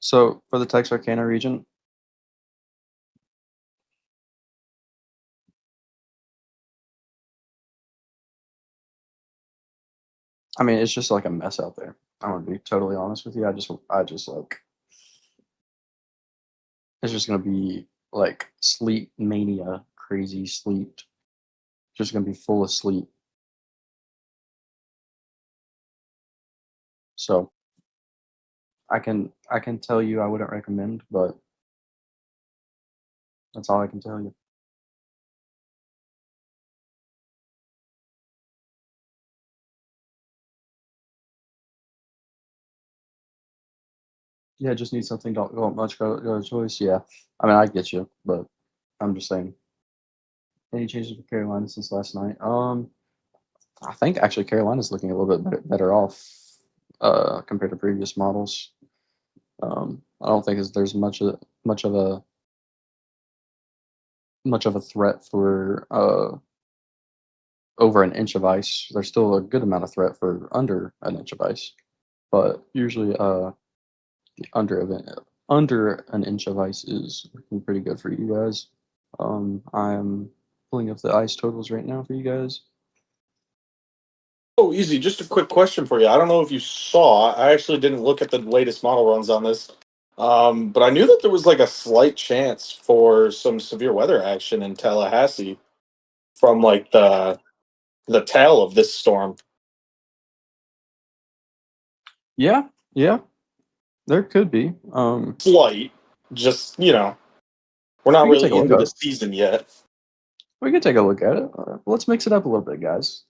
So for the Texarkana region, I mean, it's just like a mess out there. I'm gonna be totally honest with you. I just like it's just gonna be like sleet mania, crazy sleet. Just gonna be full of sleet. So I can tell you I wouldn't recommend, but that's all I can tell you. Yeah, just need something. Don't go much. Go choice. Yeah, I mean, I get you, but I'm just saying. Any changes for Carolina since last night? I think actually Carolina's looking a little bit better off compared to previous models. I don't think there's much of a threat for over an inch of ice. There's still a good amount of threat for under an inch of ice, but usually under under an inch of ice is looking pretty good for you guys. I'm pulling up the ice totals right now for you guys. Oh, easy. Just a quick question for you. I don't know if you saw. I actually didn't look at the latest model runs on this. But I knew that there was like a slight chance for some severe weather action in Tallahassee from like the tail of this storm. Yeah, yeah, there could be. Slight, just we're not We could take really a look into at the it. season yet. We could take a look at it. Let's mix it up a little bit, guys.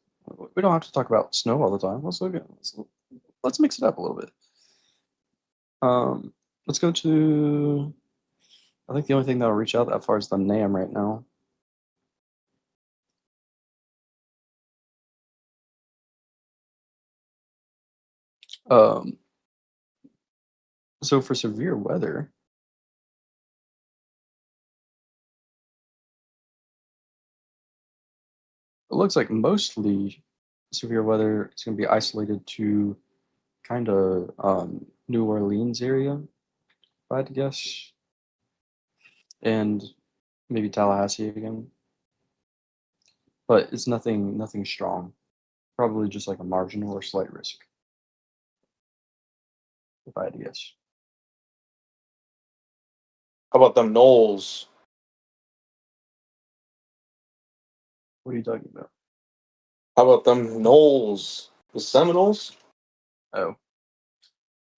We don't have to talk about snow all the time. Let's mix it up a little bit. Um, let's go to. I think the only thing that'll reach out that far is the NAM right now. Um, so for severe weather, it looks like mostly severe weather is going to be isolated to kind of New Orleans area, if I had to guess, and maybe Tallahassee again. But it's nothing strong. Probably just like a marginal or slight risk, if I had to guess. How about them Knolls? What are you talking about? How about them Knolls? The Seminoles? Oh,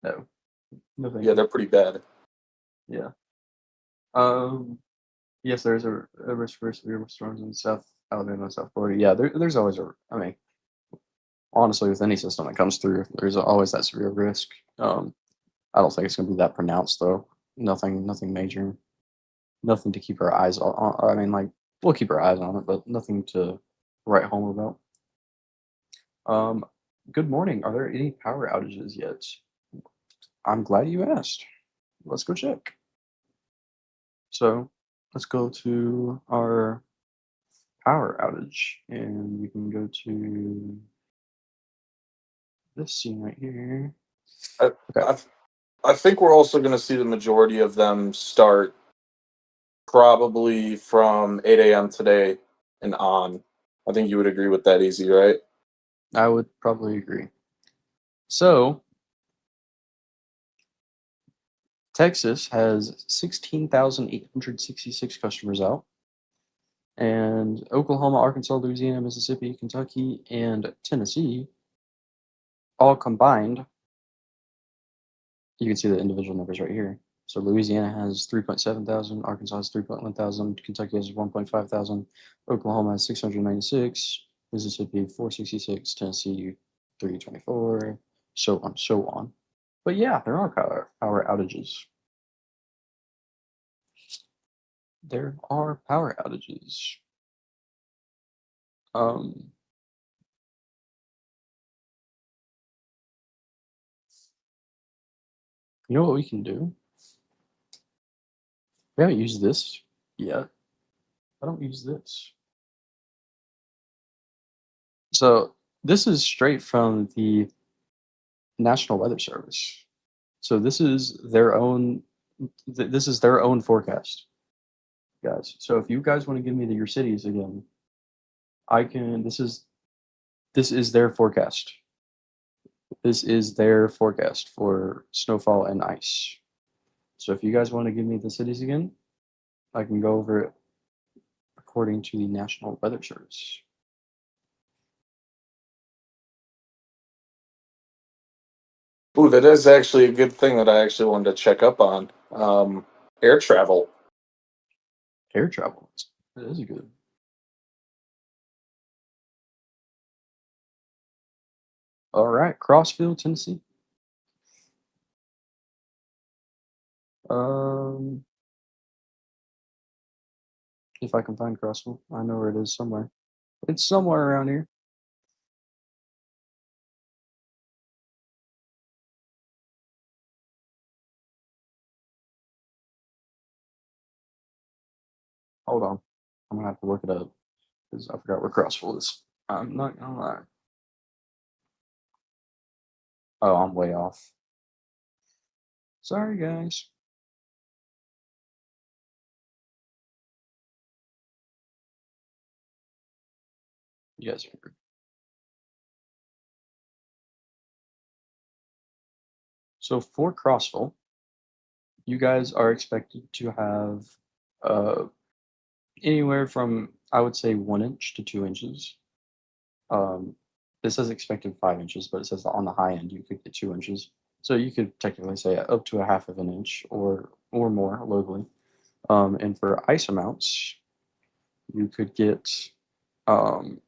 no, no, thank Yeah, you. they're pretty bad. Yeah. Um. Yes, there's a risk for severe storms in South Alabama and South Florida. Yeah, there's always a. I mean, honestly, with any system that comes through, there's always that severe risk. I don't think it's going to be that pronounced though. Nothing major. Nothing to keep our eyes on. I mean, like we'll keep our eyes on it, but nothing to write home about. Um, good morning. Are there any power outages yet? I'm glad you asked. Let's go check. So let's go to our power outage, and we can go to this scene right here. I, Okay. I, I think we're also going to see the majority of them start probably from 8 a.m. today and on. I think you would agree with that, easy, right? I would probably agree. So Texas has 16,866 customers out, and Oklahoma, Arkansas, Louisiana, Mississippi, Kentucky, and Tennessee all combined. You can see the individual numbers right here. So Louisiana has 3.7 thousand, Arkansas has 3.1 thousand, Kentucky has 1.5 thousand, Oklahoma has 696, Mississippi 466, Tennessee 324, so on. But yeah, there are power outages. There are power outages. Um, you know what we can do? We haven't used this yet. I don't use this. So this is straight from the National Weather Service. So this is their own. This is their own forecast, guys. So if you guys want to give me your cities again, I can. This is their forecast. This is their forecast for snowfall and ice. So if you guys want to give me the cities again, I can go over it according to the National Weather Service. Ooh, that is actually a good thing that I actually wanted to check up on. Air travel. Air travel. That is good. All right, Crossville, Tennessee. If I can find Crossville, I know where it is somewhere. It's somewhere around here. Hold on. I'm gonna have to look it up because I forgot where Crossville is. I'm not gonna lie. Oh, I'm way off. Sorry, guys. You guys are. So for Crossville, you guys are expected to have anywhere from, I would say, 1 inch to 2 inches. This says expected 5 inches, but it says that on the high end you could get 2 inches. So you could technically say up to a half of an inch or more locally. And for ice amounts, you could get it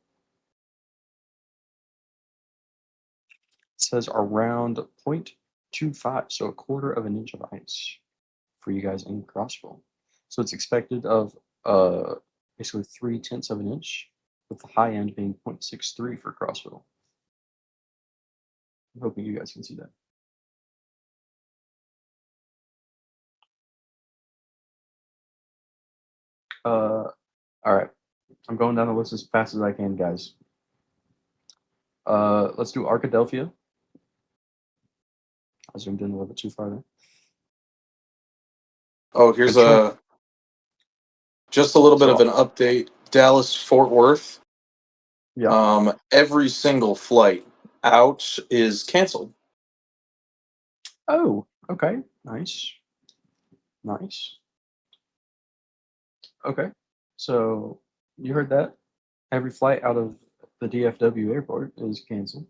says around 0.25, so a quarter of an inch of ice for you guys in Crossville. So it's expected of basically 0.3 of an inch, with the high end being 0.63 for Crossville. I'm hoping you guys can see that. All right, I'm going down the list as fast as I can, guys. Let's do Arkadelphia. I zoomed in a little bit too far there. Oh, here's just a little bit of an update. Dallas Fort Worth. Yeah. Every single flight out is canceled. Oh, okay. Nice. Nice. Okay. So you heard that? Every flight out of the DFW airport is canceled.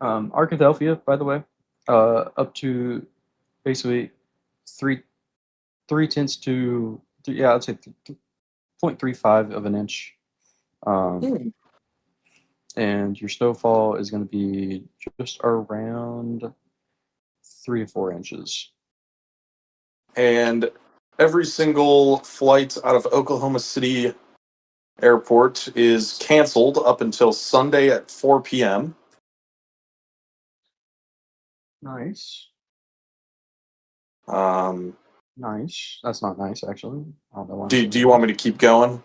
Arkadelphia, by the way, up to basically three tenths to I'd say 0.35 of an inch. And your snowfall is going to be just around 3 to 4 inches. And every single flight out of Oklahoma City Airport is canceled up until Sunday at 4 p.m. Nice. Nice. That's not nice, actually. I don't know why. Do you want me to keep going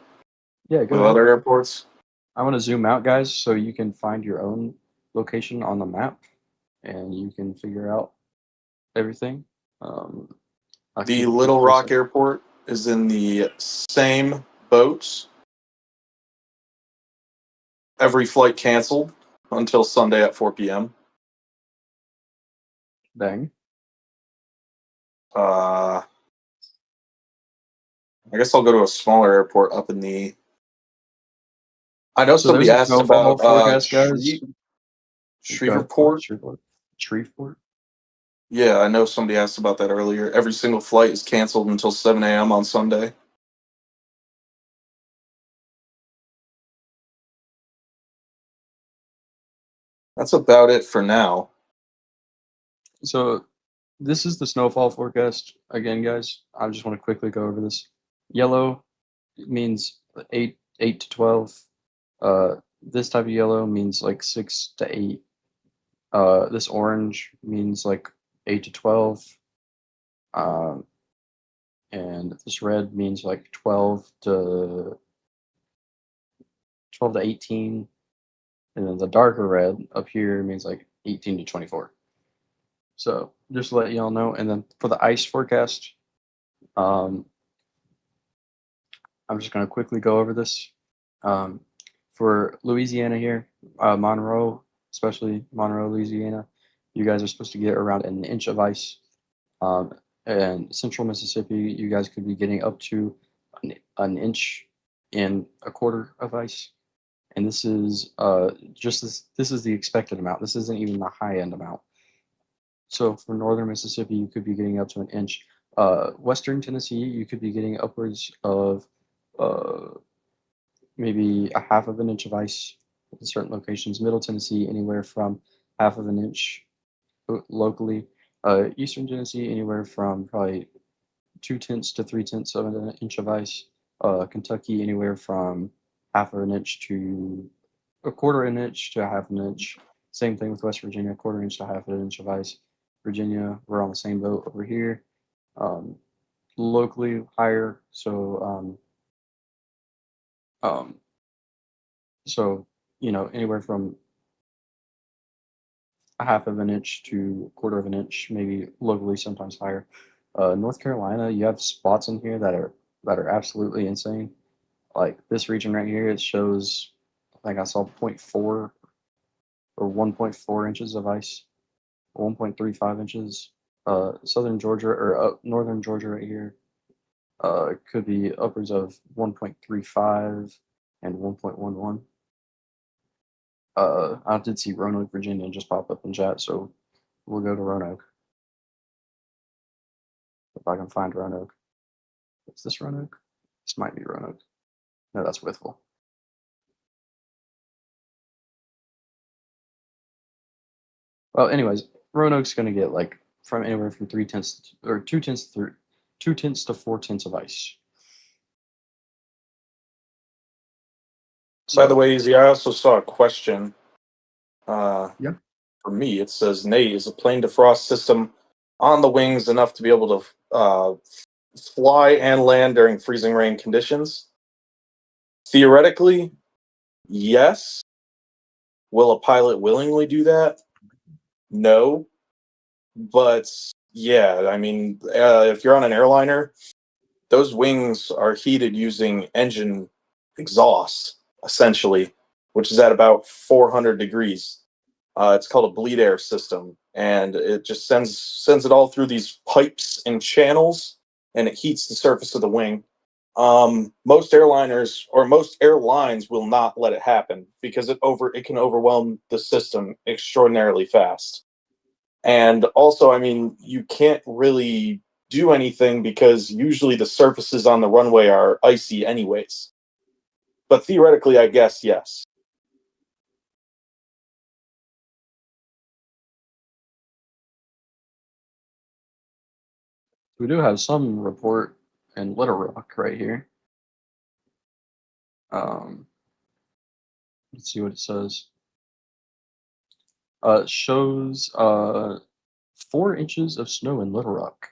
Yeah, with go ahead. other airports? I want to zoom out, guys, so you can find your own location on the map and you can figure out everything. The Little Rock Airport is in the same boat. Every flight canceled until Sunday at 4 p.m. Dang. I guess I'll go to a smaller airport up in the. I know So somebody there's a asked snowfall about forecast, guys. Shreveport. Shreveport. Yeah, I know somebody asked about that earlier. Every single flight is canceled until 7 a.m. on Sunday. That's about it for now. So this is the snowfall forecast. Again, guys, I just want to quickly go over this. Yellow means 8 to 12. This type of yellow means like 6 to 8. This orange means like 8 to 12. And this red means like 12 to 18. And then the darker red up here means like 18 to 24. So just to let y'all know. And then for the ice forecast, I'm just going to quickly go over this. For Louisiana here, Monroe, especially Monroe, Louisiana, you guys are supposed to get around an inch of ice. And central Mississippi, you guys could be getting up to an inch and a quarter of ice. And this is this is the expected amount. This isn't even the high end amount. So for northern Mississippi, you could be getting up to an inch. Western Tennessee, you could be getting upwards of maybe a half of an inch of ice in certain locations. Middle Tennessee, anywhere from half of an inch locally. Eastern Tennessee, anywhere from probably 2/10 to 3/10 of an inch of ice. Kentucky anywhere from half of an inch to a quarter of an inch to a half an inch. Same thing with West Virginia, quarter inch to half an inch of ice. Virginia, we're on the same boat over here. Locally higher, so anywhere from a half of an inch to a quarter of an inch, maybe locally sometimes higher. North Carolina, you have spots in here that are absolutely insane. Like this region right here, it shows, I think I saw 0.4 or 1.4 inches of ice, 1.35 inches. Southern Georgia or northern Georgia right here, it could be upwards of 1.35 and 1.11. I did see Roanoke, Virginia just pop up in chat, so we'll go to Roanoke. If I can find Roanoke. Is this Roanoke? This might be Roanoke. No, that's Withville. Well, anyways, Roanoke's going to get like from anywhere from 3/10 or 2/10 through 2/10 to 4/10 of ice. By the way, Easy, I also saw a question. Yeah. For me, it says, Nate, is a plane defrost system on the wings enough to be able to fly and land during freezing rain conditions? Theoretically, yes. Will a pilot willingly do that? No. But yeah, I mean, if you're on an airliner, those wings are heated using engine exhaust, essentially, which is at about 400 degrees. It's called a bleed air system, and it just sends it all through these pipes and channels, and it heats the surface of the wing. Most airliners or most airlines will not let it happen because it can overwhelm the system extraordinarily fast. And also, I mean, you can't really do anything because usually the surfaces on the runway are icy anyways. But theoretically, I guess yes. We do have some report in Little Rock right here. Let's see what it says. It shows 4 inches of snow in Little Rock.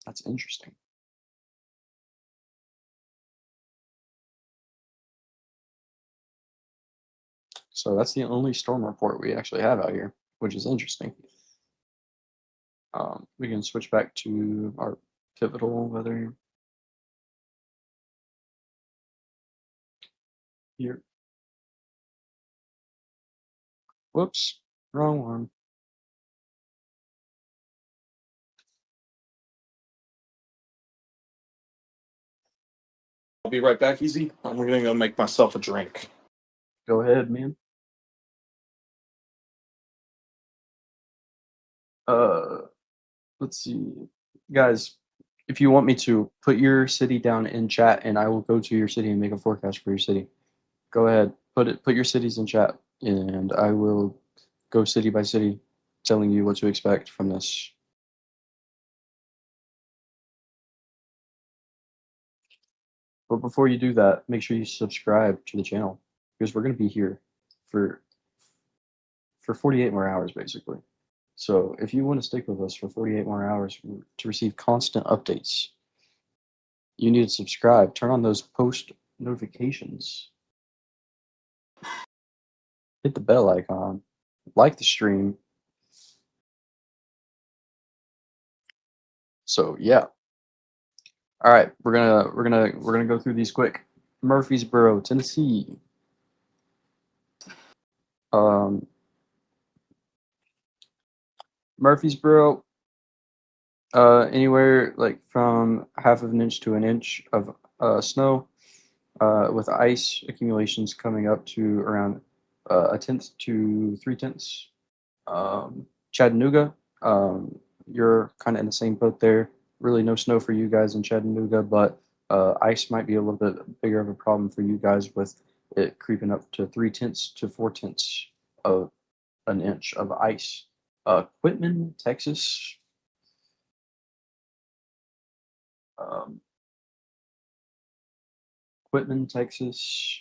That's interesting. So that's the only storm report we actually have out here, which is interesting. We can switch back to our pivotal weather here. Whoops, wrong one. I'll be right back, Easy. I'm going to go make myself a drink. Go ahead, man. Let's see. Guys, if you want me to, put your city down in chat and I will go to your city and make a forecast for your city. Go ahead. Put your cities in chat and I will go city by city telling you what to expect from this. But before you do that, make sure you subscribe to the channel because we're going to be here for 48 more hours basically. So if you want to stick with us for 48 more hours to receive constant updates, you need to subscribe. Turn on those post notifications. Hit the bell icon. Like the stream. So yeah. All right, we're gonna go through these quick. Murfreesboro, Tennessee. Murfreesboro, anywhere like from half of an inch to an inch of snow, with ice accumulations coming up to around 1/10 to 3/10. Chattanooga, you're kind of in the same boat there. Really no snow for you guys in Chattanooga, but ice might be a little bit bigger of a problem for you guys with it creeping up to 3/10 to 4/10 of an inch of ice. Quitman, Texas. Quitman, Texas.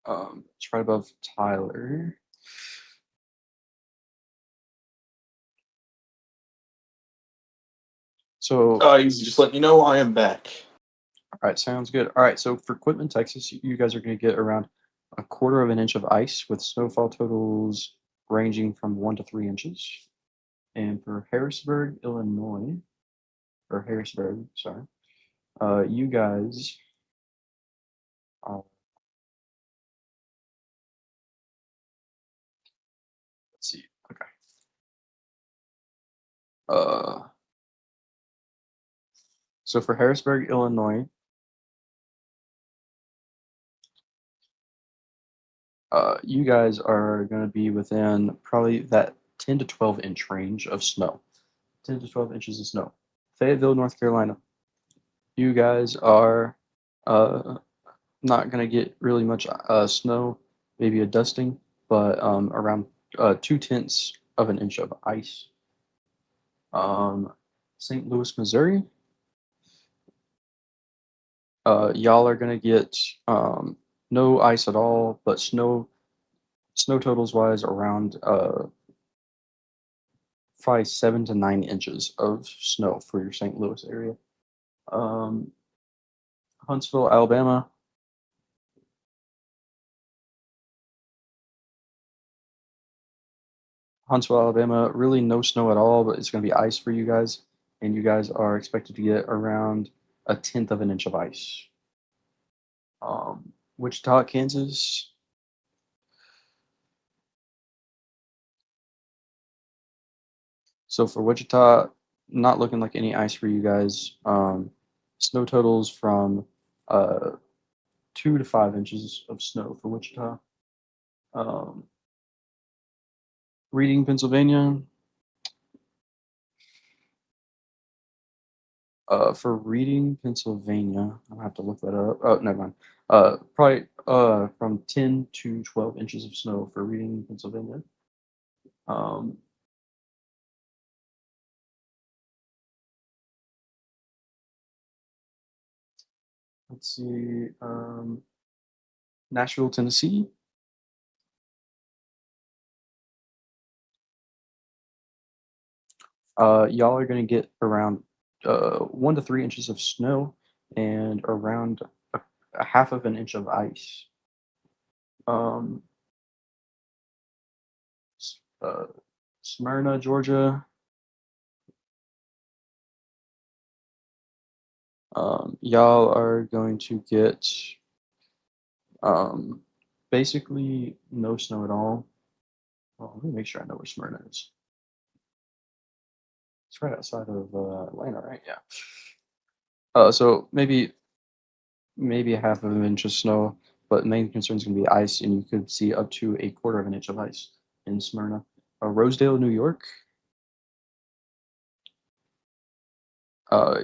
It's right above Tyler. So, Easy. Just letting you know I am back. all right, sounds good. All right, so for Quitman, Texas, you guys are going to get around 1/4 of an inch of ice with snowfall totals ranging from 1 to 3 inches. And for Harrisburg, Illinois, or Harrisburg, sorry, you guys are, let's see, okay. So for Harrisburg, Illinois, you guys are going to be within probably that 10 to 12 inch range of snow. 10 to 12 inches of snow. Fayetteville, North Carolina, you guys are not going to get really much snow, maybe a dusting, but around 2/10 of an inch of ice. St. Louis, Missouri, y'all are going to get no ice at all, but snow totals wise around probably 7 to 9 inches of snow for your St. Louis area. Huntsville, Alabama. Huntsville, Alabama, really no snow at all, but it's going to be ice for you guys. And you guys are expected to get around 1/10 of an inch of ice. Wichita, Kansas. So for Wichita, not looking like any ice for you guys. Snow totals from 2 to 5 inches of snow for Wichita. Reading, Pennsylvania. For Reading, Pennsylvania, I'll have to look that up. Oh, never mind. Probably from 10 to 12 inches of snow for Reading, Pennsylvania. Let's see. Nashville, Tennessee. Y'all are going to get around 1 to 3 inches of snow and around a 1/2 of an inch of ice. Smyrna, Georgia. Y'all are going to get basically no snow at all. Well, let me make sure I know where Smyrna is. It's right outside of Atlanta, right? Yeah. So maybe 1/2 of an inch of snow, but the main concern is going to be ice, and you could see up to 1/4 of an inch of ice in Smyrna. Rosedale, New York.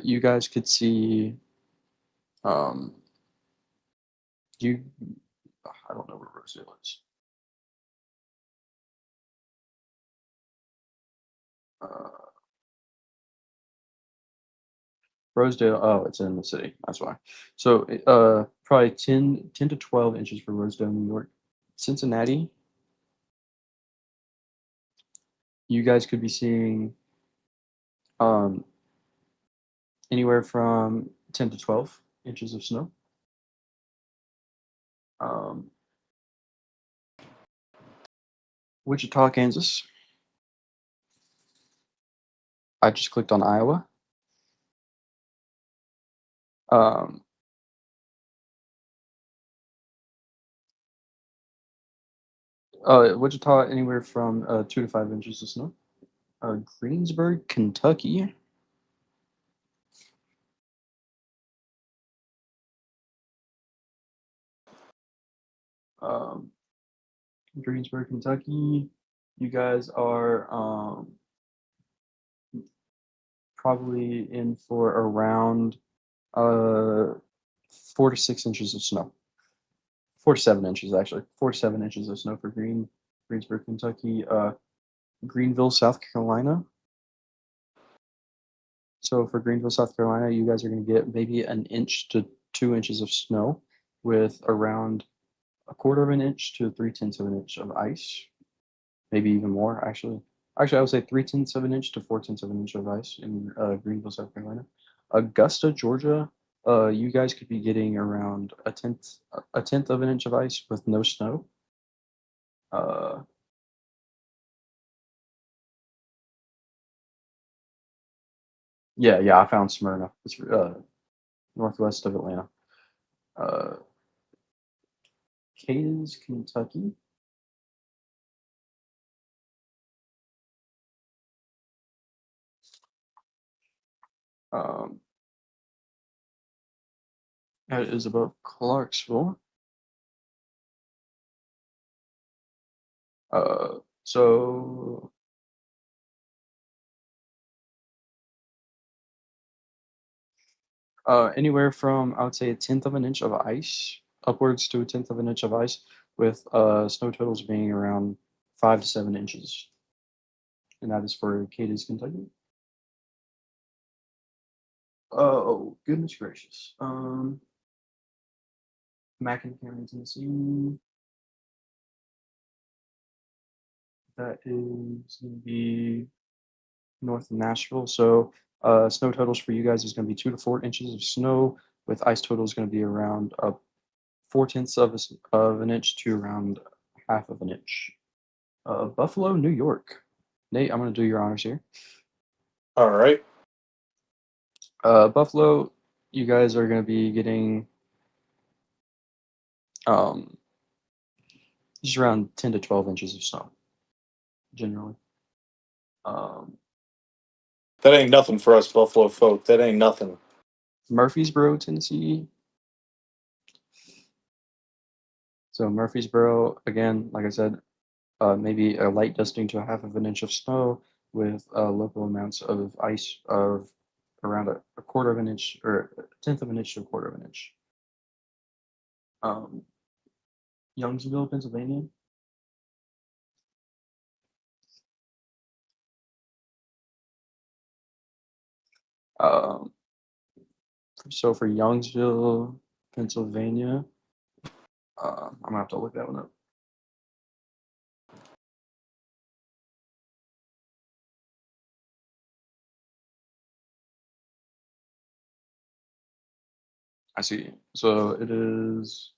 You guys could see. You, I don't know where Rosedale is. Rosedale, oh, it's in the city. That's why. So probably 10 to 12 inches for Rosedale, New York. Cincinnati, you guys could be seeing anywhere from 10 to 12 inches of snow. Wichita, Kansas. I just clicked on Iowa. Wichita, anywhere from 2 to 5 inches of snow. Greensburg, Kentucky. Greensburg, Kentucky. You guys are probably in for around 4 to 6 inches of snow. 4 to 7 inches, actually. 4 to 7 inches of snow for Greensburg, Kentucky. Greenville, South Carolina. So for Greenville, South Carolina, you guys are going to get maybe 1 inch to 2 inches of snow with around 1/4 of an inch to 3/10 of an inch of ice. Maybe even more, actually. Actually, I would say 3/10 of an inch to 4/10 of an inch of ice in Greenville, South Carolina. Augusta, Georgia, you guys could be getting around a tenth of an inch of ice with no snow. Yeah, I found Smyrna. It's northwest of Atlanta. Cadence, Kentucky. That is above Clarksville. So anywhere from, I would say, 1/10 of an inch of ice upwards to 1/10 of an inch of ice, with snow totals being around 5 to 7 inches, and that is for Cadiz, Kentucky. Oh goodness gracious! Macon County, Tennessee. That is going to be north of Nashville. So snow totals for you guys is going to be 2 to 4 inches of snow, with ice totals going to be around 4/10 of an inch to around 1/2 of an inch. Buffalo, New York. Nate, I'm going to do your honors here. All right. Buffalo, you guys are going to be getting just around 10 to 12 inches of snow, generally. That ain't nothing for us Buffalo folk. That ain't nothing. Murfreesboro, Tennessee. So Murfreesboro, again, like I said, maybe a light dusting to 1/2 of an inch of snow, with local amounts of ice of around a 1/4 of an inch, or 1/10 of an inch to 1/4 of an inch. Youngsville, Pennsylvania. So for Youngsville, Pennsylvania, I'm gonna have to look that one up. I see. So it is.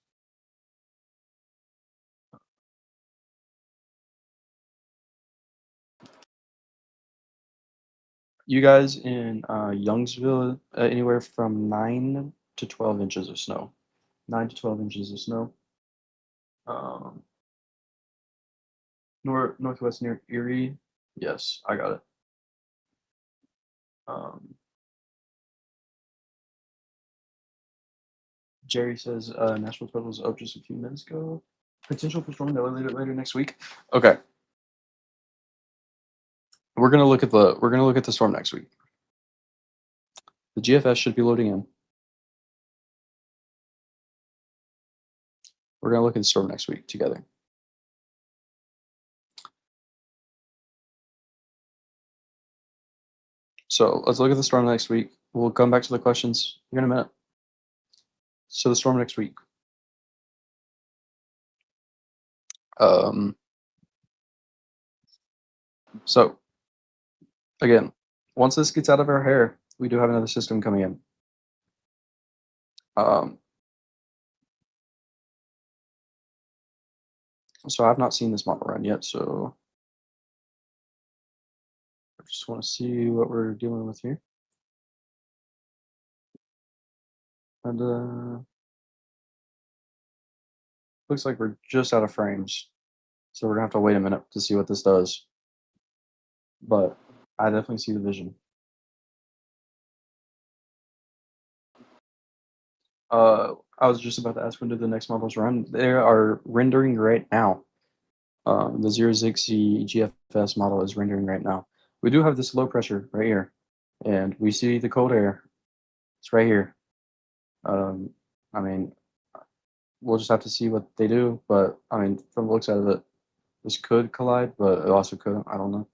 You guys in Youngsville, anywhere from 9 to 12 inches of snow. 9 to 12 inches of snow. Northwest near Erie. Yes, I got it. Jerry says Nashville total is up just a few minutes ago. Potential for storm later next week. Okay. We're gonna look at the storm next week. The GFS should be loading in. We're gonna look at the storm next week together. So let's look at the storm next week. We'll come back to the questions here in a minute. So the storm next week. So again, once this gets out of our hair, we do have another system coming in. So I've not seen this model run yet, so I just want to see what we're dealing with here. And looks like we're just out of frames, so we're gonna have to wait a minute to see what this does. But I definitely see the vision. I was just about to ask when did the next models run. They are rendering right now. The 060 GFS model is rendering right now. We do have this low pressure right here, and we see the cold air. It's right here. I mean, we'll just have to see what they do. But I mean, from the looks of it, this could collide, but it also could. I don't know.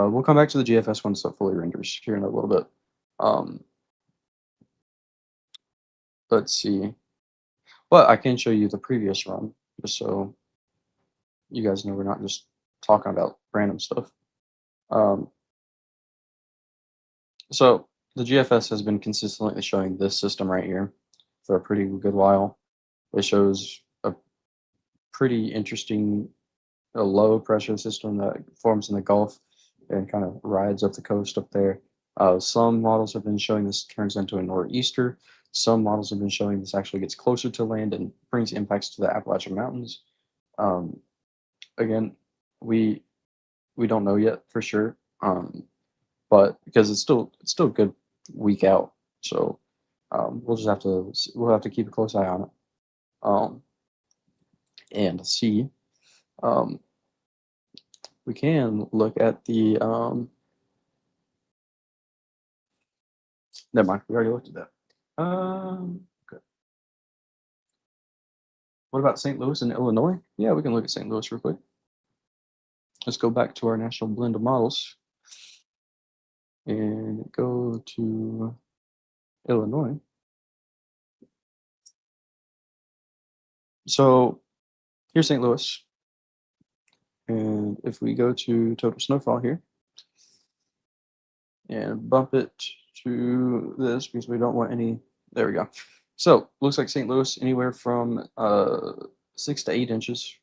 We'll come back to the GFS once it fully renders here in a little bit. Um, let's see. But I can show you the previous run, just so you guys know we're not just talking about random stuff. So the GFS has been consistently showing this system right here for a pretty good while. It shows a pretty interesting low pressure system that forms in the Gulf and kind of rides up the coast up there. Some models have been showing this turns into a nor'easter. Some models have been showing this actually gets closer to land and brings impacts to the Appalachian Mountains. Again, we don't know yet for sure, but because it's still a good week out, so we'll just have to keep a close eye on it, and see. We can look at the never mind, we already looked at that. Okay. What about St. Louis and Illinois? Yeah, we can look at St. Louis real quick. Let's go back to our national blend of models and go to Illinois. So here's St. Louis. And if we go to total snowfall here and bump it to this because we don't want any, there we go. So looks like St. Louis anywhere from 6 to 8 inches.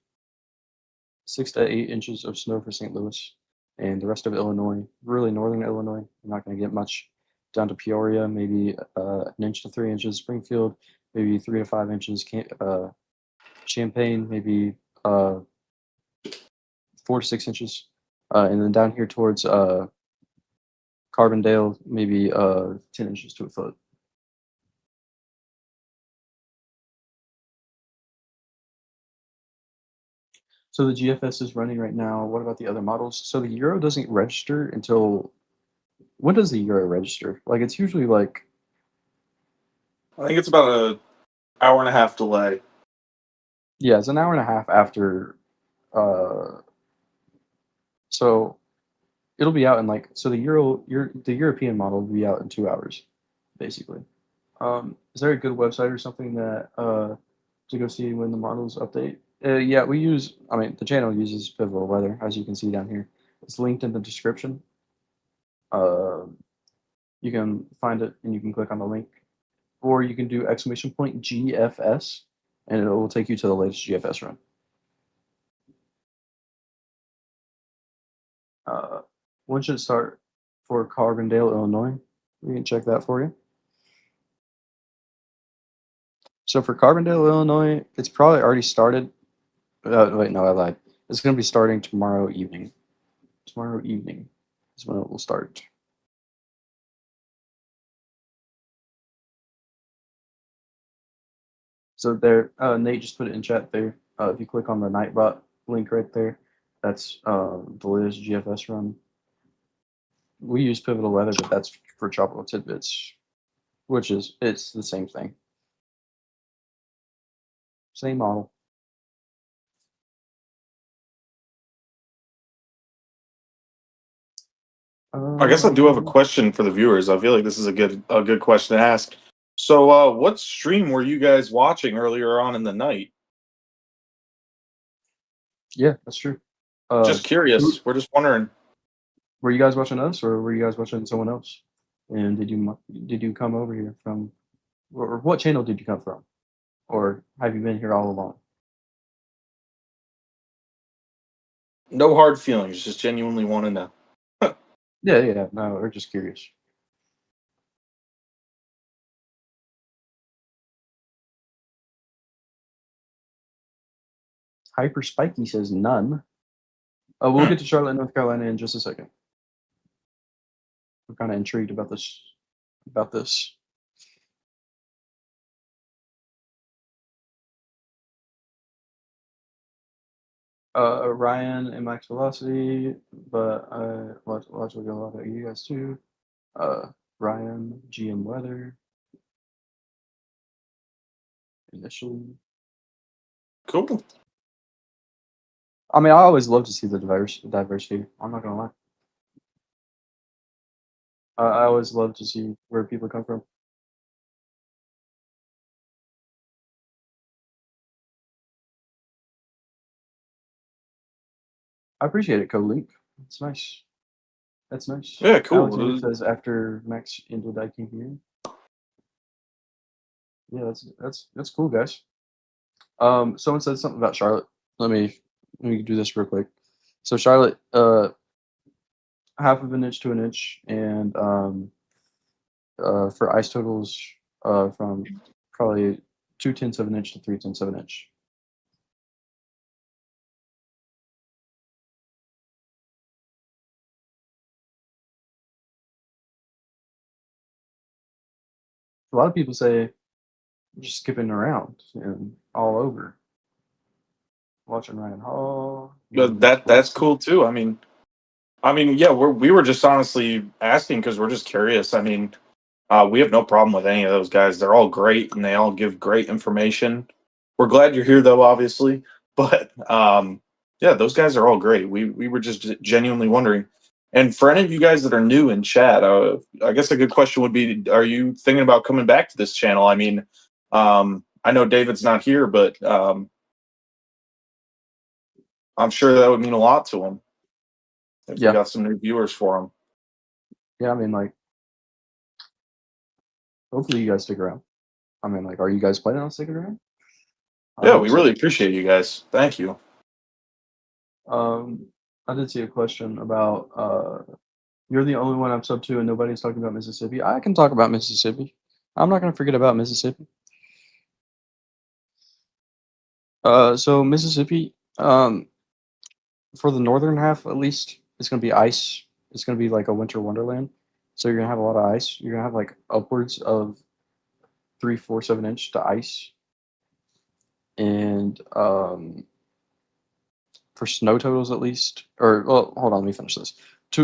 6 to 8 inches of snow for St. Louis, and the rest of Illinois, really northern Illinois, you're not going to get much. Down to Peoria, maybe an inch to 3 inches. Springfield, maybe 3 to 5 inches. Champaign, maybe 4 to 6 inches, and then down here towards Carbondale, maybe 10 inches to a foot. So the GFS is running right now. What about the other models? So the Euro doesn't register until, when does the Euro register? Like it's usually like, I think it's about an hour and a half delay. yeah, it's an hour and a half after. So it'll be out in like, so the European model will be out in 2 hours, basically. Is there a good website or something that to go see when the models update? Yeah, the channel uses Pivotal Weather, as you can see down here. It's linked in the description. You can find it and you can click on the link, or you can do !GFS, and it will take you to the latest GFS run. When should it start for Carbondale, Illinois? We can check that for you. So for Carbondale, Illinois, it's probably already started. Wait, no, I lied. It's going to be starting tomorrow evening. Tomorrow evening is when it will start. So there, Nate just put it in chat there. If you click on the Nightbot link right there, that's the latest GFS run. We use Pivotal Weather, but that's for Tropical Tidbits, it's the same thing. Same model. I guess I do have a question for the viewers. I feel like this is a good question to ask. So, what stream were you guys watching earlier on in the night? Yeah, that's true. Just curious. We're just wondering. Were you guys watching us, or were you guys watching someone else? And did you come over here from, or what channel did you come from, or have you been here all along? No hard feelings. Just genuinely want to know. Yeah. No, we're just curious. Hyper Spiky says none. We'll get to Charlotte, North Carolina in just a second. I'm kind of intrigued about this. Ryan and Max Velocity, but I watch a lot of you guys too. Ryan, GM Weather, initially. Cool. I mean, I always love to see the diversity. I'm not gonna lie. I always love to see where people come from. I appreciate it, Co-Link. It's nice. That's nice. Yeah, cool. Alexander says after Max ended, I came here. Yeah, that's cool, guys. Someone said something about Charlotte. Let me do this real quick. So Charlotte, half of an inch to an inch, and for ice totals, from probably 2/10 of an inch to 3/10 of an inch. A lot of people say just skipping around and all over, watching Ryan Hall. But that's cool too. Yeah, we were just honestly asking because we're just curious. We have no problem with any of those guys. They're all great and they all give great information. We're glad you're here though, obviously. But yeah, those guys are all great. We were just genuinely wondering. And for any of you guys that are new in chat, I guess a good question would be: are you thinking about coming back to this channel? I know David's not here, but I'm sure that would mean a lot to him if we Yeah, got some new viewers for him. yeah. I mean, like, hopefully you guys stick around. I mean, like, are you guys planning on sticking around? I Yeah, hope we so. really appreciate you guys. Thank you. I did see a question about you're the only one I'm sub to and nobody's talking about Mississippi. I can talk about Mississippi. I'm not gonna forget about Mississippi. So Mississippi, for the northern half at least, it's gonna be ice. It's gonna be like a winter wonderland. So you're gonna have a lot of ice. You're gonna have like upwards of 3/4 of an inch to ice. And for snow totals at least, or well, hold on, let me finish this.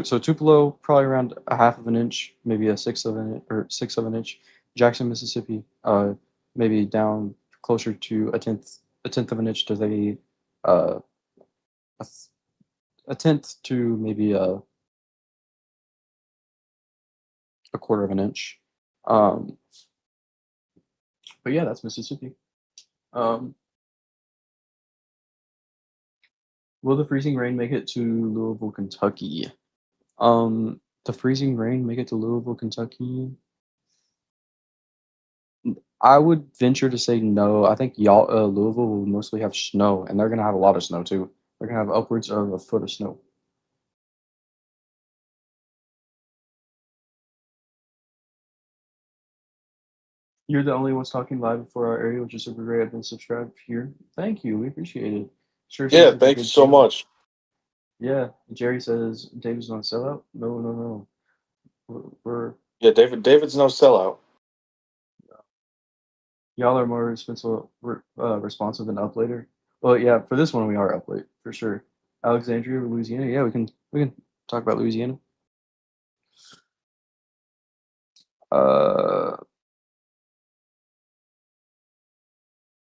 So Tupelo probably around a half of an inch, maybe a sixth of an or sixth of an inch. Jackson, Mississippi, maybe down closer to a tenth of an inch to the uh, a tenth to maybe a quarter of an inch. Um, but yeah, that's Mississippi. Um, will the freezing rain make it to Louisville, Kentucky? The freezing rain make it to Louisville, Kentucky? I would venture to say no. I think Louisville will mostly have snow, and they're gonna have a lot of snow too. They're gonna have upwards of a foot of snow. You're the only ones talking live for our area, which is super great. I've been subscribed here. Thank you. We appreciate it. Sure Yeah, seems like a thank you good so channel. much. Yeah. Jerry says David's not a sellout. No, no, no. We're Yeah, David's no sellout. y'all are more responsive than up later. Well, yeah, for this one we are up late for sure. Alexandria, Louisiana. Yeah, we can talk about Louisiana. Uh,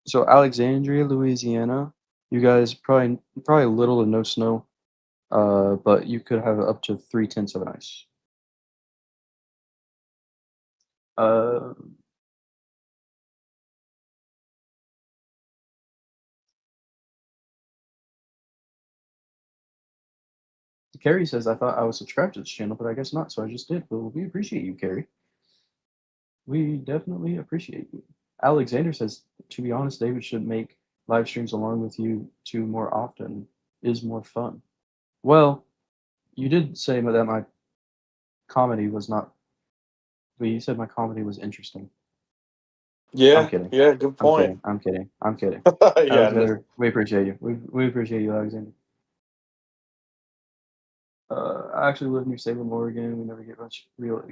so Alexandria, Louisiana. You guys probably little to no snow. But you could have up to 3/10 of an ice. Uh, Carrie says, I thought I was subscribed to this channel, but I guess not, so I just did. But we appreciate you, Carrie. We definitely appreciate you. Alexander says, to be honest, David should make live streams along with you two more often. Is more fun. Well, you did say that my comedy was not, but you said my comedy was interesting. I'm Yeah, kidding. yeah, good I'm point. kidding. I'm kidding. I'm kidding. Yeah, Alexander, we appreciate you. We appreciate you, Alexander. I actually live near Salem, Oregon. We never get much real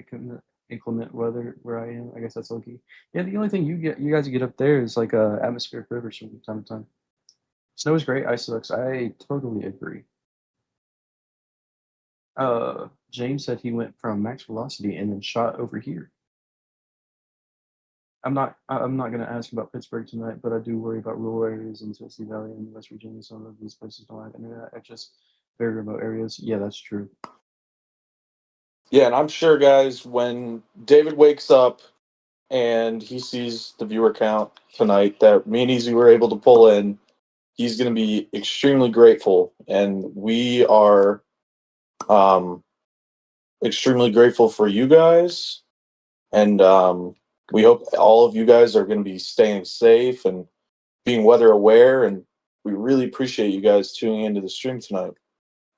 inclement weather where I am. I guess that's lucky. Yeah, the only thing you guys get up there is like atmospheric rivers from time to time. Snow is great. Ice sucks. I totally agree. James said he went from max velocity and then shot over here. I'm not going to ask about Pittsburgh tonight, but I do worry about rural areas in Tennessee Valley and West Virginia. Some of these places don't have internet. It's just very remote areas. Yeah, that's true. Yeah, and I'm sure, guys, when David wakes up and he sees the viewer count tonight that me and Easy were able to pull in, he's going to be extremely grateful. And we are um, extremely grateful for you guys. And we hope all of you guys are going to be staying safe and being weather aware. And we really appreciate you guys tuning into the stream tonight.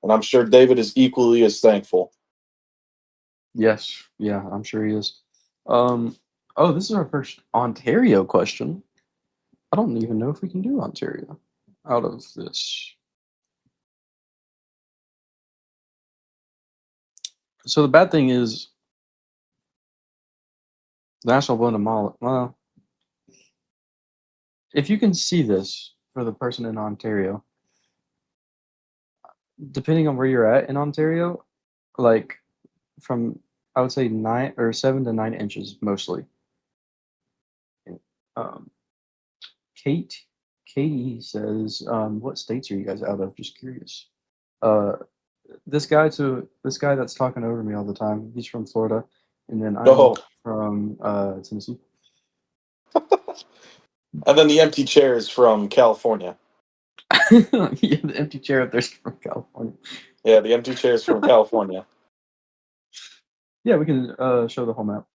And I'm sure David is equally as thankful. Yes, yeah, I'm sure he is. Oh, this is our first Ontario question. I don't even know if we can do Ontario out of this. So the bad thing is, the National Blend of Mall. Well, if you can see this for the person in Ontario, depending on where you're at in Ontario, like from I would say 7 to 9 inches mostly. Um, Katie says, "What states are you guys out of?" Just curious. Uh, this guy that's talking over me all the time. He's from Florida, and then I'm Oh, from Tennessee. and then the empty chair is from California. Yeah, the empty chair up there's from California. Yeah, the empty chair is from California. Yeah, we can show the whole map.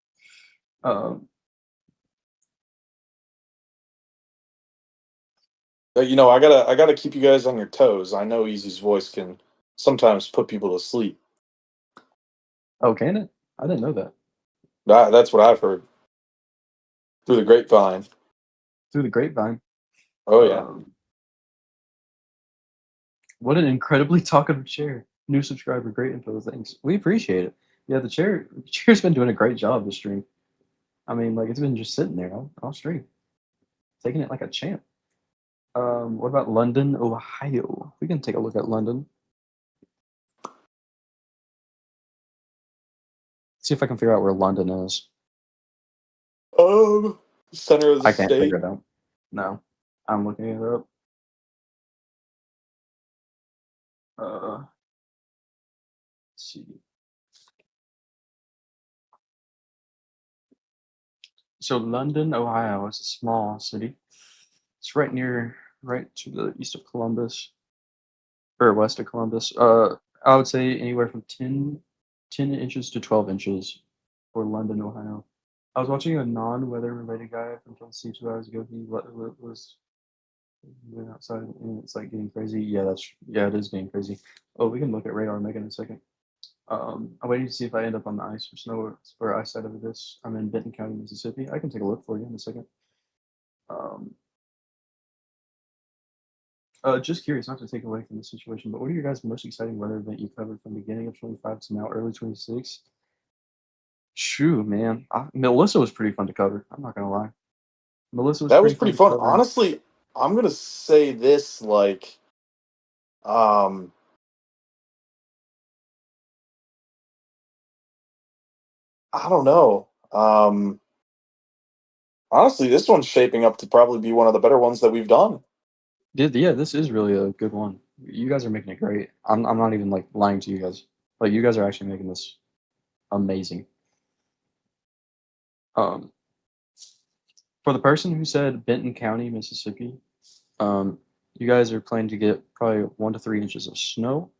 But, you know, I gotta keep you guys on your toes. I know Easy's voice can sometimes put people to sleep. Oh, can it? I didn't know that. That's what I've heard through the grapevine. Through the grapevine. Oh yeah. What an incredibly talkative chair. New subscriber, great info. Thanks. We appreciate it. Yeah, the chair's been doing a great job this stream. I mean, like it's been just sitting there all stream, taking it like a champ. What about London, Ohio? We can take a look at London. See if I can figure out where London is. Center of the I can't figure state. it out. No, I'm looking it up. Let's see. So London, Ohio is a small city. It's right to the east of Columbus, or west of Columbus. I would say anywhere from 10 inches to 12 inches for London, Ohio. I was watching a non-weather related guy from Tennessee 2 hours ago. He went outside and it's like getting crazy. Yeah, it is getting crazy. Oh, we can look at radar Megan in a second. I'm waiting to see if I end up on the ice or snow or ice side of this. I'm in Benton County, Mississippi. I can take a look for you in a second. Just curious, not to take away from the situation, but what are your guys' most exciting weather event you covered from beginning of 25 to now early 26? Shoo, man. Melissa was pretty fun to cover. I'm not gonna lie. Melissa was That was pretty pretty fun to fun. cover. Honestly, I'm gonna say this like um I don't know. Honestly, this one's shaping up to probably be one of the better ones that we've done. Yeah, this is really a good one. You guys are making it great. I'm not even like lying to you guys. Like you guys are actually making this amazing. Um, for the person who said Benton County, Mississippi, you guys are planning to get probably 1 to 3 inches of snow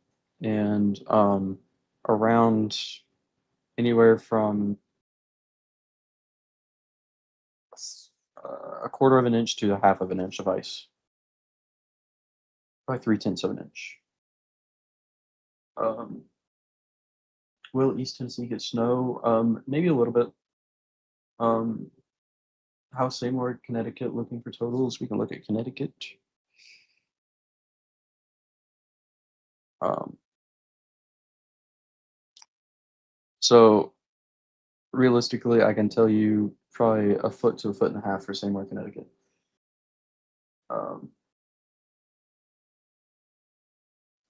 and around anywhere from a quarter of an inch to a half of an inch of ice. Probably 3/10 of an inch. Will East Tennessee get snow? Maybe a little bit. How similar Connecticut looking for totals? We can look at Connecticut. Um, so realistically, I can tell you probably a foot to a foot and a half for Seymour, Connecticut.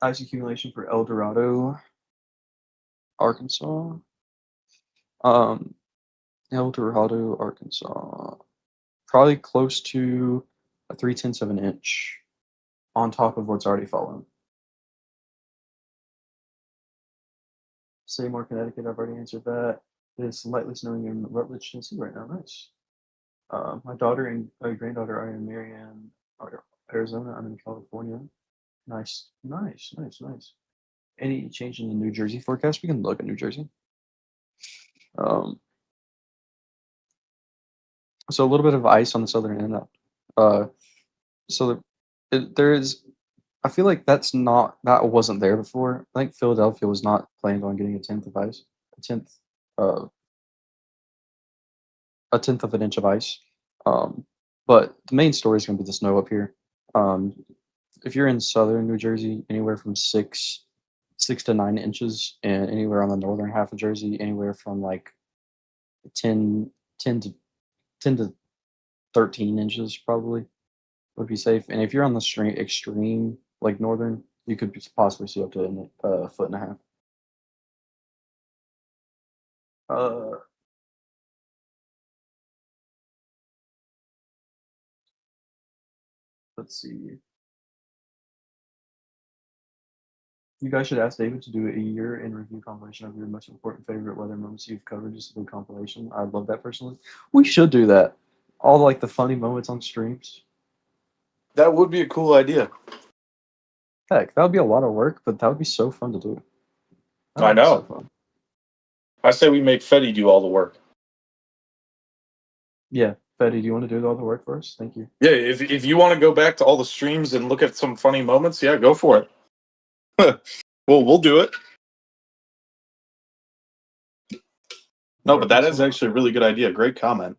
Ice accumulation for El Dorado, Arkansas. El Dorado, Arkansas. Probably close to a 3/10 of an inch on top of what's already fallen. Seymour, Connecticut. I've already answered that. It's lightly snowing in Rutledge, Tennessee right now. Nice. My daughter and granddaughter are in Marianne, Arizona. I'm in California. Nice. Any change in the New Jersey forecast? We can look at New Jersey. So a little bit of ice on the southern end. So there is. I feel like that wasn't there before. I think Philadelphia was not planned on getting a tenth of ice, a tenth of an inch of ice. But the main story is going to be the snow up here. If you're in southern New Jersey, anywhere from 6 to 9 inches, and anywhere on the northern half of Jersey, anywhere from like 10 to 13 inches probably would be safe. And if you're on the extreme, like northern, you could possibly see up to a foot and a half. Let's see. You guys should ask David to do a year in review compilation of your most important favorite weather moments you've covered, just a big compilation. I love that personally. We should do that. All like the funny moments on streams. That would be a cool idea. Heck, that would be a lot of work, but that would be so fun to do. I know. So fun. I say we make Fetty do all the work. Yeah, Betty, do you want to do all the work for us? Thank you. Yeah, if you want to go back to all the streams and look at some funny moments, yeah, go for it. Well, we'll do it. No, but that is actually a really good idea. Great comment.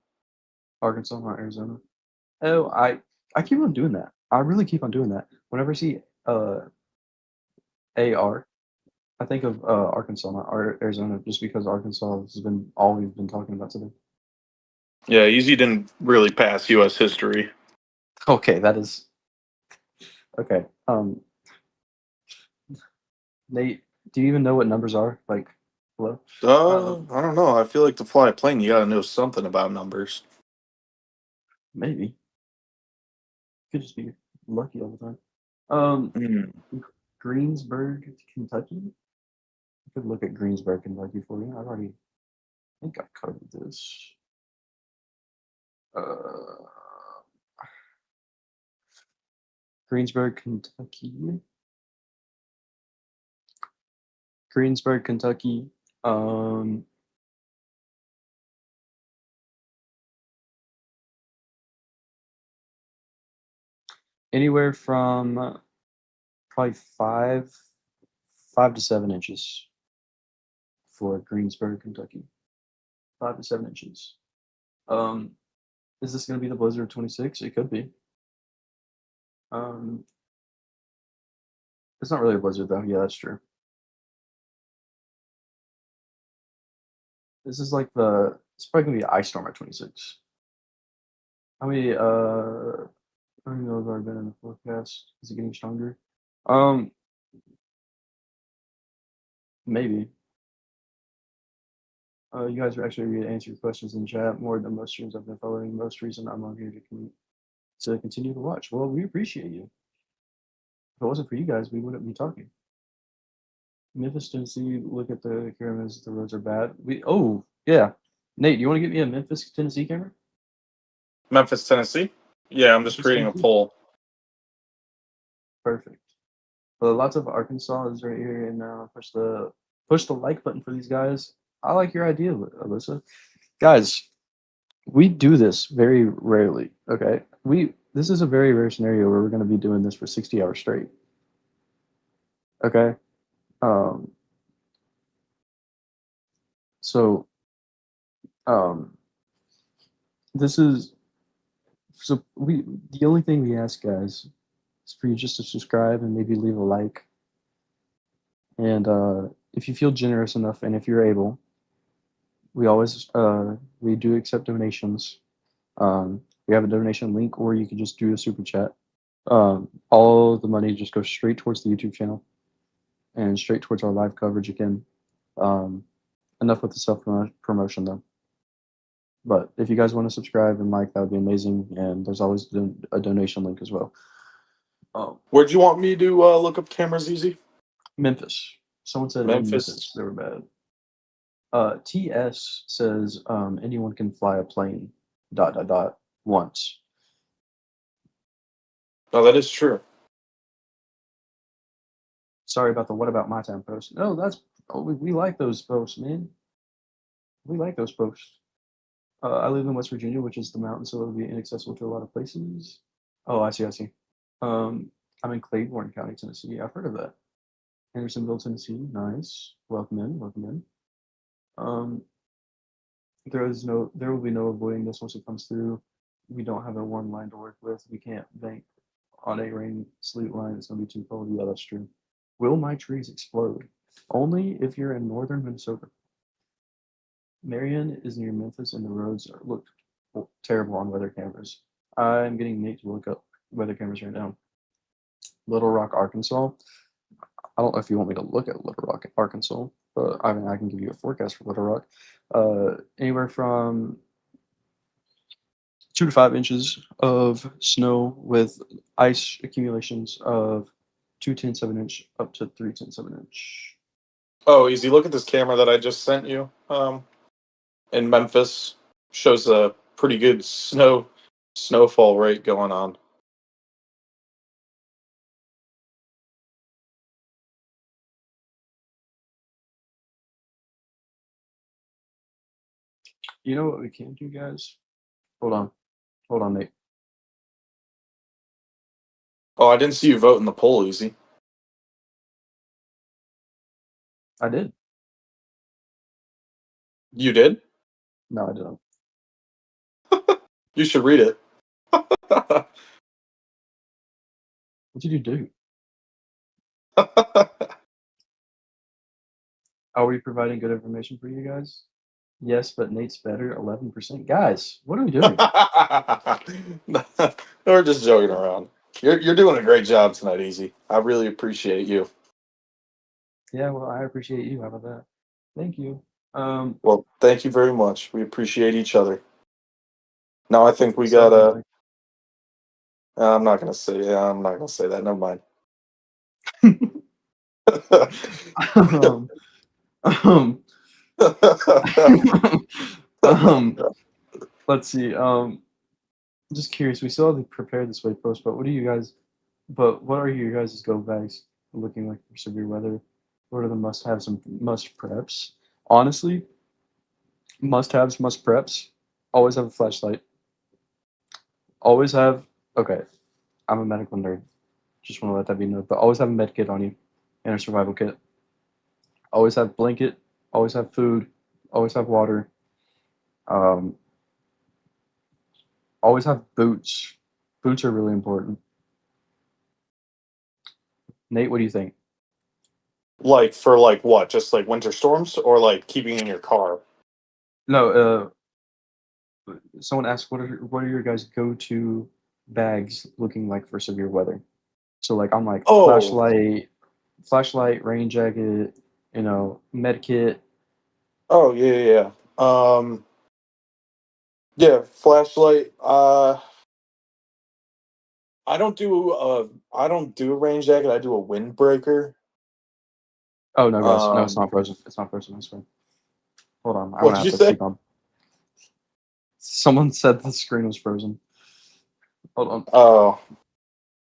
Arkansas, not Arizona. Oh, I keep on doing that. I really keep on doing that. Whenever I see AR, I think of Arkansas, not Arizona, just because Arkansas has been all we've been talking about today. Yeah, Easy didn't really pass U.S. history. Okay, that is okay. Nate, do you even know what numbers are? Like, hello? I don't know. I feel like to fly a plane, you got to know something about numbers. Maybe. Could just be lucky all the time. Greensburg, Kentucky. I could look at Greensburg, Kentucky for you. I think I've covered this. Greensburg, Kentucky. Anywhere from probably 5 to 7 inches for Greensburg, Kentucky. 5 to 7 inches. Is this going to be the blizzard of 26? It could be. It's not really a blizzard though. Yeah, that's true. This is like it's probably gonna be an ice storm at 26. How many I don't know if I've been in the forecast. Is it getting stronger? Maybe. You guys are actually going to answer your questions in chat more than most streams I've been following. Most recent, I'm on here to continue to watch. Well, we appreciate you. If it wasn't for you guys, we wouldn't be talking. Memphis, Tennessee, look at the cameras. The roads are bad. Yeah. Nate, you want to get me a Memphis, Tennessee camera? Memphis, Tennessee? Yeah, I'm just creating a poll. Perfect. Well, lots of Arkansas is right here, and push the like button for these guys. I like your idea, Alyssa. Guys, we do this very rarely. Okay, this is a very rare scenario where we're going to be doing this for 60 hours straight. Okay, this is the only thing we ask, guys, is for you just to subscribe and maybe leave a like. And if you feel generous enough, and if you're able, we always we do accept donations. We have a donation link, or you can just do a super chat. All the money just goes straight towards the YouTube channel and straight towards our live coverage again. Enough with the self promotion though. But if you guys want to subscribe and like, that would be amazing. And there's always a donation link as well. Where'd you want me to look up cameras, Easy? Memphis. Someone said Memphis. They were bad. TS says anyone can fly a plane. ... Once. No, that is true. Sorry about the what about my time post. No, that's we like those posts, man. We like those posts. I live in West Virginia, which is the mountain, so it'll be inaccessible to a lot of places. Oh, I see, I see. I'm in Claiborne County, Tennessee. I've heard of that. Hendersonville, Tennessee. Nice. Welcome in. Welcome in. There will be no avoiding this once it comes through. We don't have a one line to work with. We can't bank on a rain sleet line. It's gonna be too cold. Yeah, that's true. Will my trees explode? Only if you're in northern Minnesota. Marion is near Memphis, and the roads look terrible on weather cameras. I'm getting Nate to look up weather cameras right now. Little Rock, Arkansas. I don't know if you want me to look at Little Rock, Arkansas, but I mean, I can give you a forecast for Little Rock. Anywhere from 2 to 5 inches of snow with ice accumulations of 2/10 of an inch up to 3/10 of an inch. Oh, easy. Look at this camera that I just sent you. In Memphis, shows a pretty good snowfall rate going on. You know what we can do, guys? Hold on, Nate. Oh, I didn't see you vote in the poll, easy. I did. You did? No, I didn't. You should read it. What did you do? Are we providing good information for you guys? Yes, but Nate's better. 11%. Guys, what are we doing? We're just joking around. You're doing a great job tonight, Easy. I really appreciate you. Yeah, well, I appreciate you. How about that? Thank you. Well, thank you very much. We appreciate each other. Now I think we so gotta. I'm not gonna say. Yeah, I'm not gonna say that. Never mind. um, um, let's see. Just curious. We still have the prepare this way post, but what are you guys? But what are your guys' go bags looking like for severe weather? What are the must-haves and must preps? Honestly, must-haves, must preps. Always have a flashlight. Always have. Okay, I'm a medical nerd. Just want to let that be known. But always have a med kit on you and a survival kit. Always have blanket. Always have food. Always have water. Um, always have boots. Boots are really important. Nate, what do you think? Like for like what? Just like winter storms, or like keeping in your car? No, someone asked what are your guys' go-to bags looking like for severe weather? So like I'm like Oh, flashlight, rain jacket, med kit. oh yeah, yeah, yeah. Yeah, flashlight. I don't do a rain jacket. I do a windbreaker. Oh no, guys, no, it's Um, not frozen. It's not frozen. I swear. Hold on, I'm what gonna did have you to say? speak on. Someone said the screen was frozen. Hold on. Oh,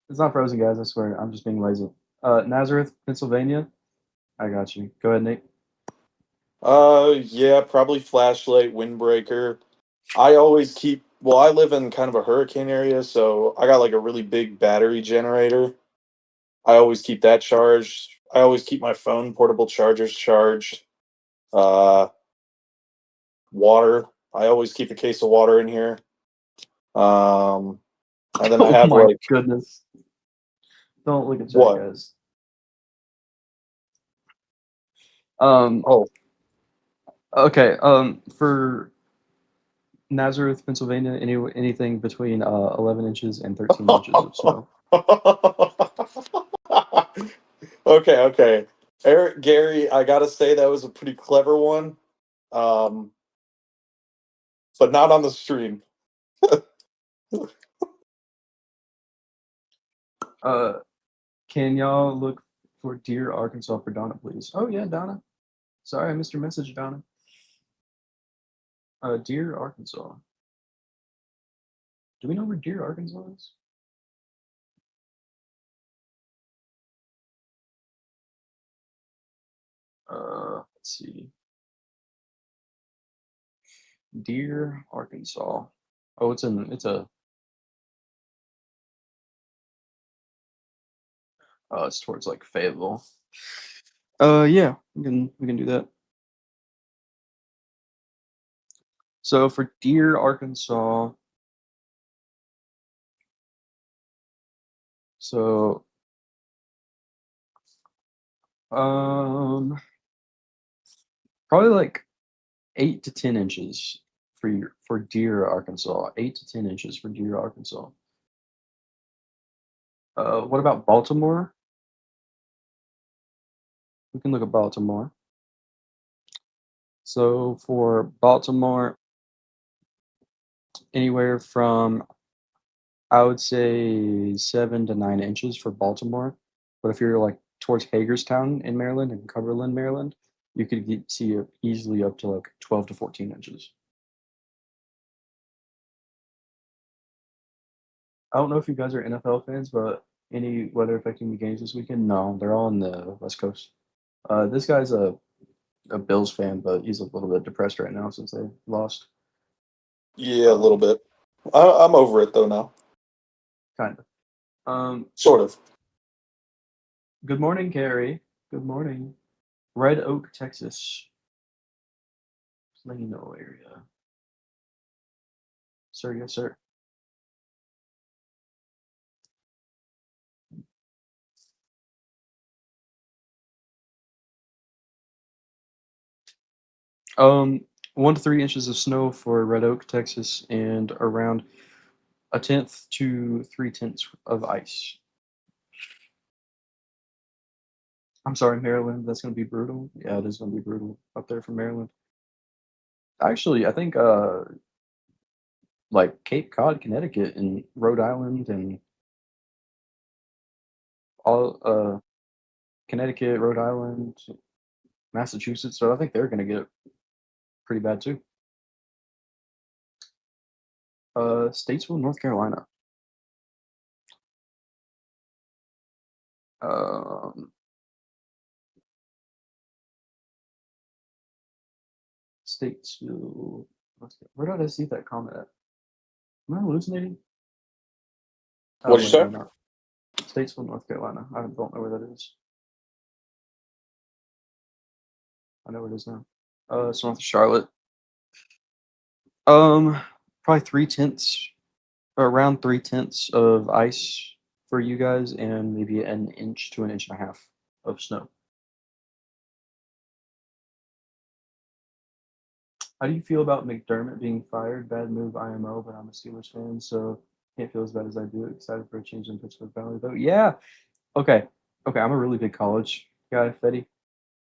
It's not frozen, guys. I swear. I'm just being lazy. Nazareth, Pennsylvania. I got you. Go ahead, Nate. yeah, probably flashlight, windbreaker. I always keep. Well, I live in kind of a hurricane area, so I got like a really big battery generator. I always keep that charged. I always keep my phone portable chargers charged. Uh, Water. I always keep a case of water in here. Um, and then I Oh have my like goodness! Don't look at chat, what? guys. Um. Oh, Okay. For Nazareth, Pennsylvania, anything between 11 inches and 13 inches of snow. okay, okay. Eric Gary, I gotta say that was a pretty clever one. Um, but not on the stream. Can y'all look for Deer, Arkansas for Donna, please? Oh yeah, Donna. Sorry, I missed your message, Donna. Deer, Arkansas. Do we know where Deer, Arkansas is? Let's see. Deer, Arkansas. Oh, it's it's towards like Fayetteville. Yeah, we can do that. So for Deer, Arkansas, so probably like 8 to 10 inches for Deer, Arkansas. 8 to 10 inches for Deer, Arkansas. What about Baltimore? We can look at Baltimore. So for Baltimore, anywhere from, I would say, 7 to 9 inches for Baltimore. But if you're like towards Hagerstown in Maryland and Cumberland, Maryland, you could see it easily up to like 12 to 14 inches. I don't know if you guys are NFL fans, but any weather affecting the games this weekend? No, they're all on the West Coast. This guy's a Bills fan, but he's a little bit depressed right now since they lost. Yeah, a little bit. I'm over it though now. Kind of. Sort of. Good morning, Carrie. Good morning. Red Oak, Texas. Plano area. Sir, yes, sir. Um, 1 to 3 inches of snow for Red Oak, Texas, and around 1/10 to 3/10 of ice. I'm sorry, Maryland. That's going to be brutal. Yeah, it is going to be brutal up there for Maryland. Actually, I think like Cape Cod, Connecticut, and Rhode Island, and all Connecticut, Rhode Island, Massachusetts. So I think they're going to get pretty bad too. Statesville, North Carolina. Statesville. Where did I see that comment at? Am I hallucinating? What'd you Wait, say? no, not. Statesville, North Carolina. I don't know where that is. I know where it is now. It's north of Charlotte. Probably 3/10, or around 3/10 of ice for you guys, and maybe an inch to an inch and a half of snow. How do you feel about McDermott being fired? Bad move, IMO, but I'm a Steelers fan, so can't feel as bad as I do. Excited for a change in Pittsburgh Valley, though. Yeah. Okay. I'm a really big college guy, Fetty.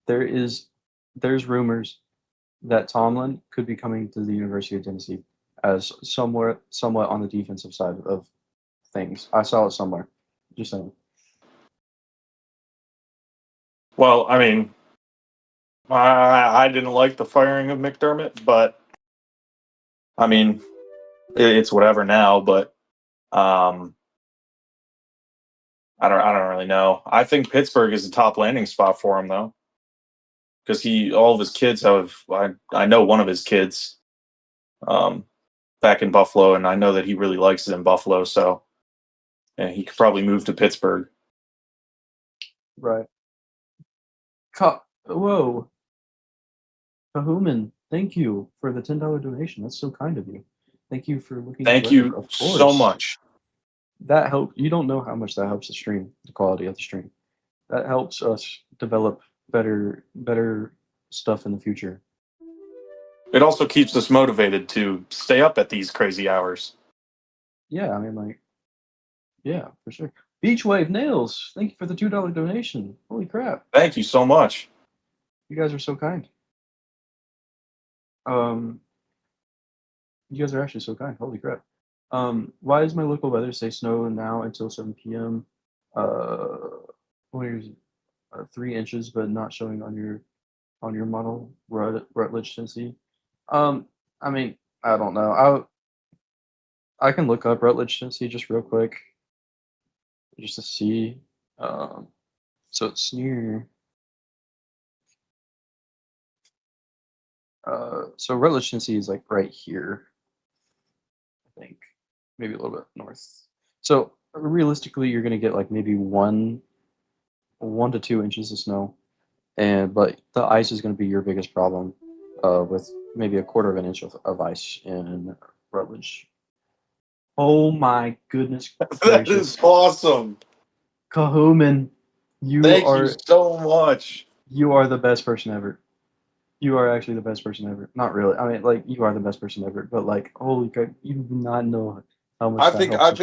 There's rumors that Tomlin could be coming to the University of Tennessee as somewhat on the defensive side of things. I saw it somewhere. Just saying. Well, I mean, I didn't like the firing of McDermott, but I mean, it's whatever now. But I don't really know. I think Pittsburgh is the top landing spot for him though, because all of his kids have. I know one of his kids, back in Buffalo, and I know that he really likes it in Buffalo. So, and he could probably move to Pittsburgh. Right. Whoa. Kahuman, thank you for the $10 donation. That's so kind of you. Thank you for looking at Thank weather. you Of so course. much. That helps. You don't know how much that helps the stream, the quality of the stream. That helps us develop better stuff in the future. It also keeps us motivated to stay up at these crazy hours. Yeah, I mean, like, yeah, for sure. Beachwave Nails, thank you for the $2 donation. Holy crap. Thank you so much. You guys are so kind. You guys are actually so kind. Holy crap. Why does my local weather say snow now until 7 p.m.? What is it? 3 inches, but not showing on your model, Rutledge, Tennessee. I mean, I don't know. I can look up Rutledge, Tennessee, just real quick, just to see. So it's near. So Rutledge, Tennessee is like right here, I think, maybe a little bit north. So realistically, you're gonna get like maybe 1 to 2 inches of snow, but the ice is gonna be your biggest problem, with maybe a quarter of an inch of ice in Rutledge. Oh my goodness That is gracious, awesome. Cahuman, Thank you so much. you are the best person ever. You are actually the best person ever. Not really. I mean, like, you are the best person ever. But like, holy crap, you do not know how much that helps I us.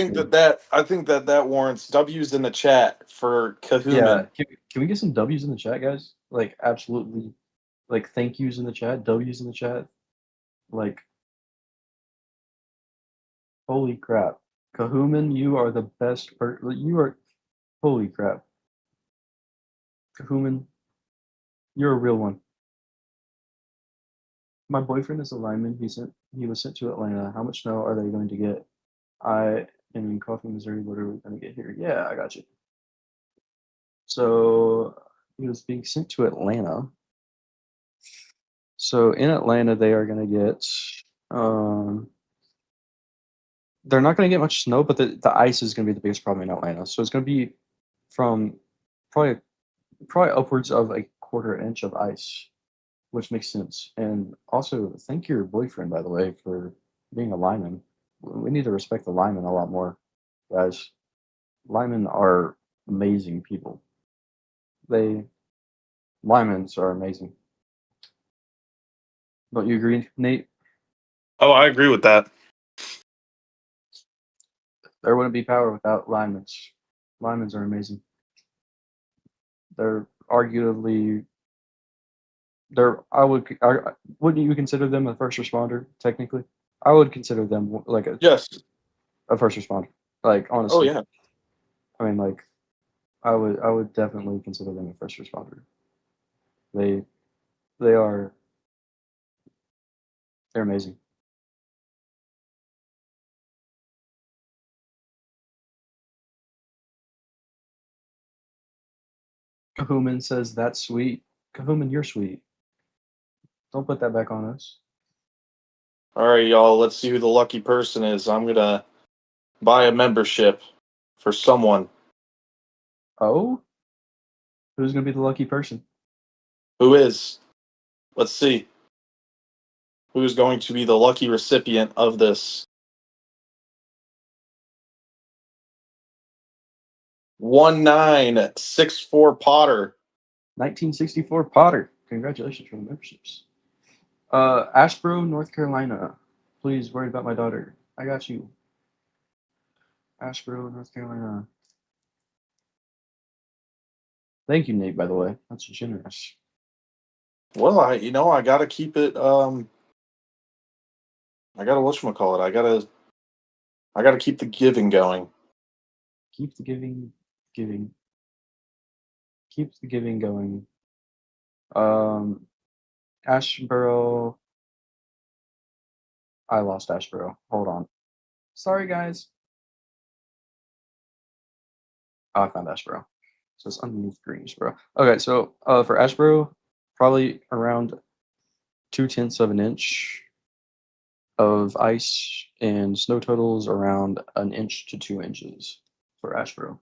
think that warrants W's in the chat for Yeah. Cahuman. Can we get some W's in the chat, guys? Like, absolutely. Like, thank yous in the chat, W's in the chat. Like, holy crap, Cahuman, you are the best person. You are. Holy crap, Cahuman, you're a real one. My boyfriend is a lineman. He was sent to Atlanta. How much snow are they going to get? I am in Coffee, Missouri. What are we going to get here? Yeah, I got you. So he was being sent to Atlanta. So in Atlanta, they are going to get. They're not going to get much snow, but the ice is going to be the biggest problem in Atlanta. So it's going to be from probably upwards of a quarter inch of ice, which makes sense. And also, thank your boyfriend, by the way, for being a lineman. We need to respect the linemen a lot more, guys. Linemen are amazing people. Linemen are amazing. Don't you agree, Nate? Oh, I agree with that. There wouldn't be power without linemen. Linemen are amazing. They're arguably wouldn't you consider them a first responder technically? I would consider them like Yes. a first responder. Like, Oh honestly, yeah. I mean, like, I would definitely consider them a first responder. They they are they're amazing. Cahuman says that's sweet. Cahuman, you're sweet. Don't put that back on us. All right, y'all. Let's see who the lucky person is. I'm gonna buy a membership for someone. Oh, who's gonna be the lucky person? Who is? Let's see. Who's going to be the lucky recipient of this? 1964 Potter. 1964 Potter. Congratulations for the memberships. Asheboro, North Carolina. Please worry about my daughter. I got you. Asheboro, North Carolina. Thank you, Nate, by the way. That's generous. Well, I gotta keep it. I gotta whatchamacallit. I gotta keep the giving going. Keep the giving. Keeps the giving going. Asheboro. I lost Asheboro. Hold on. Sorry, guys. Oh, I found Asheboro. So it's underneath Greensboro. Okay, so for Asheboro, probably around 2/10 of an inch of ice, and snow totals around an inch to 2 inches for Asheboro.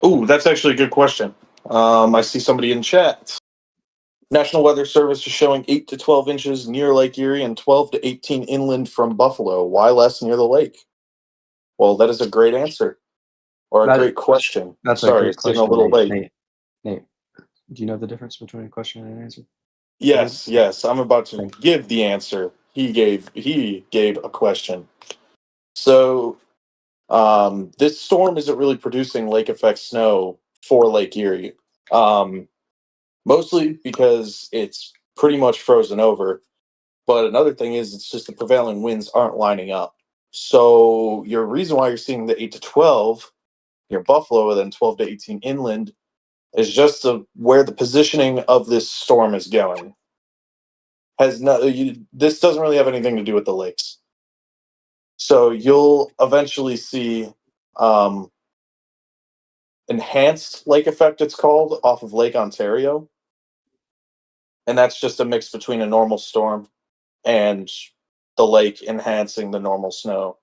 Ooh, that's actually a good question. I see somebody in chat. National Weather Service is showing 8 to 12 inches near Lake Erie and 12 to 18 inland from Buffalo. Why less near the lake? Well, that is a great answer or a That great question. that's a Sorry, great it's getting a question, little Nate. late. Nate, do you know the difference between a question and an answer? Yes, I'm about to Thank you. give the answer. He gave a question. So, this storm isn't really producing lake effect snow for Lake Erie. Mostly because it's pretty much frozen over. But another thing is, it's just the prevailing winds aren't lining up. So your reason why you're seeing the 8 to 12 near Buffalo and then 12 to 18 inland is just where the positioning of this storm is going. This doesn't really have anything to do with the lakes. So you'll eventually see enhanced lake effect, it's called, off of Lake Ontario. And that's just a mix between a normal storm and the lake enhancing the normal snow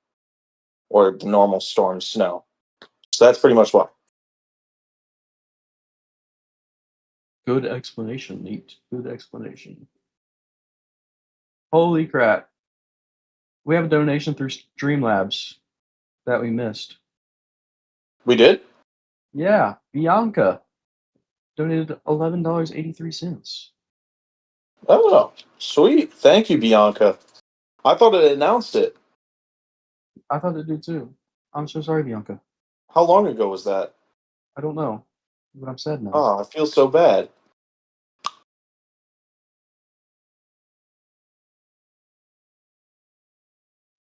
or the normal storm snow. So that's pretty much why. Good explanation, Nate. Good explanation. Holy crap. We have a donation through Streamlabs that we missed. We did? Yeah, Bianca donated $11.83. Oh, sweet. Thank you, Bianca. I thought it announced it. I thought it did too. I'm so sorry, Bianca. How long ago was that? I don't know, but I'm sad now. Oh, I feel so bad.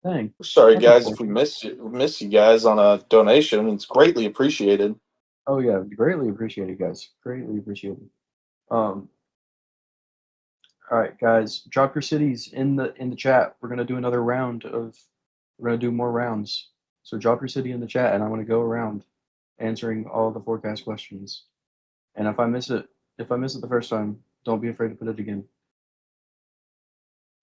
Dang. Sorry, That's guys, if we unfortunate. miss you guys on a donation. It's greatly appreciated. Oh yeah, greatly appreciated, guys. Greatly appreciated. All right, guys, drop your cities in the chat. We're gonna do another round of. We're gonna do more rounds. So drop your city in the chat, and I'm gonna go around answering all the forecast questions. And if I miss it the first time, don't be afraid to put it again.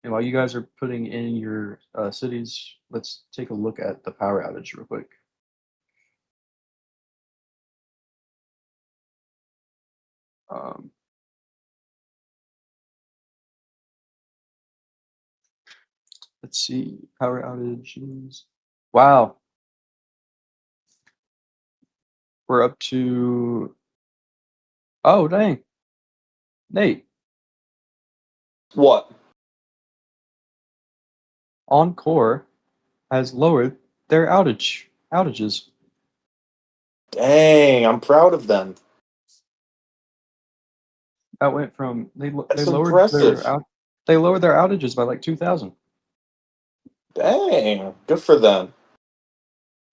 And while you guys are putting in your cities, let's take a look at the power outage real quick. Let's see, power outages. Wow. We're up to, oh, dang. Nate, What? Encore has lowered their outages. Dang, I'm proud of them. That went from they That's lowered impressive. they lowered their outages by like 2,000. Dang, good for them.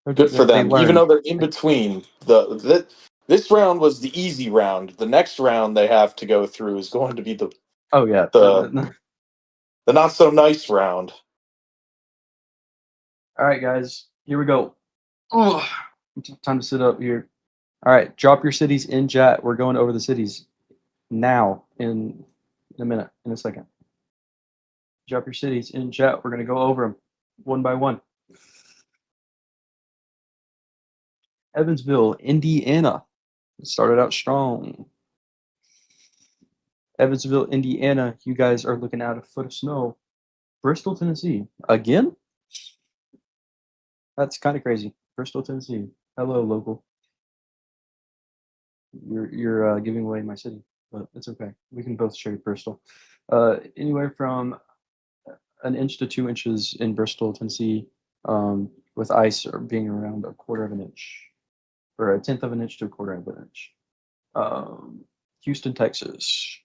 Good for They them. Even learned. though they're in between, this round was the easy round. The next round they have to go through is going to be Oh yeah. the not so nice round. All right, guys, here we go. Ugh. Time to sit up here. All right, drop your cities in chat. We're going over the cities now in a minute, in a second. Drop your cities in chat. We're going to go over them one by one. Evansville, Indiana. It started out strong. Evansville, Indiana. You guys are looking at a foot of snow. Bristol, Tennessee. Again? That's kind of crazy. Bristol, Tennessee. Hello, local. You're giving away my city, but it's okay. We can both share Bristol. Anywhere from an inch to 2 inches in Bristol, Tennessee, with ice being around a quarter of an inch, or a tenth of an inch to a quarter of an inch. Houston, Texas.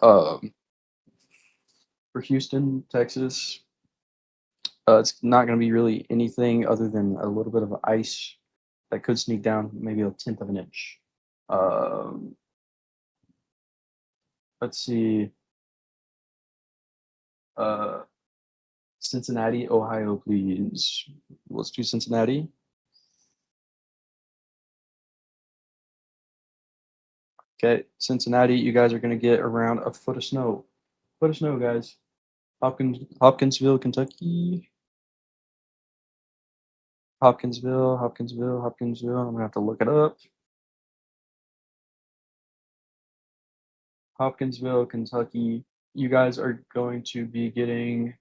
For Houston, Texas, it's not going to be really anything other than a little bit of ice that could sneak down maybe a tenth of an inch. Let's see. Cincinnati, Ohio, please. Let's do Cincinnati. Okay, Cincinnati, you guys are going to get around a foot of snow. Foot of snow, guys. Hopkinsville, Kentucky. Hopkinsville. I'm going to have to look it up. Hopkinsville, Kentucky. You guys are going to be getting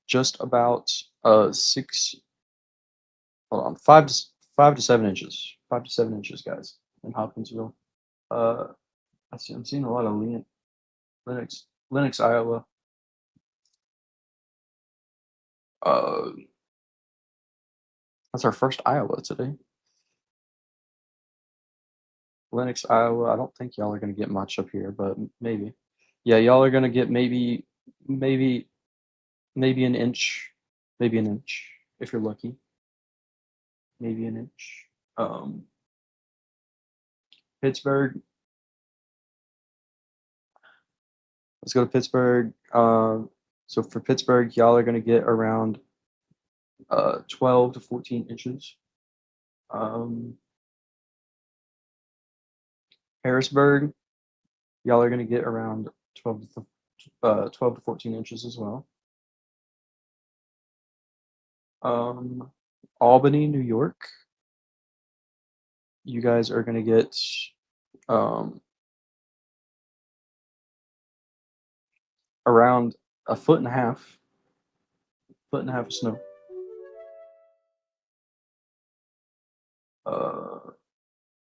just about 5 to 7 inches. 5 to 7 inches, guys, in Hopkinsville. I'm seeing a lot of Lenox, Iowa. That's our first Iowa today. Lenox, Iowa. I don't think y'all are going to get much up here, but maybe. Yeah, y'all are going to get maybe an inch maybe an inch if you're lucky. Maybe an inch. Pittsburgh. Let's go to Pittsburgh. So for Pittsburgh, y'all are going to get around 12 to 14 inches. Harrisburg, y'all are going to get around 12 to 14 inches as well. Albany, New York, you guys are going to get around a foot and a half of snow. Hey,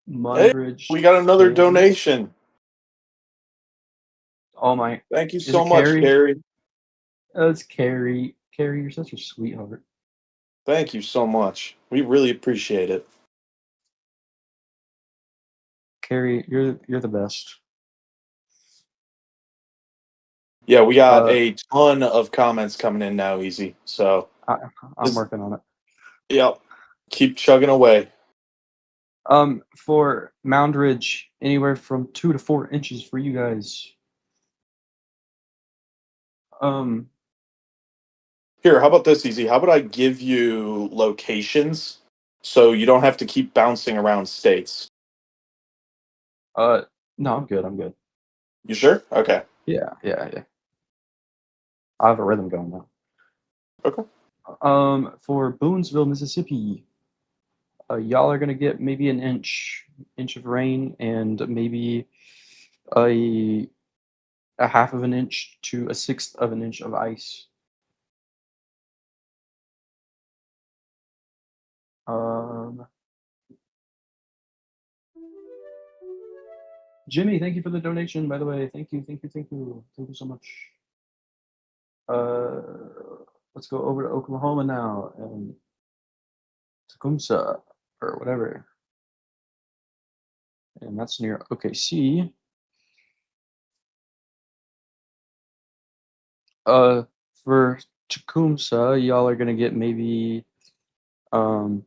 Mudbridge, we got another Kansas. donation. Oh my! Thank you Is so it much, Carrie? Carrie. It's Carrie. Carrie, you're such a sweetheart. Thank you so much. We really appreciate it. Carrie, you're the best. Yeah, we got a ton of comments coming in now, Easy. So I'm working on it. Yep. Keep chugging away. For Moundridge, anywhere from 2 to 4 inches for you guys. Here, how about this, Easy? How about I give you locations so you don't have to keep bouncing around states? No, I'm good. I'm good. You sure? Okay. Yeah. I have a rhythm going now. Okay. For Boonesville, Mississippi, y'all are gonna get maybe an inch of rain and maybe a half of an inch to a sixth of an inch of ice. Jimmy, thank you for the donation, by the way. Thank you so much. Let's go over to Oklahoma now and Tecumseh or whatever. And that's near OKC. For Tecumseh, y'all are gonna get maybe 10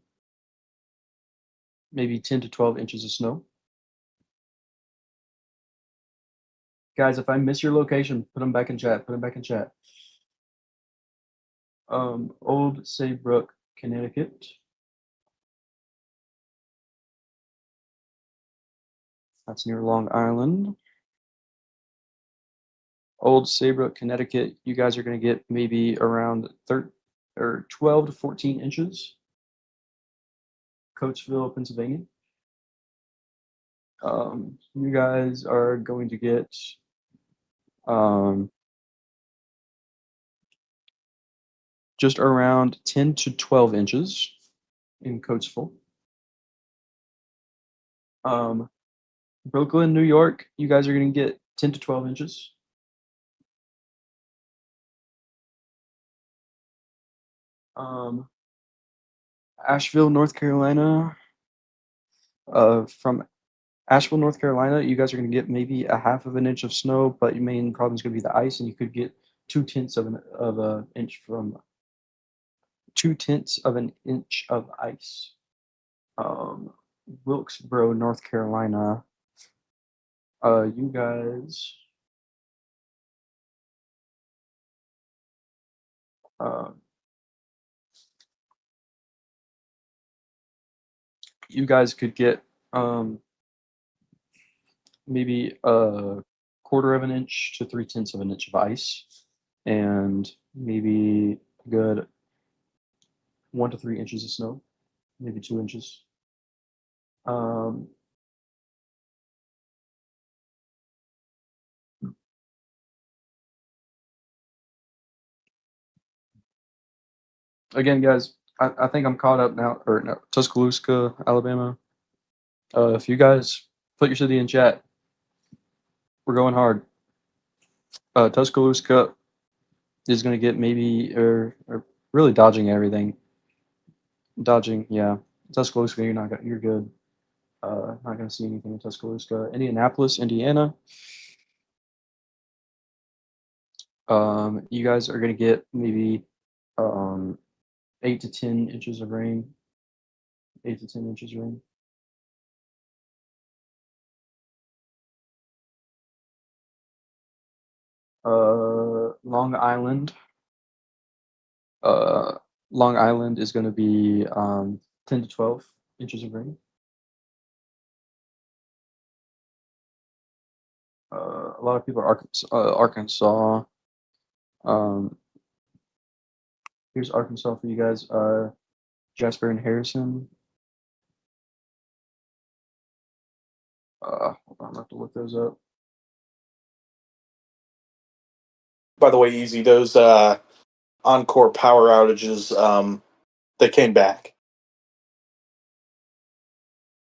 to 12 inches of snow. Guys, if I miss your location, put them back in chat. Old Saybrook, Connecticut. That's near Long Island. Old Saybrook, Connecticut. You guys are going to get maybe around 12 to 14 inches. Coatesville, Pennsylvania. You guys are going to get just around 10 to 12 inches in Coatesville. Brooklyn, New York, you guys are going to get 10 to 12 inches. Asheville, North Carolina. From Asheville, North Carolina, you guys are going to get maybe a half of an inch of snow, but your main problem is going to be the ice, and you could get 2/10 of an inch from 2/10 of an inch of ice. Wilkesboro, North Carolina. You guys. You guys could get maybe a quarter of an inch to 3/10 of an inch of ice, and maybe a good 1 to 3 inches of snow, maybe 2 inches. Again, guys, I think I'm caught up now, or no, Tuscaloosa, Alabama. If you guys put your city in chat, we're going hard. Tuscaloosa is going to get maybe, or really dodging everything. Yeah. Tuscaloosa, you're good. Not going to see anything in Tuscaloosa. Indianapolis, Indiana. You guys are going to get maybe 8 to 10 inches of rain. 8 to 10 inches of rain. Long Island. Long Island is going to be 10 to 12 inches of rain. A lot of people are Arkansas. Here's Arkansas for you guys. Jasper and Harrison. Hold on, I'm gonna have to look those up. By the way, Easy, those encore power outages, they came back.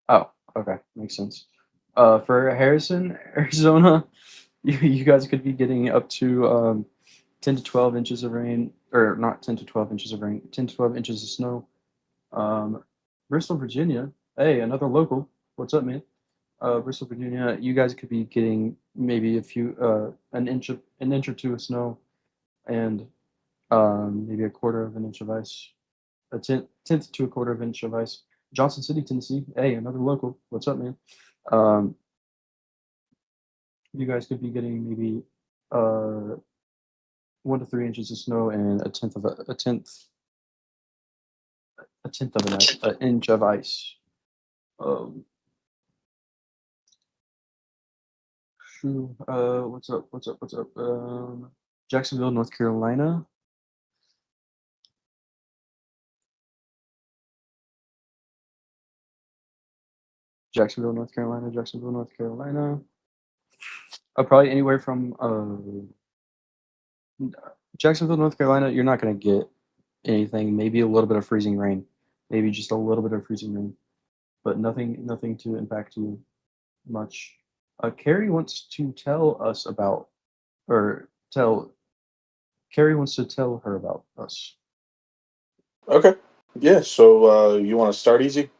Oh, okay, makes sense. For Harrison, Arizona, you guys could be getting up to 10 to 12 inches of rain, or not 10 to 12 inches of rain, 10 to 12 inches of snow. Bristol, Virginia, hey, another local. What's up, man? Bristol, Virginia, you guys could be getting maybe an inch or two of snow, and maybe a quarter of an inch of ice, a tenth to a quarter of an inch of ice. Johnson City, Tennessee, hey, another local. What's up, man? You guys could be getting maybe 1 to 3 inches of snow and a tenth of an inch of ice. What's up? Jacksonville, North Carolina. Jacksonville, North Carolina. Probably anywhere from Jacksonville, North Carolina. You're not going to get anything. Maybe a little bit of freezing rain. Maybe just a little bit of freezing rain, but nothing to impact you much. Carrie wants to tell us about, or tell. Carrie wants to tell her about us. Okay. Yeah, so you want to start, Easy?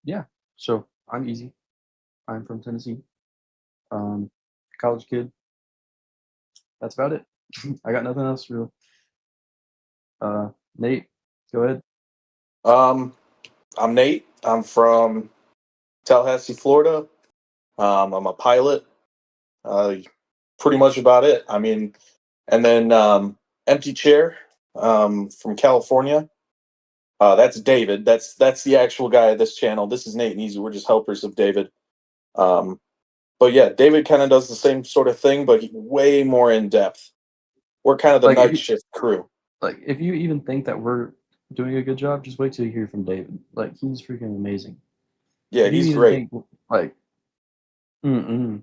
Yeah. So I'm Easy. I'm from Tennessee. College kid. That's about it. I got nothing else really. Nate, go ahead. I'm Nate. I'm from Tallahassee, Florida. I'm a pilot. Pretty much about it. I mean, and then Empty Chair from California. That's David. That's the actual guy of this channel. This is Nate and Easy. We're just helpers of David. But yeah, David kind of does the same sort of thing, but way more in depth. We're kind of the night shift crew. Like, if you even think that we're doing a good job, just wait till you hear from David. Like, he's freaking amazing. Yeah, if you he's even great. Think,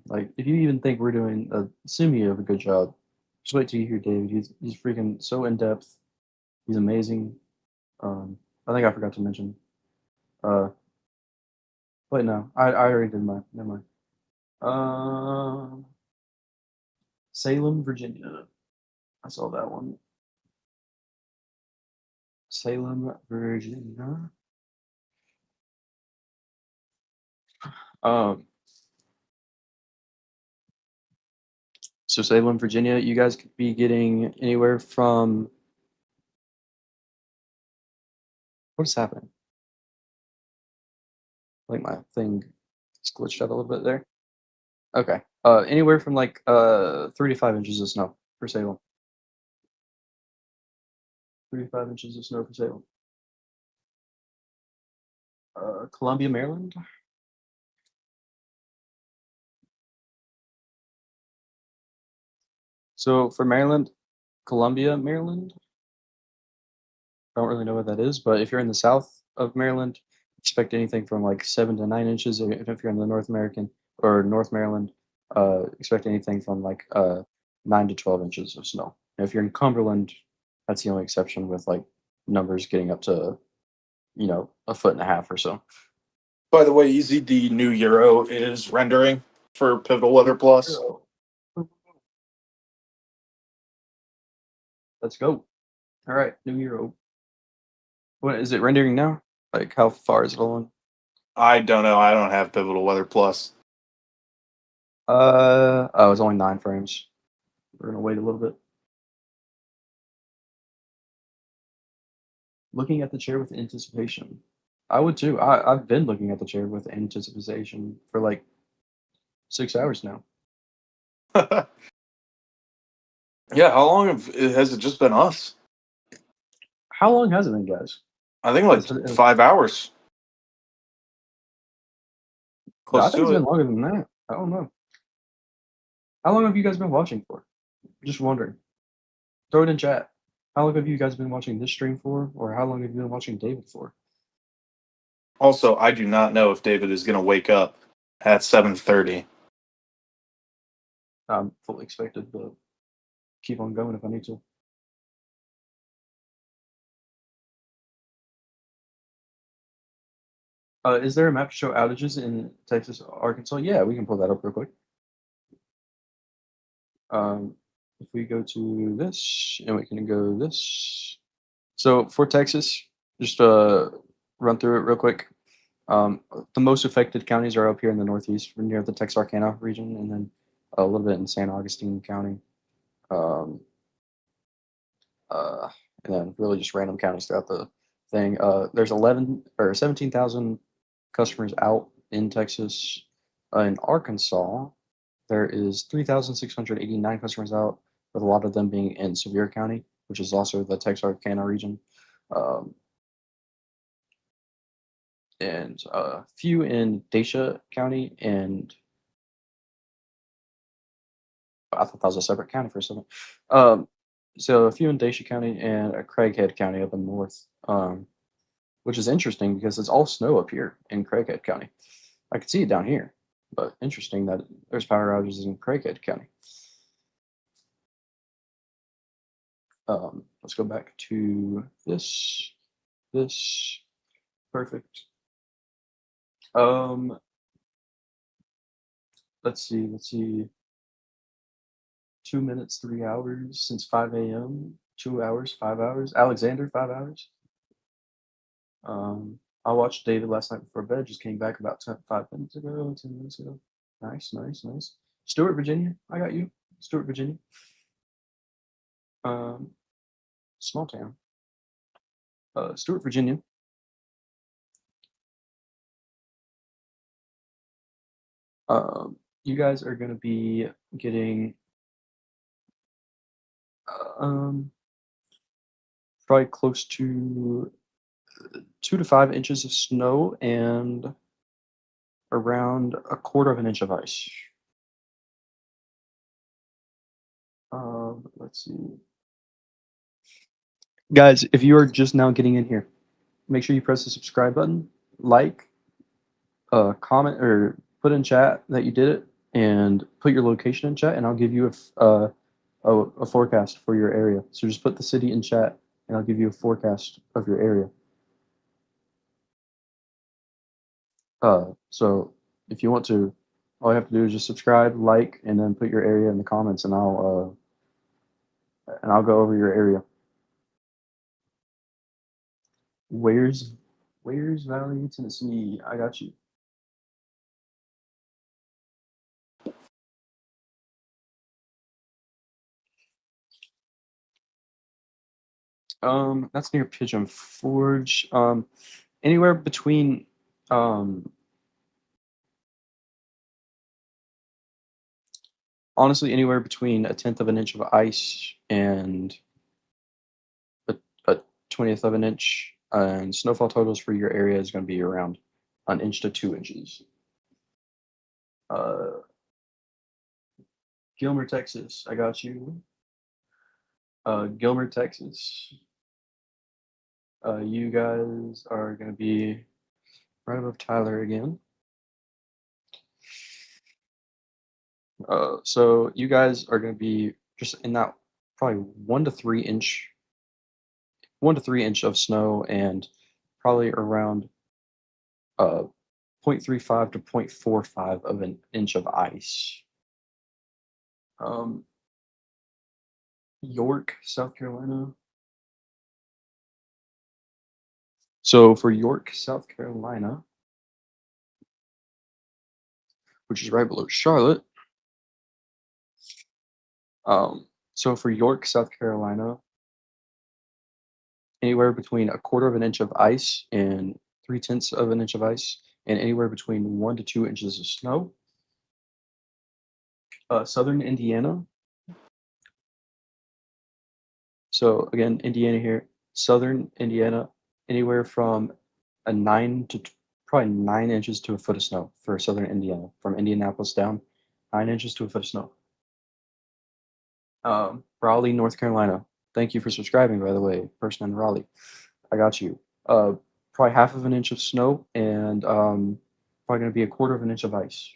like, if you even think we're doing a semi of a good job, just wait till you hear David. He's freaking so in depth. He's amazing. I think I forgot to mention. Wait, no, I already did mine. Never mind. Salem, Virginia. I saw that one. Salem, Virginia. So Salem, Virginia, you guys could be getting anywhere from. What is happening? I think my thing is glitched out a little bit there. Okay. Anywhere from like 3 to 5 inches of snow for Salem. 3 to 5 inches of snow for Salem. Columbia, Maryland. So for Maryland, Columbia, Maryland. Don't really know what that is, but if you're in the south of Maryland, expect anything from like 7 to 9 inches. If you're in the North American or North Maryland, expect anything from like 9 to 12 inches of snow. And if you're in Cumberland, that's the only exception, with like numbers getting up to, 1.5 feet or so. By the way, Easy, the new Euro is rendering for Pivotal Weather Plus. Let's go. All right, new Euro. What is it rendering now? Like, how far is it along? I don't know. I don't have Pivotal Weather Plus. It's only 9 frames. We're gonna wait a little bit. looking at the chair with anticipation. I would too. I've been looking at the chair with anticipation for like 6 hours now. Yeah, how long has it just been us? How long has it been, guys? I think like Has it- 5 hours. I Close think it's to been it. longer than that. I don't know. How long have you guys been watching for? Just wondering. Throw it in chat. How long have you guys been watching this stream for, or how long have you been watching David for? Also, I do not know if David is going to wake up at 7:30. I'm fully expected, but keep on going if I need to. Is there a map to show outages in Texas, Arkansas? Yeah, we can pull that up real quick. If we go to this, and we can go this. So for Texas, just run through it real quick. The most affected counties are up here in the northeast, near the Texarkana region, and then a little bit in San Augustine County. Um, and then really just random counties throughout the thing. There's 11 or 17,000 customers out in Texas. In Arkansas, there is 3,689 customers out, with a lot of them being in Sevier County, which is also the Texarkana region. And a few in Dacia County, and I thought that was a separate county for a second. So a few in Dacia County and a Craighead County up in the north, which is interesting because it's all snow up here in Craighead County. I could see it down here, but interesting that there's power outages in Craighead County. Let's go back to this. Perfect. Let's see. 2 minutes, 3 hours since 5 a.m. 2 hours, 5 hours. Alexander, 5 hours. I watched David last night before bed. Just came back about 5 minutes ago, 10 minutes ago. Nice. Stewart, Virginia. I got you. Stewart, Virginia. Small town. Stewart, Virginia. You guys are going to be getting probably close to 2 to 5 inches of snow and around 1/4 of an inch of ice. Let's see. Guys, if you are just now getting in here, make sure you press the subscribe button, like, comment, or put in chat that you did it, and put your location in chat, and I'll give you a forecast for your area. So just put the city in chat, and I'll give you a forecast of your area. So if you want to, all you have to do is just subscribe, like, and then put your area in the comments, and I'll go over your area. Where's Valley, Tennessee? I got you. That's near Pigeon Forge. Anywhere between honestly, anywhere between 1/10 of an inch of ice and a 20th of an inch. And snowfall totals for your area is going to be around 1 inch to 2 inches. Gilmer, Texas. I got you. Gilmer, Texas. You guys are going to be right above Tyler again. So you guys are going to be just in that probably 1 to 3 inch of snow, and probably around 0.35 to 0.45 of an inch of ice. York, South Carolina. So for York, South Carolina, which is right below Charlotte. So for York, South Carolina, anywhere between a quarter of an inch of ice and 3/10 of an inch of ice, and anywhere between 1 to 2 inches of snow. Southern Indiana. So again, Indiana here, Southern Indiana, anywhere from a probably 9 inches to a foot of snow for Southern Indiana, from Indianapolis down, 9 inches to a foot of snow. Raleigh, North Carolina. Thank you for subscribing, by the way, person in Raleigh. I got you. Probably half of an inch of snow and probably going to be a quarter of an inch of ice.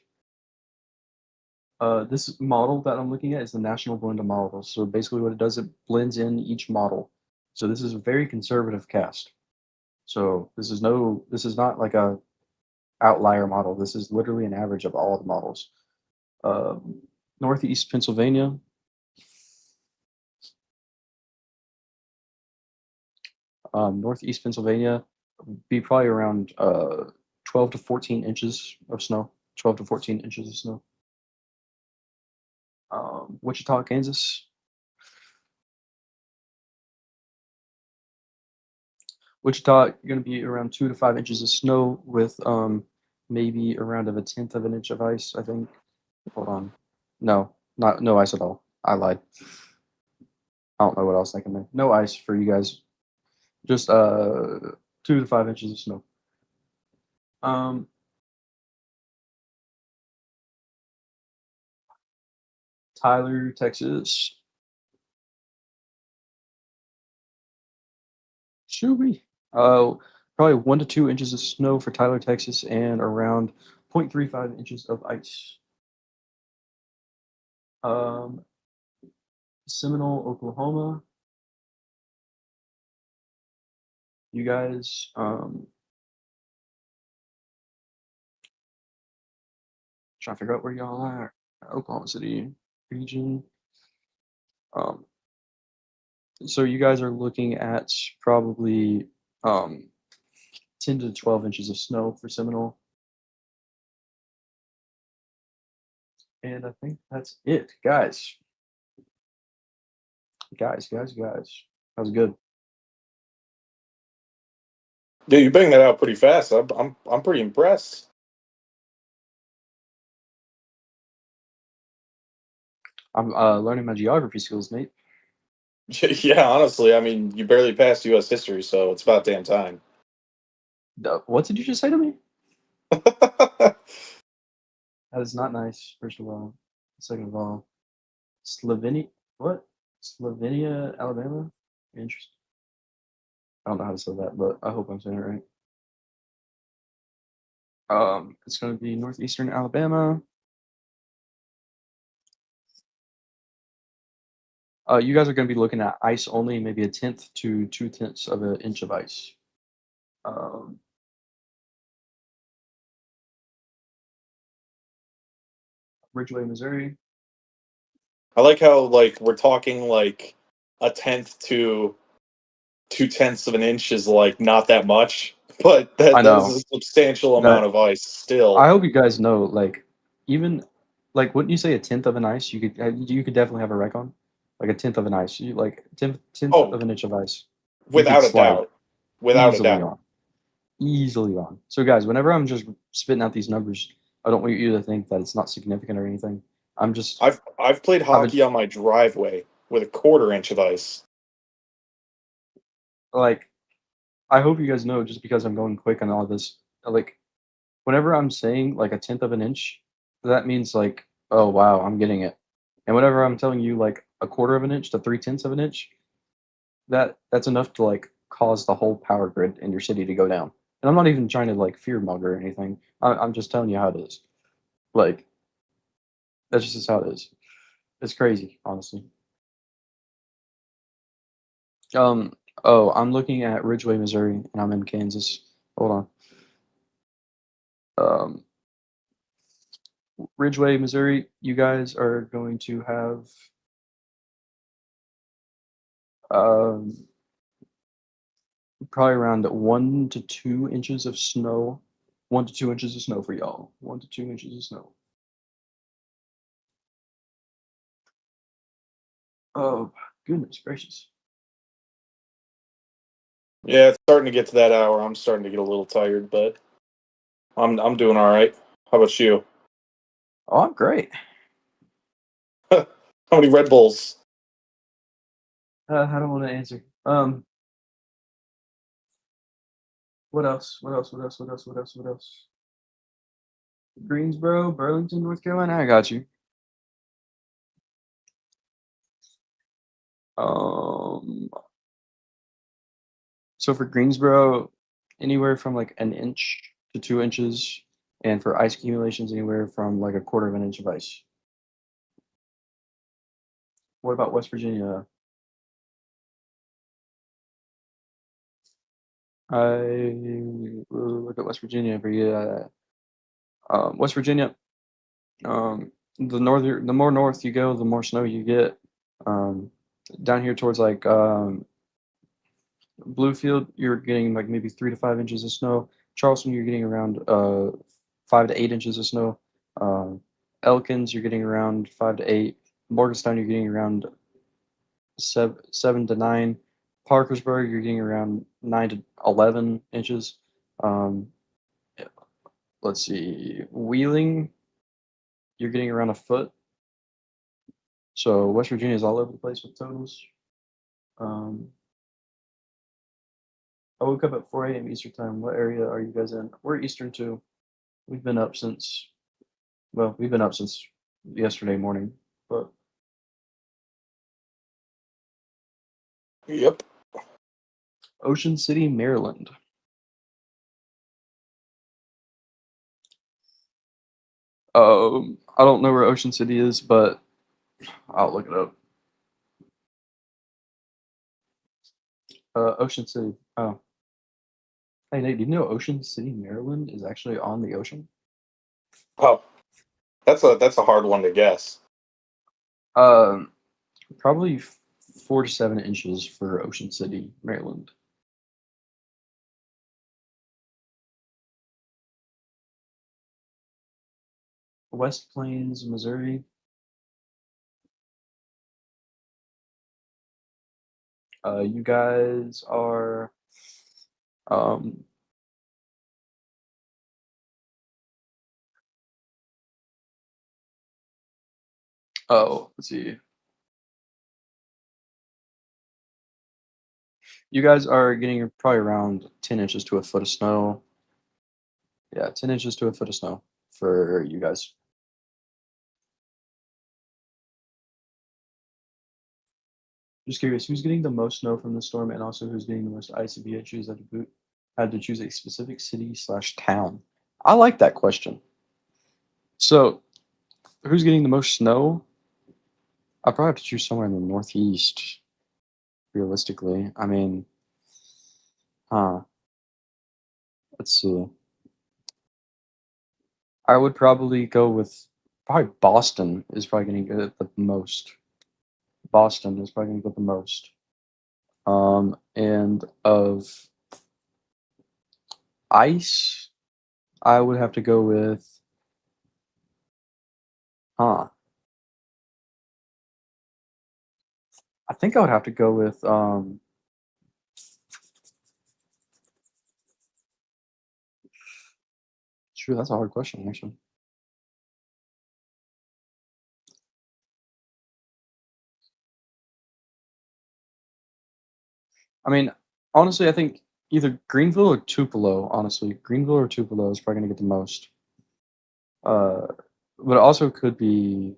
This model that I'm looking at is the National Blender model. So basically what it does, it blends in each model. So this is a very conservative cast. So this is not like a outlier model. This is literally an average of all the models. Northeast Pennsylvania. Northeast Pennsylvania be probably around 12 to 14 inches of snow. 12 to 14 inches of snow. Wichita, Kansas. Wichita, you're going to be around 2 to 5 inches of snow with maybe around of a 1/10 of an inch of ice, I think. Hold on. No ice at all. I lied. I don't know what else I can make. No ice for you guys. Just 2 to 5 inches of snow. Tyler, Texas. Should we? Probably 1 to 2 inches of snow for Tyler, Texas, and around 0.35 inches of ice. Seminole, Oklahoma. You guys, trying to figure out where y'all are. Oklahoma City region. So you guys are looking at probably 10 to 12 inches of snow for Seminole. And I think that's it, guys. Guys. That was good. Yeah, you banged that out pretty fast. I'm pretty impressed. I'm learning my geography skills, Nate. Yeah, honestly, I mean, you barely passed U.S. history, so it's about damn time. What did you just say to me? That is not nice, first of all. Second of all, Slovenia, what? Slovenia, Alabama? Interesting. I don't know how to say that, but I hope I'm saying it right. It's going to be northeastern Alabama. You guys are going to be looking at ice only, maybe a 1/10 to 2/10 of an inch of ice. Ridgeway, Missouri. I like how we're talking like 1/10 to 2/10 of an inch is not that much, but I that is know a substantial amount that. of ice still. I hope you guys know, even wouldn't you say a 1/10 of an ice? You could definitely have a wreck on, like a 1/10 of an ice. You like 10th Oh, of an inch of ice. You could without a slide doubt. Without a easily doubt. on, easily on. So guys, whenever I'm just spitting out these numbers, I don't want you to think that it's not significant or anything. I'm just I've played I've hockey on my driveway with a 1/4 inch of ice. like I hope you guys know, just because I'm going quick on all this, whenever I'm saying like a 1/10 of an inch, that means oh wow, I'm getting it. And whenever I'm telling you like a quarter of an inch to 3/10 of an inch, that's enough to cause the whole power grid in your city to go down. And I'm not even trying to fear monger or anything. I'm just telling you how it is. Like that's just how it is. It's crazy, honestly. Oh, I'm looking at Ridgeway, Missouri, and I'm in Kansas. Hold on. Ridgeway, Missouri, you guys are going to have probably around 1 to 2 inches of snow. 1 to 2 inches of snow for y'all. 1 to 2 inches of snow. Oh, goodness gracious. Yeah, it's starting to get to that hour. I'm starting to get a little tired, but I'm doing all right. How about you? Oh, I'm great. How many Red Bulls? I don't want to answer. What else? What else? What else? What else? What else? What else? Greensboro, Burlington, North Carolina. I got you. Um, so for Greensboro, anywhere from like an inch to 2 inches, and for ice accumulations, anywhere from like a quarter of an inch of ice. What about West Virginia? I will look at West Virginia for you. West Virginia, the more north you go, the more snow you get. Um, down here towards like Bluefield, you're getting like maybe 3 to 5 inches of snow. Charleston, you're getting around 5 to 8 inches of snow. Elkins, you're getting around 5 to 8. Morgantown, you're getting around 7 to 9. Parkersburg, you're getting around 9 to 11 inches. Um, let's see, Wheeling, you're getting around a foot. So West Virginia is all over the place with totals. Um, I woke up at 4 a.m. Eastern time. What area are you guys in? We're Eastern too. We've been up since, well, we've been up since yesterday morning. But Yep. Ocean City, Maryland. I don't know where Ocean City is, but I'll look it up. Ocean City. Oh, hey Nate, do you know Ocean City, Maryland is actually on the ocean? Oh, that's a hard one to guess. Um, Probably 4 to 7 inches for Ocean City, Maryland. West Plains, Missouri. You guys are um oh, let's see. You guys are getting probably around 10 inches to a foot of snow. Yeah, 10 inches to a foot of snow for you guys. Just curious, who's getting the most snow from the storm, and also who's getting the most ice if you had to choose a specific city/town? I like that question. So, who's getting the most snow? I probably have to choose somewhere in the Northeast, realistically. I mean, huh, let's see. I would probably go with probably Boston is probably going to get the most. Boston is probably going to get the most. And of ice, I would have to go with, huh. I think I would have to go with, sure, that's a hard question, actually. I mean, honestly, I think either Greenville or Tupelo, honestly. Greenville or Tupelo is probably going to get the most. Uh, but it also could be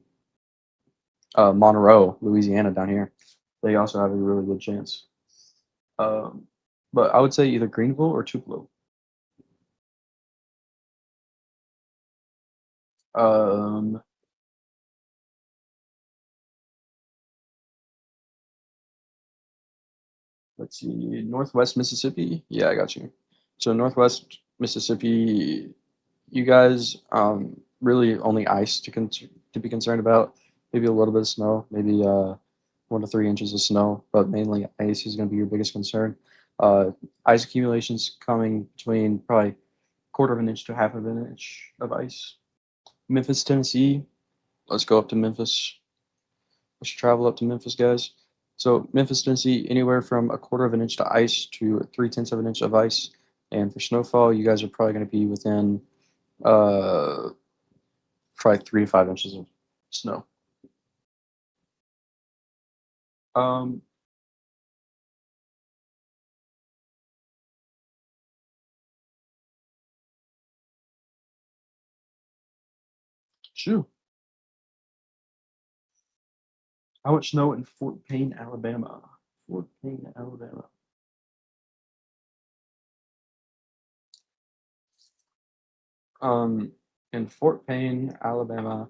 Monroe, Louisiana, down here. They also have a really good chance. Um, but I would say either Greenville or Tupelo. Um, let's see, Northwest Mississippi. Yeah, I got you. So Northwest Mississippi, you guys really only ice to be concerned about. Maybe a little bit of snow, maybe 1 to 3 inches of snow, but mainly ice is going to be your biggest concern. Ice accumulations coming between probably quarter of an inch to half of an inch of ice. Memphis, Tennessee. Let's go up to Memphis. Let's travel up to Memphis, guys. So Memphis, Tennessee, anywhere from 1/4 of an inch to ice to 3/10 of an inch of ice. And for snowfall, you guys are probably going to be within probably 3 to 5 inches of snow. Shoo. How much snow in Fort Payne, Alabama? Fort Payne, Alabama. In Fort Payne, Alabama,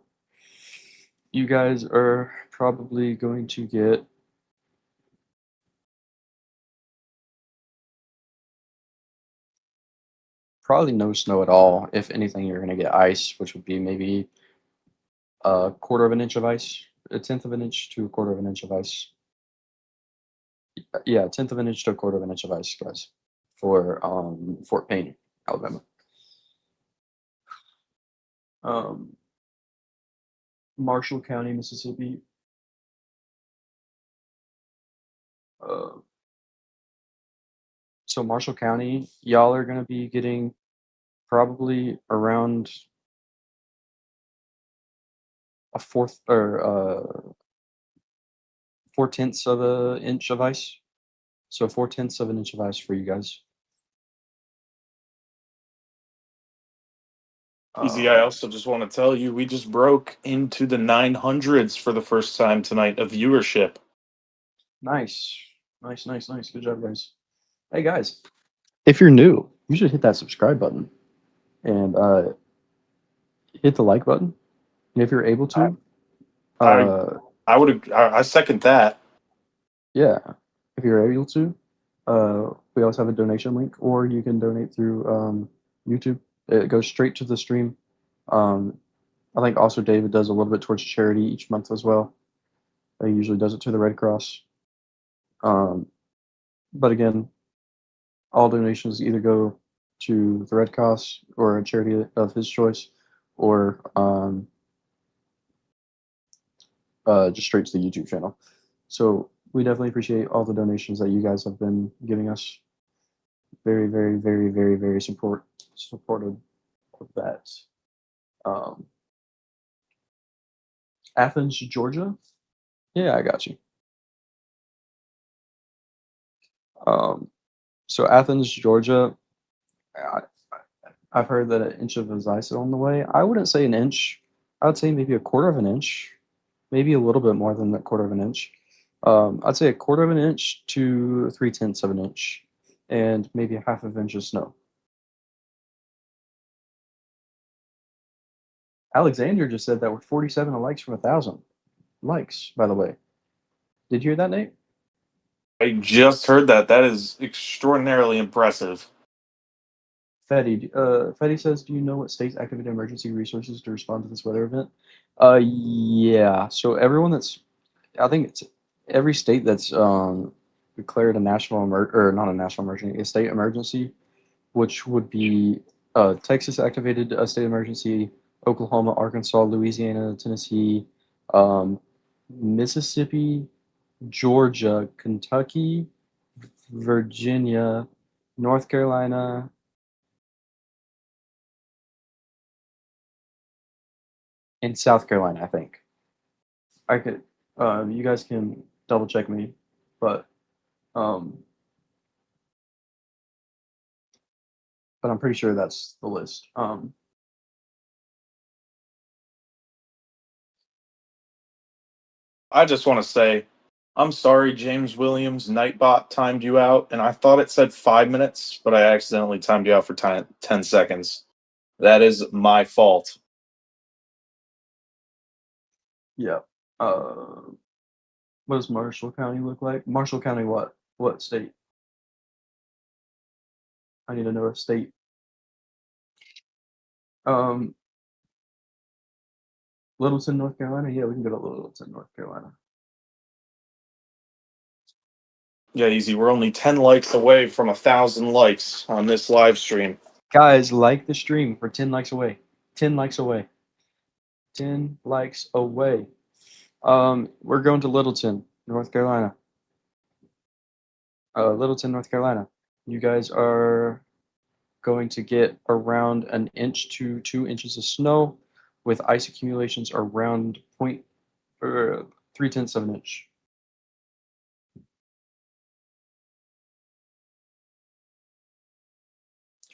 you guys are probably going to get probably no snow at all. If anything, you're going to get ice, which would be maybe 1/4 of an inch of ice, 1/10 of an inch to 1/4 of an inch of ice. Yeah, 1/10 of an inch to 1/4 of an inch of ice, guys, for Fort Payne, Alabama. Marshall County, Mississippi. So Marshall County, y'all are going to be getting probably around a fourth or 4/10 of an inch of ice. So 4/10 of an inch of ice for you guys. Easy. I also just want to tell you, we just broke into the 900s for the first time tonight of viewership. Nice. Good job, guys. Hey, guys, if you're new, you should hit that subscribe button and hit the like button. And if you're able to, I second that. yeah, if you're able to, we also have a donation link, or you can donate through YouTube. It goes straight to the stream. I think also David does a little bit towards charity each month as well. He usually does it to the Red Cross. But again, all donations either go to the Red Cross or a charity of his choice, or just straight to the YouTube channel. So we definitely appreciate all the donations that you guys have been giving us. Very, very, very, very, very supportive of that. Athens, Georgia. Yeah, I got you. So Athens, Georgia. I've heard that an inch of ice is on the way. I wouldn't say an inch. I would say maybe 1/4 of an inch, maybe a little bit more than that 1/4 of an inch. I'd say 1/4 of an inch to 3/10 of an inch, and maybe 1/2 of an inch of snow. Alexander just said that we're 47 likes from 1,000 likes. By the way, did you hear that, Nate? I just heard that. That is extraordinarily impressive. Fetty says, "Do you know what states activated emergency resources to respond to this weather event?" Yeah. So everyone I think it's every state that's declared a national or not a national emergency, a state emergency, which would be Texas activated a state emergency, Oklahoma, Arkansas, Louisiana, Tennessee, Mississippi, Georgia, Kentucky, Virginia, North Carolina. In South Carolina, I think. I could, you guys can double check me, but I'm pretty sure that's the list. I just want to say, I'm sorry, James Williams. Nightbot timed you out, and I thought it said 5 minutes, but I accidentally timed you out for 10 seconds. That is my fault. Yeah. What does Marshall County look like? Marshall County, what? What state? I need to know a state. Littleton, North Carolina. Yeah, we can go to Littleton, North Carolina. Yeah, easy. We're only 10 likes away from 1,000 likes on this live stream. Guys, like the stream. We're 10 likes away. 10 likes away. 10 likes away. We're going to Littleton, North Carolina. Littleton, North Carolina. You guys are going to get around 1 inch to 2 inches of snow, with ice accumulations around 3/10 of an inch.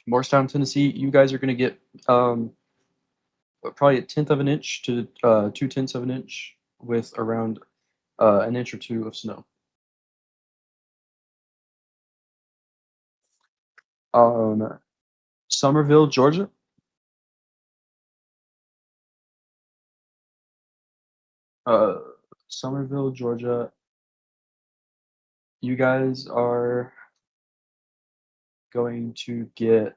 Morristown, Tennessee, you guys are going to get probably 1/10 of an inch to 2/10 of an inch, with around 1 inch or 2 of snow. Somerville, Georgia. Somerville, Georgia. You guys are going to get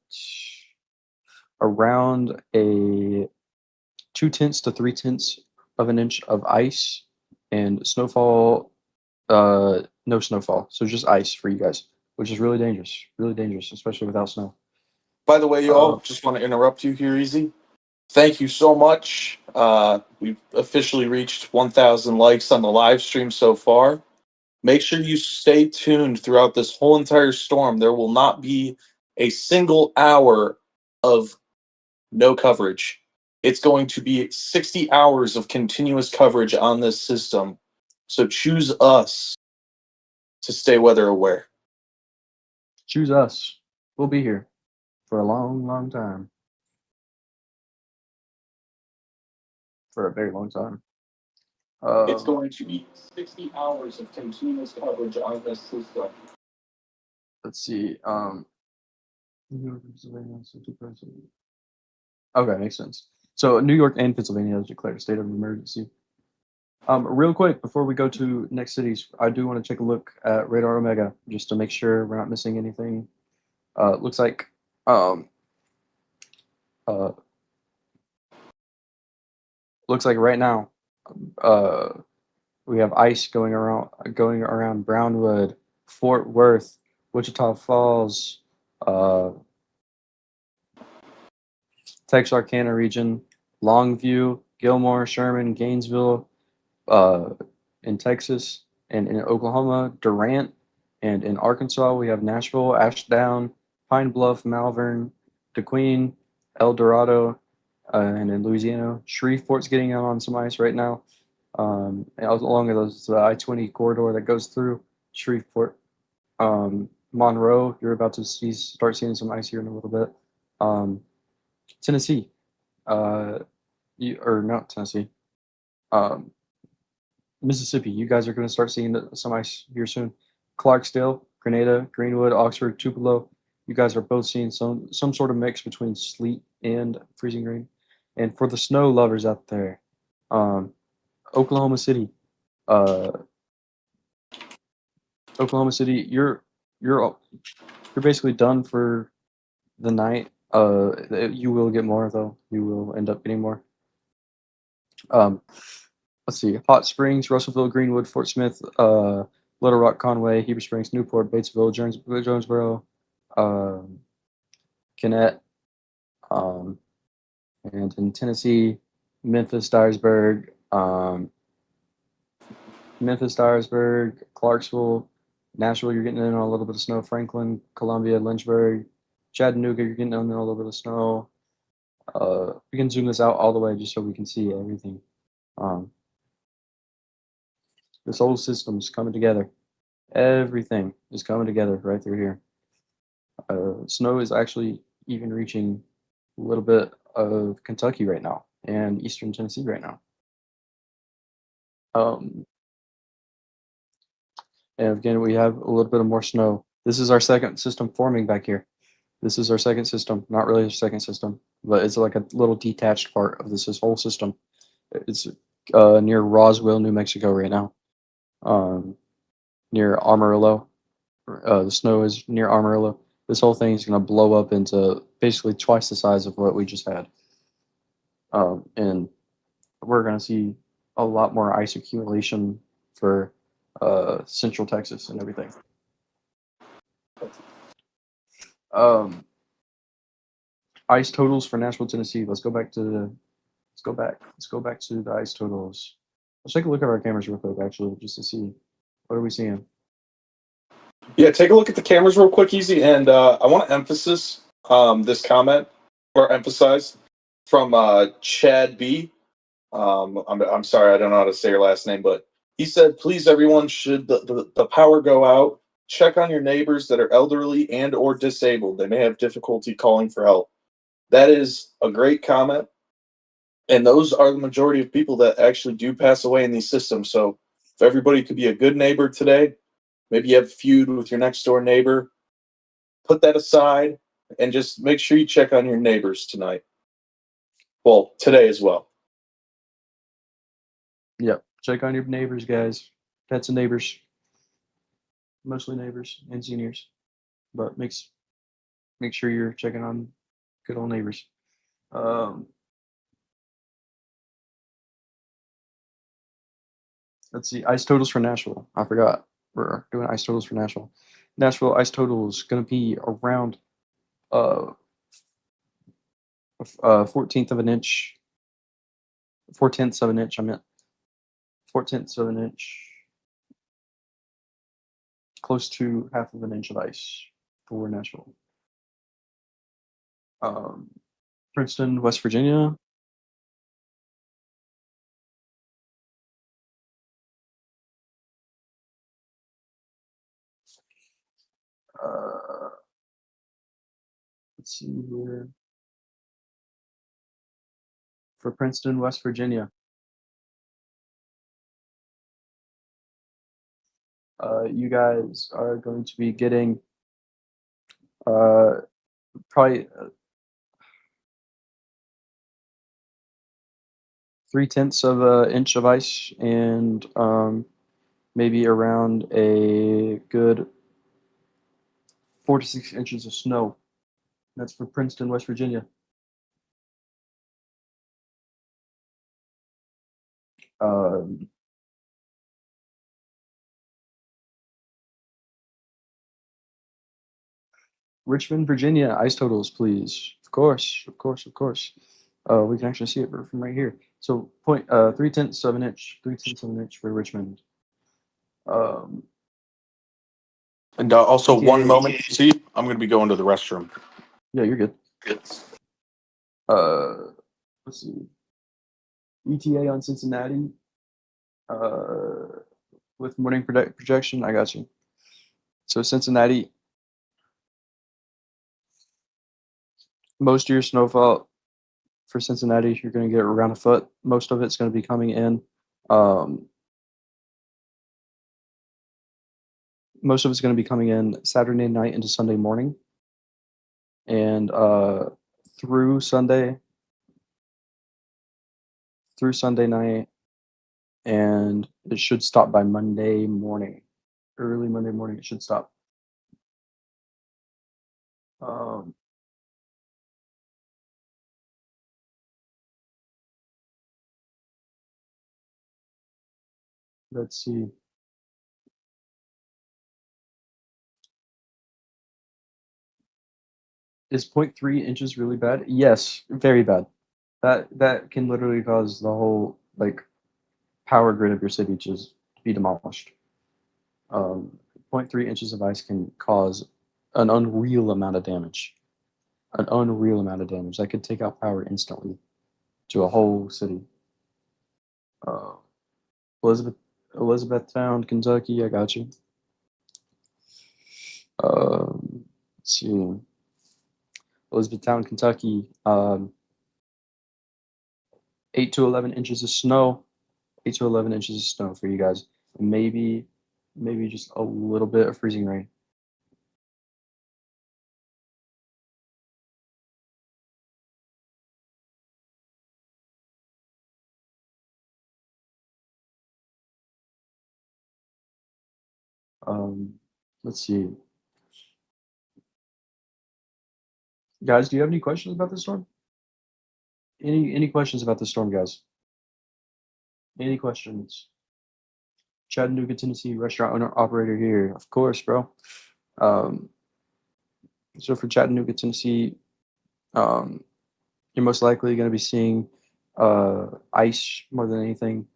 around a 2/10 to 3/10 of an inch of ice, and snowfall. No snowfall, so just ice for you guys, which is really dangerous, especially without snow. By the way, y'all, just want to interrupt you here, Easy. Thank you so much. We've officially reached 1,000 likes on the live stream so far. Make sure you stay tuned throughout this whole entire storm. There will not be a single hour of no coverage. It's going to be 60 hours of continuous coverage on this system. So choose us to stay weather aware. Choose us. We'll be here for a long time. For a very long time. It's going to be 60 hours of continuous coverage on this system. Let's see. Okay, makes sense. So New York and Pennsylvania has declared a state of emergency. Real quick, before we go to next cities, I do want to take a look at Radar Omega just to make sure we're not missing anything. Looks like right now, we have ice going around Brownwood, Fort Worth, Wichita Falls, Texarkana region, Longview, Gilmore, Sherman, Gainesville, in Texas, and in Oklahoma, Durant, and in Arkansas we have Nashville, Ashdown, Pine Bluff, Malvern, DeQueen, El Dorado, and in Louisiana, Shreveport's getting out on some ice right now. And along with those I-20 corridor that goes through Shreveport. Monroe, you're about to start seeing some ice here in a little bit. Tennessee, not Tennessee. Mississippi, you guys are going to start seeing some ice here soon. Clarksdale, Grenada, Greenwood, Oxford, Tupelo, you guys are both seeing some sort of mix between sleet and freezing rain. And for the snow lovers out there, Oklahoma City, you're basically done for the night. You will get more though. You will end up getting more. Let's see. Hot Springs, Russellville, Greenwood, Fort Smith, Little Rock, Conway, Heber Springs, Newport, Batesville, Jonesboro, Kennett, and in Tennessee, Memphis, Dyersburg, Clarksville, Nashville, you're getting in on a little bit of snow. Franklin, Columbia, Lynchburg, Chattanooga, you're getting in on a little bit of snow. We can zoom this out all the way just so we can see everything. This whole system's coming together. Everything is coming together right through here. Snow is actually even reaching a little bit of Kentucky right now and eastern Tennessee right now. And again, we have a little bit of more snow. This is our second system forming back here. This is our second system, not really a second system, but it's like a little detached part of this whole system. It's near Roswell, New Mexico right now, near Amarillo. The snow is near Amarillo. This whole thing is going to blow up into basically twice the size of what we just had. And we're going to see a lot more ice accumulation for central Texas and everything. Ice totals for Nashville, Tennessee. Let's go back to the ice totals. Let's take a look at our cameras real quick, actually, just to see what are we seeing. Yeah, take a look at the cameras real quick, Easy, and I want to emphasize this comment or emphasize from Chad B. I'm sorry, I don't know how to say your last name, but he said, please, everyone, should the power go out, check on your neighbors that are elderly and or disabled. They may have difficulty calling for help. That is a great comment. And those are the majority of people that actually do pass away in these systems. So if everybody could be a good neighbor today, maybe you have a feud with your next door neighbor, put that aside and just make sure you check on your neighbors tonight. Well, today as well. Yep. Check on your neighbors, guys. Pets and neighbors. Mostly neighbors and seniors. But make sure you're checking on good old neighbors. Let's see. Ice totals for Nashville. I forgot. We're doing ice totals for Nashville. Nashville ice total is going to be around 14th of an inch. 4/10 of an inch. I meant 4/10 of an inch. Close to half of an inch of ice for Nashville. Princeton, West Virginia. Let's see here. For Princeton, West Virginia. You guys are going to be getting probably 3/10 of an inch of ice and maybe around a good 4 to 6 inches of snow. That's for Princeton, West Virginia. Richmond, Virginia, ice totals, please. Of course, of course, of course. We can actually see it from right here. So 3/10 of an inch, 3/10 of an inch for Richmond. And also, ETA. one moment. See, I'm going to be going to the restroom. Yeah, you're good. Let's see. ETA on Cincinnati. With morning projection, I got you. So Cincinnati, most of your snowfall for Cincinnati, you're going to get around a foot. Most of it's going to be coming in. Most of it's going to be coming in Saturday night into Sunday morning, and through Sunday night, and it should stop by Monday morning. Early Monday morning, it should stop. Let's see. Is 0.3 inches really bad? Yes, very bad. That can literally cause the whole power grid of your city to just be demolished. 0.3 inches of ice can cause an unreal amount of damage. An unreal amount of damage that could take out power instantly to a whole city. Elizabethtown, Kentucky, I got you. Let's see. Elizabethtown, Kentucky, 8 to 11 inches of snow. 8 to 11 inches of snow for you guys. And maybe just a little bit of freezing rain. Let's see. Guys, do you have any questions about the storm? Any questions about the storm, guys? Any questions? Chattanooga, Tennessee, restaurant owner operator here. Of course, bro. So for Chattanooga, Tennessee, you're most likely going to be seeing ice more than anything.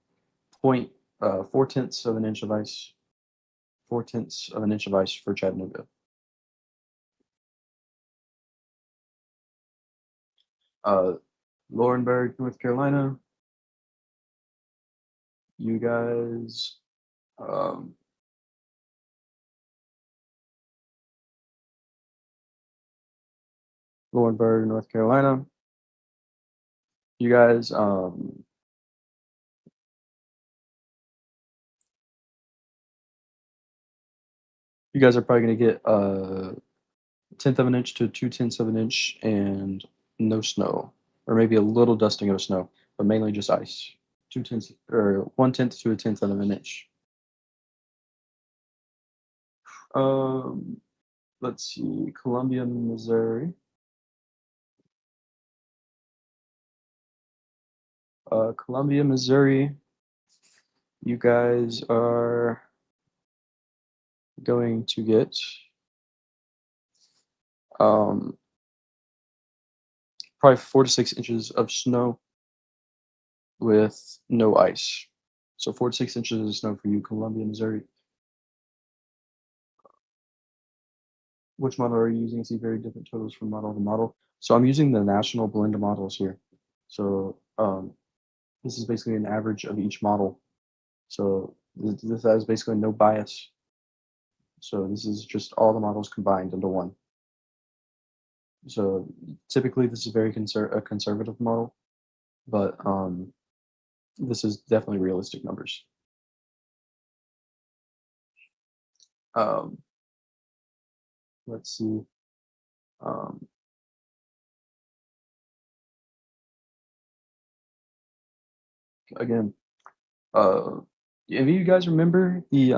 4/10 of an inch of ice 4/10 of an inch of ice for Chattanooga. Laurinburg, North Carolina. You guys, Laurinburg, North Carolina. You guys, you guys are probably going to get 1/10 of an inch to 2/10 of an inch and no snow, or maybe a little dusting of snow, but mainly just ice. 2/10 or 1/10 to 1/10 of an inch. Let's see, Columbia, Missouri. Columbia, Missouri. You guys are going to get probably 4 to 6 inches of snow with no ice. So 4 to 6 inches of snow for you, Columbia, Missouri. Which model are you using? I see very different totals from model to model. So I'm using the national blend models here. So this is basically an average of each model. So this has basically no bias. So this is just all the models combined into one. So typically this is very conservative model, but this is definitely realistic numbers. Let's see. Again, if you guys remember the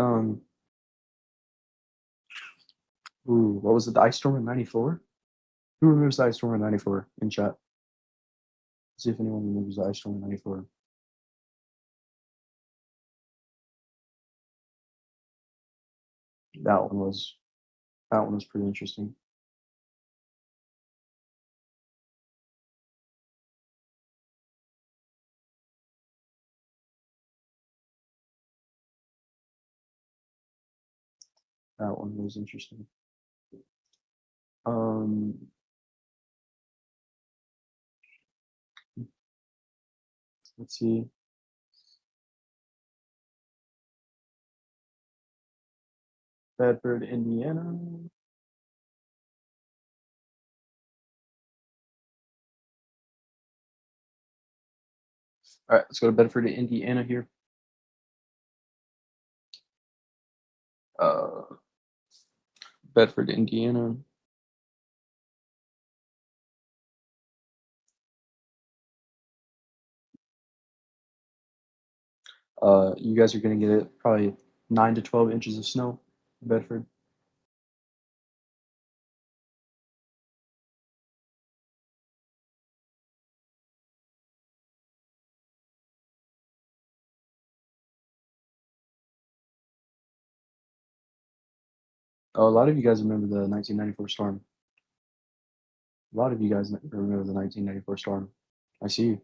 what was it? The ice storm in '94. Who remembers the ice storm in '94 in chat? Let's see if anyone remembers the ice storm in '94. That one was pretty interesting. That one was interesting. Let's see. Bedford, Indiana. All right, let's go to Bedford, Indiana here. Bedford, Indiana. You guys are going to get probably 9 to 12 inches of snow in Bedford. Oh, a lot of you guys remember the 1994 storm. A lot of you guys remember the 1994 storm. I see you.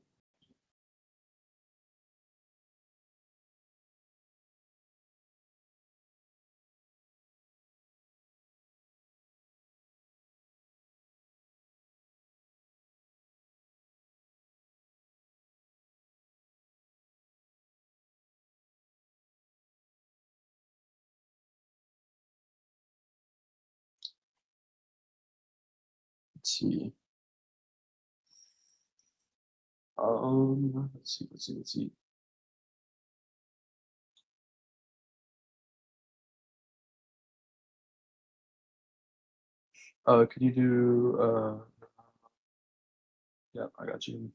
Let's see. Let's see. Could you do yeah, I got you.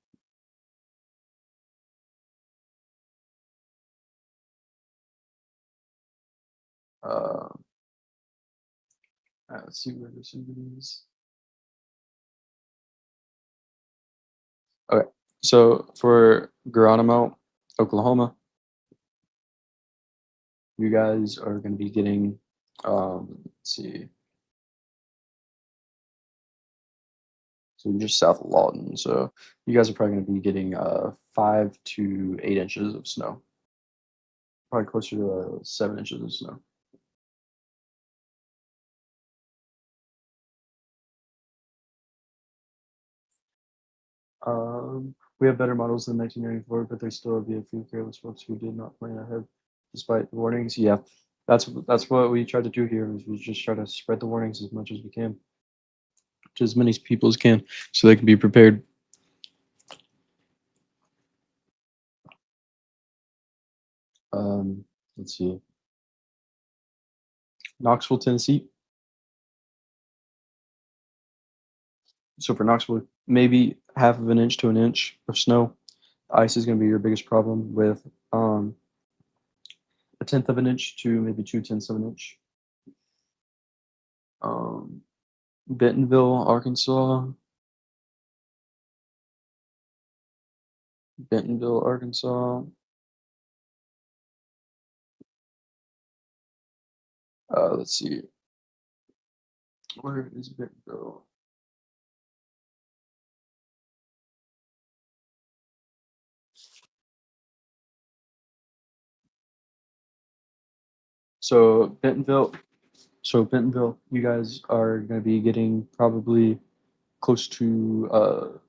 All right, let's see where this is. Okay, so for Geronimo, Oklahoma, you guys are going to be getting, let's see. So you're just south of Lawton. So you guys are probably going to be getting 5 to 8 inches of snow. Probably closer to 7 inches of snow. We have better models than 1994, but there still will be a few careless folks who did not plan ahead despite the warnings. Yeah, that's what we try to do here. Is we just try to spread the warnings as much as we can, to as many people as can, so they can be prepared. Let's see. Knoxville, Tennessee. So for Knoxville, maybe half of an inch to an inch of snow. Ice is going to be your biggest problem, with a tenth of an inch to maybe 2/10 of an inch. Bentonville, Arkansas. Bentonville, Arkansas. Let's see. Where is Bentonville? So Bentonville, you guys are going to be getting probably close to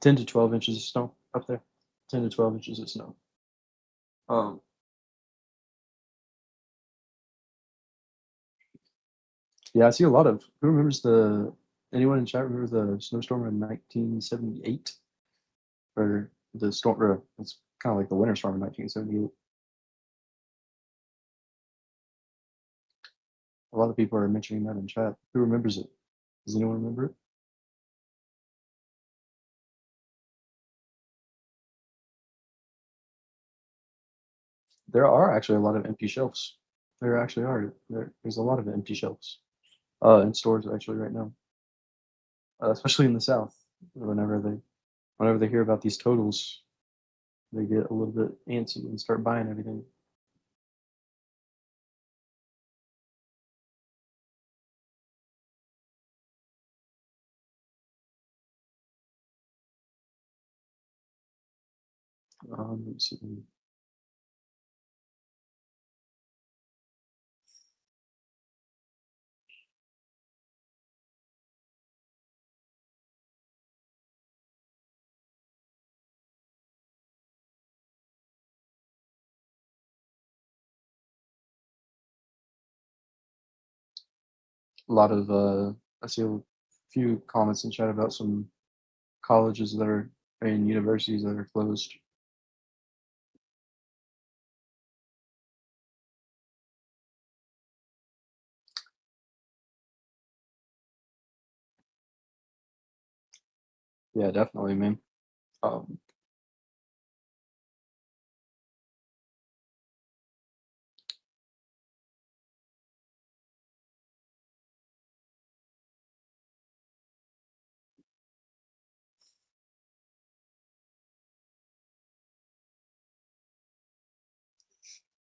10 to 12 inches of snow up there. 10 to 12 inches of snow. Yeah, I see a lot of. Who remembers anyone in chat remembers the snowstorm in 1978? Or the storm, or it's kind of like the winter storm in 1978. A lot of people are mentioning that in chat. Who remembers it? Does anyone remember it? There are actually a lot of empty shelves. There actually are. There's a lot of empty shelves in stores actually right now, especially in the South. Whenever they hear about these totals, they get a little bit antsy and start buying everything. Let's see. I see a few comments in chat about some colleges that are and universities that are closed. Yeah, definitely, man.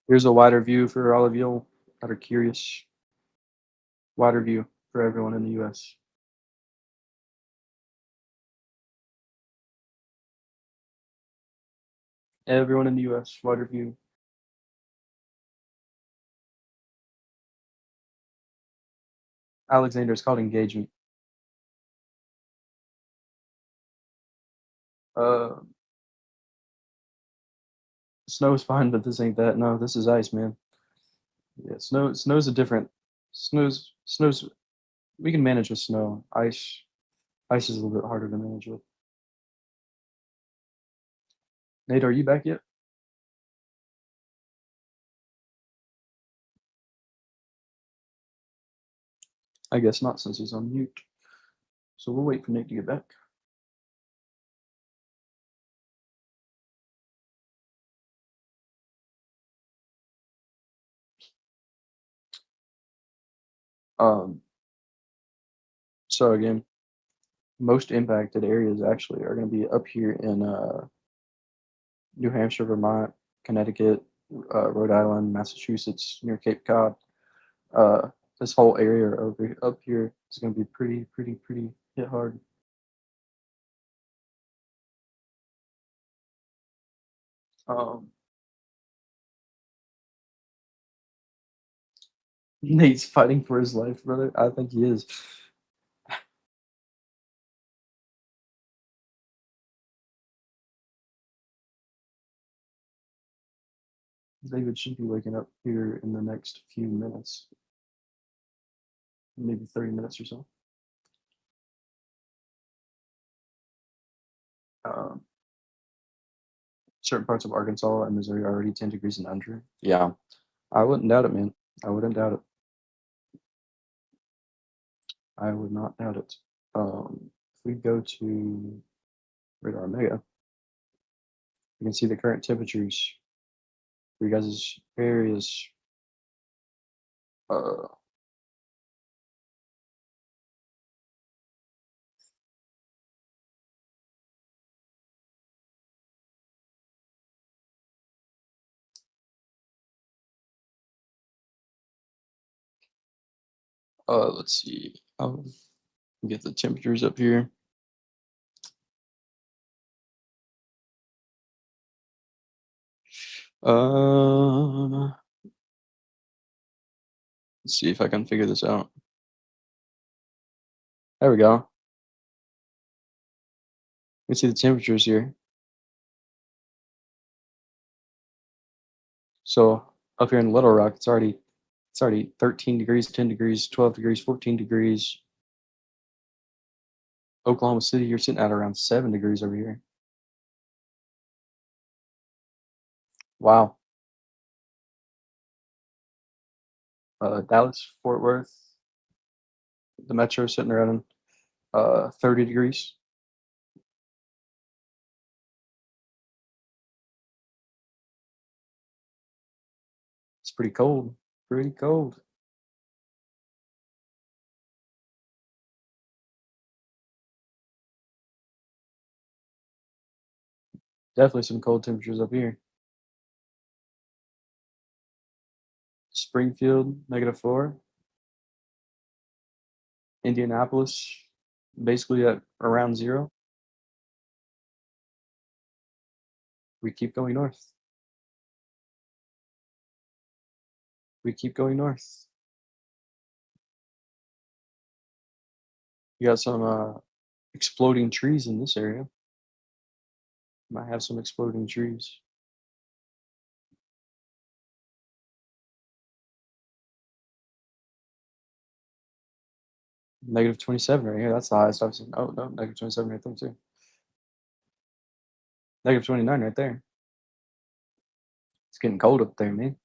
Here's a wider view for all of you that are curious. Wider view for everyone in the U.S. Everyone in the U.S. Wider view. Alexander, it's called engagement. Snow is fine, but this ain't that. No, this is ice, man. Yeah, snow's a different. Snow's. We can manage with snow. Ice is a little bit harder to manage with. Nate, are you back yet? I guess not, since he's on mute. So we'll wait for Nate to get back. So again, most impacted areas actually are going to be up here in New Hampshire, Vermont, Connecticut, Rhode Island, Massachusetts, near Cape Cod. This whole area up here is going to be pretty hit hard. Nate's fighting for his life, brother. I think he is. David should be waking up here in the next few minutes, maybe 30 minutes or so. Certain parts of Arkansas and Missouri are already 10 degrees and under. Yeah, I wouldn't doubt it, man. I wouldn't doubt it. I would not doubt it. If we go to Radar Mega, you can see the current temperatures for you guys' areas. Let's see. I'll get the temperatures up here. Let's see if I can figure this out. There we go. You can see the temperatures here. So up here in Little Rock, it's already 13 degrees, 10 degrees, 12 degrees, 14 degrees. Oklahoma City, you're sitting at around 7 degrees over here. Wow. Dallas, Fort Worth, the metro sitting around 30 degrees. It's pretty cold. Pretty cold. Definitely some cold temperatures up here. Springfield, -4. Indianapolis, basically at around 0. We keep going north. We keep going north. You got some exploding trees in this area. Might have some exploding trees. -27 right here. That's the highest I've seen. Oh no, -27 right there too. -29 right there. It's getting cold up there, man.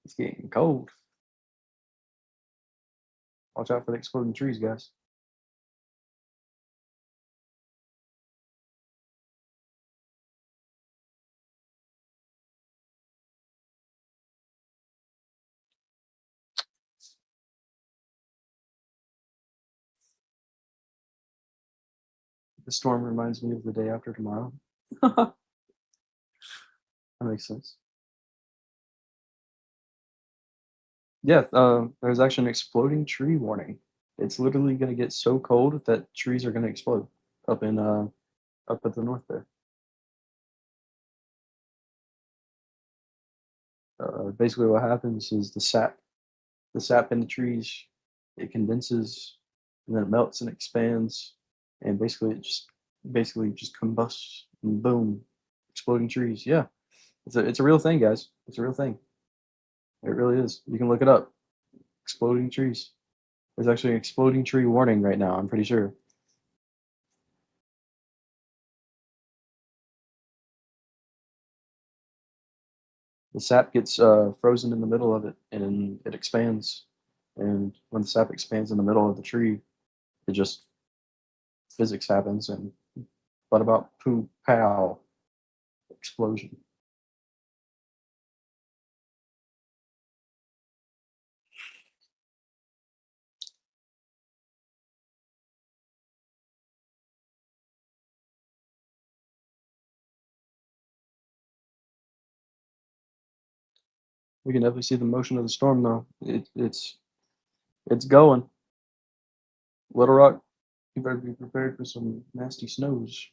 It's getting cold. Watch out for the exploding trees, guys. The storm reminds me of the day after tomorrow. That makes sense. Yeah, there's actually an exploding tree warning. It's literally going to get so cold that trees are going to explode up in up at the north there. Basically, what happens is the sap in the trees, it condenses and then it melts and expands, and basically just combusts and boom, exploding trees. Yeah, it's a real thing, guys. It's a real thing. It really is. You can look it up. Exploding trees. There's actually an exploding tree warning right now. I'm pretty sure. The sap gets frozen in the middle of it, and it expands. And when the sap expands in the middle of the tree, it just physics happens, and what about poo pow explosion? We can definitely see the motion of the storm, though. It's going. Little Rock, you better be prepared for some nasty snows.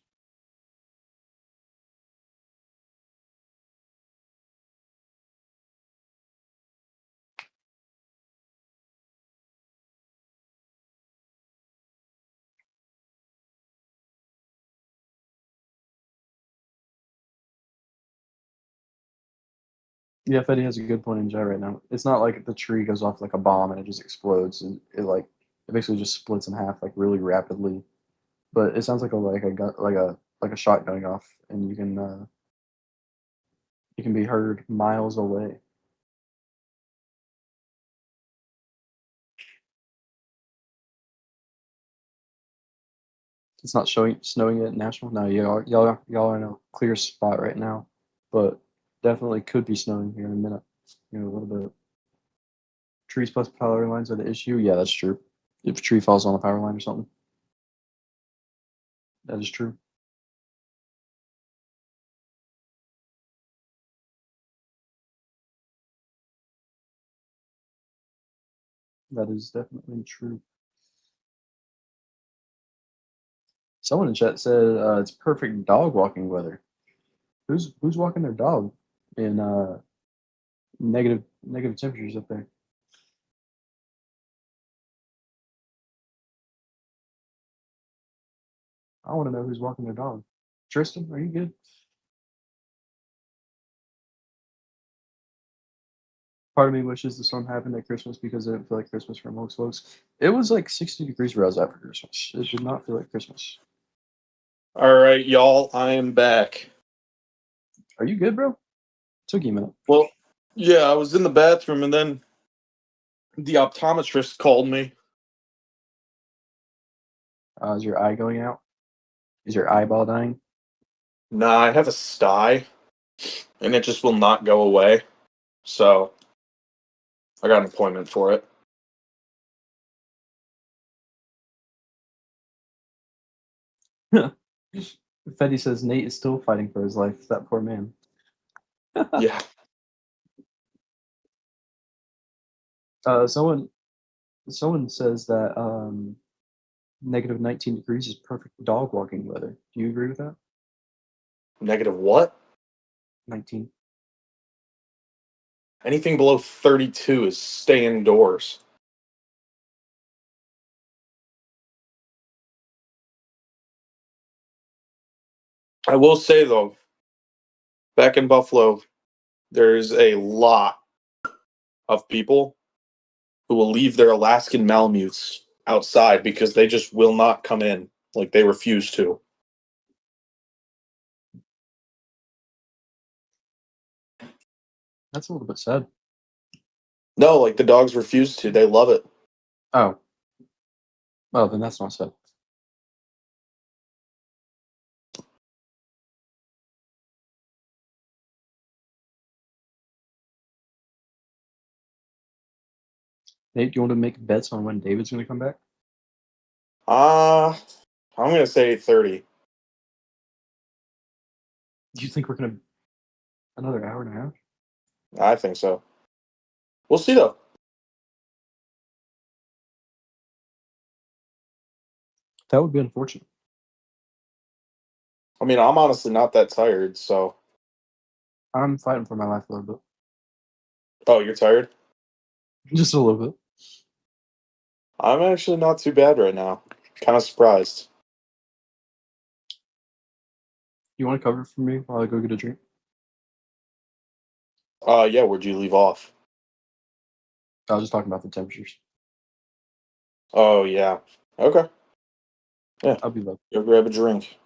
Yeah, Fetty has a good point in chat right now. It's not like the tree goes off like a bomb and it just explodes, and it basically just splits in half like really rapidly. But it sounds like a shot going off, and you can be heard miles away. It's not snowing yet in Nashville. No, y'all are in a clear spot right now, but definitely could be snowing here in a minute. A little bit. Trees plus power lines are the issue. Yeah, that's true. If a tree falls on a power line or something, that is true. That is definitely true. Someone in chat said it's perfect dog walking weather. Who's walking their dog in negative temperatures up there? I want to know who's walking their dog. Tristan, are you good? Part of me wishes the storm happened at Christmas because it didn't feel like Christmas for most folks. It was like 60 degrees where I was at for Christmas. It did not feel like Christmas. All right, y'all, I am back. Are you good, bro? Took you a minute. Well, yeah, I was in the bathroom and then the optometrist called me. Is your eye going out? Is your eyeball dying? Nah, I have a sty, and it just will not go away. So I got an appointment for it. Fetty says Nate is still fighting for his life. That poor man. Yeah. Someone says that negative 19 degrees is perfect dog walking weather. Do you agree with that? Negative what? 19. Anything below 32 is stay indoors. I will say, though, back in Buffalo, there's a lot of people who will leave their Alaskan Malamutes outside because they just will not come in. Like, they refuse to. That's a little bit sad. No, like, the dogs refuse to. They love it. Oh. Well, then that's not sad. Nate, do you want to make bets on when David's going to come back? I'm going to say 30. Do you think we're going to another hour and a half? I think so. We'll see, though. That would be unfortunate. I mean, I'm honestly not that tired, so. I'm fighting for my life a little bit. Oh, you're tired? Just a little bit. I'm actually not too bad right now. Kind of surprised. You want to cover for me while I go get a drink? Yeah, where'd you leave off? I was just talking about the temperatures. Oh, yeah. Okay. Yeah, I'll be back. go grab a drink.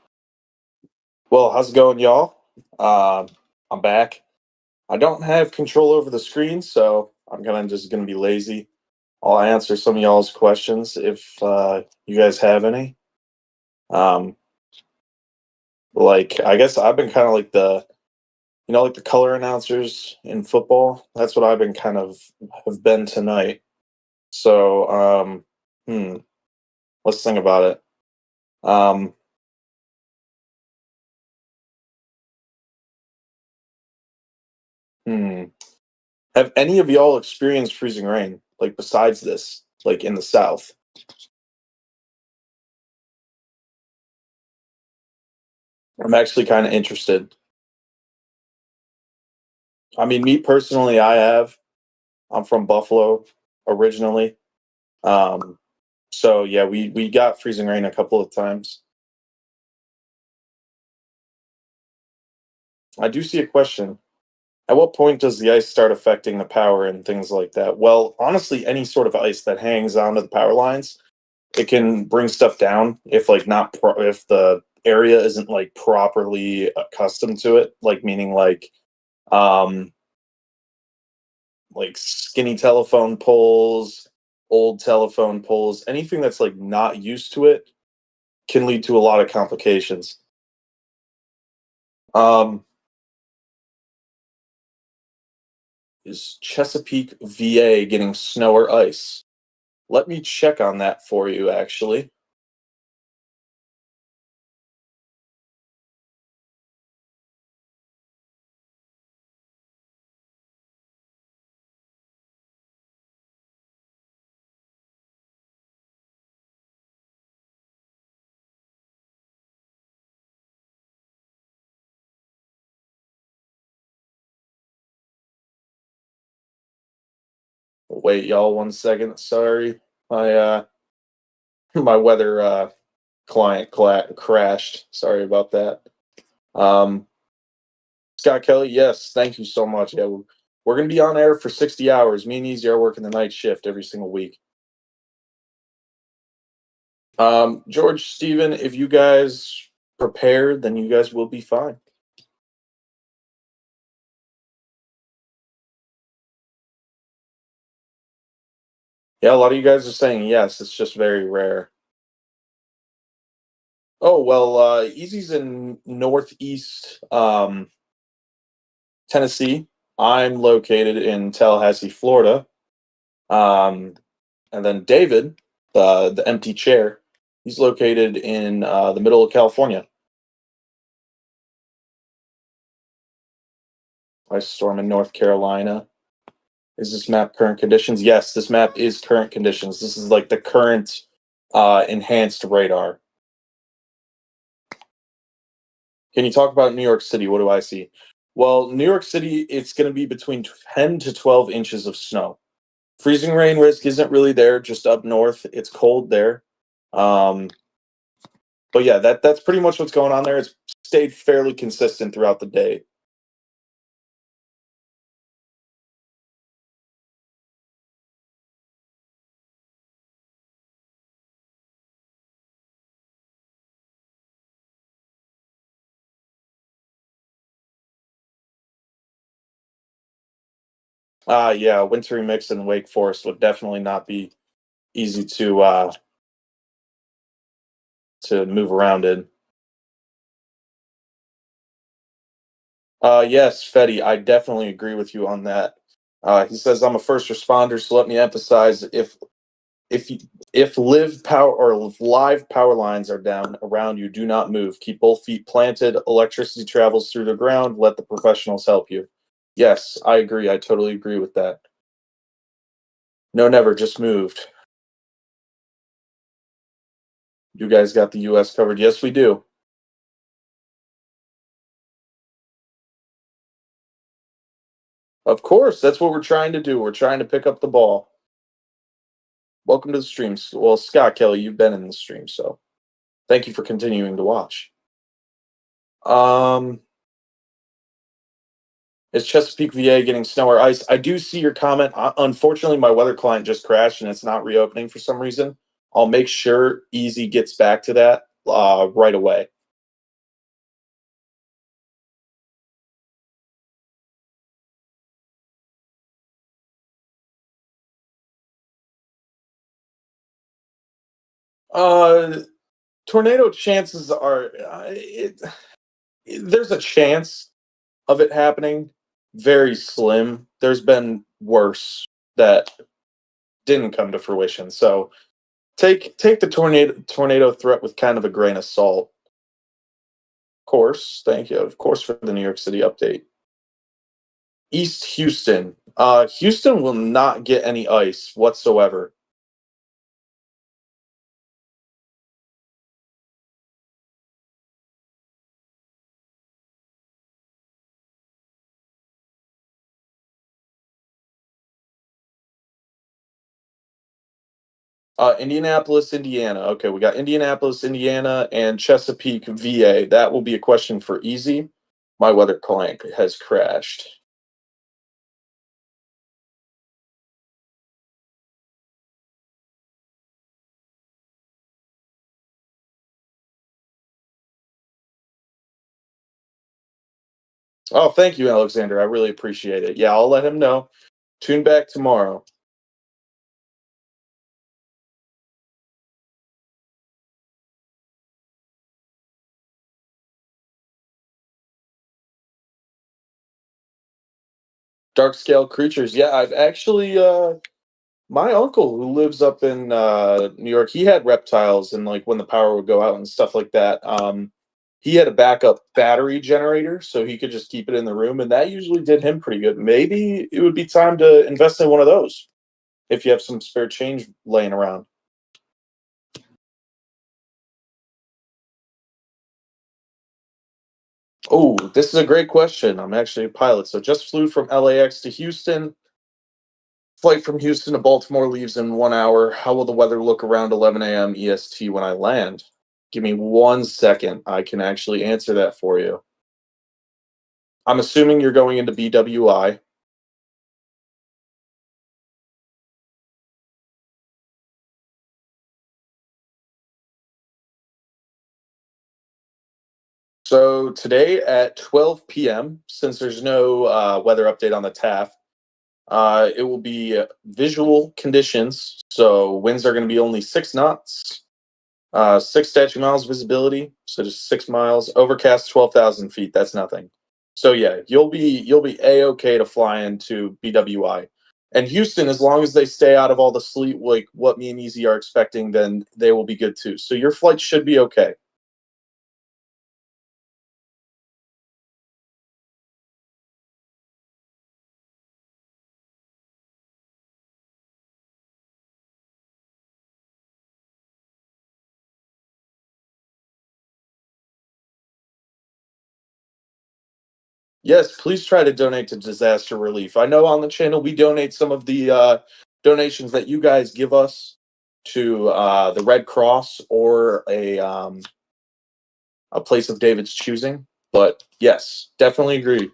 Well, how's it going, y'all? I'm back. I don't have control over the screen, so I'm just gonna be lazy. I'll answer some of y'all's questions if you guys have any. Like I guess I've been kind of like like the color announcers in football. That's what I've been kind of have been tonight. So, let's think about it. Um, hmm. Have any of y'all experienced freezing rain? Like besides this, like in the South? I'm actually kind of interested. I mean, me personally, I have. I'm from Buffalo originally. So yeah, we got freezing rain a couple of times. I do see a question. At what point does the ice start affecting the power and things like that? Well, honestly, any sort of ice that hangs onto the power lines, it can bring stuff down if like not if the area isn't like properly accustomed to it, like meaning um like skinny telephone poles, old telephone poles, anything that's like not used to it can lead to a lot of complications. Um, is Chesapeake, VA getting snow or ice? Let me check on that for you, actually. Wait, y'all, 1 second. Sorry, my my weather client crashed. Sorry about that. Um, Scott Kelly, yes, thank you so much. Yeah, we're gonna be on air for 60 hours. Me and Easy are working the night shift every single week. George, Steven, if you guys prepared, then you guys will be fine. Yeah, a lot of you guys are saying yes. It's just very rare. Oh well, Easy's in Northeast Tennessee. I'm located in Tallahassee, Florida. Um, and then David, the empty chair, he's located in the middle of California. Ice storm in North Carolina. Is this map current conditions? Yes, this map is current conditions. This is like the current enhanced radar. Can you talk about New York City? What do I see? Well, New York City, it's going to be between 10 to 12 inches of snow. Freezing rain risk isn't really there, just up north. It's cold there. Um, but yeah, that's pretty much what's going on there. It's stayed fairly consistent throughout the day. Yeah, wintry mix in Wake Forest would definitely not be easy to move around in. Yes, Fetty, I definitely agree with you on that. He says I'm a first responder, so let me emphasize if you, if live power or if live power lines are down around you, do not move. Keep both feet planted. Electricity travels through the ground. Let the professionals help you. Yes, I agree. I totally agree with that. No, never. Just moved. You guys got the U.S. covered. Yes, we do. Of course, that's what we're trying to do. We're trying to pick up the ball. Welcome to the stream. Well, Scott Kelly, you've been in the stream, so thank you for continuing to watch. Um, Is Chesapeake, VA getting snow or ice? I do see your comment. Unfortunately, my weather client just crashed and it's not reopening for some reason. I'll make sure Easy gets back to that right away. Uh, Tornado chances are there's a chance of it happening, very slim. There's been worse that didn't come to fruition. So take the tornado threat with kind of a grain of salt. Of course, thank you. Of course, for the New York City update. East Houston. Houston will not get any ice whatsoever. Indianapolis, Indiana. Okay, we got Indianapolis, Indiana, and Chesapeake, VA. That will be a question for Easy. My weather client has crashed. Oh, thank you, Alexander. I really appreciate it. Yeah, I'll let him know. Tune back tomorrow. Dark scale creatures. Yeah, I've actually my uncle who lives up in New York, he had reptiles and like when the power would go out and stuff like that. He had a backup battery generator so he could just keep it in the room and that usually did him pretty good. Maybe it would be time to invest in one of those if you have some spare change laying around. Oh, this is a great question. I'm actually a pilot, so just flew from LAX to Houston. Flight from Houston to Baltimore leaves in 1 hour. How will the weather look around 11 a.m. EST when I land? Give me 1 second. I can actually answer that for you. I'm assuming you're going into BWI. So today at 12 p.m., since there's no weather update on the TAF, it will be visual conditions. So winds are going to be only 6 knots. 6 statute miles visibility, so just 6 miles. Overcast 12,000 feet. That's nothing. So yeah, you'll be a okay to fly into BWI. And Houston, as long as they stay out of all the sleet, like what me and Easy are expecting, then they will be good too. So your flight should be okay. Yes, please try to donate to disaster relief. I know on the channel we donate some of the donations that you guys give us to the Red Cross or a place of David's choosing. But yes, definitely agree.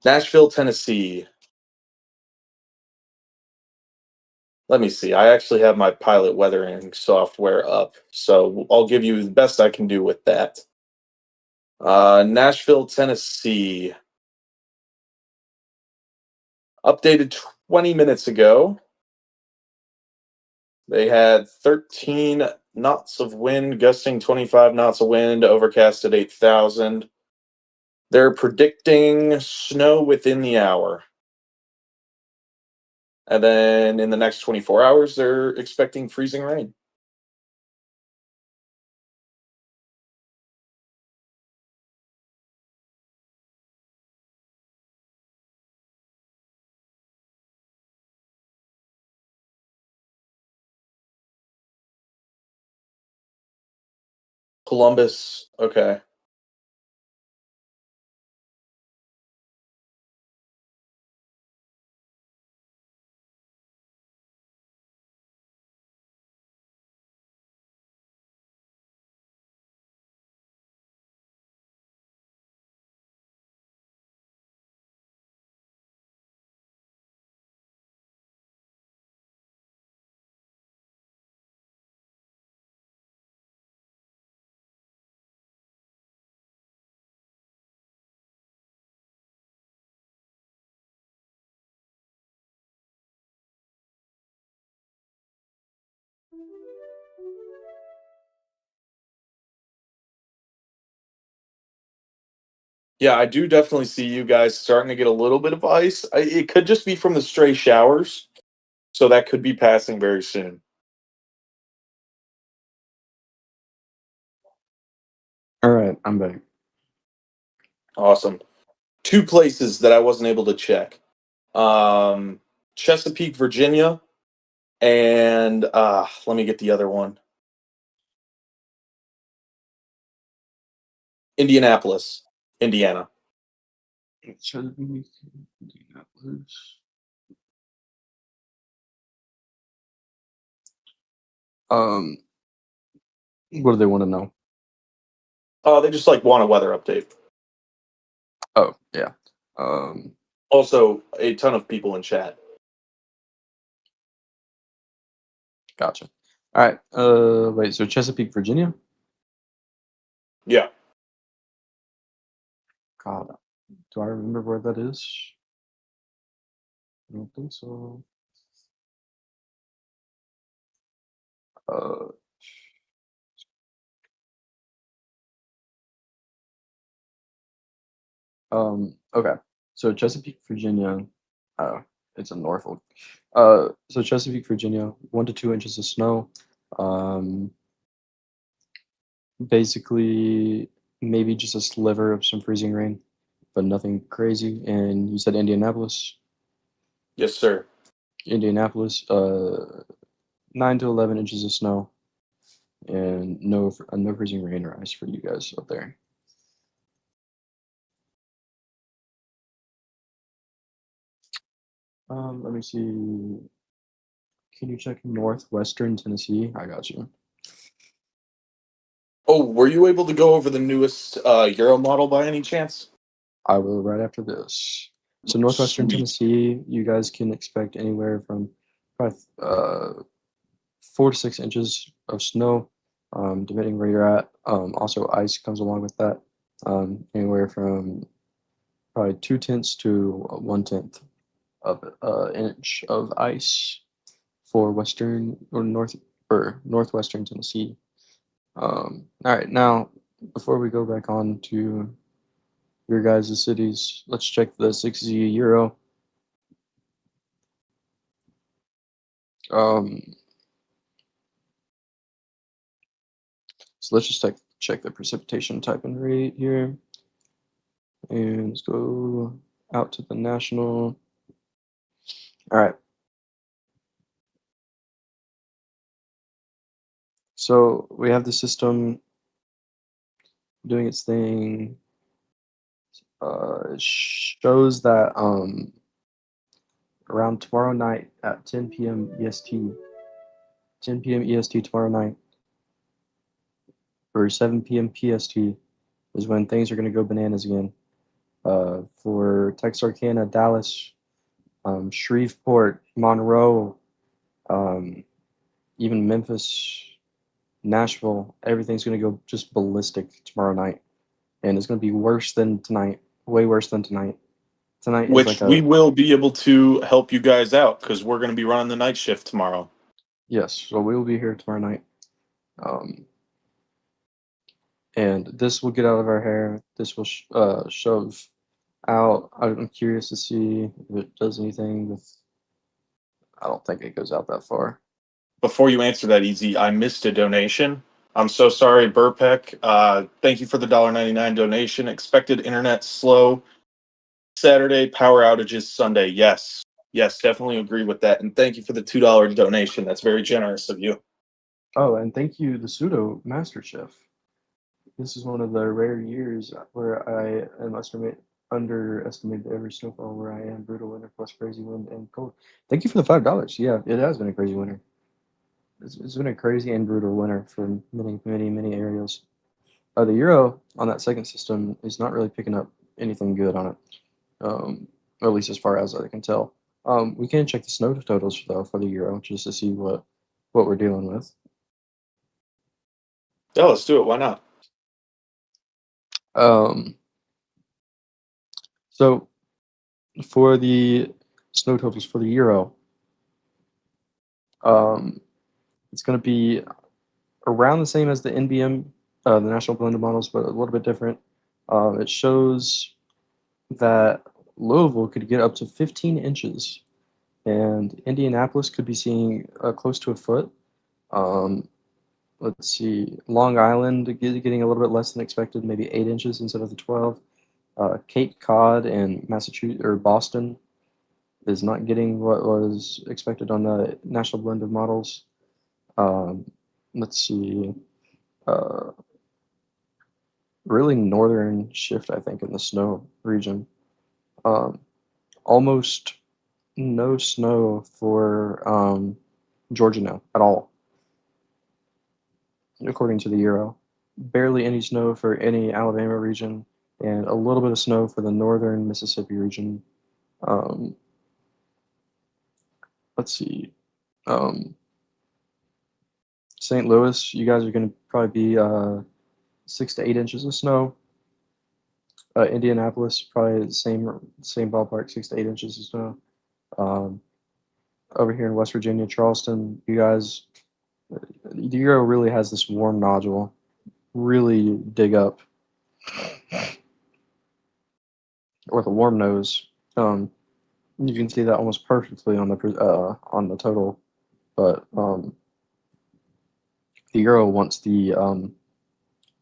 Nashville, Tennessee. Let me see. I actually have my pilot weathering software up, so I'll give you the best I can do with that. Nashville, Tennessee. Updated 20 minutes ago. They had 13 knots of wind, gusting 25 knots of wind, overcast at 8,000. They're predicting snow within the hour. And then in the next 24 hours, they're expecting freezing rain. Columbus, okay. Yeah, I do definitely see you guys starting to get a little bit of ice. It could just be from the stray showers, so that could be passing very soon. All right, I'm back. Awesome. Two places that I wasn't able to check. Um, Chesapeake, Virginia, and let me get the other one. Indianapolis, Indiana. Chesapeake, Indianapolis. Um, what do they want to know? They just like want a weather update. Oh, yeah. Um, Also, a ton of people in chat. gotcha. All right. Wait. So Chesapeake, Virginia. Yeah. God, do I remember where that is? I don't think so. Uh, okay. So Chesapeake, Virginia. It's in Norfolk. So Chesapeake, Virginia, 1 to 2 inches of snow. Basically, maybe just a sliver of some freezing rain, but nothing crazy. And you said Indianapolis. Yes, sir. Indianapolis, 9 to 11 inches of snow, and no freezing rain or ice for you guys up there. Let me see. Can you check northwestern Tennessee? I got you. Oh, were you able to go over the newest Euro model by any chance? I will right after this. So northwestern Sweet. Tennessee, you guys can expect anywhere from probably 4 to 6 inches of snow, depending where you're at. Also, ice comes along with that. Anywhere from probably 2/10 to 1/10 of an inch of ice for western or northwestern Tennessee. All right, now before we go back on to your guys' cities, let's check the 6Z euro. So let's just check the precipitation type and rate here, and let's go out to the national. All right. So we have the system doing its thing. It shows that around tomorrow night at 10 p.m. EST, 10 p.m. EST tomorrow night, or 7 p.m. PST is when things are going to go bananas again. For Texarkana, Dallas, Shreveport, Monroe, even Memphis, Nashville, everything's going to go just ballistic tomorrow night. And it's going to be worse than tonight, way worse than tonight. Tonight is Which like we will be able to help you guys out because we're going to be running the night shift tomorrow. Yes, so we will be here tomorrow night. And this will get out of our hair. This will shove out. I'm curious to see if it does anything with. I don't think it goes out that far. Before you answer that, Easy, I missed a donation. I'm so sorry, Burpeck. Thank you for the $1.99 donation. Expected internet slow Saturday, power outages Sunday. Yes, definitely agree with that. And thank you for the $2 donation. That's very generous of you. Oh, and thank you, the pseudo Master Chef. This is one of the rare years where I am underestimated every snowfall where I am brutal winter plus crazy wind and cold. Thank you for the $5. Yeah, it has been a crazy winter. It's been a crazy and brutal winter for many areas. The euro on that second system is not really picking up anything good on it, or at least as far as I can tell. We can check the snow totals though for the euro just to see what we're dealing with. Yeah, let's do it. Why not? So for the snow totals for the euro, it's going to be around the same as the NBM, the National Blended Models, but a little bit different. It shows that Louisville could get up to 15 inches, and Indianapolis could be seeing close to a foot. Let's see, Long Island getting a little bit less than expected, maybe 8 inches instead of the 12. Cape Cod and Massachusetts or Boston is not getting what was expected on the National Blended Models. Let's see, really northern shift, I think, in the snow region. Almost no snow for Georgia now at all, according to the Euro. Barely any snow for any Alabama region, and a little bit of snow for the northern Mississippi region. Let's see. St. Louis, you guys are going to probably be 6 to 8 inches of snow. Indianapolis, probably the same ballpark, 6 to 8 inches of snow. Over here in West Virginia, Charleston, you guys, the Euro really has this warm nodule. Really dig up, or the warm nose. You can see that almost perfectly on the total, but the Euro wants the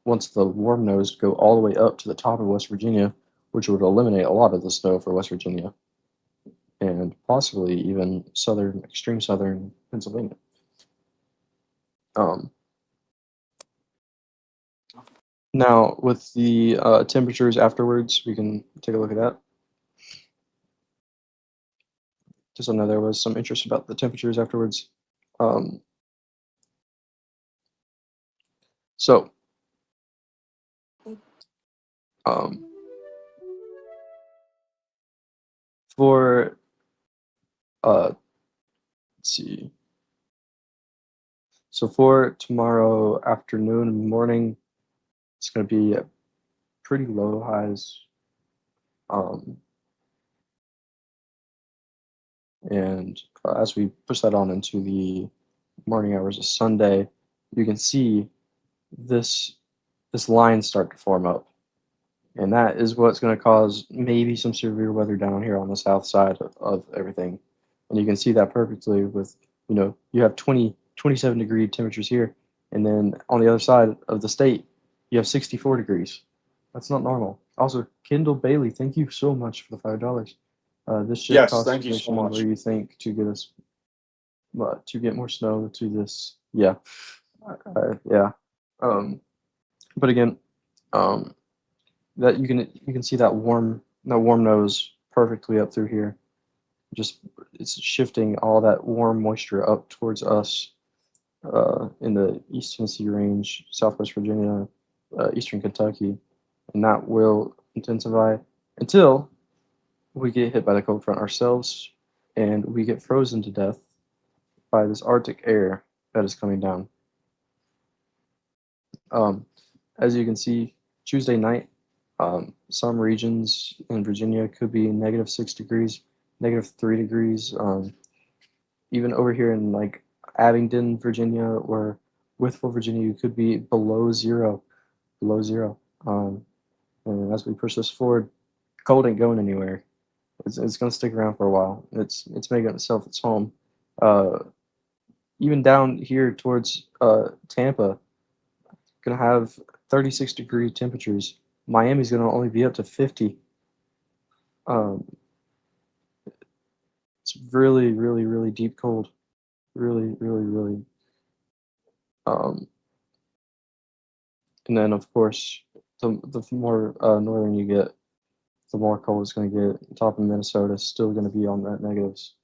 warm nose to go all the way up to the top of West Virginia, which would eliminate a lot of the snow for West Virginia, and possibly even extreme southern Pennsylvania. Now, with the temperatures afterwards, we can take a look at that. Just so I know there was some interest about the temperatures afterwards. So, for let's see. So for tomorrow afternoon and morning, it's going to be pretty low highs. And as we push that on into the morning hours of Sunday, you can see this line start to form up. And that is what's going to cause maybe some severe weather down here on the south side of everything. And you can see that perfectly with, you have 27 degree temperatures here. And then on the other side of the state, you have 64 degrees. That's not normal. Also, Kendall Bailey, thank you so much for the $5. This should Yes, cost thank you so much. where you think to get us, to get more snow to this. Yeah. Yeah. But again, that you can see that warm nose perfectly up through here. Just it's shifting all that warm moisture up towards us in the East Tennessee range, Southwest Virginia, Eastern Kentucky, and that will intensify until we get hit by the cold front ourselves and we get frozen to death by this Arctic air that is coming down. As you can see, Tuesday night, some regions in Virginia could be -6 degrees, -3 degrees. Even over here in like Abingdon, Virginia, or Wytheville, Virginia, you could be below zero. And as we push this forward, cold ain't going anywhere. It's going to stick around for a while. It's making itself its home. Even down here towards Tampa, going to have 36 degree temperatures. Miami's going to only be up to 50. It's really, really, really deep cold. Really, really, really. And then, of course, the more northern you get, the more cold it's going to get. Top of Minnesota is still going to be on that negatives.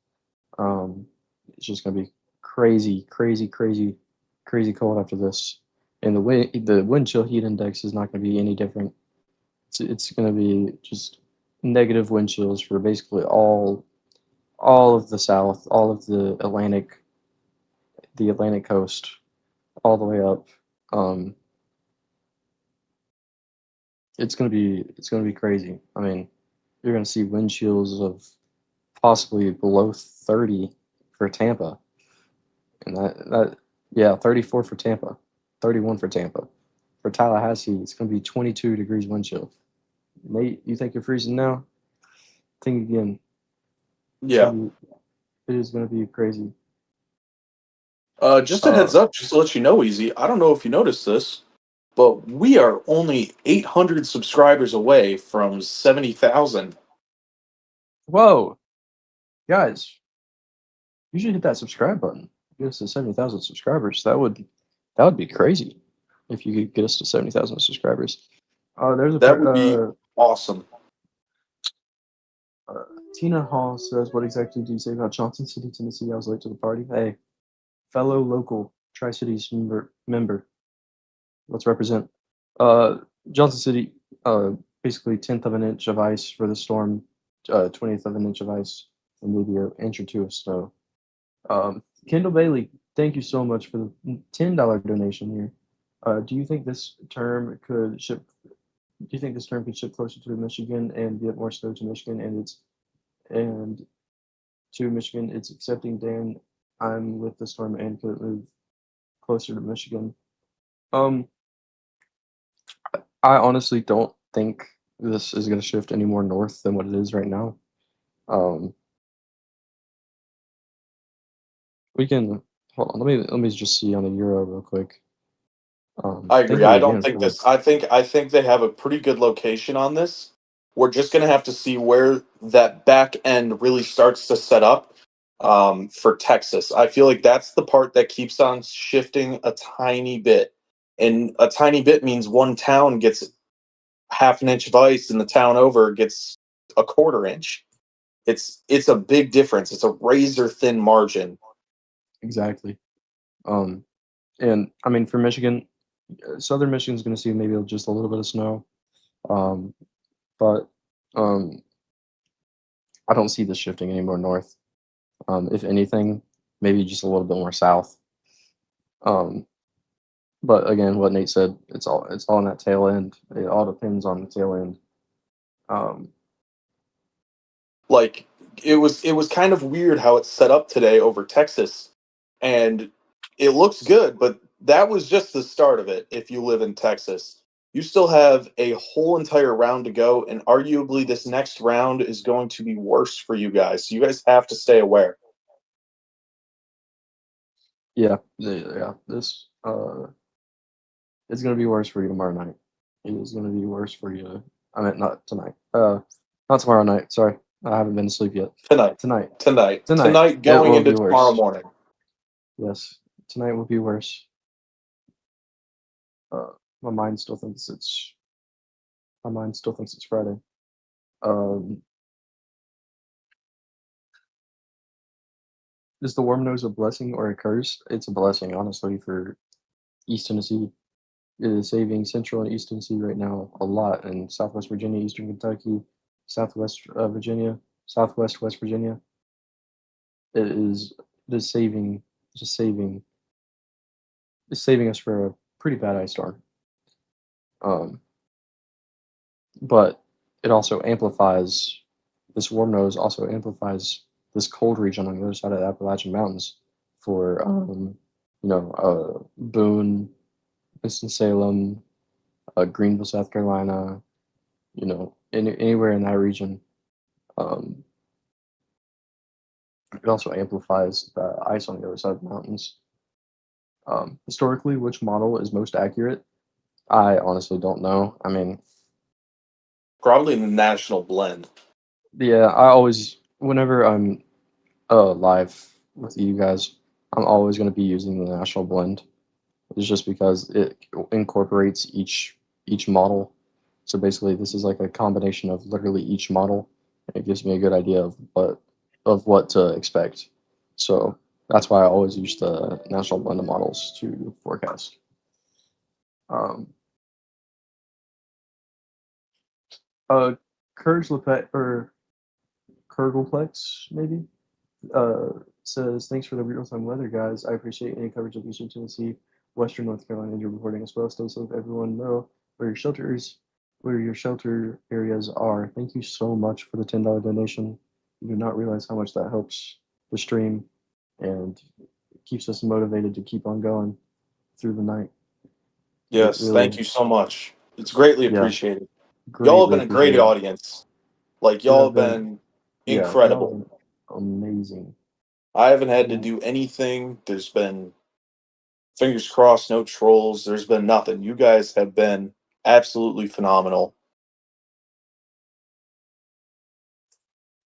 It's just going to be crazy, crazy, crazy, crazy cold after this. And the wind chill heat index is not going to be any different. It's going to be just negative wind chills for basically all of the South, all of the Atlantic coast, all the way up. It's gonna be crazy. I mean, you're gonna see wind chills of possibly below 30 for Tampa, and that 34 for Tampa, 31 for Tampa. For Tallahassee, it's gonna be 22 degrees wind chill. Nate, you think you're freezing now? Think again. Yeah. It is gonna be crazy. Just a heads up, just to let you know, Easy. I don't know if you noticed this, but we are only 800 subscribers away from 70,000. Whoa, guys! You should hit that subscribe button. Get us to 70,000 subscribers. That would be crazy if you could get us to 70,000 subscribers. That would be awesome. Tina Hall says, "What exactly do you say about Johnson City, Tennessee? I was late to the party." Hey, fellow local Tri-Cities member, let's represent. Johnson City, basically 10th of an inch of ice for the storm, 20th of an inch of ice, and maybe an inch or two of snow. Kendall Bailey, thank you so much for the $10 donation here. Do you think this term could ship Do you think the storm could shift closer to Michigan and get more snow to Michigan and to Michigan? It's accepting Dan. I'm with the storm and could it move closer to Michigan. Um, I honestly don't think this is going to shift any more north than what it is right now. Um, we can hold on. Let me just see on the euro real quick. I Thank agree. you I don't again think for this. I think they have a pretty good location on this. We're just gonna have to see where that back end really starts to set up for Texas. I feel like that's the part that keeps on shifting a tiny bit, and a tiny bit means one town gets half an inch of ice, and the town over gets a quarter inch. It's a big difference. It's a razor thin margin. exactly. Um, and I mean for Michigan, Southern Michigan's going to see maybe just a little bit of snow. Um, but um, I don't see this shifting any more north. If anything, maybe just a little bit more south. Um, but again, what Nate said, it's all on that tail end. It all depends on the tail end. Um, Like it was kind of weird how it's set up today over Texas, and it looks good, but that was just the start of it. If you live in Texas, you still have a whole entire round to go, and arguably this next round is going to be worse for you guys. So you guys have to stay aware. yeah, this it's gonna be worse for you tomorrow night. It is gonna be worse for you. I mean, not tonight. Not tomorrow night. Sorry, I haven't been to sleep yet. Tonight, Tonight, tonight, tonight, tonight, it going will into be tomorrow worse. morning. Yes, tonight will be worse. Uh, my mind still thinks it's my mind still thinks it's Friday. Um, is the warm nose a blessing or a curse? It's a blessing, honestly, for East Tennessee. It is saving Central and East Tennessee right now a lot in Southwest Virginia, Eastern Kentucky, Southwest Virginia, Southwest West Virginia. It is saving just saving it's saving us for a pretty bad ice storm. Um, but it also amplifies this warm nose also amplifies this cold region on the other side of the Appalachian Mountains for Boone, Winston-Salem, Greenville, South Carolina, anywhere in that region. Um, it also amplifies the ice on the other side of the mountains. Historically, which model is most accurate? I honestly don't know. I mean, Probably the national blend. yeah, I always, whenever I'm live with you guys, I'm always going to be using the national blend. It's just because it incorporates each model. So basically, this is like a combination of literally each model. And it gives me a good idea of what to expect. So that's why I always use the national blend of models to forecast. Um, uh, Kurge Lepet or Kurgleplex maybe says thanks for the real time weather, guys. I appreciate any coverage of Eastern Tennessee, Western North Carolina, and your reporting as well. Stay safe, everyone. Know where your shelter areas are. Thank you so much for the $10 donation. You do not realize how much that helps the stream and keeps us motivated to keep on going through the night. It Yes, thank really, you so much. It's greatly yeah, appreciated. Y'all have greatly been a great appreciated. audience. Like You y'all have have been, been yeah, y'all have incredible. been amazing. I haven't had to Yeah. do anything. There's been fingers crossed, no trolls. There's been nothing. You guys have been absolutely phenomenal.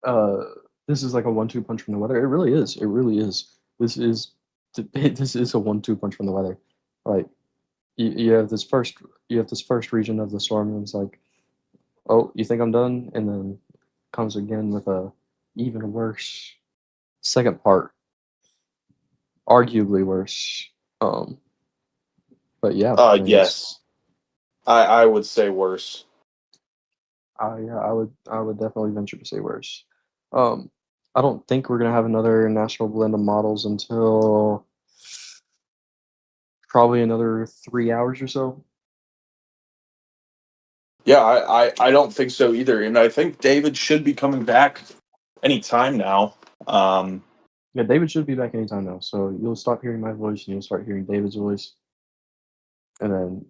uh this is like a 1-2 punch from the weather. It really is. It really is. This is a 1-2 punch from the weather. Like you have this first region of the storm and it's like, oh, you think I'm done? And then comes again with a even worse second part, arguably worse. Um, but yeah, I mean it's Yes. I would say worse. yeah, I would definitely venture to say worse. Um, I don't think we're gonna have another national blend of models until probably another 3 hours or so. Yeah, I don't think so either. And I think David should be coming back anytime now. Yeah, David should be back anytime now. So you'll stop hearing my voice and you'll start hearing David's voice. And then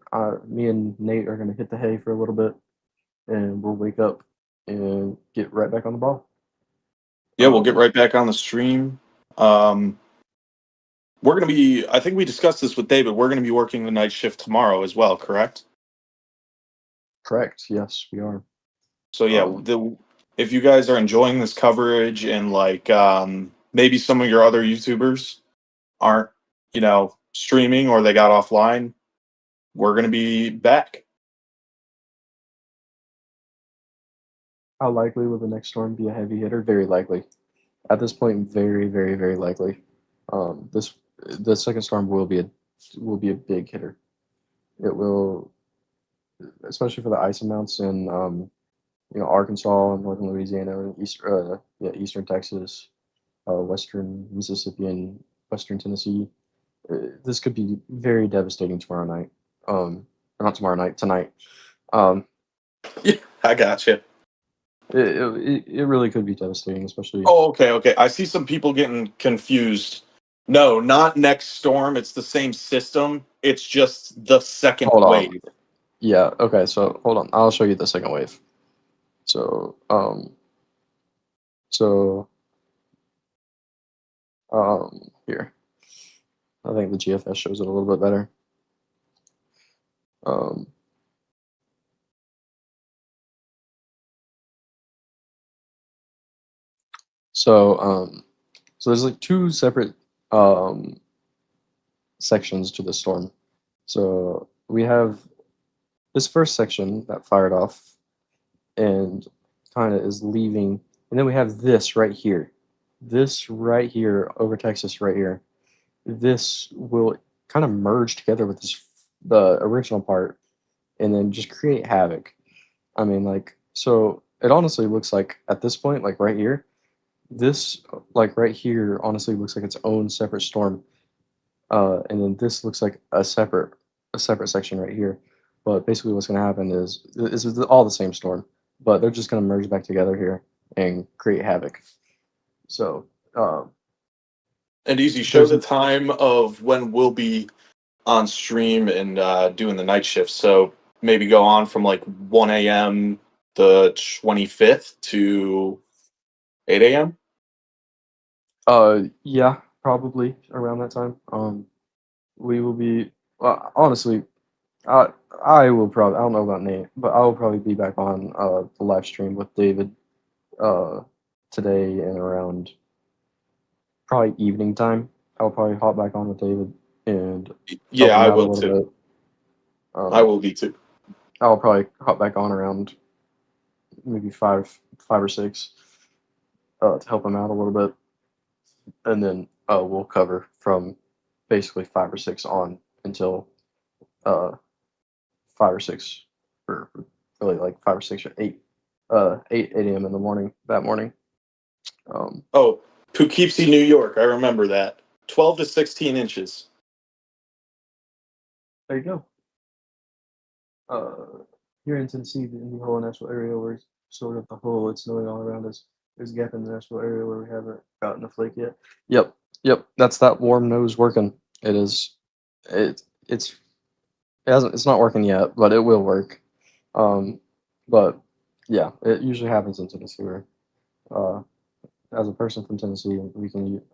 me and Nate are gonna hit the hay for a little bit, and we'll wake up and get right back on the ball. Yeah, we'll get right back on the stream. We're going to be, I think we discussed this with David. We're going to be working the night shift tomorrow as well, correct? Correct. Yes, we are. So yeah, if you guys are enjoying this coverage and like maybe some of your other YouTubers aren't, streaming or they got offline, we're going to be back. How likely will the next storm be a heavy hitter? Very likely. At this point, very, very, very likely. The second storm will be a big hitter. It will, especially for the ice amounts in Arkansas and northern Louisiana, and eastern Texas, western Mississippi, and western Tennessee. This could be very devastating tomorrow night. Or not tomorrow night, tonight. Yeah, I got you. It really could be devastating, especially. Oh, okay. I see some people getting confused. No, not next storm. It's the same system. It's just the second Hold on. wave. Yeah. Okay. So hold on. I'll show you the second wave. So here. I think the GFS shows it a little bit better. So there's like two separate sections to the storm. So we have this first section that fired off and kind of is leaving, and then we have this right here. This right here over Texas right here. This will kind of merge together with the original part and then just create havoc. I mean, like, so it honestly looks like at this point, like right here, this, like right here, honestly looks like its own separate storm. And then this looks like a separate section right here. But basically what's going to happen is it's all the same storm, but they're just going to merge back together here and create havoc. So, and Easy, show the time of when we'll be on stream and doing the night shift. So maybe go on from like 1 a.m. the 25th to 8 a.m. Yeah, probably around that time. We will be, honestly, I will probably, I don't know about Nate, but I will probably be back on the live stream with David today and around probably evening time. I'll probably hop back on with David and yeah, I help him out will a little too. bit. I will be too. I'll probably hop back on around maybe five or six to help him out a little bit, and then we'll cover from basically 5 or 6 on until 5 or 6, or really like 5 or 6 or 8 8 a.m. in the morning that morning. Oh, Poughkeepsie, New York. I remember that. 12 to 16 inches. There you go. Here in Tennessee, in the whole natural area where it's sort of the whole, it's snowing all around us. There's a gap in the natural area where we haven't gotten a flake yet. Yep. That's that warm nose working. It is. It's not working yet, but it will work. But yeah, it usually happens in Tennessee where, as a person from Tennessee,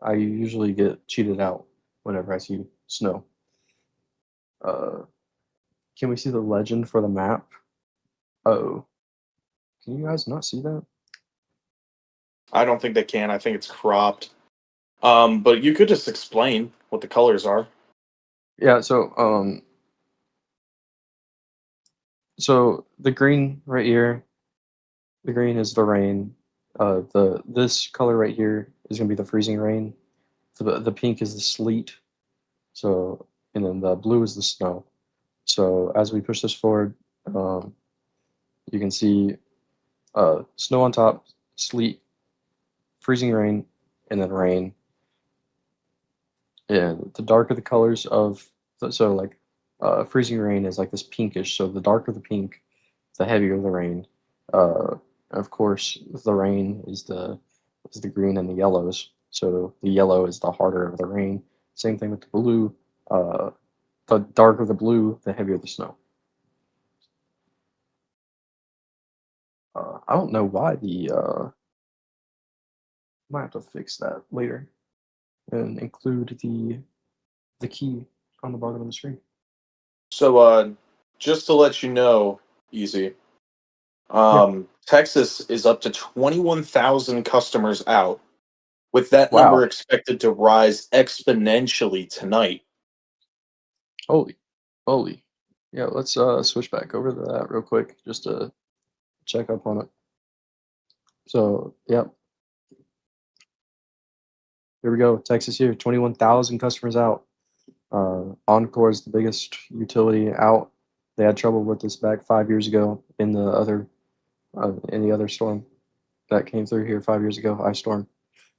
I usually get cheated out whenever I see snow. Can we see the legend for the map? Oh, can you guys not see that? I don't think they can. I think it's cropped. But you could just explain what the colors are. Yeah, so the green right here, the green is the rain. This color right here is gonna be the freezing rain. The pink is the sleet. So, and then the blue is the snow. So as we push this forward, you can see snow on top, sleet, freezing rain, and then rain. And the darker the colors of, so like freezing rain is like this pinkish. So the darker the pink, the heavier the rain. Of course, the rain is the green and the yellows. So the yellow is the harder of the rain. Same thing with the blue. The darker the blue, the heavier the snow. I don't know why the might have to fix that later and include the key on the bottom of the screen. So, just to let you know, Easy, Texas is up to 21,000 customers out, with that number Wow. expected to rise exponentially tonight. Holy. Yeah, let's switch back over to that real quick just to check up on it. So, yep. Here we go. Texas here, 21,000 customers out. Encore is the biggest utility out. They had trouble with this back 5 years ago in the other storm that came through here 5 years ago, ice storm.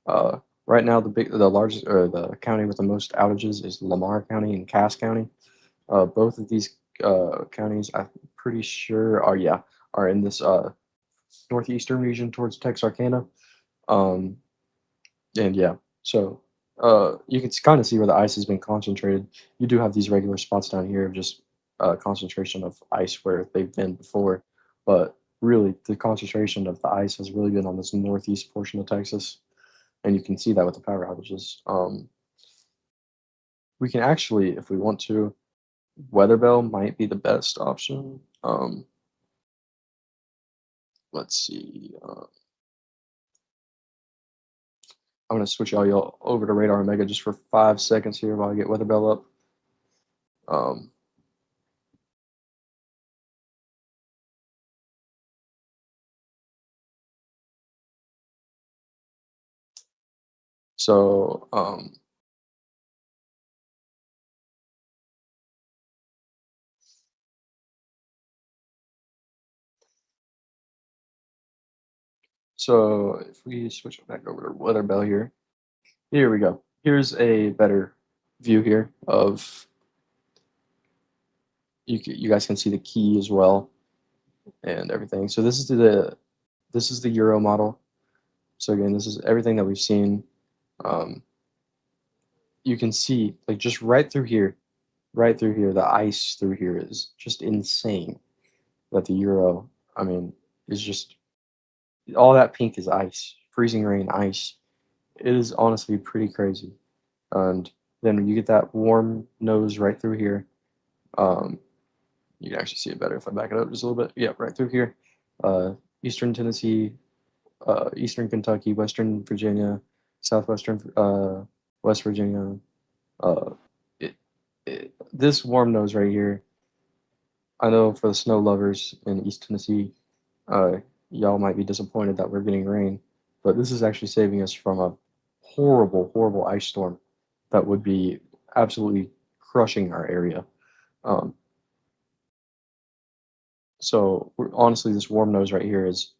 Right now, the largest or the county with the most outages is Lamar County and Cass County. Both of these counties, I'm pretty sure, are in this northeastern region towards Texarkana. And yeah, so you can kind of see where the ice has been concentrated. You do have these regular spots down here of just concentration of ice where they've been before, but really the concentration of the ice has really been on this northeast portion of Texas, and you can see that with the power outages. We can actually, if we want to, weather bell might be the best option. Let's see. I'm going to switch y'all over to Radar Omega just for 5 seconds here while I get weather bell up. So, if we switch back over to weather bell here, here we go. Here's a better view here of you guys can see the key as well and everything. So this is the Euro model. So again, this is everything that we've seen. You can see like just right through here, the ice through here is just insane. That the Euro, I mean, is just all that pink is ice, freezing rain, ice. It is honestly pretty crazy. And then you get that warm nose right through here. You can actually see it better if I back it up just a little bit. Yeah, right through here. Eastern Tennessee, Eastern Kentucky, Western Virginia, Southwestern West Virginia. This warm nose right here, I know for the snow lovers in East Tennessee, y'all might be disappointed that we're getting rain, but this is actually saving us from a horrible, horrible ice storm that would be absolutely crushing our area. So honestly, this warm nose right here is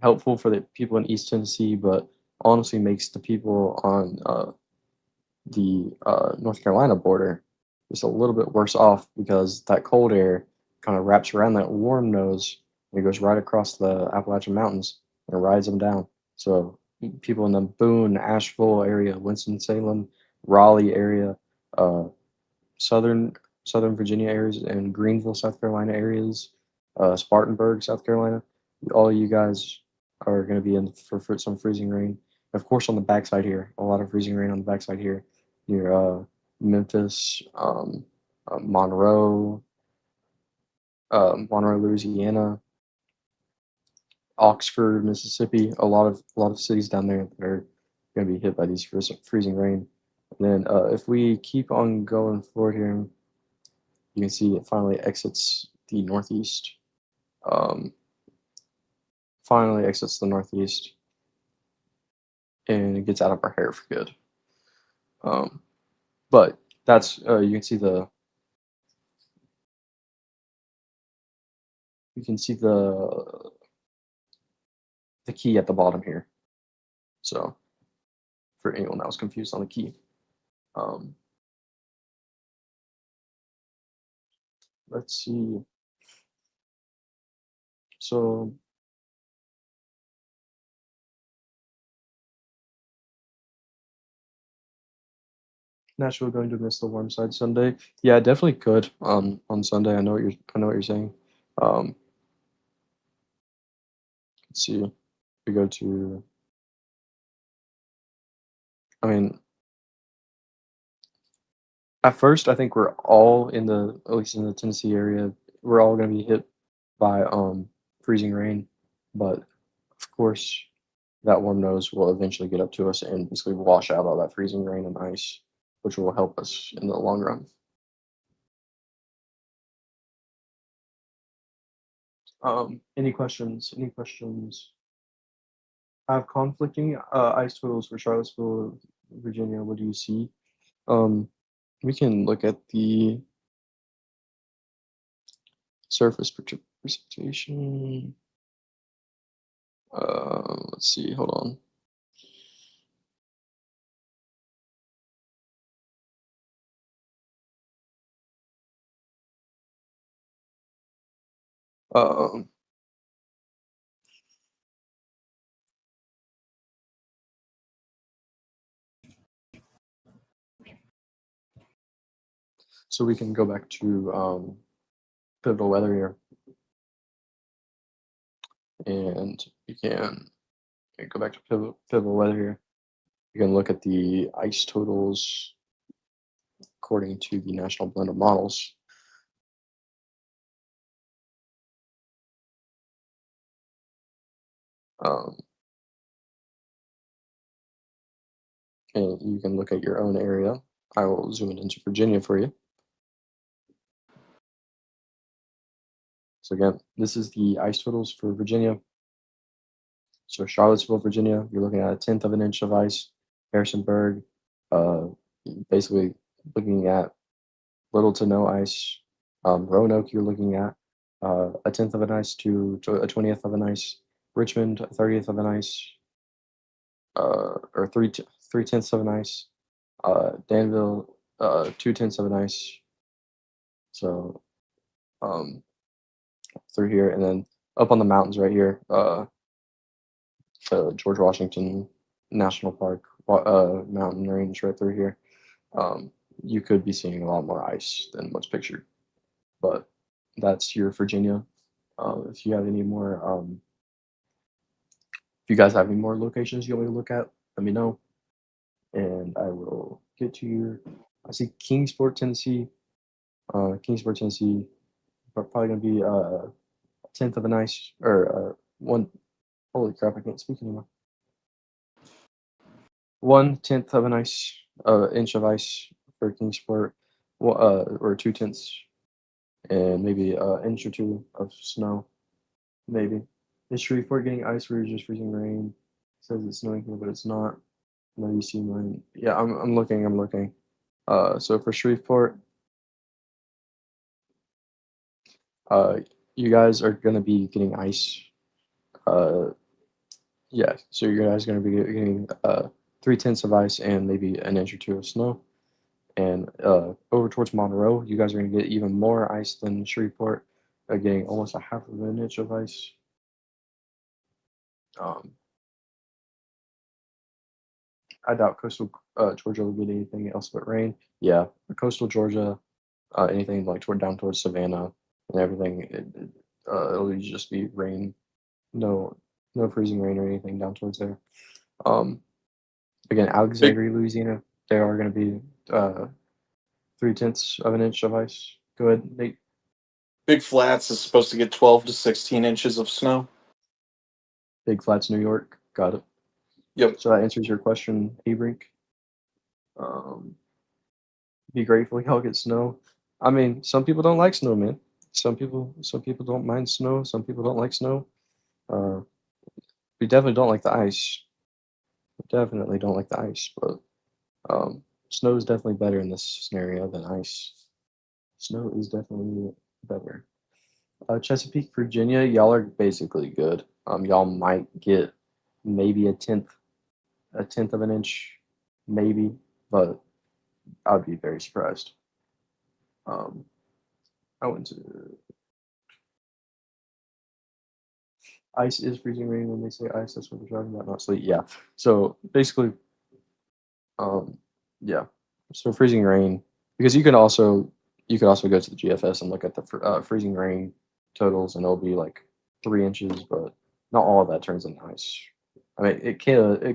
helpful for the people in East Tennessee, but honestly makes the people on the North Carolina border just a little bit worse off because that cold air kind of wraps around that warm nose and it goes right across the Appalachian Mountains and rides them down. So people in the Boone, Asheville area, Winston-Salem, Raleigh area, southern Virginia areas, and Greenville, South Carolina areas, Spartanburg, South Carolina. All you guys are going to be in for some freezing rain. Of course, on the backside here, a lot of freezing rain on the backside here near Memphis, Monroe, Louisiana, Oxford, Mississippi. A lot of cities down there that are going to be hit by these freezing rain. And then if we keep on going forward here, you can see it finally exits the northeast. Finally exits the northeast, and it gets out of our hair for good. But that's you can see the key at the bottom here. So for anyone that was confused on the key. Let's see. So Nashville going to miss the warm side Sunday. Yeah, definitely could. On Sunday, I know what you're saying. Let's see. We go to. I mean, at first, I think we're all at least in the Tennessee area, we're all going to be hit by freezing rain, but of course, that warm nose will eventually get up to us and basically wash out all that freezing rain and ice, which will help us in the long run. Any questions? Any questions? I have conflicting ice totals for Charlottesville, Virginia. What do you see? We can look at the surface precipitation. Let's see. Hold on. Um, so we can go back to pivotal weather here, and you can go back to pivotal weather here. You can look at the ice totals according to the National Blend of Models. And you can look at your own area. I will zoom it into Virginia for you. So again, this is the ice totals for Virginia. So Charlottesville, Virginia, you're looking at a 1/10 of an inch of ice. Harrisonburg, basically looking at little to no ice. Roanoke, you're looking at a 1/10 of an ice to a 20th of an ice. Richmond, a 30th of an ice, or 3/10 of an ice. Danville, 2/10 of an ice. So through here, and then up on the mountains right here, George Washington National Park mountain range right through here. You could be seeing a lot more ice than what's pictured, but that's your Virginia. If you have any more, if you guys have any more locations you want me to look at, let me know, and I will get to your. I see Kingsport, Tennessee. Kingsport, Tennessee, probably gonna be 1/10 of an ice or one. Holy crap! I can't speak anymore. 1/10 of an inch of ice for Kingsport, or 2/10, and maybe an inch or two of snow, maybe. Is Shreveport getting ice or is just freezing rain? It says it's snowing here, but it's not. No, you see mine. Yeah, I'm looking. I'm looking. So for Shreveport, you guys are gonna be getting ice. Yeah, so you guys are gonna be getting 3/10 of ice and maybe an inch or two of snow. And over towards Monroe, you guys are going to get even more ice than Shreveport, getting almost a half of an inch of ice. I doubt coastal Georgia will get anything else but rain. Yeah, coastal Georgia, anything like down towards Savannah and everything, it'll just be rain. No freezing rain or anything down towards there. Again, Alexandria, Louisiana, they are going to be 3/10 of an inch of ice. Go ahead, Nate. Big Flats is supposed to get 12 to 16 inches of snow. Big Flats, New York. Got it. Yep. So that answers your question, Abrink. Be grateful y'all get snow. I mean, some people don't like snow, man. Some people don't mind snow. Some people don't like snow. We definitely don't like the ice. We definitely don't like the ice, but snow is definitely better in this scenario than ice. Snow is definitely better. Chesapeake, Virginia, y'all are basically good. Y'all might get maybe a 1/10 of an inch, maybe, but I'd be very surprised. I went to ice is freezing rain. When they say ice, that's what they're talking about, not sleet. Yeah. So basically, yeah. So freezing rain, because you could also go to the GFS and look at the freezing rain totals, and it'll be like 3 inches, but not all of that turns into ice. I mean, it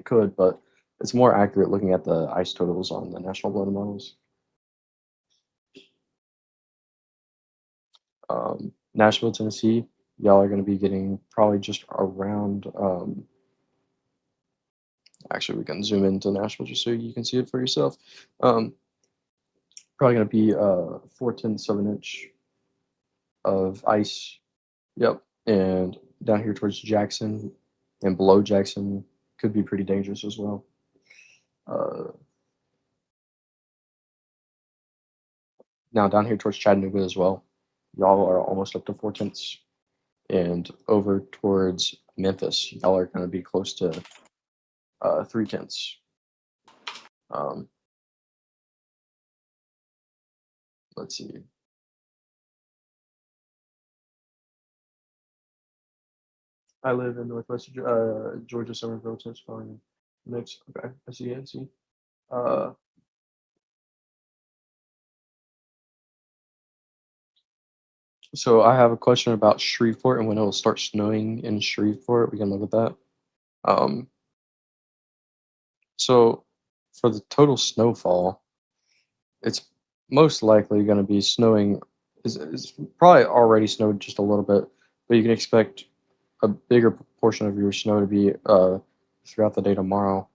could, but it's more accurate looking at the ice totals on the national blended models. Nashville, Tennessee, y'all are going to be getting probably just around. Actually, we can zoom into Nashville just so you can see it for yourself. Probably going to be 4/10 of an inch of ice. Yep, and down here towards Jackson and below Jackson could be pretty dangerous as well. Now down here towards Chattanooga as well, y'all are almost up to 4/10, and over towards Memphis, y'all are going to be close to 3/10. Let's see. I live in Northwest Georgia, Somerville, Pennsylvania. Next, okay, I see. So I have a question about Shreveport and when it will start snowing in Shreveport. We can look at that. So for the total snowfall, it's most likely going to be snowing. It's probably already snowed just a little bit, but you can expect a bigger portion of your snow to be throughout the day tomorrow,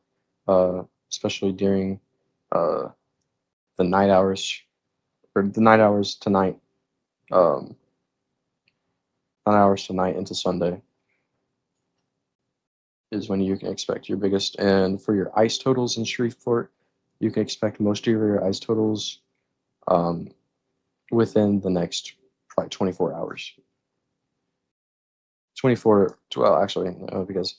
especially during the night hours, or the night hours tonight, 9 hours tonight into Sunday is when you can expect your biggest. And for your ice totals in Shreveport, you can expect most of your ice totals within the next probably 24 hours. 24, well, actually, no, because,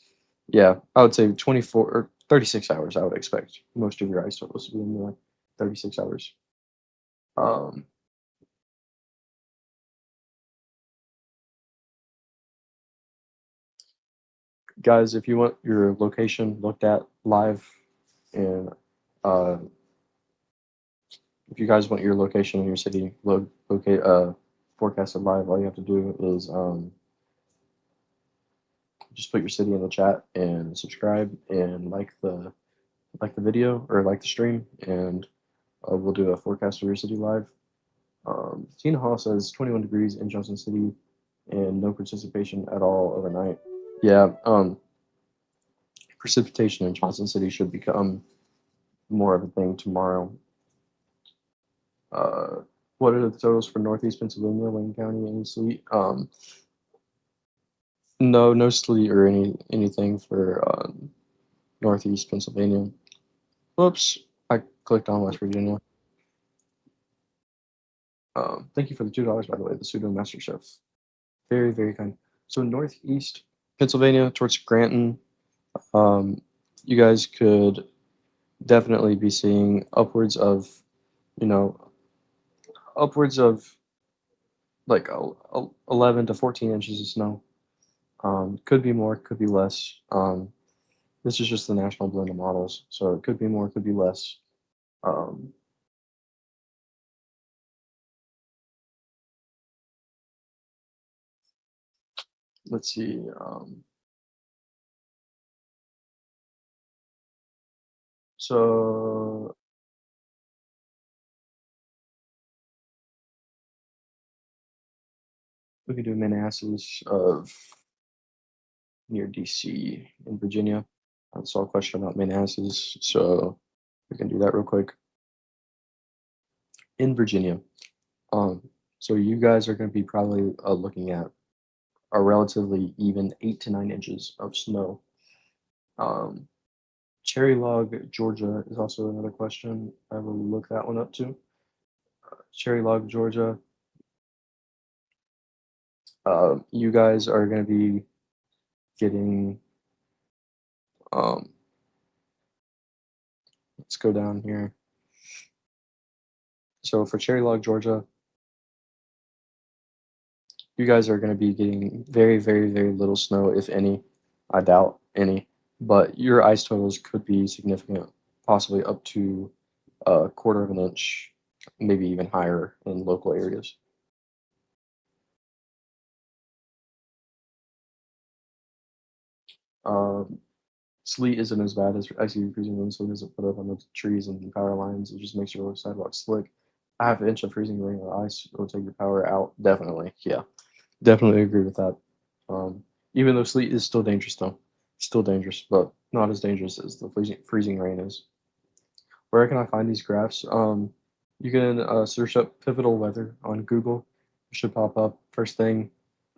yeah, I would say 24 or 36 hours, I would expect most of your ice totals to be in the 36 hours. Guys, if you want your location looked at live, and if you guys want your location in your city forecasted live, all you have to do is just put your city in the chat and subscribe and like the video or like the stream, and we'll do a forecast of your city live. Tina Hall says 21 degrees in Johnson City and no precipitation at all overnight. Yeah, precipitation in Johnson City should become more of a thing tomorrow. What are the totals for Northeast Pennsylvania, Wayne County, any sleet? No sleet or anything for Northeast Pennsylvania. Whoops, I clicked on West Virginia. Thank you for the $2, by the way, the pseudo master chef. Very, very kind. So Northeast Pennsylvania towards Granton, you guys could definitely be seeing upwards of like 11 to 14 inches of snow. Could be more, could be less. This is just the national blend of models, so it could be more, could be less. Let's see. So we could do Manassas of near DC in Virginia. I saw a question about Manassas, so we can do that real quick. In Virginia, so you guys are going to be probably looking at a relatively even 8 to 9 inches of snow. Cherry Log, Georgia is also another question. I will look that one up too. Cherry Log, Georgia. You guys are going to be getting. Let's go down here. So for Cherry Log, Georgia, you guys are going to be getting very, very, very little snow, if any. I doubt any. But your ice totals could be significant, possibly up to a quarter of an inch, maybe even higher in local areas. Sleet isn't as bad as icy freezing rain, so it doesn't put up on the trees and power lines. It just makes your sidewalks slick. A half inch of freezing rain or ice will take your power out. Definitely, yeah, definitely agree with that. Even though sleet is still dangerous, though, still dangerous, but not as dangerous as the freezing rain is. Where can I find these graphs? You can search up pivotal weather on Google. It should pop up first thing.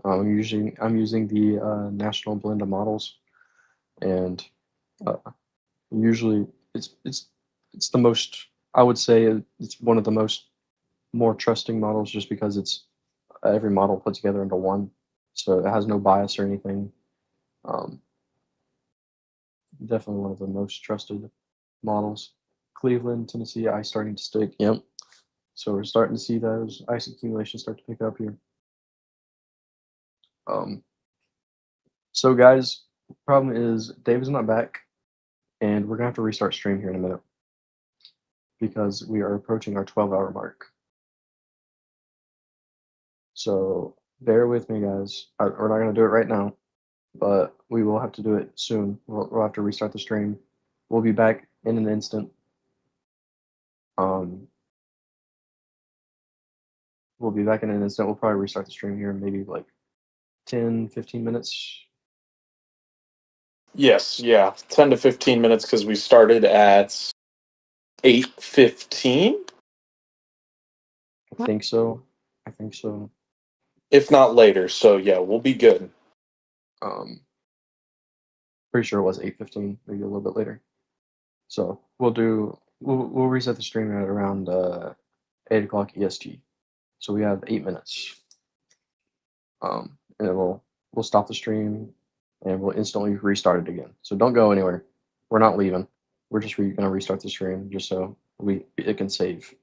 I'm using the National Blend of Models, and usually it's the most, I would say it's one of the more trusting models, just because it's every model put together into one, so it has no bias or anything. Definitely one of the most trusted models. Cleveland, Tennessee, ice starting to stick. Yep. So we're starting to see those ice accumulations start to pick up here. So guys, problem is David's not back, and we're gonna have to restart stream here in a minute because we are approaching our 12-hour mark. So bear with me, guys. We're not gonna do it right now, but we will have to do it soon. We'll have to restart the stream. We'll be back in an instant. We'll be back in an instant. We'll probably restart the stream here in maybe like 10, 15 minutes. Yes, yeah, 10 to 15 minutes because we started at 8:15, I think so. I think so. if not later. So yeah, we'll be good. Pretty sure it was 8:15, maybe a little bit later. So we'll reset the stream at around 8 o'clock EST. So we have 8 minutes. And then we'll stop the stream and we'll instantly restart it again. So don't go anywhere. We're not leaving. We're just gonna restart the stream just so it can save.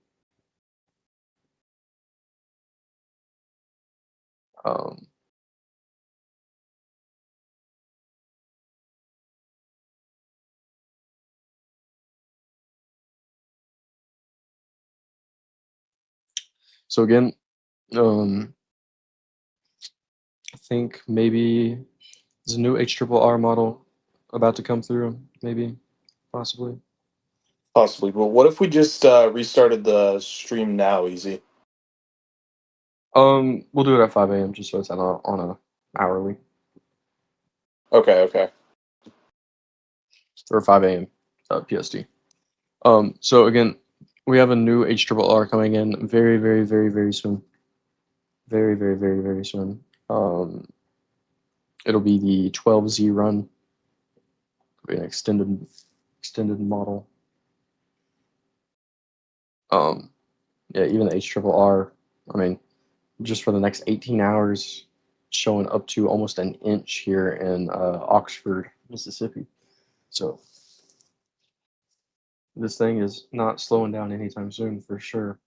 So again, I think maybe there's a new HRRR model about to come through, maybe, possibly. Possibly. But what if we just restarted the stream now, easy? We'll do it at 5 a.m. just so it's on a hourly, Okay. or 5 a.m. PST. So again, we have a new HRRR coming in very, very, very, very soon. Very, very, very, very soon. It'll be the 12Z run, an extended model. Yeah, even the HRRR, I mean, just for the next 18 hours, showing up to almost an inch here in Oxford, Mississippi. So this thing is not slowing down anytime soon, for sure.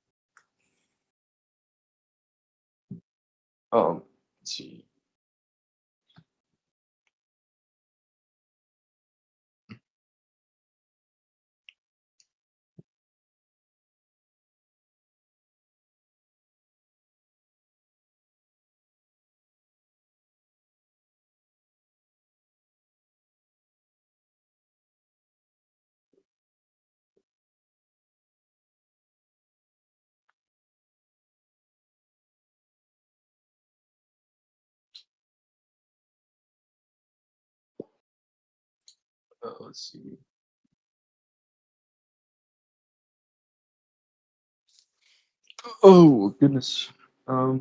Let's see. Let's see. Oh goodness. Yeah,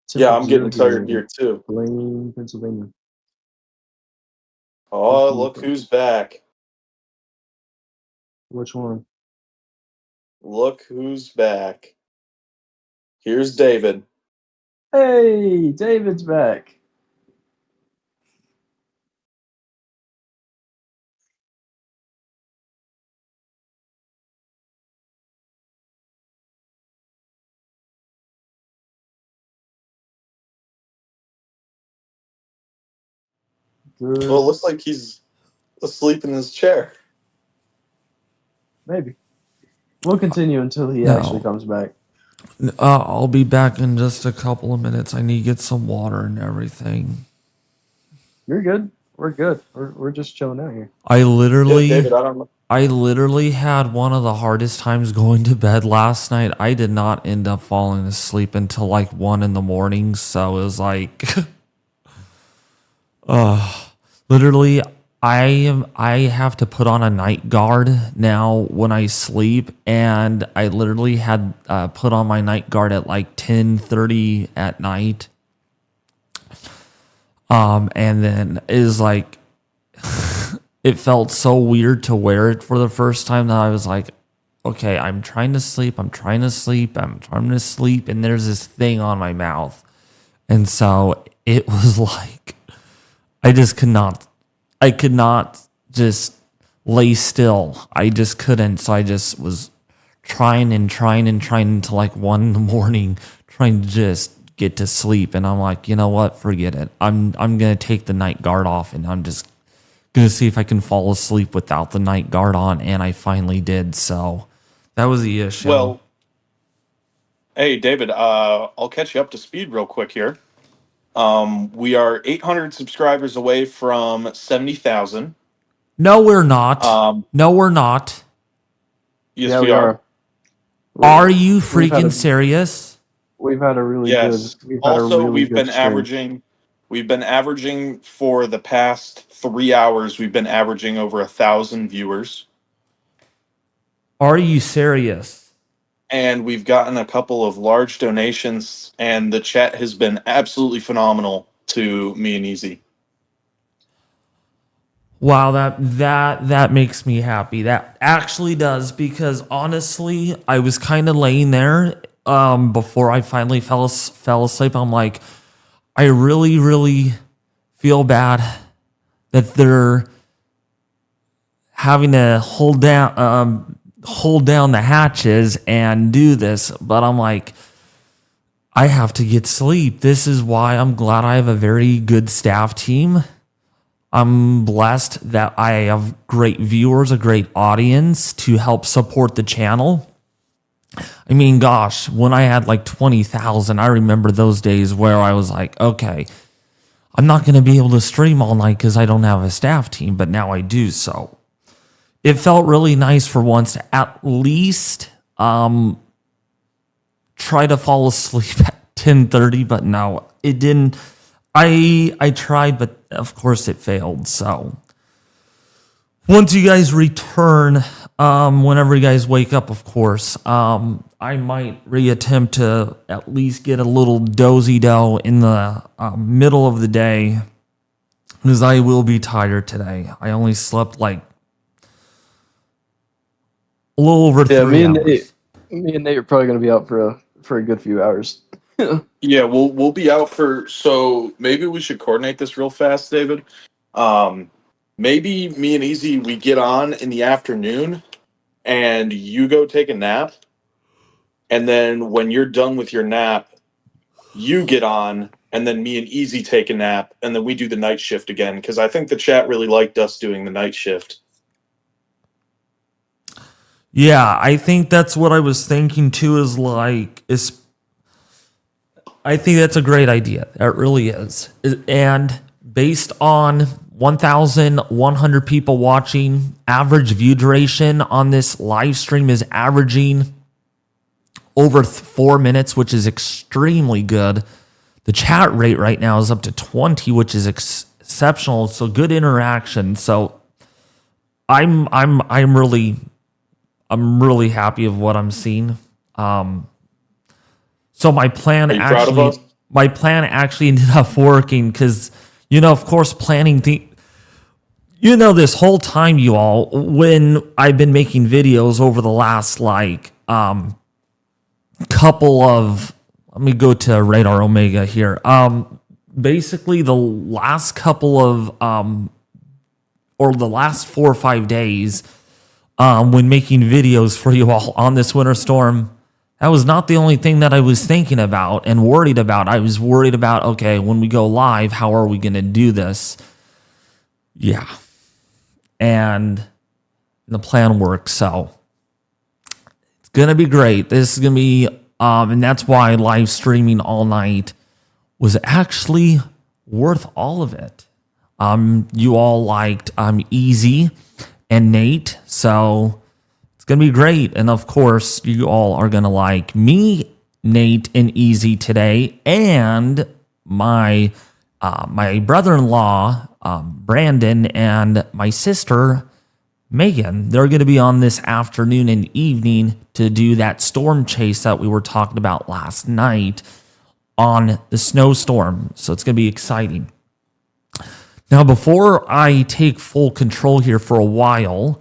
Temp I'm zero getting here tired in here too. Blaine, Pennsylvania. Oh, look who's back. Which one? Look who's back. Here's David. Hey, David's back. Well, it looks like he's asleep in his chair. Maybe. We'll continue until he No. actually comes back. I'll be back in just a couple of minutes. I need to get some water and everything. You're good. We're good. We're just chilling out here. I literally, Yeah, David, I don't know. I literally had one of the hardest times going to bed last night. I did not end up falling asleep until like 1 a.m. So it was like, literally, I have to put on a night guard now when I sleep, and I literally had put on my night guard at like 10:30 at night. And then it was like, it felt so weird to wear it for the first time that I was like, okay, I'm trying to sleep, and there's this thing on my mouth. And so it was like, I could not just lay still. I just couldn't. So I just was trying until like 1 a.m, trying to just get to sleep. And I'm like, you know what? Forget it. I'm going to take the night guard off, and I'm just going to see if I can fall asleep without the night guard on. And I finally did. So that was the issue. Well, hey, David, I'll catch you up to speed real quick here. We are 800 subscribers away from 70,000. No, we're not. No, we're not. Yes, Yeah, we are. Are you freaking serious? We've had a really Yes. good. We've been averaging. We've been averaging for the past 3 hours. We've been averaging over 1,000 viewers, Are you serious? and we've gotten a couple of large donations. And the chat has been absolutely phenomenal to me and Easy. Wow, that makes me happy. That actually does, because honestly, I was kind of laying there before I finally fell asleep. I'm like, I really, really feel bad that they're having to hold down the hatches and do this, but I'm like, I have to get sleep. This is why I'm glad I have a very good staff team. I'm blessed that I have great viewers, a great audience to help support the channel. I mean, gosh, when I had like 20,000, I remember those days where I was like, okay, I'm not going to be able to stream all night because I don't have a staff team, but now I do. So it felt really nice for once to at least try to fall asleep at 10:30, but no, it didn't. I tried, but of course it failed. So once you guys return, whenever you guys wake up, of course, I might reattempt to at least get a little dozy-do in the middle of the day, because I will be tired today. I only slept like a little over 3 hours. Me and Nate are probably going to be out for a good few hours. Yeah, we'll be out for. So maybe we should coordinate this real fast, David. Maybe me and Easy, we get on in the afternoon, and you go take a nap, and then when you're done with your nap, you get on, and then me and Easy take a nap, and then we do the night shift again, because I think the chat really liked us doing the night shift. Yeah, I think that's what I was thinking too, I think that's a great idea. It really is. And based on 1,100 people watching, average view duration on this live stream is averaging over 4 minutes, which is extremely good. The chat rate right now is up to 20, which is exceptional. So good interaction. So I'm really happy of what I'm seeing. So my plan actually ended up working, because, of course, planning this whole time, you all, when I've been making videos over the last couple of, let me go to Radar Omega here. Basically the last couple of, or the last 4 or 5 days, when making videos for you all on this winter storm, that was not the only thing that I was thinking about and worried about. I was worried about, okay, when we go live, how are we going to do this? Yeah. And the plan works. So it's going to be great. This is going to be, and that's why live streaming all night was actually worth all of it. You all liked Easy and Nate. So it's going to be great. And of course, you all are going to like me, Nate, and Easy today. And my brother-in-law, Brandon, and my sister, Megan, they're going to be on this afternoon and evening to do that storm chase that we were talking about last night on the snowstorm. So it's going to be exciting. Now, before I take full control here for a while,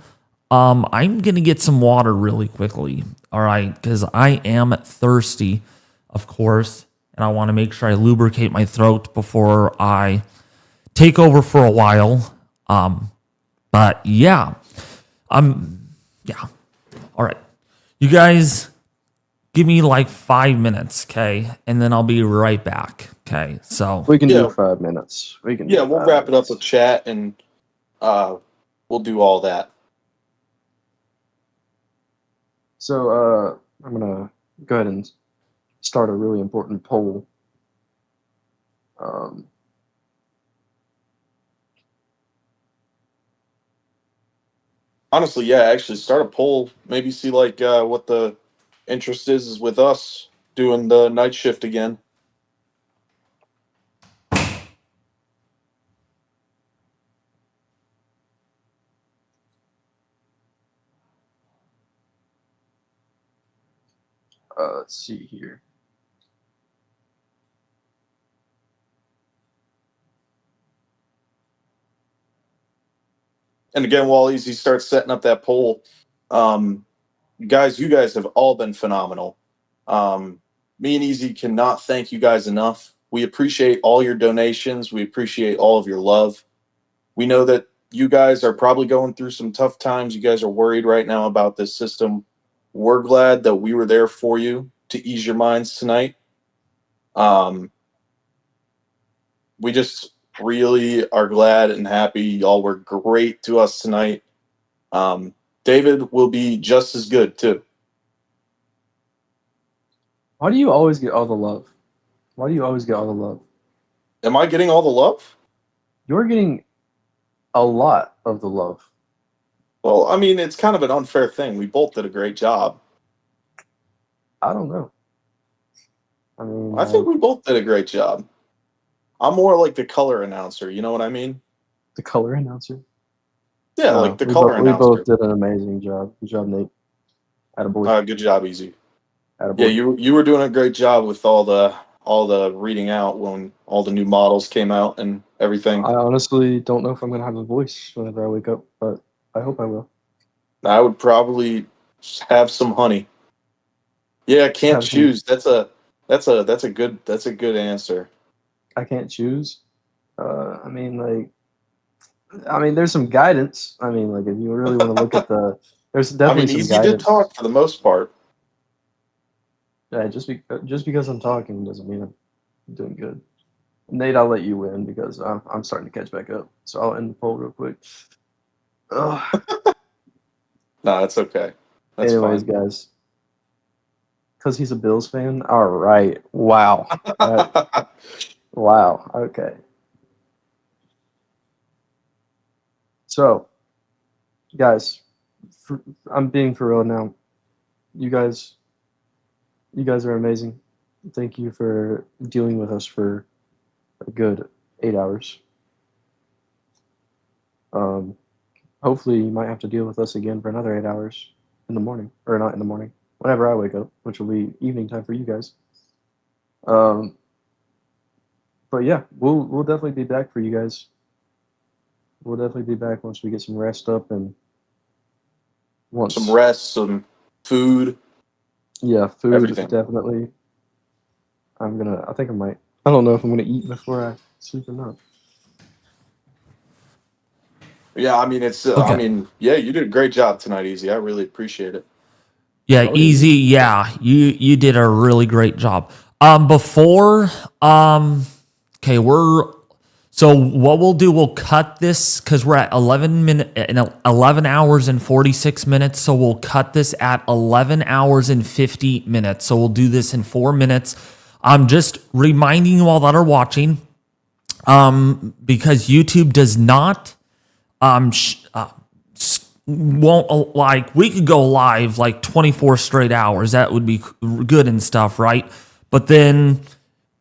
I'm going to get some water really quickly. All right, because I am thirsty, of course, and I want to make sure I lubricate my throat before I take over for a while. But yeah. Yeah. All right. You guys give me like 5 minutes, okay? And then I'll be right back. Okay. So We can Yeah. do 5 minutes. We can. Yeah, do we'll 5 wrap it up minutes. with chat and we'll do all that. So I'm gonna go ahead and start a really important poll. Honestly, yeah, actually start a poll. Maybe see like what the interest is with us doing the night shift again. Let's see here. And again, while Easy starts setting up that poll, you guys have all been phenomenal. Me and Easy cannot thank you guys enough. We appreciate all your donations. We appreciate all of your love. We know that you guys are probably going through some tough times. You guys are worried right now about this system. We're glad that we were there for you to ease your minds tonight. We just really are glad and happy. Y'all were great to us tonight. David will be just as good too. Why do you always get all the love? Why do you always get all the love? Am I getting all the love? You're getting a lot of the love. Well, I mean, it's kind of an unfair thing. We both did a great job. I don't know. I mean, I think we both did a great job. I'm more like the color announcer. You know what I mean? the color announcer. Yeah, No, like the we color both, we announcer. both did an amazing job. Good job, Nate. Attaboy. Good job, Easy. Attaboy. Yeah, you were doing a great job with all the reading out when all the new models came out and everything. I honestly don't know if I'm gonna have a voice whenever I wake up, but I hope I will. I would probably have some honey. Yeah, can't Have some- choose. That's a good answer. I can't choose. I mean, there's some guidance. I mean, like if you really want to look at there's I definitely mean, some Easy guidance. did talk for the most part. Yeah, just because I'm talking doesn't mean I'm doing good. Nate, I'll let you win because I'm starting to catch back up. So I'll end the poll real quick. Ugh. No, that's okay. That's Anyways, fine. guys, because he's a Bills fan. All right. Wow. Wow. Okay. So, guys, I'm being for real now. You guys are amazing. Thank you for dealing with us for a good 8 hours. Hopefully you might have to deal with us again for another 8 hours in the morning, or not in the morning, whenever I wake up, which will be evening time for you guys. But yeah, we'll definitely be back for you guys. We'll definitely be back once we get some rest up and once Some rest, some food. Yeah, food Everything. definitely. I think I might. I don't know if I'm gonna eat before I sleep or not. Yeah, I mean it's. Okay. I mean, yeah, you did a great job tonight, Easy. I really appreciate it. Yeah, Oh, Easy. Yeah, you did a really great job. Okay, So what we'll do, we'll cut this because we're at 11 hours and 46 minutes. So we'll cut this at 11 hours and 50 minutes. So we'll do this in 4 minutes. I'm just reminding you all that are watching, because YouTube does not, won't like, we could go live like 24 straight hours. That would be good and stuff, right? But then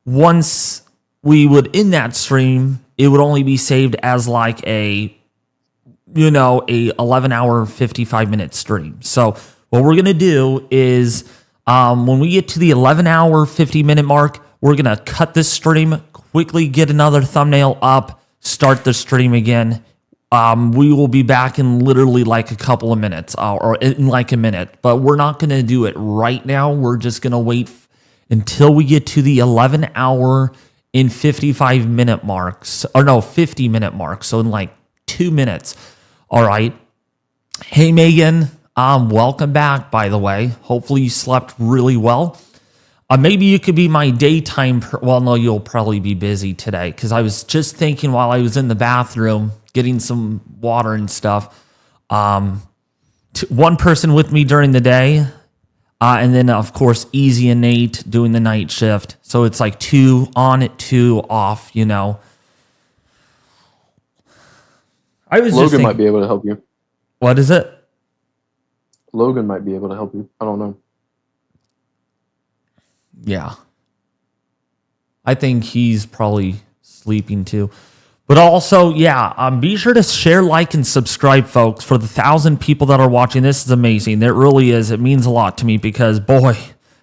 once we would end that stream, it would only be saved as like a 11 hour, 55 minute stream. So what we're going to do is, when we get to the 11 hour, 50 minute mark, we're going to cut this stream, quickly get another thumbnail up, start the stream again. We will be back in literally like a couple of minutes, or in like a minute, but we're not going to do it right now. We're just going to wait until we get to the 11 hour in 55 minute marks, or no, 50 minute mark. So in like 2 minutes. All right. Hey, Megan, welcome back, by the way. Hopefully you slept really well. Maybe you could be my daytime. Well, no, you'll probably be busy today, because I was just thinking while I was in the bathroom getting some water and stuff. One person with me during the day. And then, of course, Easy and Nate doing the night shift. So it's like 2 on, 2 off, I was Logan might be able to help you. What is it? Logan might be able to help you. I don't know. Yeah. I think he's probably sleeping too. But also, yeah, be sure to share, like, and subscribe, folks. For the 1,000 people that are watching, this is amazing. It really is. It means a lot to me because, boy,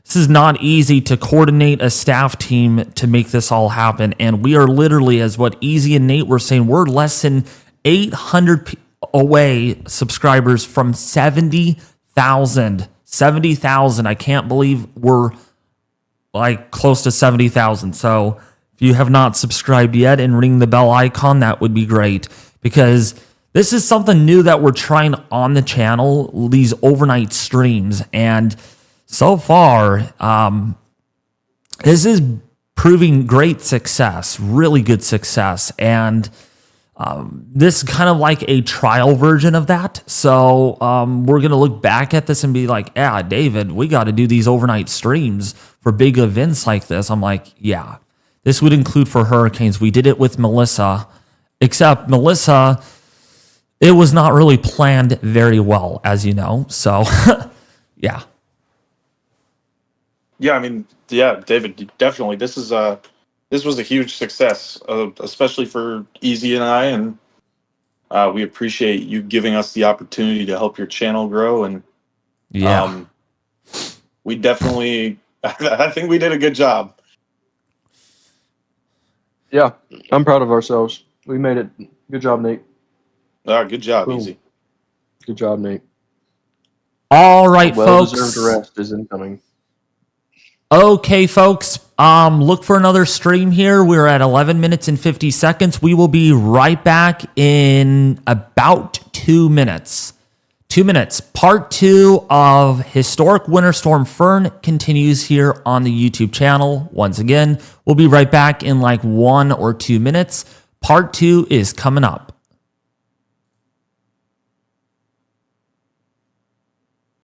this is not easy to coordinate a staff team to make this all happen. And we are literally, as what Easy and Nate were saying, we're less than 800 away subscribers from 70,000. 70,000. I can't believe we're like close to 70,000. So if you have not subscribed yet and ring the bell icon, that would be great, because this is something new that we're trying on the channel, these overnight streams. And so far, this is proving great success, really good success. And this is kind of like a trial version of that. So we're going to look back at this and be like, yeah, David, we got to do these overnight streams for big events like this. I'm like, yeah, this would include for hurricanes. We did it with Melissa, except Melissa, it was not really planned very well, as you know. So, yeah. Yeah, I mean, yeah, David, definitely. This was a huge success, especially for Easy and I, and we appreciate you giving us the opportunity to help your channel grow. And yeah, we definitely, I think we did a good job. Yeah, I'm proud of ourselves. We made it. Good job, Nate. Good job, Boom. Easy. Good job, Nate. all right, folks. Well-deserved rest is incoming. Okay, folks. Look for another stream here. We're at 11 minutes and 50 seconds. We will be right back in about 2 minutes. 2 minutes. Part 2 of Historic Winter Storm Fern continues here on the YouTube channel. Once again, we'll be right back in like 1 or 2 minutes. Part 2 is coming up.